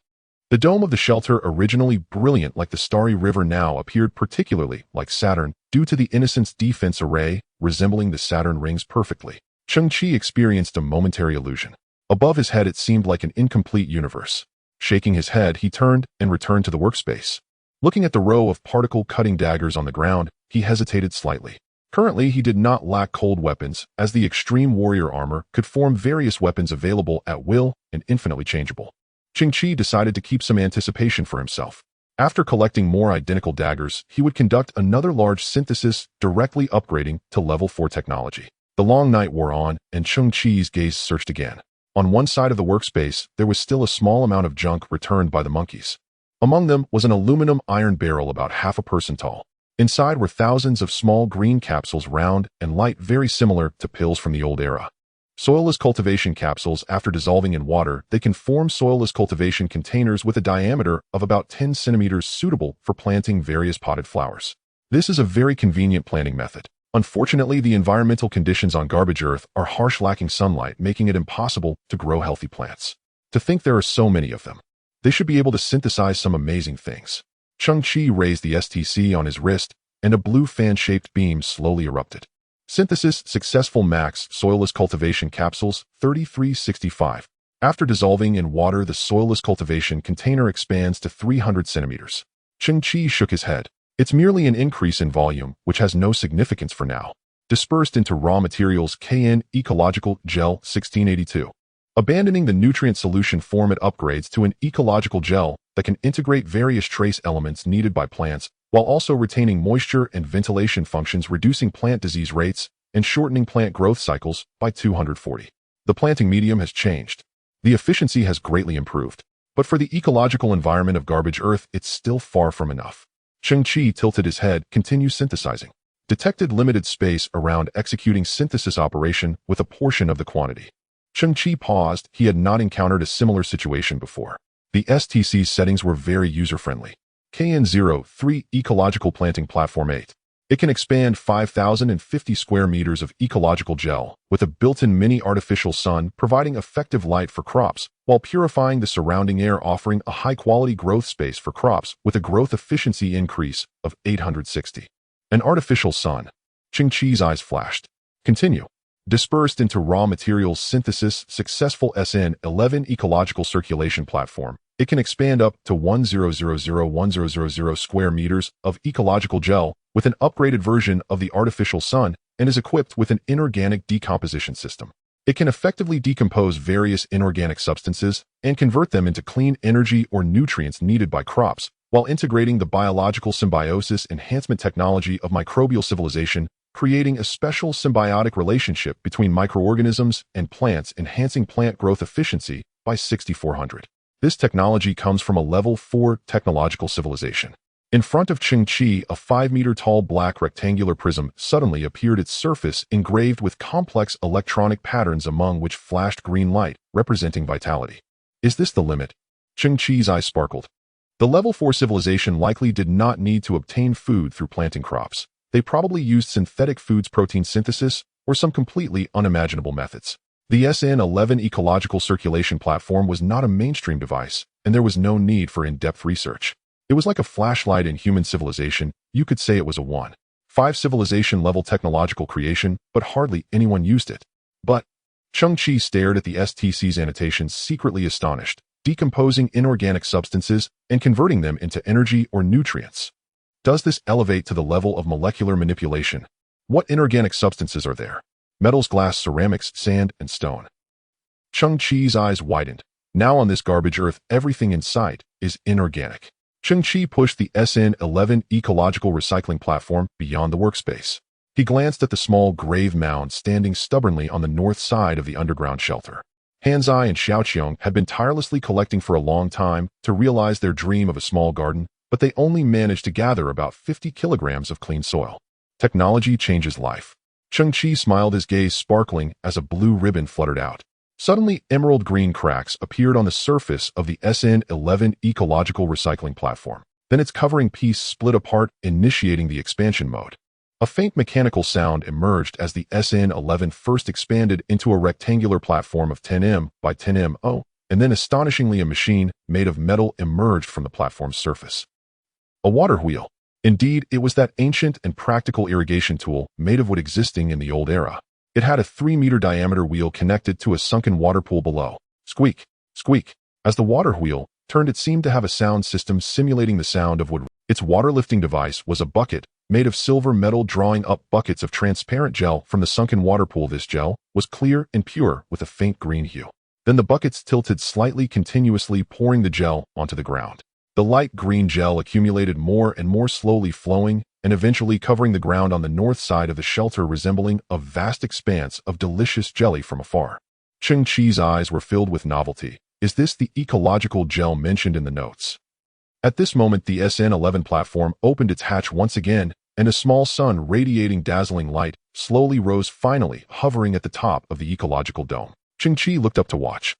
The dome of the shelter, originally brilliant like the starry river, now appeared particularly like Saturn due to the Innocence defense array, resembling the Saturn rings perfectly. Cheng Qi experienced a momentary illusion. Above his head it seemed like an incomplete universe. Shaking his head, he turned and returned to the workspace. Looking at the row of particle-cutting daggers on the ground, he hesitated slightly. Currently, he did not lack cold weapons, as the extreme warrior armor could form various weapons available at will and infinitely changeable. Cheng Qi decided to keep some anticipation for himself. After collecting more identical daggers, he would conduct another large synthesis, directly upgrading to level 4 technology. The long night wore on, and Cheng Qi's gaze searched again. On one side of the workspace, there was still a small amount of junk returned by the monkeys. Among them was an aluminum iron barrel about half a person tall. Inside were thousands of small green capsules, round and light, very similar to pills from the old era. Soilless cultivation capsules. After dissolving in water, they can form soilless cultivation containers with a diameter of about 10 centimeters, suitable for planting various potted flowers. This is a very convenient planting method. Unfortunately, the environmental conditions on garbage Earth are harsh, lacking sunlight, making it impossible to grow healthy plants. To think there are so many of them. They should be able to synthesize some amazing things. Cheng Qi raised the STC on his wrist, and a blue fan-shaped beam slowly erupted. Synthesis successful. Max soilless cultivation capsules 3365. After dissolving in water, the soilless cultivation container expands to 300 centimeters. Cheng Qi shook his head. It's merely an increase in volume, which has no significance for now. Dispersed into raw materials. KN ecological gel 1682. Abandoning the nutrient solution form, it upgrades to an ecological gel that can integrate various trace elements needed by plants, while also retaining moisture and ventilation functions, reducing plant disease rates and shortening plant growth cycles by 240. The planting medium has changed. The efficiency has greatly improved. But for the ecological environment of garbage Earth, it's still far from enough. Cheng Qi tilted his head. Continue synthesizing. Detected limited space around executing synthesis operation with a portion of the quantity. Cheng Qi paused. He had not encountered a similar situation before. The STC's settings were very user-friendly. KN03 Ecological Planting Platform 8. It can expand 5,050 square meters of ecological gel with a built-in mini artificial sun, providing effective light for crops while purifying the surrounding air, offering a high-quality growth space for crops with a growth efficiency increase of 860. An artificial sun. Cheng Qi's eyes flashed. Continue. Dispersed into raw materials synthesis successful SN11 ecological circulation platform. It can expand up to 1,000,1,000 square meters of ecological gel with an upgraded version of the artificial sun and is equipped with an inorganic decomposition system. It can effectively decompose various inorganic substances and convert them into clean energy or nutrients needed by crops, while integrating the biological symbiosis enhancement technology of microbial civilization creating a special symbiotic relationship between microorganisms and plants, enhancing plant growth efficiency by 6400. This technology comes from a level 4 technological civilization. In front of Cheng Qi, a 5-meter-tall black rectangular prism suddenly appeared, its surface engraved with complex electronic patterns among which flashed green light, representing vitality. Is this the limit? Cheng Qi's eyes sparkled. The level 4 civilization likely did not need to obtain food through planting crops. They probably used synthetic foods, protein synthesis, or some completely unimaginable methods. The SN11 ecological circulation platform was not a mainstream device, and there was no need for in-depth research. It was like a flashlight in human civilization. You could say it was a 1.5 civilization-level technological creation, but hardly anyone used it. But Cheng Qi stared at the STC's annotations, secretly astonished, decomposing inorganic substances and converting them into energy or nutrients. Does this elevate to the level of molecular manipulation? What inorganic substances are there? Metals, glass, ceramics, sand, and stone. Cheng Qi's eyes widened. Now on this garbage earth, everything in sight is inorganic. Cheng Qi pushed the SN11 ecological recycling platform beyond the workspace. He glanced at the small grave mound standing stubbornly on the north side of the underground shelter. Han Zai and Xiaoqiong had been tirelessly collecting for a long time to realize their dream of a small garden, but they only managed to gather about 50 kilograms of clean soil. Technology changes life. Cheng Qi smiled, his gaze sparkling as a blue ribbon fluttered out. Suddenly, emerald green cracks appeared on the surface of the SN11 ecological recycling platform. Then its covering piece split apart, initiating the expansion mode. A faint mechanical sound emerged as the SN11 first expanded into a rectangular platform of 10 by 10 and then astonishingly a machine made of metal emerged from the platform's surface. A water wheel. Indeed, it was that ancient and practical irrigation tool made of wood existing in the old era. It had a 3-meter diameter wheel connected to a sunken water pool below. Squeak, squeak. As the water wheel turned, it seemed to have a sound system simulating the sound of wood. Its water lifting device was a bucket made of silver metal, drawing up buckets of transparent gel from the sunken water pool. This gel was clear and pure with a faint green hue. Then the buckets tilted slightly, continuously pouring the gel onto the ground. The light green gel accumulated more and more, slowly flowing and eventually covering the ground on the north side of the shelter, resembling a vast expanse of delicious jelly from afar. Cheng Qi's eyes were filled with novelty. Is this the ecological gel mentioned in the notes? At this moment, the SN11 platform opened its hatch once again, and a small sun radiating dazzling light slowly rose, finally hovering at the top of the ecological dome. Cheng Qi looked up to watch.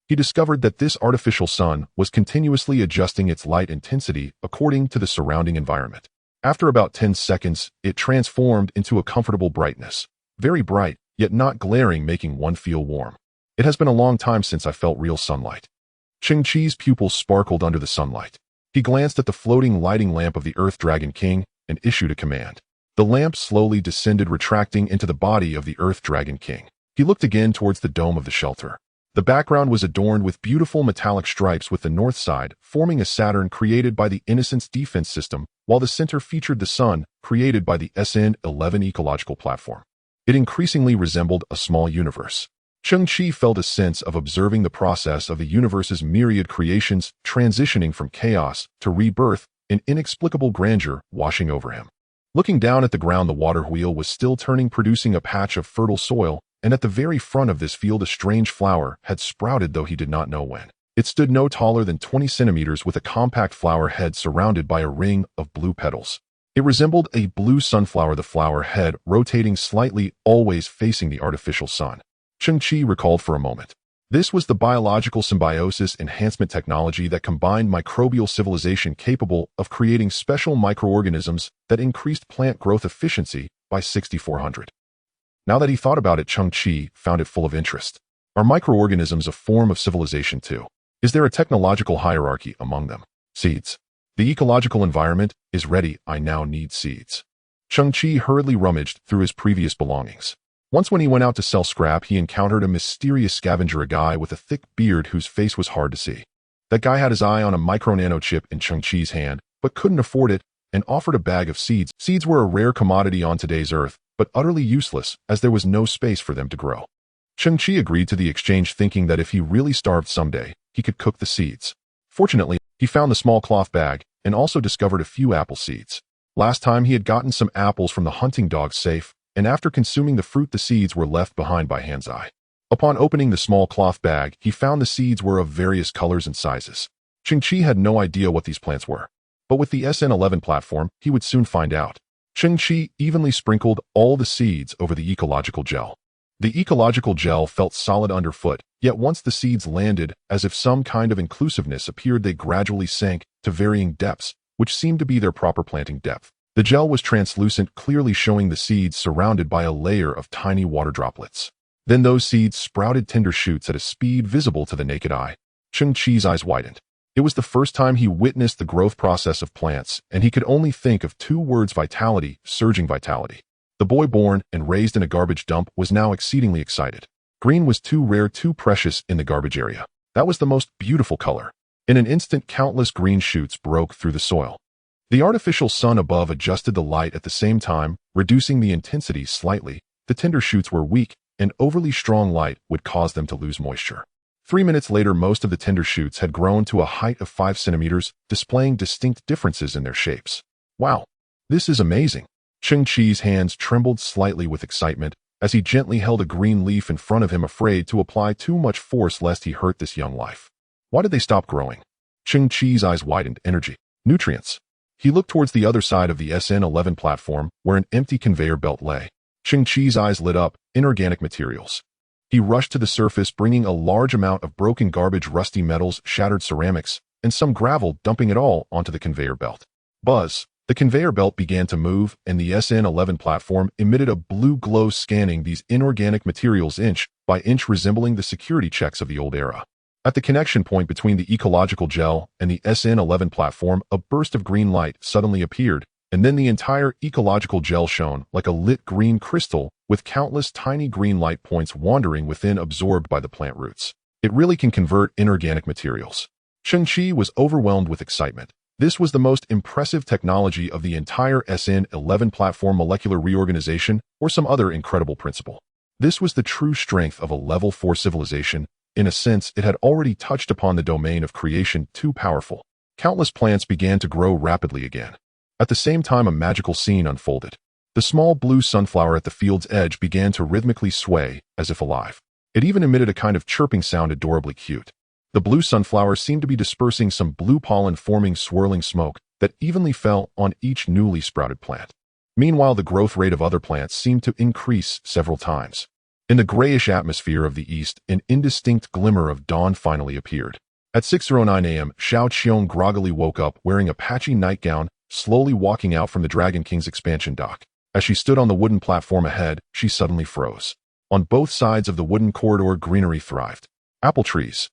He discovered that this artificial sun was continuously adjusting its light intensity according to the surrounding environment. After about 10 seconds, it transformed into a comfortable brightness, very bright, yet not glaring, making one feel warm. It has been a long time since I felt real sunlight. Cheng Qi's pupils sparkled under the sunlight. He glanced at the floating lighting lamp of the Earth Dragon King and issued a command. The lamp slowly descended, retracting into the body of the Earth Dragon King. He looked again towards the dome of the shelter. The background was adorned with beautiful metallic stripes, with the north side forming a Saturn created by the Innocence defense system, while the center featured the sun created by the SN11 ecological platform. It increasingly resembled a small universe. Cheng Qi felt a sense of observing the process of the universe's myriad creations, transitioning from chaos to rebirth, an inexplicable grandeur washing over him. Looking down at the ground, the water wheel was still turning, producing a patch of fertile soil, and at the very front of this field a strange flower had sprouted, though he did not know when. It stood no taller than 20 centimeters, with a compact flower head surrounded by a ring of blue petals. It resembled a blue sunflower, the flower head rotating slightly, always facing the artificial sun. Cheng Qi recalled for a moment. This was the biological symbiosis enhancement technology that combined microbial civilization capable of creating special microorganisms that increased plant growth efficiency by 6400. Now that he thought about it, Cheng Qi found it full of interest. Are microorganisms a form of civilization too? Is there a technological hierarchy among them? Seeds. The ecological environment is ready. I now need seeds. Cheng Qi hurriedly rummaged through his previous belongings. Once when he went out to sell scrap, he encountered a mysterious scavenger, a guy with a thick beard whose face was hard to see. That guy had his eye on a micro-nano chip in Cheng Qi's hand, but couldn't afford it, and offered a bag of seeds. Seeds were a rare commodity on today's Earth, but utterly useless as there was no space for them to grow. Cheng Qi agreed to the exchange, thinking that if he really starved someday, he could cook the seeds. Fortunately, he found the small cloth bag and also discovered a few apple seeds. Last time he had gotten some apples from the hunting dog's safe, and after consuming the fruit, the seeds were left behind by Han Zai. Upon opening the small cloth bag, he found the seeds were of various colors and sizes. Cheng Qi had no idea what these plants were, but with the SN11 platform, he would soon find out. Cheng Qi evenly sprinkled all the seeds over the ecological gel. The ecological gel felt solid underfoot, yet once the seeds landed, as if some kind of inclusiveness appeared, they gradually sank to varying depths, which seemed to be their proper planting depth. The gel was translucent, clearly showing the seeds surrounded by a layer of tiny water droplets. Then those seeds sprouted tender shoots at a speed visible to the naked eye. Cheng Qi's eyes widened. It was the first time he witnessed the growth process of plants, and he could only think of two words: vitality, surging vitality. The boy born and raised in a garbage dump was now exceedingly excited. Green was too rare, too precious in the garbage area. That was the most beautiful color. In an instant, countless green shoots broke through the soil. The artificial sun above adjusted the light at the same time, reducing the intensity slightly. The tender shoots were weak, and overly strong light would cause them to lose moisture. 3 minutes later, most of the tender shoots had grown to a height of 5 centimeters, displaying distinct differences in their shapes. Wow, this is amazing. Cheng Qi's hands trembled slightly with excitement as he gently held a green leaf in front of him, afraid to apply too much force lest he hurt this young life. Why did they stop growing? Cheng Qi's eyes widened. Energy. Nutrients. He looked towards the other side of the SN11 platform, where an empty conveyor belt lay. Cheng Qi's eyes lit up. Inorganic materials. He rushed to the surface, bringing a large amount of broken garbage, rusty metals, shattered ceramics, and some gravel, dumping it all onto the conveyor belt. Buzz. The conveyor belt began to move, and the SN11 platform emitted a blue glow, scanning these inorganic materials inch by inch, resembling the security checks of the old era. At the connection point between the ecological gel and the SN11 platform, a burst of green light suddenly appeared, and then the entire ecological gel shone like a lit green crystal, with countless tiny green light points wandering within, absorbed by the plant roots. It really can convert inorganic materials. Cheng Qi was overwhelmed with excitement. This was the most impressive technology of the entire SN11 platform, molecular reorganization, or some other incredible principle. This was the true strength of a level 4 civilization. In a sense, it had already touched upon the domain of creation, too powerful. Countless plants began to grow rapidly again. At the same time, a magical scene unfolded. The small blue sunflower at the field's edge began to rhythmically sway, as if alive. It even emitted a kind of chirping sound, adorably cute. The blue sunflower seemed to be dispersing some blue pollen, forming swirling smoke that evenly fell on each newly sprouted plant. Meanwhile, the growth rate of other plants seemed to increase several times. In the grayish atmosphere of the east, an indistinct glimmer of dawn finally appeared. At 6:09 a.m., Xiao Qiong groggily woke up, wearing a patchy nightgown, slowly walking out from the Dragon King's expansion dock. As she stood on the wooden platform ahead, she suddenly froze. On both sides of the wooden corridor, greenery thrived. Apple trees.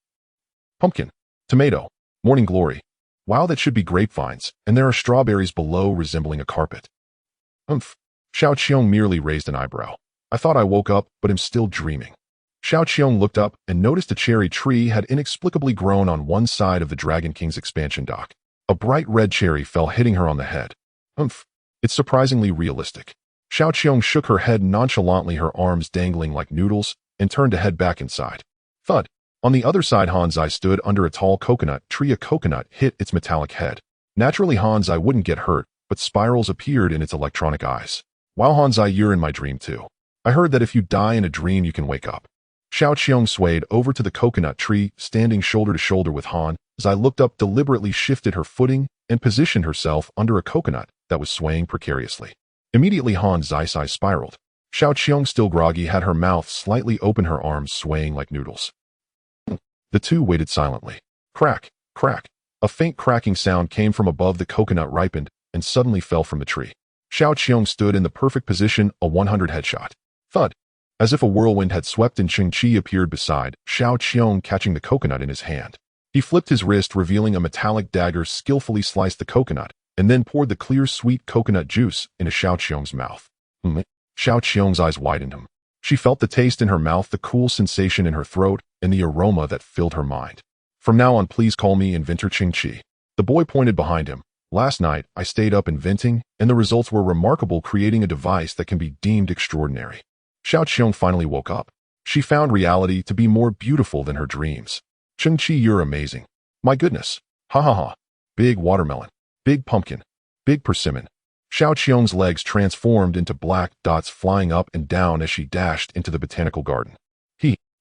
Pumpkin. Tomato. Morning glory. Wow, that should be grapevines, and there are strawberries below, resembling a carpet. Xiao Qiong merely raised an eyebrow. I thought I woke up, but am still dreaming. Xiao Qiong looked up and noticed a cherry tree had inexplicably grown on one side of the Dragon King's expansion dock. A bright red cherry fell, hitting her on the head. It's surprisingly realistic. Xiao Qiong shook her head nonchalantly, her arms dangling like noodles, and turned to head back inside. Thud. On the other side, Han Zai stood under a tall coconut tree. A coconut hit its metallic head. Naturally, Han Zai wouldn't get hurt, but spirals appeared in its electronic eyes. Wow, Han Zai, you're in my dream too. I heard that if you die in a dream, you can wake up. Xiao Qiong swayed over to the coconut tree, standing shoulder to shoulder with Han Zai. Looked up, deliberately shifted her footing, and positioned herself under a coconut that was swaying precariously. Immediately, Han Zai's eyes spiraled. Xiao Qiong, still groggy, had her mouth slightly open, her arms swaying like noodles. The two waited silently. Crack, crack. A faint cracking sound came from above. The coconut ripened and suddenly fell from the tree. Xiao Qiong stood in the perfect position, a 100 headshot. Thud. As if a whirlwind had swept in, Cheng Qi appeared beside Xiao Qiong, catching the coconut in his hand. He flipped his wrist, revealing a metallic dagger, skillfully sliced the coconut, and then poured the clear, sweet coconut juice into Xiao Qiong's mouth. Xiao Qiong's eyes widened. She felt the taste in her mouth, the cool sensation in her throat, and the aroma that filled her mind. From now on, please call me Inventor Cheng Qi. The boy pointed behind him. Last night, I stayed up inventing, and the results were remarkable, creating a device that can be deemed extraordinary. Xiao Qiong finally woke up. She found reality to be more beautiful than her dreams. Cheng Qi, you're amazing. My goodness. Ha ha ha. Big watermelon. Big pumpkin. Big persimmon. Xiao Qiong's legs transformed into black dots flying up and down as she dashed into the botanical garden.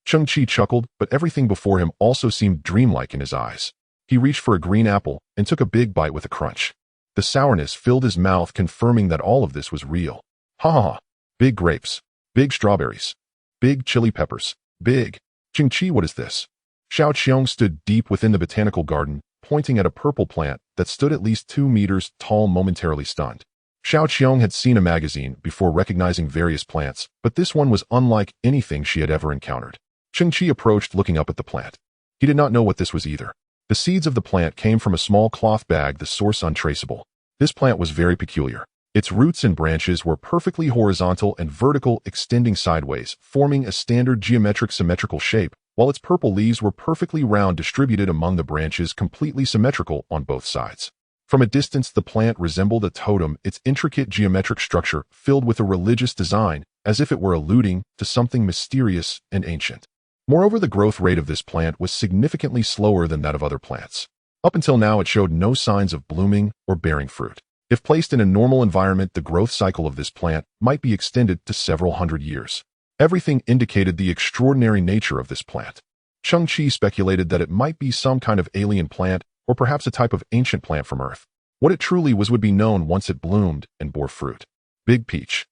Cheng Qi chuckled, but everything before him also seemed dreamlike in his eyes. He reached for a green apple and took a big bite with a crunch. The sourness filled his mouth, confirming that all of this was real. Ha ha ha. Big grapes. Big strawberries. Big chili peppers. Big. Cheng Qi, what is this? Xiao Qiong stood deep within the botanical garden, pointing at a purple plant that stood at least 2 meters tall, momentarily stunned. Xiao Qiong had seen a magazine before recognizing various plants, but this one was unlike anything she had ever encountered. Cheng Qi approached, looking up at the plant. He did not know what this was either. The seeds of the plant came from a small cloth bag, the source untraceable. This plant was very peculiar. Its roots and branches were perfectly horizontal and vertical, extending sideways, forming a standard geometric symmetrical shape, while its purple leaves were perfectly round, distributed among the branches, completely symmetrical on both sides. From a distance, the plant resembled a totem, its intricate geometric structure filled with a religious design, as if it were alluding to something mysterious and ancient. Moreover, the growth rate of this plant was significantly slower than that of other plants. Up until now, it showed no signs of blooming or bearing fruit. If placed in a normal environment, the growth cycle of this plant might be extended to several hundred years. Everything indicated the extraordinary nature of this plant. Cheng Qi speculated that it might be some kind of alien plant, or perhaps a type of ancient plant from Earth. What it truly was would be known once it bloomed and bore fruit. Big peach.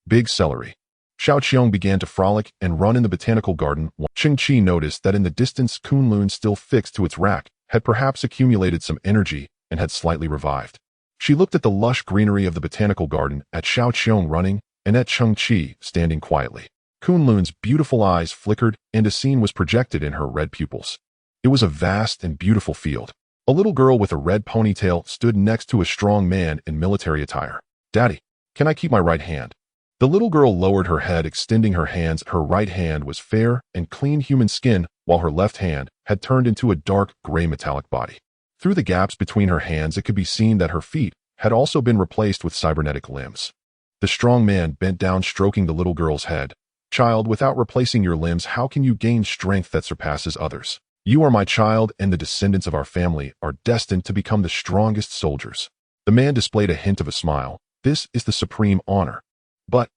Big celery. Xiao Qiong began to frolic and run in the botanical garden. Cheng Qi noticed that in the distance, Kunlun, still fixed to its rack, had perhaps accumulated some energy and had slightly revived. She looked at the lush greenery of the botanical garden, at Xiao Qiong running, and at Cheng Qi standing quietly. Kunlun's beautiful eyes flickered, and a scene was projected in her red pupils. It was a vast and beautiful field. A little girl with a red ponytail stood next to a strong man in military attire. "Daddy, can I keep my right hand?" The little girl lowered her head, extending her hands. Her right hand was fair and clean human skin, while her left hand had turned into a dark gray metallic body. Through the gaps between her hands, it could be seen that her feet had also been replaced with cybernetic limbs. The strong man bent down, stroking the little girl's head. "Child, without replacing your limbs, how can you gain strength that surpasses others? You are my child, and the descendants of our family are destined to become the strongest soldiers." The man displayed a hint of a smile. "This is the supreme honor." "But..."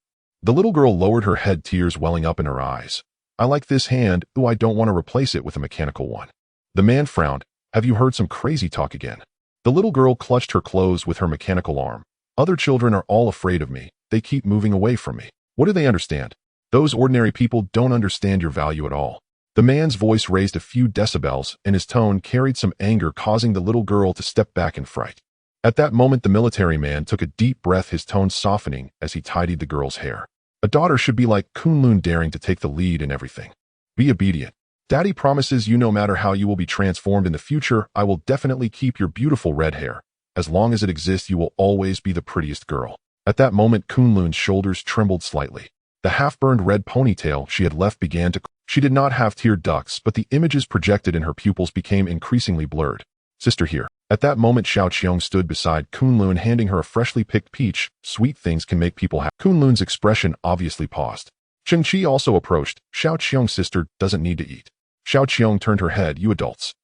The little girl lowered her head, tears welling up in her eyes. "I like this hand, ooh, I don't want to replace it with a mechanical one." The man frowned. "Have you heard some crazy talk again?" The little girl clutched her clothes with her mechanical arm. "Other children are all afraid of me. They keep moving away from me. What do they understand? Those ordinary people don't understand your value at all." The man's voice raised a few decibels, and his tone carried some anger, causing the little girl to step back in fright. At that moment, the military man took a deep breath, his tone softening as he tidied the girl's hair. "A daughter should be like Kunlun, daring to take the lead in everything. Be obedient. Daddy promises you, no matter how you will be transformed in the future, I will definitely keep your beautiful red hair. As long as it exists, you will always be the prettiest girl." At that moment, Kunlun's shoulders trembled slightly. The half-burned red ponytail she had left began to... She did not have tear ducts, but the images projected in her pupils became increasingly blurred. "Sister, here." At that moment, Xiao Qiong stood beside Kunlun, handing her a freshly picked peach. "Sweet things can make people happy." Kunlun's expression obviously paused. Cheng Qi also approached. "Xiao Qiong's sister doesn't need to eat." Xiao Qiong turned her head. "You adults.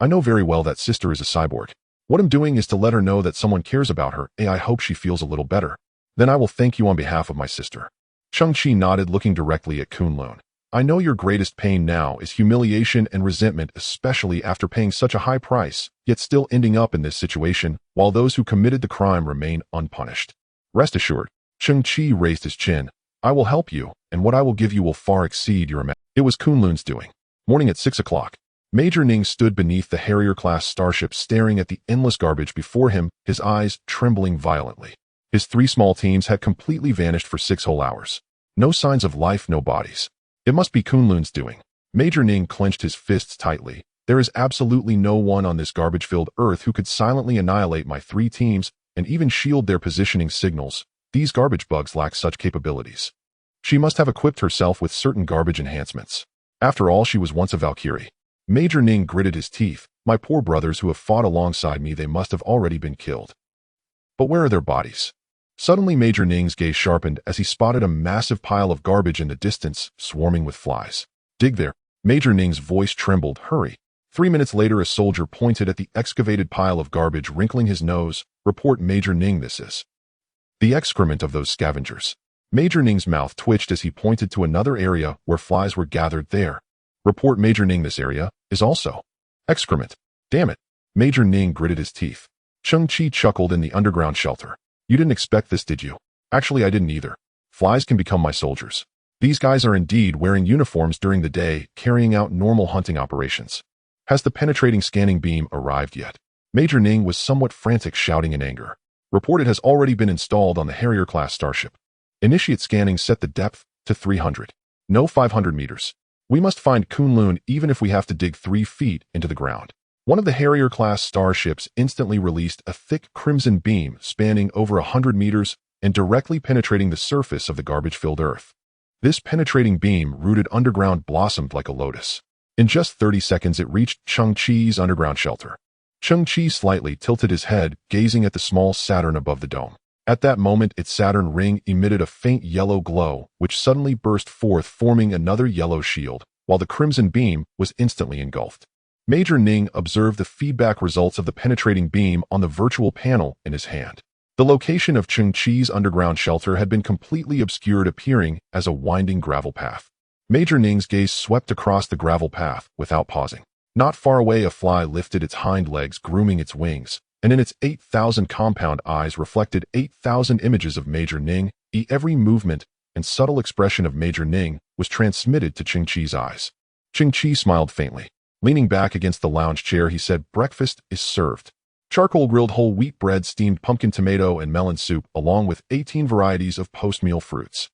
I know very well that sister is a cyborg. What I'm doing is to let her know that someone cares about her. I hope she feels a little better. Then I will thank you on behalf of my sister." Cheng Qi nodded, looking directly at Kunlun. "I know your greatest pain now is humiliation and resentment, especially after paying such a high price, yet still ending up in this situation, while those who committed the crime remain unpunished. Rest assured." Cheng Qi raised his chin. "I will help you, and what I will give you will far exceed your imagination." It was Kunlun's doing. Morning at 6 o'clock. Major Ning stood beneath the Harrier-class starship, staring at the endless garbage before him, his eyes trembling violently. His 3 small teams had completely vanished for 6 whole hours. No signs of life, no bodies. It must be Kunlun's doing. Major Ning clenched his fists tightly. "There is absolutely no one on this garbage-filled Earth who could silently annihilate my 3 teams and even shield their positioning signals. These garbage bugs lack such capabilities. She must have equipped herself with certain garbage enhancements. After all, she was once a Valkyrie." Major Ning gritted his teeth. "My poor brothers who have fought alongside me, they must have already been killed. But where are their bodies?" Suddenly, Major Ning's gaze sharpened as he spotted a massive pile of garbage in the distance, swarming with flies. "Dig there." Major Ning's voice trembled. "Hurry." 3 minutes later, a soldier pointed at the excavated pile of garbage, wrinkling his nose. "Report, Major Ning, this is..." The excrement of those scavengers. Major Ning's mouth twitched as he pointed to another area where flies were gathered there. Report Major Ning, this area is also excrement. Damn it. Major Ning gritted his teeth. Cheng Qi chuckled in the underground shelter. You didn't expect this, did you? Actually, I didn't either. Flies can become my soldiers. These guys are indeed wearing uniforms during the day, carrying out normal hunting operations. Has the penetrating scanning beam arrived yet? Major Ning was somewhat frantic, shouting in anger. Report it has already been installed on the Harrier-class starship. Initiate scanning, set the depth to 300. No 500 meters. We must find Kunlun even if we have to dig 3 feet into the ground. One of the Harrier-class starships instantly released a thick crimson beam spanning over 100 meters and directly penetrating the surface of the garbage-filled earth. This penetrating beam, rooted underground, blossomed like a lotus. In just 30 seconds, it reached Cheng Qi's underground shelter. Cheng Qi slightly tilted his head, gazing at the small Saturn above the dome. At that moment, its Saturn ring emitted a faint yellow glow, which suddenly burst forth, forming another yellow shield, while the crimson beam was instantly engulfed. Major Ning observed the feedback results of the penetrating beam on the virtual panel in his hand. The location of Cheng Qi's underground shelter had been completely obscured, appearing as a winding gravel path. Major Ning's gaze swept across the gravel path without pausing. Not far away, a fly lifted its hind legs, grooming its wings, and in its 8,000 compound eyes reflected 8,000 images of Major Ning. Every movement and subtle expression of Major Ning was transmitted to Cheng Qi's eyes. Cheng Qi smiled faintly. Leaning back against the lounge chair, he said, "Breakfast is served. Charcoal grilled whole wheat bread, steamed pumpkin, tomato, and melon soup, along with 18 varieties of post-meal fruits."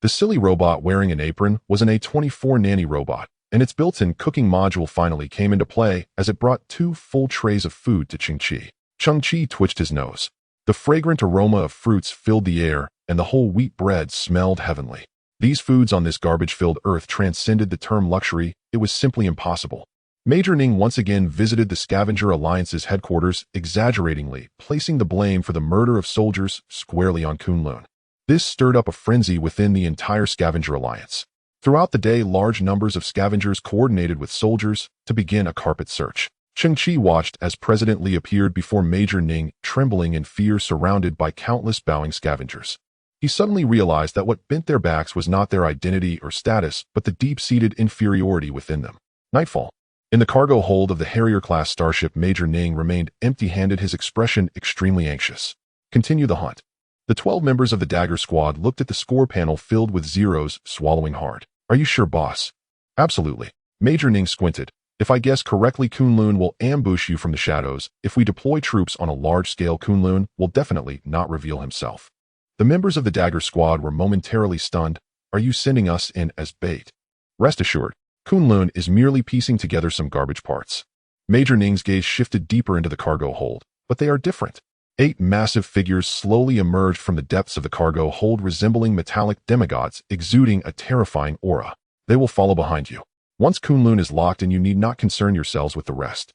The silly robot wearing an apron was an A24 nanny robot, and its built-in cooking module finally came into play as it brought 2 full trays of food to Cheng Qi. Cheng Qi twitched his nose. The fragrant aroma of fruits filled the air, and the whole wheat bread smelled heavenly. These foods on this garbage-filled earth transcended the term luxury. It was simply impossible. Major Ning once again visited the Scavenger Alliance's headquarters, exaggeratingly placing the blame for the murder of soldiers squarely on Kunlun. This stirred up a frenzy within the entire Scavenger Alliance. Throughout the day, large numbers of scavengers coordinated with soldiers to begin a carpet search. Cheng Qi watched as President Li appeared before Major Ning, trembling in fear, surrounded by countless bowing scavengers. He suddenly realized that what bent their backs was not their identity or status, but the deep-seated inferiority within them. Nightfall. In the cargo hold of the Harrier-class starship, Major Ning remained empty-handed, his expression extremely anxious. Continue the hunt. The 12 members of the Dagger Squad looked at the score panel filled with zeros, swallowing hard. Are you sure, boss? Absolutely. Major Ning squinted. If I guess correctly, Kunlun will ambush you from the shadows. If we deploy troops on a large scale, Kunlun will definitely not reveal himself. The members of the Dagger Squad were momentarily stunned. Are you sending us in as bait? Rest assured, Kunlun is merely piecing together some garbage parts. Major Ning's gaze shifted deeper into the cargo hold, but they are different. 8 massive figures slowly emerged from the depths of the cargo hold, resembling metallic demigods, exuding a terrifying aura. They will follow behind you. Once Kunlun is locked in, you need not concern yourselves with the rest.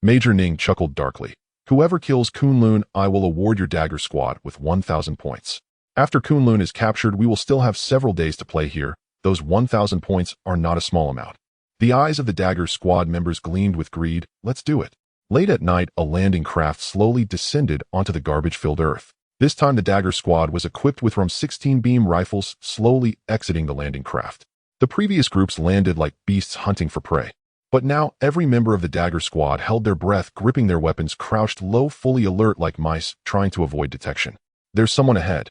Major Ning chuckled darkly. Whoever kills Kunlun, I will award your Dagger Squad with 1,000 points. After Kunlun is captured, we will still have several days to play here. Those 1,000 points are not a small amount. The eyes of the Dagger Squad members gleamed with greed. Let's do it. Late at night, a landing craft slowly descended onto the garbage-filled earth. This time, the Dagger Squad was equipped with RAM-16 beam rifles, slowly exiting the landing craft. The previous groups landed like beasts hunting for prey. But now, every member of the Dagger Squad held their breath, gripping their weapons, crouched low, fully alert like mice, trying to avoid detection. There's someone ahead.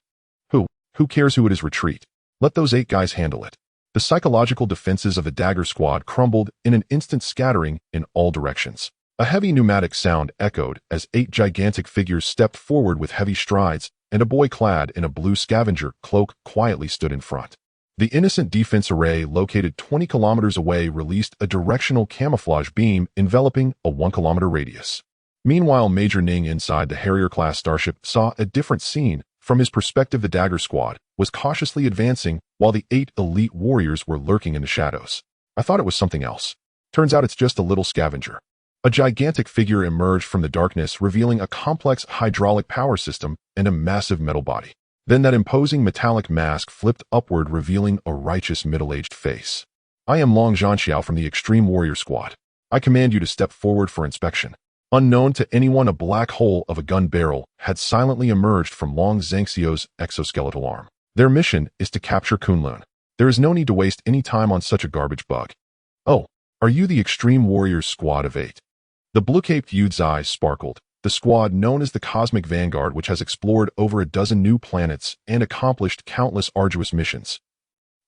Who cares who it is? Retreat. Let those 8 guys handle it. The psychological defenses of the Dagger Squad crumbled in an instant, scattering in all directions. A heavy pneumatic sound echoed as 8 gigantic figures stepped forward with heavy strides, and a boy clad in a blue scavenger cloak quietly stood in front. The innocent defense array, located 20 kilometers away, released a directional camouflage beam enveloping a 1-kilometer radius. Meanwhile, Major Ning inside the Harrier-class starship saw a different scene. From his perspective, the Dagger Squad was cautiously advancing, while the 8 elite warriors were lurking in the shadows. I thought it was something else. Turns out it's just a little scavenger. A gigantic figure emerged from the darkness, revealing a complex hydraulic power system and a massive metal body. Then that imposing metallic mask flipped upward, revealing a righteous middle-aged face. I am Long Zhanxiao from the Extreme Warrior Squad. I command you to step forward for inspection. Unknown to anyone, a black hole of a gun barrel had silently emerged from Long Zhangxiu's exoskeletal arm. Their mission is to capture Kunlun. There is no need to waste any time on such a garbage bug. Oh, are you the Extreme Warriors Squad of 8? The blue-caped youth's eyes sparkled. The squad known as the Cosmic Vanguard, which has explored over a dozen new planets and accomplished countless arduous missions.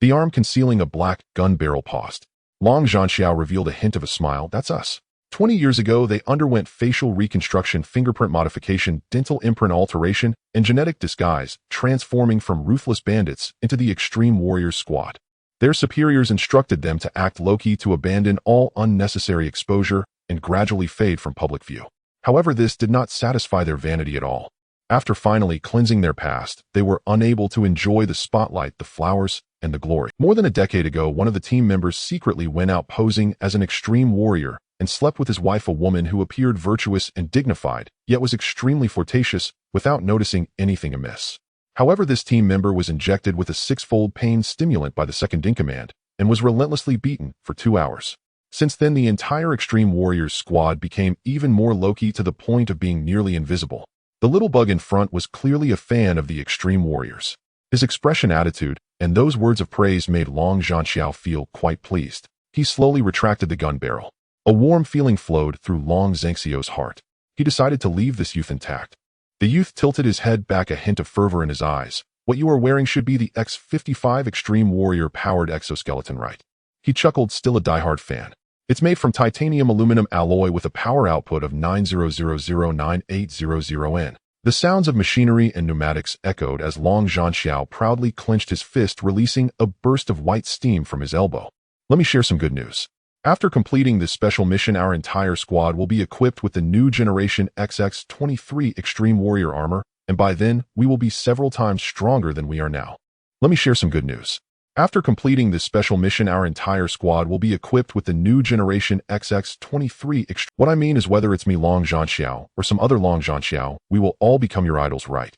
The arm concealing a black gun barrel paused. Long Zhanxiao revealed a hint of a smile. That's us. 20 years ago, they underwent facial reconstruction, fingerprint modification, dental imprint alteration, and genetic disguise, transforming from ruthless bandits into the Extreme Warriors Squad. Their superiors instructed them to act low-key, to abandon all unnecessary exposure and gradually fade from public view. However, this did not satisfy their vanity at all. After finally cleansing their past, they were unable to enjoy the spotlight, the flowers, and the glory. More than a decade ago, one of the team members secretly went out posing as an extreme warrior and slept with his wife, a woman who appeared virtuous and dignified, yet was extremely flirtatious, without noticing anything amiss. However, this team member was injected with a 6-fold pain stimulant by the second-in-command and was relentlessly beaten for 2 hours. Since then, the entire Extreme Warriors squad became even more low-key, to the point of being nearly invisible. The little bug in front was clearly a fan of the Extreme Warriors. His expression, attitude, and those words of praise made Long Zhanxiao feel quite pleased. He slowly retracted the gun barrel. A warm feeling flowed through Long Zhangxiu's heart. He decided to leave this youth intact. The youth tilted his head back, a hint of fervor in his eyes. What you are wearing should be the X-55 Extreme Warrior-powered exoskeleton, right? He chuckled, still a diehard fan. It's made from titanium aluminum alloy with a power output of 9000980 N. The sounds of machinery and pneumatics echoed as Long Zhanxiao proudly clenched his fist, releasing a burst of white steam from his elbow. Let me share some good news. After completing this special mission, our entire squad will be equipped with the new generation XX-23 Extreme Warrior armor, and by then, we will be several times stronger than we are now. Let me share some good news. After completing this special mission, our entire squad will be equipped with the new generation XX-23 Extreme. What I mean is, whether it's me, Long Zhanxiao, or some other Long Zhanxiao, we will all become your idols, right?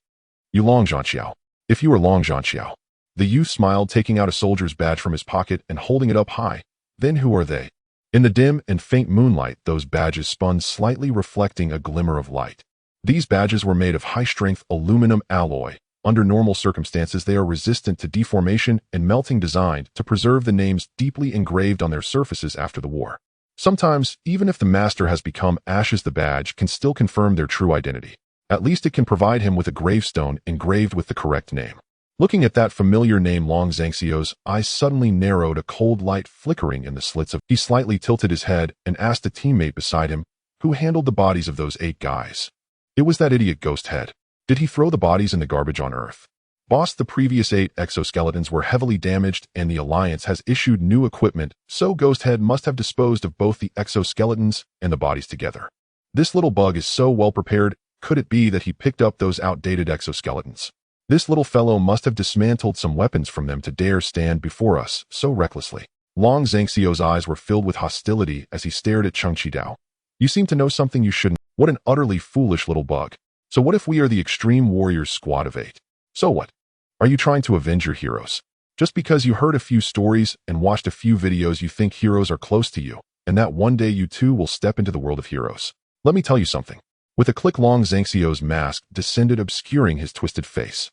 You Long Zhanxiao. If you are Long Zhanxiao. The youth smiled, taking out a soldier's badge from his pocket and holding it up high. Then who are they? In the dim and faint moonlight, those badges spun slightly, reflecting a glimmer of light. These badges were made of high-strength aluminum alloy. Under normal circumstances, they are resistant to deformation and melting, designed to preserve the names deeply engraved on their surfaces after the war. Sometimes, even if the master has become ashes, the badge can still confirm their true identity. At least it can provide him with a gravestone engraved with the correct name. Looking at that familiar name, Long Zhangxiu's eyes suddenly narrowed, a cold light flickering in the slits of. He slightly tilted his head and asked a teammate beside him, who handled the bodies of those 8 guys. It was that idiot Ghost Head. Did he throw the bodies in the garbage on Earth? Boss, the previous 8 exoskeletons were heavily damaged and the Alliance has issued new equipment, so Ghost Head must have disposed of both the exoskeletons and the bodies together. This little bug is so well prepared. Could it be that he picked up those outdated exoskeletons? This little fellow must have dismantled some weapons from them to dare stand before us so recklessly. Long Zhangxiu's eyes were filled with hostility as he stared at Cheng Qi. You seem to know something you shouldn't. What an utterly foolish little bug. So what if we are the Extreme Warriors squad of 8? So what? Are you trying to avenge your heroes? Just because you heard a few stories and watched a few videos, you think heroes are close to you, and that one day you too will step into the world of heroes. Let me tell you something. With a click, Long Zhangxiu's mask descended, obscuring his twisted face.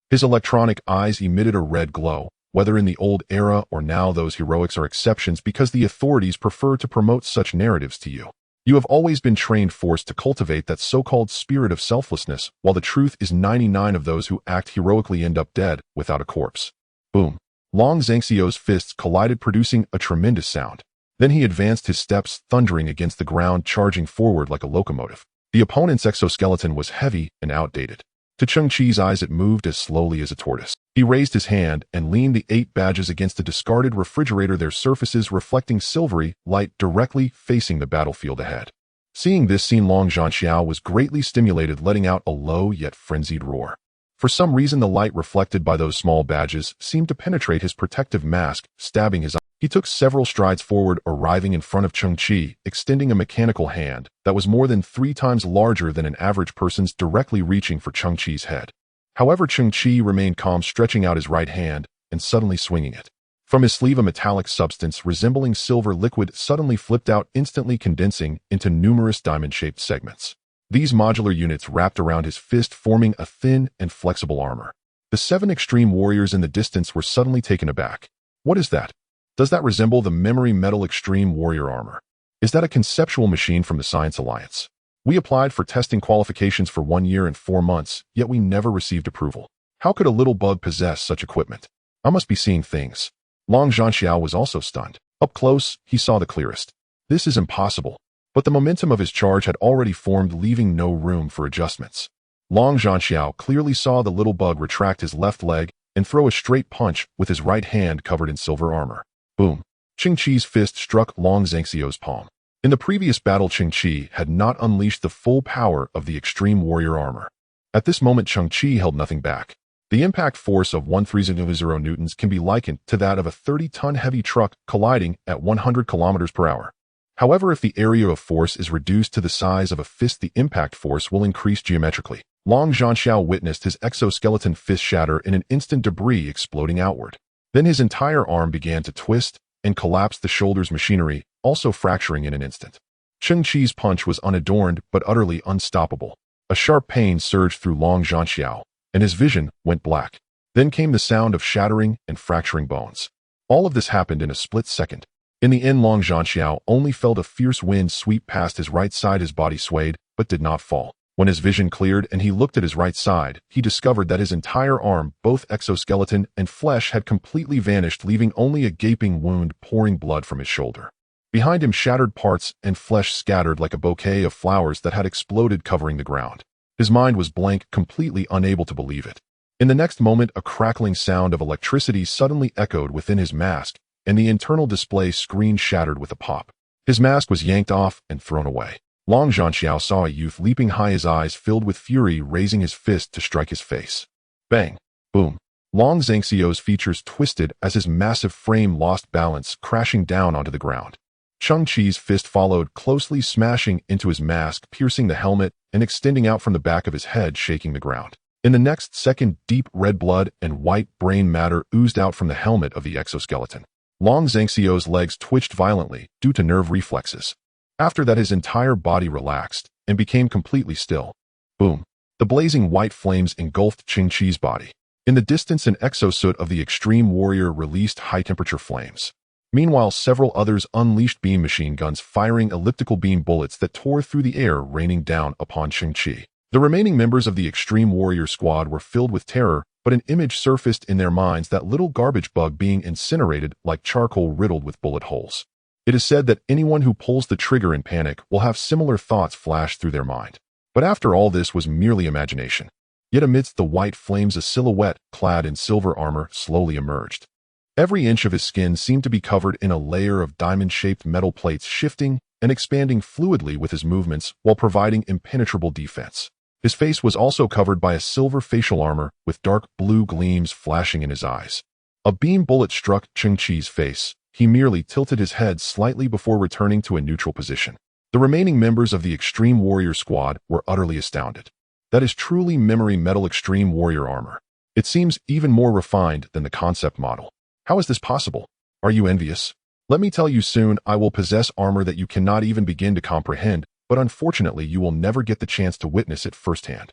His electronic eyes emitted a red glow. Whether in the old era or now, those heroics are exceptions because the authorities prefer to promote such narratives to you. You have always been trained, forced to cultivate that so-called spirit of selflessness, while the truth is 99 of those who act heroically end up dead without a corpse. Boom. Long Zhangxiu's fists collided, producing a tremendous sound. Then he advanced, his steps thundering against the ground, charging forward like a locomotive. The opponent's exoskeleton was heavy and outdated. To Cheng Qi's eyes, it moved as slowly as a tortoise. He raised his hand and leaned the 8 badges against a discarded refrigerator, their surfaces reflecting silvery light directly facing the battlefield ahead. Seeing this scene, Long Zhanxiao was greatly stimulated, letting out a low yet frenzied roar. For some reason, the light reflected by those small badges seemed to penetrate his protective mask, stabbing his eye. He took several strides forward, arriving in front of Cheng Qi, extending a mechanical hand that was more than 3 times larger than an average person's, directly reaching for Cheng Qi's head. However, Cheng Qi remained calm, stretching out his right hand and suddenly swinging it. From his sleeve, a metallic substance resembling silver liquid suddenly flipped out, instantly condensing into numerous diamond-shaped segments. These modular units wrapped around his fist, forming a thin and flexible armor. The 7 extreme warriors in the distance were suddenly taken aback. What is that? Does that resemble the memory metal extreme warrior armor? Is that a conceptual machine from the Science Alliance? We applied for testing qualifications for 1 year and 4 months, yet we never received approval. How could a little bug possess such equipment? I must be seeing things. Long Zhanxiao was also stunned. Up close, he saw the clearest. This is impossible. But the momentum of his charge had already formed, leaving no room for adjustments. Long Zhanxiao clearly saw the little bug retract his left leg and throw a straight punch with his right hand covered in silver armor. Boom. Cheng Qi's fist struck Long Zhanxiao's palm. In the previous battle, Cheng Qi had not unleashed the full power of the extreme warrior armor. At this moment, Cheng Qi held nothing back. The impact force of 130 newtons can be likened to that of a 30-ton heavy truck colliding at 100 kilometers per hour. However, if the area of force is reduced to the size of a fist, the impact force will increase geometrically. Long Zhanxiao witnessed his exoskeleton fist shatter in an instant, debris exploding outward. Then his entire arm began to twist and collapse, the shoulder's machinery also fracturing in an instant. Cheng Qi's punch was unadorned but utterly unstoppable. A sharp pain surged through Long Zhanxiao, and his vision went black. Then came the sound of shattering and fracturing bones. All of this happened in a split second. In the end, Long Zhanxiao only felt a fierce wind sweep past his right side. His body swayed, but did not fall. When his vision cleared and he looked at his right side, he discovered that his entire arm, both exoskeleton and flesh, had completely vanished, leaving only a gaping wound pouring blood from his shoulder. Behind him, shattered parts and flesh scattered like a bouquet of flowers that had exploded, covering the ground. His mind was blank, completely unable to believe it. In the next moment, a crackling sound of electricity suddenly echoed within his mask, and the internal display screen shattered with a pop. His mask was yanked off and thrown away. Long Zhanxiao saw a youth leaping high, his eyes filled with fury, raising his fist to strike his face. Bang! Boom! Long Zhanxiao's features twisted as his massive frame lost balance, crashing down onto the ground. Cheng Qi's fist followed closely, smashing into his mask, piercing the helmet, and extending out from the back of his head, shaking the ground. In the next second, deep red blood and white brain matter oozed out from the helmet of the exoskeleton. Long Zhanxiao's legs twitched violently due to nerve reflexes. After that, his entire body relaxed and became completely still. Boom! The blazing white flames engulfed Cheng Qi's body. In the distance, an exosuit of the extreme warrior released high-temperature flames. Meanwhile, several others unleashed beam machine guns, firing elliptical beam bullets that tore through the air, raining down upon Cheng Qi. The remaining members of the extreme warrior squad were filled with terror, but an image surfaced in their minds: that little garbage bug being incinerated like charcoal riddled with bullet holes. It is said that anyone who pulls the trigger in panic will have similar thoughts flash through their mind. But after all, this was merely imagination. Yet amidst the white flames, a silhouette clad in silver armor slowly emerged. Every inch of his skin seemed to be covered in a layer of diamond-shaped metal plates, shifting and expanding fluidly with his movements while providing impenetrable defense. His face was also covered by a silver facial armor with dark blue gleams flashing in his eyes. A beam bullet struck Cheng Qi's face. He merely tilted his head slightly before returning to a neutral position. The remaining members of the Extreme Warrior Squad were utterly astounded. That is truly memory metal extreme warrior armor. It seems even more refined than the concept model. How is this possible? Are you envious? Let me tell you, soon I will possess armor that you cannot even begin to comprehend, but unfortunately you will never get the chance to witness it firsthand.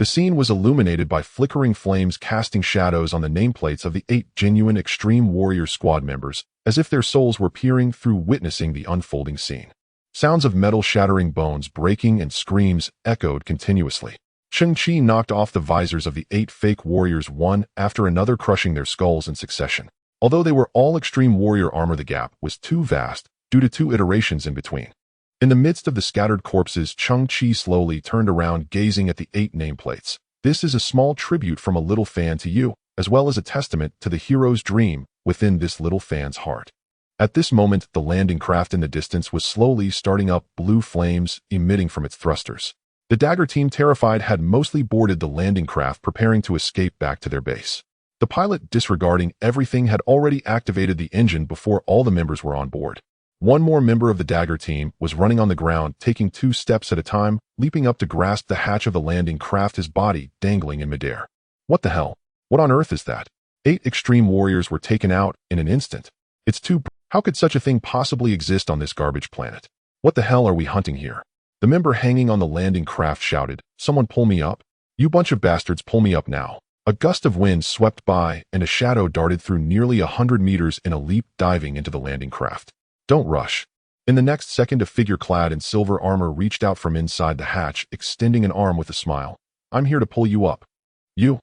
The scene was illuminated by flickering flames casting shadows on the nameplates of the 8 genuine Extreme Warrior Squad members, as if their souls were peering through, witnessing the unfolding scene. Sounds of metal shattering, bones breaking, and screams echoed continuously. Cheng Qi knocked off the visors of the 8 fake warriors one after another, crushing their skulls in succession. Although they were all extreme warrior armor, the gap was too vast due to 2 iterations in between. In the midst of the scattered corpses, Cheng Qi slowly turned around, gazing at the 8 nameplates. This is a small tribute from a little fan to you, as well as a testament to the hero's dream within this little fan's heart. At this moment, the landing craft in the distance was slowly starting up, blue flames emitting from its thrusters. The Dagger team, terrified, had mostly boarded the landing craft, preparing to escape back to their base. The pilot, disregarding everything, had already activated the engine before all the members were on board. One more member of the Dagger team was running on the ground, taking 2 steps at a time, leaping up to grasp the hatch of the landing craft, his body dangling in midair. What the hell? What on earth is that? 8 extreme warriors were taken out in an instant. How could such a thing possibly exist on this garbage planet? What the hell are we hunting here? The member hanging on the landing craft shouted, "Someone pull me up? You bunch of bastards, pull me up now." A gust of wind swept by, and a shadow darted through nearly 100 meters in a leap, diving into the landing craft. Don't rush. In the next second, a figure clad in silver armor reached out from inside the hatch, extending an arm with a smile. "I'm here to pull you up." "You?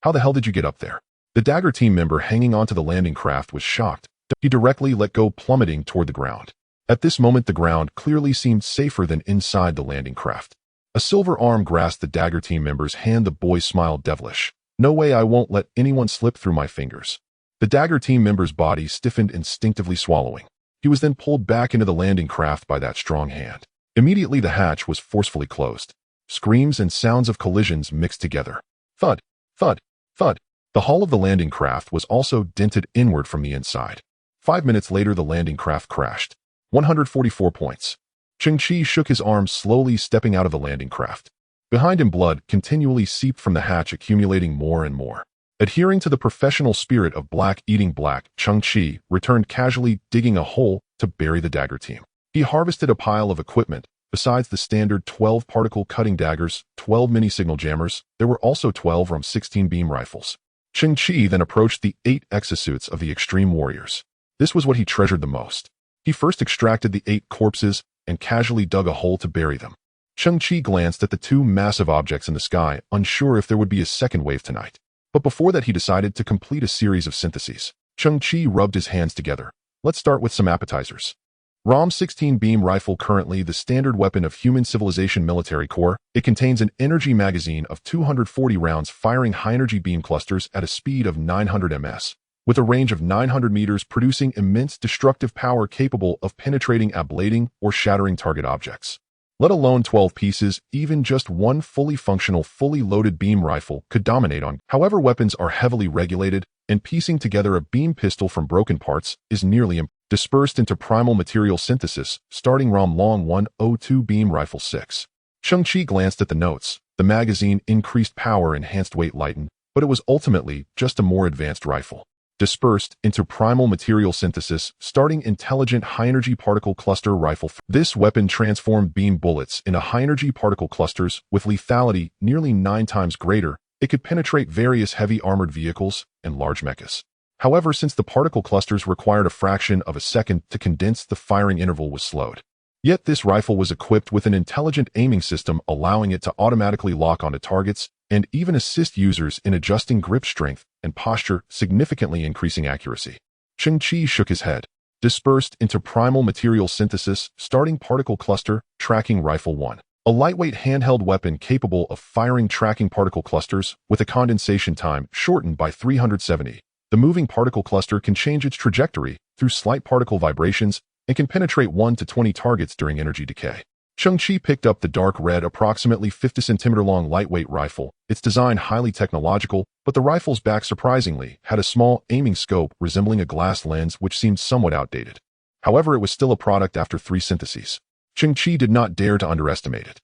How the hell did you get up there?" The Dagger team member hanging onto the landing craft was shocked. He directly let go, plummeting toward the ground. At this moment, the ground clearly seemed safer than inside the landing craft. A silver arm grasped the Dagger team member's hand. The boy smiled devilish. "No way, I won't let anyone slip through my fingers." The Dagger team member's body stiffened, instinctively swallowing. He was then pulled back into the landing craft by that strong hand. Immediately, the hatch was forcefully closed. Screams and sounds of collisions mixed together. Thud, thud, thud. The hull of the landing craft was also dented inward from the inside. 5 minutes later, the landing craft crashed. 144 points. Cheng Qi shook his arms, slowly stepping out of the landing craft. Behind him, blood continually seeped from the hatch, accumulating more and more. Adhering to the professional spirit of black eating black, Cheng Qi returned casually, digging a hole to bury the Dagger team. He harvested a pile of equipment. Besides the standard 12 particle cutting daggers, 12 mini signal jammers, there were also 12 RAM-16 beam rifles. Cheng Qi then approached the 8 exosuits of the extreme warriors. This was what he treasured the most. He first extracted the 8 corpses and casually dug a hole to bury them. Cheng Qi glanced at the 2 massive objects in the sky, unsure if there would be a second wave tonight. But before that, he decided to complete a series of syntheses. Cheng Qi rubbed his hands together. Let's start with some appetizers. RAM-16 beam rifle, currently the standard weapon of human civilization military corps. It contains an energy magazine of 240 rounds, firing high-energy beam clusters at a speed of 900 ms, with a range of 900 meters, producing immense destructive power capable of penetrating, ablating, or shattering target objects. Let alone 12 pieces, even just one fully functional, fully loaded beam rifle could dominate on. However, weapons are heavily regulated, and piecing together a beam pistol from broken parts is nearly impossible. Dispersed into primal material synthesis, starting RAM Long 102 beam rifle 6. Cheng Qi glanced at the notes. The magazine increased power, enhanced weight, lightened, but it was ultimately just a more advanced rifle. Dispersed into primal material synthesis, starting intelligent high-energy particle cluster rifle. This weapon transformed beam bullets into high-energy particle clusters with lethality nearly 9 times greater. It could penetrate various heavy armored vehicles and large mechas. However, since the particle clusters required a fraction of a second to condense, the firing interval was slowed. Yet this rifle was equipped with an intelligent aiming system, allowing it to automatically lock onto targets and even assist users in adjusting grip strength and posture, significantly increasing accuracy. Cheng Qi shook his head. Dispersed into primal material synthesis, starting particle cluster, tracking rifle 1. A lightweight handheld weapon capable of firing tracking particle clusters with a condensation time shortened by 370. The moving particle cluster can change its trajectory through slight particle vibrations and can penetrate 1 to 20 targets during energy decay. Cheng Qi picked up the dark red, approximately 50 centimeter long lightweight rifle. Its design highly technological, but the rifle's back surprisingly had a small aiming scope resembling a glass lens, which seemed somewhat outdated. However, it was still a product after 3 syntheses. Cheng Qi did not dare to underestimate it.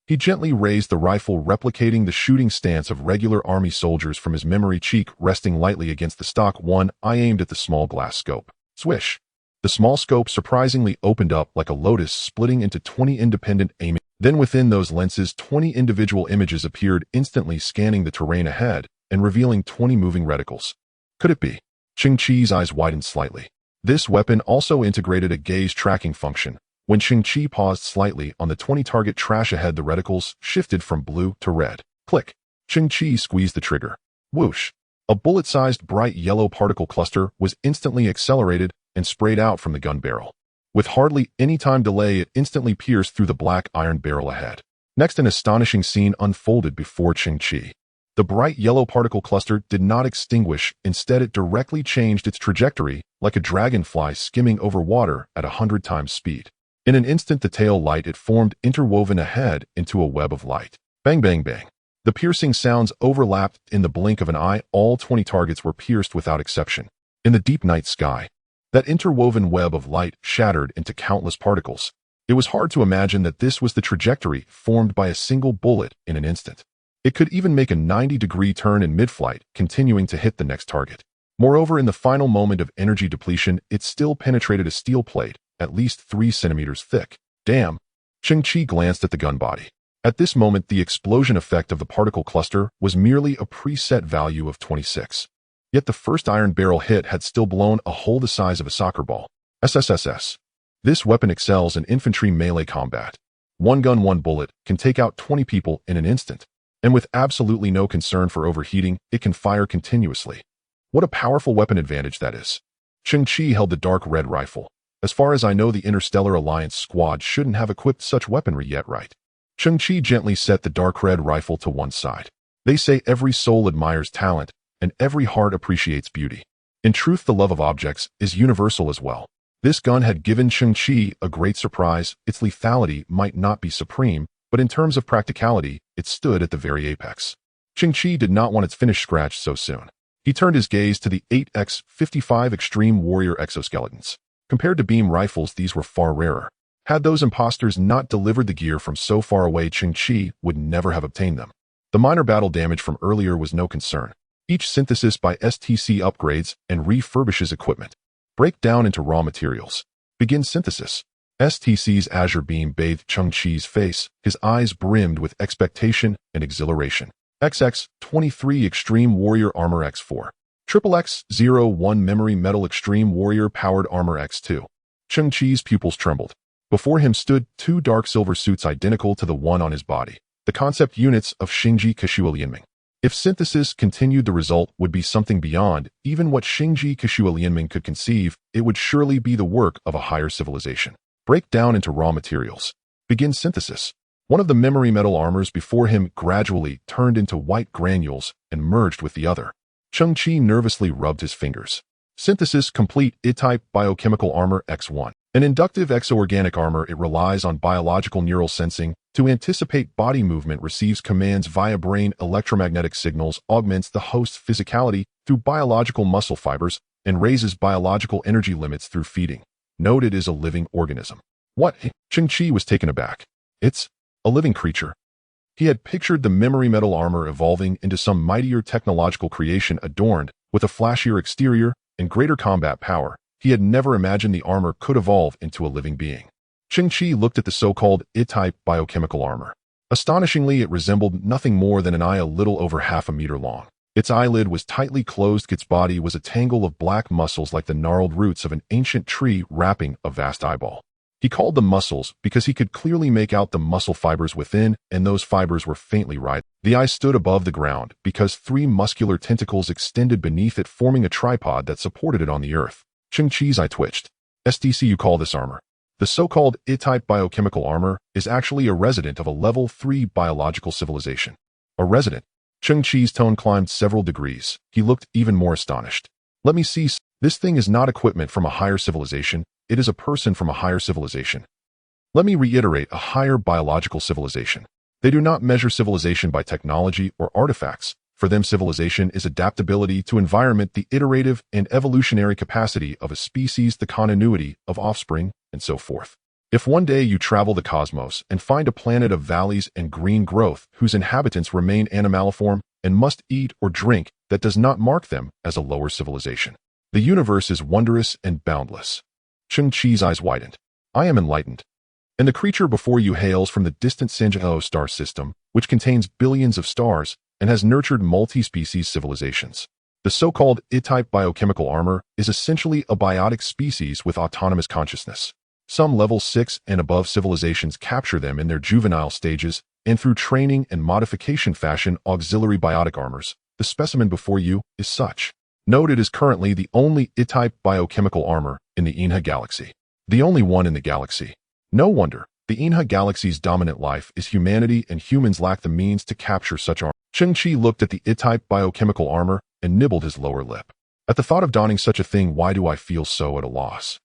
He gently raised the rifle, replicating the shooting stance of regular army soldiers from his memory, cheek resting lightly against the stock. 1. I aimed at the small glass scope. Swish. The small scope surprisingly opened up like a lotus, splitting into 20 independent aiming. Then within those lenses, 20 individual images appeared, instantly scanning the terrain ahead and revealing 20 moving reticles. Could it be? Cheng Qi's eyes widened slightly. This weapon also integrated a gaze tracking function. When Cheng Qi paused slightly on the 20 target trash ahead, the reticles shifted from blue to red. Click. Cheng Qi squeezed the trigger. Whoosh. A bullet-sized bright yellow particle cluster was instantly accelerated and sprayed out from the gun barrel. With hardly any time delay, it instantly pierced through the black iron barrel ahead. Next, an astonishing scene unfolded before Cheng Qi. The bright yellow particle cluster did not extinguish. Instead, it directly changed its trajectory like a dragonfly skimming over water at 100 times speed. In an instant, the tail light it formed interwoven ahead into a web of light. Bang, bang, bang. The piercing sounds overlapped in the blink of an eye. All 20 targets were pierced without exception. In the deep night sky, that interwoven web of light shattered into countless particles. It was hard to imagine that this was the trajectory formed by a single bullet in an instant. It could even make a 90-degree turn in mid-flight, continuing to hit the next target. Moreover, in the final moment of energy depletion, it still penetrated a steel plate, at least 3 centimeters thick. Damn! Cheng Qi glanced at the gun body. At this moment, the explosion effect of the particle cluster was merely a preset value of 26. Yet the first iron barrel hit had still blown a hole the size of a soccer ball. SSSS. This weapon excels in infantry melee combat. One gun, one bullet can take out 20 people in an instant. And with absolutely no concern for overheating, it can fire continuously. What a powerful weapon advantage that is. Cheng Qi held the dark red rifle. As far as I know, the Interstellar Alliance squad shouldn't have equipped such weaponry yet, right? Cheng Qi gently set the dark red rifle to one side. They say every soul admires talent, and every heart appreciates beauty. In truth, the love of objects is universal as well. This gun had given Cheng Qi a great surprise. Its lethality might not be supreme, but in terms of practicality, it stood at the very apex. Cheng Qi did not want its finish scratched so soon. He turned his gaze to the 8x55 Extreme Warrior exoskeletons. Compared to beam rifles, these were far rarer. Had those imposters not delivered the gear from so far away, Cheng Qi would never have obtained them. The minor battle damage from earlier was no concern. Each synthesis by STC upgrades and refurbishes equipment. Break down into raw materials. Begin synthesis. STC's azure beam bathed Cheng Qi's face. His eyes brimmed with expectation and exhilaration. XX-23 Extreme Warrior Armor X4. XXX-01 Memory Metal Extreme Warrior Powered Armor X2. Cheng Qi's pupils trembled. Before him stood 2 dark silver suits identical to the one on his body, the concept units of Xingji Kashualianming. If synthesis continued, the result would be something beyond even what Xingji Kashualianming could conceive. It would surely be the work of a higher civilization. Break down into raw materials. Begin synthesis. One of the memory metal armors before him gradually turned into white granules and merged with the other. Cheng Qi nervously rubbed his fingers. Synthesis complete. I-type biochemical armor X1. An inductive exoorganic armor. It relies on biological neural sensing to anticipate body movement, receives commands via brain electromagnetic signals, augments the host's physicality through biological muscle fibers, and raises biological energy limits through feeding. Note it is a living organism. What? Cheng Qi was taken aback. It's a living creature. He had pictured the memory metal armor evolving into some mightier technological creation adorned with a flashier exterior and greater combat power. He had never imagined the armor could evolve into a living being. Cheng Qi looked at the so-called I-type biochemical armor. Astonishingly, it resembled nothing more than an eye a little over half a meter long. Its eyelid was tightly closed. Its body was a tangle of black muscles like the gnarled roots of an ancient tree wrapping a vast eyeball. He called them muscles because he could clearly make out the muscle fibers within, and those fibers were faintly writhing. The eye stood above the ground because 3 muscular tentacles extended beneath it, forming a tripod that supported it on the earth. Cheng Qi's eye twitched. STC, you call this armor? The so-called I-type biochemical armor is actually a resident of a level 3 biological civilization. A resident? Cheng Qi's tone climbed several degrees. He looked even more astonished. Let me see. This thing is not equipment from a higher civilization. It is a person from a higher civilization. Let me reiterate, a higher biological civilization. They do not measure civilization by technology or artifacts. For them, civilization is adaptability to environment, the iterative and evolutionary capacity of a species, the continuity of offspring, and so forth. If one day you travel the cosmos and find a planet of valleys and green growth whose inhabitants remain animaliform and must eat or drink, that does not mark them as a lower civilization. The universe is wondrous and boundless. Cheng Qi's eyes widened. I am enlightened. And the creature before you hails from the distant Sanjiao star system, which contains billions of stars and has nurtured multi-species civilizations. The so-called I-type biochemical armor is essentially a biotic species with autonomous consciousness. Some level 6 and above civilizations capture them in their juvenile stages, and through training and modification fashion auxiliary biotic armors. The specimen before you is such. Note it is currently the only I-type biochemical armor in the Inha galaxy. The only one in the galaxy. No wonder. The Inha galaxy's dominant life is humanity, and humans lack the means to capture such armor. Cheng Qi looked at the I-type biochemical armor and nibbled his lower lip. At the thought of donning such a thing, why do I feel so at a loss?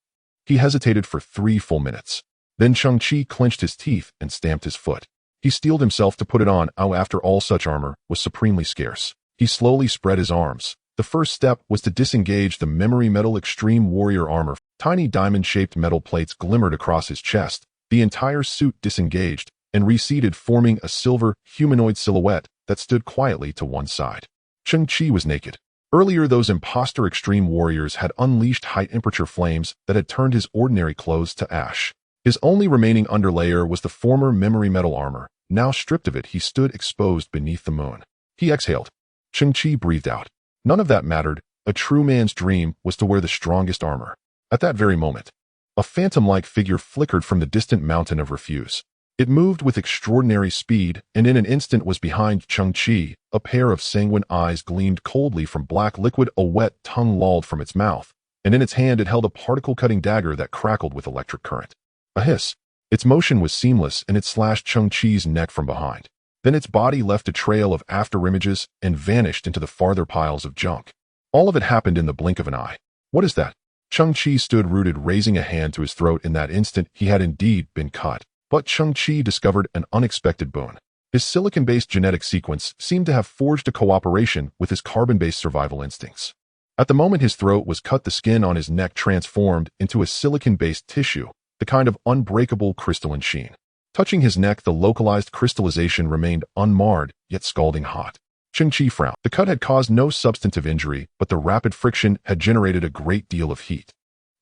He hesitated for 3 full minutes. Then Cheng Qi clenched his teeth and stamped his foot. He steeled himself to put it on. After all, such armor was supremely scarce. He slowly spread his arms. The first step was to disengage the memory metal extreme warrior armor. Tiny diamond-shaped metal plates glimmered across his chest. The entire suit disengaged and receded, forming a silver humanoid silhouette that stood quietly to one side. Cheng Qi was naked. Earlier, those imposter extreme warriors had unleashed high-temperature flames that had turned his ordinary clothes to ash. His only remaining underlayer was the former memory metal armor. Now stripped of it, he stood exposed beneath the moon. He exhaled. Cheng Qi breathed out. None of that mattered. A true man's dream was to wear the strongest armor. At that very moment, a phantom-like figure flickered from the distant mountain of refuse. It moved with extraordinary speed, and in an instant was behind Cheng Qi. A pair of sanguine eyes gleamed coldly from black liquid, a wet tongue lolled from its mouth, and in its hand it held a particle-cutting dagger that crackled with electric current. A hiss. Its motion was seamless, and it slashed Cheng Qi's neck from behind. Then its body left a trail of afterimages and vanished into the farther piles of junk. All of it happened in the blink of an eye. What is that? Cheng Qi stood rooted, raising a hand to his throat. In that instant, he had indeed been cut. But Cheng Qi discovered an unexpected boon. His silicon-based genetic sequence seemed to have forged a cooperation with his carbon-based survival instincts. At the moment his throat was cut, the skin on his neck transformed into a silicon-based tissue, the kind of unbreakable crystalline sheen. Touching his neck, the localized crystallization remained unmarred, yet scalding hot. Cheng Qi frowned. The cut had caused no substantive injury, but the rapid friction had generated a great deal of heat.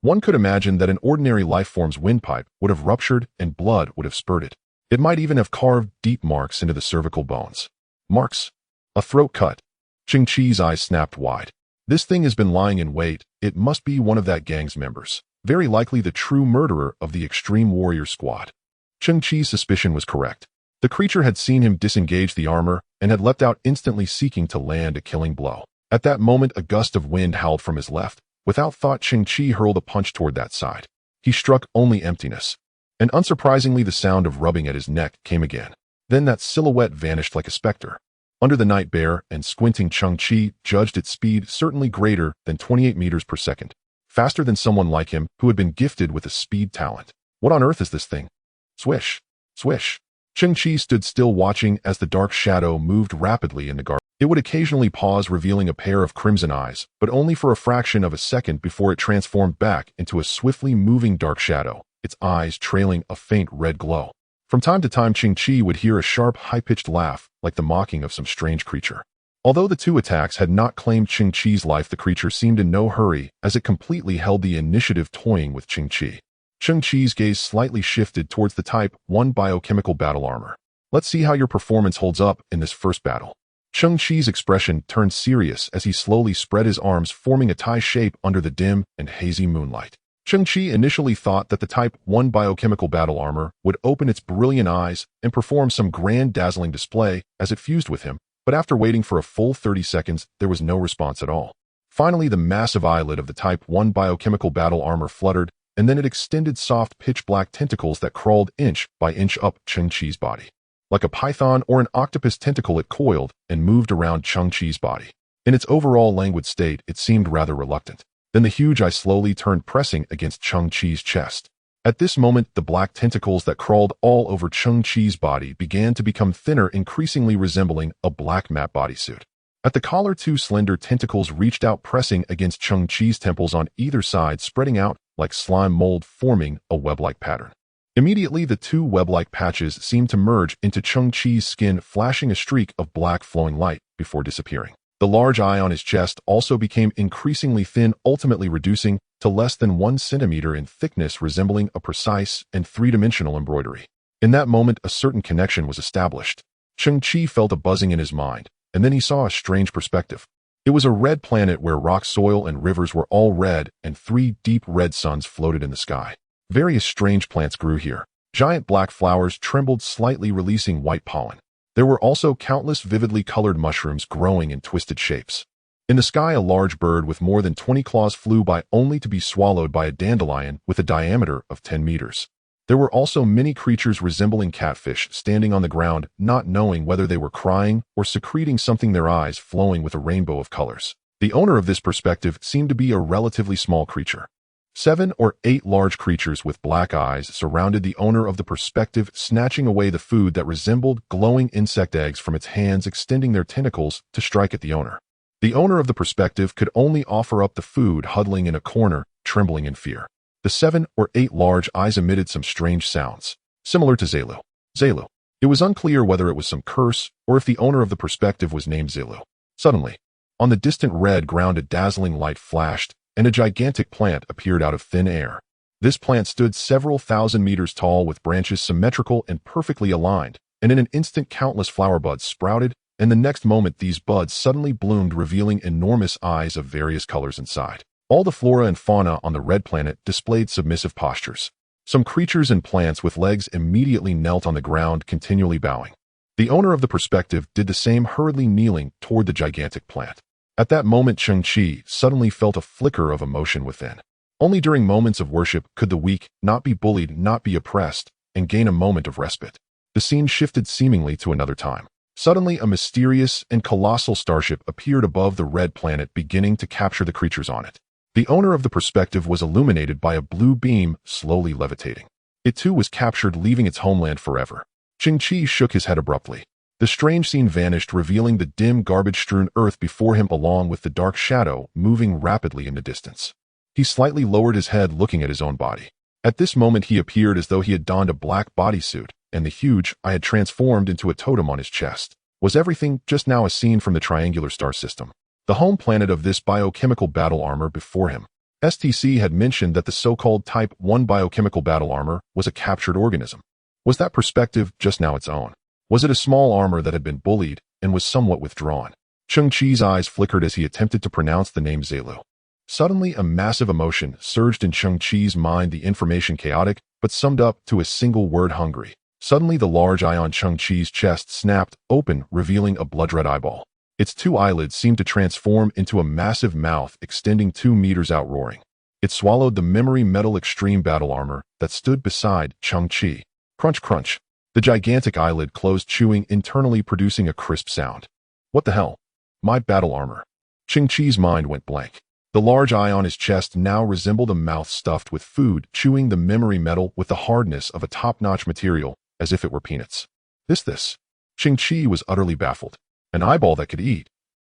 One could imagine that an ordinary lifeform's windpipe would have ruptured and blood would have spurted. It might even have carved deep marks into the cervical bones. Marks? A throat cut. Cheng Qi's eyes snapped wide. This thing has been lying in wait. It must be one of that gang's members. Very likely the true murderer of the extreme warrior squad. Cheng Qi's suspicion was correct. The creature had seen him disengage the armor and had leapt out instantly, seeking to land a killing blow. At that moment, a gust of wind howled from his left. Without thought, Cheng Qi hurled a punch toward that side. He struck only emptiness. And unsurprisingly, the sound of rubbing at his neck came again. Then that silhouette vanished like a specter. Under the night bear and squinting, Cheng Qi judged its speed certainly greater than 28 meters per second. Faster than someone like him who had been gifted with a speed talent. What on earth is this thing? Swish. Swish. Cheng Qi stood still, watching as the dark shadow moved rapidly in the garden. It would occasionally pause, revealing a pair of crimson eyes, but only for a fraction of a second before it transformed back into a swiftly moving dark shadow, its eyes trailing a faint red glow. From time to time, Cheng Qi would hear a sharp, high-pitched laugh, like the mocking of some strange creature. Although the two attacks had not claimed Cheng Qi's life, the creature seemed in no hurry, as it completely held the initiative, toying with Cheng Qi. Cheng Qi's gaze slightly shifted towards the Type 1 biochemical battle armor. Let's see how your performance holds up in this first battle. Cheng Qi's expression turned serious as he slowly spread his arms, forming a tie shape under the dim and hazy moonlight. Cheng Qi initially thought that the Type 1 biochemical battle armor would open its brilliant eyes and perform some grand, dazzling display as it fused with him, but after waiting for a full 30 seconds, there was no response at all. Finally, the massive eyelid of the Type 1 biochemical battle armor fluttered, and then it extended soft, pitch-black tentacles that crawled inch by inch up Cheng Qi's body. Like a python or an octopus tentacle, it coiled and moved around Cheng Qi's body. In its overall languid state, it seemed rather reluctant. Then the huge eye slowly turned, pressing against Cheng Qi's chest. At this moment, the black tentacles that crawled all over Cheng Qi's body began to become thinner, increasingly resembling a black matte bodysuit. At the collar, two slender tentacles reached out, pressing against Cheng Qi's temples on either side, spreading out like slime mold, forming a web-like pattern. Immediately, the two web-like patches seemed to merge into Cheng Qi's skin, flashing a streak of black flowing light before disappearing. The large eye on his chest also became increasingly thin, ultimately reducing to less than 1 centimeter in thickness, resembling a precise and three-dimensional embroidery. In that moment, a certain connection was established. Cheng Qi felt a buzzing in his mind, and then he saw a strange perspective. It was a red planet where rock, soil, and rivers were all red, and 3 deep red suns floated in the sky. Various strange plants grew here. Giant black flowers trembled slightly, releasing white pollen. There were also countless vividly colored mushrooms growing in twisted shapes. In the sky, a large bird with more than 20 claws flew by, only to be swallowed by a dandelion with a diameter of 10 meters. There were also many creatures resembling catfish standing on the ground, not knowing whether they were crying or secreting something, their eyes flowing with a rainbow of colors. The owner of this perspective seemed to be a relatively small creature. 7 or 8 large creatures with black eyes surrounded the owner of the perspective, snatching away the food that resembled glowing insect eggs from its hands, extending their tentacles to strike at the owner. The owner of the perspective could only offer up the food, huddling in a corner, trembling in fear. The 7 or 8 large eyes emitted some strange sounds, similar to Zelu. Zelu. It was unclear whether it was some curse or if the owner of the perspective was named Zilu. Suddenly, on the distant red ground a dazzling light flashed, and a gigantic plant appeared out of thin air. This plant stood several thousand meters tall with branches symmetrical and perfectly aligned, and in an instant countless flower buds sprouted, and the next moment these buds suddenly bloomed, revealing enormous eyes of various colors inside. All the flora and fauna on the red planet displayed submissive postures. Some creatures and plants with legs immediately knelt on the ground, continually bowing. The owner of the perspective did the same, hurriedly kneeling toward the gigantic plant. At that moment Cheng Qi suddenly felt a flicker of emotion within. Only during moments of worship could the weak not be bullied, not be oppressed, and gain a moment of respite. The scene shifted seemingly to another time. Suddenly a mysterious and colossal starship appeared above the red planet, beginning to capture the creatures on it. The owner of the perspective was illuminated by a blue beam, slowly levitating. It too was captured, leaving its homeland forever. Cheng Qi shook his head abruptly. The strange scene vanished, revealing the dim, garbage-strewn earth before him along with the dark shadow moving rapidly in the distance. He slightly lowered his head, looking at his own body. At this moment he appeared as though he had donned a black bodysuit, and the huge eye had transformed into a totem on his chest. Was everything just now a scene from the triangular star system? The home planet of this biochemical battle armor before him. STC had mentioned that the so-called Type 1 biochemical battle armor was a captured organism. Was that perspective just now its own? Was it a small armor that had been bullied and was somewhat withdrawn? Cheng Qi's eyes flickered as he attempted to pronounce the name Zilu. Suddenly a massive emotion surged in Cheng Qi's mind, the information chaotic, but summed up to a single word: hungry. Suddenly the large eye on Cheng Qi's chest snapped open, revealing a blood-red eyeball. Its two eyelids seemed to transform into a massive mouth extending 2 meters out, roaring. It swallowed the memory metal extreme battle armor that stood beside Cheng Qi. Crunch, crunch. The gigantic eyelid closed, chewing internally, producing a crisp sound. What the hell? My battle armor. Cheng Qi's mind went blank. The large eye on his chest now resembled a mouth stuffed with food, chewing the memory metal with the hardness of a top-notch material, as if it were peanuts. This. Cheng Qi was utterly baffled. An eyeball that could eat.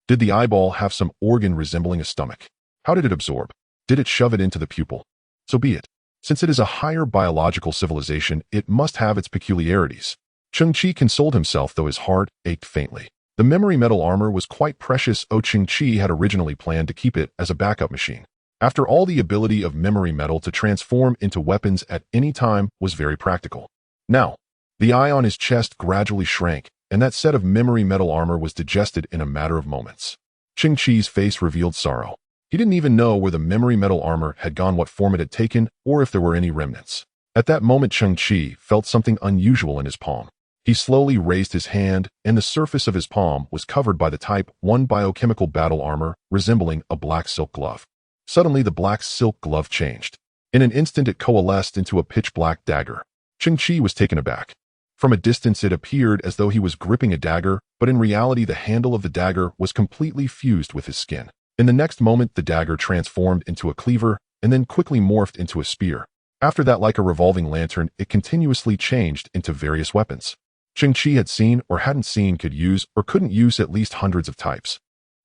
Did the eyeball have some organ resembling a stomach? How did it absorb? Did it shove it into the pupil? So be it. Since it is a higher biological civilization, it must have its peculiarities. Cheng Qi consoled himself, though his heart ached faintly. The memory metal armor was quite precious. Cheng Qi had originally planned to keep it as a backup machine. After all, the ability of memory metal to transform into weapons at any time was very practical. Now, the eye on his chest gradually shrank, and that set of memory metal armor was digested in a matter of moments. Cheng Qi's face revealed sorrow. He didn't even know where the memory metal armor had gone, what form it had taken, or if there were any remnants. At that moment Cheng Qi felt something unusual in his palm. He slowly raised his hand, and the surface of his palm was covered by the Type 1 biochemical battle armor, resembling a black silk glove. Suddenly the black silk glove changed. In an instant it coalesced into a pitch-black dagger. Cheng Qi was taken aback. From a distance it appeared as though he was gripping a dagger, but in reality the handle of the dagger was completely fused with his skin. In the next moment the dagger transformed into a cleaver, and then quickly morphed into a spear. After that, like a revolving lantern, it continuously changed into various weapons. Cheng Qi had seen or hadn't seen, could use or couldn't use at least hundreds of types.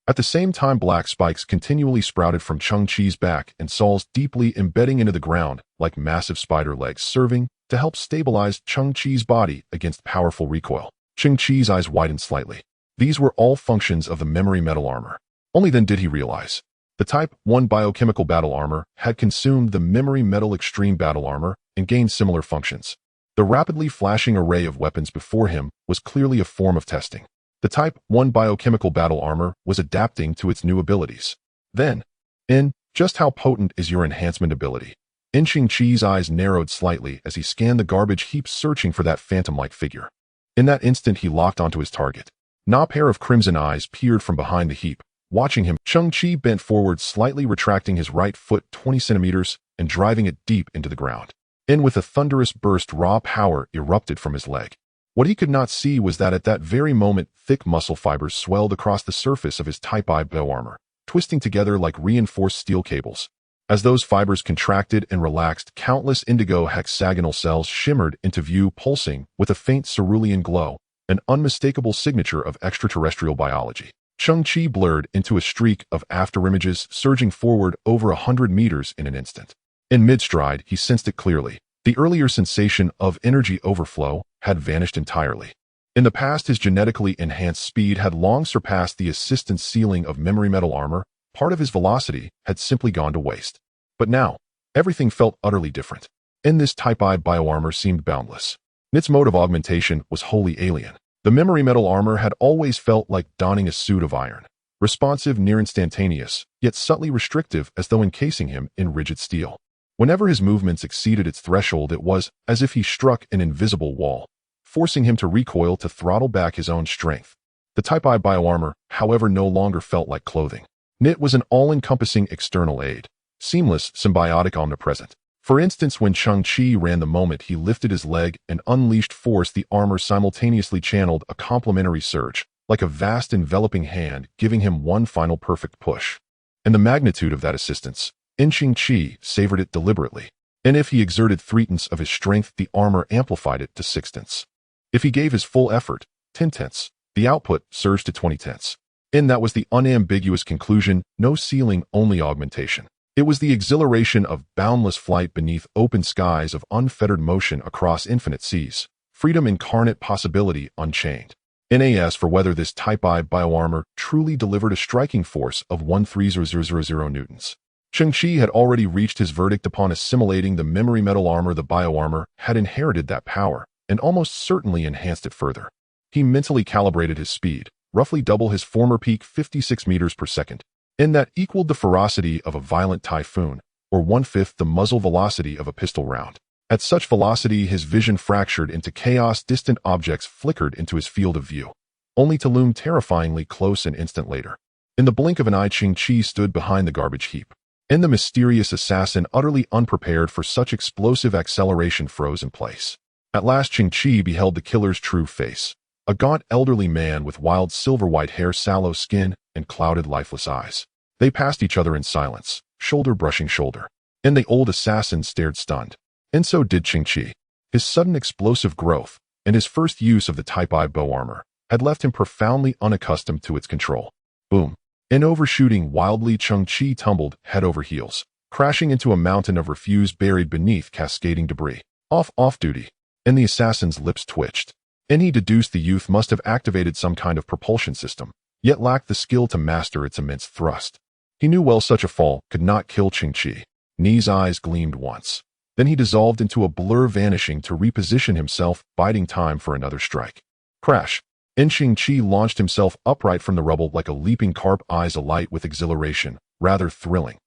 At the same time black spikes continually sprouted from Cheng Qi's back and saws deeply embedding into the ground like massive spider legs, serving to help stabilize Cheng Qi's body against powerful recoil. Cheng Qi's eyes widened slightly. These were all functions of the memory metal armor. Only then did he realize. The Type 1 biochemical battle armor had consumed the memory metal extreme battle armor and gained similar functions. The rapidly flashing array of weapons before him was clearly a form of testing. The Type 1 biochemical battle armor was adapting to its new abilities. Then, just how potent is your enhancement ability? Cheng Qi's eyes narrowed slightly as he scanned the garbage heap, searching for that phantom-like figure. In that instant he locked onto his target. A pair of crimson eyes peered from behind the heap. Watching him, Cheng Qi bent forward, slightly retracting his right foot 20 centimeters and driving it deep into the ground. With a thunderous burst, raw power erupted from his leg. What he could not see was that at that very moment thick muscle fibers swelled across the surface of his Type I bio armor, twisting together like reinforced steel cables. As those fibers contracted and relaxed, countless indigo hexagonal cells shimmered into view, pulsing with a faint cerulean glow, an unmistakable signature of extraterrestrial biology. Cheng Qi blurred into a streak of afterimages, surging forward over 100 meters in an instant. In mid-stride, he sensed it clearly. The earlier sensation of energy overflow had vanished entirely. In the past, his genetically enhanced speed had long surpassed the assistance ceiling of memory metal armor. Part of his velocity had simply gone to waste. But now, everything felt utterly different. In this Type I bioarmor seemed boundless. Its mode of augmentation was wholly alien. The memory metal armor had always felt like donning a suit of iron. Responsive, near instantaneous, yet subtly restrictive, as though encasing him in rigid steel. Whenever his movements exceeded its threshold, it was as if he struck an invisible wall, forcing him to recoil to throttle back his own strength. The Type I bioarmor, however, no longer felt like clothing. It was an all-encompassing external aid, seamless, symbiotic, omnipresent. For instance, when Cheng Qi ran, the moment he lifted his leg and unleashed force, the armor simultaneously channeled a complementary surge, like a vast enveloping hand, giving him one final perfect push. And the magnitude of that assistance, Cheng Qi savored it deliberately. And if he exerted 3/10 of his strength, the armor amplified it to 6/10. If he gave his full effort, 10/10, the output surged to 20/10. And that was the unambiguous conclusion: no ceiling, only augmentation. It was the exhilaration of boundless flight beneath open skies, of unfettered motion across infinite seas, freedom incarnate, possibility unchained. As for whether this Type I bioarmor truly delivered a striking force of 13,000 newtons, Cheng Qi had already reached his verdict upon assimilating the memory metal armor. The bioarmor had inherited that power, and almost certainly enhanced it further. He mentally calibrated his speed, roughly double his former peak, 56 meters per second. And that equaled the ferocity of a violent typhoon, or 1/5 the muzzle velocity of a pistol round. At such velocity, his vision fractured into chaos. Distant objects flickered into his field of view, only to loom terrifyingly close an instant later. In the blink of an eye, Cheng Qi stood behind the garbage heap. And the mysterious assassin, utterly unprepared for such explosive acceleration, froze in place. At last, Cheng Qi beheld the killer's true face. A gaunt elderly man with wild silver-white hair, sallow skin, and clouded lifeless eyes. They passed each other in silence, shoulder brushing shoulder. And the old assassin stared stunned. And so did Cheng Qi. His sudden explosive growth, and his first use of the Type I bioarmor, had left him profoundly unaccustomed to its control. Boom. And overshooting wildly, Cheng Qi tumbled head over heels, crashing into a mountain of refuse buried beneath cascading debris. Off duty. And the assassin's lips twitched. And he deduced the youth must have activated some kind of propulsion system, yet lacked the skill to master its immense thrust. He knew well such a fall could not kill Cheng Qi. Ni's eyes gleamed once. Then he dissolved into a blur, vanishing to reposition himself, biding time for another strike. Crash. And Cheng Qi launched himself upright from the rubble like a leaping carp, eyes alight with exhilaration, rather thrilling.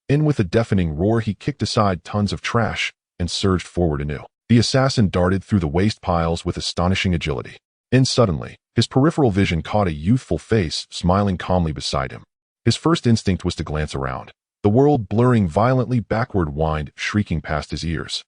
And with a deafening roar, he kicked aside tons of trash and surged forward anew. The assassin darted through the waste piles with astonishing agility. And suddenly, his peripheral vision caught a youthful face smiling calmly beside him. His first instinct was to glance around. The world, blurring violently backward, whined, shrieking past his ears.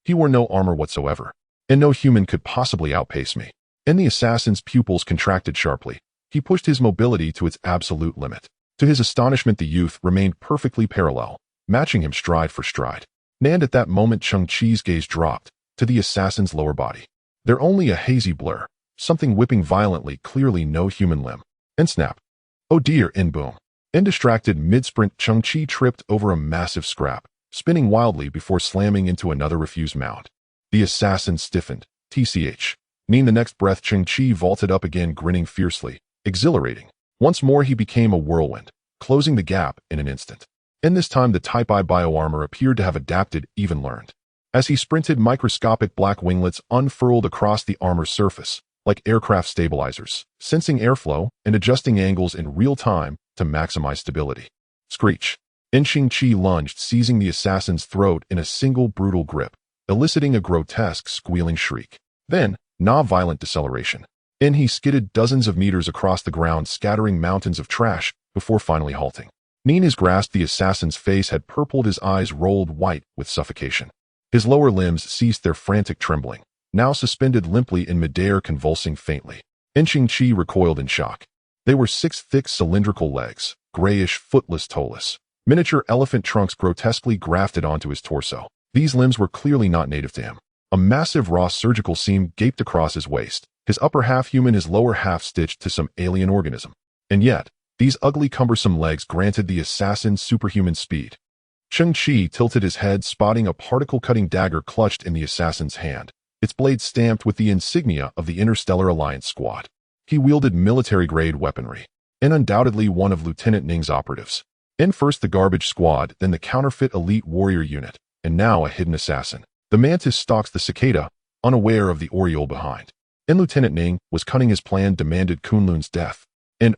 He wore no armor whatsoever, and no human could possibly outpace me. And the assassin's pupils contracted sharply. He pushed his mobility to its absolute limit. To his astonishment, the youth remained perfectly parallel, matching him stride for stride. And at that moment, Cheng Qi's gaze dropped to the assassin's lower body. There only a hazy blur, something whipping violently, clearly no human limb. And snap. Oh dear, and boom. In distracted mid-sprint, Cheng Qi tripped over a massive scrap, spinning wildly before slamming into another refuse mound. The assassin stiffened. TCH. The next breath, Cheng Qi vaulted up again, grinning fiercely, exhilarating. Once more he became a whirlwind, closing the gap in an instant. And this time the Type I bioarmor appeared to have adapted, even learned. As he sprinted, microscopic black winglets unfurled across the armor's surface, like aircraft stabilizers, sensing airflow and adjusting angles in real time to maximize stability. Screech. And Cheng Qi lunged, seizing the assassin's throat in a single brutal grip, eliciting a grotesque squealing shriek. Then, violent deceleration. And he skidded dozens of meters across the ground, scattering mountains of trash, before finally halting. In his grasp, the assassin's face had purpled, his eyes rolled white with suffocation. His lower limbs ceased their frantic trembling, now suspended limply in midair, convulsing faintly. And Cheng Qi recoiled in shock. They were 6 thick cylindrical legs, grayish, footless, toeless. Miniature elephant trunks grotesquely grafted onto his torso. These limbs were clearly not native to him. A massive raw surgical seam gaped across his waist, his upper half human, his lower half stitched to some alien organism. And yet, these ugly, cumbersome legs granted the assassin superhuman speed. Cheng Qi tilted his head, spotting a particle-cutting dagger clutched in the assassin's hand, its blade stamped with the insignia of the Interstellar Alliance Squad. He wielded military-grade weaponry, and undoubtedly one of Lieutenant Ning's operatives. In first the garbage squad, then the counterfeit elite warrior unit, and now a hidden assassin. The mantis stalks the cicada, unaware of the Oriole behind. And Lieutenant Ning was cunning. His plan demanded Kunlun's death. An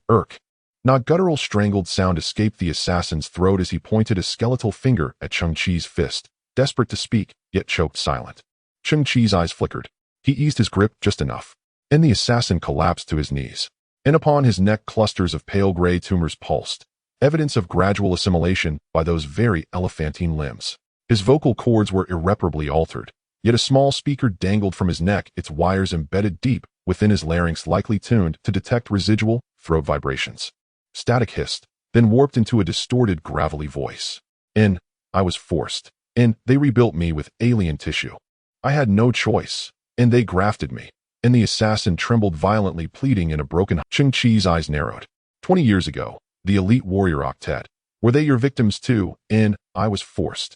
not guttural strangled sound escaped the assassin's throat as he pointed a skeletal finger at Cheng Qi's fist, desperate to speak, yet choked silent. Cheng Qi's eyes flickered. He eased his grip just enough, and the assassin collapsed to his knees. And upon his neck clusters of pale gray tumors pulsed, evidence of gradual assimilation by those very elephantine limbs. His vocal cords were irreparably altered, yet a small speaker dangled from his neck, its wires embedded deep within his larynx, likely tuned to detect residual throat vibrations. Static hissed, then warped into a distorted, gravelly voice. I was forced. They rebuilt me with alien tissue. I had no choice, and they grafted me. And the assassin trembled violently, pleading in a broken. Cheng Qi's eyes narrowed. 20 years ago, the elite warrior octet. Were they your victims too? I was forced.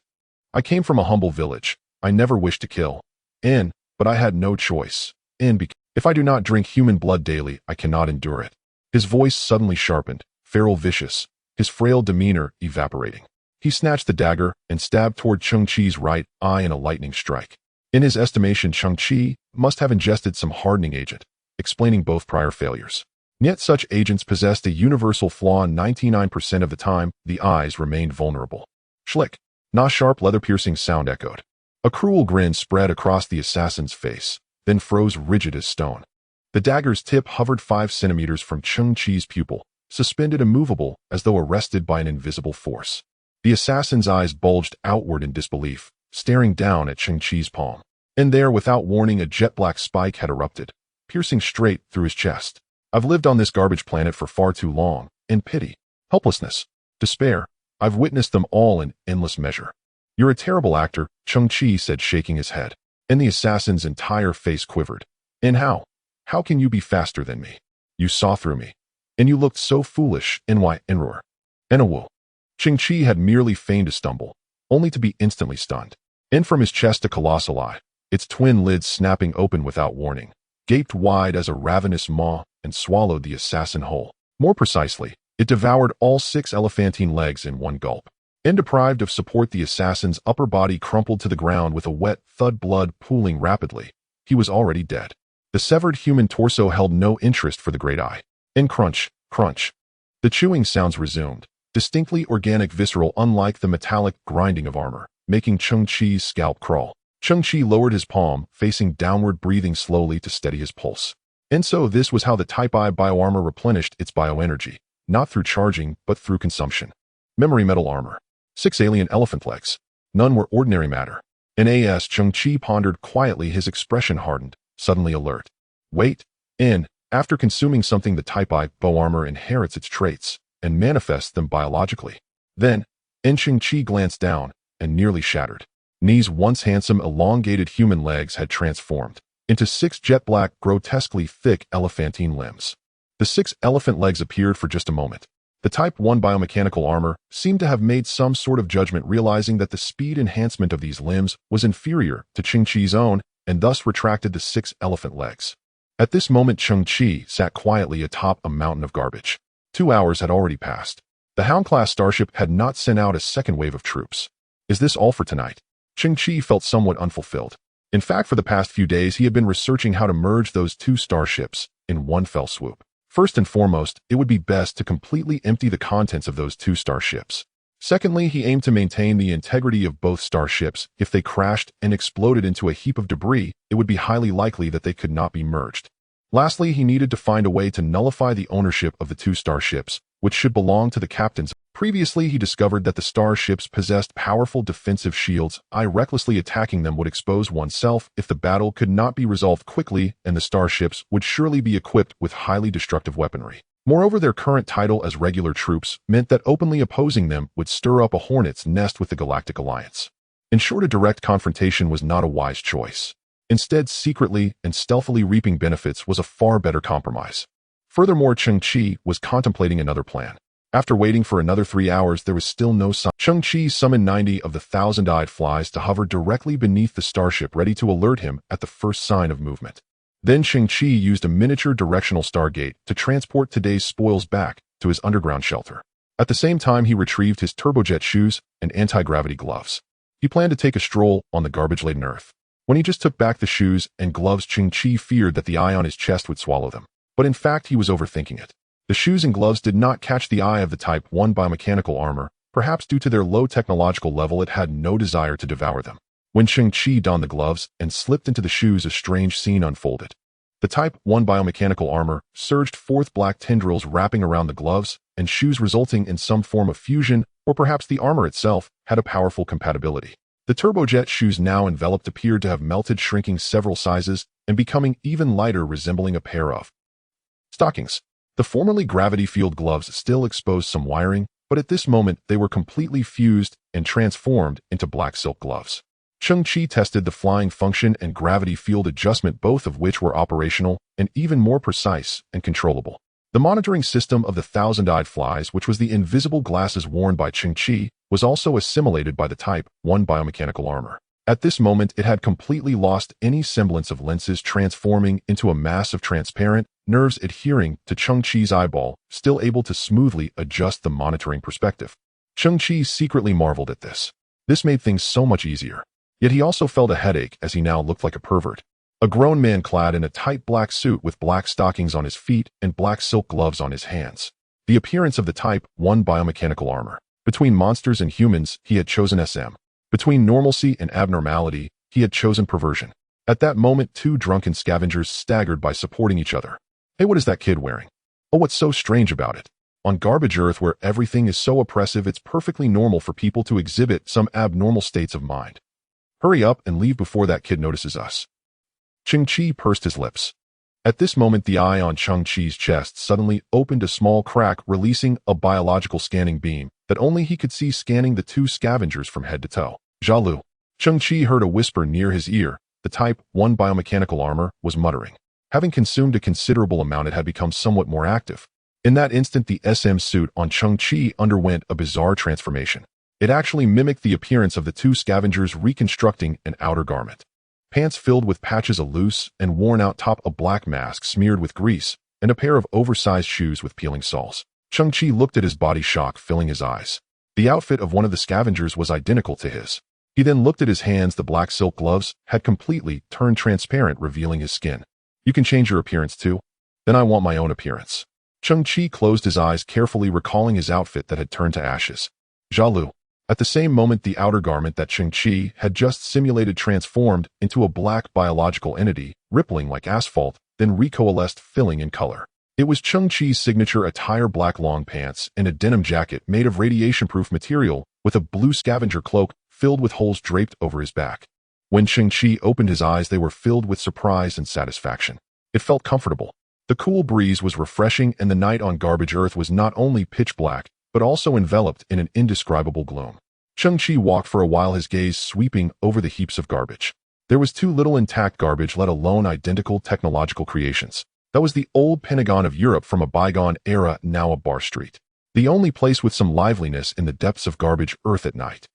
I came from a humble village. I never wished to kill. But I had no choice. If I do not drink human blood daily, I cannot endure it. His voice suddenly sharpened, feral, vicious, his frail demeanor evaporating. He snatched the dagger and stabbed toward Cheng Qi's right eye in a lightning strike. In his estimation, Cheng Qi must have ingested some hardening agent, explaining both prior failures. Yet such agents possessed a universal flaw. 99% of the time, the eyes remained vulnerable. Schlick. A sharp, leather-piercing sound echoed. A cruel grin spread across the assassin's face, then froze rigid as stone. The dagger's tip hovered 5 centimeters from Cheng Qi's pupil, suspended immovable as though arrested by an invisible force. The assassin's eyes bulged outward in disbelief, staring down at Cheng Qi's palm. And there, without warning, a jet-black spike had erupted, piercing straight through his chest. I've lived on this garbage planet for far too long, in pity, helplessness, despair. I've witnessed them all in endless measure. You're a terrible actor, Cheng Qi said, shaking his head. And the assassin's entire face quivered. And how? How can you be faster than me? You saw through me. And you looked so foolish. Enroar. Enawu. Cheng Qi had merely feigned a stumble, only to be instantly stunned. And from his chest a colossal eye, its twin lids snapping open without warning, gaped wide as a ravenous maw and swallowed the assassin whole. More precisely, it devoured all 6 elephantine legs in one gulp. And deprived of support, the assassin's upper body crumpled to the ground with a wet thud, blood pooling rapidly. He was already dead. The severed human torso held no interest for the great eye. And crunch, crunch. The chewing sounds resumed, distinctly organic, visceral, unlike the metallic grinding of armor, making Cheng Qi's scalp crawl. Cheng Qi lowered his palm, facing downward, breathing slowly to steady his pulse. And so this was how the Type I bioarmor replenished its bioenergy, not through charging, but through consumption. Memory metal armor. 6 alien elephant legs. None were ordinary matter. Cheng Qi pondered quietly, his expression hardened, suddenly alert. Wait. After consuming something, the Type I bioarmor inherits its traits and manifests them biologically. Then, Cheng Qi glanced down and nearly shattered. Ni's once handsome, elongated human legs had transformed into 6 jet-black, grotesquely thick elephantine limbs. The 6 elephant legs appeared for just a moment. The Type 1 biomechanical armor seemed to have made some sort of judgment, realizing that the speed enhancement of these limbs was inferior to Cheng Qi's own, and thus retracted the 6 elephant legs. At this moment, Cheng Qi sat quietly atop a mountain of garbage. 2 hours had already passed. The Hound-class starship had not sent out a second wave of troops. Is this all for tonight? Cheng Qi felt somewhat unfulfilled. In fact, for the past few days, he had been researching how to merge those 2 starships in one fell swoop. First and foremost, it would be best to completely empty the contents of those 2 starships. Secondly, he aimed to maintain the integrity of both starships. If they crashed and exploded into a heap of debris, it would be highly likely that they could not be merged. Lastly, he needed to find a way to nullify the ownership of the 2 starships, which should belong to the captains. Previously, he discovered that the starships possessed powerful defensive shields. Recklessly attacking them would expose oneself if the battle could not be resolved quickly, and the starships would surely be equipped with highly destructive weaponry. Moreover, their current title as regular troops meant that openly opposing them would stir up a hornet's nest with the Galactic Alliance. In short, a direct confrontation was not a wise choice. Instead, secretly and stealthily reaping benefits was a far better compromise. Furthermore, Cheng Qi was contemplating another plan. After waiting for another 3 hours, there was still no sign. Cheng Qi summoned 90 of the thousand-eyed flies to hover directly beneath the starship, ready to alert him at the first sign of movement. Then Cheng Qi used a miniature directional stargate to transport today's spoils back to his underground shelter. At the same time, he retrieved his turbojet shoes and anti-gravity gloves. He planned to take a stroll on the garbage-laden earth. When he just took back the shoes and gloves, Cheng Qi feared that the eye on his chest would swallow them. But in fact, he was overthinking it. The shoes and gloves did not catch the eye of the Type 1 biomechanical armor. Perhaps due to their low technological level, it had no desire to devour them. When Cheng Qi donned the gloves and slipped into the shoes, a strange scene unfolded. The Type 1 biomechanical armor surged forth, black tendrils wrapping around the gloves and shoes, resulting in some form of fusion, or perhaps the armor itself had a powerful compatibility. The turbojet shoes, now enveloped, appeared to have melted, shrinking several sizes and becoming even lighter, resembling a pair of stockings. The formerly gravity field gloves still exposed some wiring, but at this moment they were completely fused and transformed into black silk gloves. Cheng Qi tested the flying function and gravity field adjustment, both of which were operational and even more precise and controllable. The monitoring system of the thousand-eyed flies, which was the invisible glasses worn by Cheng Qi, was also assimilated by the Type 1 biomechanical armor. At this moment, it had completely lost any semblance of lenses, transforming into a mass of transparent nerves adhering to Cheng Qi's eyeball, still able to smoothly adjust the monitoring perspective. Cheng Qi secretly marveled at this. This made things so much easier. Yet he also felt a headache, as he now looked like a pervert. A grown man clad in a tight black suit with black stockings on his feet and black silk gloves on his hands. The appearance of the Type 1 biomechanical armor. Between monsters and humans, he had chosen SM. Between normalcy and abnormality, he had chosen perversion. At that moment, two drunken scavengers staggered by supporting each other. Hey, what is that kid wearing? Oh, what's so strange about it? On garbage earth, where everything is so oppressive, it's perfectly normal for people to exhibit some abnormal states of mind. Hurry up and leave before that kid notices us. Cheng Qi pursed his lips. At this moment, the eye on Cheng Qi's chest suddenly opened a small crack, releasing a biological scanning beam that only he could see, scanning the two scavengers from head to toe. Jialu. Cheng Qi heard a whisper near his ear. The Type 1 biomechanical armor was muttering. Having consumed a considerable amount, it had become somewhat more active. In that instant, the SM suit on Cheng Qi underwent a bizarre transformation. It actually mimicked the appearance of the two scavengers, reconstructing an outer garment. Pants filled with patches, a loose and worn-out top, a black mask smeared with grease, and a pair of oversized shoes with peeling soles. Cheng Qi looked at his body, shock filling his eyes. The outfit of one of the scavengers was identical to his. He then looked at his hands. The black silk gloves had completely turned transparent, revealing his skin. You can change your appearance too? Then I want my own appearance. Cheng Qi closed his eyes, carefully recalling his outfit that had turned to ashes. Jialu. At the same moment, the outer garment that Cheng Qi had just simulated transformed into a black biological entity, rippling like asphalt, then recoalesced, filling in color. It was Cheng Qi's signature attire: black long pants and a denim jacket made of radiation-proof material, with a blue scavenger cloak filled with holes draped over his back. When Cheng Qi opened his eyes, they were filled with surprise and satisfaction. It felt comfortable. The cool breeze was refreshing, and the night on garbage earth was not only pitch black, but also enveloped in an indescribable gloom. Cheng Qi walked for a while, his gaze sweeping over the heaps of garbage. There was too little intact garbage, let alone identical technological creations. That was the old Pentagon of Europe from a bygone era, now a bar street. The only place with some liveliness in the depths of garbage earth at night.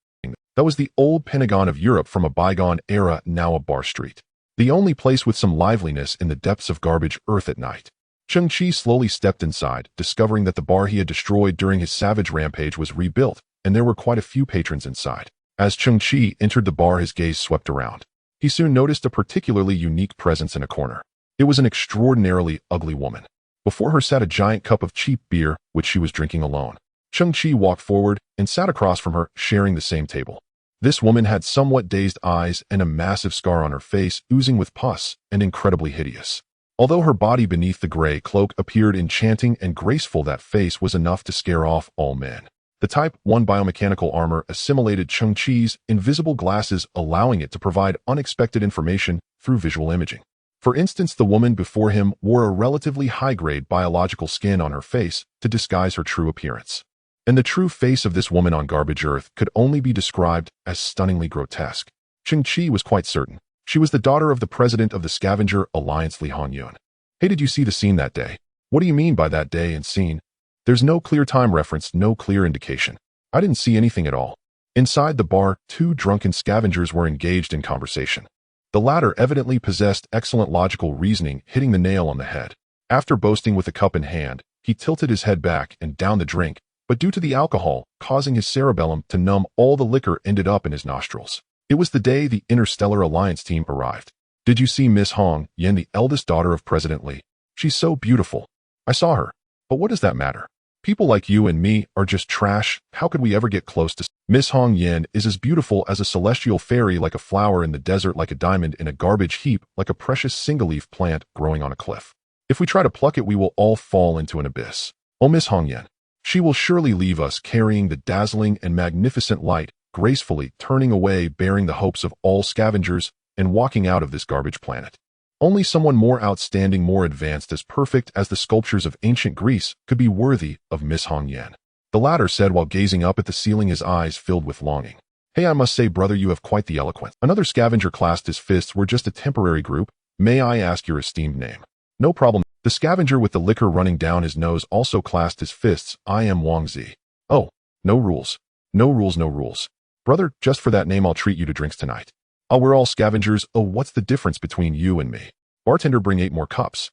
That was the old Pentagon of Europe from a bygone era, now a bar street. The only place with some liveliness in the depths of garbage earth at night. Cheng Qi slowly stepped inside, discovering that the bar he had destroyed during his savage rampage was rebuilt, and there were quite a few patrons inside. As Cheng Qi entered the bar, his gaze swept around. He soon noticed a particularly unique presence in a corner. It was an extraordinarily ugly woman. Before her sat a giant cup of cheap beer, which she was drinking alone. Cheng Qi walked forward and sat across from her, sharing the same table. This woman had somewhat dazed eyes and a massive scar on her face, oozing with pus and incredibly hideous. Although her body beneath the gray cloak appeared enchanting and graceful, that face was enough to scare off all men. The Type 1 biomechanical armor assimilated Cheng Qi's invisible glasses, allowing it to provide unexpected information through visual imaging. For instance, the woman before him wore a relatively high-grade biological skin on her face to disguise her true appearance. And the true face of this woman on garbage earth could only be described as stunningly grotesque. Cheng Qi was quite certain. She was the daughter of the president of the scavenger alliance, Han Yun. Hey, did you see the scene that day? What do you mean by that day and scene? There's no clear time reference, no clear indication. I didn't see anything at all. Inside the bar, two drunken scavengers were engaged in conversation. The latter evidently possessed excellent logical reasoning, hitting the nail on the head. After boasting with a cup in hand, he tilted his head back and downed the drink, but due to the alcohol, causing his cerebellum to numb, all the liquor ended up in his nostrils. It was the day the Interstellar Alliance team arrived. Did you see Miss Hong Yen, the eldest daughter of President Li? She's so beautiful. I saw her. But what does that matter? People like you and me are just trash. How could we ever get close to... Miss Hong Yen is as beautiful as a celestial fairy, like a flower in the desert, like a diamond in a garbage heap, like a precious single-leaf plant growing on a cliff. If we try to pluck it, we will all fall into an abyss. Oh, Miss Hong Yen. She will surely leave us carrying the dazzling and magnificent light, gracefully turning away, bearing the hopes of all scavengers, and walking out of this garbage planet. Only someone more outstanding, more advanced, as perfect as the sculptures of ancient Greece could be worthy of Miss Hong Yen. The latter said while gazing up at the ceiling, his eyes filled with longing. Hey, I must say, brother, you have quite the eloquence. Another scavenger clasped his fists. We're just a temporary group. May I ask your esteemed name? No problem. The scavenger with the liquor running down his nose also clasped his fists. I am Wang Zi. Oh, no rules. No rules, no rules. Brother, just for that name I'll treat you to drinks tonight. Oh, we're all scavengers. Oh, what's the difference between you and me? Bartender, bring 8 more cups.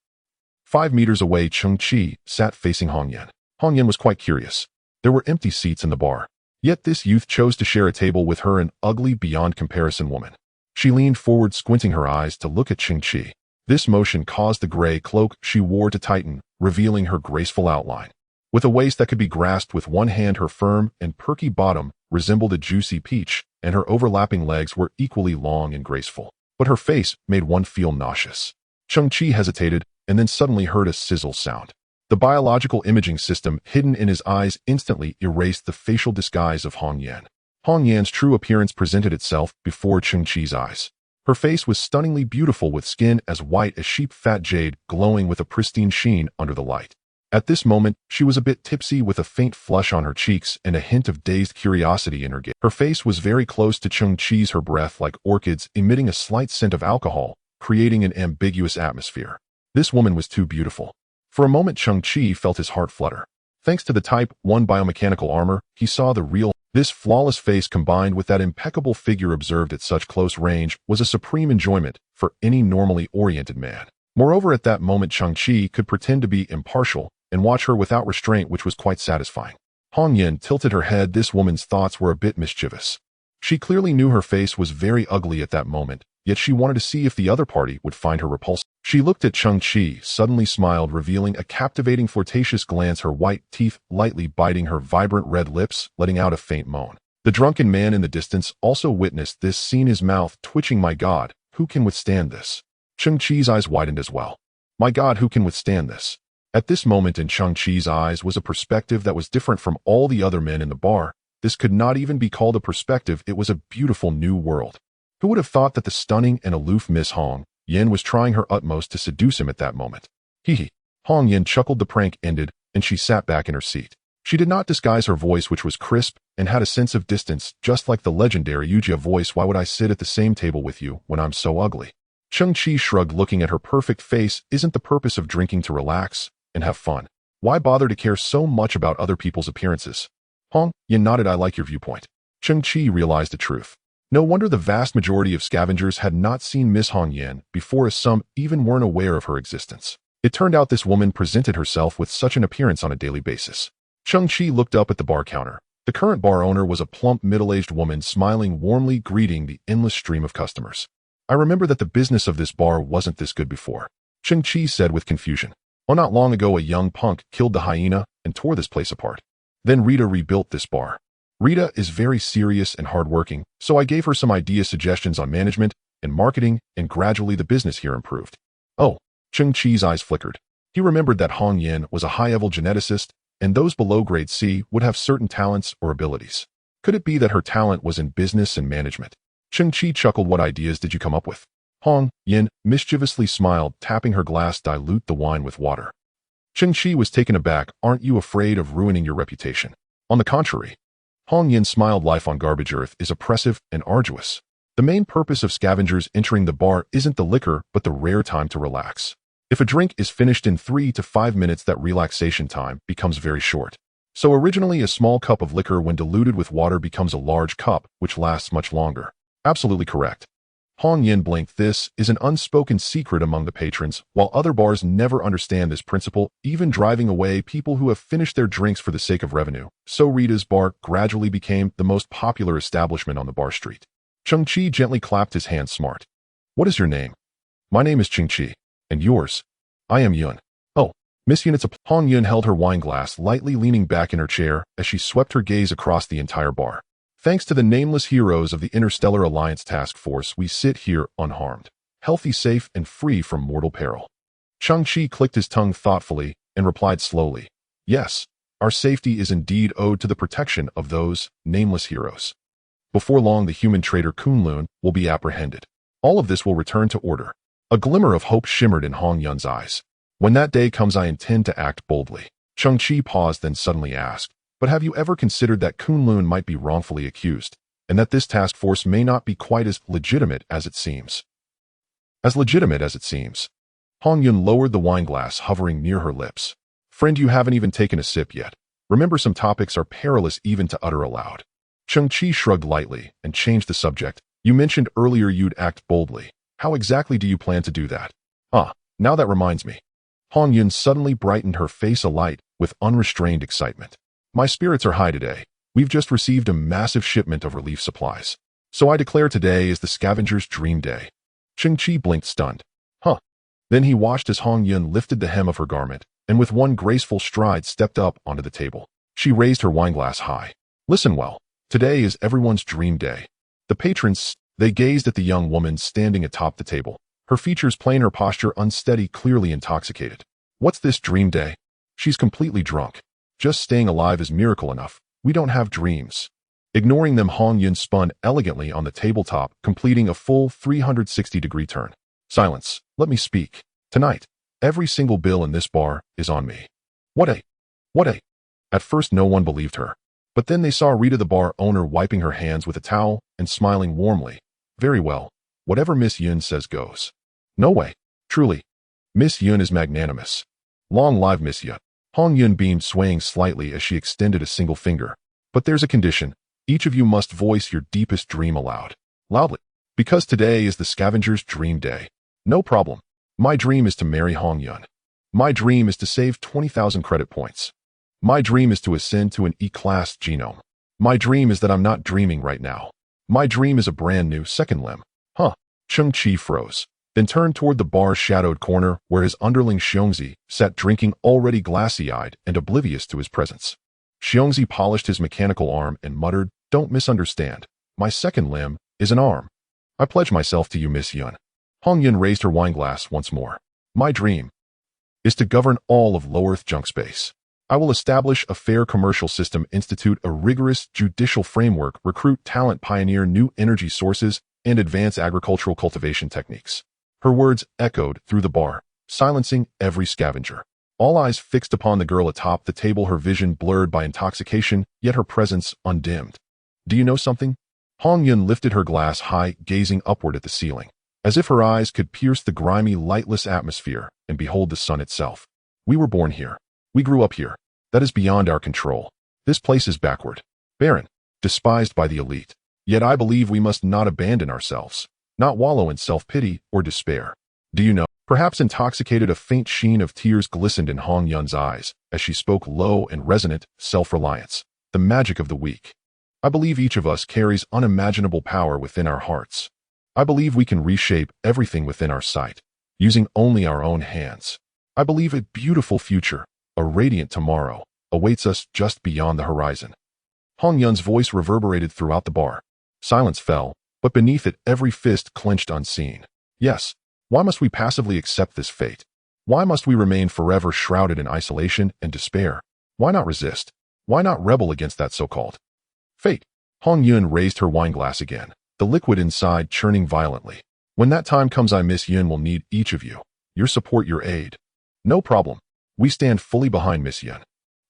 5 meters away, Cheng Qi sat facing Hong Yen. Hong Yen was quite curious. There were empty seats in the bar. Yet this youth chose to share a table with her, an ugly beyond comparison woman. She leaned forward, squinting her eyes to look at Cheng Qi. This motion caused the gray cloak she wore to tighten, revealing her graceful outline. With a waist that could be grasped with one hand, her firm and perky bottom resembled a juicy peach, and her overlapping legs were equally long and graceful. But her face made one feel nauseous. Cheng Qi hesitated, and then suddenly heard a sizzle sound. The biological imaging system hidden in his eyes instantly erased the facial disguise of Hong Yen. Hong Yan's true appearance presented itself before Cheng Qi's eyes. Her face was stunningly beautiful, with skin as white as sheep fat jade, glowing with a pristine sheen under the light. At this moment, she was a bit tipsy, with a faint flush on her cheeks and a hint of dazed curiosity in her gaze. Her face was very close to Cheng Qi's, her breath like orchids, emitting a slight scent of alcohol, creating an ambiguous atmosphere. This woman was too beautiful. For a moment, Cheng Qi felt his heart flutter. Thanks to the Type 1 biomechanical armor, he saw the real. This flawless face combined with that impeccable figure observed at such close range was a supreme enjoyment for any normally oriented man. Moreover, at that moment, Cheng Qi could pretend to be impartial and watch her without restraint, which was quite satisfying. Hong Yen tilted her head. This woman's thoughts were a bit mischievous. She clearly knew her face was very ugly at that moment, yet she wanted to see if the other party would find her repulsive. She looked at Cheng Qi, suddenly smiled, revealing a captivating flirtatious glance, her white teeth lightly biting her vibrant red lips, letting out a faint moan. The drunken man in the distance also witnessed this scene, his mouth twitching. My God, who can withstand this? Cheng Qi's eyes widened as well. My God, who can withstand this? At this moment in Cheng Qi's eyes was a perspective that was different from all the other men in the bar. This could not even be called a perspective, it was a beautiful new world. Who would have thought that the stunning and aloof Miss Hong Yen was trying her utmost to seduce him at that moment? Hee hee. Hong Yen chuckled. The prank ended, and she sat back in her seat. She did not disguise her voice, which was crisp and had a sense of distance, just like the legendary Yujia voice. Why would I sit at the same table with you when I'm so ugly? Cheng Qi shrugged, looking at her perfect face. Isn't the purpose of drinking to relax and have fun? Why bother to care so much about other people's appearances? Hong Yen nodded. I like your viewpoint. Cheng Qi realized the truth. No wonder the vast majority of scavengers had not seen Miss Hong Yen before, as some even weren't aware of her existence. It turned out this woman presented herself with such an appearance on a daily basis. Cheng Qi looked up at the bar counter. The current bar owner was a plump, middle-aged woman, smiling warmly, greeting the endless stream of customers. I remember that the business of this bar wasn't this good before, Cheng Qi said with confusion. Well, not long ago, a young punk killed the hyena and tore this place apart. Then Rita rebuilt this bar. Rita is very serious and hardworking, so I gave her some suggestions on management and marketing, and gradually the business here improved. Oh, Cheng Qi's eyes flickered. He remembered that Hong Yen was a high-level geneticist, and those below grade C would have certain talents or abilities. Could it be that her talent was in business and management? Cheng Qi chuckled. What ideas did you come up with? Hong Yen mischievously smiled, tapping her glass. Dilute the wine with water. Cheng Qi was taken aback. Aren't you afraid of ruining your reputation? On the contrary. Hong Yen smiled. Life on garbage earth is oppressive and arduous. The main purpose of scavengers entering the bar isn't the liquor, but the rare time to relax. If a drink is finished in 3 to 5 minutes, that relaxation time becomes very short. So originally a small cup of liquor when diluted with water becomes a large cup, which lasts much longer. Absolutely correct. Hong Yin blinked. This is an unspoken secret among the patrons, while other bars never understand this principle, even driving away people who have finished their drinks for the sake of revenue. So Rita's bar gradually became the most popular establishment on the bar street. Cheng Qi gently clapped his hands. Smart. What is your name? My name is Cheng Qi. And yours? I am Yun. Oh, Miss Yun, it's a... Hong Yun held her wine glass, lightly leaning back in her chair as she swept her gaze across the entire bar. Thanks to the nameless heroes of the Interstellar Alliance Task Force, we sit here unharmed, healthy, safe, and free from mortal peril. Cheng Qi clicked his tongue thoughtfully and replied slowly, yes, our safety is indeed owed to the protection of those nameless heroes. Before long, the human traitor Kunlun will be apprehended. All of this will return to order. A glimmer of hope shimmered in Hong Yun's eyes. When that day comes, I intend to act boldly. Cheng Qi paused, then suddenly asked, but have you ever considered that Kunlun might be wrongfully accused, and that this task force may not be quite as legitimate as it seems? As legitimate as it seems. Hong Yun lowered the wine glass, hovering near her lips. Friend, you haven't even taken a sip yet. Remember, some topics are perilous even to utter aloud. Cheng Qi shrugged lightly and changed the subject. You mentioned earlier you'd act boldly. How exactly do you plan to do that? Now that reminds me. Hong Yun suddenly brightened, her face alight with unrestrained excitement. My spirits are high today. We've just received a massive shipment of relief supplies. So I declare today is the scavenger's dream day. Cheng Qi blinked, stunned. Then he watched as Hong Yun lifted the hem of her garment and with one graceful stride stepped up onto the table. She raised her wineglass high. Listen well. Today is everyone's dream day. The patrons, they gazed at the young woman standing atop the table. Her features plain, her posture unsteady, clearly intoxicated. What's this dream day? She's completely drunk. Just staying alive is miracle enough. We don't have dreams. Ignoring them, Hong Yun spun elegantly on the tabletop, completing a full 360-degree turn. Silence. Let me speak. Tonight, every single bill in this bar is on me. What a... At first no one believed her. But then they saw Rita, the bar owner, wiping her hands with a towel and smiling warmly. Very well. Whatever Miss Yun says goes. No way. Truly. Miss Yun is magnanimous. Long live Miss Yun. Hong Yun beamed, swaying slightly as she extended a single finger. But there's a condition. Each of you must voice your deepest dream aloud. Loudly. Because today is the scavenger's dream day. No problem. My dream is to marry Hong Yun. My dream is to save 20,000 credit points. My dream is to ascend to an E-class genome. My dream is that I'm not dreaming right now. My dream is a brand new second limb. Cheng Qi froze, then turned toward the bar's shadowed corner where his underling Xiongzi sat drinking, already glassy-eyed and oblivious to his presence. Xiongzi polished his mechanical arm and muttered, don't misunderstand. My second limb is an arm. I pledge myself to you, Miss Yun. Hong Yun raised her wineglass once more. My dream is to govern all of low-Earth junk space. I will establish a fair commercial system, institute a rigorous judicial framework, recruit talent, pioneer new energy sources, and advance agricultural cultivation techniques. Her words echoed through the bar, silencing every scavenger. All eyes fixed upon the girl atop the table, her vision blurred by intoxication, yet her presence undimmed. Do you know something? Hong Yun lifted her glass high, gazing upward at the ceiling, as if her eyes could pierce the grimy, lightless atmosphere and behold the sun itself. We were born here. We grew up here. That is beyond our control. This place is backward, barren, despised by the elite. Yet I believe we must not abandon ourselves, not wallow in self-pity or despair. Do you know? Perhaps intoxicated, a faint sheen of tears glistened in Hong Yun's eyes as she spoke, low and resonant, self-reliance, the magic of the weak. I believe each of us carries unimaginable power within our hearts. I believe we can reshape everything within our sight, using only our own hands. I believe a beautiful future, a radiant tomorrow, awaits us just beyond the horizon. Hong Yun's voice reverberated throughout the bar. Silence fell, but beneath it every fist clenched unseen. Yes, why must we passively accept this fate? Why must we remain forever shrouded in isolation and despair? Why not resist? Why not rebel against that so-called fate? Hong Yun raised her wineglass again, the liquid inside churning violently. When that time comes, Miss Yun will need each of you. Your support, your aid. No problem. We stand fully behind Miss Yun.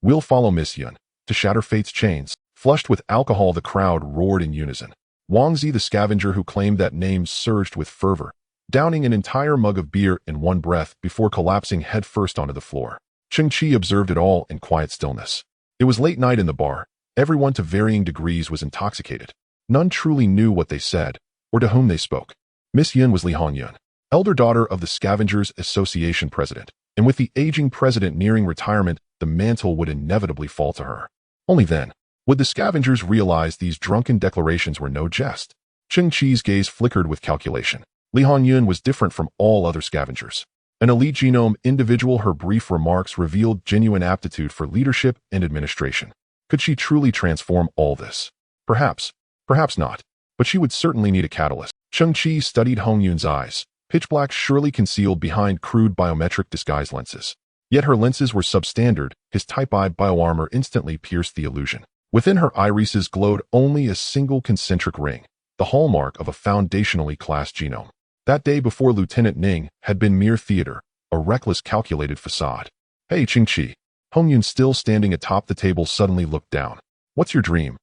We'll follow Miss Yun to shatter fate's chains. Flushed with alcohol, the crowd roared in unison. Wang Zai, the scavenger who claimed that name, surged with fervor. downing an entire mug of beer in one breath before collapsing headfirst onto the floor. Cheng Qi observed it all in quiet stillness. It was late night in the bar. Everyone to varying degrees was intoxicated. None truly knew what they said, or to whom they spoke. Miss Yun was Li Hanyun, elder daughter of the Scavengers Association president, and with the aging president nearing retirement, the mantle would inevitably fall to her. Only then would the scavengers realize these drunken declarations were no jest. Cheng Qi's gaze flickered with calculation. Li Hanyun was different from all other scavengers. An elite genome individual, her brief remarks revealed genuine aptitude for leadership and administration. Could she truly transform all this? Perhaps, perhaps not, but she would certainly need a catalyst. Cheng Qi studied Han Zai's eyes, pitch black, surely concealed behind crude biometric disguise lenses. Yet her lenses were substandard. His Type I bioarmor instantly pierced the illusion. Within her irises glowed only a single concentric ring, the hallmark of a foundationally classed genome. That day before Lieutenant Ning had been mere theater, a reckless, calculated facade. Hey, Cheng Qi. Han Yun, still standing atop the table, suddenly looked down. What's your dream?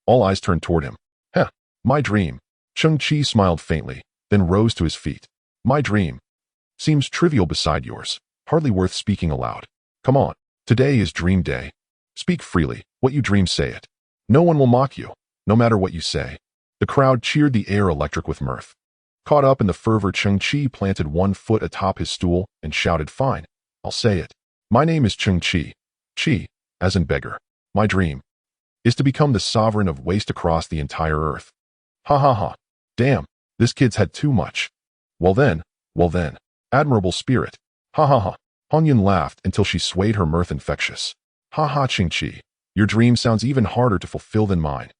All eyes turned toward him. My dream. Cheng Qi smiled faintly, then rose to his feet. My dream seems trivial beside yours, hardly worth speaking aloud. Come on, today is dream day. Speak freely, what you dream, say it. No one will mock you, no matter what you say. The crowd cheered, the air electric with mirth. Caught up in the fervor, Cheng Qi planted one foot atop his stool and shouted, fine, I'll say it. My name is Cheng Qi. Qi, as in beggar. My dream is to become the sovereign of waste across the entire earth. Ha ha ha. Damn, this kid's had too much. Well then, admirable spirit. Ha ha ha. Han Yun laughed until she swayed, her mirth infectious. Ha ha, Cheng Qi. Your dream sounds even harder to fulfill than mine.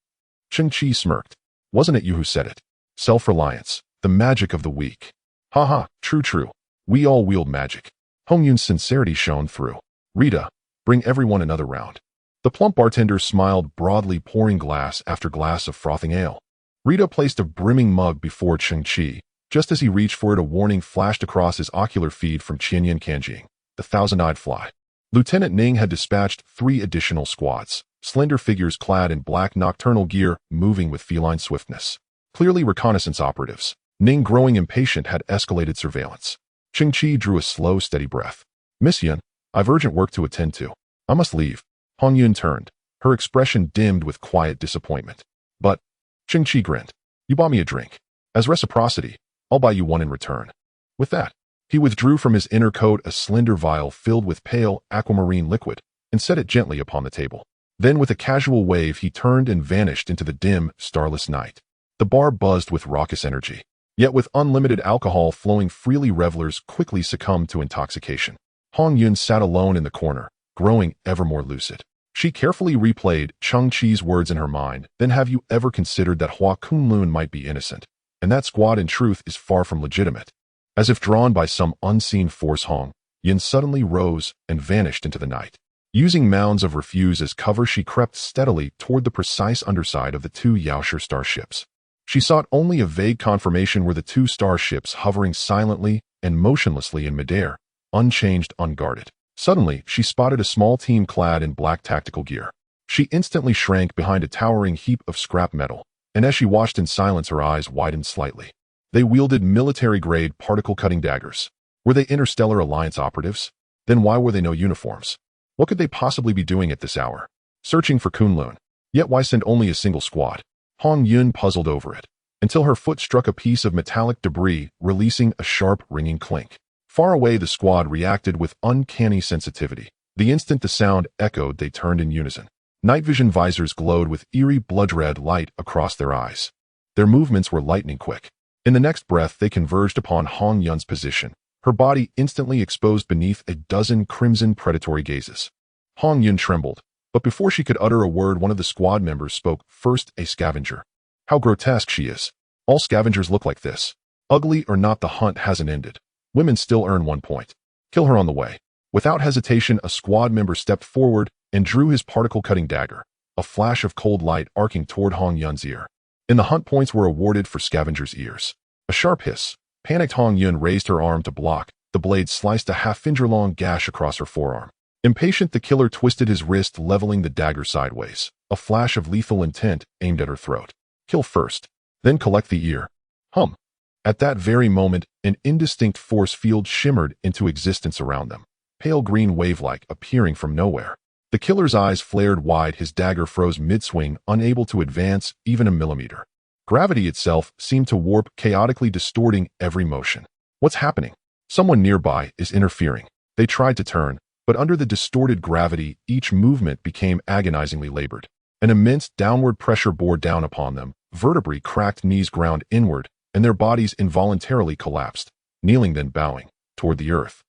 Cheng Qi smirked. Wasn't it you who said it? Self-reliance, the magic of the weak. Ha ha, true. We all wield magic. Han Yun's sincerity shone through. Rita, bring everyone another round. The plump bartender smiled broadly, pouring glass after glass of frothing ale. Rita placed a brimming mug before Cheng Qi. Just as he reached for it, a warning flashed across his ocular feed from Qianyan Kanjing, the thousand-eyed fly. Lieutenant Ning had dispatched 3 additional squads, slender figures clad in black nocturnal gear, moving with feline swiftness. Clearly reconnaissance operatives. Ning, growing impatient, had escalated surveillance. Cheng Qi drew a slow, steady breath. Miss Yun, I've urgent work to attend to. I must leave. Han Yun turned, her expression dimmed with quiet disappointment. But, Cheng Qi grinned. You bought me a drink. As reciprocity, I'll buy you one in return. With that, he withdrew from his inner coat a slender vial filled with pale aquamarine liquid and set it gently upon the table. Then with a casual wave, he turned and vanished into the dim, starless night. The bar buzzed with raucous energy. Yet with unlimited alcohol flowing freely, revelers quickly succumbed to intoxication. Han Yun sat alone in the corner, growing ever more lucid. She carefully replayed Cheng Qi's words in her mind. Then, have you ever considered that Hua Kunlun might be innocent, and that squad in truth is far from legitimate? As if drawn by some unseen force, Han Yun suddenly rose and vanished into the night. Using mounds of refuse as cover, she crept steadily toward the precise underside of the 2 Yaoshi starships. She sought only a vague confirmation were the 2 starships hovering silently and motionlessly in midair, unchanged, unguarded. Suddenly, she spotted a small team clad in black tactical gear. She instantly shrank behind a towering heap of scrap metal, and as she watched in silence, her eyes widened slightly. They wielded military-grade particle-cutting daggers. Were they Interstellar Alliance operatives? Then why were they no uniforms? What could they possibly be doing at this hour? Searching for Kunlun. Yet why send only a single squad? Han Yun puzzled over it, until her foot struck a piece of metallic debris, releasing a sharp, ringing clink. Far away, the squad reacted with uncanny sensitivity. The instant the sound echoed, they turned in unison. Night vision visors glowed with eerie blood-red light across their eyes. Their movements were lightning quick. In the next breath, they converged upon Han Yun's position, her body instantly exposed beneath a dozen crimson predatory gazes. Han Yun trembled, but before she could utter a word, one of the squad members spoke. First, a scavenger. How grotesque she is. All scavengers look like this. Ugly or not, the hunt hasn't ended. Women still earn 1 point. Kill her on the way. Without hesitation, a squad member stepped forward and drew his particle-cutting dagger, a flash of cold light arcing toward Han Yun's ear. And the hunt points were awarded for scavenger's ears. A sharp hiss. Panicked Han Yun raised her arm to block. The blade sliced a half-finger-long gash across her forearm. Impatient, the killer twisted his wrist, leveling the dagger sideways. A flash of lethal intent aimed at her throat. Kill first, then collect the ear. At that very moment, an indistinct force field shimmered into existence around them, pale green wave-like appearing from nowhere. The killer's eyes flared wide, his dagger froze mid-swing, unable to advance even a millimeter. Gravity itself seemed to warp, chaotically distorting every motion. What's happening? Someone nearby is interfering. They tried to turn, but under the distorted gravity, each movement became agonizingly labored. An immense downward pressure bore down upon them, vertebrae cracked, knees ground inward, and their bodies involuntarily collapsed, kneeling then bowing toward the earth.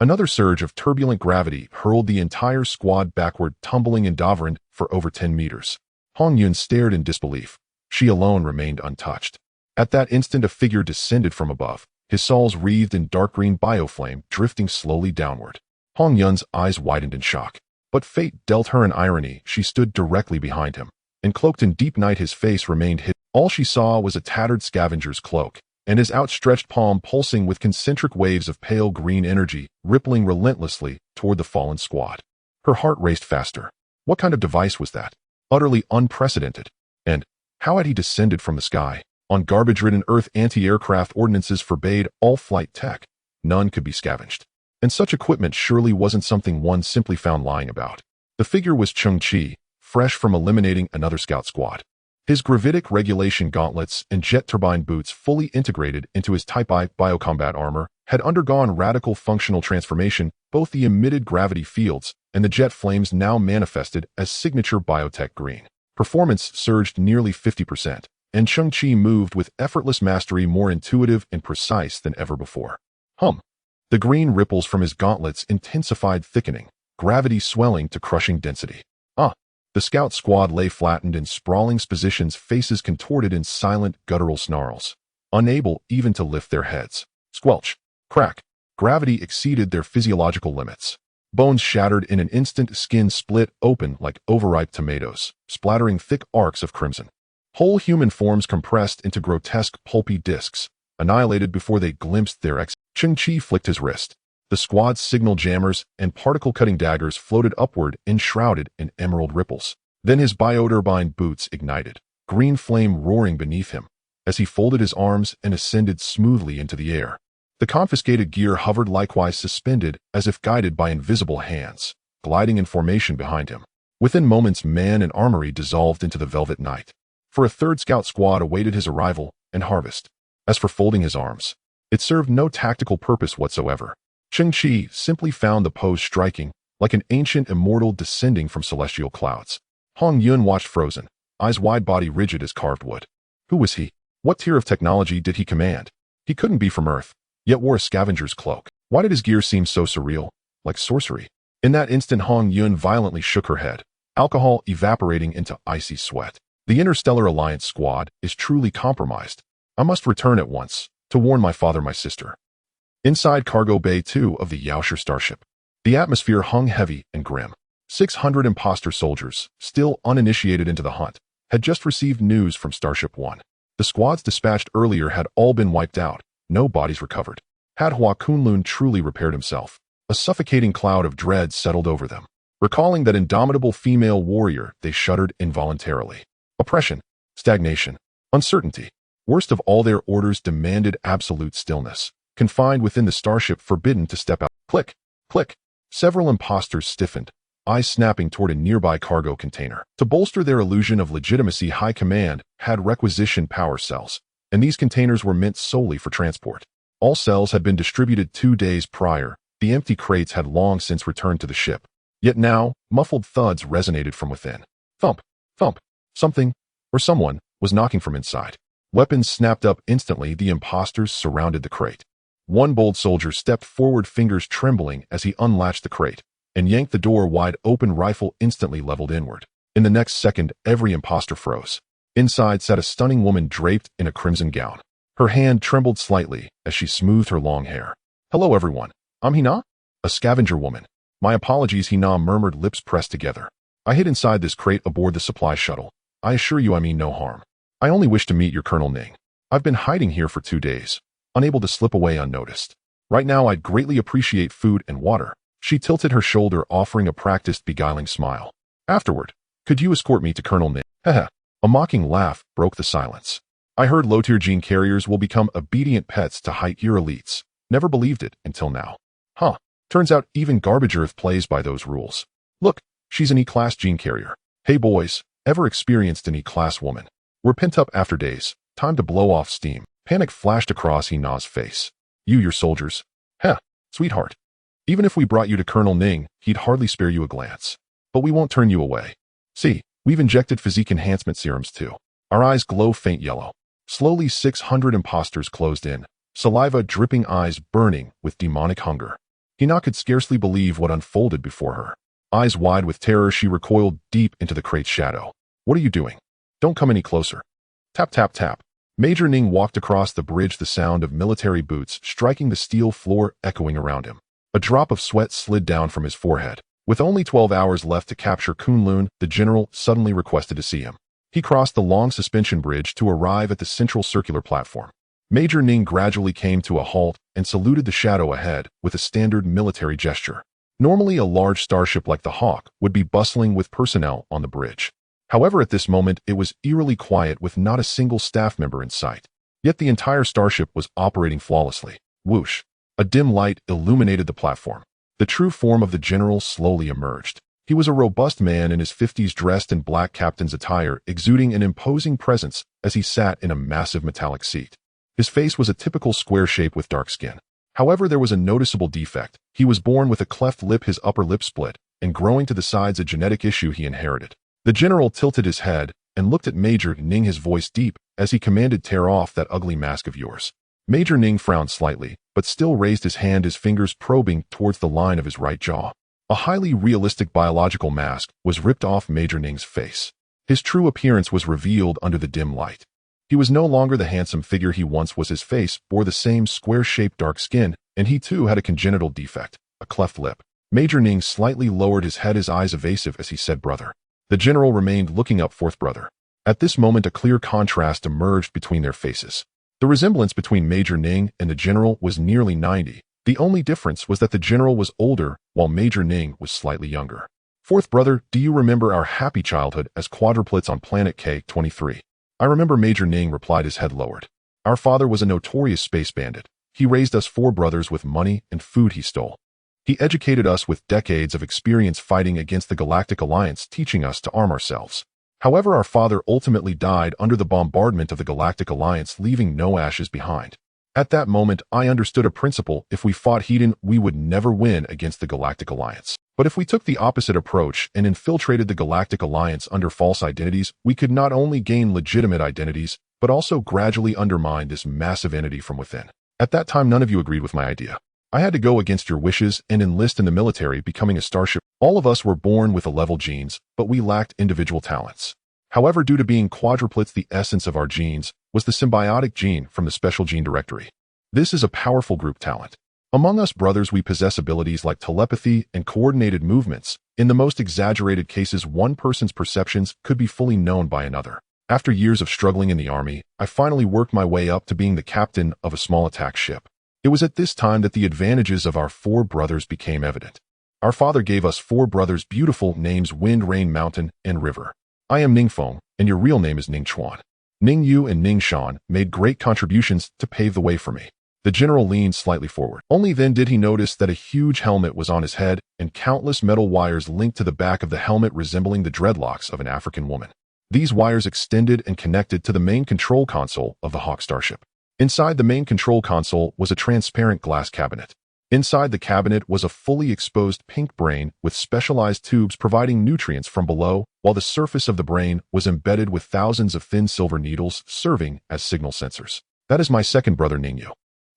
Another surge of turbulent gravity hurled the entire squad backward, tumbling and daverned for over 10 meters. Hong Yun stared in disbelief. She alone remained untouched. At that instant, a figure descended from above, his soles wreathed in dark green bioflame, drifting slowly downward. Hong Yun's eyes widened in shock. But fate dealt her an irony. She stood directly behind him. Encloaked in deep night, his face remained hidden. All she saw was a tattered scavenger's cloak, and his outstretched palm pulsing with concentric waves of pale green energy, rippling relentlessly toward the fallen squad. Her heart raced faster. What kind of device was that? Utterly unprecedented. And how had he descended from the sky? On garbage-ridden Earth, anti-aircraft ordinances forbade all flight tech. None could be scavenged. And such equipment surely wasn't something one simply found lying about. The figure was Cheng Qi, fresh from eliminating another scout squad. His gravitic regulation gauntlets and jet turbine boots, fully integrated into his Type I biocombat armor, had undergone radical functional transformation. Both the emitted gravity fields and the jet flames now manifested as signature biotech green. Performance surged nearly 50%, and Cheng Qi moved with effortless mastery, more intuitive and precise than ever before. The green ripples from his gauntlets intensified, thickening, gravity swelling to crushing density. The scout squad lay flattened in sprawling positions, faces contorted in silent, guttural snarls, unable even to lift their heads. Squelch. Crack. Gravity exceeded their physiological limits. Bones shattered in an instant, skin split open like overripe tomatoes, splattering thick arcs of crimson. Whole human forms compressed into grotesque, pulpy discs, annihilated before they glimpsed their exit. Cheng Qi flicked his wrist. The squad's signal jammers and particle-cutting daggers floated upward, enshrouded in emerald ripples. Then his bioturbine boots ignited, green flame roaring beneath him, as he folded his arms and ascended smoothly into the air. The confiscated gear hovered, likewise suspended, as if guided by invisible hands, gliding in formation behind him. Within moments, man and armory dissolved into the velvet night. For a third scout squad awaited his arrival and harvest. As for folding his arms, it served no tactical purpose whatsoever. Cheng Qi simply found the pose striking, like an ancient immortal descending from celestial clouds. Hong Yun watched frozen, eyes wide, body rigid as carved wood. Who was he? What tier of technology did he command? He couldn't be from Earth, yet wore a scavenger's cloak. Why did his gear seem so surreal, like sorcery? In that instant, Hong Yun violently shook her head, alcohol evaporating into icy sweat. The Interstellar Alliance squad is truly compromised. I must return at once, to warn my father, my sister. Inside Cargo Bay 2 of the Yaoshi starship, the atmosphere hung heavy and grim. 600 imposter soldiers, still uninitiated into the hunt, had just received news from Starship 1. The squads dispatched earlier had all been wiped out, no bodies recovered. Had Hua Kunlun truly repaired himself? A suffocating cloud of dread settled over them. Recalling that indomitable female warrior, they shuddered involuntarily. Oppression, stagnation, uncertainty. Worst of all, their orders demanded absolute stillness. Confined within the starship, forbidden to step out. Click, click. Several imposters stiffened, eyes snapping toward a nearby cargo container. To bolster their illusion of legitimacy, High Command had requisitioned power cells, and these containers were meant solely for transport. All cells had been distributed 2 days prior. The empty crates had long since returned to the ship. Yet now, muffled thuds resonated from within. Thump, thump. Something, or someone, was knocking from inside. Weapons snapped up instantly. The imposters surrounded the crate. One bold soldier stepped forward, fingers trembling as he unlatched the crate and yanked the door wide open, rifle instantly leveled inward. In the next second, every imposter froze. Inside sat a stunning woman draped in a crimson gown. Her hand trembled slightly as she smoothed her long hair. "Hello, everyone. I'm Hina, a scavenger woman." "My apologies," Hina murmured, lips pressed together. "I hid inside this crate aboard the supply shuttle. I assure you I mean no harm. I only wish to meet your Colonel Ning. I've been hiding here for 2 days, unable to slip away unnoticed. Right now I'd greatly appreciate food and water." She tilted her shoulder, offering a practiced, beguiling smile. "Afterward, could you escort me to Colonel Ning?" Haha. A mocking laugh broke the silence. I heard low-tier gene carriers will become obedient pets to high-tier elites. Never believed it until now. Huh. Turns out even garbage Earth plays by those rules. Look, she's an E-class gene carrier. Hey boys, ever experienced an E-class woman? We're pent up after days. Time to blow off steam. Panic flashed across Hina's face. Your soldiers? Heh, sweetheart. Even if we brought you to Colonel Ning, he'd hardly spare you a glance. But we won't turn you away. See, we've injected physique enhancement serums too. Our eyes glow faint yellow. Slowly 600 imposters closed in, saliva dripping, eyes burning with demonic hunger. Hina could scarcely believe what unfolded before her. Eyes wide with terror, she recoiled deep into the crate's shadow. What are you doing? Don't come any closer. Tap, tap, tap. Major Ning walked across the bridge, the sound of military boots striking the steel floor echoing around him. A drop of sweat slid down from his forehead. With only 12 hours left to capture Kunlun, the general suddenly requested to see him. He crossed the long suspension bridge to arrive at the central circular platform. Major Ning gradually came to a halt and saluted the shadow ahead with a standard military gesture. Normally, a large starship like the Hawk would be bustling with personnel on the bridge. However, at this moment, it was eerily quiet with not a single staff member in sight. Yet the entire starship was operating flawlessly. Whoosh! A dim light illuminated the platform. The true form of the general slowly emerged. He was a robust man in his 50s, dressed in black captain's attire, exuding an imposing presence as he sat in a massive metallic seat. His face was a typical square shape with dark skin. However, there was a noticeable defect. He was born with a cleft lip, his upper lip split, and growing to the sides, a genetic issue he inherited. The general tilted his head and looked at Major Ning, his voice deep, as he commanded, "Tear off that ugly mask of yours." Major Ning frowned slightly, but still raised his hand, his fingers probing towards the line of his right jaw. A highly realistic biological mask was ripped off Major Ning's face. His true appearance was revealed under the dim light. He was no longer the handsome figure he once was. His face bore the same square-shaped dark skin, and he too had a congenital defect, a cleft lip. Major Ning slightly lowered his head, his eyes evasive as he said, "Brother." The general remained looking up. "Fourth brother." At this moment, a clear contrast emerged between their faces. The resemblance between Major Ning and the general was nearly 90. The only difference was that the general was older, while Major Ning was slightly younger. "Fourth brother, do you remember our happy childhood as quadruplets on planet K-23? "I remember," Major Ning replied, his head lowered. "Our father was a notorious space bandit. He raised us 4 brothers with money and food he stole. He educated us with decades of experience fighting against the Galactic Alliance, teaching us to arm ourselves. However, our father ultimately died under the bombardment of the Galactic Alliance, leaving no ashes behind. At that moment, I understood a principle: if we fought Hedon, we would never win against the Galactic Alliance. But if we took the opposite approach and infiltrated the Galactic Alliance under false identities, we could not only gain legitimate identities, but also gradually undermine this massive entity from within. At that time, none of you agreed with my idea. I had to go against your wishes and enlist in the military, becoming a starship. All of us were born with level genes, but we lacked individual talents. However, due to being quadruplets, the essence of our genes was the symbiotic gene from the special gene directory. This is a powerful group talent. Among us brothers, we possess abilities like telepathy and coordinated movements. In the most exaggerated cases, one person's perceptions could be fully known by another. After years of struggling in the army, I finally worked my way up to being the captain of a small attack ship. It was at this time that the advantages of our 4 brothers became evident. Our father gave us 4 brothers beautiful names: Wind, Rain, Mountain, and River. I am Ningfeng, and your real name is Ning Chuan. Ning Yu and Ning Shan made great contributions to pave the way for me. The general leaned slightly forward. Only then did he notice that a huge helmet was on his head and countless metal wires linked to the back of the helmet, resembling the dreadlocks of an African woman. These wires extended and connected to the main control console of the Hawk starship. Inside the main control console was a transparent glass cabinet. Inside the cabinet was a fully exposed pink brain with specialized tubes providing nutrients from below, while the surface of the brain was embedded with thousands of thin silver needles serving as signal sensors. That is my second brother, Ningyu.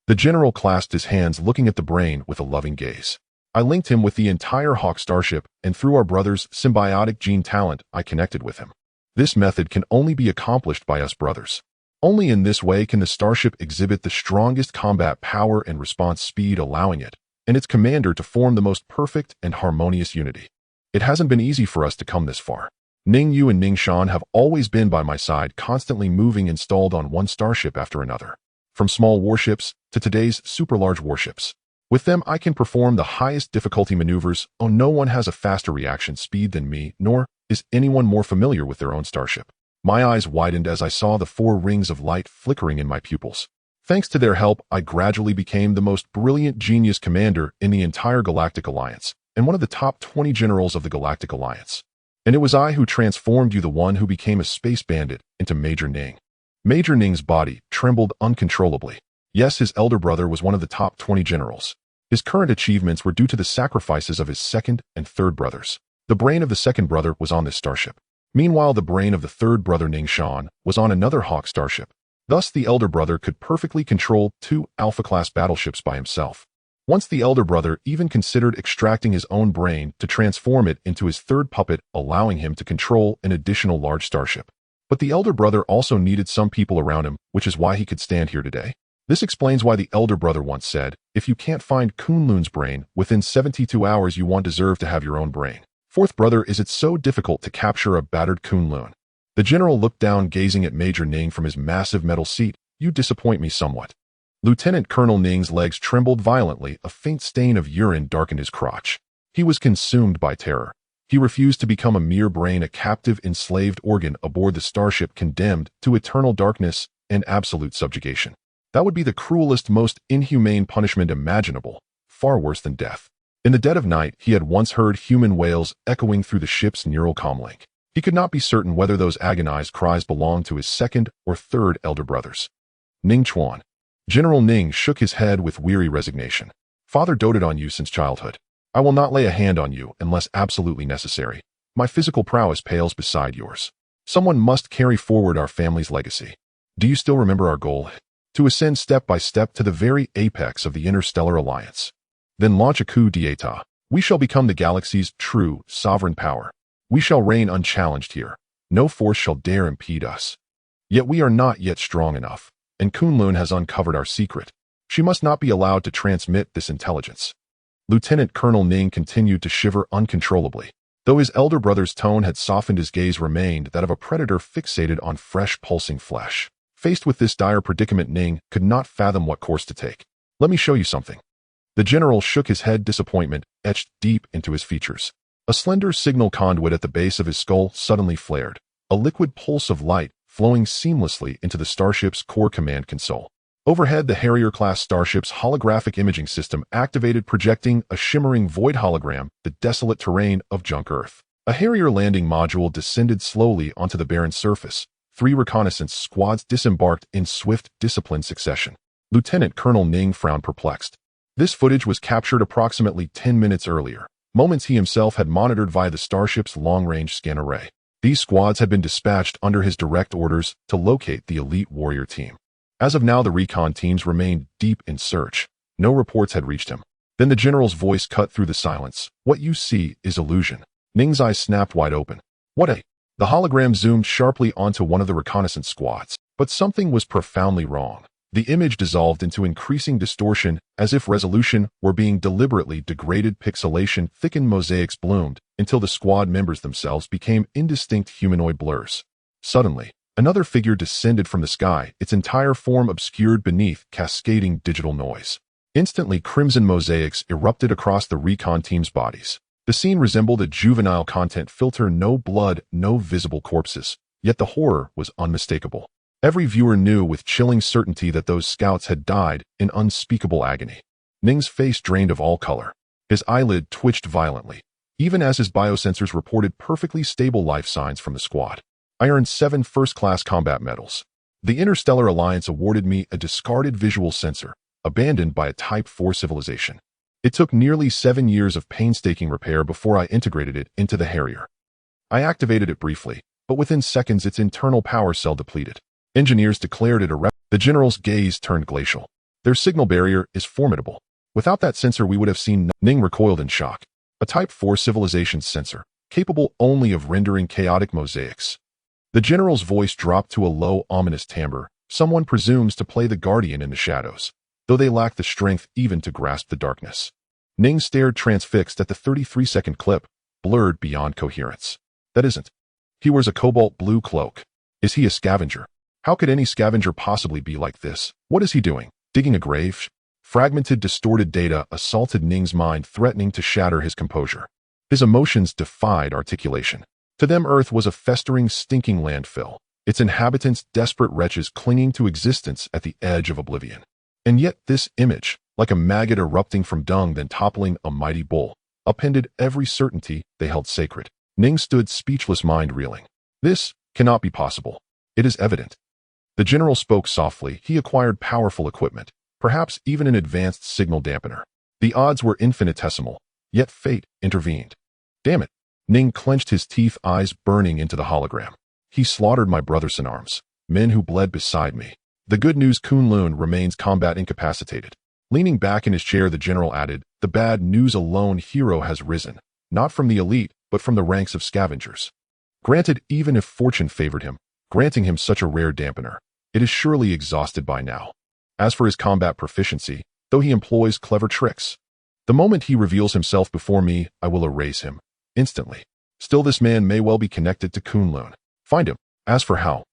The general clasped his hands, looking at the brain with a loving gaze. I linked him with the entire Hawk starship, and through our brother's symbiotic gene talent, I connected with him. This method can only be accomplished by us brothers. Only in this way can the starship exhibit the strongest combat power and response speed, allowing it and its commander to form the most perfect and harmonious unity. It hasn't been easy for us to come this far. Ning Yu and Ning Shan have always been by my side, constantly moving, installed on one starship after another. From small warships to today's super large warships. With them, I can perform the highest difficulty maneuvers. Oh, no one has a faster reaction speed than me, nor is anyone more familiar with their own starship. My eyes widened as I saw the 4 rings of light flickering in my pupils. Thanks to their help, I gradually became the most brilliant genius commander in the entire Galactic Alliance, and one of the top 20 generals of the Galactic Alliance. And it was I who transformed you, the one who became a space bandit, into Major Ning. Major Ning's body trembled uncontrollably. Yes, his elder brother was one of the top 20 generals. His current achievements were due to the sacrifices of his second and third brothers. The brain of the second brother was on this starship. Meanwhile, the brain of the third brother, Ning Shan, was on another Hawk starship. Thus, the elder brother could perfectly control 2 Alpha-class battleships by himself. Once the elder brother even considered extracting his own brain to transform it into his third puppet, allowing him to control an additional large starship. But the elder brother also needed some people around him, which is why he could stand here today. This explains why the elder brother once said, "If you can't find Kunlun's brain within 72 hours, you won't deserve to have your own brain." Fourth brother, is it so difficult to capture a battered Kunlun? The general looked down, gazing at Major Ning from his massive metal seat. You disappoint me somewhat. Lieutenant Colonel Ning's legs trembled violently. A faint stain of urine darkened his crotch. He was consumed by terror. He refused to become a mere brain, a captive, enslaved organ aboard the starship, condemned to eternal darkness and absolute subjugation. That would be the cruelest, most inhumane punishment imaginable, far worse than death. In the dead of night, he had once heard human wails echoing through the ship's neural comlink. He could not be certain whether those agonized cries belonged to his second or third elder brothers. Ning Chuan. General Ning shook his head with weary resignation. Father doted on you since childhood. I will not lay a hand on you unless absolutely necessary. My physical prowess pales beside yours. Someone must carry forward our family's legacy. Do you still remember our goal? To ascend step by step to the very apex of the interstellar alliance. Then launch a coup d'etat. We shall become the galaxy's true sovereign power. We shall reign unchallenged here. No force shall dare impede us. Yet we are not yet strong enough, and Kunlun has uncovered our secret. She must not be allowed to transmit this intelligence. Lieutenant Colonel Ning continued to shiver uncontrollably. Though his elder brother's tone had softened, his gaze remained that of a predator fixated on fresh, pulsing flesh. Faced with this dire predicament, Ning could not fathom what course to take. Let me show you something. The general shook his head, disappointment etched deep into his features. A slender signal conduit at the base of his skull suddenly flared, a liquid pulse of light flowing seamlessly into the starship's core command console. Overhead, the Harrier-class starship's holographic imaging system activated, projecting a shimmering void hologram, the desolate terrain of junk Earth. A Harrier landing module descended slowly onto the barren surface. 3 reconnaissance squads disembarked in swift, disciplined succession. Lieutenant Colonel Ning frowned, perplexed. This footage was captured approximately 10 minutes earlier, moments he himself had monitored via the starship's long-range scan array. These squads had been dispatched under his direct orders to locate the elite warrior team. As of now, the recon teams remained deep in search. No reports had reached him. Then the general's voice cut through the silence. What you see is illusion. Ning's eyes snapped wide open. What a... The hologram zoomed sharply onto one of the reconnaissance squads. But something was profoundly wrong. The image dissolved into increasing distortion, as if resolution were being deliberately degraded. Pixelation thickened, mosaics bloomed, until the squad members themselves became indistinct humanoid blurs. Suddenly, another figure descended from the sky, its entire form obscured beneath cascading digital noise. Instantly, crimson mosaics erupted across the recon team's bodies. The scene resembled a juvenile content filter, no blood, no visible corpses. Yet the horror was unmistakable. Every viewer knew with chilling certainty that those scouts had died in unspeakable agony. Ning's face drained of all color. His eyelid twitched violently, even as his biosensors reported perfectly stable life signs from the squad. I earned 7 first-class combat medals. The Interstellar Alliance awarded me a discarded visual sensor, abandoned by a Type 4 civilization. It took nearly 7 years of painstaking repair before I integrated it into the Harrier. I activated it briefly, but within seconds its internal power cell depleted. Engineers declared it irreparable. The general's gaze turned glacial. Their signal barrier is formidable. Without that sensor, we would have seen. Ning recoiled in shock. A Type 4 civilization sensor, capable only of rendering chaotic mosaics. The general's voice dropped to a low, ominous timbre. Someone presumes to play the guardian in the shadows, though they lack the strength even to grasp the darkness. Ning stared transfixed at the 33-second clip, blurred beyond coherence. That isn't. He wears a cobalt blue cloak. Is he a scavenger? How could any scavenger possibly be like this? What is he doing? Digging a grave? Fragmented, distorted data assaulted Ning's mind, threatening to shatter his composure. His emotions defied articulation. To them, Earth was a festering, stinking landfill. its inhabitants desperate wretches clinging to existence at the edge of oblivion. And yet this image, like a maggot erupting from dung then toppling a mighty bull, upended every certainty they held sacred. Ning stood speechless, mind reeling. This cannot be possible. It is evident. The general spoke softly. He acquired powerful equipment, perhaps even an advanced signal dampener. The odds were infinitesimal, yet fate intervened. Damn it. Ning clenched his teeth, eyes burning into the hologram. He slaughtered my brothers in arms, men who bled beside me. The good news, Kunlun remains combat incapacitated. Leaning back in his chair, the general added, the bad news, a lone hero has risen, not from the elite, but from the ranks of scavengers. Granted, even if fortune favored him, granting him such a rare dampener, it is surely exhausted by now. As for his combat proficiency, though he employs clever tricks, the moment he reveals himself before me, I will erase him, instantly. Still, this man may well be connected to Kunlun. Find him. As for how,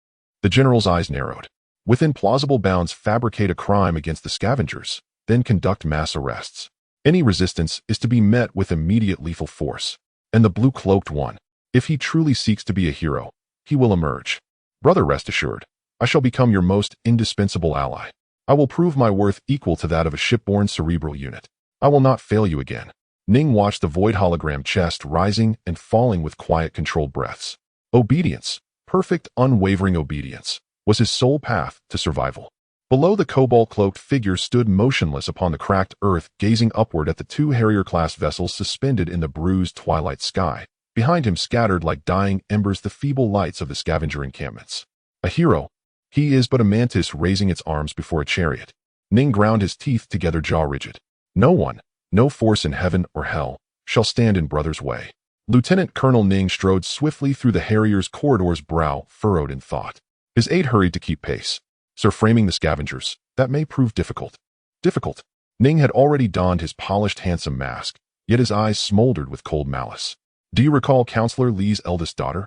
the general's eyes narrowed. Within plausible bounds, fabricate a crime against the scavengers, then conduct mass arrests. Any resistance is to be met with immediate lethal force. And the blue-cloaked one, if he truly seeks to be a hero, he will emerge. Brother, rest assured, I shall become your most indispensable ally. I will prove my worth equal to that of a shipborne cerebral unit. I will not fail you again. Ning watched the void hologram chest rising and falling with quiet, controlled breaths. Obedience, perfect, unwavering obedience, was his sole path to survival. Below, the cobalt-cloaked figure stood motionless upon the cracked earth, gazing upward at the two Harrier-class vessels suspended in the bruised twilight sky. Behind him, scattered like dying embers, the feeble lights of the scavenger encampments. A hero. He is but a mantis raising its arms before a chariot. Ning ground his teeth together, jaw rigid. No one, no force in heaven or hell, shall stand in brother's way. Lieutenant Colonel Ning strode swiftly through the Harrier's corridors, brow furrowed in thought. His aide hurried to keep pace. Sir, framing the scavengers, that may prove difficult. Difficult. Ning had already donned his polished, handsome mask, yet his eyes smoldered with cold malice. Do you recall Counselor Li's eldest daughter?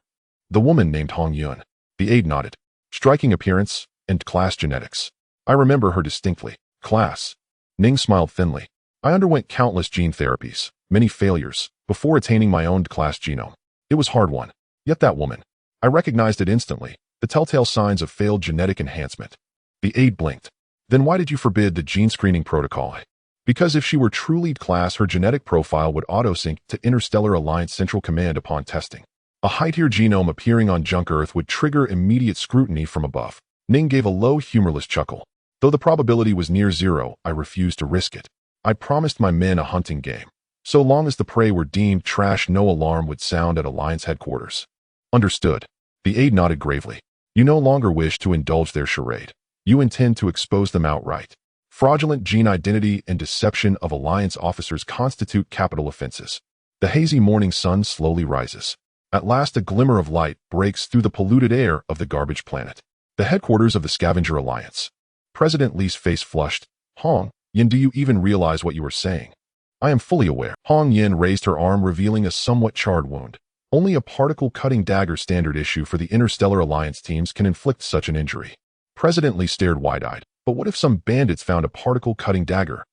The woman named Hong Yun. The aide nodded. Striking appearance and class genetics. I remember her distinctly. Class. Ning smiled thinly. I underwent countless gene therapies, many failures, before attaining my own class genome. It was hard won. Yet that woman. I recognized it instantly. The telltale signs of failed genetic enhancement. The aide blinked. Then why did you forbid the gene screening protocol? Because if she were truly class, her genetic profile would auto-sync to Interstellar Alliance Central Command upon testing. A high-tier genome appearing on junk Earth would trigger immediate scrutiny from above. Ning gave a low, humorless chuckle. Though the probability was near zero, I refused to risk it. I promised my men a hunting game. So long as the prey were deemed trash, no alarm would sound at Alliance headquarters. Understood. The aide nodded gravely. You no longer wish to indulge their charade. You intend to expose them outright. Fraudulent gene identity and deception of Alliance officers constitute capital offenses. The hazy morning sun slowly rises. At last, a glimmer of light breaks through the polluted air of the garbage planet. The headquarters of the Scavenger Alliance. President Li's face flushed. Hong Yin, do you even realize what you are saying? I am fully aware. Hong Yin raised her arm, revealing a somewhat charred wound. Only a particle-cutting dagger, standard issue for the Interstellar Alliance teams, can inflict such an injury. President Li stared wide-eyed. But what if some bandits found a particle-cutting dagger?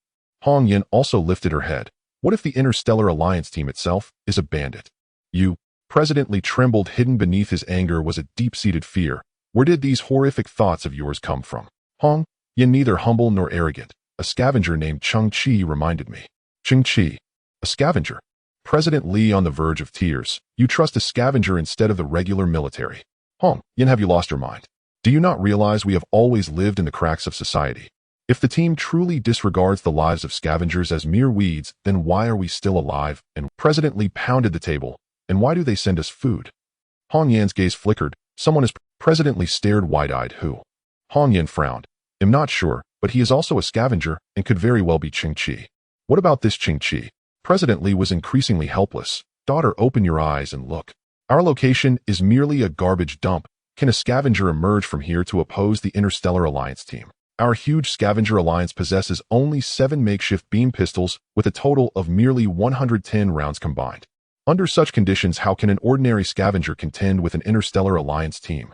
Hong Yin also lifted her head. What if the Interstellar Alliance team itself is a bandit? You. President Li trembled. Hidden beneath his anger was a deep-seated fear. Where did these horrific thoughts of yours come from? Hong Yin, neither humble nor arrogant. A scavenger named Cheng Qi reminded me. Cheng Qi. A scavenger? President Li on the verge of tears. You trust a scavenger instead of the regular military. Hong Yin, have you lost your mind? Do you not realize we have always lived in the cracks of society? If the team truly disregards the lives of scavengers as mere weeds, then why are we still alive? And President Li pounded the table. And why do they send us food? Hong Yan's gaze flickered. Someone is... President Li stared wide-eyed. Who? Hong Yan frowned. I'm not sure, but he is also a scavenger and could very well be Cheng Qi. What about this Cheng Qi? President Li was increasingly helpless. Daughter, open your eyes and look. Our location is merely a garbage dump. Can a scavenger emerge from here to oppose the Interstellar Alliance team? Our huge Scavenger Alliance possesses only 7 makeshift beam pistols with a total of merely 110 rounds combined. Under such conditions, how can an ordinary scavenger contend with an Interstellar Alliance team?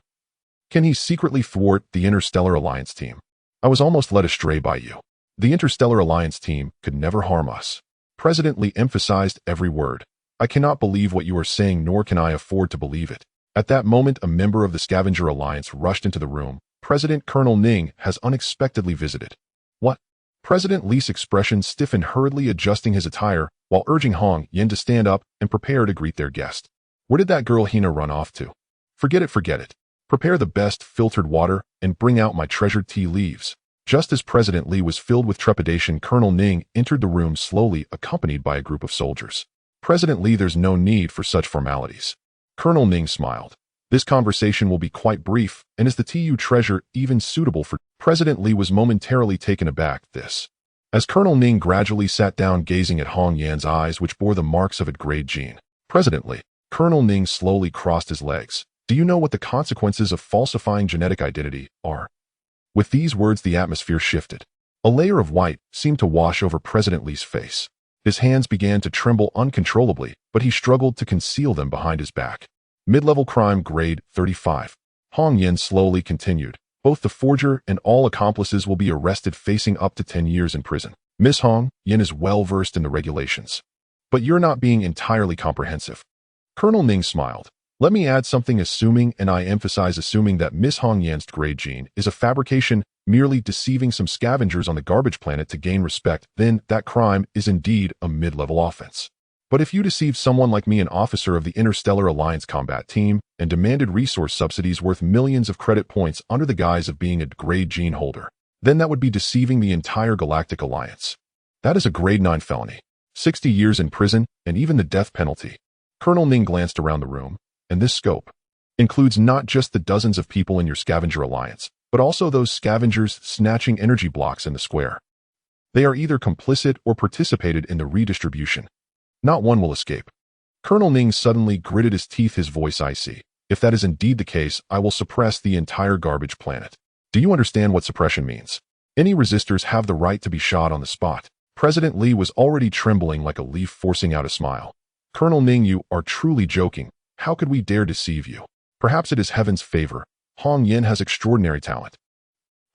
Can he secretly thwart the Interstellar Alliance team? I was almost led astray by you. The Interstellar Alliance team could never harm us. President Li emphasized every word. I cannot believe what you are saying, nor can I afford to believe it. At that moment, a member of the Scavenger Alliance rushed into the room. President Colonel Ning has unexpectedly visited. What? President Li's expression stiffened, hurriedly adjusting his attire while urging Hong Yin to stand up and prepare to greet their guest. Where did that girl Hina run off to? Forget it, forget it. Prepare the best filtered water and bring out my treasured tea leaves. Just as President Li was filled with trepidation, Colonel Ning entered the room slowly, accompanied by a group of soldiers. President Li, there's no need for such formalities. Colonel Ning smiled. This conversation will be quite brief, and is the tea you treasure even suitable for... President Li was momentarily taken aback. As Colonel Ning gradually sat down, gazing at Hong Yan's eyes, which bore the marks of a grade gene. President Li. Colonel Ning slowly crossed his legs. Do you know what the consequences of falsifying genetic identity are? With these words, the atmosphere shifted. A layer of white seemed to wash over President Li's face. His hands began to tremble uncontrollably, but he struggled to conceal them behind his back. Mid-level crime, grade 35. Hong Yin slowly continued. Both the forger and all accomplices will be arrested, facing up to 10 years in prison. Miss Hong Yin is well versed in the regulations. But you're not being entirely comprehensive. Colonel Ning smiled. Let me add something. Assuming, and I emphasize assuming, that Miss Hong Yan's grade gene is a fabrication, merely deceiving some scavengers on the garbage planet to gain respect, then that crime is indeed a mid-level offense. But if you deceived someone like me, an officer of the Interstellar Alliance combat team, and demanded resource subsidies worth millions of credit points under the guise of being a grade gene holder, then that would be deceiving the entire Galactic Alliance. That is a grade 9 felony. 60 years in prison, and even the death penalty. Colonel Ning glanced around the room, and this scope includes not just the dozens of people in your Scavenger Alliance, but also those scavengers snatching energy blocks in the square. They are either complicit or participated in the redistribution. Not one will escape. Colonel Ning suddenly gritted his teeth, his voice icy. If that is indeed the case, I will suppress the entire garbage planet. Do you understand what suppression means? Any resistors have the right to be shot on the spot. President Li was already trembling like a leaf, forcing out a smile. Colonel Ning, you are truly joking. How could we dare deceive you? Perhaps it is heaven's favor. Hong Yin has extraordinary talent.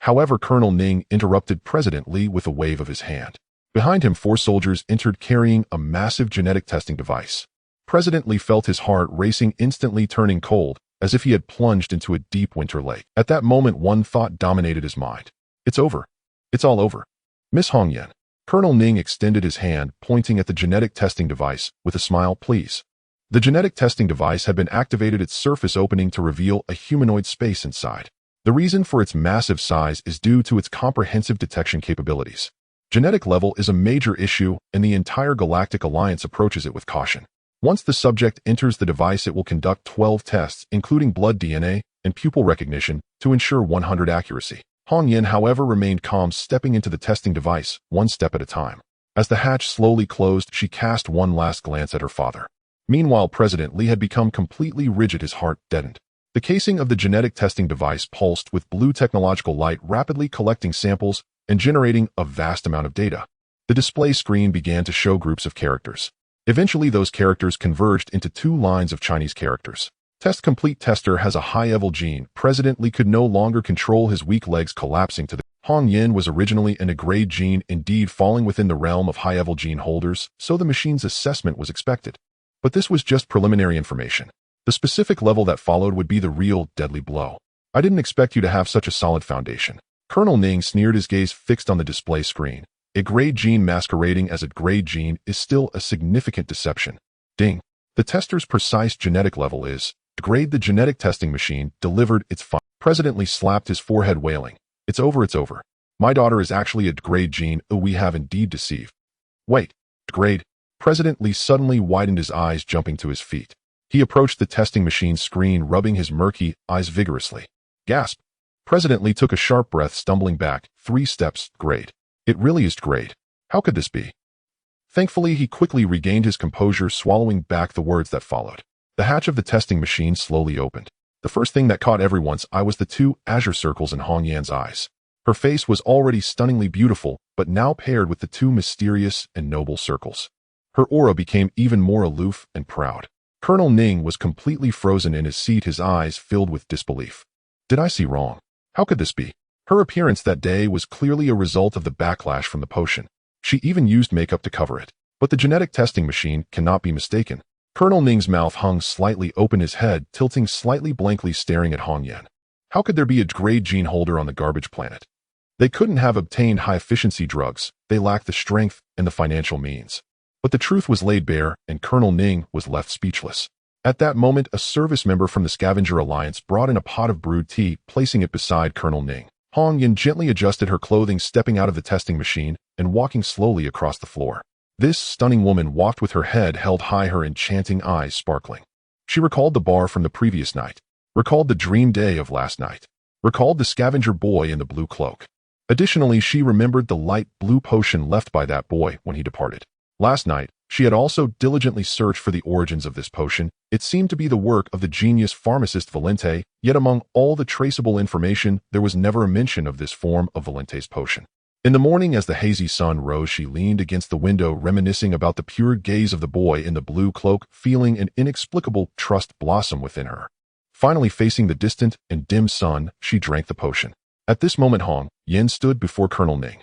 However, Colonel Ning interrupted President Li with a wave of his hand. Behind him, 4 soldiers entered carrying a massive genetic testing device. President Li felt his heart racing, instantly turning cold, as if he had plunged into a deep winter lake. At that moment, one thought dominated his mind. It's over. It's all over. Miss Hong Yin. Colonel Ning extended his hand, pointing at the genetic testing device, with a smile. Please. The genetic testing device had been activated, its surface opening to reveal a humanoid space inside. The reason for its massive size is due to its comprehensive detection capabilities. Genetic level is a major issue, and the entire Galactic Alliance approaches it with caution. Once the subject enters the device, it will conduct 12 tests, including blood DNA and pupil recognition, to ensure 100% accuracy. Hong Yin, however, remained calm, stepping into the testing device, one step at a time. As the hatch slowly closed, she cast one last glance at her father. Meanwhile, President Li had become completely rigid, his heart deadened. The casing of the genetic testing device pulsed with blue technological light, rapidly collecting samples and generating a vast amount of data. The display screen began to show groups of characters. Eventually, those characters converged into 2 lines of Chinese characters. Test complete. Tester has a high-level gene. President Li could no longer control his weak legs, collapsing to the... Hong Yin was originally an A-grade gene, indeed falling within the realm of high-level gene holders, so the machine's assessment was expected. But this was just preliminary information. The specific level that followed would be the real deadly blow. I didn't expect you to have such a solid foundation. Colonel Ning sneered, his gaze fixed on the display screen. A grade gene masquerading as a grade gene is still a significant deception. Ding. The tester's precise genetic level is grade. The genetic testing machine delivered its final. President Li slapped his forehead, wailing. It's over, it's over. My daughter is actually a grade gene. Oh, we have indeed deceived. Wait. Grade. President Li suddenly widened his eyes, jumping to his feet. He approached the testing machine screen, rubbing his murky eyes vigorously. Gasp. President Li took a sharp breath, stumbling back 3 steps. Grade. It really is grade. How could this be? Thankfully, he quickly regained his composure, swallowing back the words that followed. The hatch of the testing machine slowly opened. The first thing that caught everyone's eye was the 2 azure circles in Hong Yan's eyes. Her face was already stunningly beautiful, but now paired with the 2 mysterious and noble circles. Her aura became even more aloof and proud. Colonel Ning was completely frozen in his seat, his eyes filled with disbelief. Did I see wrong? How could this be? Her appearance that day was clearly a result of the backlash from the potion. She even used makeup to cover it. But the genetic testing machine cannot be mistaken. Colonel Ning's mouth hung slightly open, his head tilting slightly, blankly staring at Hong Yan. How could there be a grade gene holder on the garbage planet? They couldn't have obtained high-efficiency drugs. They lacked the strength and the financial means. But the truth was laid bare, and Colonel Ning was left speechless. At that moment, a service member from the Scavenger Alliance brought in a pot of brewed tea, placing it beside Colonel Ning. Hong Yan gently adjusted her clothing, stepping out of the testing machine and walking slowly across the floor. This stunning woman walked with her head held high, her enchanting eyes sparkling. She recalled the bar from the previous night, recalled the dream day of last night, recalled the scavenger boy in the blue cloak. Additionally, she remembered the light blue potion left by that boy when he departed. Last night, she had also diligently searched for the origins of this potion. It seemed to be the work of the genius pharmacist Valente, yet among all the traceable information, there was never a mention of this form of Valente's potion. In the morning, as the hazy sun rose, she leaned against the window, reminiscing about the pure gaze of the boy in the blue cloak, feeling an inexplicable trust blossom within her. Finally, facing the distant and dim sun, she drank the potion. At this moment, Hong Yan stood before Colonel Ning.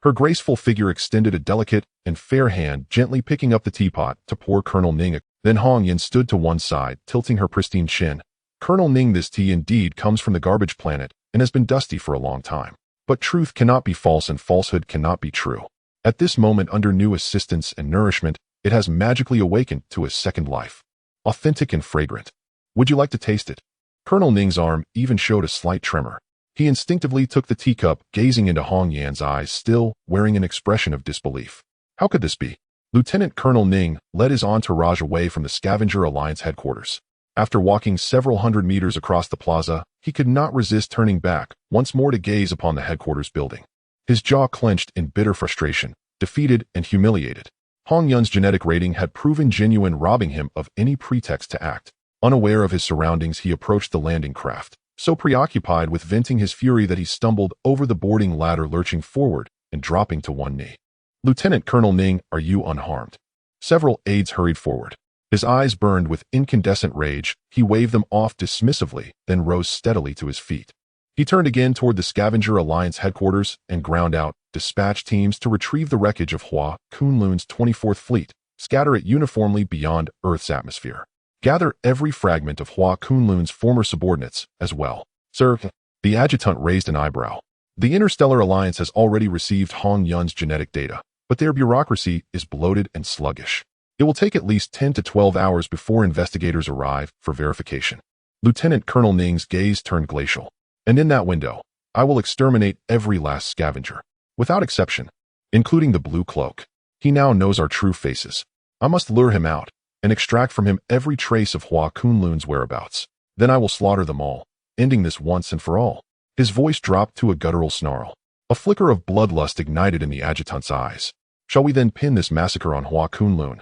Her graceful figure extended a delicate and fair hand, gently picking up the teapot to pour Colonel Ning. Then Hong Yan stood to one side, tilting her pristine chin. Colonel Ning, this tea indeed comes from the garbage planet and has been dusty for a long time. But truth cannot be false and falsehood cannot be true. At this moment, under new assistance and nourishment, it has magically awakened to a second life. Authentic and fragrant. Would you like to taste it? Colonel Ning's arm even showed a slight tremor. He instinctively took the teacup, gazing into Hong Yan's eyes, still wearing an expression of disbelief. How could this be? Lieutenant Colonel Ning led his entourage away from the Scavenger Alliance headquarters. After walking several hundred meters across the plaza, he could not resist turning back once more to gaze upon the headquarters building. His jaw clenched in bitter frustration, defeated and humiliated. Hong Yun's genetic rating had proven genuine, robbing him of any pretext to act. Unaware of his surroundings, he approached the landing craft, so preoccupied with venting his fury that he stumbled over the boarding ladder, lurching forward and dropping to one knee. Lieutenant Colonel Ning, are you unharmed? Several aides hurried forward. His eyes burned with incandescent rage. He waved them off dismissively, then rose steadily to his feet. He turned again toward the Scavenger Alliance headquarters and ground out, dispatch teams to retrieve the wreckage of Hua Kunlun's 24th Fleet, scatter it uniformly beyond Earth's atmosphere. Gather every fragment of Hua Kunlun's former subordinates as well. Sir, the adjutant raised an eyebrow. The Interstellar Alliance has already received Hong Yun's genetic data, but their bureaucracy is bloated and sluggish. It will take at least 10 to 12 hours before investigators arrive for verification. Lieutenant Colonel Ning's gaze turned glacial. And in that window, I will exterminate every last scavenger, without exception, including the blue cloak. He now knows our true faces. I must lure him out and extract from him every trace of Hua Kunlun's whereabouts. Then I will slaughter them all, ending this once and for all. His voice dropped to a guttural snarl. A flicker of bloodlust ignited in the adjutant's eyes. Shall we then pin this massacre on Hua Kunlun?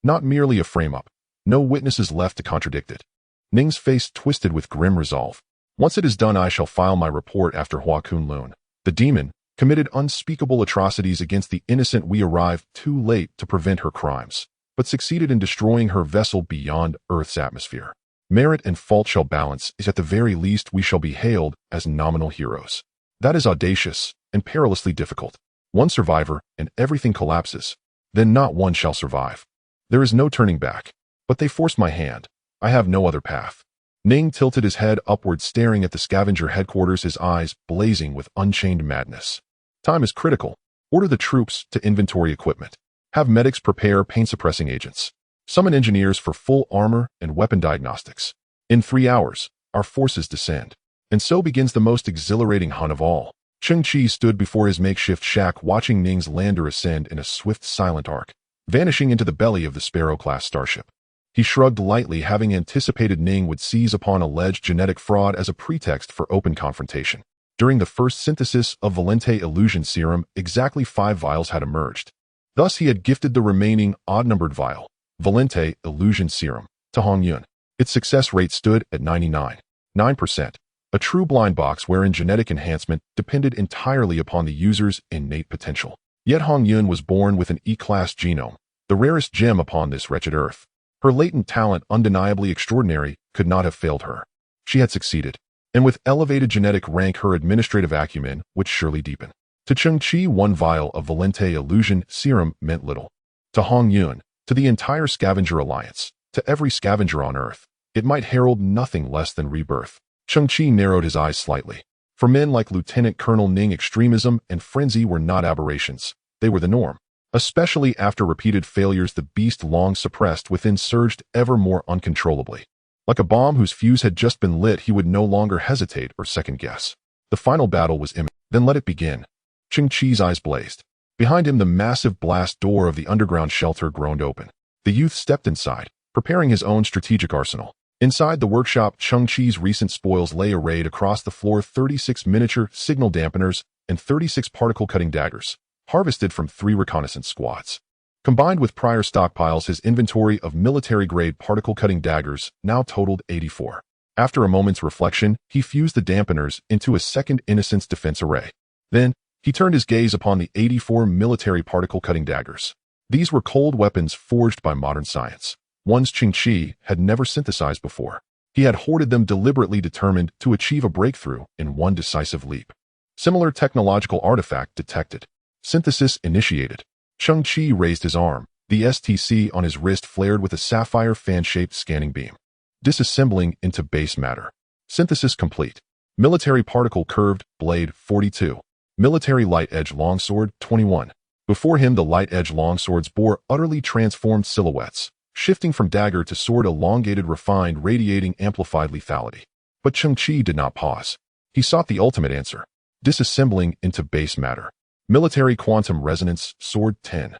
Not merely a frame-up. No witnesses left to contradict it. Ning's face twisted with grim resolve. Once it is done, I shall file my report after Hua Kunlun. The demon committed unspeakable atrocities against the innocent. We arrived too late to prevent her crimes, but succeeded in destroying her vessel beyond Earth's atmosphere. Merit and fault shall balance, is at the very least we shall be hailed as nominal heroes. That is audacious and perilously difficult. One survivor and everything collapses. Then not one shall survive. There is no turning back. But they forced my hand. I have no other path. Ning tilted his head upward, staring at the scavenger headquarters, his eyes blazing with unchained madness. Time is critical. Order the troops to inventory equipment. Have medics prepare pain-suppressing agents. Summon engineers for full armor and weapon diagnostics. In 3 hours, our forces descend. And so begins the most exhilarating hunt of all. Cheng Qi stood before his makeshift shack, watching Ning's lander ascend in a swift, silent arc, vanishing into the belly of the Sparrow-class starship. He shrugged lightly, having anticipated Ning would seize upon alleged genetic fraud as a pretext for open confrontation. During the first synthesis of Valente illusion serum, exactly 5 vials had emerged. Thus he had gifted the remaining odd-numbered vial, Valente illusion serum, to Hong Yun. Its success rate stood at 99.9%, a true blind box wherein genetic enhancement depended entirely upon the user's innate potential. Yet Hong Yun was born with an E-class genome, the rarest gem upon this wretched earth. Her latent talent, undeniably extraordinary, could not have failed her. She had succeeded, and with elevated genetic rank her administrative acumen would surely deepen. To Cheng Qi, 1 vial of Valente illusion serum meant little. To Hong Yun, to the entire Scavenger Alliance, To every scavenger on Earth, it might herald nothing less than rebirth. Cheng Qi narrowed his eyes slightly. For men like Lieutenant Colonel Ning, extremism and frenzy were not aberrations. They were the norm. Especially after repeated failures, the beast long suppressed within surged ever more uncontrollably. Like a bomb whose fuse had just been lit, he would no longer hesitate or second-guess. The final battle was imminent. Then let it begin. Cheng Qi's eyes blazed. Behind him, the massive blast door of the underground shelter groaned open. The youth stepped inside, preparing his own strategic arsenal. Inside the workshop, Cheng Qi's recent spoils lay arrayed across the floor: 36 miniature signal dampeners and 36 particle-cutting daggers, harvested from 3 reconnaissance squads. Combined with prior stockpiles, his inventory of military-grade particle-cutting daggers now totaled 84. After a moment's reflection, he fused the dampeners into a second Innocence defense array. Then, he turned his gaze upon the 84 military particle-cutting daggers. These were cold weapons forged by modern science. Ones Cheng Qi had never synthesized before. He had hoarded them deliberately, determined to achieve a breakthrough in one decisive leap. Similar technological artifact detected. Synthesis initiated. Cheng Qi raised his arm. The STC on his wrist flared with a sapphire fan-shaped scanning beam. Disassembling into base matter. Synthesis complete. Military particle curved blade 42. Military light edge longsword 21. Before him, the light edge longswords bore utterly transformed silhouettes, shifting from dagger to sword, elongated, refined, radiating amplified lethality. But Cheng Qi did not pause. He sought the ultimate answer. Disassembling into base matter. Military quantum resonance sword 10.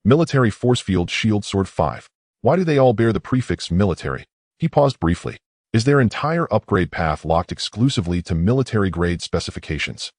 Military force field shield sword 5. Why do they all bear the prefix military? He paused briefly. Is their entire upgrade path locked exclusively to military-grade specifications?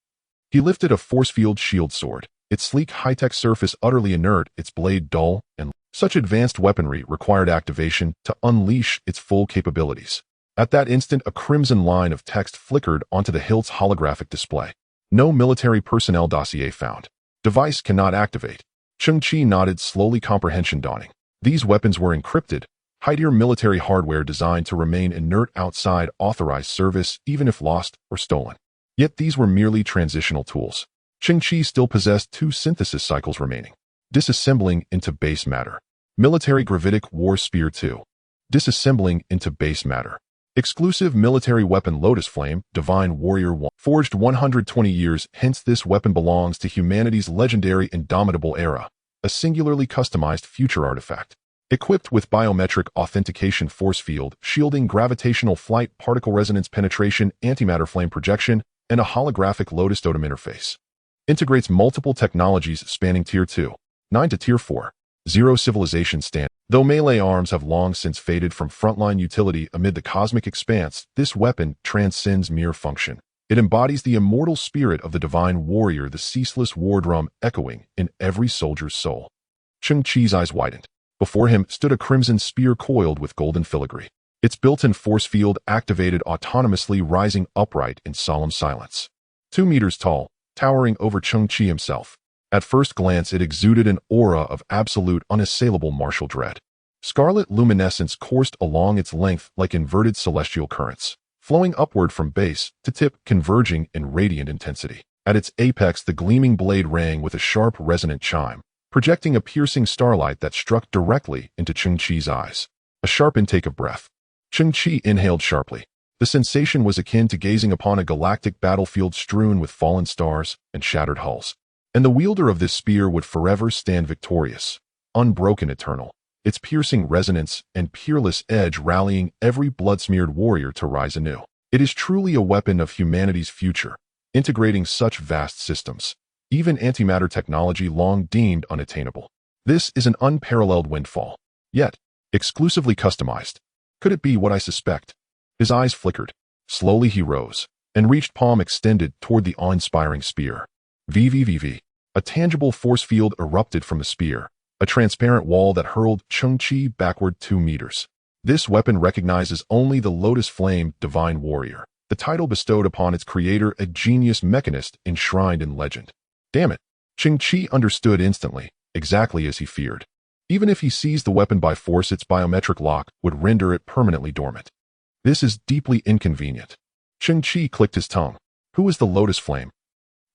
He lifted a force field shield sword, its sleek high-tech surface utterly inert, its blade dull, and such advanced weaponry required activation to unleash its full capabilities. At that instant, a crimson line of text flickered onto the hilt's holographic display. No military personnel dossier found. Device cannot activate. Cheng Qi nodded slowly, comprehension dawning. These weapons were encrypted, high-tier military hardware designed to remain inert outside authorized service, even if lost or stolen. Yet these were merely transitional tools. Cheng Qi still possessed 2 synthesis cycles remaining. Disassembling into base matter. Military gravitic war spear 2. Disassembling into base matter. Exclusive military weapon Lotus Flame, Divine Warrior 1. Forged 120 years, hence this weapon belongs to humanity's legendary indomitable era, a singularly customized future artifact. Equipped with biometric authentication, force field, shielding, gravitational flight, particle resonance penetration, antimatter flame projection, and a holographic Lotus Totem interface. Integrates multiple technologies spanning Tier 2, 9 to Tier 4, 0 civilization stand. Though melee arms have long since faded from frontline utility amid the cosmic expanse, this weapon transcends mere function. It embodies the immortal spirit of the divine warrior, the ceaseless war drum echoing in every soldier's soul. Cheng Qi's eyes widened. Before him stood a crimson spear coiled with golden filigree. Its built-in force field activated autonomously, rising upright in solemn silence. 2 meters tall, towering over Cheng Qi himself. At first glance, it exuded an aura of absolute, unassailable martial dread. Scarlet luminescence coursed along its length like inverted celestial currents, flowing upward from base to tip, converging in radiant intensity. At its apex, the gleaming blade rang with a sharp, resonant chime, projecting a piercing starlight that struck directly into Cheng Qi's eyes. A sharp intake of breath. Cheng Qi inhaled sharply. The sensation was akin to gazing upon a galactic battlefield strewn with fallen stars and shattered hulls. And the wielder of this spear would forever stand victorious, unbroken, eternal, its piercing resonance and peerless edge rallying every blood-smeared warrior to rise anew. It is truly a weapon of humanity's future, integrating such vast systems, even antimatter technology long deemed unattainable. This is an unparalleled windfall, yet exclusively customized. Could it be what I suspect? His eyes flickered. Slowly he rose and reached, palm extended, toward the awe-inspiring spear. VVVV. A tangible force field erupted from the spear, a transparent wall that hurled Cheng Qi backward 2 meters. This weapon recognizes only the Lotus Flame Divine Warrior, the title bestowed upon its creator, a genius mechanist enshrined in legend. Damn it! Cheng Qi understood instantly, exactly as he feared. Even if he seized the weapon by force, its biometric lock would render it permanently dormant. This is deeply inconvenient. Cheng Qi clicked his tongue. Who is the Lotus Flame?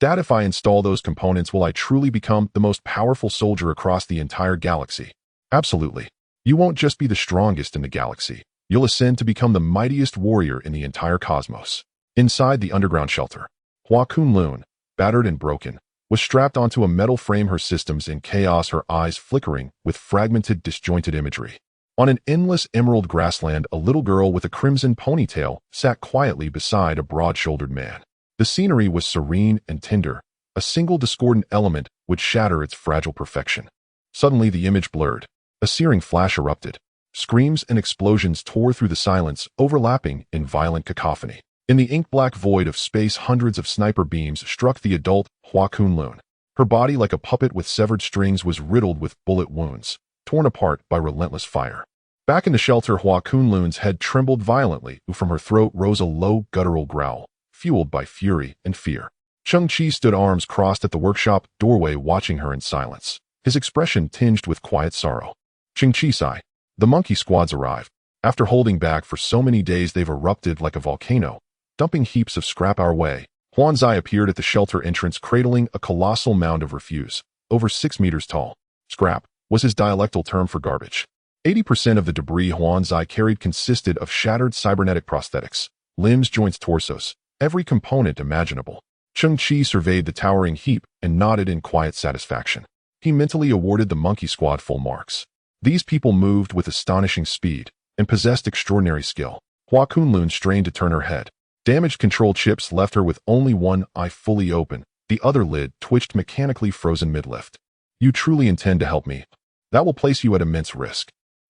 Dad, if I install those components, will I truly become the most powerful soldier across the entire galaxy? Absolutely. You won't just be the strongest in the galaxy. You'll ascend to become the mightiest warrior in the entire cosmos. Inside the underground shelter, Hua Kunlun, battered and broken, was strapped onto a metal frame, her systems in chaos, her eyes flickering with fragmented, disjointed imagery. On an endless emerald grassland, a little girl with a crimson ponytail sat quietly beside a broad-shouldered man. The scenery was serene and tender. A single discordant element would shatter its fragile perfection. Suddenly the image blurred. A searing flash erupted. Screams and explosions tore through the silence, overlapping in violent cacophony. In the ink-black void of space, hundreds of sniper beams struck the adult Hua Kunlun. Her body, like a puppet with severed strings, was riddled with bullet wounds, torn apart by relentless fire. Back in the shelter, Hua Kunlun's head trembled violently. From her throat rose a low, guttural growl, fueled by fury and fear. Cheng Qi stood arms crossed at the workshop doorway, watching her in silence, his expression tinged with quiet sorrow. Cheng Qi sighed. The monkey squads arrived. After holding back for so many days, they've erupted like a volcano, dumping heaps of scrap our way. Han Zai appeared at the shelter entrance, cradling a colossal mound of refuse, over 6 meters tall. Scrap was his dialectal term for garbage. 80% of the debris Han Zai carried consisted of shattered cybernetic prosthetics, limbs, joints, torsos, every component imaginable. Cheng Qi surveyed the towering heap and nodded in quiet satisfaction. He mentally awarded the monkey squad full marks. These people moved with astonishing speed and possessed extraordinary skill. Hua Kunlun strained to turn her head. Damaged control chips left her with only one eye fully open. The other lid twitched mechanically, frozen mid-lift. You truly intend to help me? That will place you at immense risk.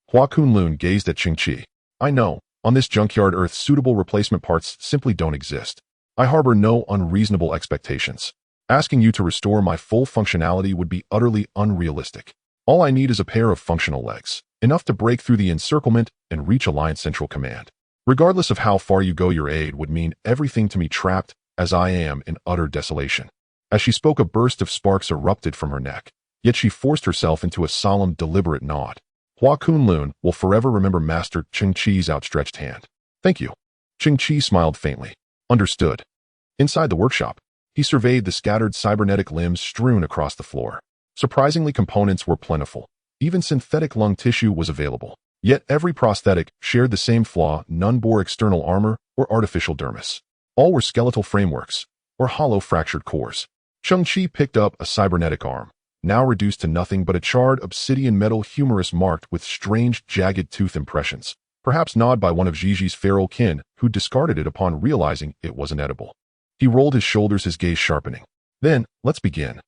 Hua Kunlun gazed at Cheng Qi. I know, on this junkyard Earth, suitable replacement parts simply don't exist. I harbor no unreasonable expectations. Asking you to restore my full functionality would be utterly unrealistic. All I need is a pair of functional legs, enough to break through the encirclement and reach Alliance Central Command. Regardless of how far you go, your aid would mean everything to me, trapped as I am in utter desolation. As she spoke, a burst of sparks erupted from her neck, yet she forced herself into a solemn, deliberate nod. Hua Kunlun will forever remember Master Cheng Qi's outstretched hand. Thank you. Cheng Qi smiled faintly. Understood. Inside the workshop, he surveyed the scattered cybernetic limbs strewn across the floor. Surprisingly, components were plentiful. Even synthetic lung tissue was available. Yet every prosthetic shared the same flaw: none bore external armor or artificial dermis. All were skeletal frameworks, or hollow fractured cores. Cheng Qi picked up a cybernetic arm, now reduced to nothing but a charred obsidian metal humerus marked with strange, jagged tooth impressions, perhaps gnawed by one of Gigi's feral kin, who discarded it upon realizing it wasn't edible. He rolled his shoulders, his gaze sharpening. Then, let's begin.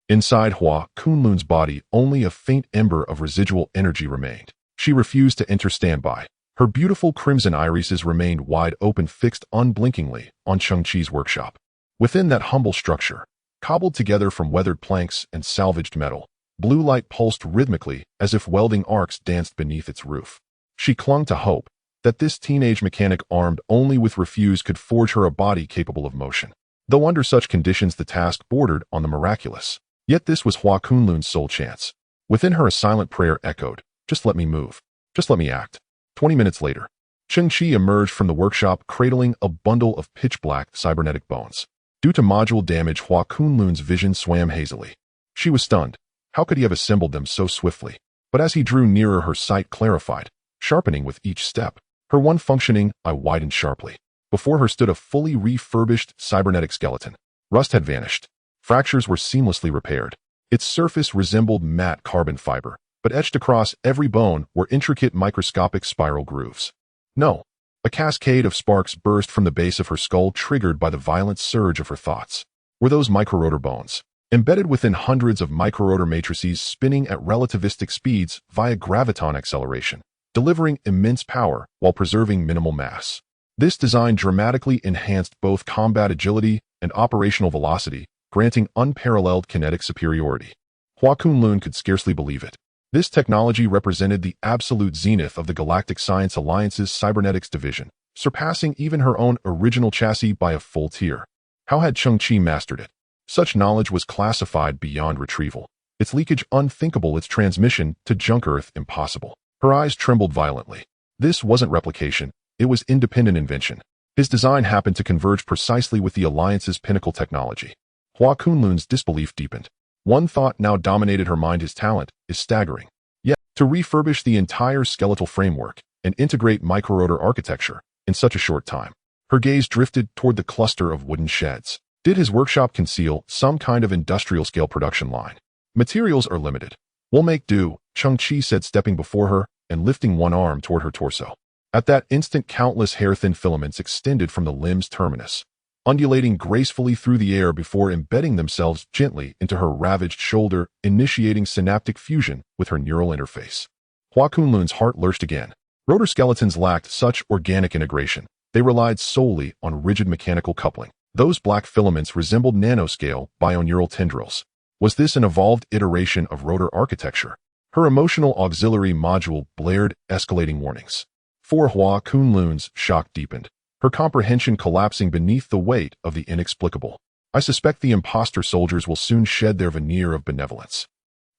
Inside Hua Kunlun's body, only a faint ember of residual energy remained. She refused to enter standby. Her beautiful crimson irises remained wide open, fixed unblinkingly on Cheng Qi's workshop. Within that humble structure, cobbled together from weathered planks and salvaged metal, blue light pulsed rhythmically as if welding arcs danced beneath its roof. She clung to hope that this teenage mechanic, armed only with refuse, could forge her a body capable of motion. Though under such conditions the task bordered on the miraculous. Yet this was Hua Kunlun's sole chance. Within her a silent prayer echoed, just let me move. Just let me act. 20 minutes later, Cheng Qi emerged from the workshop cradling a bundle of pitch-black cybernetic bones. Due to module damage, Hua Kunlun's vision swam hazily. She was stunned. How could he have assembled them so swiftly? But as he drew nearer, her sight clarified, sharpening with each step. Her one functioning eye widened sharply. Before her stood a fully refurbished cybernetic skeleton. Rust had vanished. Fractures were seamlessly repaired. Its surface resembled matte carbon fiber, but etched across every bone were intricate microscopic spiral grooves. No. A cascade of sparks burst from the base of her skull, triggered by the violent surge of her thoughts. Were those microrotor bones, embedded within hundreds of microrotor matrices spinning at relativistic speeds via graviton acceleration, delivering immense power while preserving minimal mass. This design dramatically enhanced both combat agility and operational velocity, granting unparalleled kinetic superiority. Hua Kunlun could scarcely believe it. This technology represented the absolute zenith of the Galactic Science Alliance's cybernetics division, surpassing even her own original chassis by a full tier. How had Cheng Qi mastered it? Such knowledge was classified beyond retrieval. Its leakage unthinkable, its transmission to junk Earth impossible. Her eyes trembled violently. This wasn't replication, it was independent invention. His design happened to converge precisely with the Alliance's pinnacle technology. Hua Kunlun's disbelief deepened. One thought now dominated her mind: his talent is staggering. Yet, To refurbish the entire skeletal framework and integrate microrotor architecture in such a short time. Her gaze drifted toward the cluster of wooden sheds. Did his workshop conceal some kind of industrial-scale production line? Materials are limited. We'll make do, Cheng Qi said, stepping before her and lifting one arm toward her torso. At that instant, countless hair-thin filaments extended from the limb's terminus, undulating gracefully through the air before embedding themselves gently into her ravaged shoulder, initiating synaptic fusion with her neural interface. Hua Kunlun's heart lurched again. Rotor skeletons lacked such organic integration. They relied solely on rigid mechanical coupling. Those black filaments resembled nanoscale bioneural tendrils. Was this an evolved iteration of rotor architecture? Her emotional auxiliary module blared escalating warnings. For Hua Kunlun's shock deepened, her comprehension collapsing beneath the weight of the inexplicable. I suspect the imposter soldiers will soon shed their veneer of benevolence.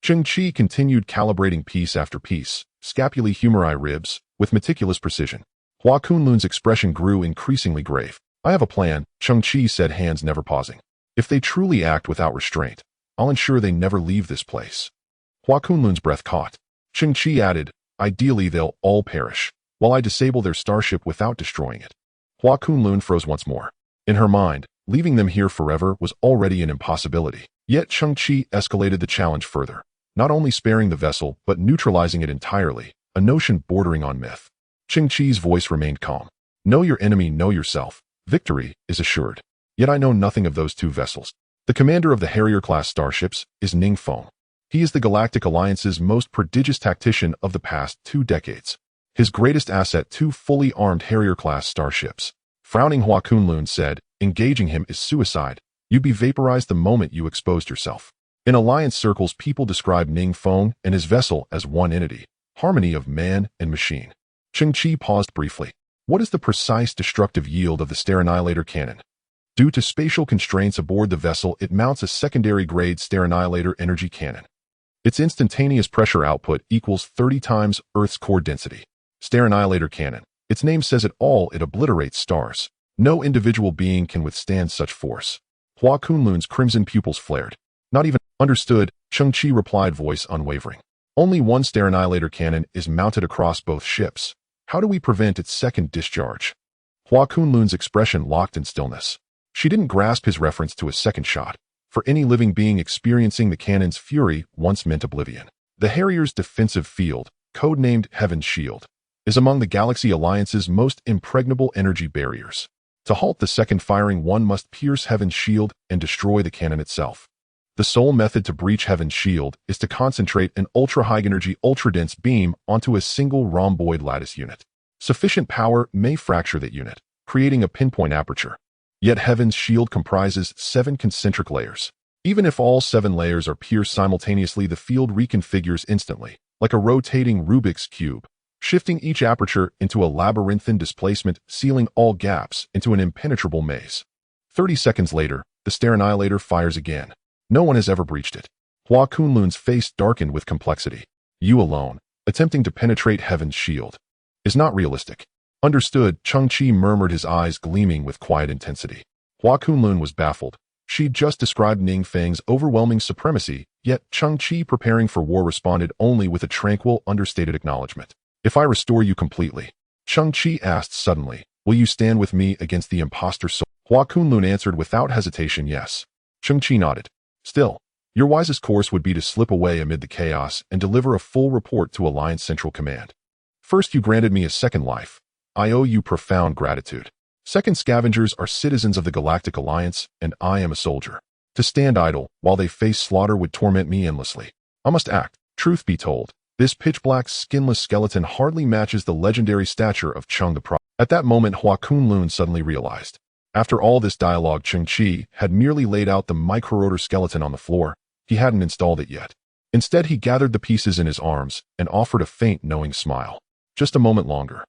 Cheng Qi continued calibrating piece after piece, scapulae humeri ribs, with meticulous precision. Hua Kunlun's expression grew increasingly grave. I have a plan, Cheng Qi said, hands never pausing. If they truly act without restraint, I'll ensure they never leave this place. Hua Kunlun's breath caught. Cheng Qi added, ideally they'll all perish, while I disable their starship without destroying it. Hua Kunlun froze once more. In her mind, leaving them here forever was already an impossibility. Yet Cheng Qi escalated the challenge further, not only sparing the vessel but neutralizing it entirely, a notion bordering on myth. Cheng Qi's voice remained calm. Know your enemy, know yourself. Victory is assured. Yet I know nothing of those two vessels. The commander of the Harrier-class starships is Ning Feng. He is the Galactic Alliance's most prodigious tactician of the past 2 decades. His greatest asset, 2 fully armed Harrier-class starships. Frowning, Hua Kunlun said, engaging him is suicide. You'd be vaporized the moment you exposed yourself. In Alliance circles, people describe Ning Feng and his vessel as one entity, harmony of man and machine. Cheng Qi paused briefly. What is the precise destructive yield of the Star Annihilator cannon? Due to spatial constraints aboard the vessel, it mounts a secondary-grade Star Annihilator energy cannon. Its instantaneous pressure output equals 30 times Earth's core density. Star Annihilator cannon. Its name says it all, it obliterates stars. No individual being can withstand such force. Hua Kunlun's crimson pupils flared. Not even understood, Cheng Qi replied, voice unwavering. Only one Star Annihilator cannon is mounted across both ships. How do we prevent its second discharge? Hua Kunlun's expression locked in stillness. She didn't grasp his reference to a second shot. For any living being experiencing the cannon's fury once meant oblivion. The Harrier's defensive field, codenamed Heaven's Shield, is among the Galaxy Alliance's most impregnable energy barriers. To halt the second firing, one must pierce Heaven's Shield and destroy the cannon itself. The sole method to breach Heaven's Shield is to concentrate an ultra-high-energy, ultra-dense beam onto a single rhomboid lattice unit. Sufficient power may fracture that unit, creating a pinpoint aperture. Yet Heaven's Shield comprises 7 concentric layers. Even if all 7 layers are pierced simultaneously, the field reconfigures instantly, like a rotating Rubik's Cube, shifting each aperture into a labyrinthine displacement, sealing all gaps into an impenetrable maze. 30 seconds later, the Star Annihilator fires again. No one has ever breached it. Hua Kunlun's face darkened with complexity. You alone, attempting to penetrate Heaven's Shield, is not realistic. Understood, Cheng Qi murmured, his eyes gleaming with quiet intensity. Hua Kunlun was baffled. She'd just described Ning Feng's overwhelming supremacy, yet Cheng Qi, preparing for war, responded only with a tranquil, understated acknowledgement. If I restore you completely, Cheng Qi asked suddenly, will you stand with me against the imposter soul? Hua Kunlun answered without hesitation, yes. Cheng Qi nodded. Still, your wisest course would be to slip away amid the chaos and deliver a full report to Alliance Central Command. First, you granted me a second life. I owe you profound gratitude. Second, scavengers are citizens of the Galactic Alliance, and I am a soldier. To stand idle while they face slaughter would torment me endlessly. I must act. Truth be told, this pitch-black, skinless skeleton hardly matches the legendary stature of Cheng the Prophet. At that moment, Hua Kunlun suddenly realized. After all this dialogue, Cheng Qi had merely laid out the microrotor skeleton on the floor. He hadn't installed it yet. Instead, he gathered the pieces in his arms and offered a faint, knowing smile. Just a moment longer.